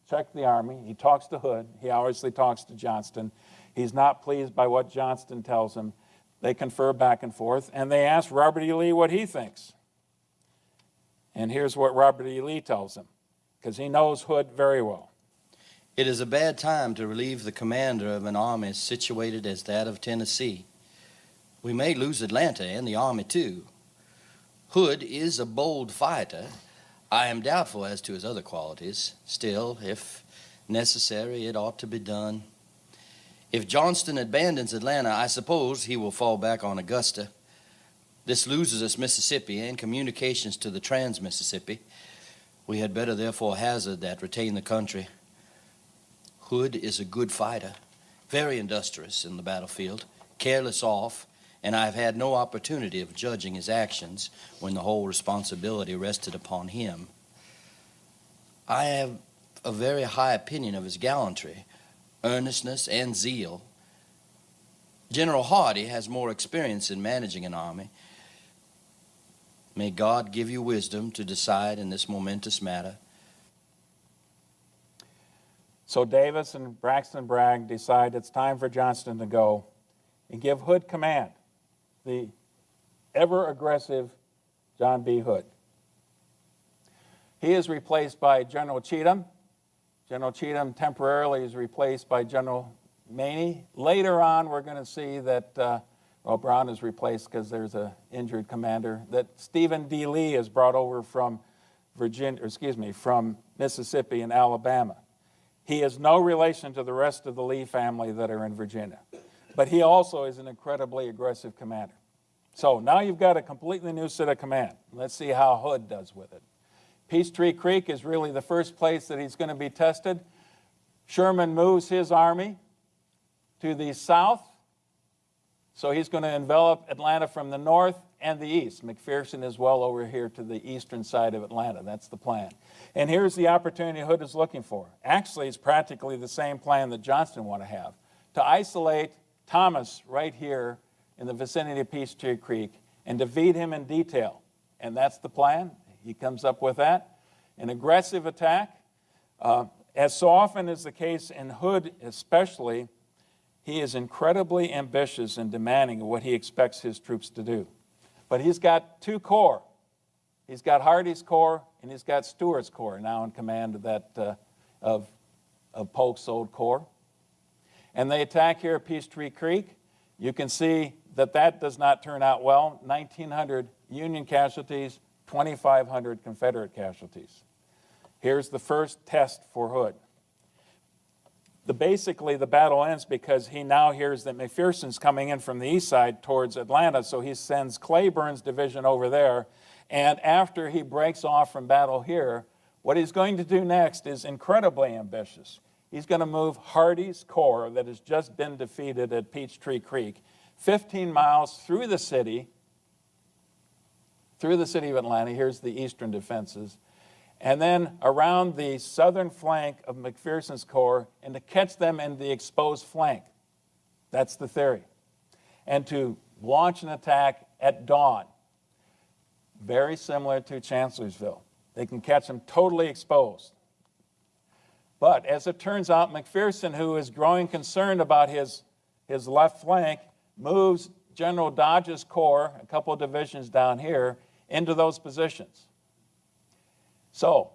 check the army. He talks to Hood. He obviously talks to Johnston. He's not pleased by what Johnston tells him. They confer back and forth, and they ask Robert E. Lee what he thinks. And here's what Robert E. Lee tells him, because he knows Hood very well. It is a bad time to relieve the commander of an army situated as that of Tennessee. We may lose Atlanta and the army too. Hood is a bold fighter. I am doubtful as to his other qualities. Still, if necessary, it ought to be done. If Johnston abandons Atlanta, I suppose he will fall back on Augusta. This loses us Mississippi and communications to the trans-Mississippi. We had better therefore hazard that, retain the country. Hood is a good fighter, very industrious in the battlefield, careless off, and I have had no opportunity of judging his actions when the whole responsibility rested upon him. I have a very high opinion of his gallantry, earnestness, and zeal. General Hardee has more experience in managing an army. May God give you wisdom to decide in this momentous matter. So Davis and Braxton Bragg decide it's time for Johnston to go and give Hood command, the ever-aggressive John B. Hood. He is replaced by General Cheatham. General Cheatham temporarily is replaced by General Maney. Later on, we're going to see that Brown is replaced because there's an injured commander. That Stephen D. Lee is brought over from from Mississippi and Alabama. He is no relation to the rest of the Lee family that are in Virginia, but he also is an incredibly aggressive commander. So now you've got a completely new set of command. Let's see how Hood does with it. Peachtree Creek is really the first place that he's going to be tested. Sherman moves his army to the south, so he's going to envelop Atlanta from the north and the east. McPherson is well over here to the eastern side of Atlanta. That's the plan. And here's the opportunity Hood is looking for. Actually, it's practically the same plan that Johnston want to have, to isolate Thomas right here in the vicinity of Peachtree Creek and defeat him in detail. And that's the plan. He comes up with that. An aggressive attack. As so often is the case in Hood especially, he is incredibly ambitious and demanding of what he expects his troops to do. But he's got two corps. He's got Hardee's Corps and he's got Stewart's Corps now in command of that of Polk's old corps. And they attack here at Peachtree Creek. You can see that that does not turn out well. 1,900 Union casualties, 2,500 Confederate casualties. Here's the first test for Hood. Basically, the battle ends because he now hears that McPherson's coming in from the east side towards Atlanta, so he sends Cleburne's division over there. And after he breaks off from battle here, what he's going to do next is incredibly ambitious. He's going to move Hardee's Corps that has just been defeated at Peachtree Creek 15 miles through the city of Atlanta. Here's the eastern defenses. And then around the southern flank of McPherson's Corps and to catch them in the exposed flank. That's the theory. And to launch an attack at dawn. Very similar to Chancellorsville. They can catch them totally exposed. But as it turns out, McPherson, who is growing concerned about his left flank, moves General Dodge's Corps, a couple of divisions down here, into those positions. So,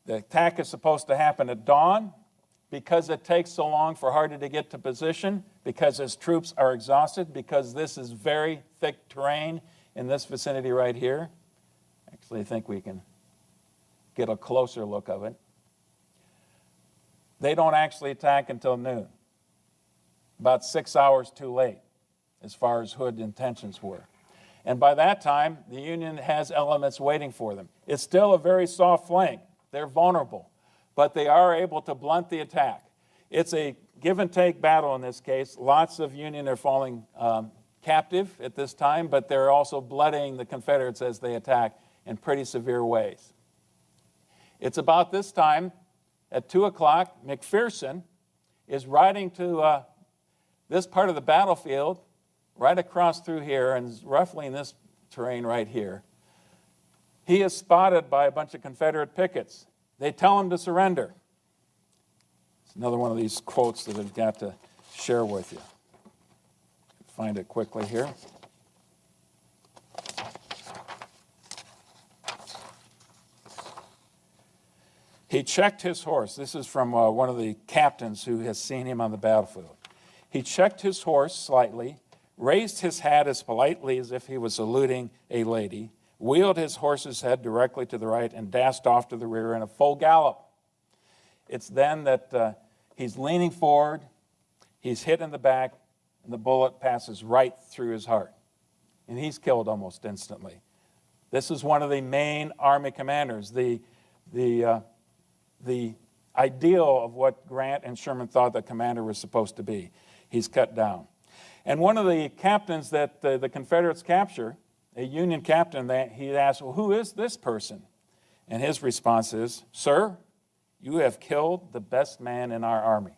the attack is supposed to happen at dawn. Because it takes so long for Hardee to get to position, because his troops are exhausted, because this is very thick terrain in this vicinity right here. Actually, I think we can get a closer look of it. They don't actually attack until noon. About 6 hours too late, as far as Hood's intentions were. And by that time, the Union has elements waiting for them. It's still a very soft flank. They're vulnerable, but they are able to blunt the attack. It's a give-and-take battle in this case. Lots of Union are falling captive at this time, but they're also bloodying the Confederates as they attack in pretty severe ways. It's about this time, at 2 o'clock, McPherson is riding to this part of the battlefield, right across through here, and roughly in this terrain right here. He is spotted by a bunch of Confederate pickets. They tell him to surrender. It's another one of these quotes that I've got to share with you. Find it quickly here. He checked his horse. This is from one of the captains who has seen him on the battlefield. He checked his horse slightly, raised his hat as politely as if he was saluting a lady, wheeled his horse's head directly to the right, and dashed off to the rear in a full gallop. It's then that he's leaning forward, He's hit in the back, and the bullet passes right through his heart. And he's killed almost instantly. This is one of the main Army commanders, the ideal of what Grant and Sherman thought the commander was supposed to be. He's cut down. And one of the captains that the Confederates capture, a Union captain, he asks, well, who is this person? And his response is, sir, you have killed the best man in our army.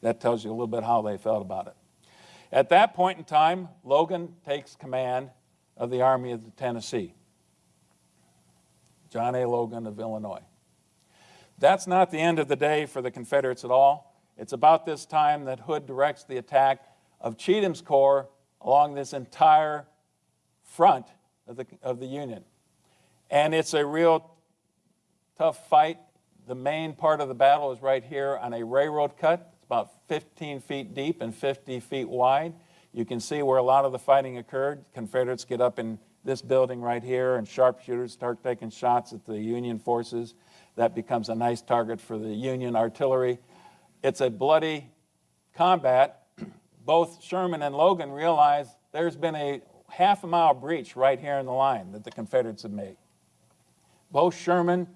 That tells you a little bit how they felt about it. At that point in time, Logan takes command of the Army of the Tennessee. John A. Logan of Illinois. That's not the end of the day for the Confederates at all. It's about this time that Hood directs the attack of Cheatham's Corps along this entire front of the Union. And it's a real tough fight. The main part of the battle is right here on a railroad cut. It's about 15 feet deep and 50 feet wide. You can see where a lot of the fighting occurred. Confederates get up in this building right here, and sharpshooters start taking shots at the Union forces. That becomes a nice target for the Union artillery. It's a bloody combat. Both Sherman and Logan realize there's been a half-a-mile breach right here in the line that the Confederates have made. Both Sherman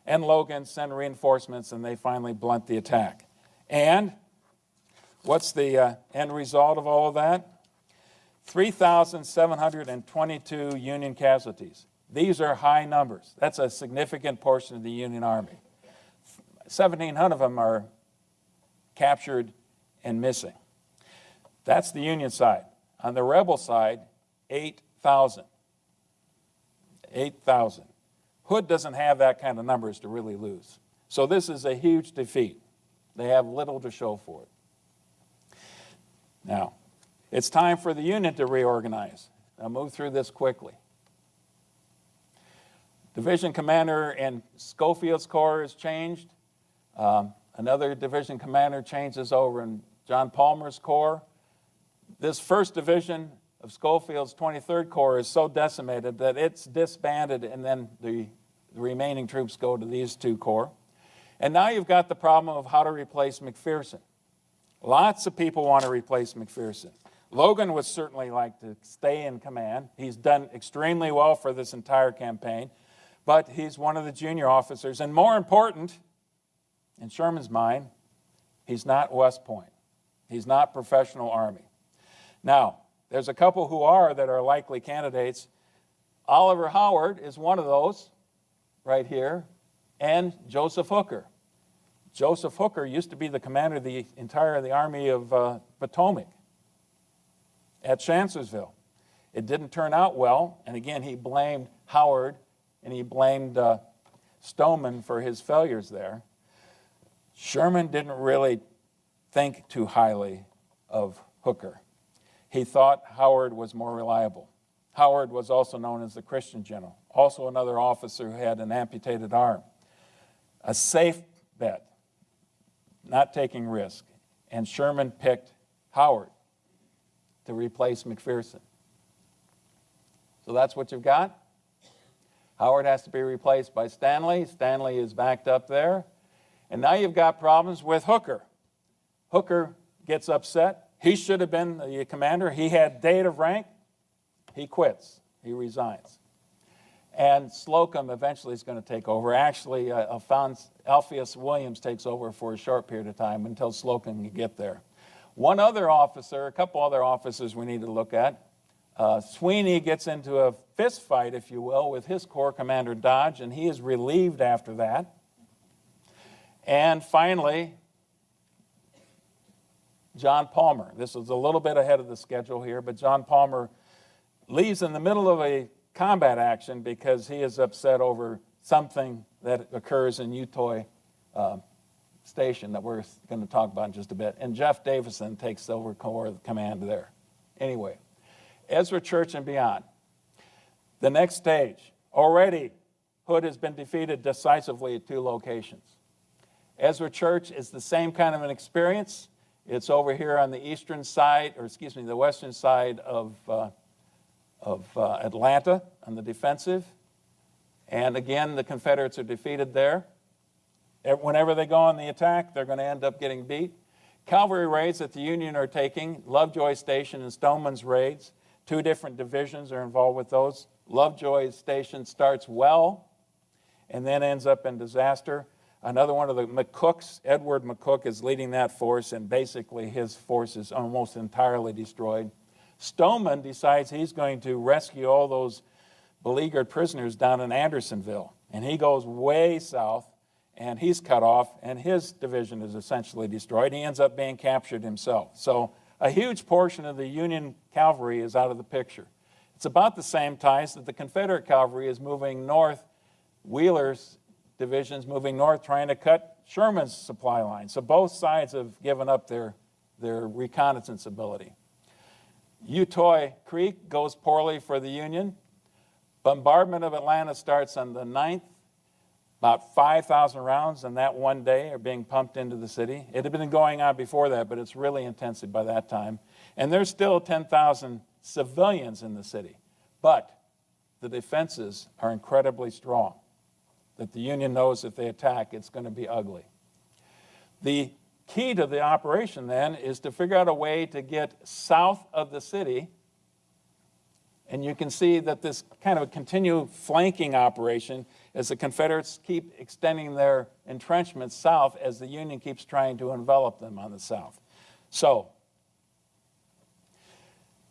and Logan send reinforcements, and they finally blunt the attack. And what's the end result of all of that? 3,722 Union casualties. These are high numbers. That's a significant portion of the Union Army. 1,700 of them are captured and missing. That's the Union side. On the rebel side, 8,000. 8,000. Hood doesn't have that kind of numbers to really lose. So this is a huge defeat. They have little to show for it. Now, it's time for the Union to reorganize. I'll move through this quickly. Division commander in Schofield's Corps is changed. Another division commander changes over in John Palmer's Corps. This first division of Schofield's 23rd Corps is so decimated that it's disbanded, and then the remaining troops go to these two corps. And now you've got the problem of how to replace McPherson. Lots of people want to replace McPherson. Logan would certainly like to stay in command. He's done extremely well for this entire campaign, but he's one of the junior officers. And more important, in Sherman's mind, he's not West Point. He's not professional Army. Now, there's a couple who are that are likely candidates. Oliver Howard is one of those right here, and Joseph Hooker. Joseph Hooker used to be the commander of the Army of Potomac at Chancellorsville. It didn't turn out well, and again, he blamed Howard, and he blamed Stoneman for his failures there. Sherman didn't really think too highly of Hooker. He thought Howard was more reliable. Howard was also known as the Christian general, also another officer who had an amputated arm. A safe bet, not taking risk. And Sherman picked Howard to replace McPherson. So that's what you've got. Howard has to be replaced by Stanley. Stanley is backed up there. And now you've got problems with Hooker. Hooker gets upset. He should have been the commander. He had date of rank. He quits. He resigns. And Slocum eventually is going to take over. Actually, Alpheus Williams takes over for a short period of time until Slocum can get there. One other officer, a couple other officers we need to look at. Sweeney gets into a fist fight, if you will, with his Corps Commander Dodge, and he is relieved after that. And finally, John Palmer. This is a little bit ahead of the schedule here, but John Palmer leaves in the middle of a combat action because he is upset over something that occurs in Utoy Station that we're going to talk about in just a bit. And Jeff Davison takes over Corps command there. Anyway, Ezra Church and beyond. The next stage. Already, Hood has been defeated decisively at two locations. Ezra Church is the same kind of an experience. It's over here on the eastern side, the western side of Atlanta on the defensive. And again, the Confederates are defeated there. Whenever they go on the attack, they're going to end up getting beat. Cavalry raids that the Union are taking, Lovejoy Station and Stoneman's raids. 2 different divisions are involved with those. Lovejoy Station starts well and then ends up in disaster. Another one of the McCooks, Edward McCook, is leading that force, and basically his force is almost entirely destroyed. Stoneman decides he's going to rescue all those beleaguered prisoners down in Andersonville, and he goes way south, and he's cut off, and his division is essentially destroyed. He ends up being captured himself. So a huge portion of the Union cavalry is out of the picture. It's about the same time that the Confederate cavalry is moving north, Wheeler's divisions moving north, trying to cut Sherman's supply line. So both sides have given up their reconnaissance ability. Utoy Creek goes poorly for the Union. Bombardment of Atlanta starts on the 9th. About 5,000 rounds in that one day are being pumped into the city. It had been going on before that, but it's really intensive by that time. And there's still 10,000 civilians in the city. But the defenses are incredibly strong, that the Union knows if they attack, it's going to be ugly. The key to the operation then is to figure out a way to get south of the city. And you can see that this kind of a continued flanking operation as the Confederates keep extending their entrenchments south as the Union keeps trying to envelop them on the south. So,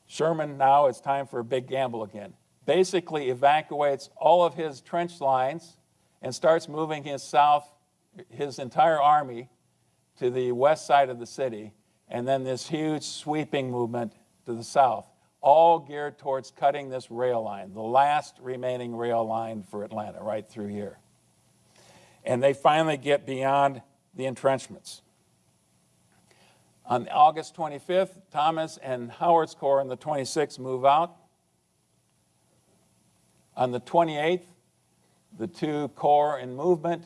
Sherman now, it's time for a big gamble again. Basically evacuates all of his trench lines and starts moving his entire army to the west side of the city, and then this huge sweeping movement to the south, all geared towards cutting this rail line, the last remaining rail line for Atlanta, right through here. And they finally get beyond the entrenchments. On August 25th, Thomas and Howard's Corps and the 26th move out. On the 28th, the 2 corps in movement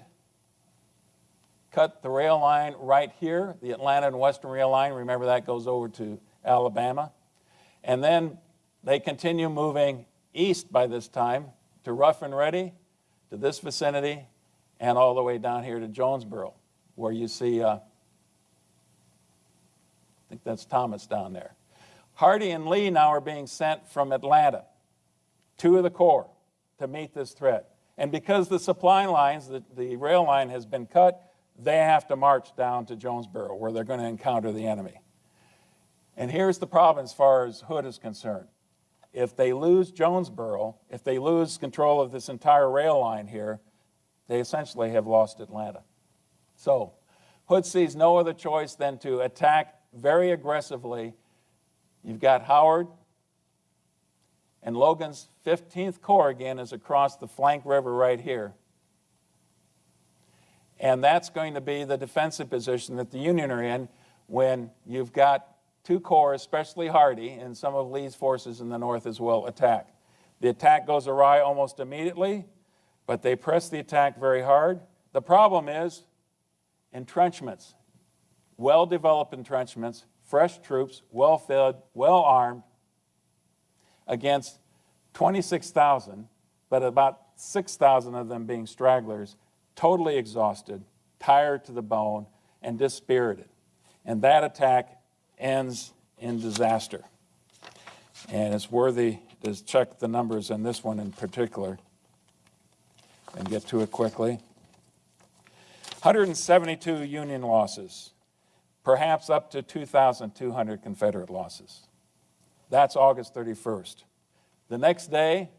cut the rail line right here, the Atlanta and Western Rail Line. Remember, that goes over to Alabama. And then they continue moving east by this time to Rough and Ready, to this vicinity, and all the way down here to Jonesboro, where you see, I think that's Thomas down there. Hardee and Lee now are being sent from Atlanta, 2 of the corps, to meet this threat. And because the supply lines, the rail line has been cut, they have to march down to Jonesboro, where they're going to encounter the enemy. And here's the problem as far as Hood is concerned. If they lose Jonesboro, if they lose control of this entire rail line here, they essentially have lost Atlanta. So Hood sees no other choice than to attack very aggressively. You've got Howard, and Logan's 15th Corps, again, is across the flank river right here. And that's going to be the defensive position that the Union are in when you've got 2 corps, especially Hardee, and some of Lee's forces in the north as well, attack. The attack goes awry almost immediately, but they press the attack very hard. The problem is entrenchments, well-developed entrenchments, fresh troops, well-fed, well-armed, against 26,000, but about 6,000 of them being stragglers, totally exhausted, tired to the bone, and dispirited. And that attack ends in disaster. And it's worthy to check the numbers on this one in particular and get to it quickly. 172 Union losses, perhaps up to 2,200 Confederate losses. That's August 31st. The next day,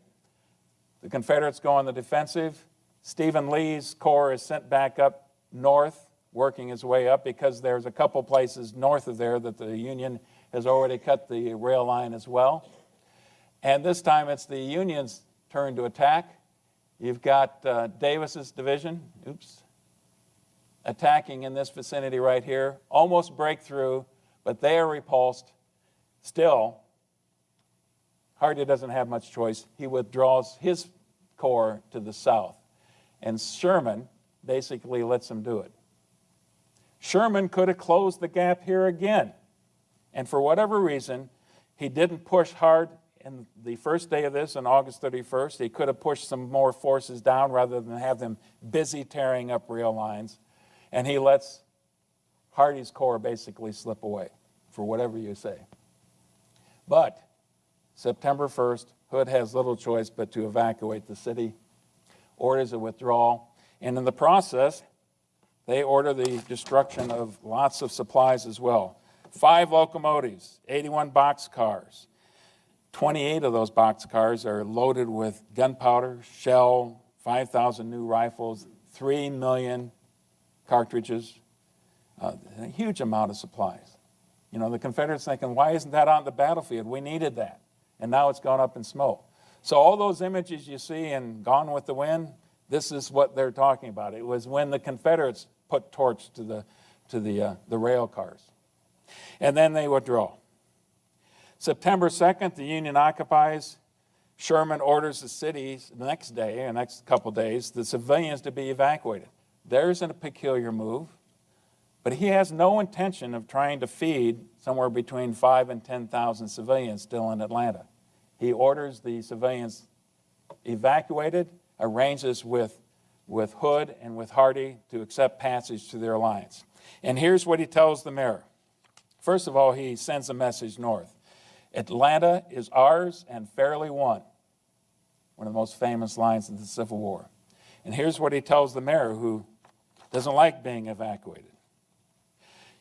the Confederates go on the defensive. Stephen Lee's corps is sent back up north, working his way up because there's a couple places north of there that the Union has already cut the rail line as well. And this time it's the Union's turn to attack. You've got Davis's division, attacking in this vicinity right here, almost break through, but they are repulsed. Still, Hardee doesn't have much choice. He withdraws his corps to the south, and Sherman basically lets him do it. Sherman could have closed the gap here again, and for whatever reason, he didn't push hard in the first day of this on August 31st. He could have pushed some more forces down rather than have them busy tearing up rail lines, and he lets Hardee's corps basically slip away, for whatever you say. But September 1st, Hood has little choice but to evacuate the city, orders a withdrawal, and in the process, they order the destruction of lots of supplies as well. 5 locomotives, 81 boxcars. 28 of those boxcars are loaded with gunpowder, shell, 5,000 new rifles, 3 million cartridges, a huge amount of supplies. You know, the Confederates thinking, why isn't that on the battlefield? We needed that. And now it's gone up in smoke. So all those images you see in Gone with the Wind, this is what they're talking about. It was when the Confederates put torch to the rail cars. And then they withdraw. September 2nd, the Union occupies. Sherman orders the cities the next day, or next couple days, the civilians to be evacuated. There's a peculiar move, but he has no intention of trying to feed somewhere between 5,000 and 10,000 civilians still in Atlanta. He orders the civilians evacuated, arranges with Hood and with Hardee to accept passage to their alliance. And here's what he tells the mayor. First of all, he sends a message north. Atlanta is ours and fairly won. One of the most famous lines of the Civil War. And here's what he tells the mayor, who doesn't like being evacuated.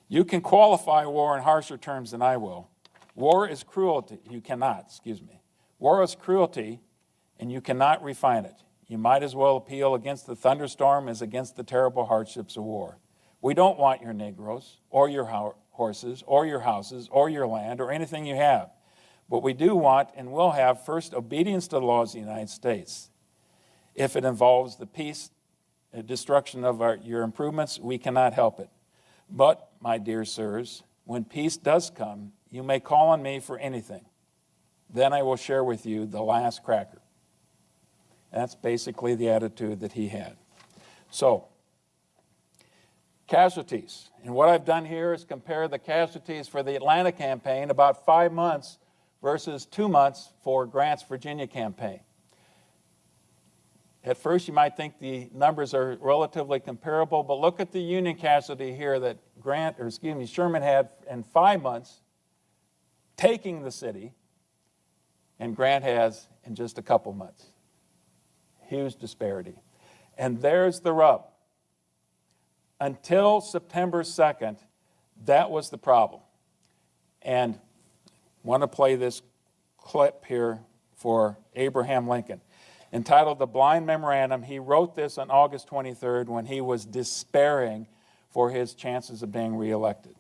You can qualify war in harsher terms than I will. War is cruelty. You cannot, excuse me. War is cruelty, and you cannot refine it. You might as well appeal against the thunderstorm as against the terrible hardships of war. We don't want your Negroes, or your horses, or your houses, or your land, or anything you have. But we do want and will have first obedience to the laws of the United States. If it involves the peace, destruction of your improvements, we cannot help it. But, my dear sirs, when peace does come, you may call on me for anything. Then I will share with you the last cracker. That's basically the attitude that he had. So, casualties. And what I've done here is compare the casualties for the Atlanta campaign, about 5 months versus 2 months for Grant's Virginia campaign. At first, you might think the numbers are relatively comparable, but look at the Union casualty here that Sherman had in 5 months, taking the city, and Grant has in just a couple months. Huge disparity. And there's the rub. Until September 2nd, that was the problem. And I want to play this clip here for Abraham Lincoln. Entitled The Blind Memorandum, he wrote this on August 23rd when he was despairing for his chances of being reelected.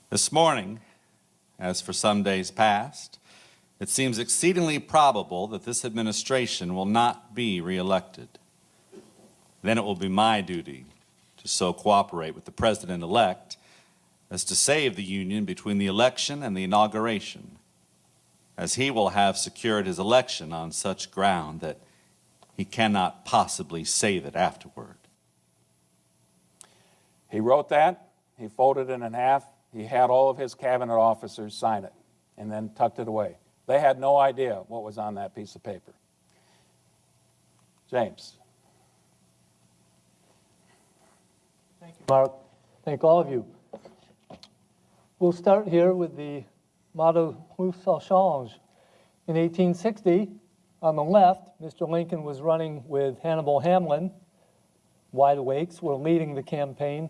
This morning, as for some days past, it seems exceedingly probable that this administration will not be reelected. Then it will be my duty to so cooperate with the President-elect as to save the Union between the election and the inauguration, as he will have secured his election on such ground that he cannot possibly save it afterward. He wrote that, he folded it in half, he had all of his cabinet officers sign it, and then tucked it away. They had no idea what was on that piece of paper. James. Thank you, Mark. Thank all of you. We'll start here with the motto, plus ça change. In 1860, on the left, Mr. Lincoln was running with Hannibal Hamlin. Wide Awakes were leading the campaign,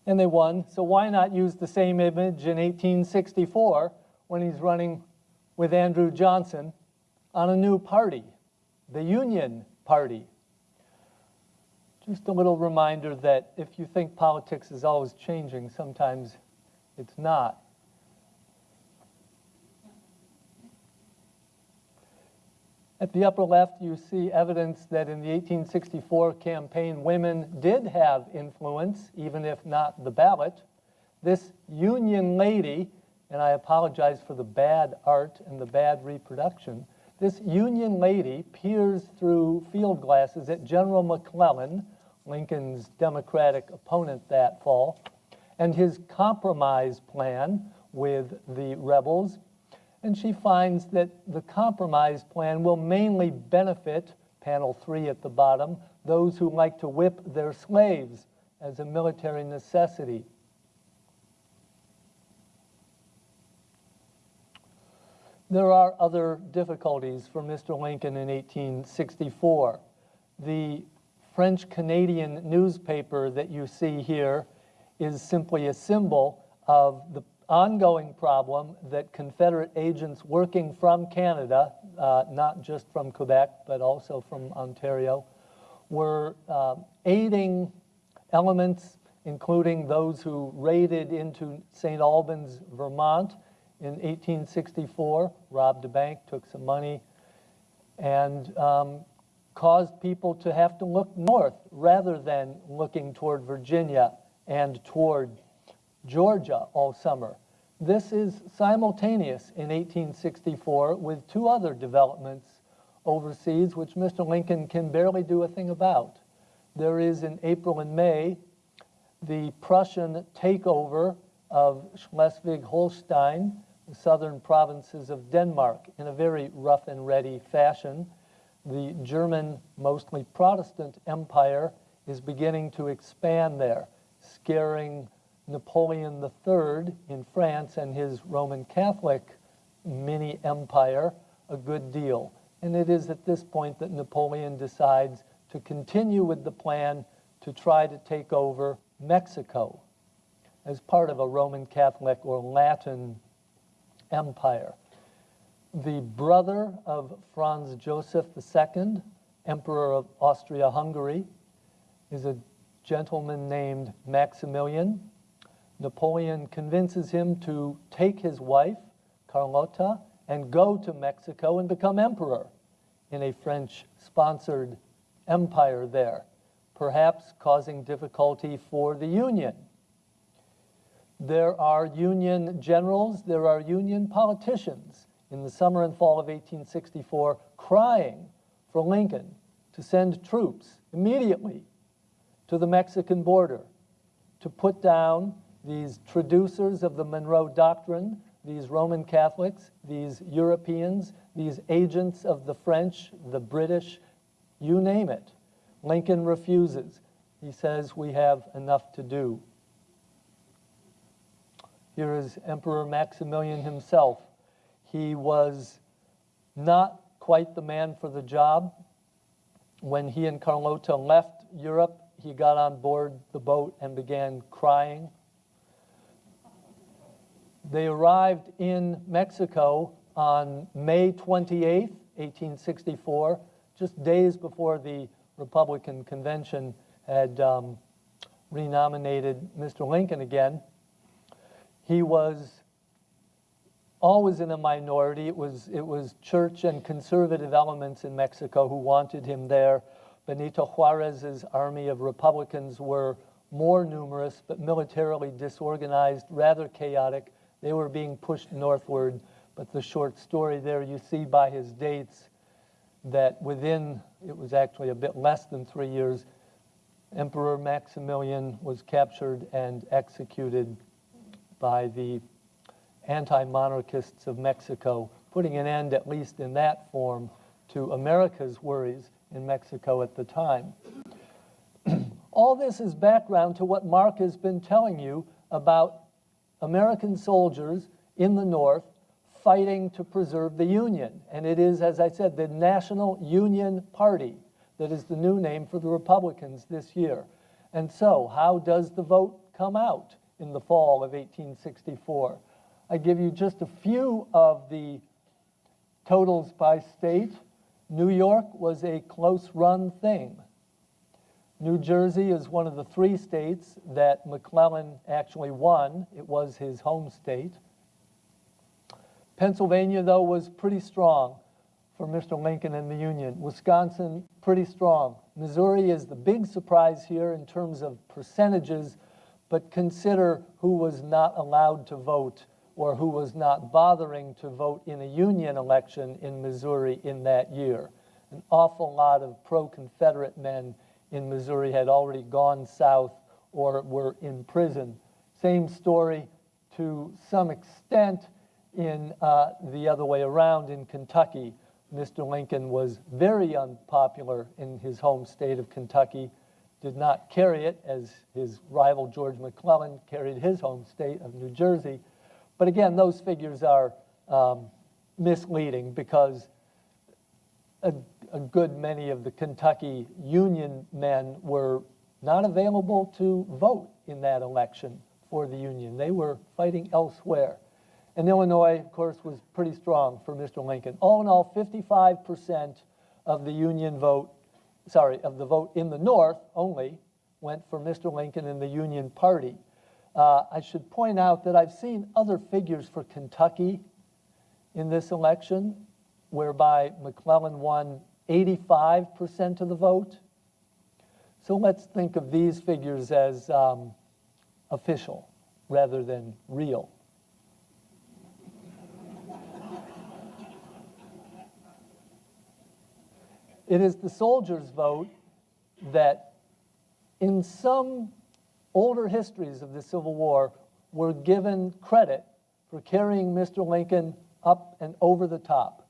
and they won. So why not use the same image in 1864 when he's running with Andrew Johnson on a new party, the Union Party? Just a little reminder that if you think politics is always changing, sometimes it's not. At the upper left, you see evidence that in the 1864 campaign, women did have influence, even if not the ballot. This Union lady, and I apologize for the bad art and the bad reproduction, this Union lady peers through field glasses at General McClellan, Lincoln's Democratic opponent that fall, and his compromise plan with the rebels. And she finds that the compromise plan will mainly benefit, panel 3 at the bottom, those who like to whip their slaves, as a military necessity. There are other difficulties for Mr. Lincoln in 1864. The French-Canadian newspaper that you see here is simply a symbol of the ongoing problem that Confederate agents working from Canada, not just from Quebec, but also from Ontario, were aiding elements, including those who raided into St. Albans, Vermont in 1864, robbed a bank, took some money, and caused people to have to look north rather than looking toward Virginia and toward Georgia all summer. This is simultaneous in 1864 with two other developments overseas which Mr. Lincoln can barely do a thing about. There is in April and May the Prussian takeover of Schleswig-Holstein, the southern provinces of Denmark, in a very rough and ready fashion. The German, mostly Protestant empire is beginning to expand there, scaring Napoleon III in France and his Roman Catholic mini empire a good deal. And it is at this point that Napoleon decides to continue with the plan to try to take over Mexico as part of a Roman Catholic or Latin empire. The brother of Franz Joseph II, Emperor of Austria-Hungary, is a gentleman named Maximilian. Napoleon convinces him to take his wife, Carlotta, and go to Mexico and become emperor in a French-sponsored empire there, perhaps causing difficulty for the Union. There are Union generals, there are Union politicians in the summer and fall of 1864 crying for Lincoln to send troops immediately to the Mexican border to put down these traducers of the Monroe Doctrine, these Roman Catholics, these Europeans, these agents of the French, the British, you name it. Lincoln refuses. He says, we have enough to do. Here is Emperor Maximilian himself. He was not quite the man for the job. When he and Carlotta left Europe, he got on board the boat and began crying. They arrived in Mexico on May 28th, 1864, just days before the Republican convention had renominated Mr. Lincoln again. He was always in a minority. It was church and conservative elements in Mexico who wanted him there. Benito Juarez's army of Republicans were more numerous, but militarily disorganized, rather chaotic. They were being pushed northward, but the short story there, you see by his dates that within, it was actually a bit less than 3 years, Emperor Maximilian was captured and executed by the anti-monarchists of Mexico, putting an end, at least in that form, to America's worries in Mexico at the time. All this is background to what Mark has been telling you about American soldiers in the North fighting to preserve the Union. And it is, as I said, the National Union Party that is the new name for the Republicans this year. And so, how does the vote come out in the fall of 1864? I give you just a few of the totals by state. New York was a close-run thing. New Jersey is one of the 3 states that McClellan actually won. It was his home state. Pennsylvania, though, was pretty strong for Mr. Lincoln and the Union. Wisconsin, pretty strong. Missouri is the big surprise here in terms of percentages, but consider who was not allowed to vote or who was not bothering to vote in a Union election in Missouri in that year. An awful lot of pro-Confederate men in Missouri had already gone south or were in prison. Same story to some extent in the other way around in Kentucky. Mr. Lincoln was very unpopular in his home state of Kentucky. did not carry it as his rival George McClellan carried his home state of New Jersey. But again, those figures are misleading because a good many of the Kentucky Union men were not available to vote in that election for the Union. They were fighting elsewhere. And Illinois, of course, was pretty strong for Mr. Lincoln. All in all, 55% of the Union vote, of the vote in the North only went for Mr. Lincoln and the Union Party. I should point out that I've seen other figures for Kentucky in this election, whereby McClellan won 85% of the vote. So let's think of these figures as official rather than real. It is the soldiers' vote that in some older histories of the Civil War were given credit for carrying Mr. Lincoln up and over the top.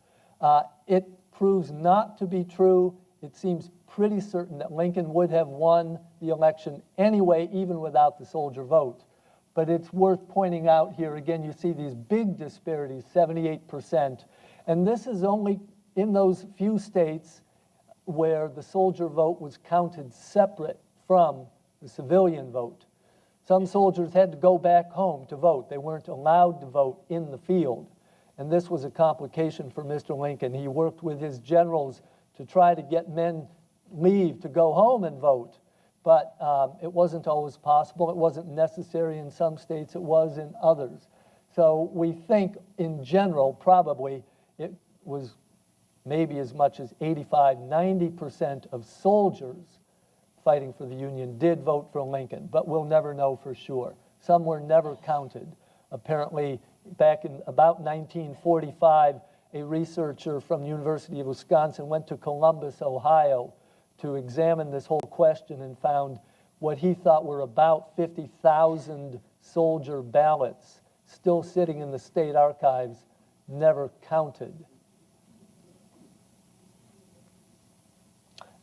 It proves not to be true. It seems pretty certain that Lincoln would have won the election anyway, even without the soldier vote. But it's worth pointing out here, again, you see these big disparities, 78%. And this is only in those few states where the soldier vote was counted separate from the civilian vote. Some soldiers had to go back home to vote. They weren't allowed to vote in the field. And this was a complication for Mr. Lincoln. He worked with his generals to try to get men leave to go home and vote. But it wasn't always possible. It wasn't necessary in some states. It was in others. So we think, in general, probably it was maybe as much as 85, 90% of soldiers fighting for the Union did vote for Lincoln, but we'll never know for sure. Some were never counted. Apparently, back in about 1945, a researcher from the University of Wisconsin went to Columbus, Ohio, to examine this whole question and found what he thought were about 50,000 soldier ballots still sitting in the state archives, never counted.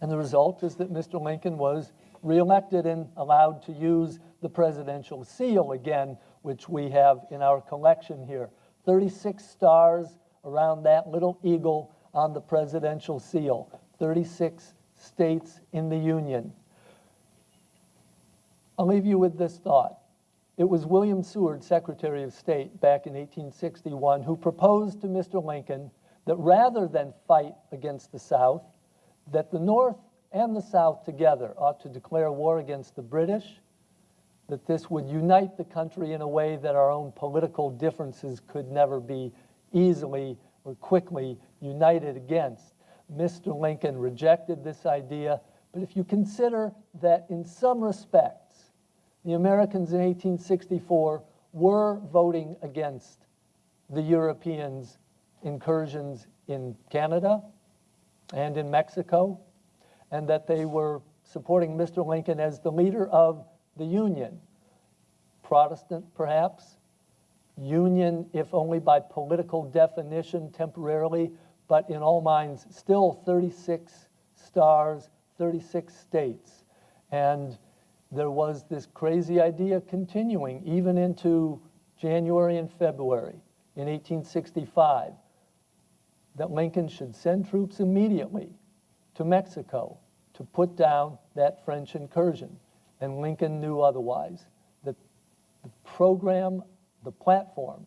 And the result is that Mr. Lincoln was reelected and allowed to use the presidential seal again, which we have in our collection here. 36 stars around that little eagle on the presidential seal. 36 states in the Union. I'll leave you with this thought. It was William Seward, Secretary of State, back in 1861, who proposed to Mr. Lincoln that rather than fight against the South, that the North and the South together ought to declare war against the British, that this would unite the country in a way that our own political differences could never be easily or quickly united against. Mr. Lincoln rejected this idea, but if you consider that in some respects, the Americans in 1864 were voting against the Europeans' incursions in Canada and in Mexico, and that they were supporting Mr. Lincoln as the leader of the Union. Protestant, perhaps. Union, if only by political definition temporarily, but in all minds, still 36 stars, 36 states. And there was this crazy idea continuing even into January and February in 1865 that Lincoln should send troops immediately to Mexico to put down that French incursion. And Lincoln knew otherwise. That the program, the platform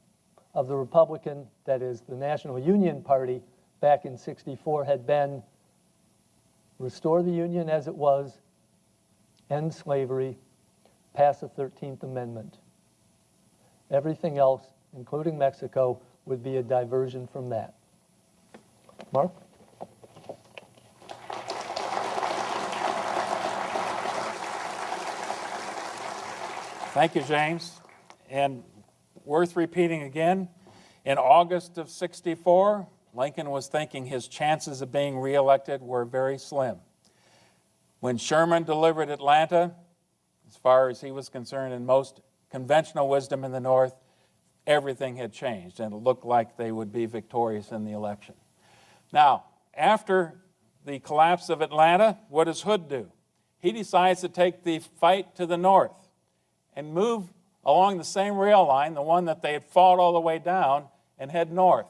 of the Republican, that is the National Union Party, back in 64 had been restore the Union as it was, end slavery, pass the 13th Amendment. Everything else, including Mexico, would be a diversion from that. Mark? Thank you, James. And worth repeating again, in August of 64, Lincoln was thinking his chances of being reelected were very slim. When Sherman delivered Atlanta, as far as he was concerned, in most conventional wisdom in the North, everything had changed, and it looked like they would be victorious in the election. Now, after the collapse of Atlanta, what does Hood do? he decides to take the fight to the north and move along the same rail line, the one that they had fought all the way down, and head north.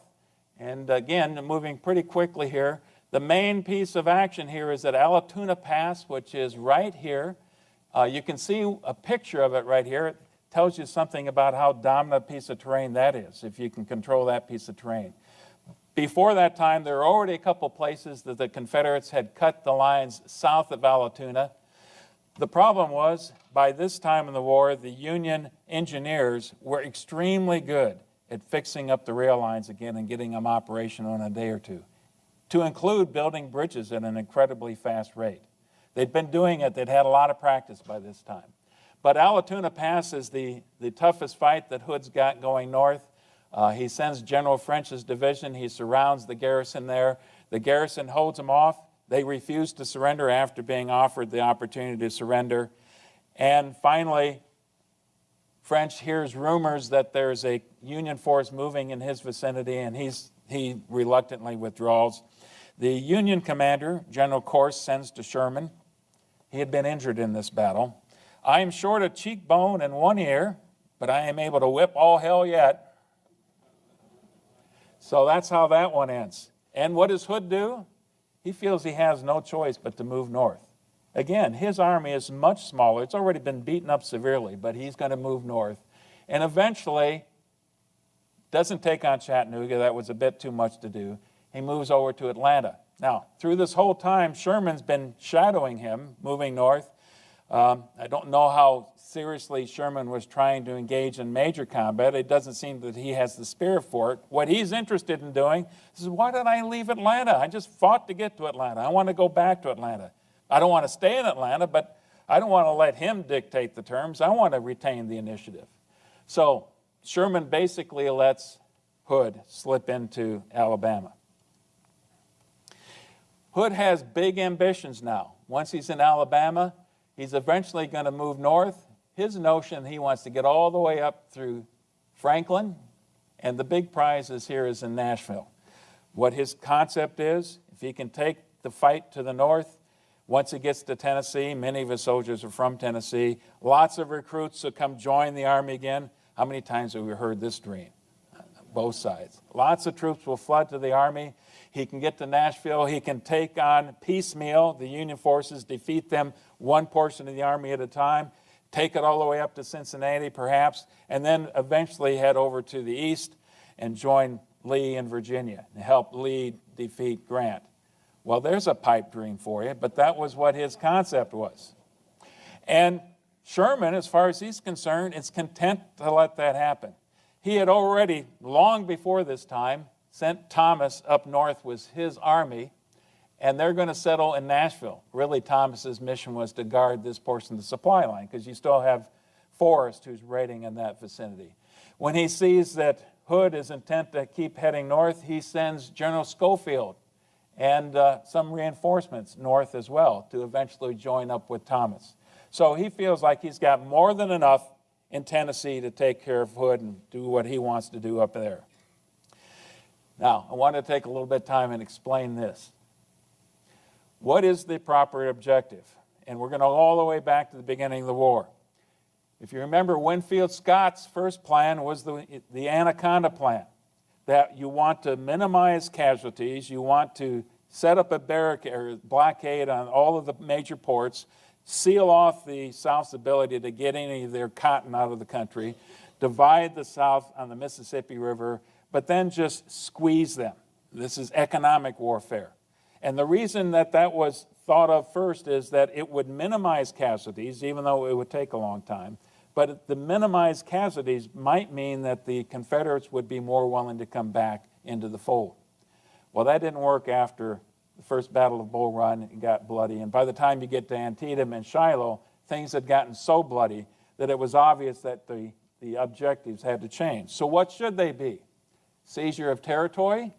And again, moving pretty quickly here, the main piece of action here is at Allatoona Pass, which is right here. You can see a picture of it right here. It tells you something about how dominant a piece of terrain that is, if you can control that piece of terrain. Before that time, there were already a couple places that the Confederates had cut the lines south of Allatoona. The problem was, by this time in the war, the Union engineers were extremely good at fixing up the rail lines again and getting them operational in a day or two, to include building bridges at an incredibly fast rate. They'd been doing it, they'd had a lot of practice by this time. But Allatoona Pass is the toughest fight that Hood's got going north. He sends General French's division, he surrounds the garrison there. The garrison holds them off. They refuse to surrender after being offered the opportunity to surrender. And finally, French hears rumors that there's a Union force moving in his vicinity, and he reluctantly withdraws. The Union commander, General Corse, sends to Sherman. He had been injured in this battle. I am short a cheekbone and one ear, but I am able to whip all hell yet. So that's how that one ends. And what does Hood do? He feels he has no choice but to move north. Again, his army is much smaller. It's already been beaten up severely, but he's going to move north. And eventually, doesn't take on Chattanooga. That was a bit too much to do. He moves over to Atlanta. Now, through this whole time, Sherman's been shadowing him, moving north. I don't know how seriously Sherman was trying to engage in major combat. It doesn't seem that he has the spirit for it. What he's interested in doing is, why did I leave Atlanta? I just fought to get to Atlanta. I want to go back to Atlanta. I don't want to stay in Atlanta, but I don't want to let him dictate the terms. I want to retain the initiative. So Sherman basically lets Hood slip into Alabama. Hood has big ambitions now. Once he's in Alabama, he's eventually going to move north. His notion, he wants to get all the way up through Franklin, and the big prize here is in Nashville. What his concept is, if he can take the fight to the north, once he gets to Tennessee, many of his soldiers are from Tennessee, lots of recruits will come join the army again. How many times have we heard this dream? Both sides. Lots of troops will flood to the army. He can get to Nashville. He can take on piecemeal the Union forces, defeat them one portion of the army at a time, take it all the way up to Cincinnati perhaps, and then eventually head over to the east and join Lee in Virginia and help Lee defeat Grant. Well, there's a pipe dream for you, but that was what his concept was. And Sherman, as far as he's concerned, is content to let that happen. He had already, long before this time, sent Thomas up north with his army, and they're going to settle in Nashville. Really, Thomas's mission was to guard this portion of the supply line, because you still have Forrest who's raiding in that vicinity. When he sees that Hood is intent to keep heading north, he sends General Schofield and some reinforcements north as well to eventually join up with Thomas. So he feels like he's got more than enough in Tennessee to take care of Hood and do what he wants to do up there. Now, I want to take a little bit of time and explain this. What is the proper objective? And we're going to go all the way back to the beginning of the war. If you remember, Winfield Scott's first plan was the Anaconda plan, that you want to minimize casualties, you want to set up a barricade or blockade on all of the major ports, seal off the South's ability to get any of their cotton out of the country, divide the South on the Mississippi River, but then just squeeze them. This is economic warfare. And the reason that that was thought of first is that it would minimize casualties, even though it would take a long time. But the minimized casualties might mean that the Confederates would be more willing to come back into the fold. Well, that didn't work after the first Battle of Bull Run. It got bloody. And by the time you get to Antietam and Shiloh, things had gotten so bloody that it was obvious that the objectives had to change. So what should they be? Seizure of territory,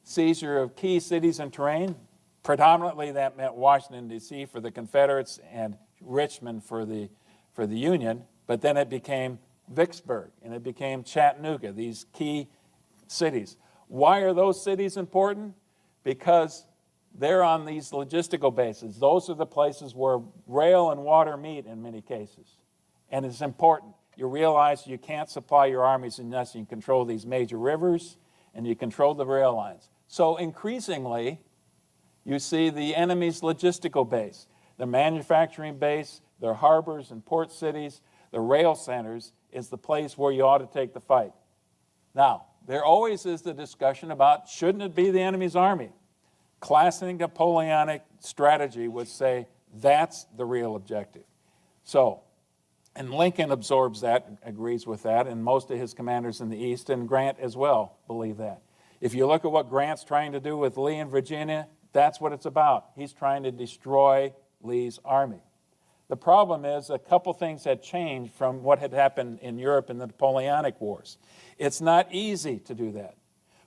seizure of key cities and terrain. Predominantly that meant Washington, D.C. for the Confederates and Richmond for the Union, but then it became Vicksburg and it became Chattanooga, these key cities. Why are those cities important? Because They're on these logistical bases. Those are the places where rail and water meet in many cases. And it's important. You realize you can't supply your armies unless you control these major rivers and you control the rail lines. So increasingly, you see the enemy's logistical base, the manufacturing base, their harbors and port cities, the rail centers is the place where you ought to take the fight. Now, there always is the discussion about shouldn't it be the enemy's army? Classic Napoleonic strategy would say that's the real objective. So, and Lincoln absorbs that, agrees with that, and most of his commanders in the East, and Grant as well, believe that. If you look at what Grant's trying to do with Lee in Virginia, that's what it's about. He's trying to destroy Lee's army. The problem is a couple things had changed from what had happened in Europe in the Napoleonic Wars. It's not easy to do that.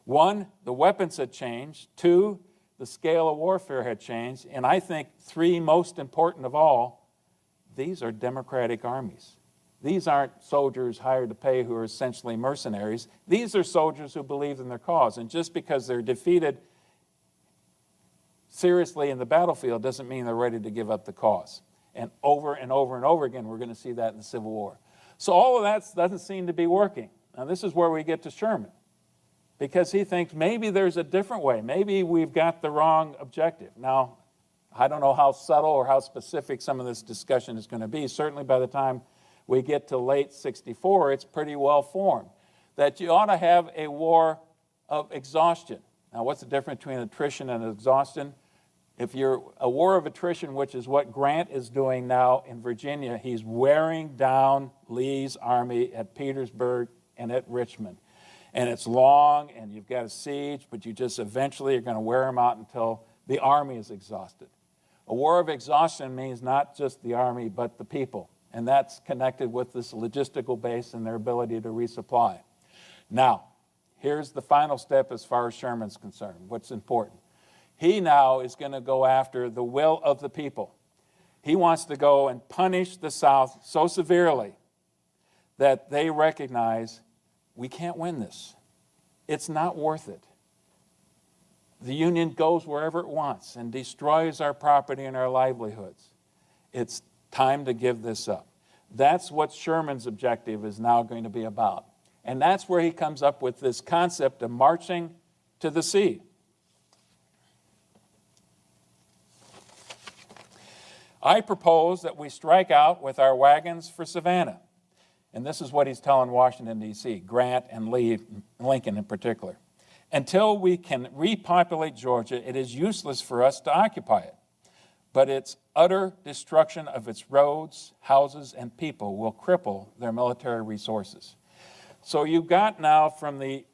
One, the weapons had changed. Two, the scale of warfare had changed. And I think three, most important of all, these are democratic armies. These aren't soldiers hired to pay who are essentially mercenaries. These are soldiers who believe in their cause. And just because they're defeated seriously in the battlefield doesn't mean they're ready to give up the cause. And over and over and over again, we're going to see that in the Civil War. So all of that doesn't seem to be working. Now, this is where we get to Sherman, because he thinks maybe there's a different way. Maybe we've got the wrong objective. Now, I don't know how subtle or how specific some of this discussion is going to be. Certainly by the time we get to late 64, it's pretty well formed that you ought to have a war of exhaustion. Now, what's the difference between attrition and exhaustion? If you're a war of attrition, which is what Grant is doing now in Virginia, he's wearing down Lee's army at Petersburg and at Richmond. And it's long, and you've got a siege, but you just eventually are going to wear them out until the army is exhausted. A war of exhaustion means not just the army, but the people. And that's connected with this logistical base and their ability to resupply. Now, here's the final step as far as Sherman's concerned, what's important. He now is going to go after the will of the people. He wants to go and punish the South so severely that they recognize we can't win this. It's not worth it. The Union goes wherever it wants and destroys our property and our livelihoods. It's time to give this up. That's what Sherman's objective is now going to be about. And that's where he comes up with this concept of marching to the sea. I propose that we strike out with our wagons for Savannah. And this is what he's telling Washington, D.C., Grant and Lee, Lincoln in particular. Until we can repopulate Georgia, it is useless for us to occupy it. But its utter destruction of its roads, houses, and people will cripple their military resources. So you've got now from the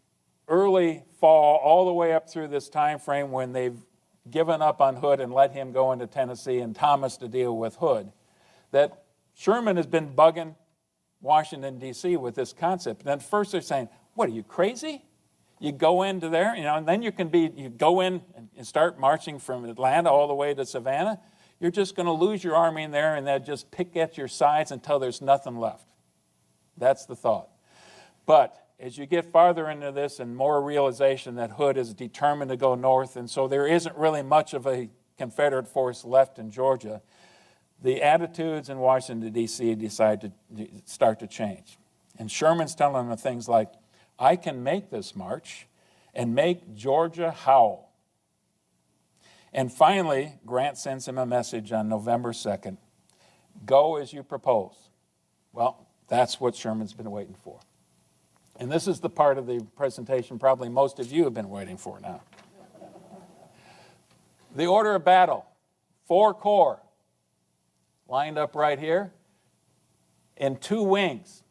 early fall all the way up through this time frame when they've given up on Hood and let him go into Tennessee and Thomas to deal with Hood, that Sherman has been bugging Washington, D.C. with this concept. And then first they're saying, what, are you crazy? You go into there, and then you go in and start marching from Atlanta all the way to Savannah. You're just going to lose your army in there and then just pick at your sides until there's nothing left. That's the thought. But as you get farther into this and more realization that Hood is determined to go north, and so there isn't really much of a Confederate force left in Georgia, the attitudes in Washington, D.C. decide to start to change. And Sherman's telling them things like, I can make this march and make Georgia howl. And finally, Grant sends him a message on November 2nd, go as you propose. Well, that's what Sherman's been waiting for. And this is the part of the presentation probably most of you have been waiting for now. The order of battle, 4 corps lined up right here in 2 wings.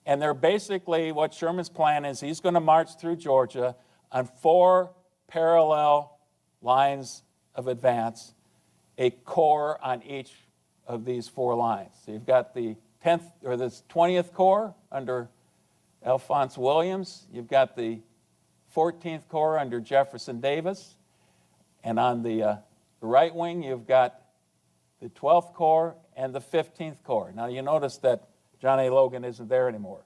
And they're basically, what Sherman's plan is, he's going to march through Georgia on 4 parallel lines of advance, a corps on each of these 4 lines. So you've got the 10th or the 20th Corps under Alphonse Williams. You've got the 14th Corps under Jefferson Davis. And on the right wing, you've got the 12th Corps and the 15th Corps. Now, you notice that John A. Logan isn't there anymore.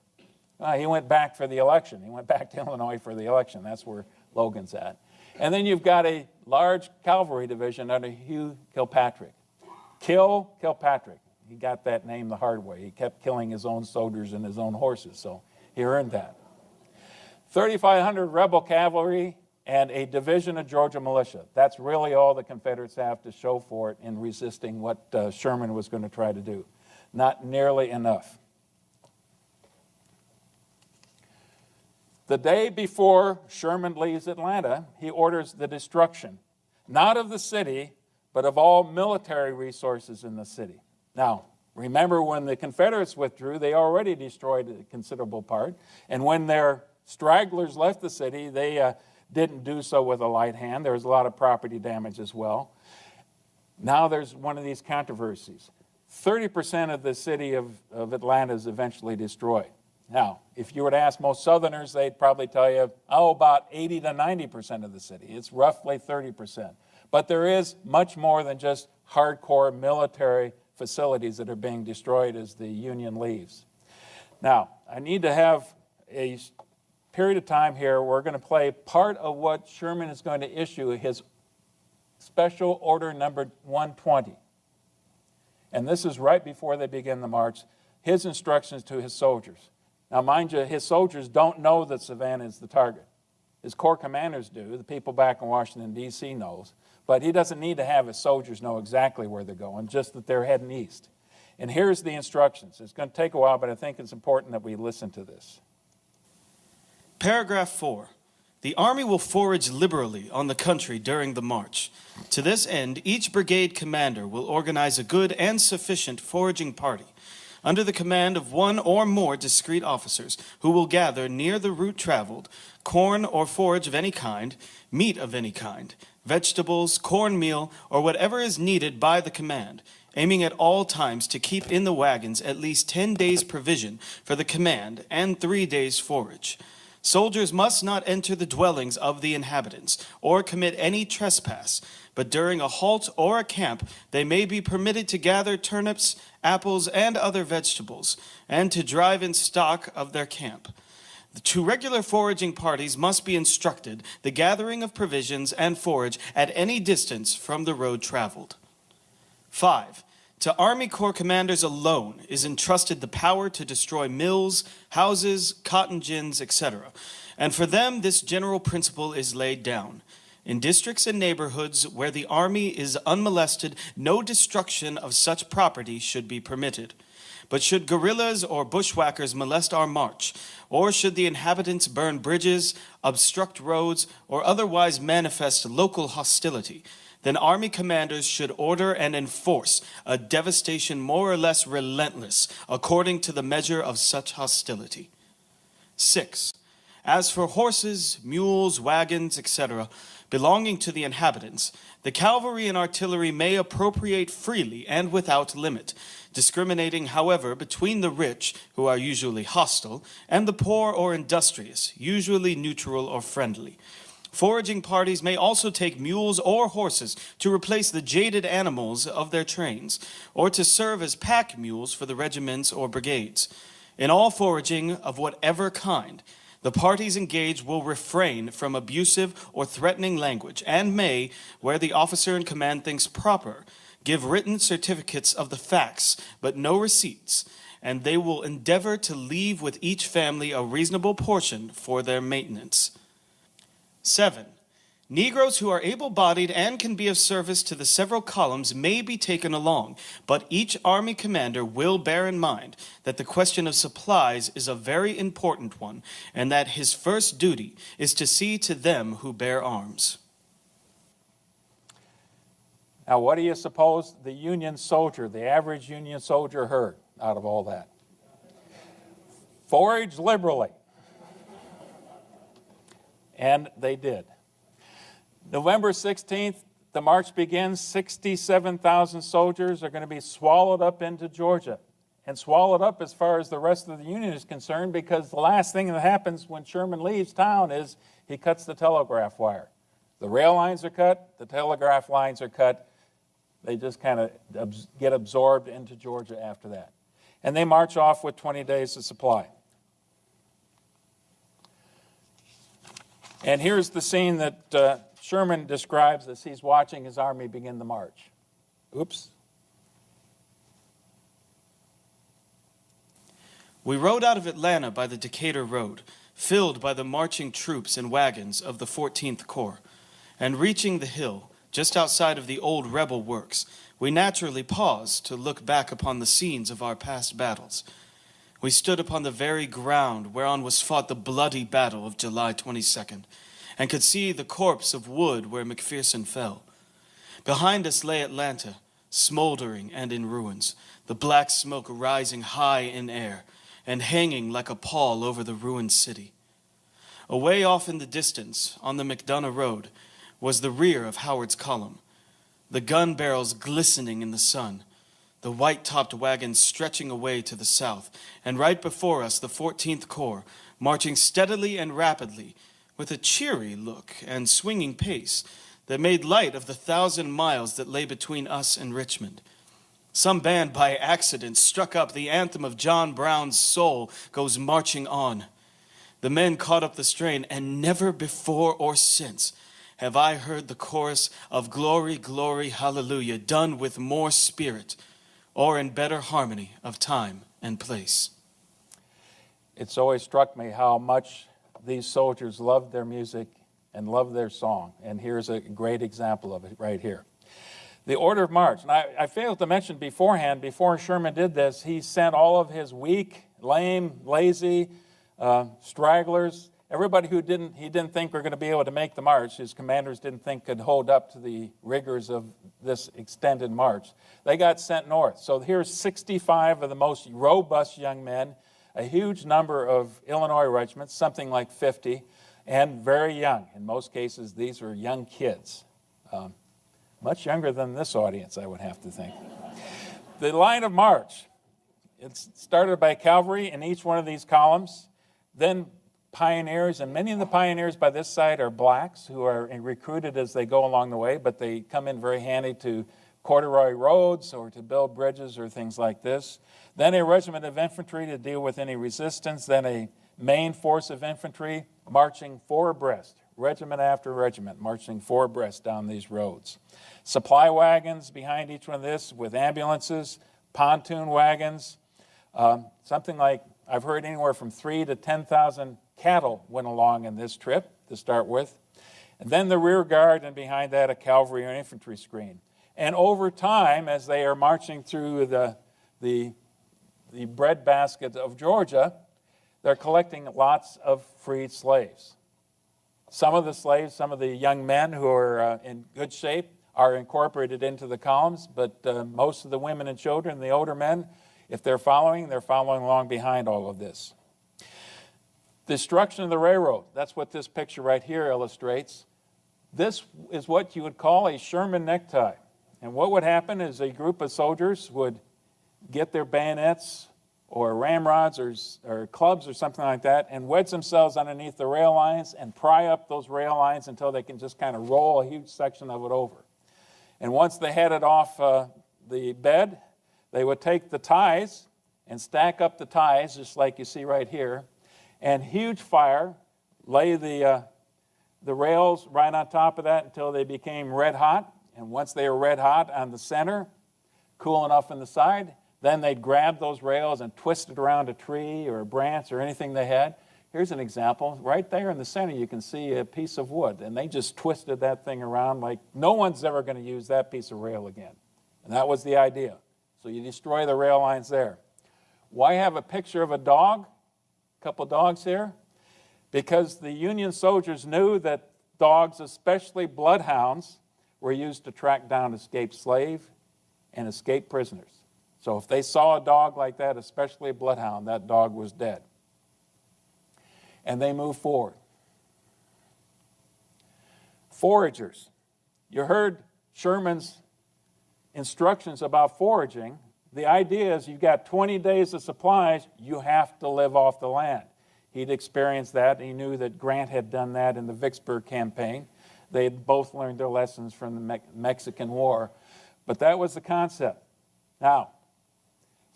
He went back for the election. He went back to Illinois for the election. That's where Logan's at. And then you've got a large cavalry division under Hugh Kilpatrick. Kilpatrick. He got that name the hard way. He kept killing his own soldiers and his own horses, so he earned that. 3,500 rebel cavalry and a division of Georgia militia. That's really all the Confederates have to show for it in resisting what Sherman was going to try to do. Not nearly enough. The day before Sherman leaves Atlanta, he orders the destruction, not of the city, but of all military resources in the city. Now, remember when the Confederates withdrew, they already destroyed a considerable part, and when their stragglers left the city, they didn't do so with a light hand. There was a lot of property damage as well. Now there's one of these controversies. 30% of the city of Atlanta is eventually destroyed. Now, if you were to ask most Southerners, they'd probably tell you, about 80 to 90% of the city. It's roughly 30%. But there is much more than just hardcore military facilities that are being destroyed as the Union leaves. Now, I need to have a period of time here. We're going to play part of what Sherman is going to issue, his Special Order number 120. And this is right before they begin the march. His instructions to his soldiers. Now, mind you, his soldiers don't know that Savannah is the target. His corps commanders do. The people back in Washington, D.C. knows. But he doesn't need to have his soldiers know exactly where they're going, just that they're heading east. And here's the instructions. It's going to take a while, but I think it's important that we listen to this. Paragraph 4. The Army will forage liberally on the country during the march. To this end, each brigade commander will organize a good and sufficient foraging party, under the command of one or more discreet officers, who will gather near the route traveled corn or forage of any kind, meat of any kind, vegetables, cornmeal, or whatever is needed by the command, aiming at all times to keep in the wagons at least 10 days' provision for the command and 3 days' forage. Soldiers must not enter the dwellings of the inhabitants or commit any trespass, but during a halt or a camp they may be permitted to gather turnips, apples, and other vegetables, and to drive in stock of their camp. The 2 regular foraging parties must be instructed the gathering of provisions and forage at any distance from the road traveled. 5. To Army Corps commanders alone is entrusted the power to destroy mills, houses, cotton gins, etc. And for them this general principle is laid down. In districts and neighborhoods where the Army is unmolested, no destruction of such property should be permitted. But should guerrillas or bushwhackers molest our march, or should the inhabitants burn bridges, obstruct roads, or otherwise manifest local hostility, then Army commanders should order and enforce a devastation more or less relentless according to the measure of such hostility. 6. As for horses, mules, wagons, etc., belonging to the inhabitants, the cavalry and artillery may appropriate freely and without limit, discriminating, however, between the rich, who are usually hostile, and the poor or industrious, usually neutral or friendly. Foraging parties may also take mules or horses to replace the jaded animals of their trains, or to serve as pack mules for the regiments or brigades. In all foraging of whatever kind, the parties engaged will refrain from abusive or threatening language, and may, where the officer in command thinks proper, give written certificates of the facts, but no receipts, and they will endeavor to leave with each family a reasonable portion for their maintenance. 7. Negroes who are able-bodied and can be of service to the several columns may be taken along, but each Army commander will bear in mind that the question of supplies is a very important one, and that his first duty is to see to them who bear arms. Now, what do you suppose the Union soldier, the average Union soldier, heard out of all that? Forage liberally. And they did. November 16th, the march begins. 67,000 soldiers are going to be swallowed up into Georgia, and swallowed up as far as the rest of the Union is concerned, because the last thing that happens when Sherman leaves town is he cuts the telegraph wire. The rail lines are cut, the telegraph lines are cut. They just kind of get absorbed into Georgia after that. And they march off with 20 days of supply. And here's the scene that Sherman describes as he's watching his army begin the march. Oops. We rode out of Atlanta by the Decatur Road, filled by the marching troops and wagons of the 14th Corps, and reaching the hill just outside of the old rebel works, we naturally paused to look back upon the scenes of our past battles. We stood upon the very ground whereon was fought the bloody battle of July 22nd, and could see the corpse of Wood where McPherson fell. Behind us lay Atlanta, smoldering and in ruins, the black smoke rising high in air and hanging like a pall over the ruined city. Away off in the distance, on the McDonough Road, was the rear of Howard's column, the gun barrels glistening in the sun, the white-topped wagons stretching away to the south, and right before us the 14th Corps, marching steadily and rapidly, with a cheery look and swinging pace that made light of the 1,000 miles that lay between us and Richmond. Some band by accident struck up the anthem of John Brown's Soul Goes Marching On. The men caught up the strain, and never before or since have I heard the chorus of Glory, Glory, Hallelujah done with more spirit or in better harmony of time and place. It's always struck me how much these soldiers loved their music and loved their song, and here's a great example of it right here. The order of march, and I failed to mention beforehand, before Sherman did this, he sent all of his weak, lame, lazy, stragglers, everybody who he didn't think were going to be able to make the march, his commanders didn't think could hold up to the rigors of this extended march. They got sent north. So here's 65 of the most robust young men, a huge number of Illinois regiments, something like 50, and very young. In most cases, these were young kids. Much younger than this audience, I would have to think. The line of march, it's started by cavalry in each one of these columns, then pioneers, and many of the pioneers by this side are blacks who are recruited as they go along the way, but they come in very handy to corduroy roads or to build bridges or things like this. Then a regiment of infantry to deal with any resistance, then a main force of infantry marching four abreast, regiment after regiment, marching four abreast down these roads. Supply wagons behind each one of this with ambulances, pontoon wagons, something like, I've heard anywhere from 3,000 to 10,000 cattle went along in this trip to start with. And then the rear guard, and behind that a cavalry or infantry screen. And over time, as they are marching through the breadbasket of Georgia, they're collecting lots of freed slaves. Some of the slaves, some of the young men who are in good shape are incorporated into the columns, but most of the women and children, the older men, if they're following along behind all of this. Destruction of the railroad, that's what this picture right here illustrates. This is what you would call a Sherman necktie. And what would happen is a group of soldiers would get their bayonets or ramrods or clubs or something like that and wedge themselves underneath the rail lines and pry up those rail lines until they can just kind of roll a huge section of it over. And once they had it off the bed, they would take the ties and stack up the ties, just like you see right here, and huge fire, lay the rails right on top of that until they became red hot. And once they were red hot on the center, cool enough on the side, then they'd grab those rails and twist it around a tree or a branch or anything they had. Here's an example. Right there in the center, you can see a piece of wood, and they just twisted that thing around like no one's ever going to use that piece of rail again. And that was the idea. So you destroy the rail lines there. Why have a picture of a dog? A couple dogs here. Because the Union soldiers knew that dogs, especially bloodhounds, were used to track down escaped slave and escaped prisoners. So if they saw a dog like that, especially a bloodhound, that dog was dead. And they moved forward. Foragers. You heard Sherman's instructions about foraging. The idea is you've got 20 days of supplies, you have to live off the land. He'd experienced that. He knew that Grant had done that in the Vicksburg campaign. They had both learned their lessons from the Mexican War. But that was the concept. Now,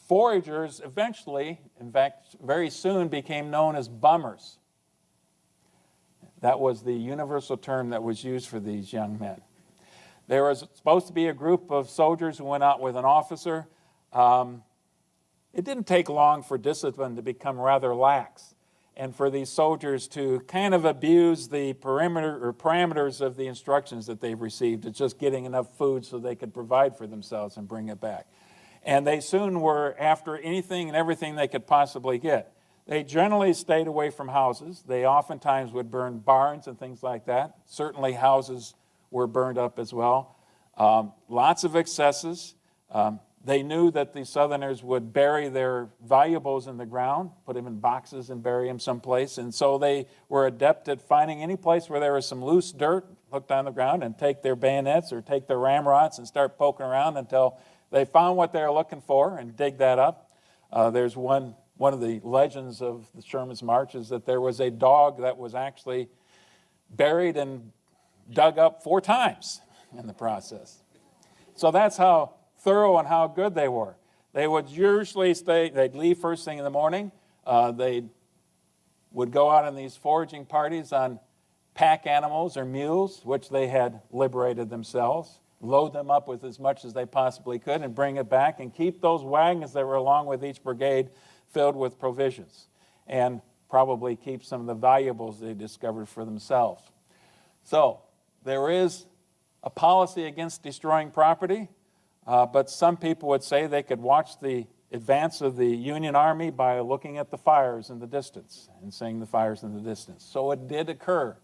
foragers eventually, in fact, very soon became known as bummers. That was the universal term that was used for these young men. There was supposed to be a group of soldiers who went out with an officer. It didn't take long for discipline to become rather lax and for these soldiers to kind of abuse the parameters of the instructions that they've received. It's just getting enough food so they could provide for themselves and bring it back. And they soon were after anything and everything they could possibly get. They generally stayed away from houses. They oftentimes would burn barns and things like that. Certainly houses were burned up as well. Lots of excesses. They knew that the Southerners would bury their valuables in the ground, put them in boxes and bury them someplace. And so they were adept at finding any place where there was some loose dirt, look on the ground and take their bayonets or take their ramrods and start poking around until they found what they were looking for and dig that up. There's one of the legends of the Sherman's March is that there was a dog that was actually buried and dug up 4 times in the process. So that's how thorough and how good they were. They would usually they'd leave first thing in the morning. They would go out on these foraging parties on pack animals or mules, which they had liberated themselves, load them up with as much as they possibly could and bring it back and keep those wagons that were along with each brigade filled with provisions and probably keep some of the valuables they discovered for themselves. So there is a policy against destroying property. But some people would say they could watch the advance of the Union Army by looking at the fires in the distance and seeing the fires in the distance. So it did occur.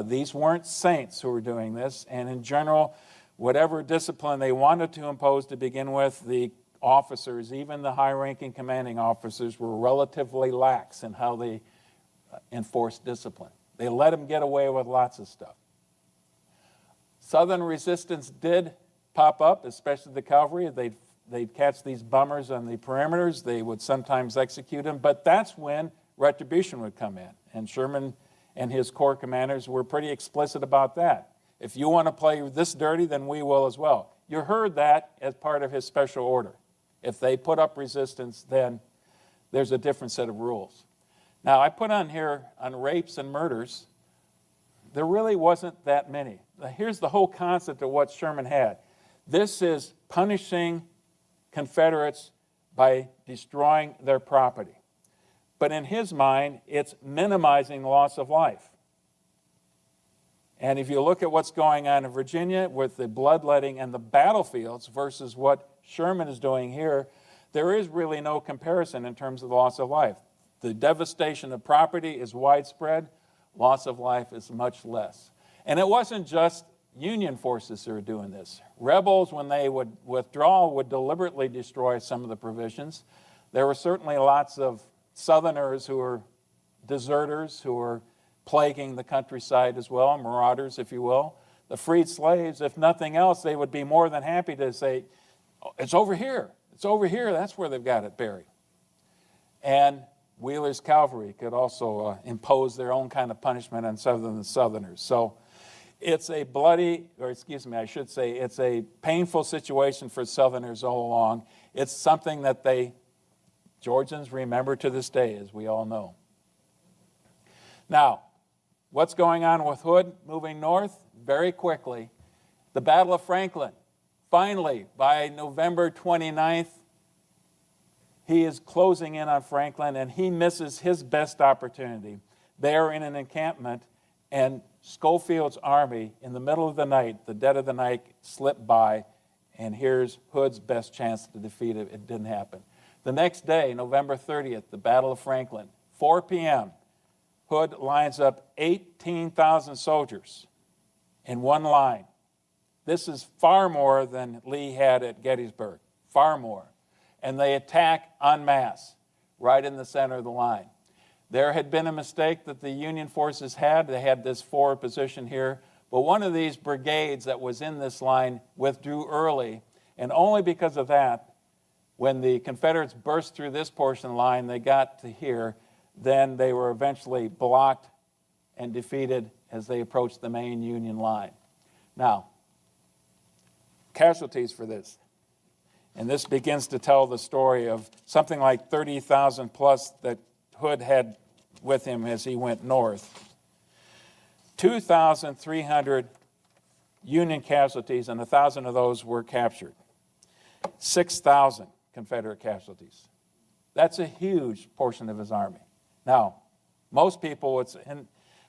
These weren't saints who were doing this, and in general, whatever discipline they wanted to impose to begin with, the officers, even the high-ranking commanding officers, were relatively lax in how they enforced discipline. They let them get away with lots of stuff. Southern resistance did pop up, especially the cavalry. They'd catch these bummers on the perimeters. They would sometimes execute them, but that's when retribution would come in. And Sherman and his corps commanders were pretty explicit about that. If you want to play this dirty, then we will as well. You heard that as part of his special order. If they put up resistance, then there's a different set of rules. Now, I put on here on rapes and murders, there really wasn't that many. Now, here's the whole concept of what Sherman had. This is punishing Confederates by destroying their property. But in his mind, it's minimizing the loss of life. And if you look at what's going on in Virginia with the bloodletting and the battlefields versus what Sherman is doing here, there is really no comparison in terms of the loss of life. The devastation of property is widespread. Loss of life is much less. And it wasn't just Union forces who were doing this. Rebels, when they would withdraw, would deliberately destroy some of the provisions. There were certainly lots of Southerners who were deserters, who were plaguing the countryside as well, marauders, if you will. The freed slaves, if nothing else, they would be more than happy to say, oh, it's over here. It's over here. That's where they've got it buried. And Wheeler's cavalry could also impose their own kind of punishment on Southerners. So it's a it's a painful situation for Southerners all along. It's something that Georgians remember to this day, as we all know. Now, what's going on with Hood moving north? Very quickly, the Battle of Franklin. Finally, by November 29th, he is closing in on Franklin, and he misses his best opportunity. They're in an encampment, and Schofield's army, in the middle of the night, the dead of the night, slipped by, and here's Hood's best chance to defeat it. It didn't happen. The next day, November 30th, the Battle of Franklin, 4 p.m., Hood lines up 18,000 soldiers in one line. This is far more than Lee had at Gettysburg, far more. And they attack en masse, right in the center of the line. There had been a mistake that the Union forces had. They had this forward position here, but one of these brigades that was in this line withdrew early, and only because of that, when the Confederates burst through this portion of the line, they got to here, then they were eventually blocked and defeated as they approached the main Union line. Now, casualties for this. And this begins to tell the story of something like 30,000 plus that Hood had with him as he went north. 2,300 Union casualties, and 1,000 of those were captured. 6,000 Confederate casualties. That's a huge portion of his army. Now, most people,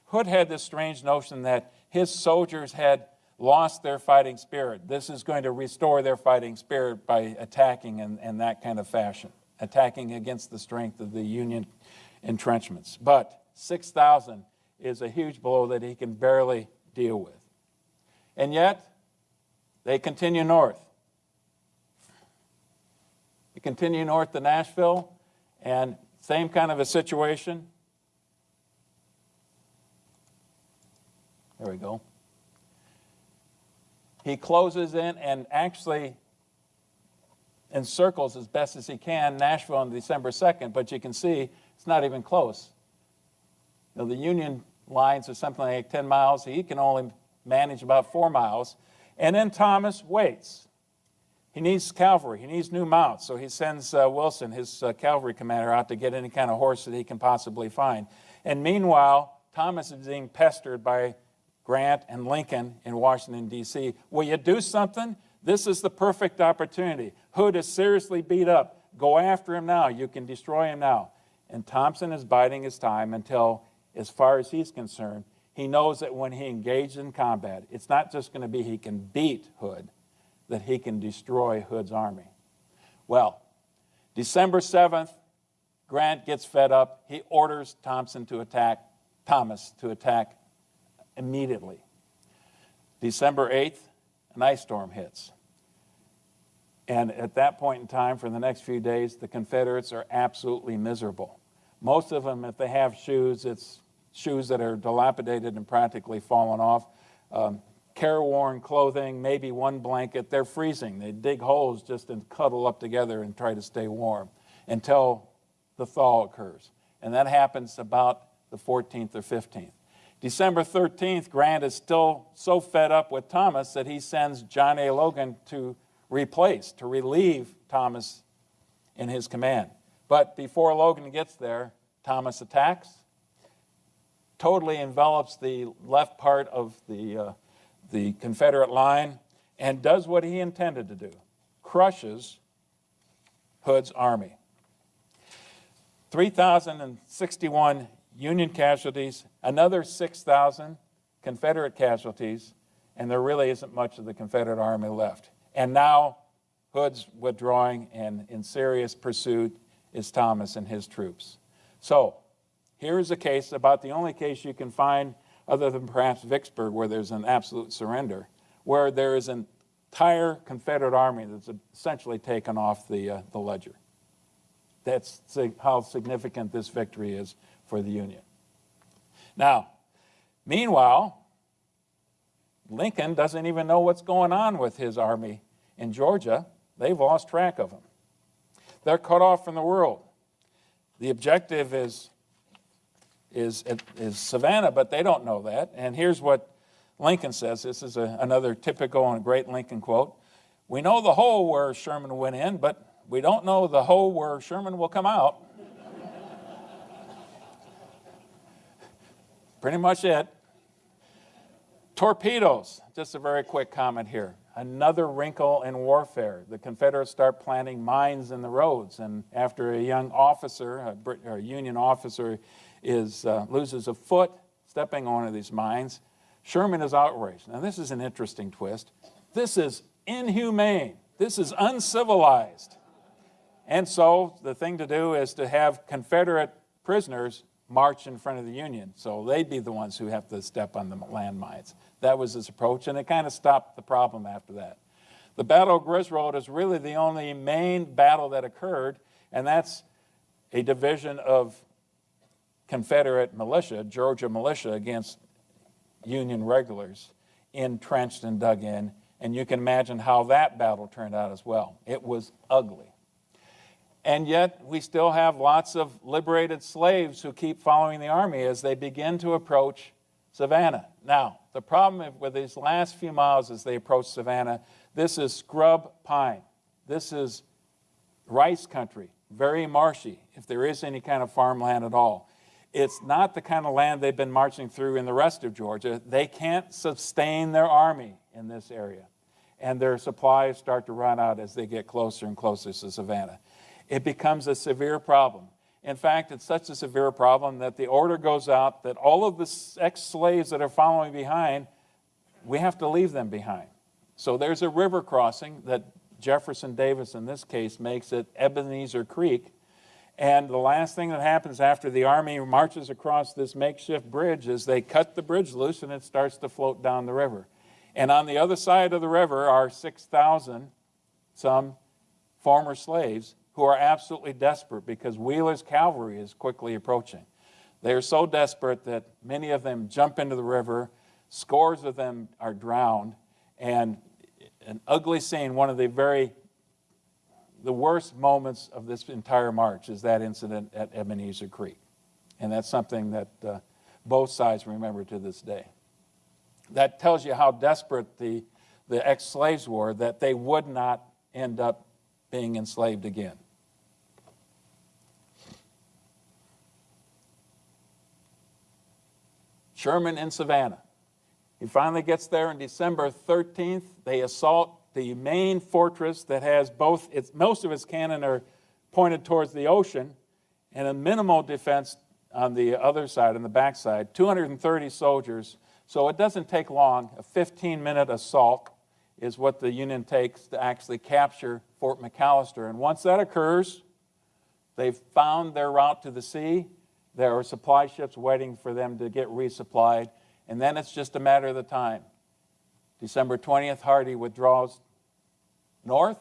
Hood had this strange notion that his soldiers had lost their fighting spirit. This is going to restore their fighting spirit by attacking in that kind of fashion, attacking against the strength of the Union entrenchments. But 6,000 is a huge blow that he can barely deal with. And yet, they continue north. They continue north to Nashville, and same kind of a situation. There we go. He closes in and actually encircles as best as he can Nashville on December 2nd, but you can see it's not even close. You know, the Union lines are something like 10 miles. He can only manage about 4 miles. And then Thomas waits. He needs cavalry. He needs new mounts. So he sends Wilson, his cavalry commander, out to get any kind of horse that he can possibly find. And meanwhile, Thomas is being pestered by Grant and Lincoln in Washington, D.C. Will you do something? This is the perfect opportunity. Hood is seriously beat up. Go after him now. You can destroy him now. And Thompson is biding his time until, as far as he's concerned, he knows that when he engages in combat, it's not just going to be he can beat Hood, that he can destroy Hood's army. Well, December 7th, Grant gets fed up. He orders Thomas to attack immediately. December 8th, an ice storm hits. And at that point in time, for the next few days, the Confederates are absolutely miserable. Most of them, if they have shoes, it's shoes that are dilapidated and practically fallen off. Careworn clothing, maybe one blanket. They're freezing. They dig holes just to cuddle up together and try to stay warm until the thaw occurs. And that happens about the 14th or 15th. December 13th, Grant is still so fed up with Thomas that he sends John A. Logan to relieve Thomas in his command. But before Logan gets there, Thomas attacks, totally envelops the left part of the Confederate line, and does what he intended to do, crushes Hood's army. 3,061 Union casualties, another 6,000 Confederate casualties, and there really isn't much of the Confederate army left. And now Hood's withdrawing, and in serious pursuit is Thomas and his troops. So here's a case, about the only case you can find other than perhaps Vicksburg, where there's an absolute surrender, where there is an entire Confederate army that's essentially taken off the ledger. That's how significant this victory is for the Union. Now, meanwhile, Lincoln doesn't even know what's going on with his army in Georgia. They've lost track of him. They're cut off from the world. The objective is Savannah, but they don't know that. And here's what Lincoln says. This is another typical and great Lincoln quote. "We know the hole where Sherman went in, but we don't know the hole where Sherman will come out." Pretty much it. Torpedoes. Just a very quick comment here. Another wrinkle in warfare. The Confederates start planting mines in the roads, and after a young officer, a Union officer, loses a foot stepping on one of these mines, Sherman is outraged. Now, this is an interesting twist. This is inhumane. This is uncivilized. And so the thing to do is to have Confederate prisoners march in front of the Union. So they'd be the ones who have to step on the landmines. That was his approach, and it kind of stopped the problem after that. The Battle of Griswold is really the only main battle that occurred, and that's a division of Confederate militia, Georgia militia, against Union regulars, entrenched and dug in. And you can imagine how that battle turned out as well. It was ugly. And yet, we still have lots of liberated slaves who keep following the army as they begin to approach Savannah. Now, the problem with these last few miles as they approach Savannah, this is scrub pine. This is rice country, very marshy, if there is any kind of farmland at all. It's not the kind of land they've been marching through in the rest of Georgia. They can't sustain their army in this area, and their supplies start to run out as they get closer and closer to Savannah. It becomes a severe problem. In fact, it's such a severe problem that the order goes out that all of the ex-slaves that are following behind, we have to leave them behind. So there's a river crossing that Jefferson Davis, in this case, makes at Ebenezer Creek. And the last thing that happens after the army marches across this makeshift bridge is they cut the bridge loose and it starts to float down the river. And on the other side of the river are 6,000 some former slaves who are absolutely desperate because Wheeler's cavalry is quickly approaching. They are so desperate that many of them jump into the river, scores of them are drowned, and an ugly scene, one of the worst moments of this entire march is that incident at Ebenezer Creek. And that's something that both sides remember to this day. That tells you how desperate the ex-slaves were, that they would not end up being enslaved again. Sherman in Savannah. He finally gets there on December 13th. They assault the main fortress that has most of its cannon are pointed towards the ocean, and a minimal defense on the other side, on the backside, 230 soldiers. So it doesn't take long. A 15-minute assault is what the Union takes to actually capture Fort McAllister. And once that occurs, they've found their route to the sea. There are supply ships waiting for them to get resupplied, and then it's just a matter of the time. December 20th, Hardee withdraws north,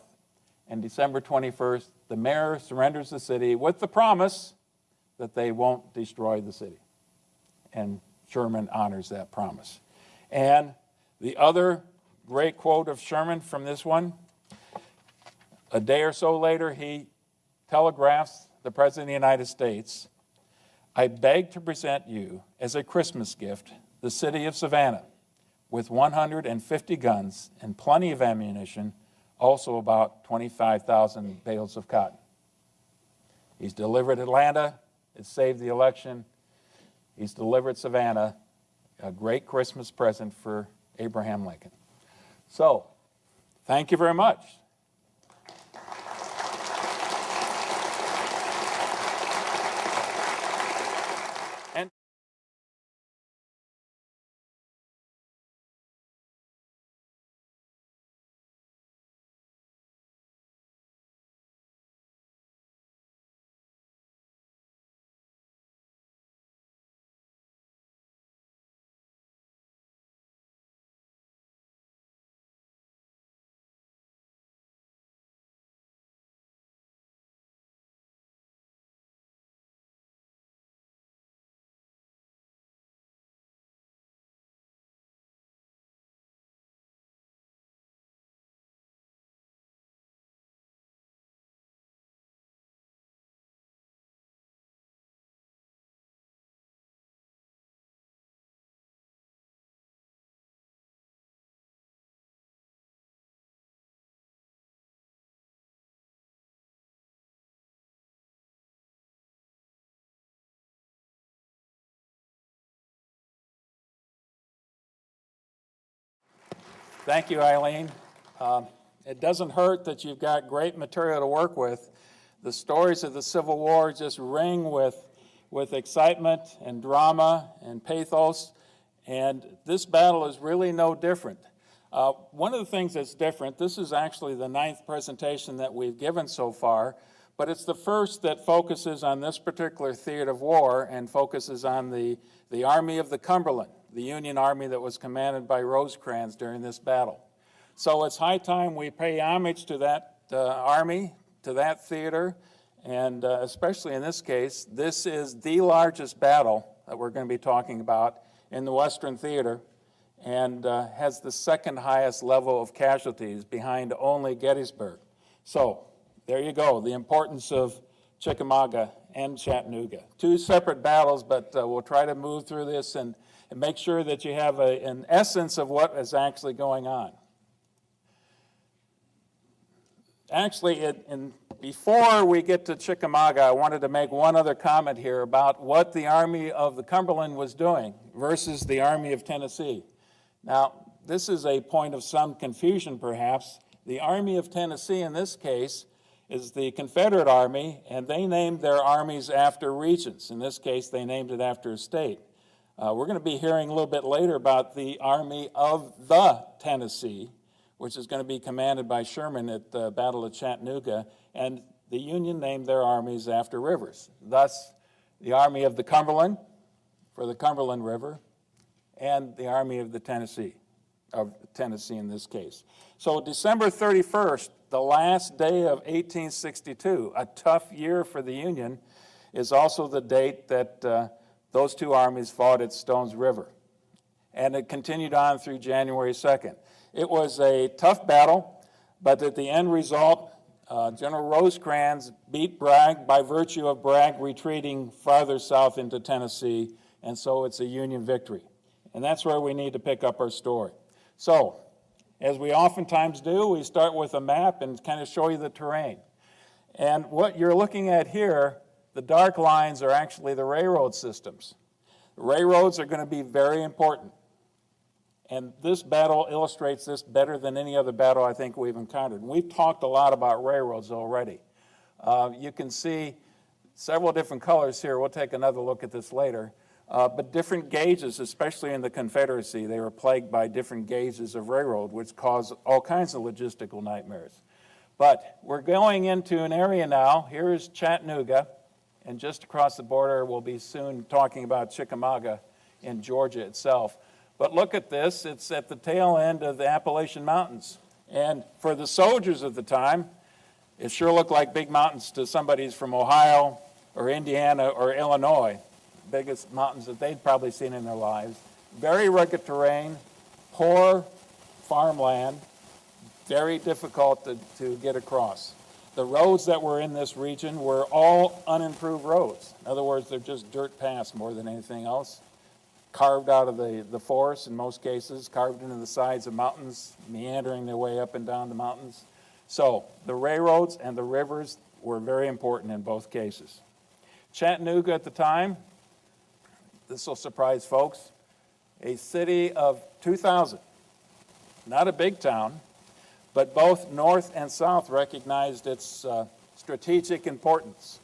and December 21st, the mayor surrenders the city with the promise that they won't destroy the city. And Sherman honors that promise. And the other great quote of Sherman from this one, a day or so later, he telegraphs the President of the United States, "I beg to present you as a Christmas gift the city of Savannah with 150 guns and plenty of ammunition, also about 25,000 bales of cotton." He's delivered Atlanta. It saved the election. He's delivered Savannah, a great Christmas present for Abraham Lincoln. So, thank you very much. Thank you, Eileen. It doesn't hurt that you've got great material to work with. The stories of the Civil War just ring with excitement and drama and pathos, and this battle is really no different. One of the things that's different, this is actually the 9th presentation that we've given so far, but it's the first that focuses on this particular theater of war and focuses on the Army of the Cumberland, the Union Army that was commanded by Rosecrans during this battle. So it's high time we pay homage to that army, to that theater, and especially in this case, this is the largest battle that we're going to be talking about in the Western Theater, and has the second highest level of casualties behind only Gettysburg. So there you go, the importance of Chickamauga and Chattanooga. Two separate battles, but we'll try to move through this and make sure that you have an essence of what is actually going on. Actually, before we get to Chickamauga, I wanted to make one other comment here about what the Army of the Cumberland was doing versus the Army of Tennessee. Now, this is a point of some confusion, perhaps. The Army of Tennessee, in this case, is the Confederate Army, and they named their armies after regions. In this case, they named it after a state. We're going to be hearing a little bit later about the Army of the Tennessee, which is going to be commanded by Sherman at the Battle of Chattanooga, and the Union named their armies after rivers. Thus, the Army of the Cumberland, for the Cumberland River, and the Army of the Tennessee in this case. So December 31st, the last day of 1862, a tough year for the Union, is also the date that those two armies fought at Stones River. And it continued on through January 2nd. It was a tough battle, but at the end result, General Rosecrans beat Bragg by virtue of Bragg retreating farther south into Tennessee, and so it's a Union victory. And that's where we need to pick up our story. So, as we oftentimes do, we start with a map and kind of show you the terrain. And what you're looking at here, the dark lines are actually the railroad systems. The railroads are going to be very important. And this battle illustrates this better than any other battle I think we've encountered. And we've talked a lot about railroads already. You can see several different colors here. We'll take another look at this later. But different gauges, especially in the Confederacy, they were plagued by different gauges of railroad, which caused all kinds of logistical nightmares. But we're going into an area now. Here is Chattanooga, and just across the border, we'll be soon talking about Chickamauga in Georgia itself. But look at this. It's at the tail end of the Appalachian Mountains. And for the soldiers of the time, it sure looked like big mountains to somebody from Ohio or Indiana or Illinois. Biggest mountains that they'd probably seen in their lives. Very rugged terrain, poor farmland, very difficult to get across. The roads that were in this region were all unimproved roads. In other words, they're just dirt paths more than anything else. Carved out of the forest in most cases, carved into the sides of mountains, meandering their way up and down the mountains. So the railroads and the rivers were very important in both cases. Chattanooga at the time, this will surprise folks, a city of 2,000. Not a big town, but both North and South recognized its strategic importance.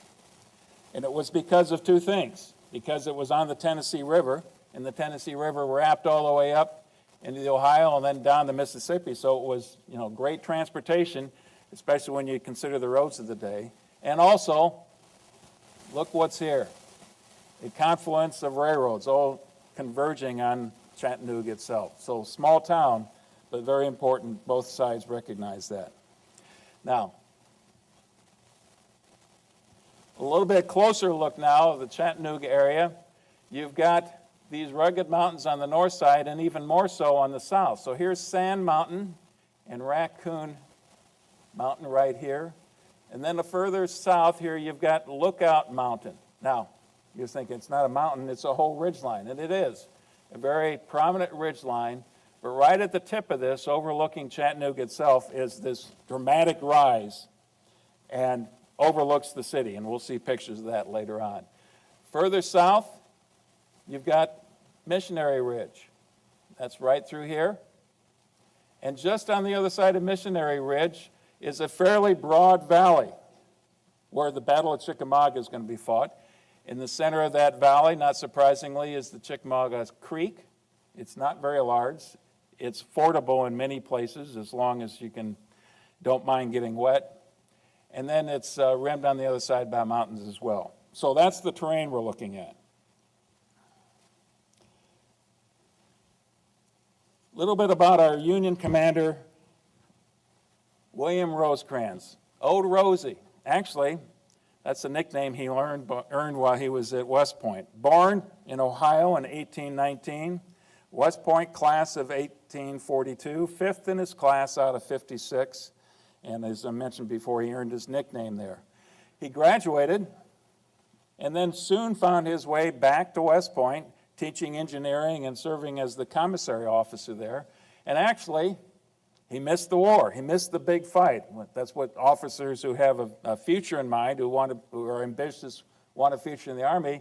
And it was because of two things. Because it was on the Tennessee River, and the Tennessee River wrapped all the way up into the Ohio and then down the Mississippi. So it was, great transportation, especially when you consider the roads of the day. And also, look what's here. A confluence of railroads, all converging on Chattanooga itself. So small town, but very important. Both sides recognize that. Now, a little bit closer look now of the Chattanooga area. You've got these rugged mountains on the north side and even more so on the south. So here's Sand Mountain and Raccoon Mountain right here. And then further south here, you've got Lookout Mountain. Now, you're thinking it's not a mountain, it's a whole ridgeline, and it is. A very prominent ridgeline, but right at the tip of this, overlooking Chattanooga itself, is this dramatic rise and overlooks the city, and we'll see pictures of that later on. Further south, you've got Missionary Ridge. That's right through here. And just on the other side of Missionary Ridge is a fairly broad valley where the Battle of Chickamauga is going to be fought. In the center of that valley, not surprisingly, is the Chickamauga Creek. It's not very large. It's fordable in many places as long as you don't mind getting wet. And then it's rimmed on the other side by mountains as well. So that's the terrain we're looking at. A little bit about our Union commander, William Rosecrans. Old Rosie. Actually, that's a nickname he earned while he was at West Point. Born in Ohio in 1819, West Point class of 1842, fifth in his class out of 56. And as I mentioned before, he earned his nickname there. He graduated and then soon found his way back to West Point, teaching engineering and serving as the commissary officer there. And actually, He missed the war. He missed the big fight. That's what officers who have a future in mind, who are ambitious, want a future in the Army,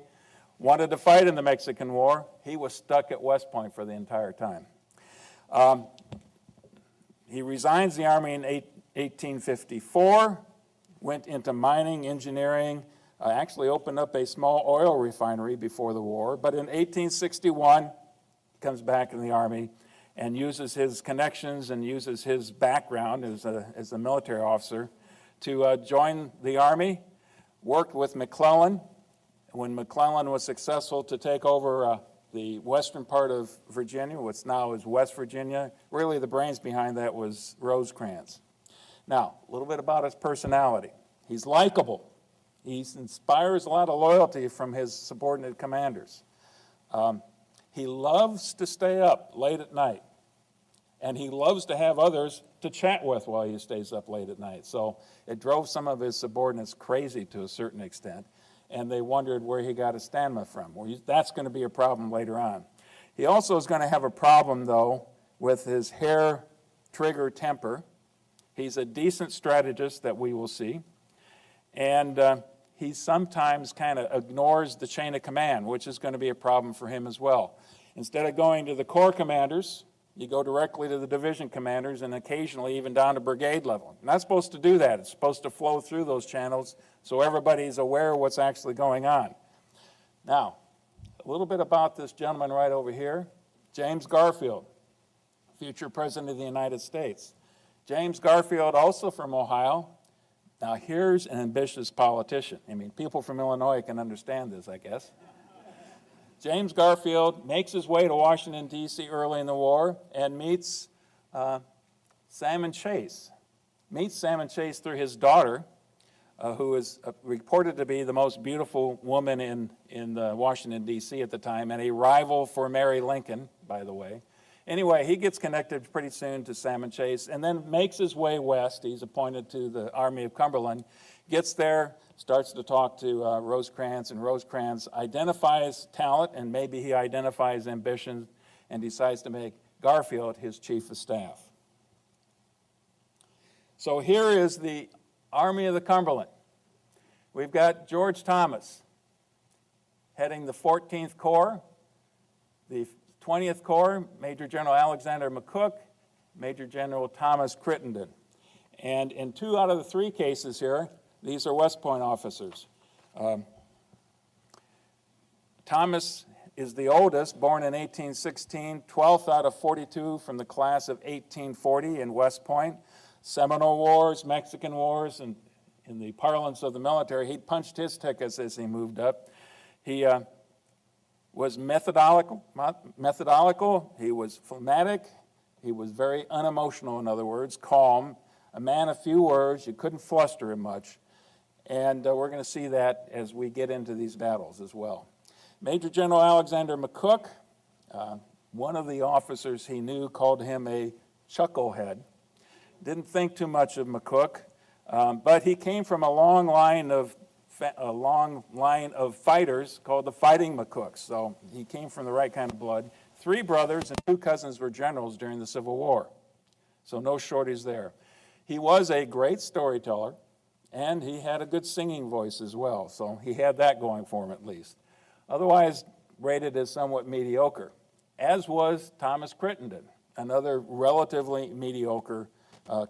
wanted to fight in the Mexican War. He was stuck at West Point for the entire time. He resigns the Army in 1854, went into mining, engineering, actually opened up a small oil refinery before the war. But in 1861, he comes back in the Army and uses his connections and uses his background as a military officer to join the Army, worked with McClellan. When McClellan was successful to take over the western part of Virginia, what's now is West Virginia, really the brains behind that was Rosecrans. Now, a little bit about his personality. He's likable. He inspires a lot of loyalty from his subordinate commanders. He loves to stay up late at night, and he loves to have others to chat with while he stays up late at night. So it drove some of his subordinates crazy to a certain extent, and they wondered where he got his stamina from. Well, that's going to be a problem later on. He also is going to have a problem, though, with his hair-trigger temper. He's a decent strategist that we will see, and he sometimes kind of ignores the chain of command, which is going to be a problem for him as well. Instead of going to the corps commanders, you go directly to the division commanders and occasionally even down to brigade level. You're not supposed to do that. It's supposed to flow through those channels so everybody's aware of what's actually going on. Now, a little bit about this gentleman right over here, James Garfield, future President of the United States. James Garfield, also from Ohio. Now, here's an ambitious politician. I mean, people from Illinois can understand this, I guess. James Garfield makes his way to Washington, D.C. early in the war and meets Salmon Chase. Meets Salmon Chase through his daughter, who is reported to be the most beautiful woman in Washington, D.C. at the time, and a rival for Mary Lincoln, by the way. Anyway, he gets connected pretty soon to Salmon Chase and then makes his way west. He's appointed to the Army of Cumberland, gets there, starts to talk to Rosecrans, and Rosecrans identifies talent, and maybe he identifies ambition, and decides to make Garfield his chief of staff. So here is the Army of the Cumberland. We've got George Thomas heading the 14th Corps, the 20th Corps, Major General Alexander McCook, Major General Thomas Crittenden. And in 2 out of the 3 cases here, these are West Point officers. Thomas is the oldest, born in 1816, 12th out of 42 from the class of 1840 in West Point. Seminole Wars, Mexican Wars, and in the parlance of the military, he punched his tickets as he moved up. He was methodical, he was phlegmatic, he was very unemotional, in other words, calm, a man of few words, you couldn't fluster him much, and we're going to see that as we get into these battles as well. Major General Alexander McCook, one of the officers he knew called him a chucklehead. Didn't think too much of McCook, but he came from a long line of fighters called the Fighting McCooks. So he came from the right kind of blood. 3 brothers and 2 cousins were generals during the Civil War. So no shortage there. He was a great storyteller, and he had a good singing voice as well. So he had that going for him at least. Otherwise rated as somewhat mediocre, as was Thomas Crittenden, another relatively mediocre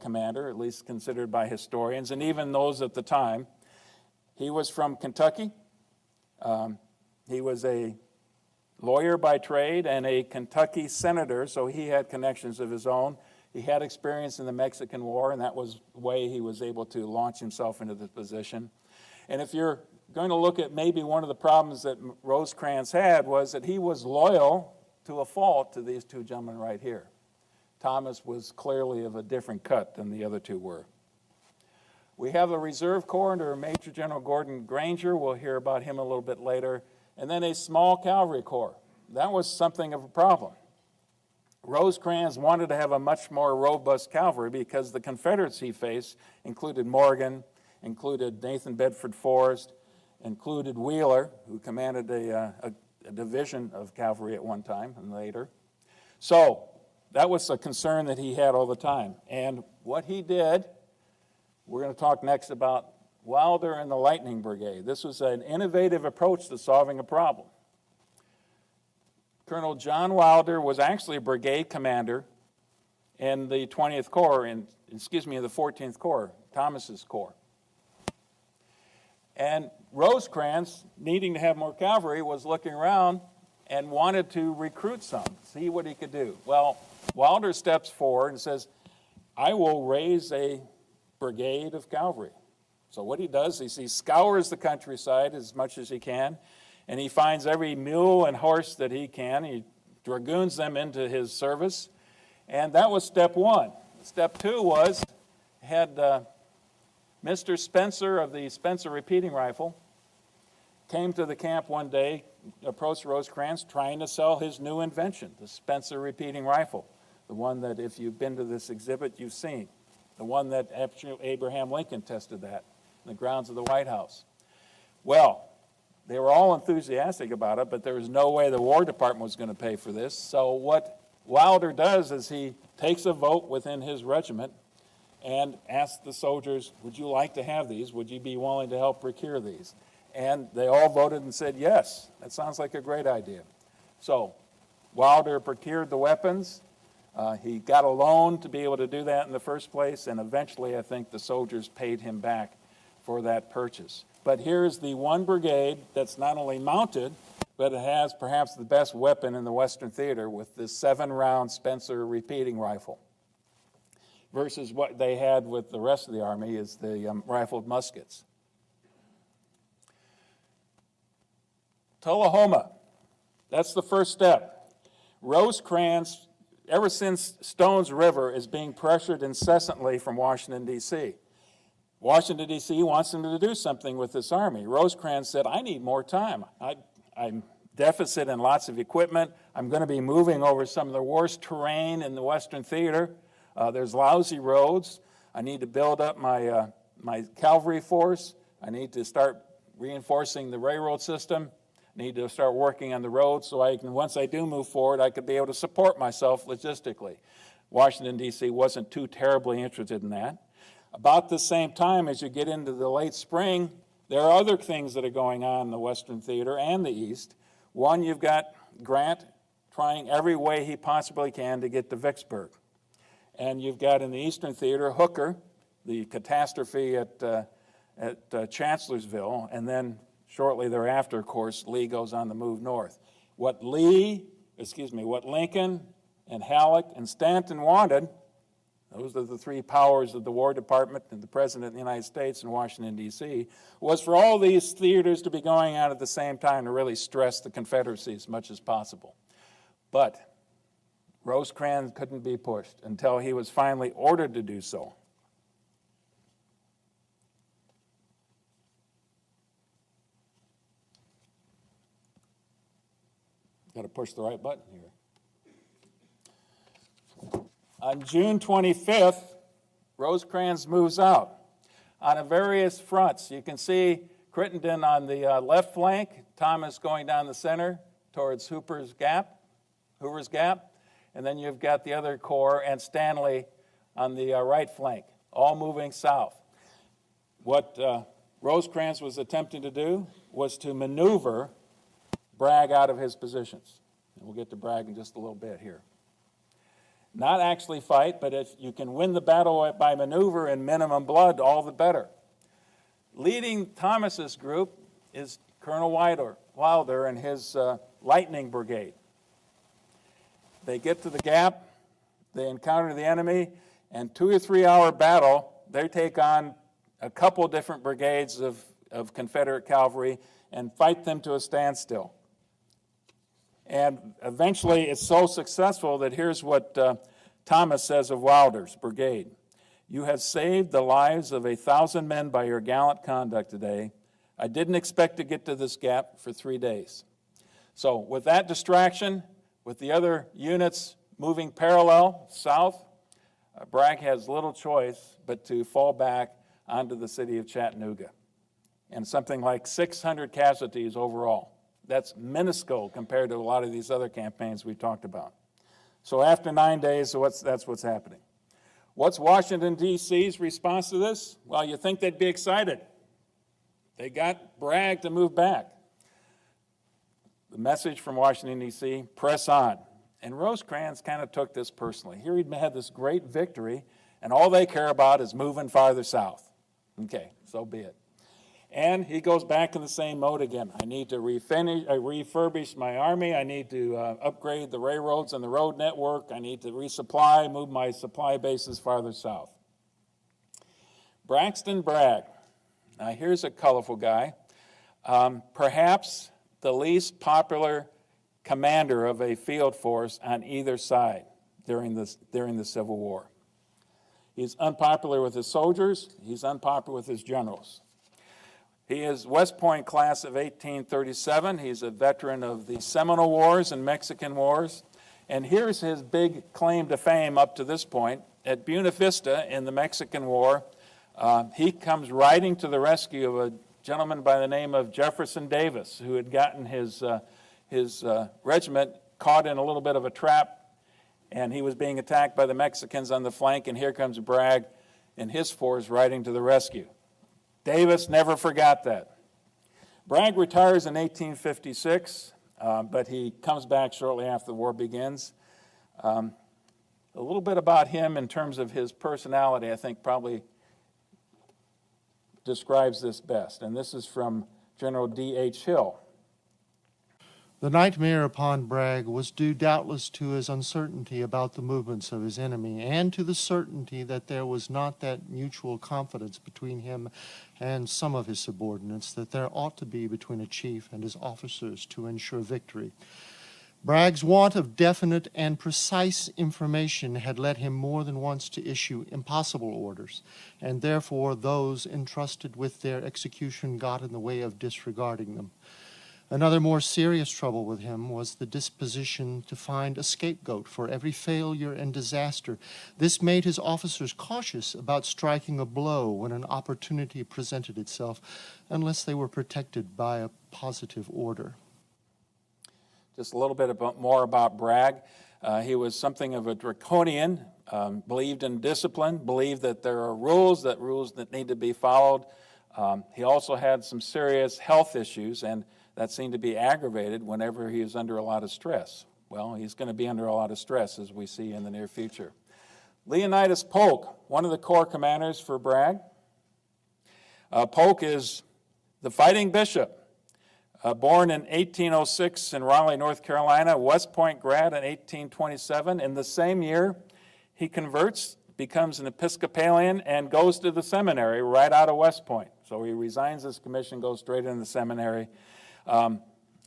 commander, at least considered by historians, and even those at the time. He was from Kentucky. He was a lawyer by trade and a Kentucky senator, so he had connections of his own. He had experience in the Mexican War, and that was the way he was able to launch himself into the position. And if you're going to look at maybe one of the problems that Rosecrans had was that he was loyal to a fault to these 2 gentlemen right here. Thomas was clearly of a different cut than the other 2 were. We have a Reserve Corps under Major General Gordon Granger. We'll hear about him a little bit later. And then a small cavalry corps. That was something of a problem. Rosecrans wanted to have a much more robust cavalry because the Confederates he faced included Morgan, included Nathan Bedford Forrest, included Wheeler, who commanded a division of cavalry at one time and later. So that was a concern that he had all the time. And what he did, we're going to talk next about Wilder and the Lightning Brigade. This was an innovative approach to solving a problem. Colonel John Wilder was actually a brigade commander in the 20th Corps, in the 14th Corps, Thomas's Corps. And Rosecrans, needing to have more cavalry, was looking around and wanted to recruit some, see what he could do. Well, Wilder steps forward and says, I will raise a brigade of cavalry. So what he does is he scours the countryside as much as he can, and he finds every mule and horse that he can. He dragoons them into his service, and that was step one. Step two was, had Mr. Spencer of the Spencer repeating rifle came to the camp one day, approached Rosecrans trying to sell his new invention, the Spencer repeating rifle, the one that if you've been to this exhibit, you've seen, the one that Abraham Lincoln tested that in the grounds of the White House. Well, they were all enthusiastic about it, but there was no way the War Department was going to pay for this. So what Wilder does is he takes a vote within his regiment and asks the soldiers, would you like to have these? Would you be willing to help procure these? And they all voted and said, yes, that sounds like a great idea. So Wilder procured the weapons. He got a loan to be able to do that in the first place, and eventually I think the soldiers paid him back for that purchase. But here's the one brigade that's not only mounted, but it has perhaps the best weapon in the Western Theater with this 7-round Spencer repeating rifle, versus what they had with the rest of the Army is the rifled muskets. Tullahoma, that's the first step. Rosecrans, ever since Stones River, is being pressured incessantly from Washington, D.C. Washington, D.C. wants him to do something with this army. Rosecrans said, I need more time. I'm deficit in lots of equipment. I'm going to be moving over some of the worst terrain in the Western Theater. There's lousy roads. I need to build up my cavalry force. I need to start reinforcing the railroad system. I need to start working on the roads so I can, once I do move forward, I could be able to support myself logistically. Washington, D.C. wasn't too terribly interested in that. About the same time as you get into the late spring, there are other things that are going on in the Western Theater and the East. One, you've got Grant trying every way he possibly can to get to Vicksburg. And you've got in the Eastern Theater Hooker, the catastrophe at Chancellorsville, and then shortly thereafter, of course, Lee goes on the move north. What Lincoln and Halleck and Stanton wanted, those are the three powers of the War Department and the President of the United States in Washington, D.C., was for all these theaters to be going on at the same time to really stress the Confederacy as much as possible. But Rosecrans couldn't be pushed until he was finally ordered to do so. Got to push the right button here. On June 25th, Rosecrans moves out on various fronts. You can see Crittenden on the left flank, Thomas going down the center towards Hoover's Gap, and then you've got the other corps and Stanley on the right flank, all moving south. What Rosecrans was attempting to do was to maneuver Bragg out of his positions. And we'll get to Bragg in just a little bit here. Not actually fight, but if you can win the battle by maneuver and minimum blood, all the better. Leading Thomas's group is Colonel Wilder and his Lightning Brigade. They get to the gap, they encounter the enemy, and 2 or 3 hour battle, they take on a couple different brigades of Confederate cavalry and fight them to a standstill. And eventually it's so successful that here's what Thomas says of Wilder's brigade. You have saved the lives of 1,000 men by your gallant conduct today. I didn't expect to get to this gap for 3 days. So with that distraction, with the other units moving parallel south, Bragg has little choice but to fall back onto the city of Chattanooga. And something like 600 casualties overall. That's minuscule compared to a lot of these other campaigns we talked about. So after 9 days, that's what's happening. What's Washington, D.C.'s response to this? Well, you think they'd be excited. They got Bragg to move back. The message from Washington, D.C., press on. And Rosecrans kind of took this personally. Here he'd had this great victory, and all they care about is moving farther south. Okay, so be it. And he goes back in the same mode again. I need to refurbish my army. I need to upgrade the railroads and the road network. I need to resupply, move my supply bases farther south. Braxton Bragg. Now here's a colorful guy. Perhaps the least popular commander of a field force on either side during the Civil War. He's unpopular with his soldiers. He's unpopular with his generals. He is West Point class of 1837. He's a veteran of the Seminole Wars and Mexican Wars. And here's his big claim to fame up to this point. At Buena Vista in the Mexican War, he comes riding to the rescue of a gentleman by the name of Jefferson Davis, who had gotten his regiment caught in a little bit of a trap, and he was being attacked by the Mexicans on the flank, and here comes Bragg and his force riding to the rescue. Davis never forgot that. Bragg retires in 1856, but he comes back shortly after the war begins. A little bit about him in terms of his personality, I think probably describes this best, and this is from General D.H. Hill. The nightmare upon Bragg was due doubtless to his uncertainty about the movements of his enemy, and to the certainty that there was not that mutual confidence between him and some of his subordinates that there ought to be between a chief and his officers to ensure victory. Bragg's want of definite and precise information had led him more than once to issue impossible orders, and therefore those entrusted with their execution got in the way of disregarding them. Another more serious trouble with him was the disposition to find a scapegoat for every failure and disaster. This made his officers cautious about striking a blow when an opportunity presented itself, unless they were protected by a positive order. Just a little bit more about Bragg. He was something of a draconian, believed in discipline, believed that there are rules that need to be followed. He also had some serious health issues, and that seemed to be aggravated whenever he was under a lot of stress. Well, he's going to be under a lot of stress, as we see in the near future. Leonidas Polk, one of the corps commanders for Bragg. Polk is the fighting bishop. Born in 1806 in Raleigh, North Carolina, West Point grad in 1827. In the same year, he converts, becomes an Episcopalian, and goes to the seminary right out of West Point. So he resigns his commission, goes straight into the seminary.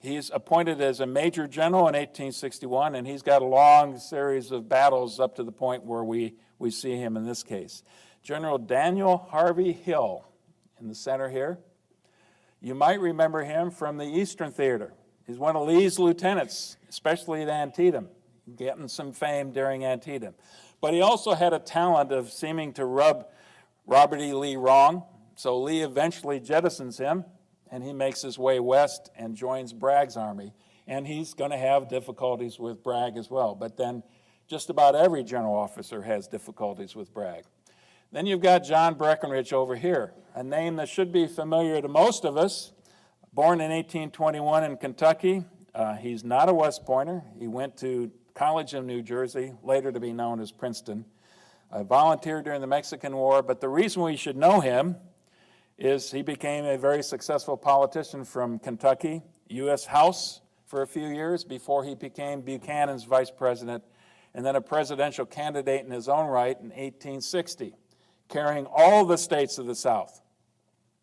He's appointed as a major general in 1861, and he's got a long series of battles up to the point where we see him in this case. General Daniel Harvey Hill in the center here. You might remember him from the Eastern Theater. He's one of Lee's lieutenants, especially at Antietam, getting some fame during Antietam. But he also had a talent of seeming to rub Robert E. Lee wrong, so Lee eventually jettisons him, and he makes his way west and joins Bragg's army. And he's going to have difficulties with Bragg as well. But then just about every general officer has difficulties with Bragg. Then you've got John Breckinridge over here, a name that should be familiar to most of us. Born in 1821 in Kentucky. He's not a West Pointer. He went to College of New Jersey, later to be known as Princeton. Volunteered during the Mexican War, but the reason we should know him is he became a very successful politician from Kentucky, U.S. House for a few years before he became Buchanan's vice president, and then a presidential candidate in his own right in 1860, carrying all the states of the South,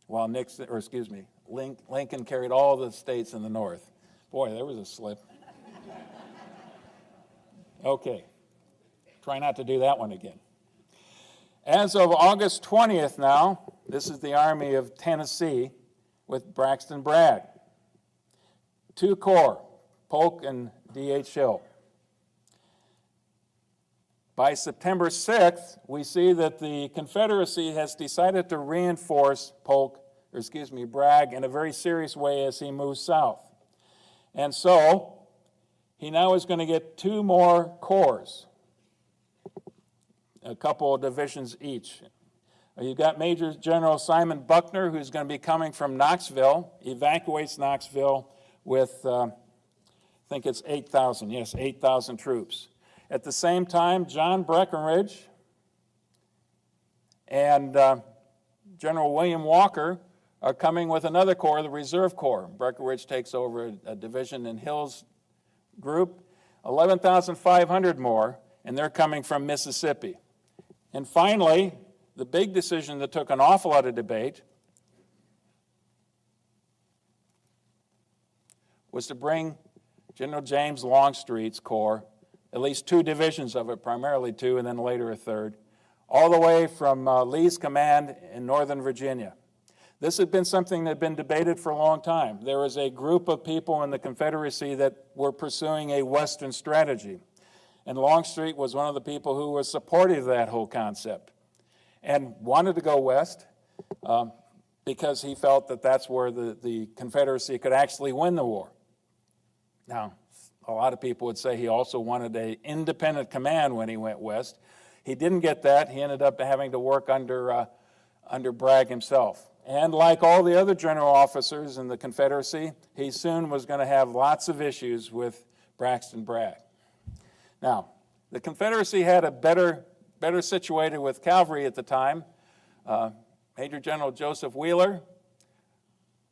while Lincoln carried all the states in the North. Boy, there was a slip. Okay, try not to do that one again. As of August 20th now, this is the Army of Tennessee with Braxton Bragg. 2 corps, Polk and D.H. Hill. By September 6th, we see that the Confederacy has decided to reinforce Bragg in a very serious way as he moves south. And so, he now is going to get 2 more corps, a couple of divisions each. You've got Major General Simon Buckner, who's going to be coming from Knoxville, evacuates Knoxville with, I think it's 8,000, yes, 8,000 troops. At the same time, John Breckinridge and General William Walker are coming with another corps, the Reserve Corps. Breckinridge takes over a division in Hill's group, 11,500 more, and they're coming from Mississippi. And finally, the big decision that took an awful lot of debate was to bring General James Longstreet's corps, at least 2 divisions of it, primarily 2 and then later a 3rd, all the way from Lee's command in Northern Virginia. This had been something that had been debated for a long time. There was a group of people in the Confederacy that were pursuing a Western strategy, and Longstreet was one of the people who was supportive of that whole concept and wanted to go west because he felt that that's where the Confederacy could actually win the war. Now, a lot of people would say he also wanted an independent command when he went west. He didn't get that. He ended up having to work under Bragg himself. And like all the other general officers in the Confederacy, he soon was going to have lots of issues with Braxton Bragg. Now, the Confederacy had a better situated with cavalry at the time. Major General Joseph Wheeler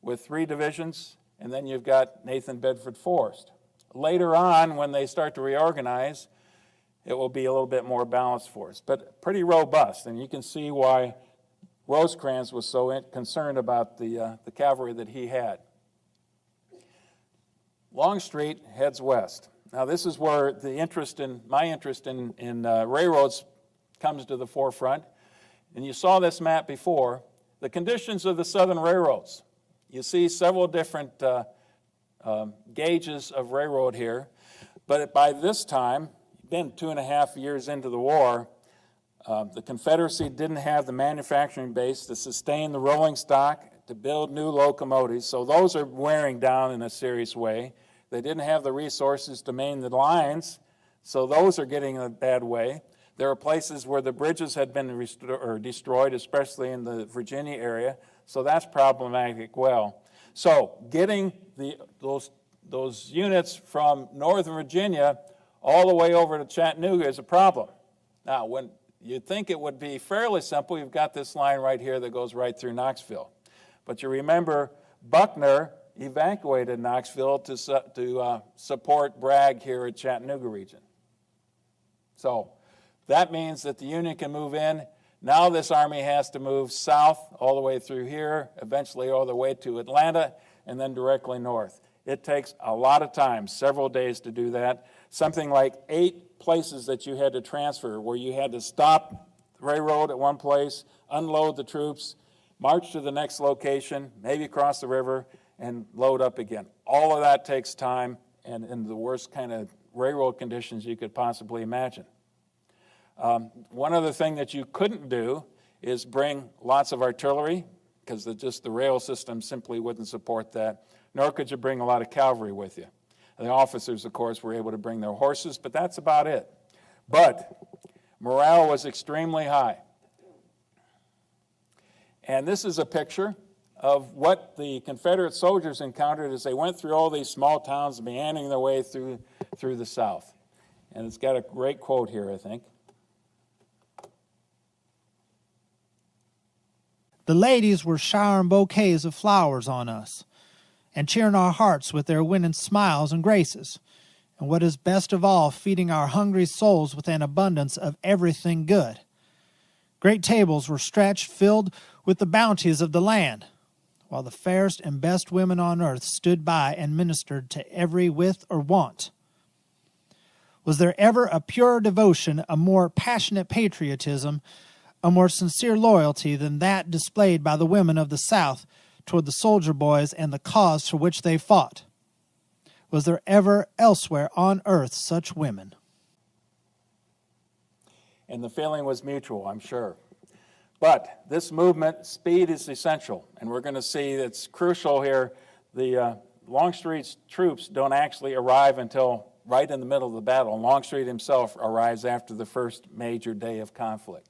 with 3 divisions, and then you've got Nathan Bedford Forrest. Later on, when they start to reorganize, it will be a little bit more balanced force, but pretty robust, and you can see why Rosecrans was so concerned about the cavalry that he had. Longstreet heads west. Now, this is where my interest in railroads comes to the forefront. And you saw this map before. The conditions of the southern railroads. You see several different gauges of railroad here. But by this time, been 2.5 years into the war, the Confederacy didn't have the manufacturing base to sustain the rolling stock, to build new locomotives. So those are wearing down in a serious way. They didn't have the resources to maintain the lines, so those are getting in a bad way. There are places where the bridges had been destroyed, especially in the Virginia area, so that's problematic well. So getting those units from Northern Virginia all the way over to Chattanooga is a problem. Now, when you'd think it would be fairly simple, you've got this line right here that goes right through Knoxville. But you remember Buckner evacuated Knoxville to support Bragg here at Chattanooga region. So that means that the Union can move in. Now this army has to move south all the way through here, eventually all the way to Atlanta, and then directly north. It takes a lot of time, several days to do that. Something like 8 places that you had to transfer, where you had to stop the railroad at one place, unload the troops, march to the next location, maybe cross the river, and load up again. All of that takes time and in the worst kind of railroad conditions you could possibly imagine. One other thing that you couldn't do is bring lots of artillery, because the rail system simply wouldn't support that, nor could you bring a lot of cavalry with you. The officers, of course, were able to bring their horses, but that's about it. But morale was extremely high. And this is a picture of what the Confederate soldiers encountered as they went through all these small towns, meandering their way through the South. And it's got a great quote here, I think. The ladies were showering bouquets of flowers on us and cheering our hearts with their winning smiles and graces, and what is best of all, feeding our hungry souls with an abundance of everything good. Great tables were stretched, filled with the bounties of the land, while the fairest and best women on earth stood by and ministered to every with or want. Was there ever a purer devotion, a more passionate patriotism, a more sincere loyalty than that displayed by the women of the South toward the soldier boys and the cause for which they fought? Was there ever elsewhere on earth such women? And the feeling was mutual, I'm sure. But this movement, speed is essential, and we're going to see it's crucial here. The Longstreet's troops don't actually arrive until right in the middle of the battle. Longstreet himself arrives after the first major day of conflict.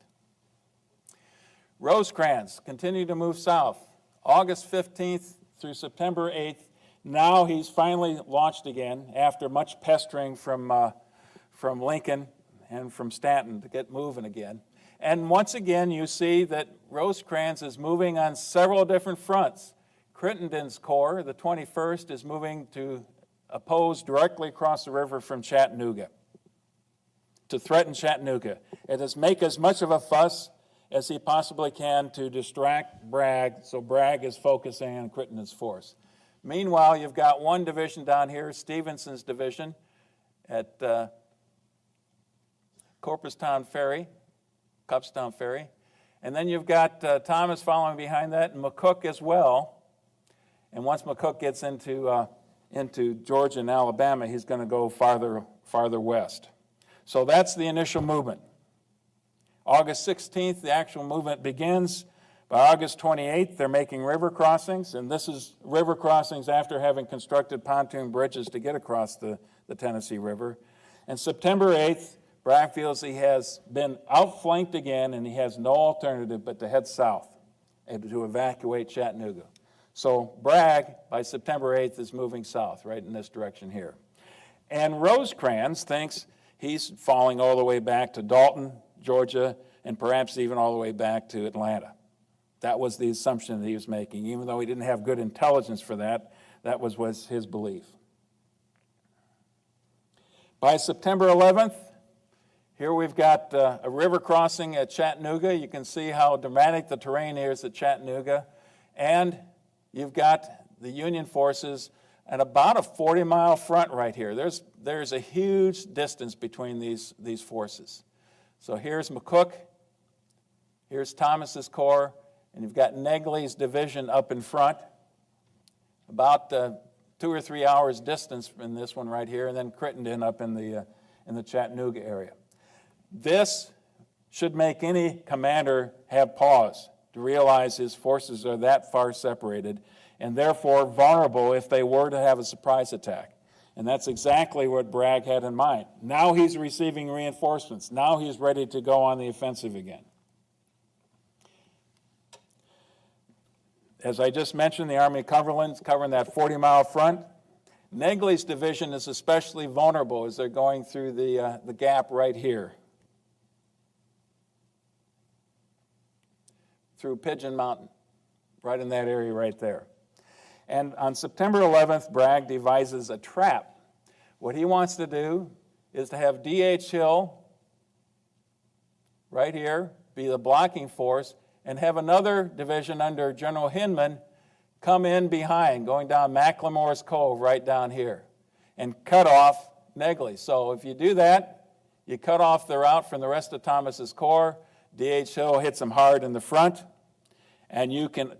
Rosecrans continued to move south. August 15th through September 8th, now he's finally launched again after much pestering from Lincoln and from Stanton to get moving again. And once again, you see that Rosecrans is moving on several different fronts. Crittenden's Corps, the 21st, is moving to oppose directly across the river from Chattanooga, to threaten Chattanooga. It is make as much of a fuss as he possibly can to distract Bragg, so Bragg is focusing on Crittenden's force. Meanwhile, you've got one division down here, Stevenson's division at Cupstown Ferry, and then you've got Thomas following behind that, and McCook as well. And once McCook gets into Georgia and Alabama, he's going to go farther west. So that's the initial movement. August 16th, the actual movement begins. By August 28th, they're making river crossings, and this is river crossings after having constructed pontoon bridges to get across the Tennessee River. And September 8th, Bragg feels he has been outflanked again, and he has no alternative but to head south and to evacuate Chattanooga. So Bragg, by September 8th, is moving south, right in this direction here. And Rosecrans thinks he's falling all the way back to Dalton, Georgia, and perhaps even all the way back to Atlanta. That was the assumption that he was making. Even though he didn't have good intelligence for that, that was his belief. By September 11th, here we've got a river crossing at Chattanooga. You can see how dramatic the terrain is at Chattanooga. And you've got the Union forces at about a 40-mile front right here. There's a huge distance between these forces. So here's McCook, here's Thomas's Corps, and you've got Negley's division up in front, about 2 or 3 hours distance in this one right here, and then Crittenden up in the Chattanooga area. This should make any commander have pause to realize his forces are that far separated and therefore vulnerable if they were to have a surprise attack. And that's exactly what Bragg had in mind. Now he's receiving reinforcements. Now he's ready to go on the offensive again. As I just mentioned, the Army of Cumberland's covering that 40-mile front. Negley's division is especially vulnerable as they're going through the gap right here, through Pigeon Mountain, right in that area right there. And on September 11th, Bragg devises a trap. What he wants to do is to have D.H. Hill right here be the blocking force and have another division under General Hinman come in behind, going down McLemore's Cove right down here, and cut off Negley. So if you do that, you cut off the route from the rest of Thomas's Corps. D.H. Hill hits him hard in the front, and you can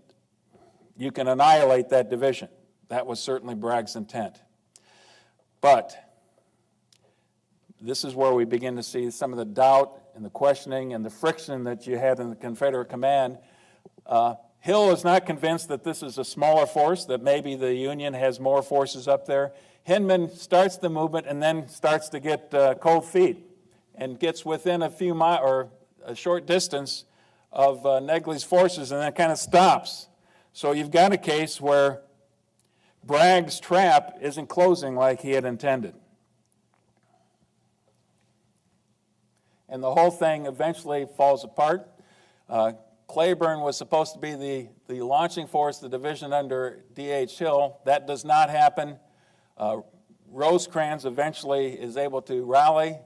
annihilate that division. That was certainly Bragg's intent. But this is where we begin to see some of the doubt and the questioning and the friction that you had in the Confederate command. Hill is not convinced that this is a smaller force, that maybe the Union has more forces up there. Hinman starts the movement and then starts to get cold feet and gets within a few miles or a short distance of Negley's forces and then kind of stops. So you've got a case where Bragg's trap isn't closing like he had intended. And the whole thing eventually falls apart. Claiborne was supposed to be the launching force, the division under D.H. Hill. That does not happen. Rosecrans eventually is able to rally.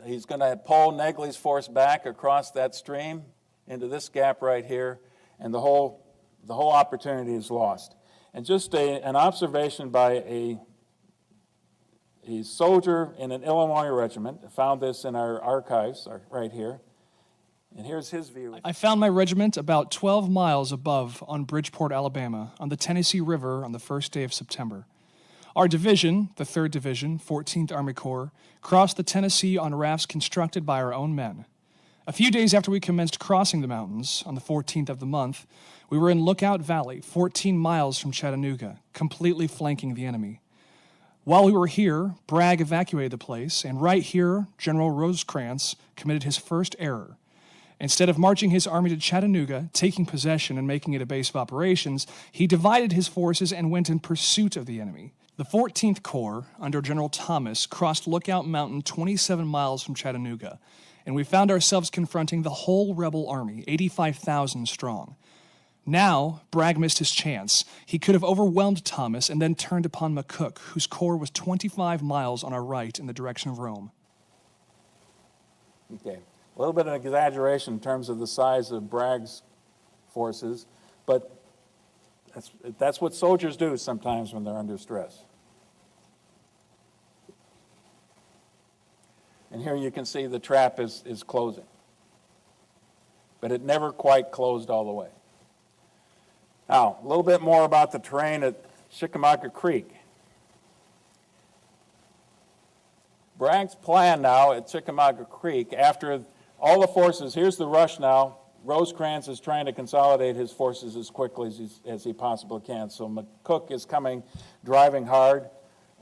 He's going to pull Negley's force back across that stream into this gap right here, and the whole opportunity is lost. And just an observation by a soldier in an Illinois regiment. I found this in our archives right here. And here's his view. I found my regiment about 12 miles above on Bridgeport, Alabama, on the Tennessee River on the first day of September. Our division, the 3rd Division, 14th Army Corps, crossed the Tennessee on rafts constructed by our own men. A few days after we commenced crossing the mountains, on the 14th of the month, we We were in Lookout Valley, 14 miles from Chattanooga, completely flanking the enemy. While we were here, Bragg evacuated the place, and right here, General Rosecrans committed his first error. Instead of marching his army to Chattanooga, taking possession and making it a base of operations, he divided his forces and went in pursuit of the enemy. The 14th Corps, under General Thomas, crossed Lookout Mountain 27 miles from Chattanooga, and we found ourselves confronting the whole rebel army, 85,000 strong. Now, Bragg missed his chance. He could have overwhelmed Thomas and then turned upon McCook, whose corps was 25 miles on our right in the direction of Rome. Okay. A little bit of an exaggeration in terms of the size of Bragg's forces, but that's what soldiers do sometimes when they're under stress. And here you can see the trap is closing. But it never quite closed all the way. Now, a little bit more about the terrain at Chickamauga Creek. Bragg's plan now at Chickamauga Creek, after all the forces, here's the rush now. Rosecrans is trying to consolidate his forces as quickly as he possibly can. So McCook is coming, driving hard,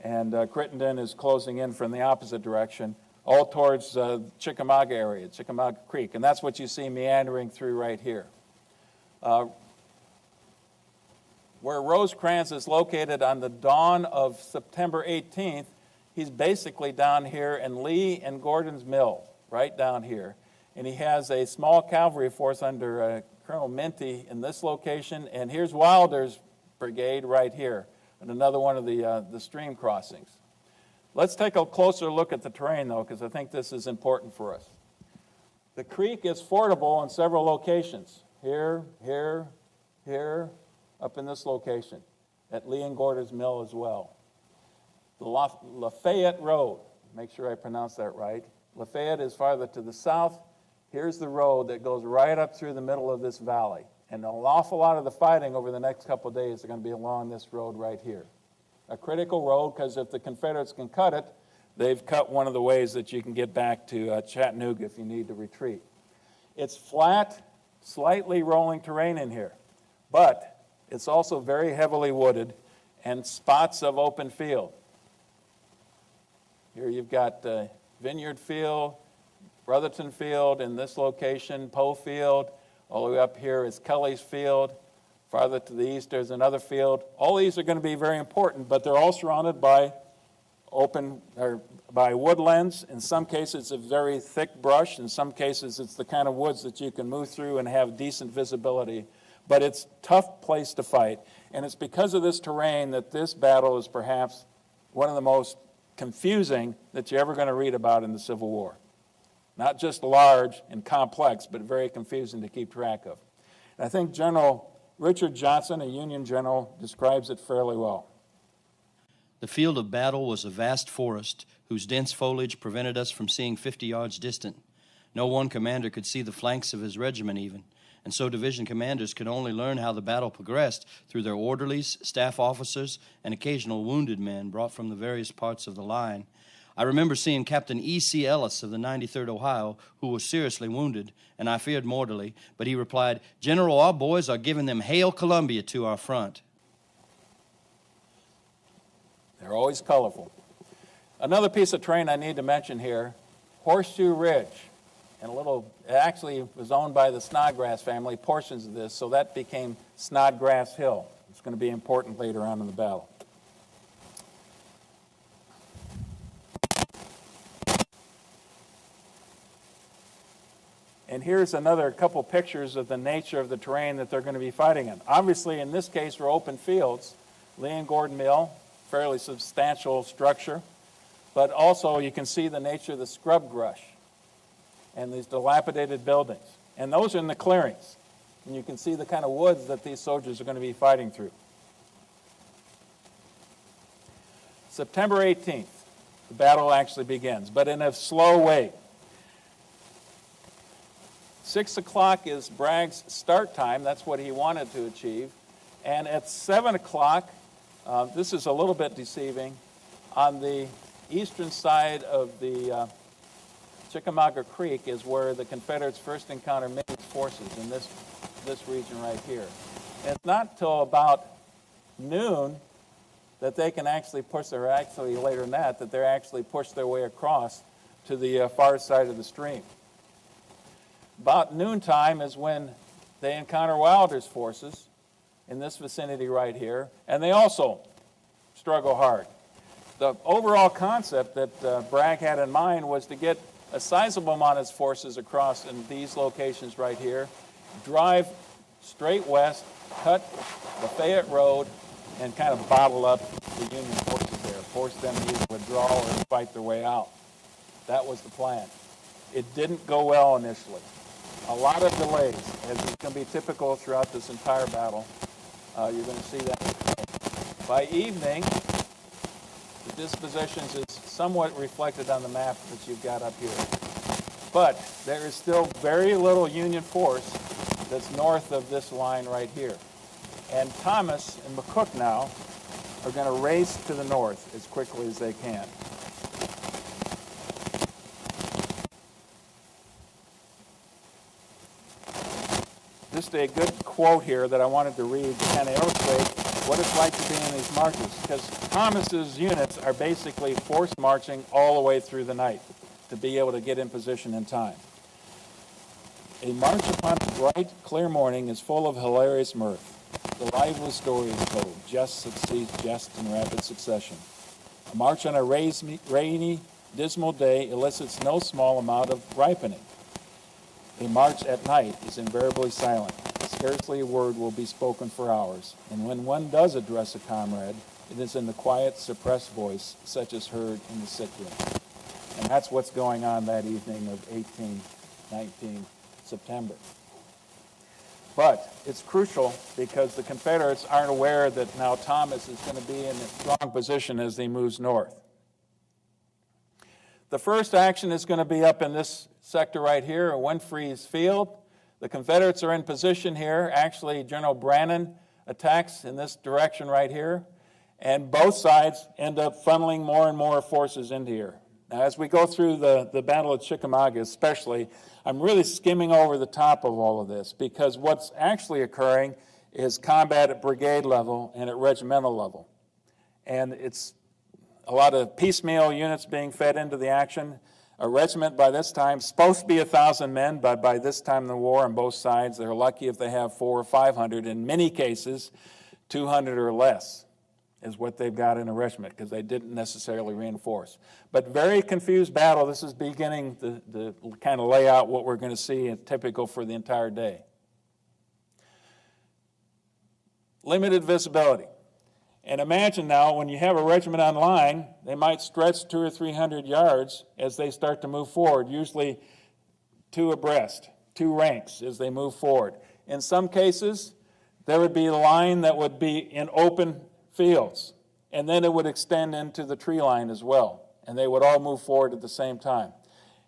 and Crittenden is closing in from the opposite direction, all towards Chickamauga area, Chickamauga Creek. And that's what you see meandering through right here. Where Rosecrans is located on the dawn of September 18th, he's basically down here in Lee and Gordon's Mill, right down here. And he has a small cavalry force under Colonel Minty in this location. And here's Wilder's brigade right here, and another one of the stream crossings. Let's take a closer look at the terrain, though, because I think this is important for us. The creek is fordable in several locations. Here, here, here, up in this location, at Lee and Gordon's Mill as well. The Lafayette Road, make sure I pronounce that right. Lafayette is farther to the south. Here's the road that goes right up through the middle of this valley. And an awful lot of the fighting over the next couple of days are going to be along this road right here. A critical road, because if the Confederates can cut it, they've cut one of the ways that you can get back to Chattanooga if you need to retreat. It's flat, slightly rolling terrain in here, but it's also very heavily wooded and spots of open field. Here you've got Vineyard Field, Brotherton Field in this location, Poe Field. All the way up here is Kelly's Field. Farther to the east, there's another field. All these are going to be very important, but they're all surrounded by by woodlands. In some cases, it's a very thick brush. In some cases, it's the kind of woods that you can move through and have decent visibility. But it's a tough place to fight. And it's because of this terrain that this battle is perhaps one of the most confusing that you're ever going to read about in the Civil War. Not just large and complex, but very confusing to keep track of. And I think General Richard Johnson, a Union general, describes it fairly well. The field of battle was a vast forest whose dense foliage prevented us from seeing 50 yards distant. No one commander could see the flanks of his regiment even, and so division commanders could only learn how the battle progressed through their orderlies, staff officers, and occasional wounded men brought from the various parts of the line. I remember seeing Captain E.C. Ellis of the 93rd Ohio, who was seriously wounded, and I feared mortally, but he replied, "General, our boys are giving them Hail Columbia to our front." They're always colorful. Another piece of terrain I need to mention here, Horseshoe Ridge. And it actually was owned by the Snodgrass family, portions of this, so that became Snodgrass Hill. It's going to be important later on in the battle. And here's another couple pictures of the nature of the terrain that they're going to be fighting in. Obviously, in this case, we're open fields. Lee and Gordon Mill, fairly substantial structure. But also, you can see the nature of the scrub brush and these dilapidated buildings. And those are in the clearings. And you can see the kind of woods that these soldiers are going to be fighting through. September 18th, the battle actually begins, but in a slow way. 6 o'clock is Bragg's start time. That's what he wanted to achieve. And at 7 o'clock, this is a little bit deceiving, on the eastern side of the Chickamauga Creek is where the Confederates first encountered Minty's forces in this region right here. It's not till about noon that they can actually push, or actually later than that they're actually push their way across to the far side of the stream. About noontime is when they encounter Wilder's forces in this vicinity right here, and they also struggle hard. The overall concept that Bragg had in mind was to get a sizable amount of his forces across in these locations right here, drive straight west, cut the Fayette Road, and kind of bottle up the Union forces there, force them to either withdraw or fight their way out. That was the plan. It didn't go well initially. A lot of delays, as is going to be typical throughout this entire battle. You're going to see that. By evening, the dispositions is somewhat reflected on the map that you've got up here. But there is still very little Union force that's north of this line right here. And Thomas and McCook now are going to race to the north as quickly as they can. Just a good quote here that I wanted to read to kind of illustrate what it's like to be in these marches, because Thomas's units are basically forced marching all the way through the night to be able to get in position in time. A march upon a bright, clear morning is full of hilarious mirth. The lively story is told. Jest succeeds jest in rapid succession. A march on a rainy, dismal day elicits no small amount of ripening. A march at night is invariably silent. Scarcely a word will be spoken for hours, and when one does address a comrade, it is in the quiet, suppressed voice such as heard in the sick room. And that's what's going on that evening of 19 September. But it's crucial because the Confederates aren't aware that now Thomas is going to be in a strong position as he moves north. The first action is going to be up in this sector right here, at Winfrey's Field. The Confederates are in position here. Actually, General Brannan attacks in this direction right here, and both sides end up funneling more and more forces into here. Now, as we go through the Battle of Chickamauga especially, I'm really skimming over the top of all of this, because what's actually occurring is combat at brigade level and at regimental level. And it's a lot of piecemeal units being fed into the action. A regiment by this time, supposed to be 1,000 men, but by this time in the war on both sides, they're lucky if they have 400 or 500. In many cases, 200 or less is what they've got in a regiment, because they didn't necessarily reinforce. But very confused battle. This is beginning to kind of lay out what we're going to see, and typical for the entire day. Limited visibility. And imagine now, when you have a regiment on line, they might stretch 200 or 300 yards as they start to move forward, usually two abreast, two ranks as they move forward. In some cases, there would be a line that would be in open fields, and then it would extend into the tree line as well, and they would all move forward at the same time.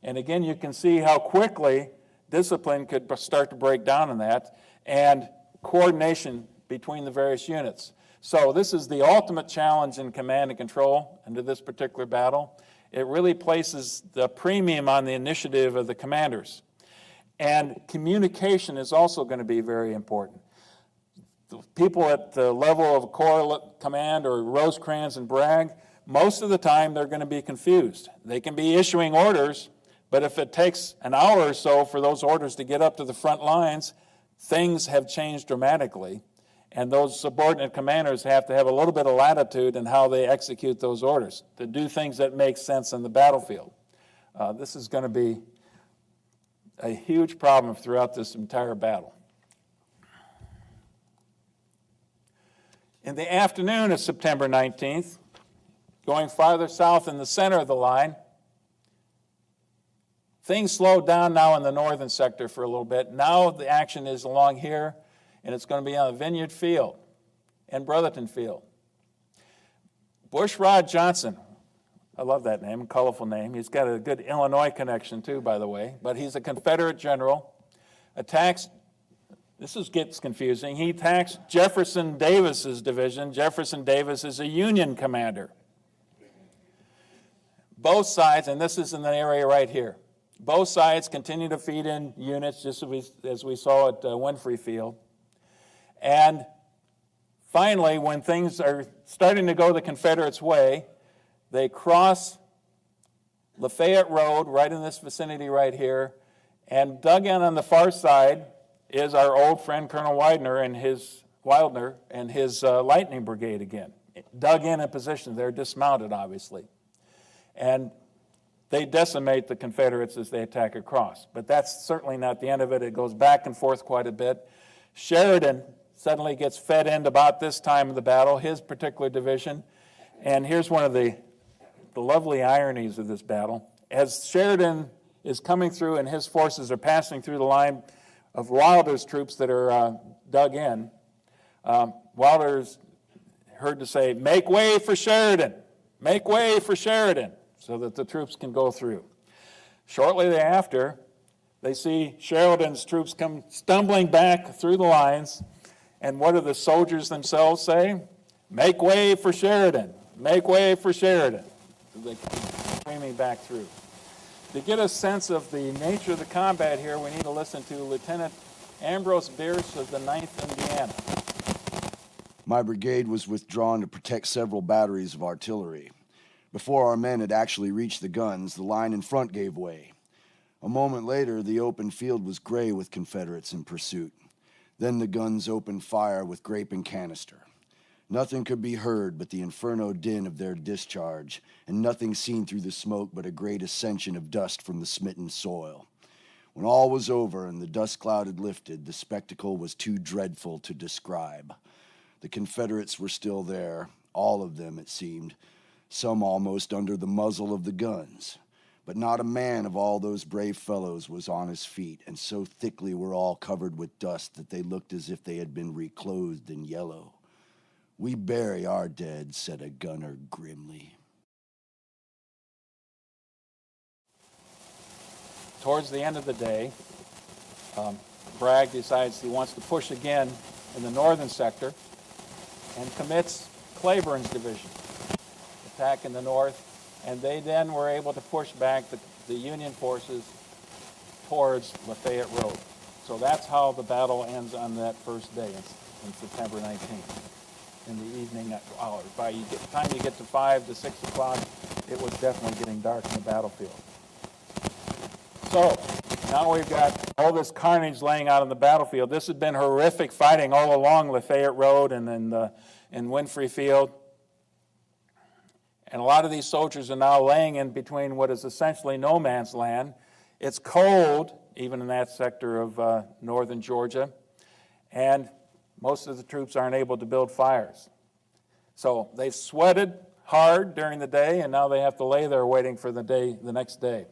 And again, you can see how quickly discipline could start to break down in that, and coordination between the various units. So this is the ultimate challenge in command and control into this particular battle. It really places the premium on the initiative of the commanders. And communication is also going to be very important. The people at the level of Corps Command or Rosecrans and Bragg, most of the time they're going to be confused. They can be issuing orders, but if it takes an hour or so for those orders to get up to the front lines, things have changed dramatically. And those subordinate commanders have to have a little bit of latitude in how they execute those orders to do things that make sense in the battlefield. This is going to be a huge problem throughout this entire battle. In the afternoon of September 19th, going farther south in the center of the line, things slowed down now in the northern sector for a little bit. Now the action is along here, and it's going to be on Vineyard Field and Brotherton Field. Bushrod Johnson, I love that name, a colorful name. He's got a good Illinois connection too, by the way, but he's a Confederate general, attacks, gets confusing, he attacks Jefferson Davis's division. Jefferson Davis is a Union commander. Both sides, and this is in the area right here, both sides continue to feed in units, just as we saw at Winfrey Field. And finally, when things are starting to go the Confederates' way, they cross Lafayette Road right in this vicinity right here, and dug in on the far side is our old friend Colonel Wildner and his Lightning Brigade again. Dug in position. They're dismounted, obviously. And they decimate the Confederates as they attack across. But that's certainly not the end of it. It goes back and forth quite a bit. Sheridan suddenly gets fed in about this time of the battle, his particular division. And here's one of the lovely ironies of this battle. As Sheridan is coming through and his forces are passing through the line of Wilder's troops that are dug in, Wilder's heard to say, "Make way for Sheridan! Make way for Sheridan!" so that the troops can go through. Shortly thereafter, they see Sheridan's troops come stumbling back through the lines, and what do the soldiers themselves say? "Make way for Sheridan! Make way for Sheridan!" They come streaming back through. To get a sense of the nature of the combat here, we need to listen to Lieutenant Ambrose Bierce of the 9th Indiana. My brigade was withdrawn to protect several batteries of artillery. Before our men had actually reached the guns, the line in front gave way. A moment later, the open field was gray with Confederates in pursuit. Then the guns opened fire with grape and canister. Nothing could be heard but the inferno din of their discharge, and nothing seen through the smoke but a great ascension of dust from the smitten soil. When all was over and the dust cloud had lifted, the spectacle was too dreadful to describe. The Confederates were still there, all of them, it seemed, some almost under the muzzle of the guns. But not a man of all those brave fellows was on his feet, and so thickly were all covered with dust that they looked as if they had been reclothed in yellow. "We bury our dead," said a gunner grimly. Towards the end of the day, Bragg decides he wants to push again in the northern sector and commits Cleburne's division, attack in the north, and they then were able to push back the Union forces towards Lafayette Road. So that's how the battle ends on that first day in September 19th. In the evening hours. By the time you get to 5 to 6 o'clock, it was definitely getting dark in the battlefield. So now we've got all this carnage laying out on the battlefield. This has been horrific fighting all along Lafayette Road and in Winfrey Field. And a lot of these soldiers are now laying in between what is essentially no man's land. It's cold, even in that sector of northern Georgia, and most of the troops aren't able to build fires. So they've sweated hard during the day, and now they have to lay there waiting for the next day.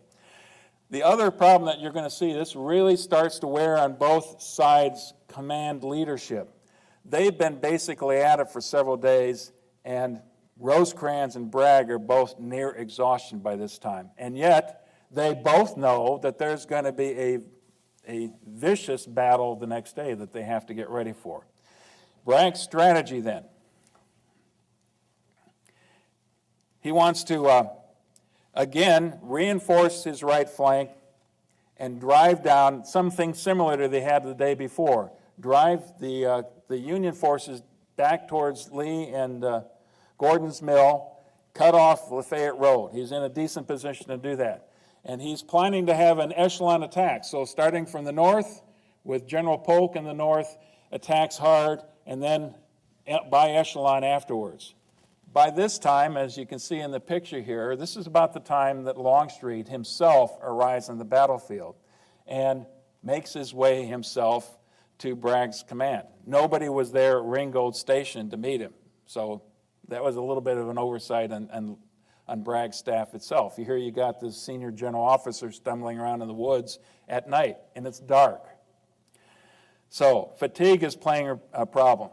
The other problem that you're going to see, this really starts to wear on both sides' command leadership. They've been basically at it for several days, and Rosecrans and Bragg are both near exhaustion by this time. And yet, they both know that there's going to be a vicious battle the next day that they have to get ready for. Bragg's strategy then. He wants to, again, reinforce his right flank and drive down something similar to they had the day before. Drive the Union forces back towards Lee and Gordon's Mill, cut off Lafayette Road. He's in a decent position to do that. And he's planning to have an echelon attack. So starting from the north, with General Polk in the north, attacks hard, and then by echelon afterwards. By this time, as you can see in the picture here, this is about the time that Longstreet himself arrives on the battlefield and makes his way himself to Bragg's command. Nobody was there at Ringgold Station to meet him, so that was a little bit of an oversight on Bragg's staff itself. Here you got this senior general officer stumbling around in the woods at night, and it's dark. So fatigue is playing a problem.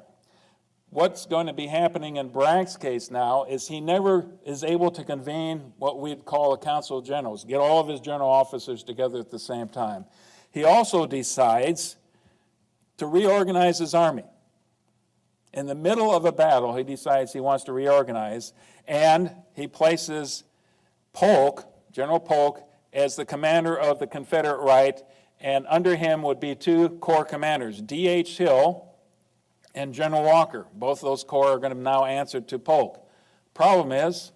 What's going to be happening in Bragg's case now is he never is able to convene what we'd call a council of generals, get all of his general officers together at the same time. He also decides to reorganize his army. In the middle of a battle, he decides he wants to reorganize, and he places Polk, General Polk, as the commander of the Confederate right, and under him would be two corps commanders, D.H. Hill and General Walker. Both of those corps are going to now answer to Polk. Problem is,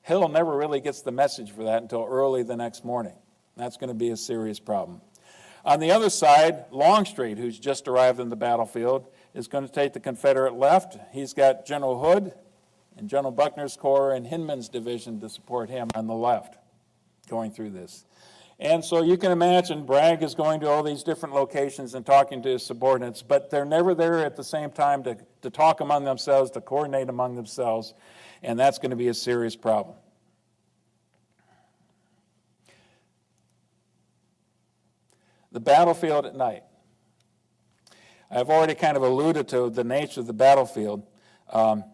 Hill never really gets the message for that until early the next morning. That's going to be a serious problem. On the other side, Longstreet, who's just arrived in the battlefield, is going to take the Confederate left. He's got General Hood and General Buckner's corps and Hinman's division to support him on the left going through this. And so you can imagine Bragg is going to all these different locations and talking to his subordinates, but they're never there at the same time to talk among themselves, to coordinate among themselves, and that's going to be a serious problem. The battlefield at night. I've already kind of alluded to the nature of the battlefield, and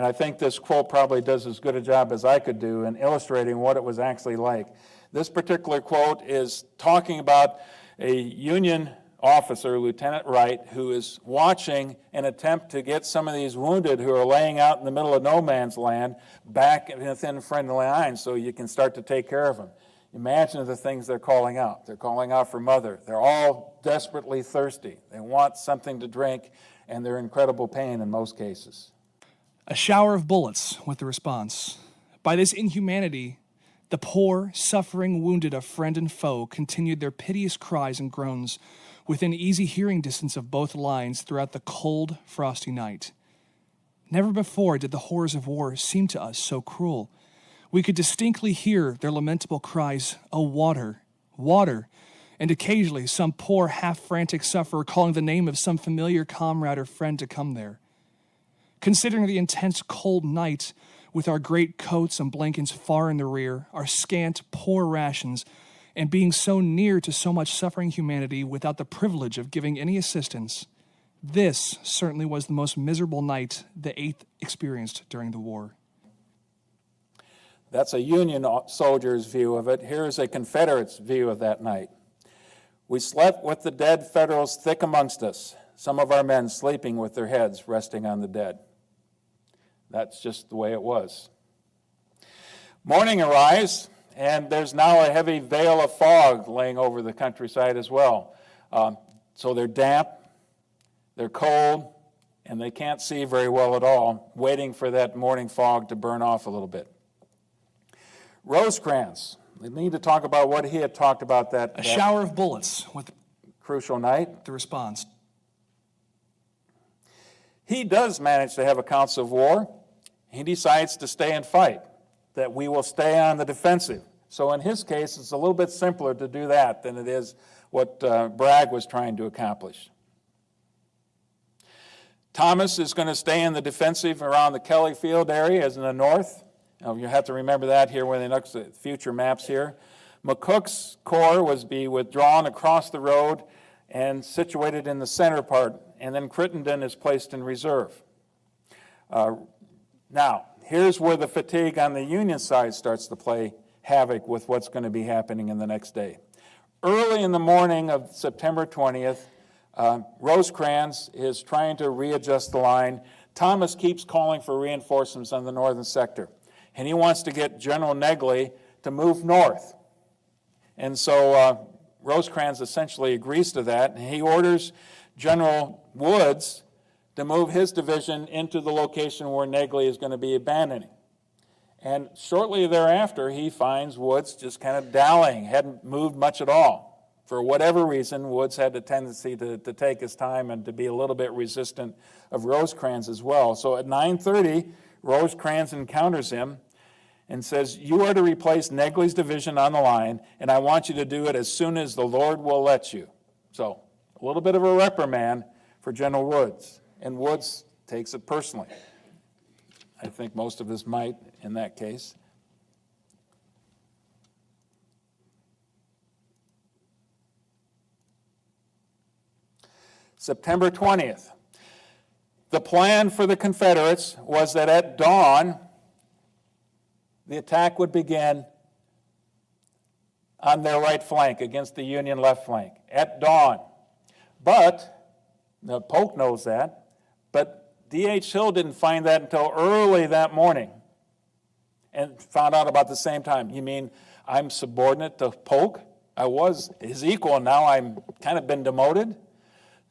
I think this quote probably does as good a job as I could do in illustrating what it was actually like. This particular quote is talking about a Union officer, Lieutenant Wright, who is watching an attempt to get some of these wounded who are laying out in the middle of no man's land back within friendly lines so you can start to take care of them. Imagine the things they're calling out. They're calling out for mother. They're all desperately thirsty. They want something to drink, and they're in incredible pain in most cases. A shower of bullets was the response. By this inhumanity, the poor, suffering, wounded of friend and foe continued their piteous cries and groans within easy hearing distance of both lines throughout the cold, frosty night. Never before did the horrors of war seem to us so cruel. We could distinctly hear their lamentable cries, "Oh, water, water," and occasionally some poor, half-frantic sufferer calling the name of some familiar comrade or friend to come there. Considering the intense cold night, with our great coats and blankets far in the rear, our scant, poor rations, and being so near to so much suffering humanity without the privilege of giving any assistance, this certainly was the most miserable night the 8th experienced during the war. That's a Union soldier's view of it. Here's a Confederate's view of that night. We slept with the dead Federals thick amongst us, some of our men sleeping with their heads resting on the dead. That's just the way it was. Morning arrives, and there's now a heavy veil of fog laying over the countryside as well. So they're damp, they're cold, and they can't see very well at all, waiting for that morning fog to burn off a little bit. Rosecrans, we need to talk about what he had talked about that shower of bullets was the crucial night. The response. He does manage to have a council of war. He decides to stay and fight, that we will stay on the defensive. So in his case, it's a little bit simpler to do that than it is what Bragg was trying to accomplish. Thomas is going to stay in the defensive around the Kelly Field area as in the north. Now, you have to remember that here when they look at future maps here. McCook's corps was be withdrawn across the road and situated in the center part, and then Crittenden is placed in reserve. Now, here's where the fatigue on the Union side starts to play havoc with what's going to be happening in the next day. Early in the morning of September 20th, Rosecrans is trying to readjust the line. Thomas keeps calling for reinforcements on the northern sector, and he wants to get General Negley to move north. And so Rosecrans essentially agrees to that, and he orders General Woods to move his division into the location where Negley is going to be abandoning. And shortly thereafter, he finds Woods just kind of dallying, hadn't moved much at all. For whatever reason, Woods had a tendency to take his time and to be a little bit resistant of Rosecrans as well. So at 9:30, Rosecrans encounters him and says, "You are to replace Negley's division on the line, and I want you to do it as soon as the Lord will let you." So a little bit of a reprimand for General Woods, and Woods takes it personally. I think most of us might in that case. September 20th. The plan for the Confederates was that at dawn, the attack would begin on their right flank against the Union left flank, at dawn. But, now Polk knows that, but D.H. Hill didn't find that until early that morning and found out about the same time. You mean I'm subordinate to Polk? I was his equal, and now I'm kind of been demoted?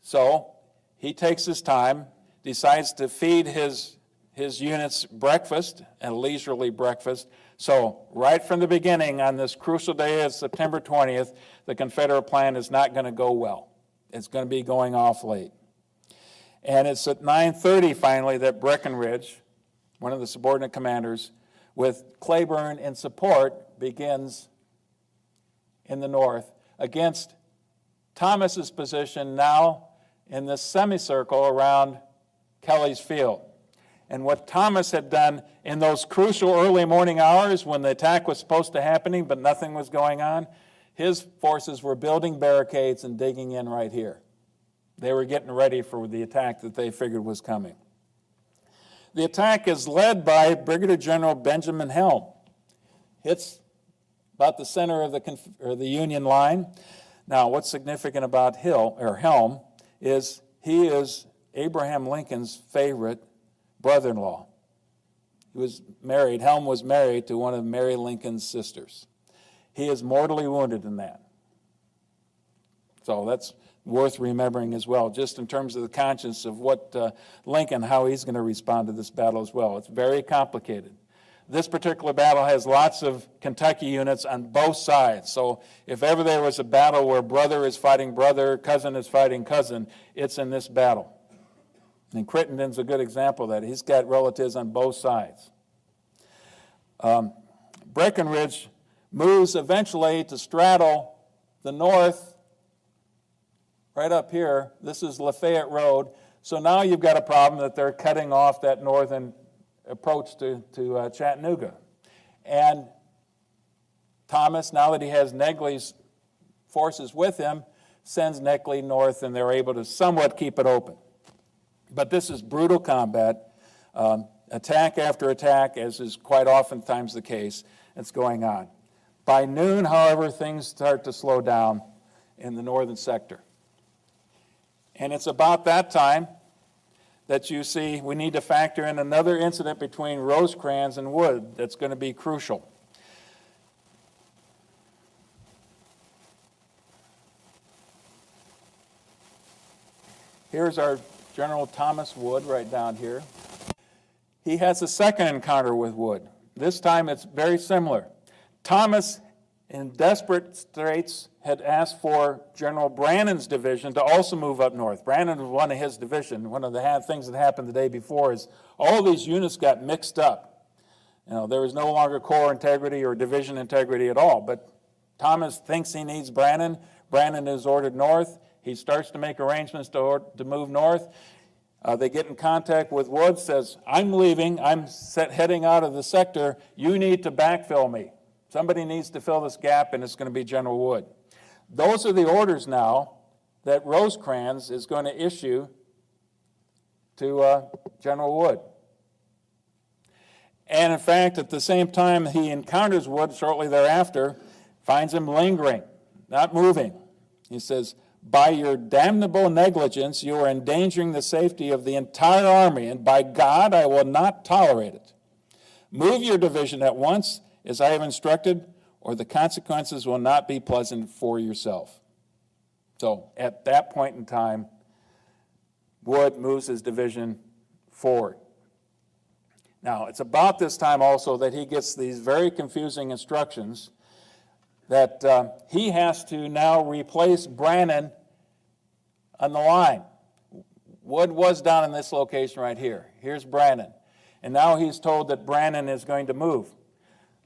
So he takes his time, decides to feed his units breakfast, a leisurely breakfast. So right from the beginning on this crucial day of September 20th, the Confederate plan is not going to go well. It's going to be going off late. And it's at 9:30 finally that Breckinridge, one of the subordinate commanders, with Claiborne in support, begins in the north against Thomas's position now in this semicircle around Kelly's Field. And what Thomas had done in those crucial early morning hours when the attack was supposed to happen, but nothing was going on, his forces were building barricades and digging in right here. They were getting ready for the attack that they figured was coming. The attack is led by Brigadier General Benjamin Helm. Hits about the center of the Union line. Now, what's significant about Helm is he is Abraham Lincoln's favorite brother-in-law. Helm was married to one of Mary Lincoln's sisters. He is mortally wounded in that. So that's worth remembering as well, just in terms of the conscience of what Lincoln, how he's going to respond to this battle as well. It's very complicated. This particular battle has lots of Kentucky units on both sides. So if ever there was a battle where brother is fighting brother, cousin is fighting cousin, it's in this battle. And Crittenden's a good example of that. He's got relatives on both sides. Breckinridge moves eventually to straddle the north right up here. This is Lafayette Road. So now you've got a problem that they're cutting off that northern approach to Chattanooga. And Thomas, now that he has Negley's forces with him, sends Negley north, and they're able to somewhat keep it open. But this is brutal combat, attack after attack, as is quite oftentimes the case, that's going on. By noon, however, things start to slow down in the northern sector. And it's about that time that you see we need to factor in another incident between Rosecrans and Wood that's going to be crucial. Here's our General Thomas Wood right down here. He has a second encounter with Wood. This time it's very similar. Thomas, in desperate straits, had asked for General Brannan's division to also move up north. Brannan was one of his division. One of the things that happened the day before is all these units got mixed up. There was no longer corps integrity or division integrity at all. But Thomas thinks he needs Brannan. Brannan is ordered north. He starts to make arrangements to move north. They get in contact with Wood, says, I'm leaving, I'm heading out of the sector, you need to backfill me. Somebody needs to fill this gap, and it's going to be General Wood. Those are the orders now that Rosecrans is going to issue to General Wood. And in fact, at the same time he encounters Wood shortly thereafter, finds him lingering, not moving. He says, by your damnable negligence, you are endangering the safety of the entire army, and by God, I will not tolerate it. Move your division at once, as I have instructed, or the consequences will not be pleasant for yourself. So at that point in time, Wood moves his division forward. Now, it's about this time also that he gets these very confusing instructions that he has to now replace Brannan on the line. Wood was down in this location right here. Here's Brannan. And now he's told that Brannan is going to move.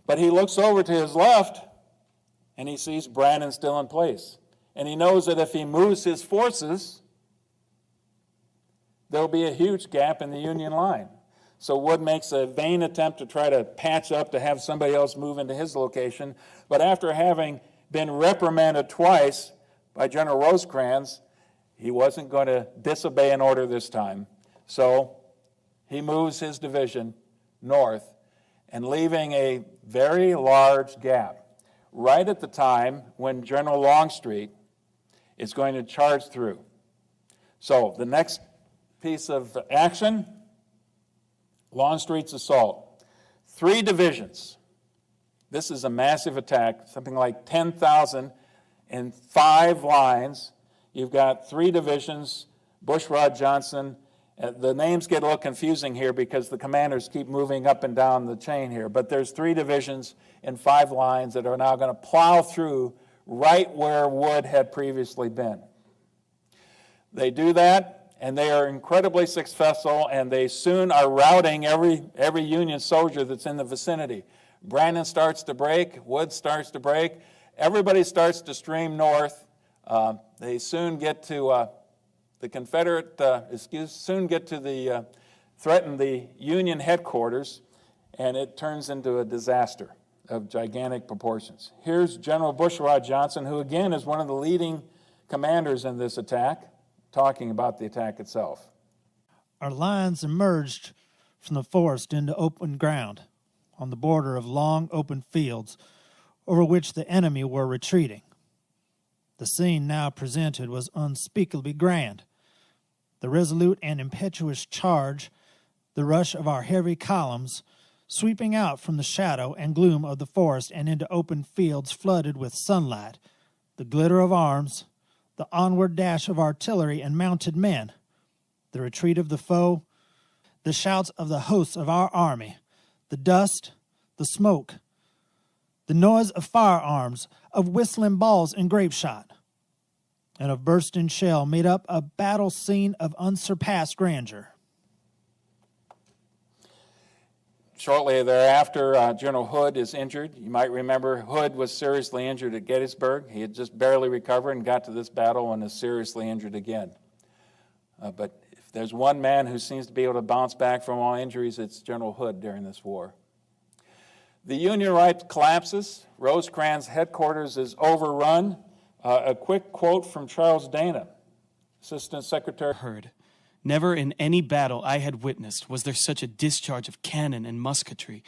But he looks over to his left, and he sees Brannan still in place. And he knows that if he moves his forces, there'll be a huge gap in the Union line. So Wood makes a vain attempt to try to patch up to have somebody else move into his location. But after having been reprimanded twice by General Rosecrans, he wasn't going to disobey an order this time. So he moves his division north, and leaving a very large gap right at the time when General Longstreet is going to charge through. So the next piece of action, Longstreet's assault. 3 divisions. This is a massive attack, something like 10,000 in 5 lines. You've got 3 divisions Bushrod Johnson. The names get a little confusing here because the commanders keep moving up and down the chain here, but there's 3 divisions in 5 lines that are now going to plow through right where Wood had previously been. They do that, and they are incredibly successful, and they soon are routing every Union soldier that's in the vicinity. Brandon starts to break, Wood starts to break, everybody starts to stream north. They soon get to threaten the Union headquarters, and it turns into a disaster of gigantic proportions. Here's General Bushrod Johnson, who again is one of the leading commanders in this attack, talking about the attack itself. Our lines emerged from the forest into open ground on the border of long open fields over which the enemy were retreating. The scene now presented was unspeakably grand. The resolute and impetuous charge, the rush of our heavy columns, sweeping out from the shadow and gloom of the forest and into open fields flooded with sunlight, the glitter of arms, the onward dash of artillery and mounted men, the retreat of the foe, the shouts of the hosts of our army, the dust, the smoke, the noise of firearms, of whistling balls and grape shot, and of bursting shell made up a battle scene of unsurpassed grandeur. Shortly thereafter, General Hood is injured. You might remember Hood was seriously injured at Gettysburg. He had just barely recovered and got to this battle and is seriously injured again. But if there's one man who seems to be able to bounce back from all injuries, it's General Hood during this war. The Union right collapses. Rosecrans' headquarters is overrun. A quick quote from Charles Dana, Assistant Secretary. Heard. Never in any battle I had witnessed was there such a discharge of cannon and musketry.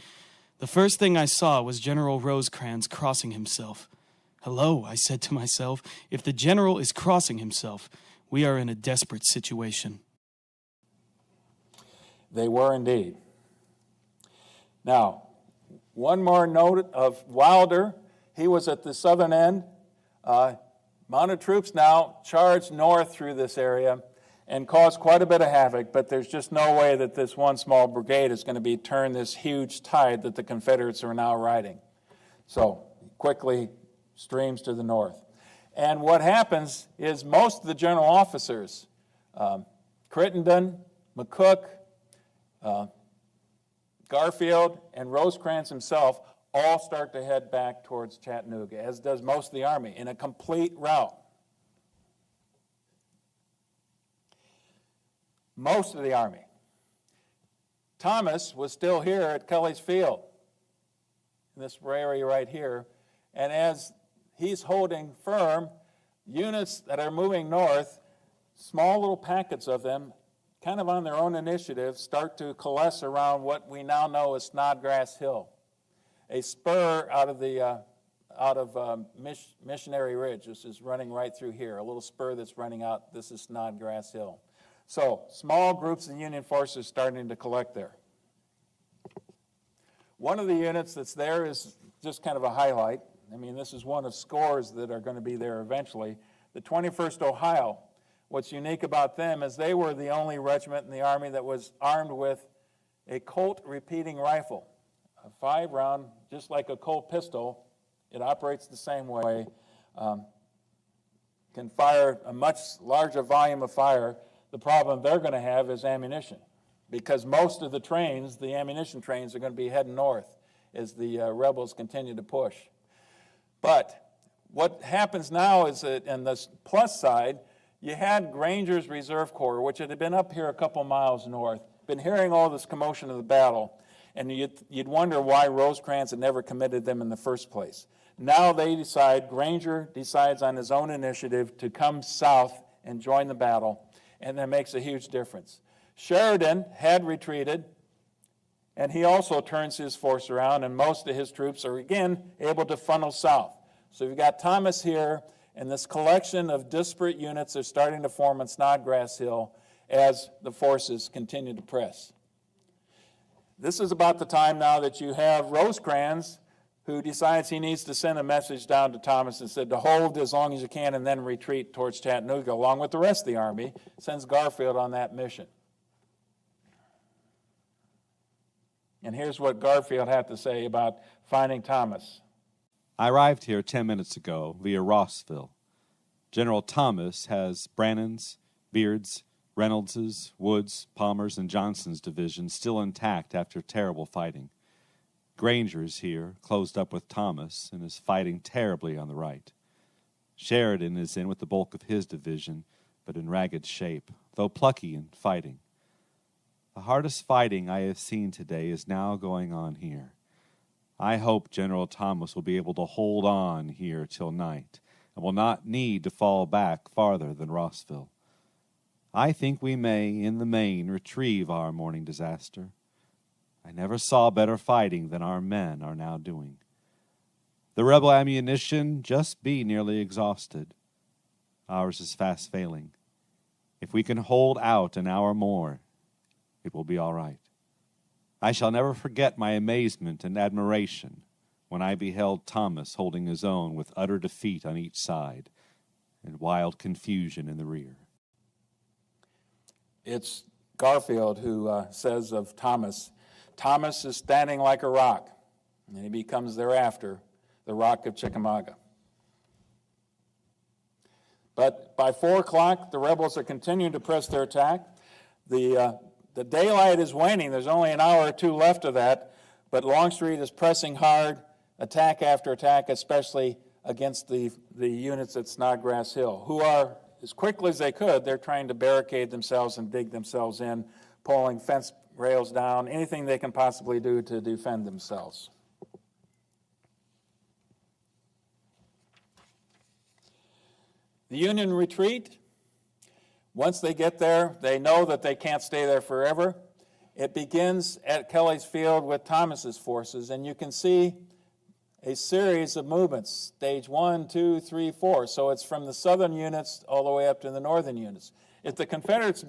The first thing I saw was General Rosecrans crossing himself. Hello, I said to myself, if the general is crossing himself, we are in a desperate situation. They were indeed. Now, one more note of Wilder. He was at the southern end. Mounted troops now charge north through this area and cause quite a bit of havoc, but there's just no way that this one small brigade is going to turn this huge tide that the Confederates are now riding. So quickly streams to the north. And what happens is most of the general officers, Crittenden, McCook, Garfield, and Rosecrans himself, all start to head back towards Chattanooga, as does most of the Army, in a complete rout. Most of the Army. Thomas was still here at Kelly's Field, in this area right here, and as he's holding firm, units that are moving north, small little packets of them, kind of on their own initiative, start to coalesce around what we now know as Snodgrass Hill, a spur out of Missionary Ridge. This is running right through here, a little spur that's running out. This is Snodgrass Hill. So small groups of Union forces starting to collect there. One of the units that's there is just kind of a highlight. I mean, this is one of scores that are going to be there eventually. The 21st Ohio. What's unique about them is they were the only regiment in the Army that was armed with a Colt repeating rifle, a 5-round, just like a Colt pistol. It operates the same way, can fire a much larger volume of fire. The problem they're going to have is ammunition, because most of the trains, the ammunition trains, are going to be heading north as the rebels continue to push. But what happens now is that on the plus side, you had Granger's Reserve Corps, which had been up here a couple miles north, been hearing all this commotion of the battle, and you'd wonder why Rosecrans had never committed them in the first place. Now Granger decides on his own initiative to come south and join the battle, and that makes a huge difference. Sheridan had retreated, and he also turns his force around, and most of his troops are again able to funnel south. So you've got Thomas here, and this collection of disparate units are starting to form on Snodgrass Hill as the forces continue to press. This is about the time now that you have Rosecrans who decides he needs to send a message down to Thomas and said to hold as long as you can and then retreat towards Chattanooga along with the rest of the army, sends Garfield on that mission. And here's what Garfield had to say about finding Thomas. I arrived here 10 minutes ago via Rossville. General Thomas has Brannan's, Beard's, Reynolds's, Wood's, Palmer's, and Johnson's divisions still intact after terrible fighting. Granger's here, closed up with Thomas, and is fighting terribly on the right. Sheridan is in with the bulk of his division, but in ragged shape, though plucky in fighting. The hardest fighting I have seen today is now going on here. I hope General Thomas will be able to hold on here till night, and will not need to fall back farther than Rossville. I think we may, in the main, retrieve our morning disaster. I never saw better fighting than our men are now doing. The rebel ammunition just be nearly exhausted. Ours is fast failing. If we can hold out an hour more, it will be all right. I shall never forget my amazement and admiration when I beheld Thomas holding his own with utter defeat on each side and wild confusion in the rear. It's Garfield who says of Thomas, Thomas is standing like a rock, and he becomes thereafter the Rock of Chickamauga. But by 4 o'clock, the rebels are continuing to press their attack. The daylight is waning. There's only an hour or two left of that, but Longstreet is pressing hard, attack after attack, especially against the units at Snodgrass Hill, who are, as quickly as they could, they're trying to barricade themselves and dig themselves in, pulling fence rails down, anything they can possibly do to defend themselves. The Union retreat. Once they get there, they know that they can't stay there forever. It begins at Kelly's Field with Thomas's forces, and you can see a series of movements, stage 1, 2, 3, 4. So it's from the southern units all the way up to the northern units. If the Confederates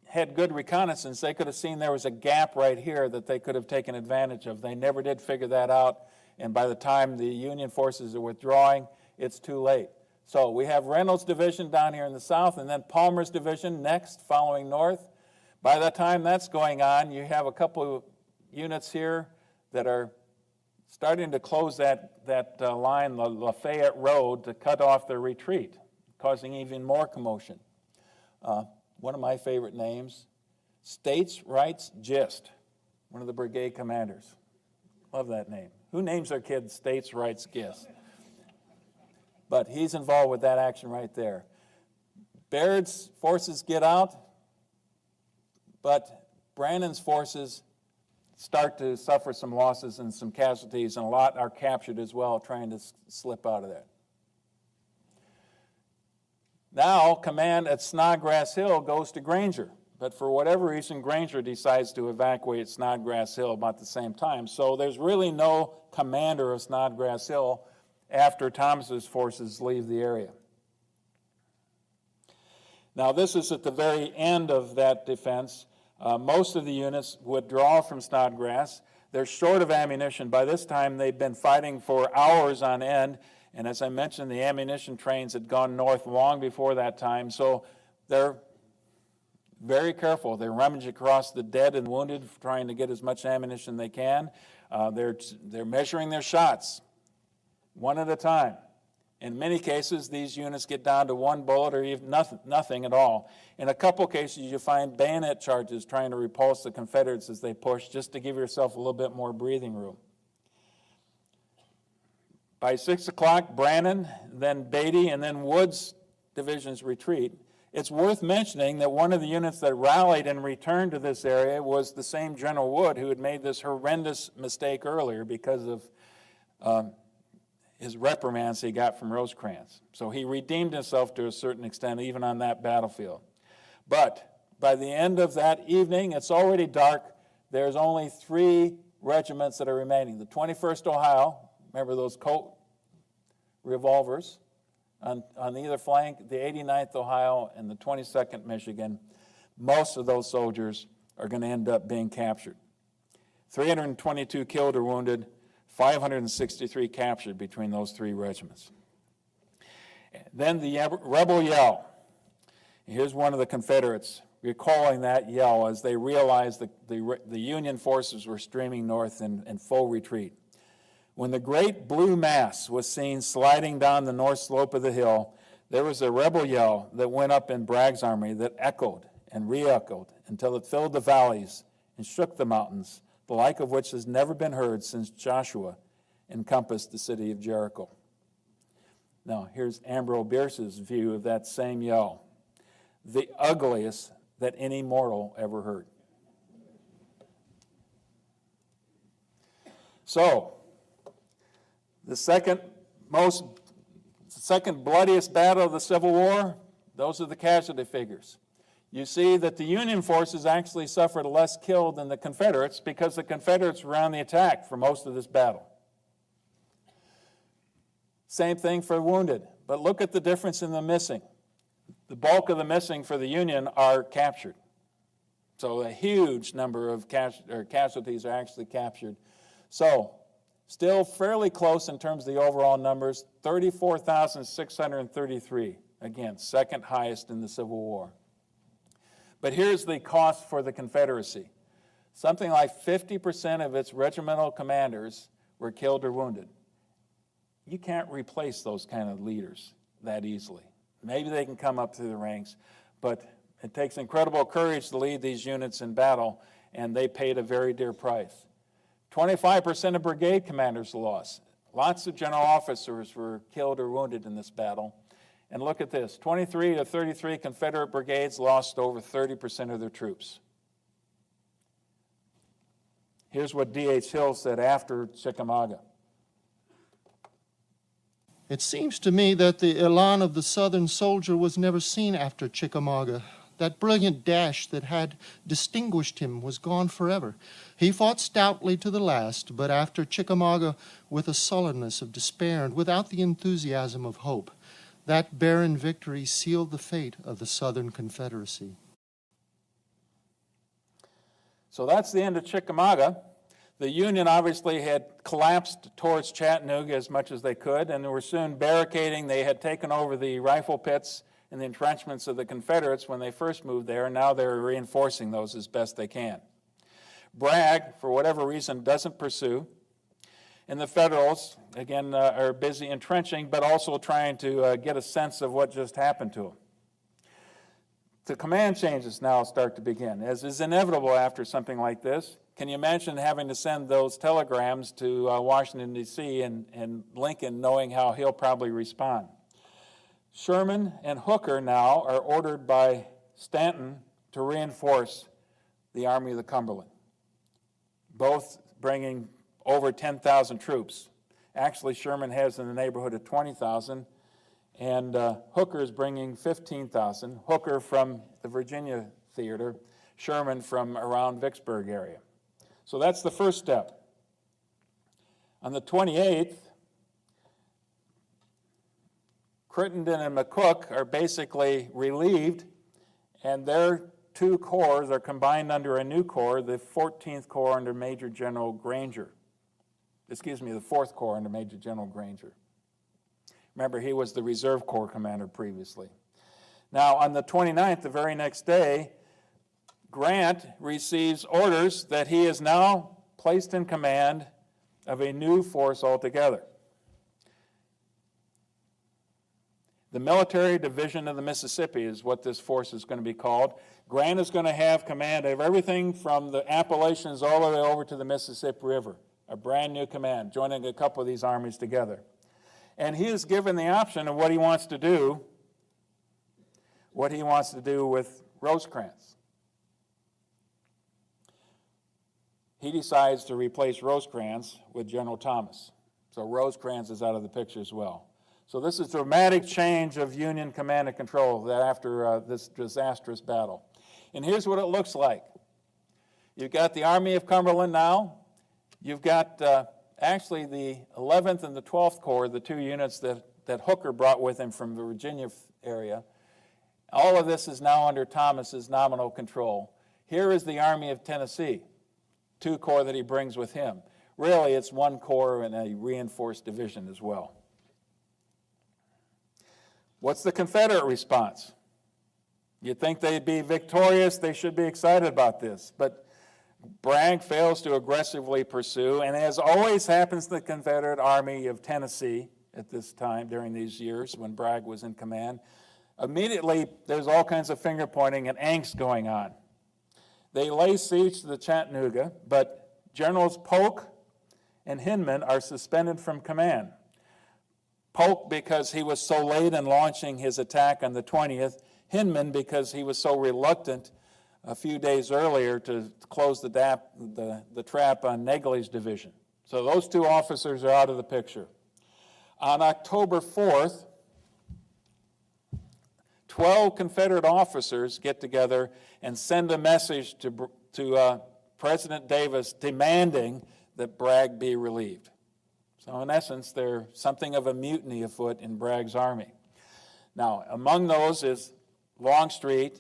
had good reconnaissance, they could have seen there was a gap right here that they could have taken advantage of. They never did figure that out, and by the time the Union forces are withdrawing, it's too late. So we have Reynolds' division down here in the south, and then Palmer's division next, following north. By the time that's going on, you have a couple of units here that are starting to close that line, the Lafayette Road, to cut off their retreat, causing even more commotion. One of my favorite names, States Rights Gist, one of the brigade commanders. Love that name. Who names their kid States Rights Gist? But he's involved with that action right there. Baird's forces get out, but Brannan's forces start to suffer some losses and some casualties, and a lot are captured as well, trying to slip out of there. Now, command at Snodgrass Hill goes to Granger, but for whatever reason, Granger decides to evacuate Snodgrass Hill about the same time. So there's really no commander of Snodgrass Hill after Thomas's forces leave the area. Now, this is at the very end of that defense. Most of the units withdraw from Snodgrass. They're short of ammunition. By this time, they've been fighting for hours on end, and as I mentioned, the ammunition trains had gone north long before that time, so they're very careful. They rummage across the dead and wounded, trying to get as much ammunition they can. They're measuring their shots, one at a time. In many cases, these units get down to one bullet or even nothing at all. In a couple cases, you find bayonet charges trying to repulse the Confederates as they push, just to give yourself a little bit more breathing room. By 6 o'clock, Brannan, then Beatty, and then Wood's divisions retreat. It's worth mentioning that one of the units that rallied and returned to this area was the same General Wood who had made this horrendous mistake earlier because of his reprimands he got from Rosecrans. So he redeemed himself to a certain extent, even on that battlefield. But by the end of that evening, it's already dark. There's only 3 regiments that are remaining. The 21st Ohio, remember those Colt revolvers on either flank, the 89th Ohio and the 22nd Michigan. Most of those soldiers are going to end up being captured. 322 killed or wounded, 563 captured between those three regiments. Then the rebel yell. Here's one of the Confederates recalling that yell as they realized the Union forces were streaming north in full retreat. When the great blue mass was seen sliding down the north slope of the hill, there was a rebel yell that went up in Bragg's army that echoed and re-echoed until it filled the valleys and shook the mountains, the like of which has never been heard since Joshua encompassed the city of Jericho. Now, here's Ambrose Bierce's view of that same yell, the ugliest that any mortal ever heard. So, the second bloodiest battle of the Civil War, those are the casualty figures. You see that the Union forces actually suffered less killed than the Confederates because the Confederates were on the attack for most of this battle. Same thing for wounded, but look at the difference in the missing. The bulk of the missing for the Union are captured. So a huge number of casualties are actually captured. So still fairly close in terms of the overall numbers, 34,633, again, second highest in the Civil War. But here's the cost for the Confederacy. Something like 50% of its regimental commanders were killed or wounded. You can't replace those kind of leaders that easily. Maybe they can come up through the ranks, but it takes incredible courage to lead these units in battle, and they paid a very dear price. 25% of brigade commanders lost. Lots of general officers were killed or wounded in this battle. And look at this, 23 to 33 Confederate brigades lost over 30% of their troops. Here's what D.H. Hill said after Chickamauga. It seems to me that the elan of the Southern soldier was never seen after Chickamauga. That brilliant dash that had distinguished him was gone forever. He fought stoutly to the last, but after Chickamauga with a sullenness of despair and without the enthusiasm of hope. That barren victory sealed the fate of the Southern Confederacy. So that's the end of Chickamauga. The Union obviously had collapsed towards Chattanooga as much as they could, and they were soon barricading. They had taken over the rifle pits and the entrenchments of the Confederates when they first moved there, and now they're reinforcing those as best they can. Bragg, for whatever reason, doesn't pursue. And the Federals, again, are busy entrenching, but also trying to get a sense of what just happened to them. The command changes now start to begin, as is inevitable after something like this. Can you imagine having to send those telegrams to Washington, D.C., and Lincoln knowing how he'll probably respond? Sherman and Hooker now are ordered by Stanton to reinforce the Army of the Cumberland, both bringing over 10,000 troops. Actually, Sherman has in the neighborhood of 20,000, and Hooker is bringing 15,000. Hooker from the Virginia theater, Sherman from around Vicksburg area. So that's the first step. On the 28th, Crittenden and McCook are basically relieved, and their two corps are combined under a new corps, the 14th Corps under Major General Granger. The 4th Corps under Major General Granger. Remember, he was the Reserve Corps commander previously. Now, on the 29th, the very next day, Grant receives orders that he is now placed in command of a new force altogether. The Military Division of the Mississippi is what this force is going to be called. Grant is going to have command of everything from the Appalachians all the way over to the Mississippi River, a brand new command, joining a couple of these armies together. And he is given the option of what he wants to do with Rosecrans. He decides to replace Rosecrans with General Thomas. So Rosecrans is out of the picture as well. So this is a dramatic change of Union command and control after this disastrous battle. And here's what it looks like. You've got the Army of Cumberland now. You've got actually the 11th and the 12th Corps, the two units that Hooker brought with him from the Virginia area. All of this is now under Thomas's nominal control. Here is the Army of Tennessee. 2 corps that he brings with him. Really, it's 1 corps and a reinforced division as well. What's the Confederate response? You'd think they'd be victorious, they should be excited about this, but Bragg fails to aggressively pursue, and as always happens to the Confederate Army of Tennessee at this time, during these years when Bragg was in command, immediately there's all kinds of finger pointing and angst going on. They lay siege to the Chattanooga, but Generals Polk and Hinman are suspended from command. Polk because he was so late in launching his attack on the 20th, Hinman because he was so reluctant a few days earlier to close the trap on Negley's division. So those 2 officers are out of the picture. On October 4th, 12 Confederate officers get together and send a message to President Davis demanding that Bragg be relieved. So in essence, there's something of a mutiny afoot in Bragg's army. Now, among those is Longstreet.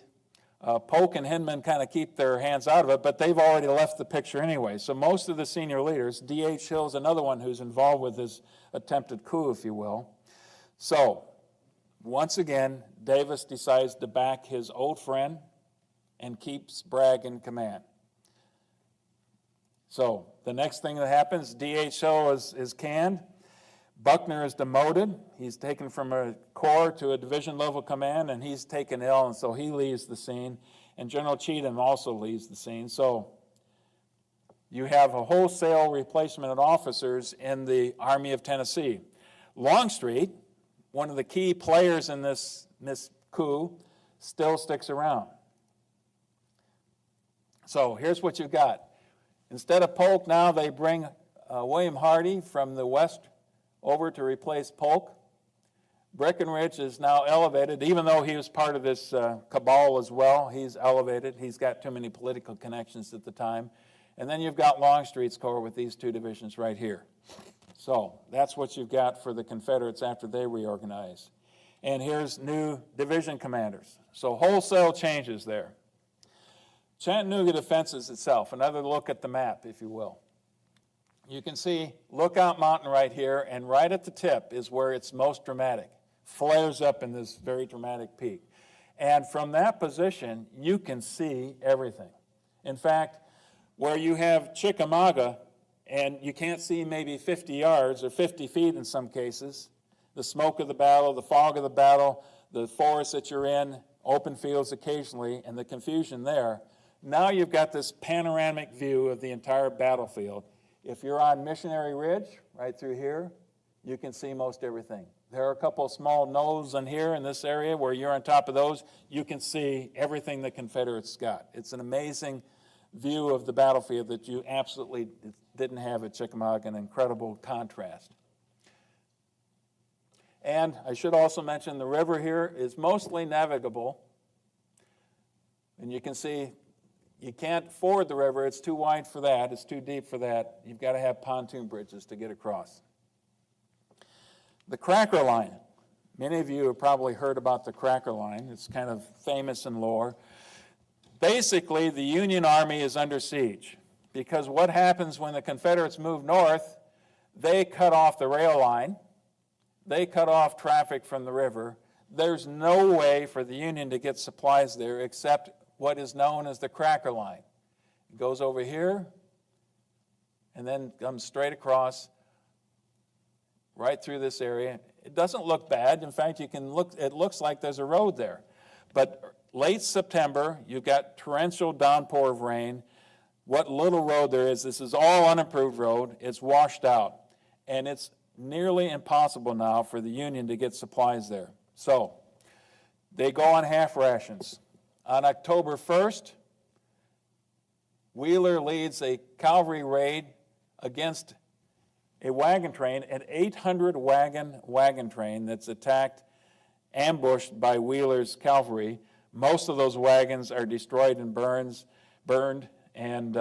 Polk and Hinman kind of keep their hands out of it, but they've already left the picture anyway. So most of the senior leaders, D.H. Hill's another one who's involved with this attempted coup, if you will. So, once again, Davis decides to back his old friend and keeps Bragg in command. So, the next thing that happens, D.H. Hill is canned. Buckner is demoted. He's taken from a corps to a division-level command, and he's taken ill, and so he leaves the scene. And General Cheatham also leaves the scene. So you have a wholesale replacement of officers in the Army of Tennessee. Longstreet, one of the key players in this coup, still sticks around. So here's what you've got. Instead of Polk now, they bring William Hardee from the west over to replace Polk. Breckinridge is now elevated, even though he was part of this cabal as well. He's elevated. He's got too many political connections at the time. And then you've got Longstreet's corps with these 2 divisions right here. So that's what you've got for the Confederates after they reorganize. And here's new division commanders. So wholesale changes there. Chattanooga defenses itself. Another look at the map, if you will. You can see Lookout Mountain right here, and right at the tip is where it's most dramatic. Flares up in this very dramatic peak. And from that position, you can see everything. In fact, where you have Chickamauga, and you can't see maybe 50 yards or 50 feet in some cases, the smoke of the battle, the fog of the battle, the forest that you're in, open fields occasionally, and the confusion there. Now you've got this panoramic view of the entire battlefield. If you're on Missionary Ridge, right through here, you can see most everything. There are a couple of small knolls in here in this area where you're on top of those. You can see everything the Confederates got. It's an amazing view of the battlefield that you absolutely didn't have at Chickamauga, an incredible contrast. And I should also mention the river here is mostly navigable. And you can see you can't ford the river. It's too wide for that. It's too deep for that. You've got to have pontoon bridges to get across. The Cracker Line. Many of you have probably heard about the Cracker Line. It's kind of famous in lore. Basically, the Union Army is under siege because what happens when the Confederates move north, they cut off the rail line. They cut off traffic from the river. There's no way for the Union to get supplies there except what is known as the Cracker Line. It goes over here and then comes straight across right through this area. It doesn't look bad. In fact, it looks like there's a road there. But late September, you've got torrential downpour of rain. What little road there is, this is all unimproved road. It's washed out. And it's nearly impossible now for the Union to get supplies there. So they go on half rations. On October 1st, Wheeler leads a cavalry raid against a wagon train, an 800-wagon train that's attacked, ambushed by Wheeler's cavalry. Most of those wagons are destroyed and burned, and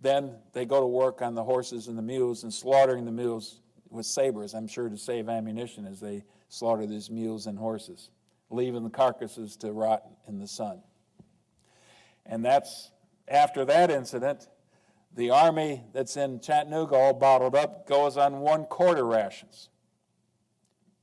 then they go to work on the horses and the mules and slaughtering the mules with sabers, I'm sure to save ammunition as they slaughter these mules and horses, leaving the carcasses to rot in the sun. And that's after that incident, the army that's in Chattanooga all bottled up goes on 1/4 rations.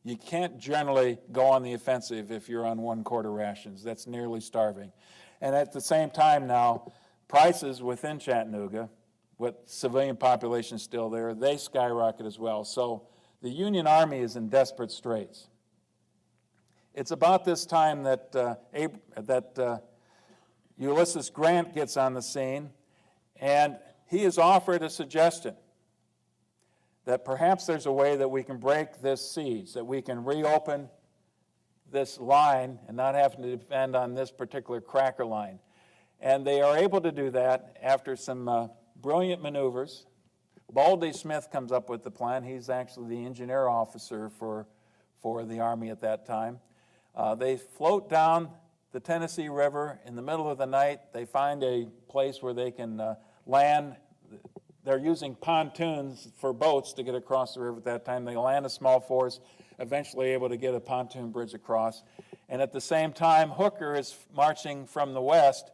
You can't generally go on the offensive if you're on 1/4 rations. That's nearly starving. And at the same time now, prices within Chattanooga, with civilian population still there, they skyrocket as well. So the Union Army is in desperate straits. It's about this time that Ulysses Grant gets on the scene, and he is offered a suggestion that perhaps there's a way that we can break this siege, that we can reopen this line and not have to depend on this particular cracker line. And they are able to do that after some brilliant maneuvers. Baldy Smith comes up with the plan. He's actually the engineer officer for the Army at that time. They float down the Tennessee River in the middle of the night. They find a place where they can land. They're using pontoons for boats to get across the river at that time. They land a small force, eventually able to get a pontoon bridge across. And at the same time, Hooker is marching from the west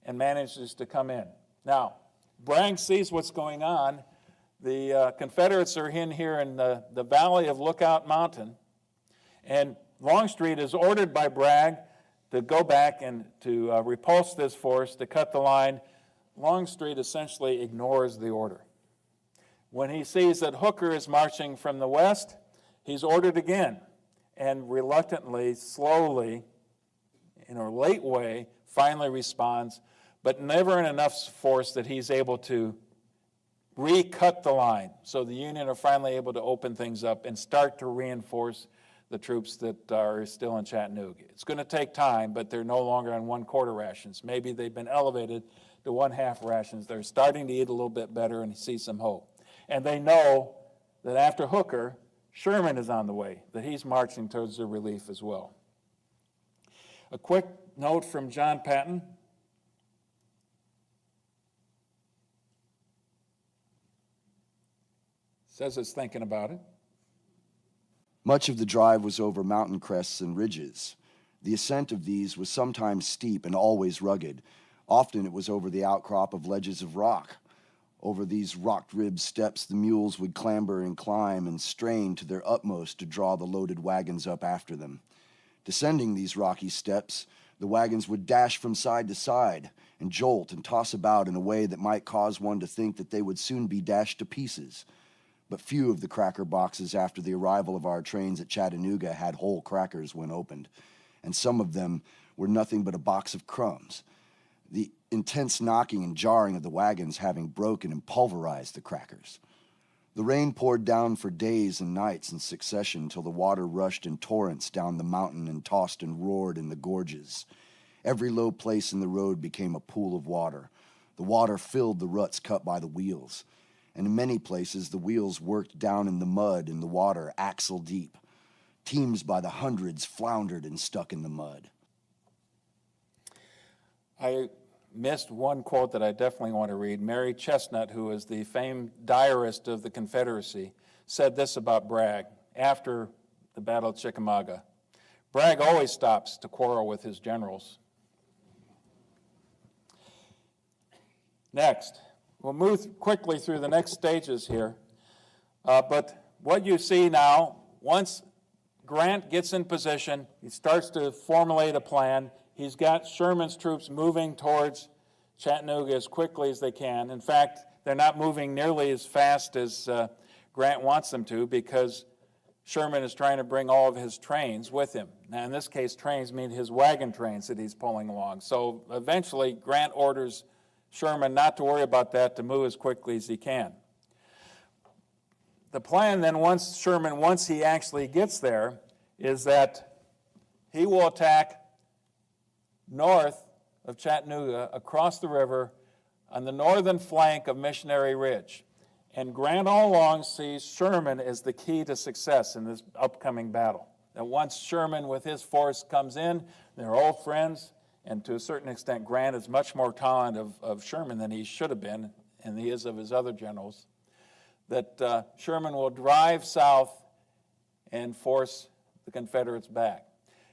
and manages to come in. Now, Bragg sees what's going on. The Confederates are in here in the valley of Lookout Mountain, and Longstreet is ordered by Bragg to go back and to repulse this force, to cut the line. Longstreet essentially ignores the order. When he sees that Hooker is marching from the west, he's ordered again, and reluctantly, slowly, in a late way, finally responds, but never in enough force that he's able to recut the line. So the Union are finally able to open things up and start to reinforce the troops that are still in Chattanooga. It's going to take time, but they're no longer on 1/4 rations. Maybe they've been elevated to 1/2 rations. They're starting to eat a little bit better and see some hope. And they know that after Hooker, Sherman is on the way, that he's marching towards their relief as well. A quick note from John Patton. Says it's thinking about it. Much of the drive was over mountain crests and ridges. The ascent of these was sometimes steep and always rugged. Often it was over the outcrop of ledges of rock. Over these rock-ribbed steps the mules would clamber and climb and strain to their utmost to draw the loaded wagons up after them. Descending these rocky steps, the wagons would dash from side to side and jolt and toss about in a way that might cause one to think that they would soon be dashed to pieces. But few of the cracker boxes after the arrival of our trains at Chattanooga had whole crackers when opened, and some of them were nothing but a box of crumbs. The intense knocking and jarring of the wagons having broken and pulverized the crackers. The rain poured down for days and nights in succession till the water rushed in torrents down the mountain and tossed and roared in the gorges. Every low place in the road became a pool of water. The water filled the ruts cut by the wheels, and in many places the wheels worked down in the mud and the water axle deep. Teams by the hundreds floundered and stuck in the mud. I missed one quote that I definitely want to read. Mary Chestnut, who is the famed diarist of the Confederacy, said this about Bragg after the Battle of Chickamauga. Bragg always stops to quarrel with his generals. Next, we'll move quickly through the next stages here. But what you see now, once Grant gets in position, he starts to formulate a plan. He's got Sherman's troops moving towards Chattanooga as quickly as they can. In fact, they're not moving nearly as fast as Grant wants them to, because Sherman is trying to bring all of his trains with him. Now, in this case, trains mean his wagon trains that he's pulling along. So eventually, Grant orders Sherman not to worry about that, to move as quickly as he can. The plan then, once he actually gets there, is that he will attack north of Chattanooga, across the river, on the northern flank of Missionary Ridge. And Grant all along sees Sherman as the key to success in this upcoming battle. That once Sherman with his force comes in, they're old friends, and to a certain extent Grant is much more tolerant of Sherman than he should have been, and he is of his other generals, that Sherman will drive south and force the Confederates back.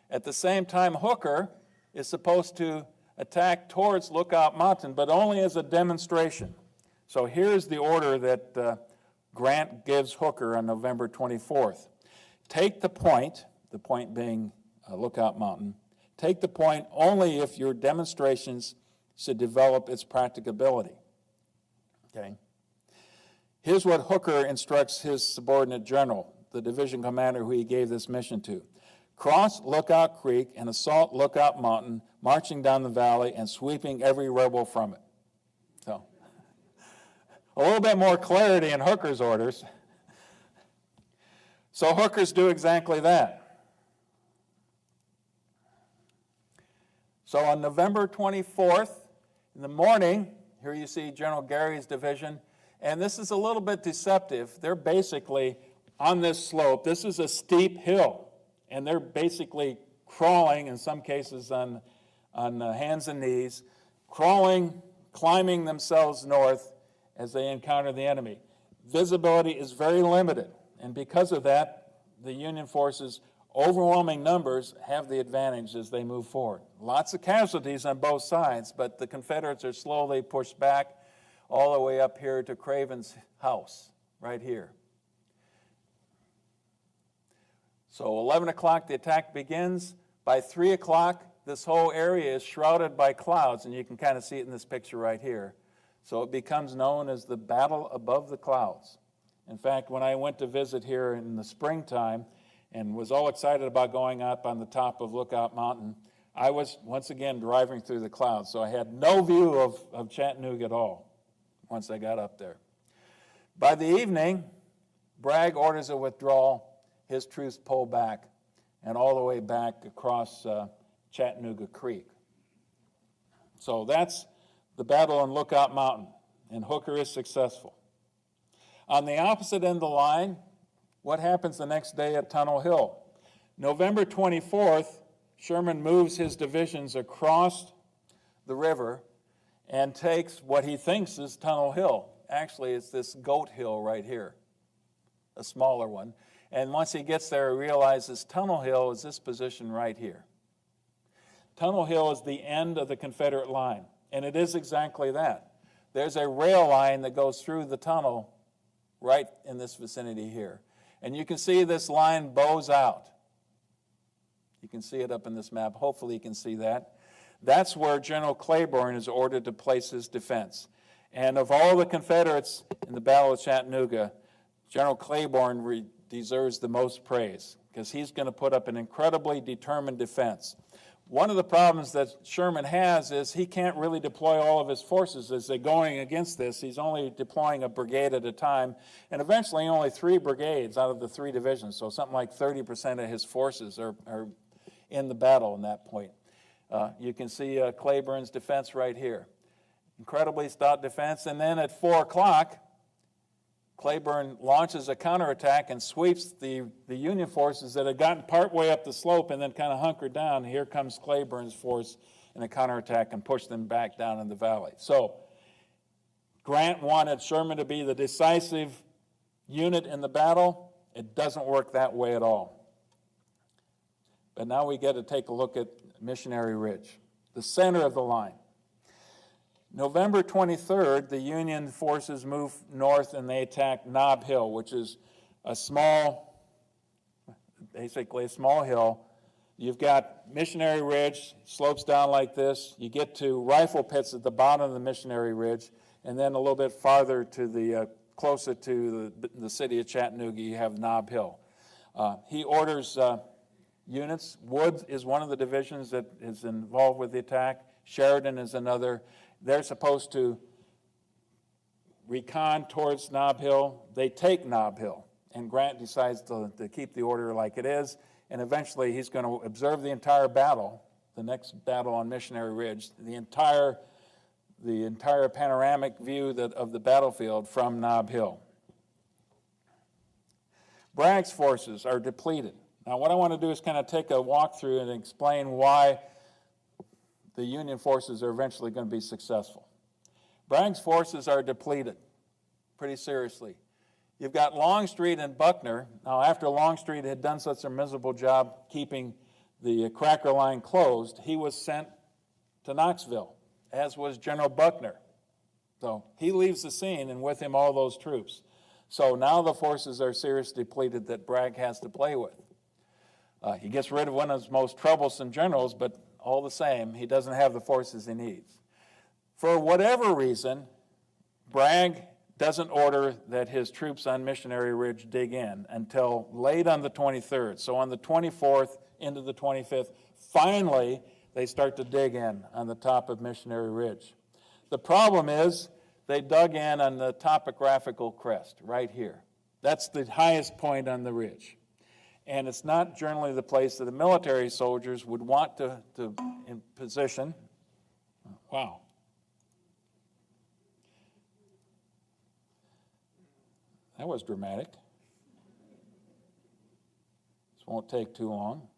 At the same time, Hooker is supposed to attack towards Lookout Mountain, but only as a demonstration. So here's the order that Grant gives Hooker on November 24th. Take the point being Lookout Mountain, take the point only if your demonstrations should develop its practicability. Okay. Here's what Hooker instructs his subordinate general, the division commander who he gave this mission to. Cross Lookout Creek and assault Lookout Mountain, marching down the valley and sweeping every rebel from it. So, a little bit more clarity in Hooker's orders. So Hookers do exactly that. So on November 24th, in the morning, here you see General Gary's division, and this is a little bit deceptive. They're basically on this slope. This is a steep hill, and they're basically crawling, in some cases on hands and knees, crawling, climbing themselves north as they encounter the enemy. Visibility is very limited, and because of that, the Union forces, overwhelming numbers, have the advantage as they move forward. Lots of casualties on both sides, but the Confederates are slowly pushed back all the way up here to Craven's house, right here. So 11 o'clock, the attack begins. By 3 o'clock, this whole area is shrouded by clouds, and you can kind of see it in this picture right here. So it becomes known as the Battle Above the Clouds. In fact, when I went to visit here in the springtime and was all excited about going up on the top of Lookout Mountain, I was once again driving through the clouds, so I had no view of Chattanooga at all once I got up there. By the evening, Bragg orders a withdrawal. His troops pull back, and all the way back across Chattanooga Creek. So that's the battle on Lookout Mountain, and Hooker is successful. On the opposite end of the line, what happens the next day at Tunnel Hill? November 24th, Sherman moves his divisions across the river and takes what he thinks is Tunnel Hill. Actually, it's this Goat Hill right here, a smaller one. And once he gets there, he realizes Tunnel Hill is this position right here. Tunnel Hill is the end of the Confederate line, and it is exactly that. There's a rail line that goes through the tunnel right in this vicinity here. And you can see this line bows out. You can see it up in this map. Hopefully you can see that. That's where General Claiborne is ordered to place his defense. And of all the Confederates in the Battle of Chattanooga, General Claiborne deserves the most praise because he's going to put up an incredibly determined defense. One of the problems that Sherman has is he can't really deploy all of his forces as they're going against this. He's only deploying a brigade at a time, and eventually only 3 brigades out of the 3 divisions, so something like 30% of his forces are in the battle in that point. You can see Claiborne's defense right here. Incredibly stout defense, and then at 4 o'clock, Claiborne launches a counterattack and sweeps the Union forces that had gotten partway up the slope and then kind of hunkered down. Here comes Claiborne's force in a counterattack and pushed them back down in the valley. So Grant wanted Sherman to be the decisive unit in the battle. It doesn't work that way at all. But now we get to take a look at Missionary Ridge, the center of the line. November 23rd, the Union forces move north and they attack Nob Hill, which is basically a small hill. You've got Missionary Ridge, slopes down like this. You get to rifle pits at the bottom of the Missionary Ridge, and then a little bit farther to the closer to the city of Chattanooga, you have Nob Hill. He orders units. Wood is one of the divisions that is involved with the attack. Sheridan is another. They're supposed to recon towards Nob Hill. They take Nob Hill, and Grant decides to keep the order like it is, and eventually he's going to observe the entire battle, the next battle on Missionary Ridge, the entire panoramic view of the battlefield from Nob Hill. Bragg's forces are depleted. Now, what I want to do is kind of take a walk through and explain why the Union forces are eventually going to be successful. Bragg's forces are depleted pretty seriously. You've got Longstreet and Buckner. Now, after Longstreet had done such a miserable job keeping the Cracker line closed, he was sent to Knoxville, as was General Buckner. So he leaves the scene, and with him all those troops. So now the forces are seriously depleted that Bragg has to play with. He gets rid of one of his most troublesome generals, but all the same, he doesn't have the forces he needs. For whatever reason, Bragg doesn't order that his troops on Missionary Ridge dig in until late on the 23rd. So on the 24th into the 25th, finally they start to dig in on the top of Missionary Ridge. The problem is they dug in on the topographical crest right here. That's the highest point on the ridge. And it's not generally the place that the military soldiers would want to in position. Wow. That was dramatic. This won't take too long.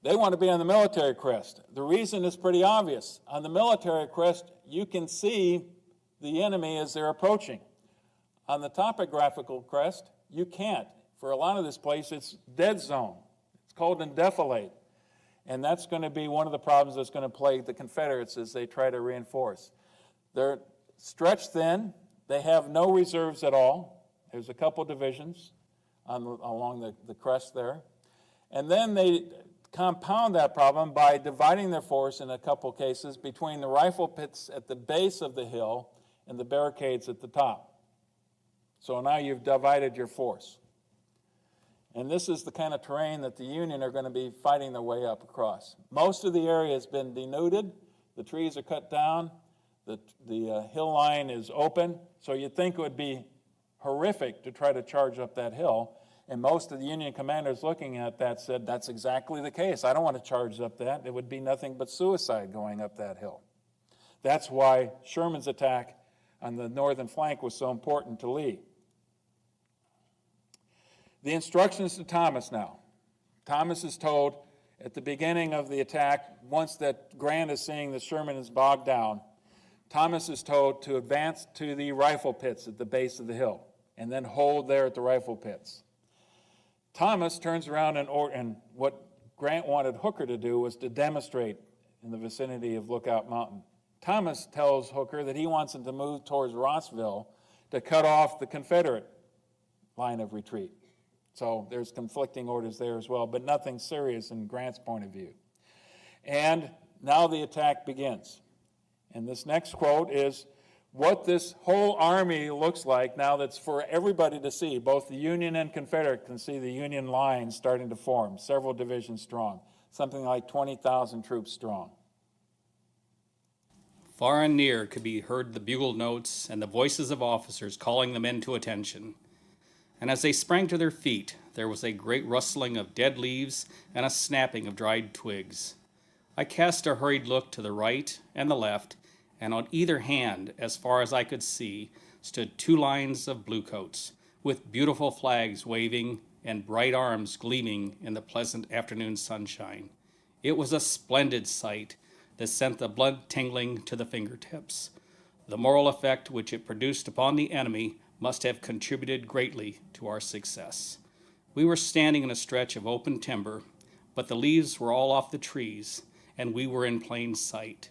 They want to be on the military crest. The reason is pretty obvious. On the military crest, you can see the enemy as they're approaching. On the topographical crest, you can't. For a lot of this place, it's dead zone. It's called indefilate. And that's going to be one of the problems that's going to plague the Confederates as they try to reinforce. They're stretched thin. They have no reserves at all. There's a couple divisions along the crest there. And then they compound that problem by dividing their force in a couple cases between the rifle pits at the base of the hill and the barricades at the top. So now you've divided your force. And this is the kind of terrain that the Union are going to be fighting their way up across. Most of the area has been denuded. The trees are cut down. The hill line is open. So you'd think it would be horrific to try to charge up that hill. And most of the Union commanders looking at that said, that's exactly the case. I don't want to charge up that. It would be nothing but suicide going up that hill. That's why Sherman's attack on the northern flank was so important to Lee. The instructions to Thomas now. Thomas is told at the beginning of the attack, once that Grant is seeing that Sherman is bogged down, Thomas is told to advance to the rifle pits at the base of the hill and then hold there at the rifle pits. Thomas turns around and what Grant wanted Hooker to do was to demonstrate in the vicinity of Lookout Mountain. Thomas tells Hooker that he wants him to move towards Rossville to cut off the Confederate line of retreat. So there's conflicting orders there as well, but nothing serious in Grant's point of view. And now the attack begins. And this next quote is what this whole army looks like now that's for everybody to see. Both the Union and Confederate can see the Union lines starting to form, several divisions strong, something like 20,000 troops strong. Far and near could be heard the bugle notes and the voices of officers calling the men to attention. And as they sprang to their feet, there was a great rustling of dead leaves and a snapping of dried twigs. I cast a hurried look to the right and the left, and on either hand, as far as I could see, stood two lines of bluecoats, with beautiful flags waving and bright arms gleaming in the pleasant afternoon sunshine. It was a splendid sight that sent the blood tingling to the fingertips. The moral effect which it produced upon the enemy must have contributed greatly to our success. We were standing in a stretch of open timber, but the leaves were all off the trees, and we were in plain sight.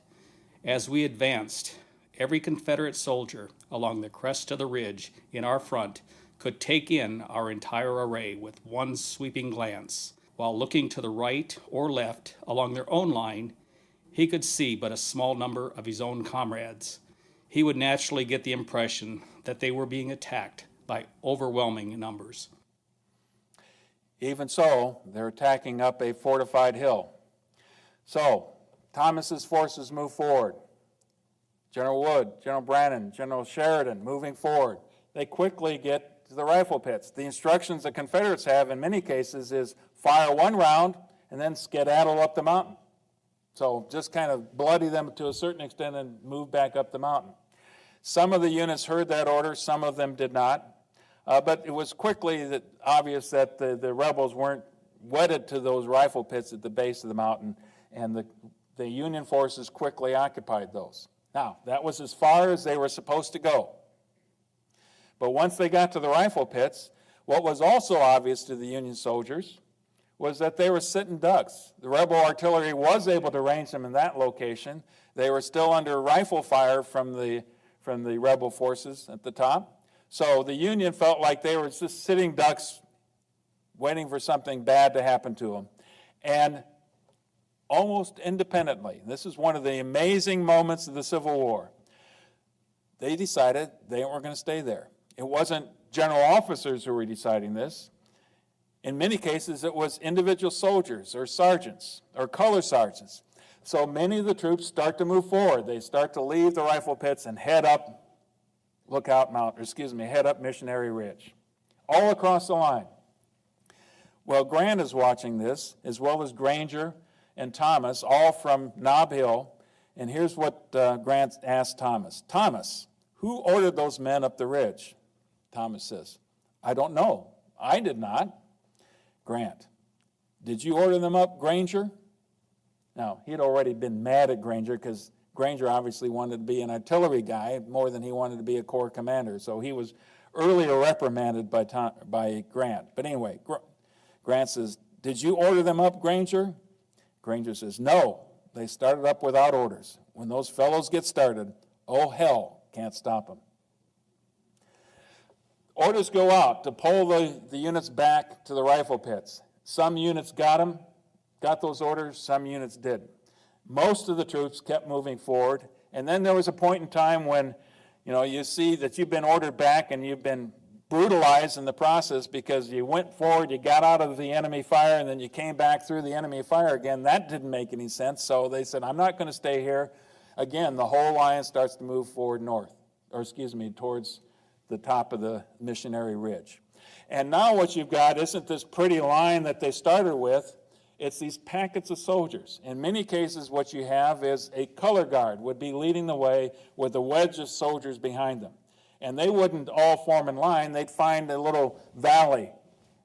As we advanced, every Confederate soldier along the crest of the ridge in our front could take in our entire array with one sweeping glance. While looking to the right or left along their own line, he could see but a small number of his own comrades. He would naturally get the impression that they were being attacked by overwhelming numbers. Even so, they're attacking up a fortified hill. So, Thomas's forces move forward. General Wood, General Brannan, General Sheridan moving forward. They quickly get to the rifle pits. The instructions the Confederates have in many cases is fire one round and then skedaddle up the mountain. So just kind of bloody them to a certain extent and move back up the mountain. Some of the units heard that order, some of them did not. But it was quickly obvious that the rebels weren't wedded to those rifle pits at the base of the mountain, and the Union forces quickly occupied those. Now, that was as far as they were supposed to go. But once they got to the rifle pits, what was also obvious to the Union soldiers was that they were sitting ducks. The rebel artillery was able to range them in that location. They were still under rifle fire from the rebel forces at the top. So the Union felt like they were just sitting ducks waiting for something bad to happen to them. And almost independently, this is one of the amazing moments of the Civil War, they decided they weren't going to stay there. It wasn't general officers who were deciding this. In many cases, it was individual soldiers or sergeants or color sergeants. So many of the troops start to move forward. They start to leave the rifle pits and head up head up Missionary Ridge, all across the line. Well, Grant is watching this, as well as Granger and Thomas, all from Nob Hill. And here's what Grant asked Thomas. Thomas, who ordered those men up the ridge? Thomas says, I don't know. I did not. Grant, did you order them up, Granger? Now, he had already been mad at Granger because Granger obviously wanted to be an artillery guy more than he wanted to be a corps commander. So he was earlier reprimanded by Grant. But anyway, Grant says, did you order them up, Granger? Granger says, no, they started up without orders. When those fellows get started, oh hell, can't stop them. Orders go out to pull the units back to the rifle pits. Some units got those orders, some units didn't. Most of the troops kept moving forward, and then there was a point in time when, you see that you've been ordered back and you've been brutalized in the process because you went forward, you got out of the enemy fire, and then you came back through the enemy fire again. That didn't make any sense, so they said, I'm not going to stay here. Again, the whole line starts to move forward towards the top of the Missionary Ridge. And now what you've got isn't this pretty line that they started with, it's these packets of soldiers. In many cases, what you have is a color guard would be leading the way with a wedge of soldiers behind them. And they wouldn't all form in line, they'd find a little valley,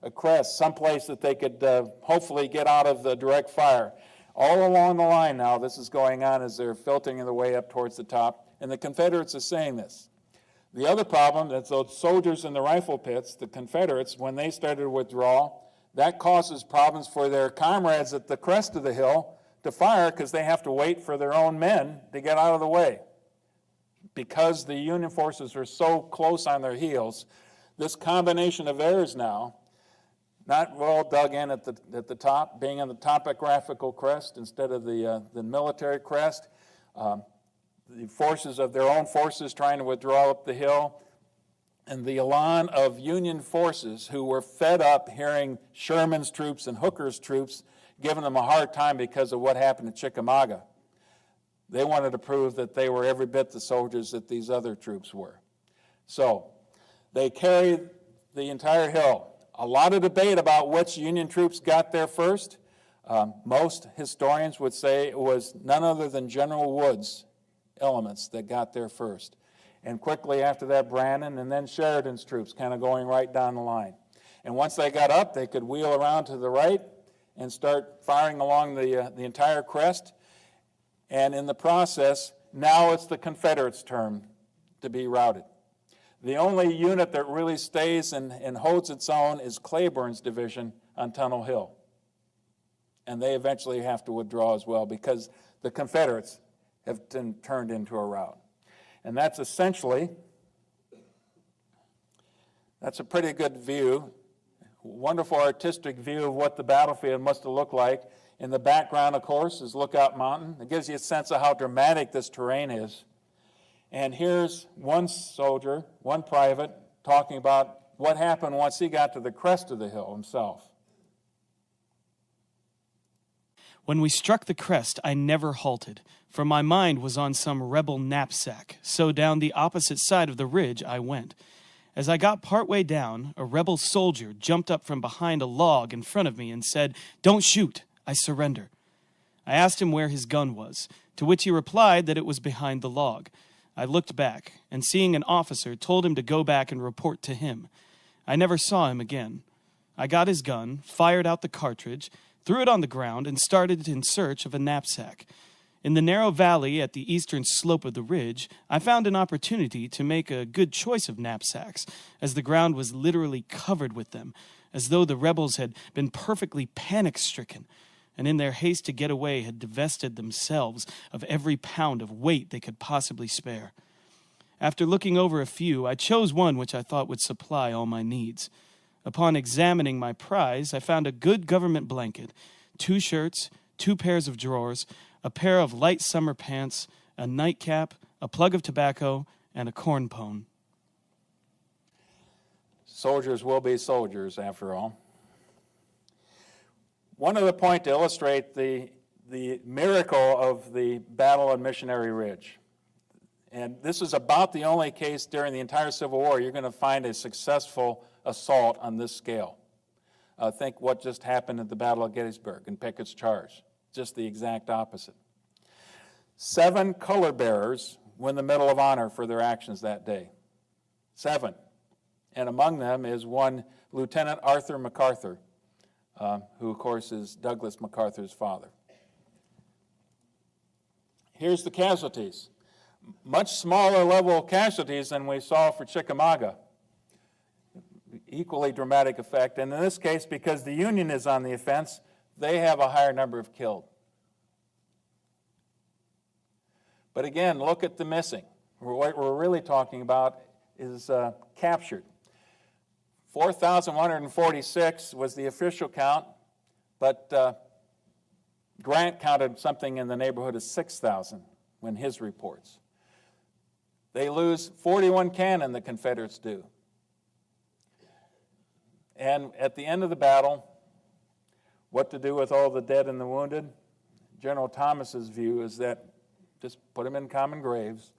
a crest, someplace that they could hopefully get out of the direct fire. All along the line now, this is going on as they're filtering their way up towards the top, and the Confederates are saying this. The other problem is those soldiers in the rifle pits, the Confederates, when they started to withdraw, that causes problems for their comrades at the crest of the hill to fire because they have to wait for their own men to get out of the way. Because the Union forces are so close on their heels, this combination of errors now, not well dug in at the top, being on the topographical crest instead of the military crest, the forces of their own forces trying to withdraw up the hill, and the elan of Union forces who were fed up hearing Sherman's troops and Hooker's troops giving them a hard time because of what happened at Chickamauga. They wanted to prove that they were every bit the soldiers that these other troops were. So they carried the entire hill. A lot of debate about which Union troops got there first. Most historians would say it was none other than General Wood's elements that got there first. And quickly after that, Brannan and then Sheridan's troops kind of going right down the line. And once they got up, they could wheel around to the right and start firing along the entire crest. And in the process, now it's the Confederates' turn to be routed. The only unit that really stays and holds its own is Claiborne's division on Tunnel Hill. And they eventually have to withdraw as well because the Confederates have turned into a rout. And that's essentially, that's a pretty good view, wonderful artistic view of what the battlefield must have looked like. In the background, of course, is Lookout Mountain. It gives you a sense of how dramatic this terrain is. And here's one soldier, one private, talking about what happened once he got to the crest of the hill himself. When we struck the crest, I never halted, for my mind was on some rebel knapsack, so down the opposite side of the ridge I went. As I got partway down, a rebel soldier jumped up from behind a log in front of me and said, "Don't shoot, I surrender." I asked him where his gun was, to which he replied that it was behind the log. I looked back, and seeing an officer, told him to go back and report to him. I never saw him again. I got his gun, fired out the cartridge, threw it on the ground, and started in search of a knapsack. In the narrow valley at the eastern slope of the ridge, I found an opportunity to make a good choice of knapsacks, as the ground was literally covered with them, as though the rebels had been perfectly panic-stricken, and in their haste to get away had divested themselves of every pound of weight they could possibly spare. After looking over a few, I chose one which I thought would supply all my needs. Upon examining my prize, I found a good government blanket, 2 shirts, 2 pairs of drawers, a pair of light summer pants, a nightcap, a plug of tobacco, and a corn pone. Soldiers will be soldiers, after all. One other point to illustrate the miracle of the battle on Missionary Ridge. And this is about the only case during the entire Civil War you're going to find a successful assault on this scale. Think what just happened at the Battle of Gettysburg and Pickett's Charge. Just the exact opposite. 7 color bearers win the Medal of Honor for their actions that day. 7. And among them is one Lieutenant Arthur MacArthur, who, of course, is Douglas MacArthur's father. Here's the casualties. Much smaller level casualties than we saw for Chickamauga. Equally dramatic effect. And in this case, because the Union is on the offense, they have a higher number of killed. But again, look at the missing. What we're really talking about is captured. 4,146 was the official count, but Grant counted something in the neighborhood of 6,000 when his reports. They lose 41 cannon, the Confederates do. And at the end of the battle, what to do with all the dead and the wounded? General Thomas's view is that just put them in common graves,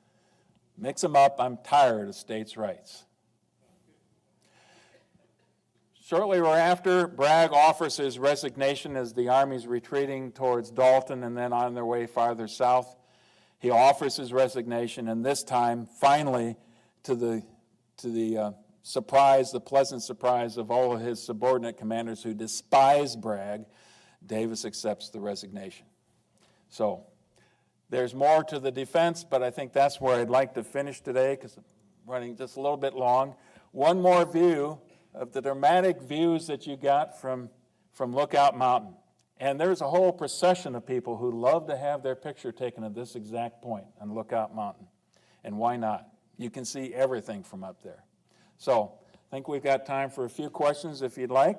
mix them up. I'm tired of states' rights. Shortly thereafter, Bragg offers his resignation as the Army's retreating towards Dalton and then on their way farther south. He offers his resignation, and this time, finally, to the surprise, the pleasant surprise of all of his subordinate commanders who despise Bragg, Davis accepts the resignation. So there's more to the defense, but I think that's where I'd like to finish today because I'm running just a little bit long. One more view of the dramatic views that you got from Lookout Mountain. And there's a whole procession of people who love to have their picture taken at this exact point on Lookout Mountain. And why not? You can see everything from up there. So I think we've got time for a few questions if you'd like.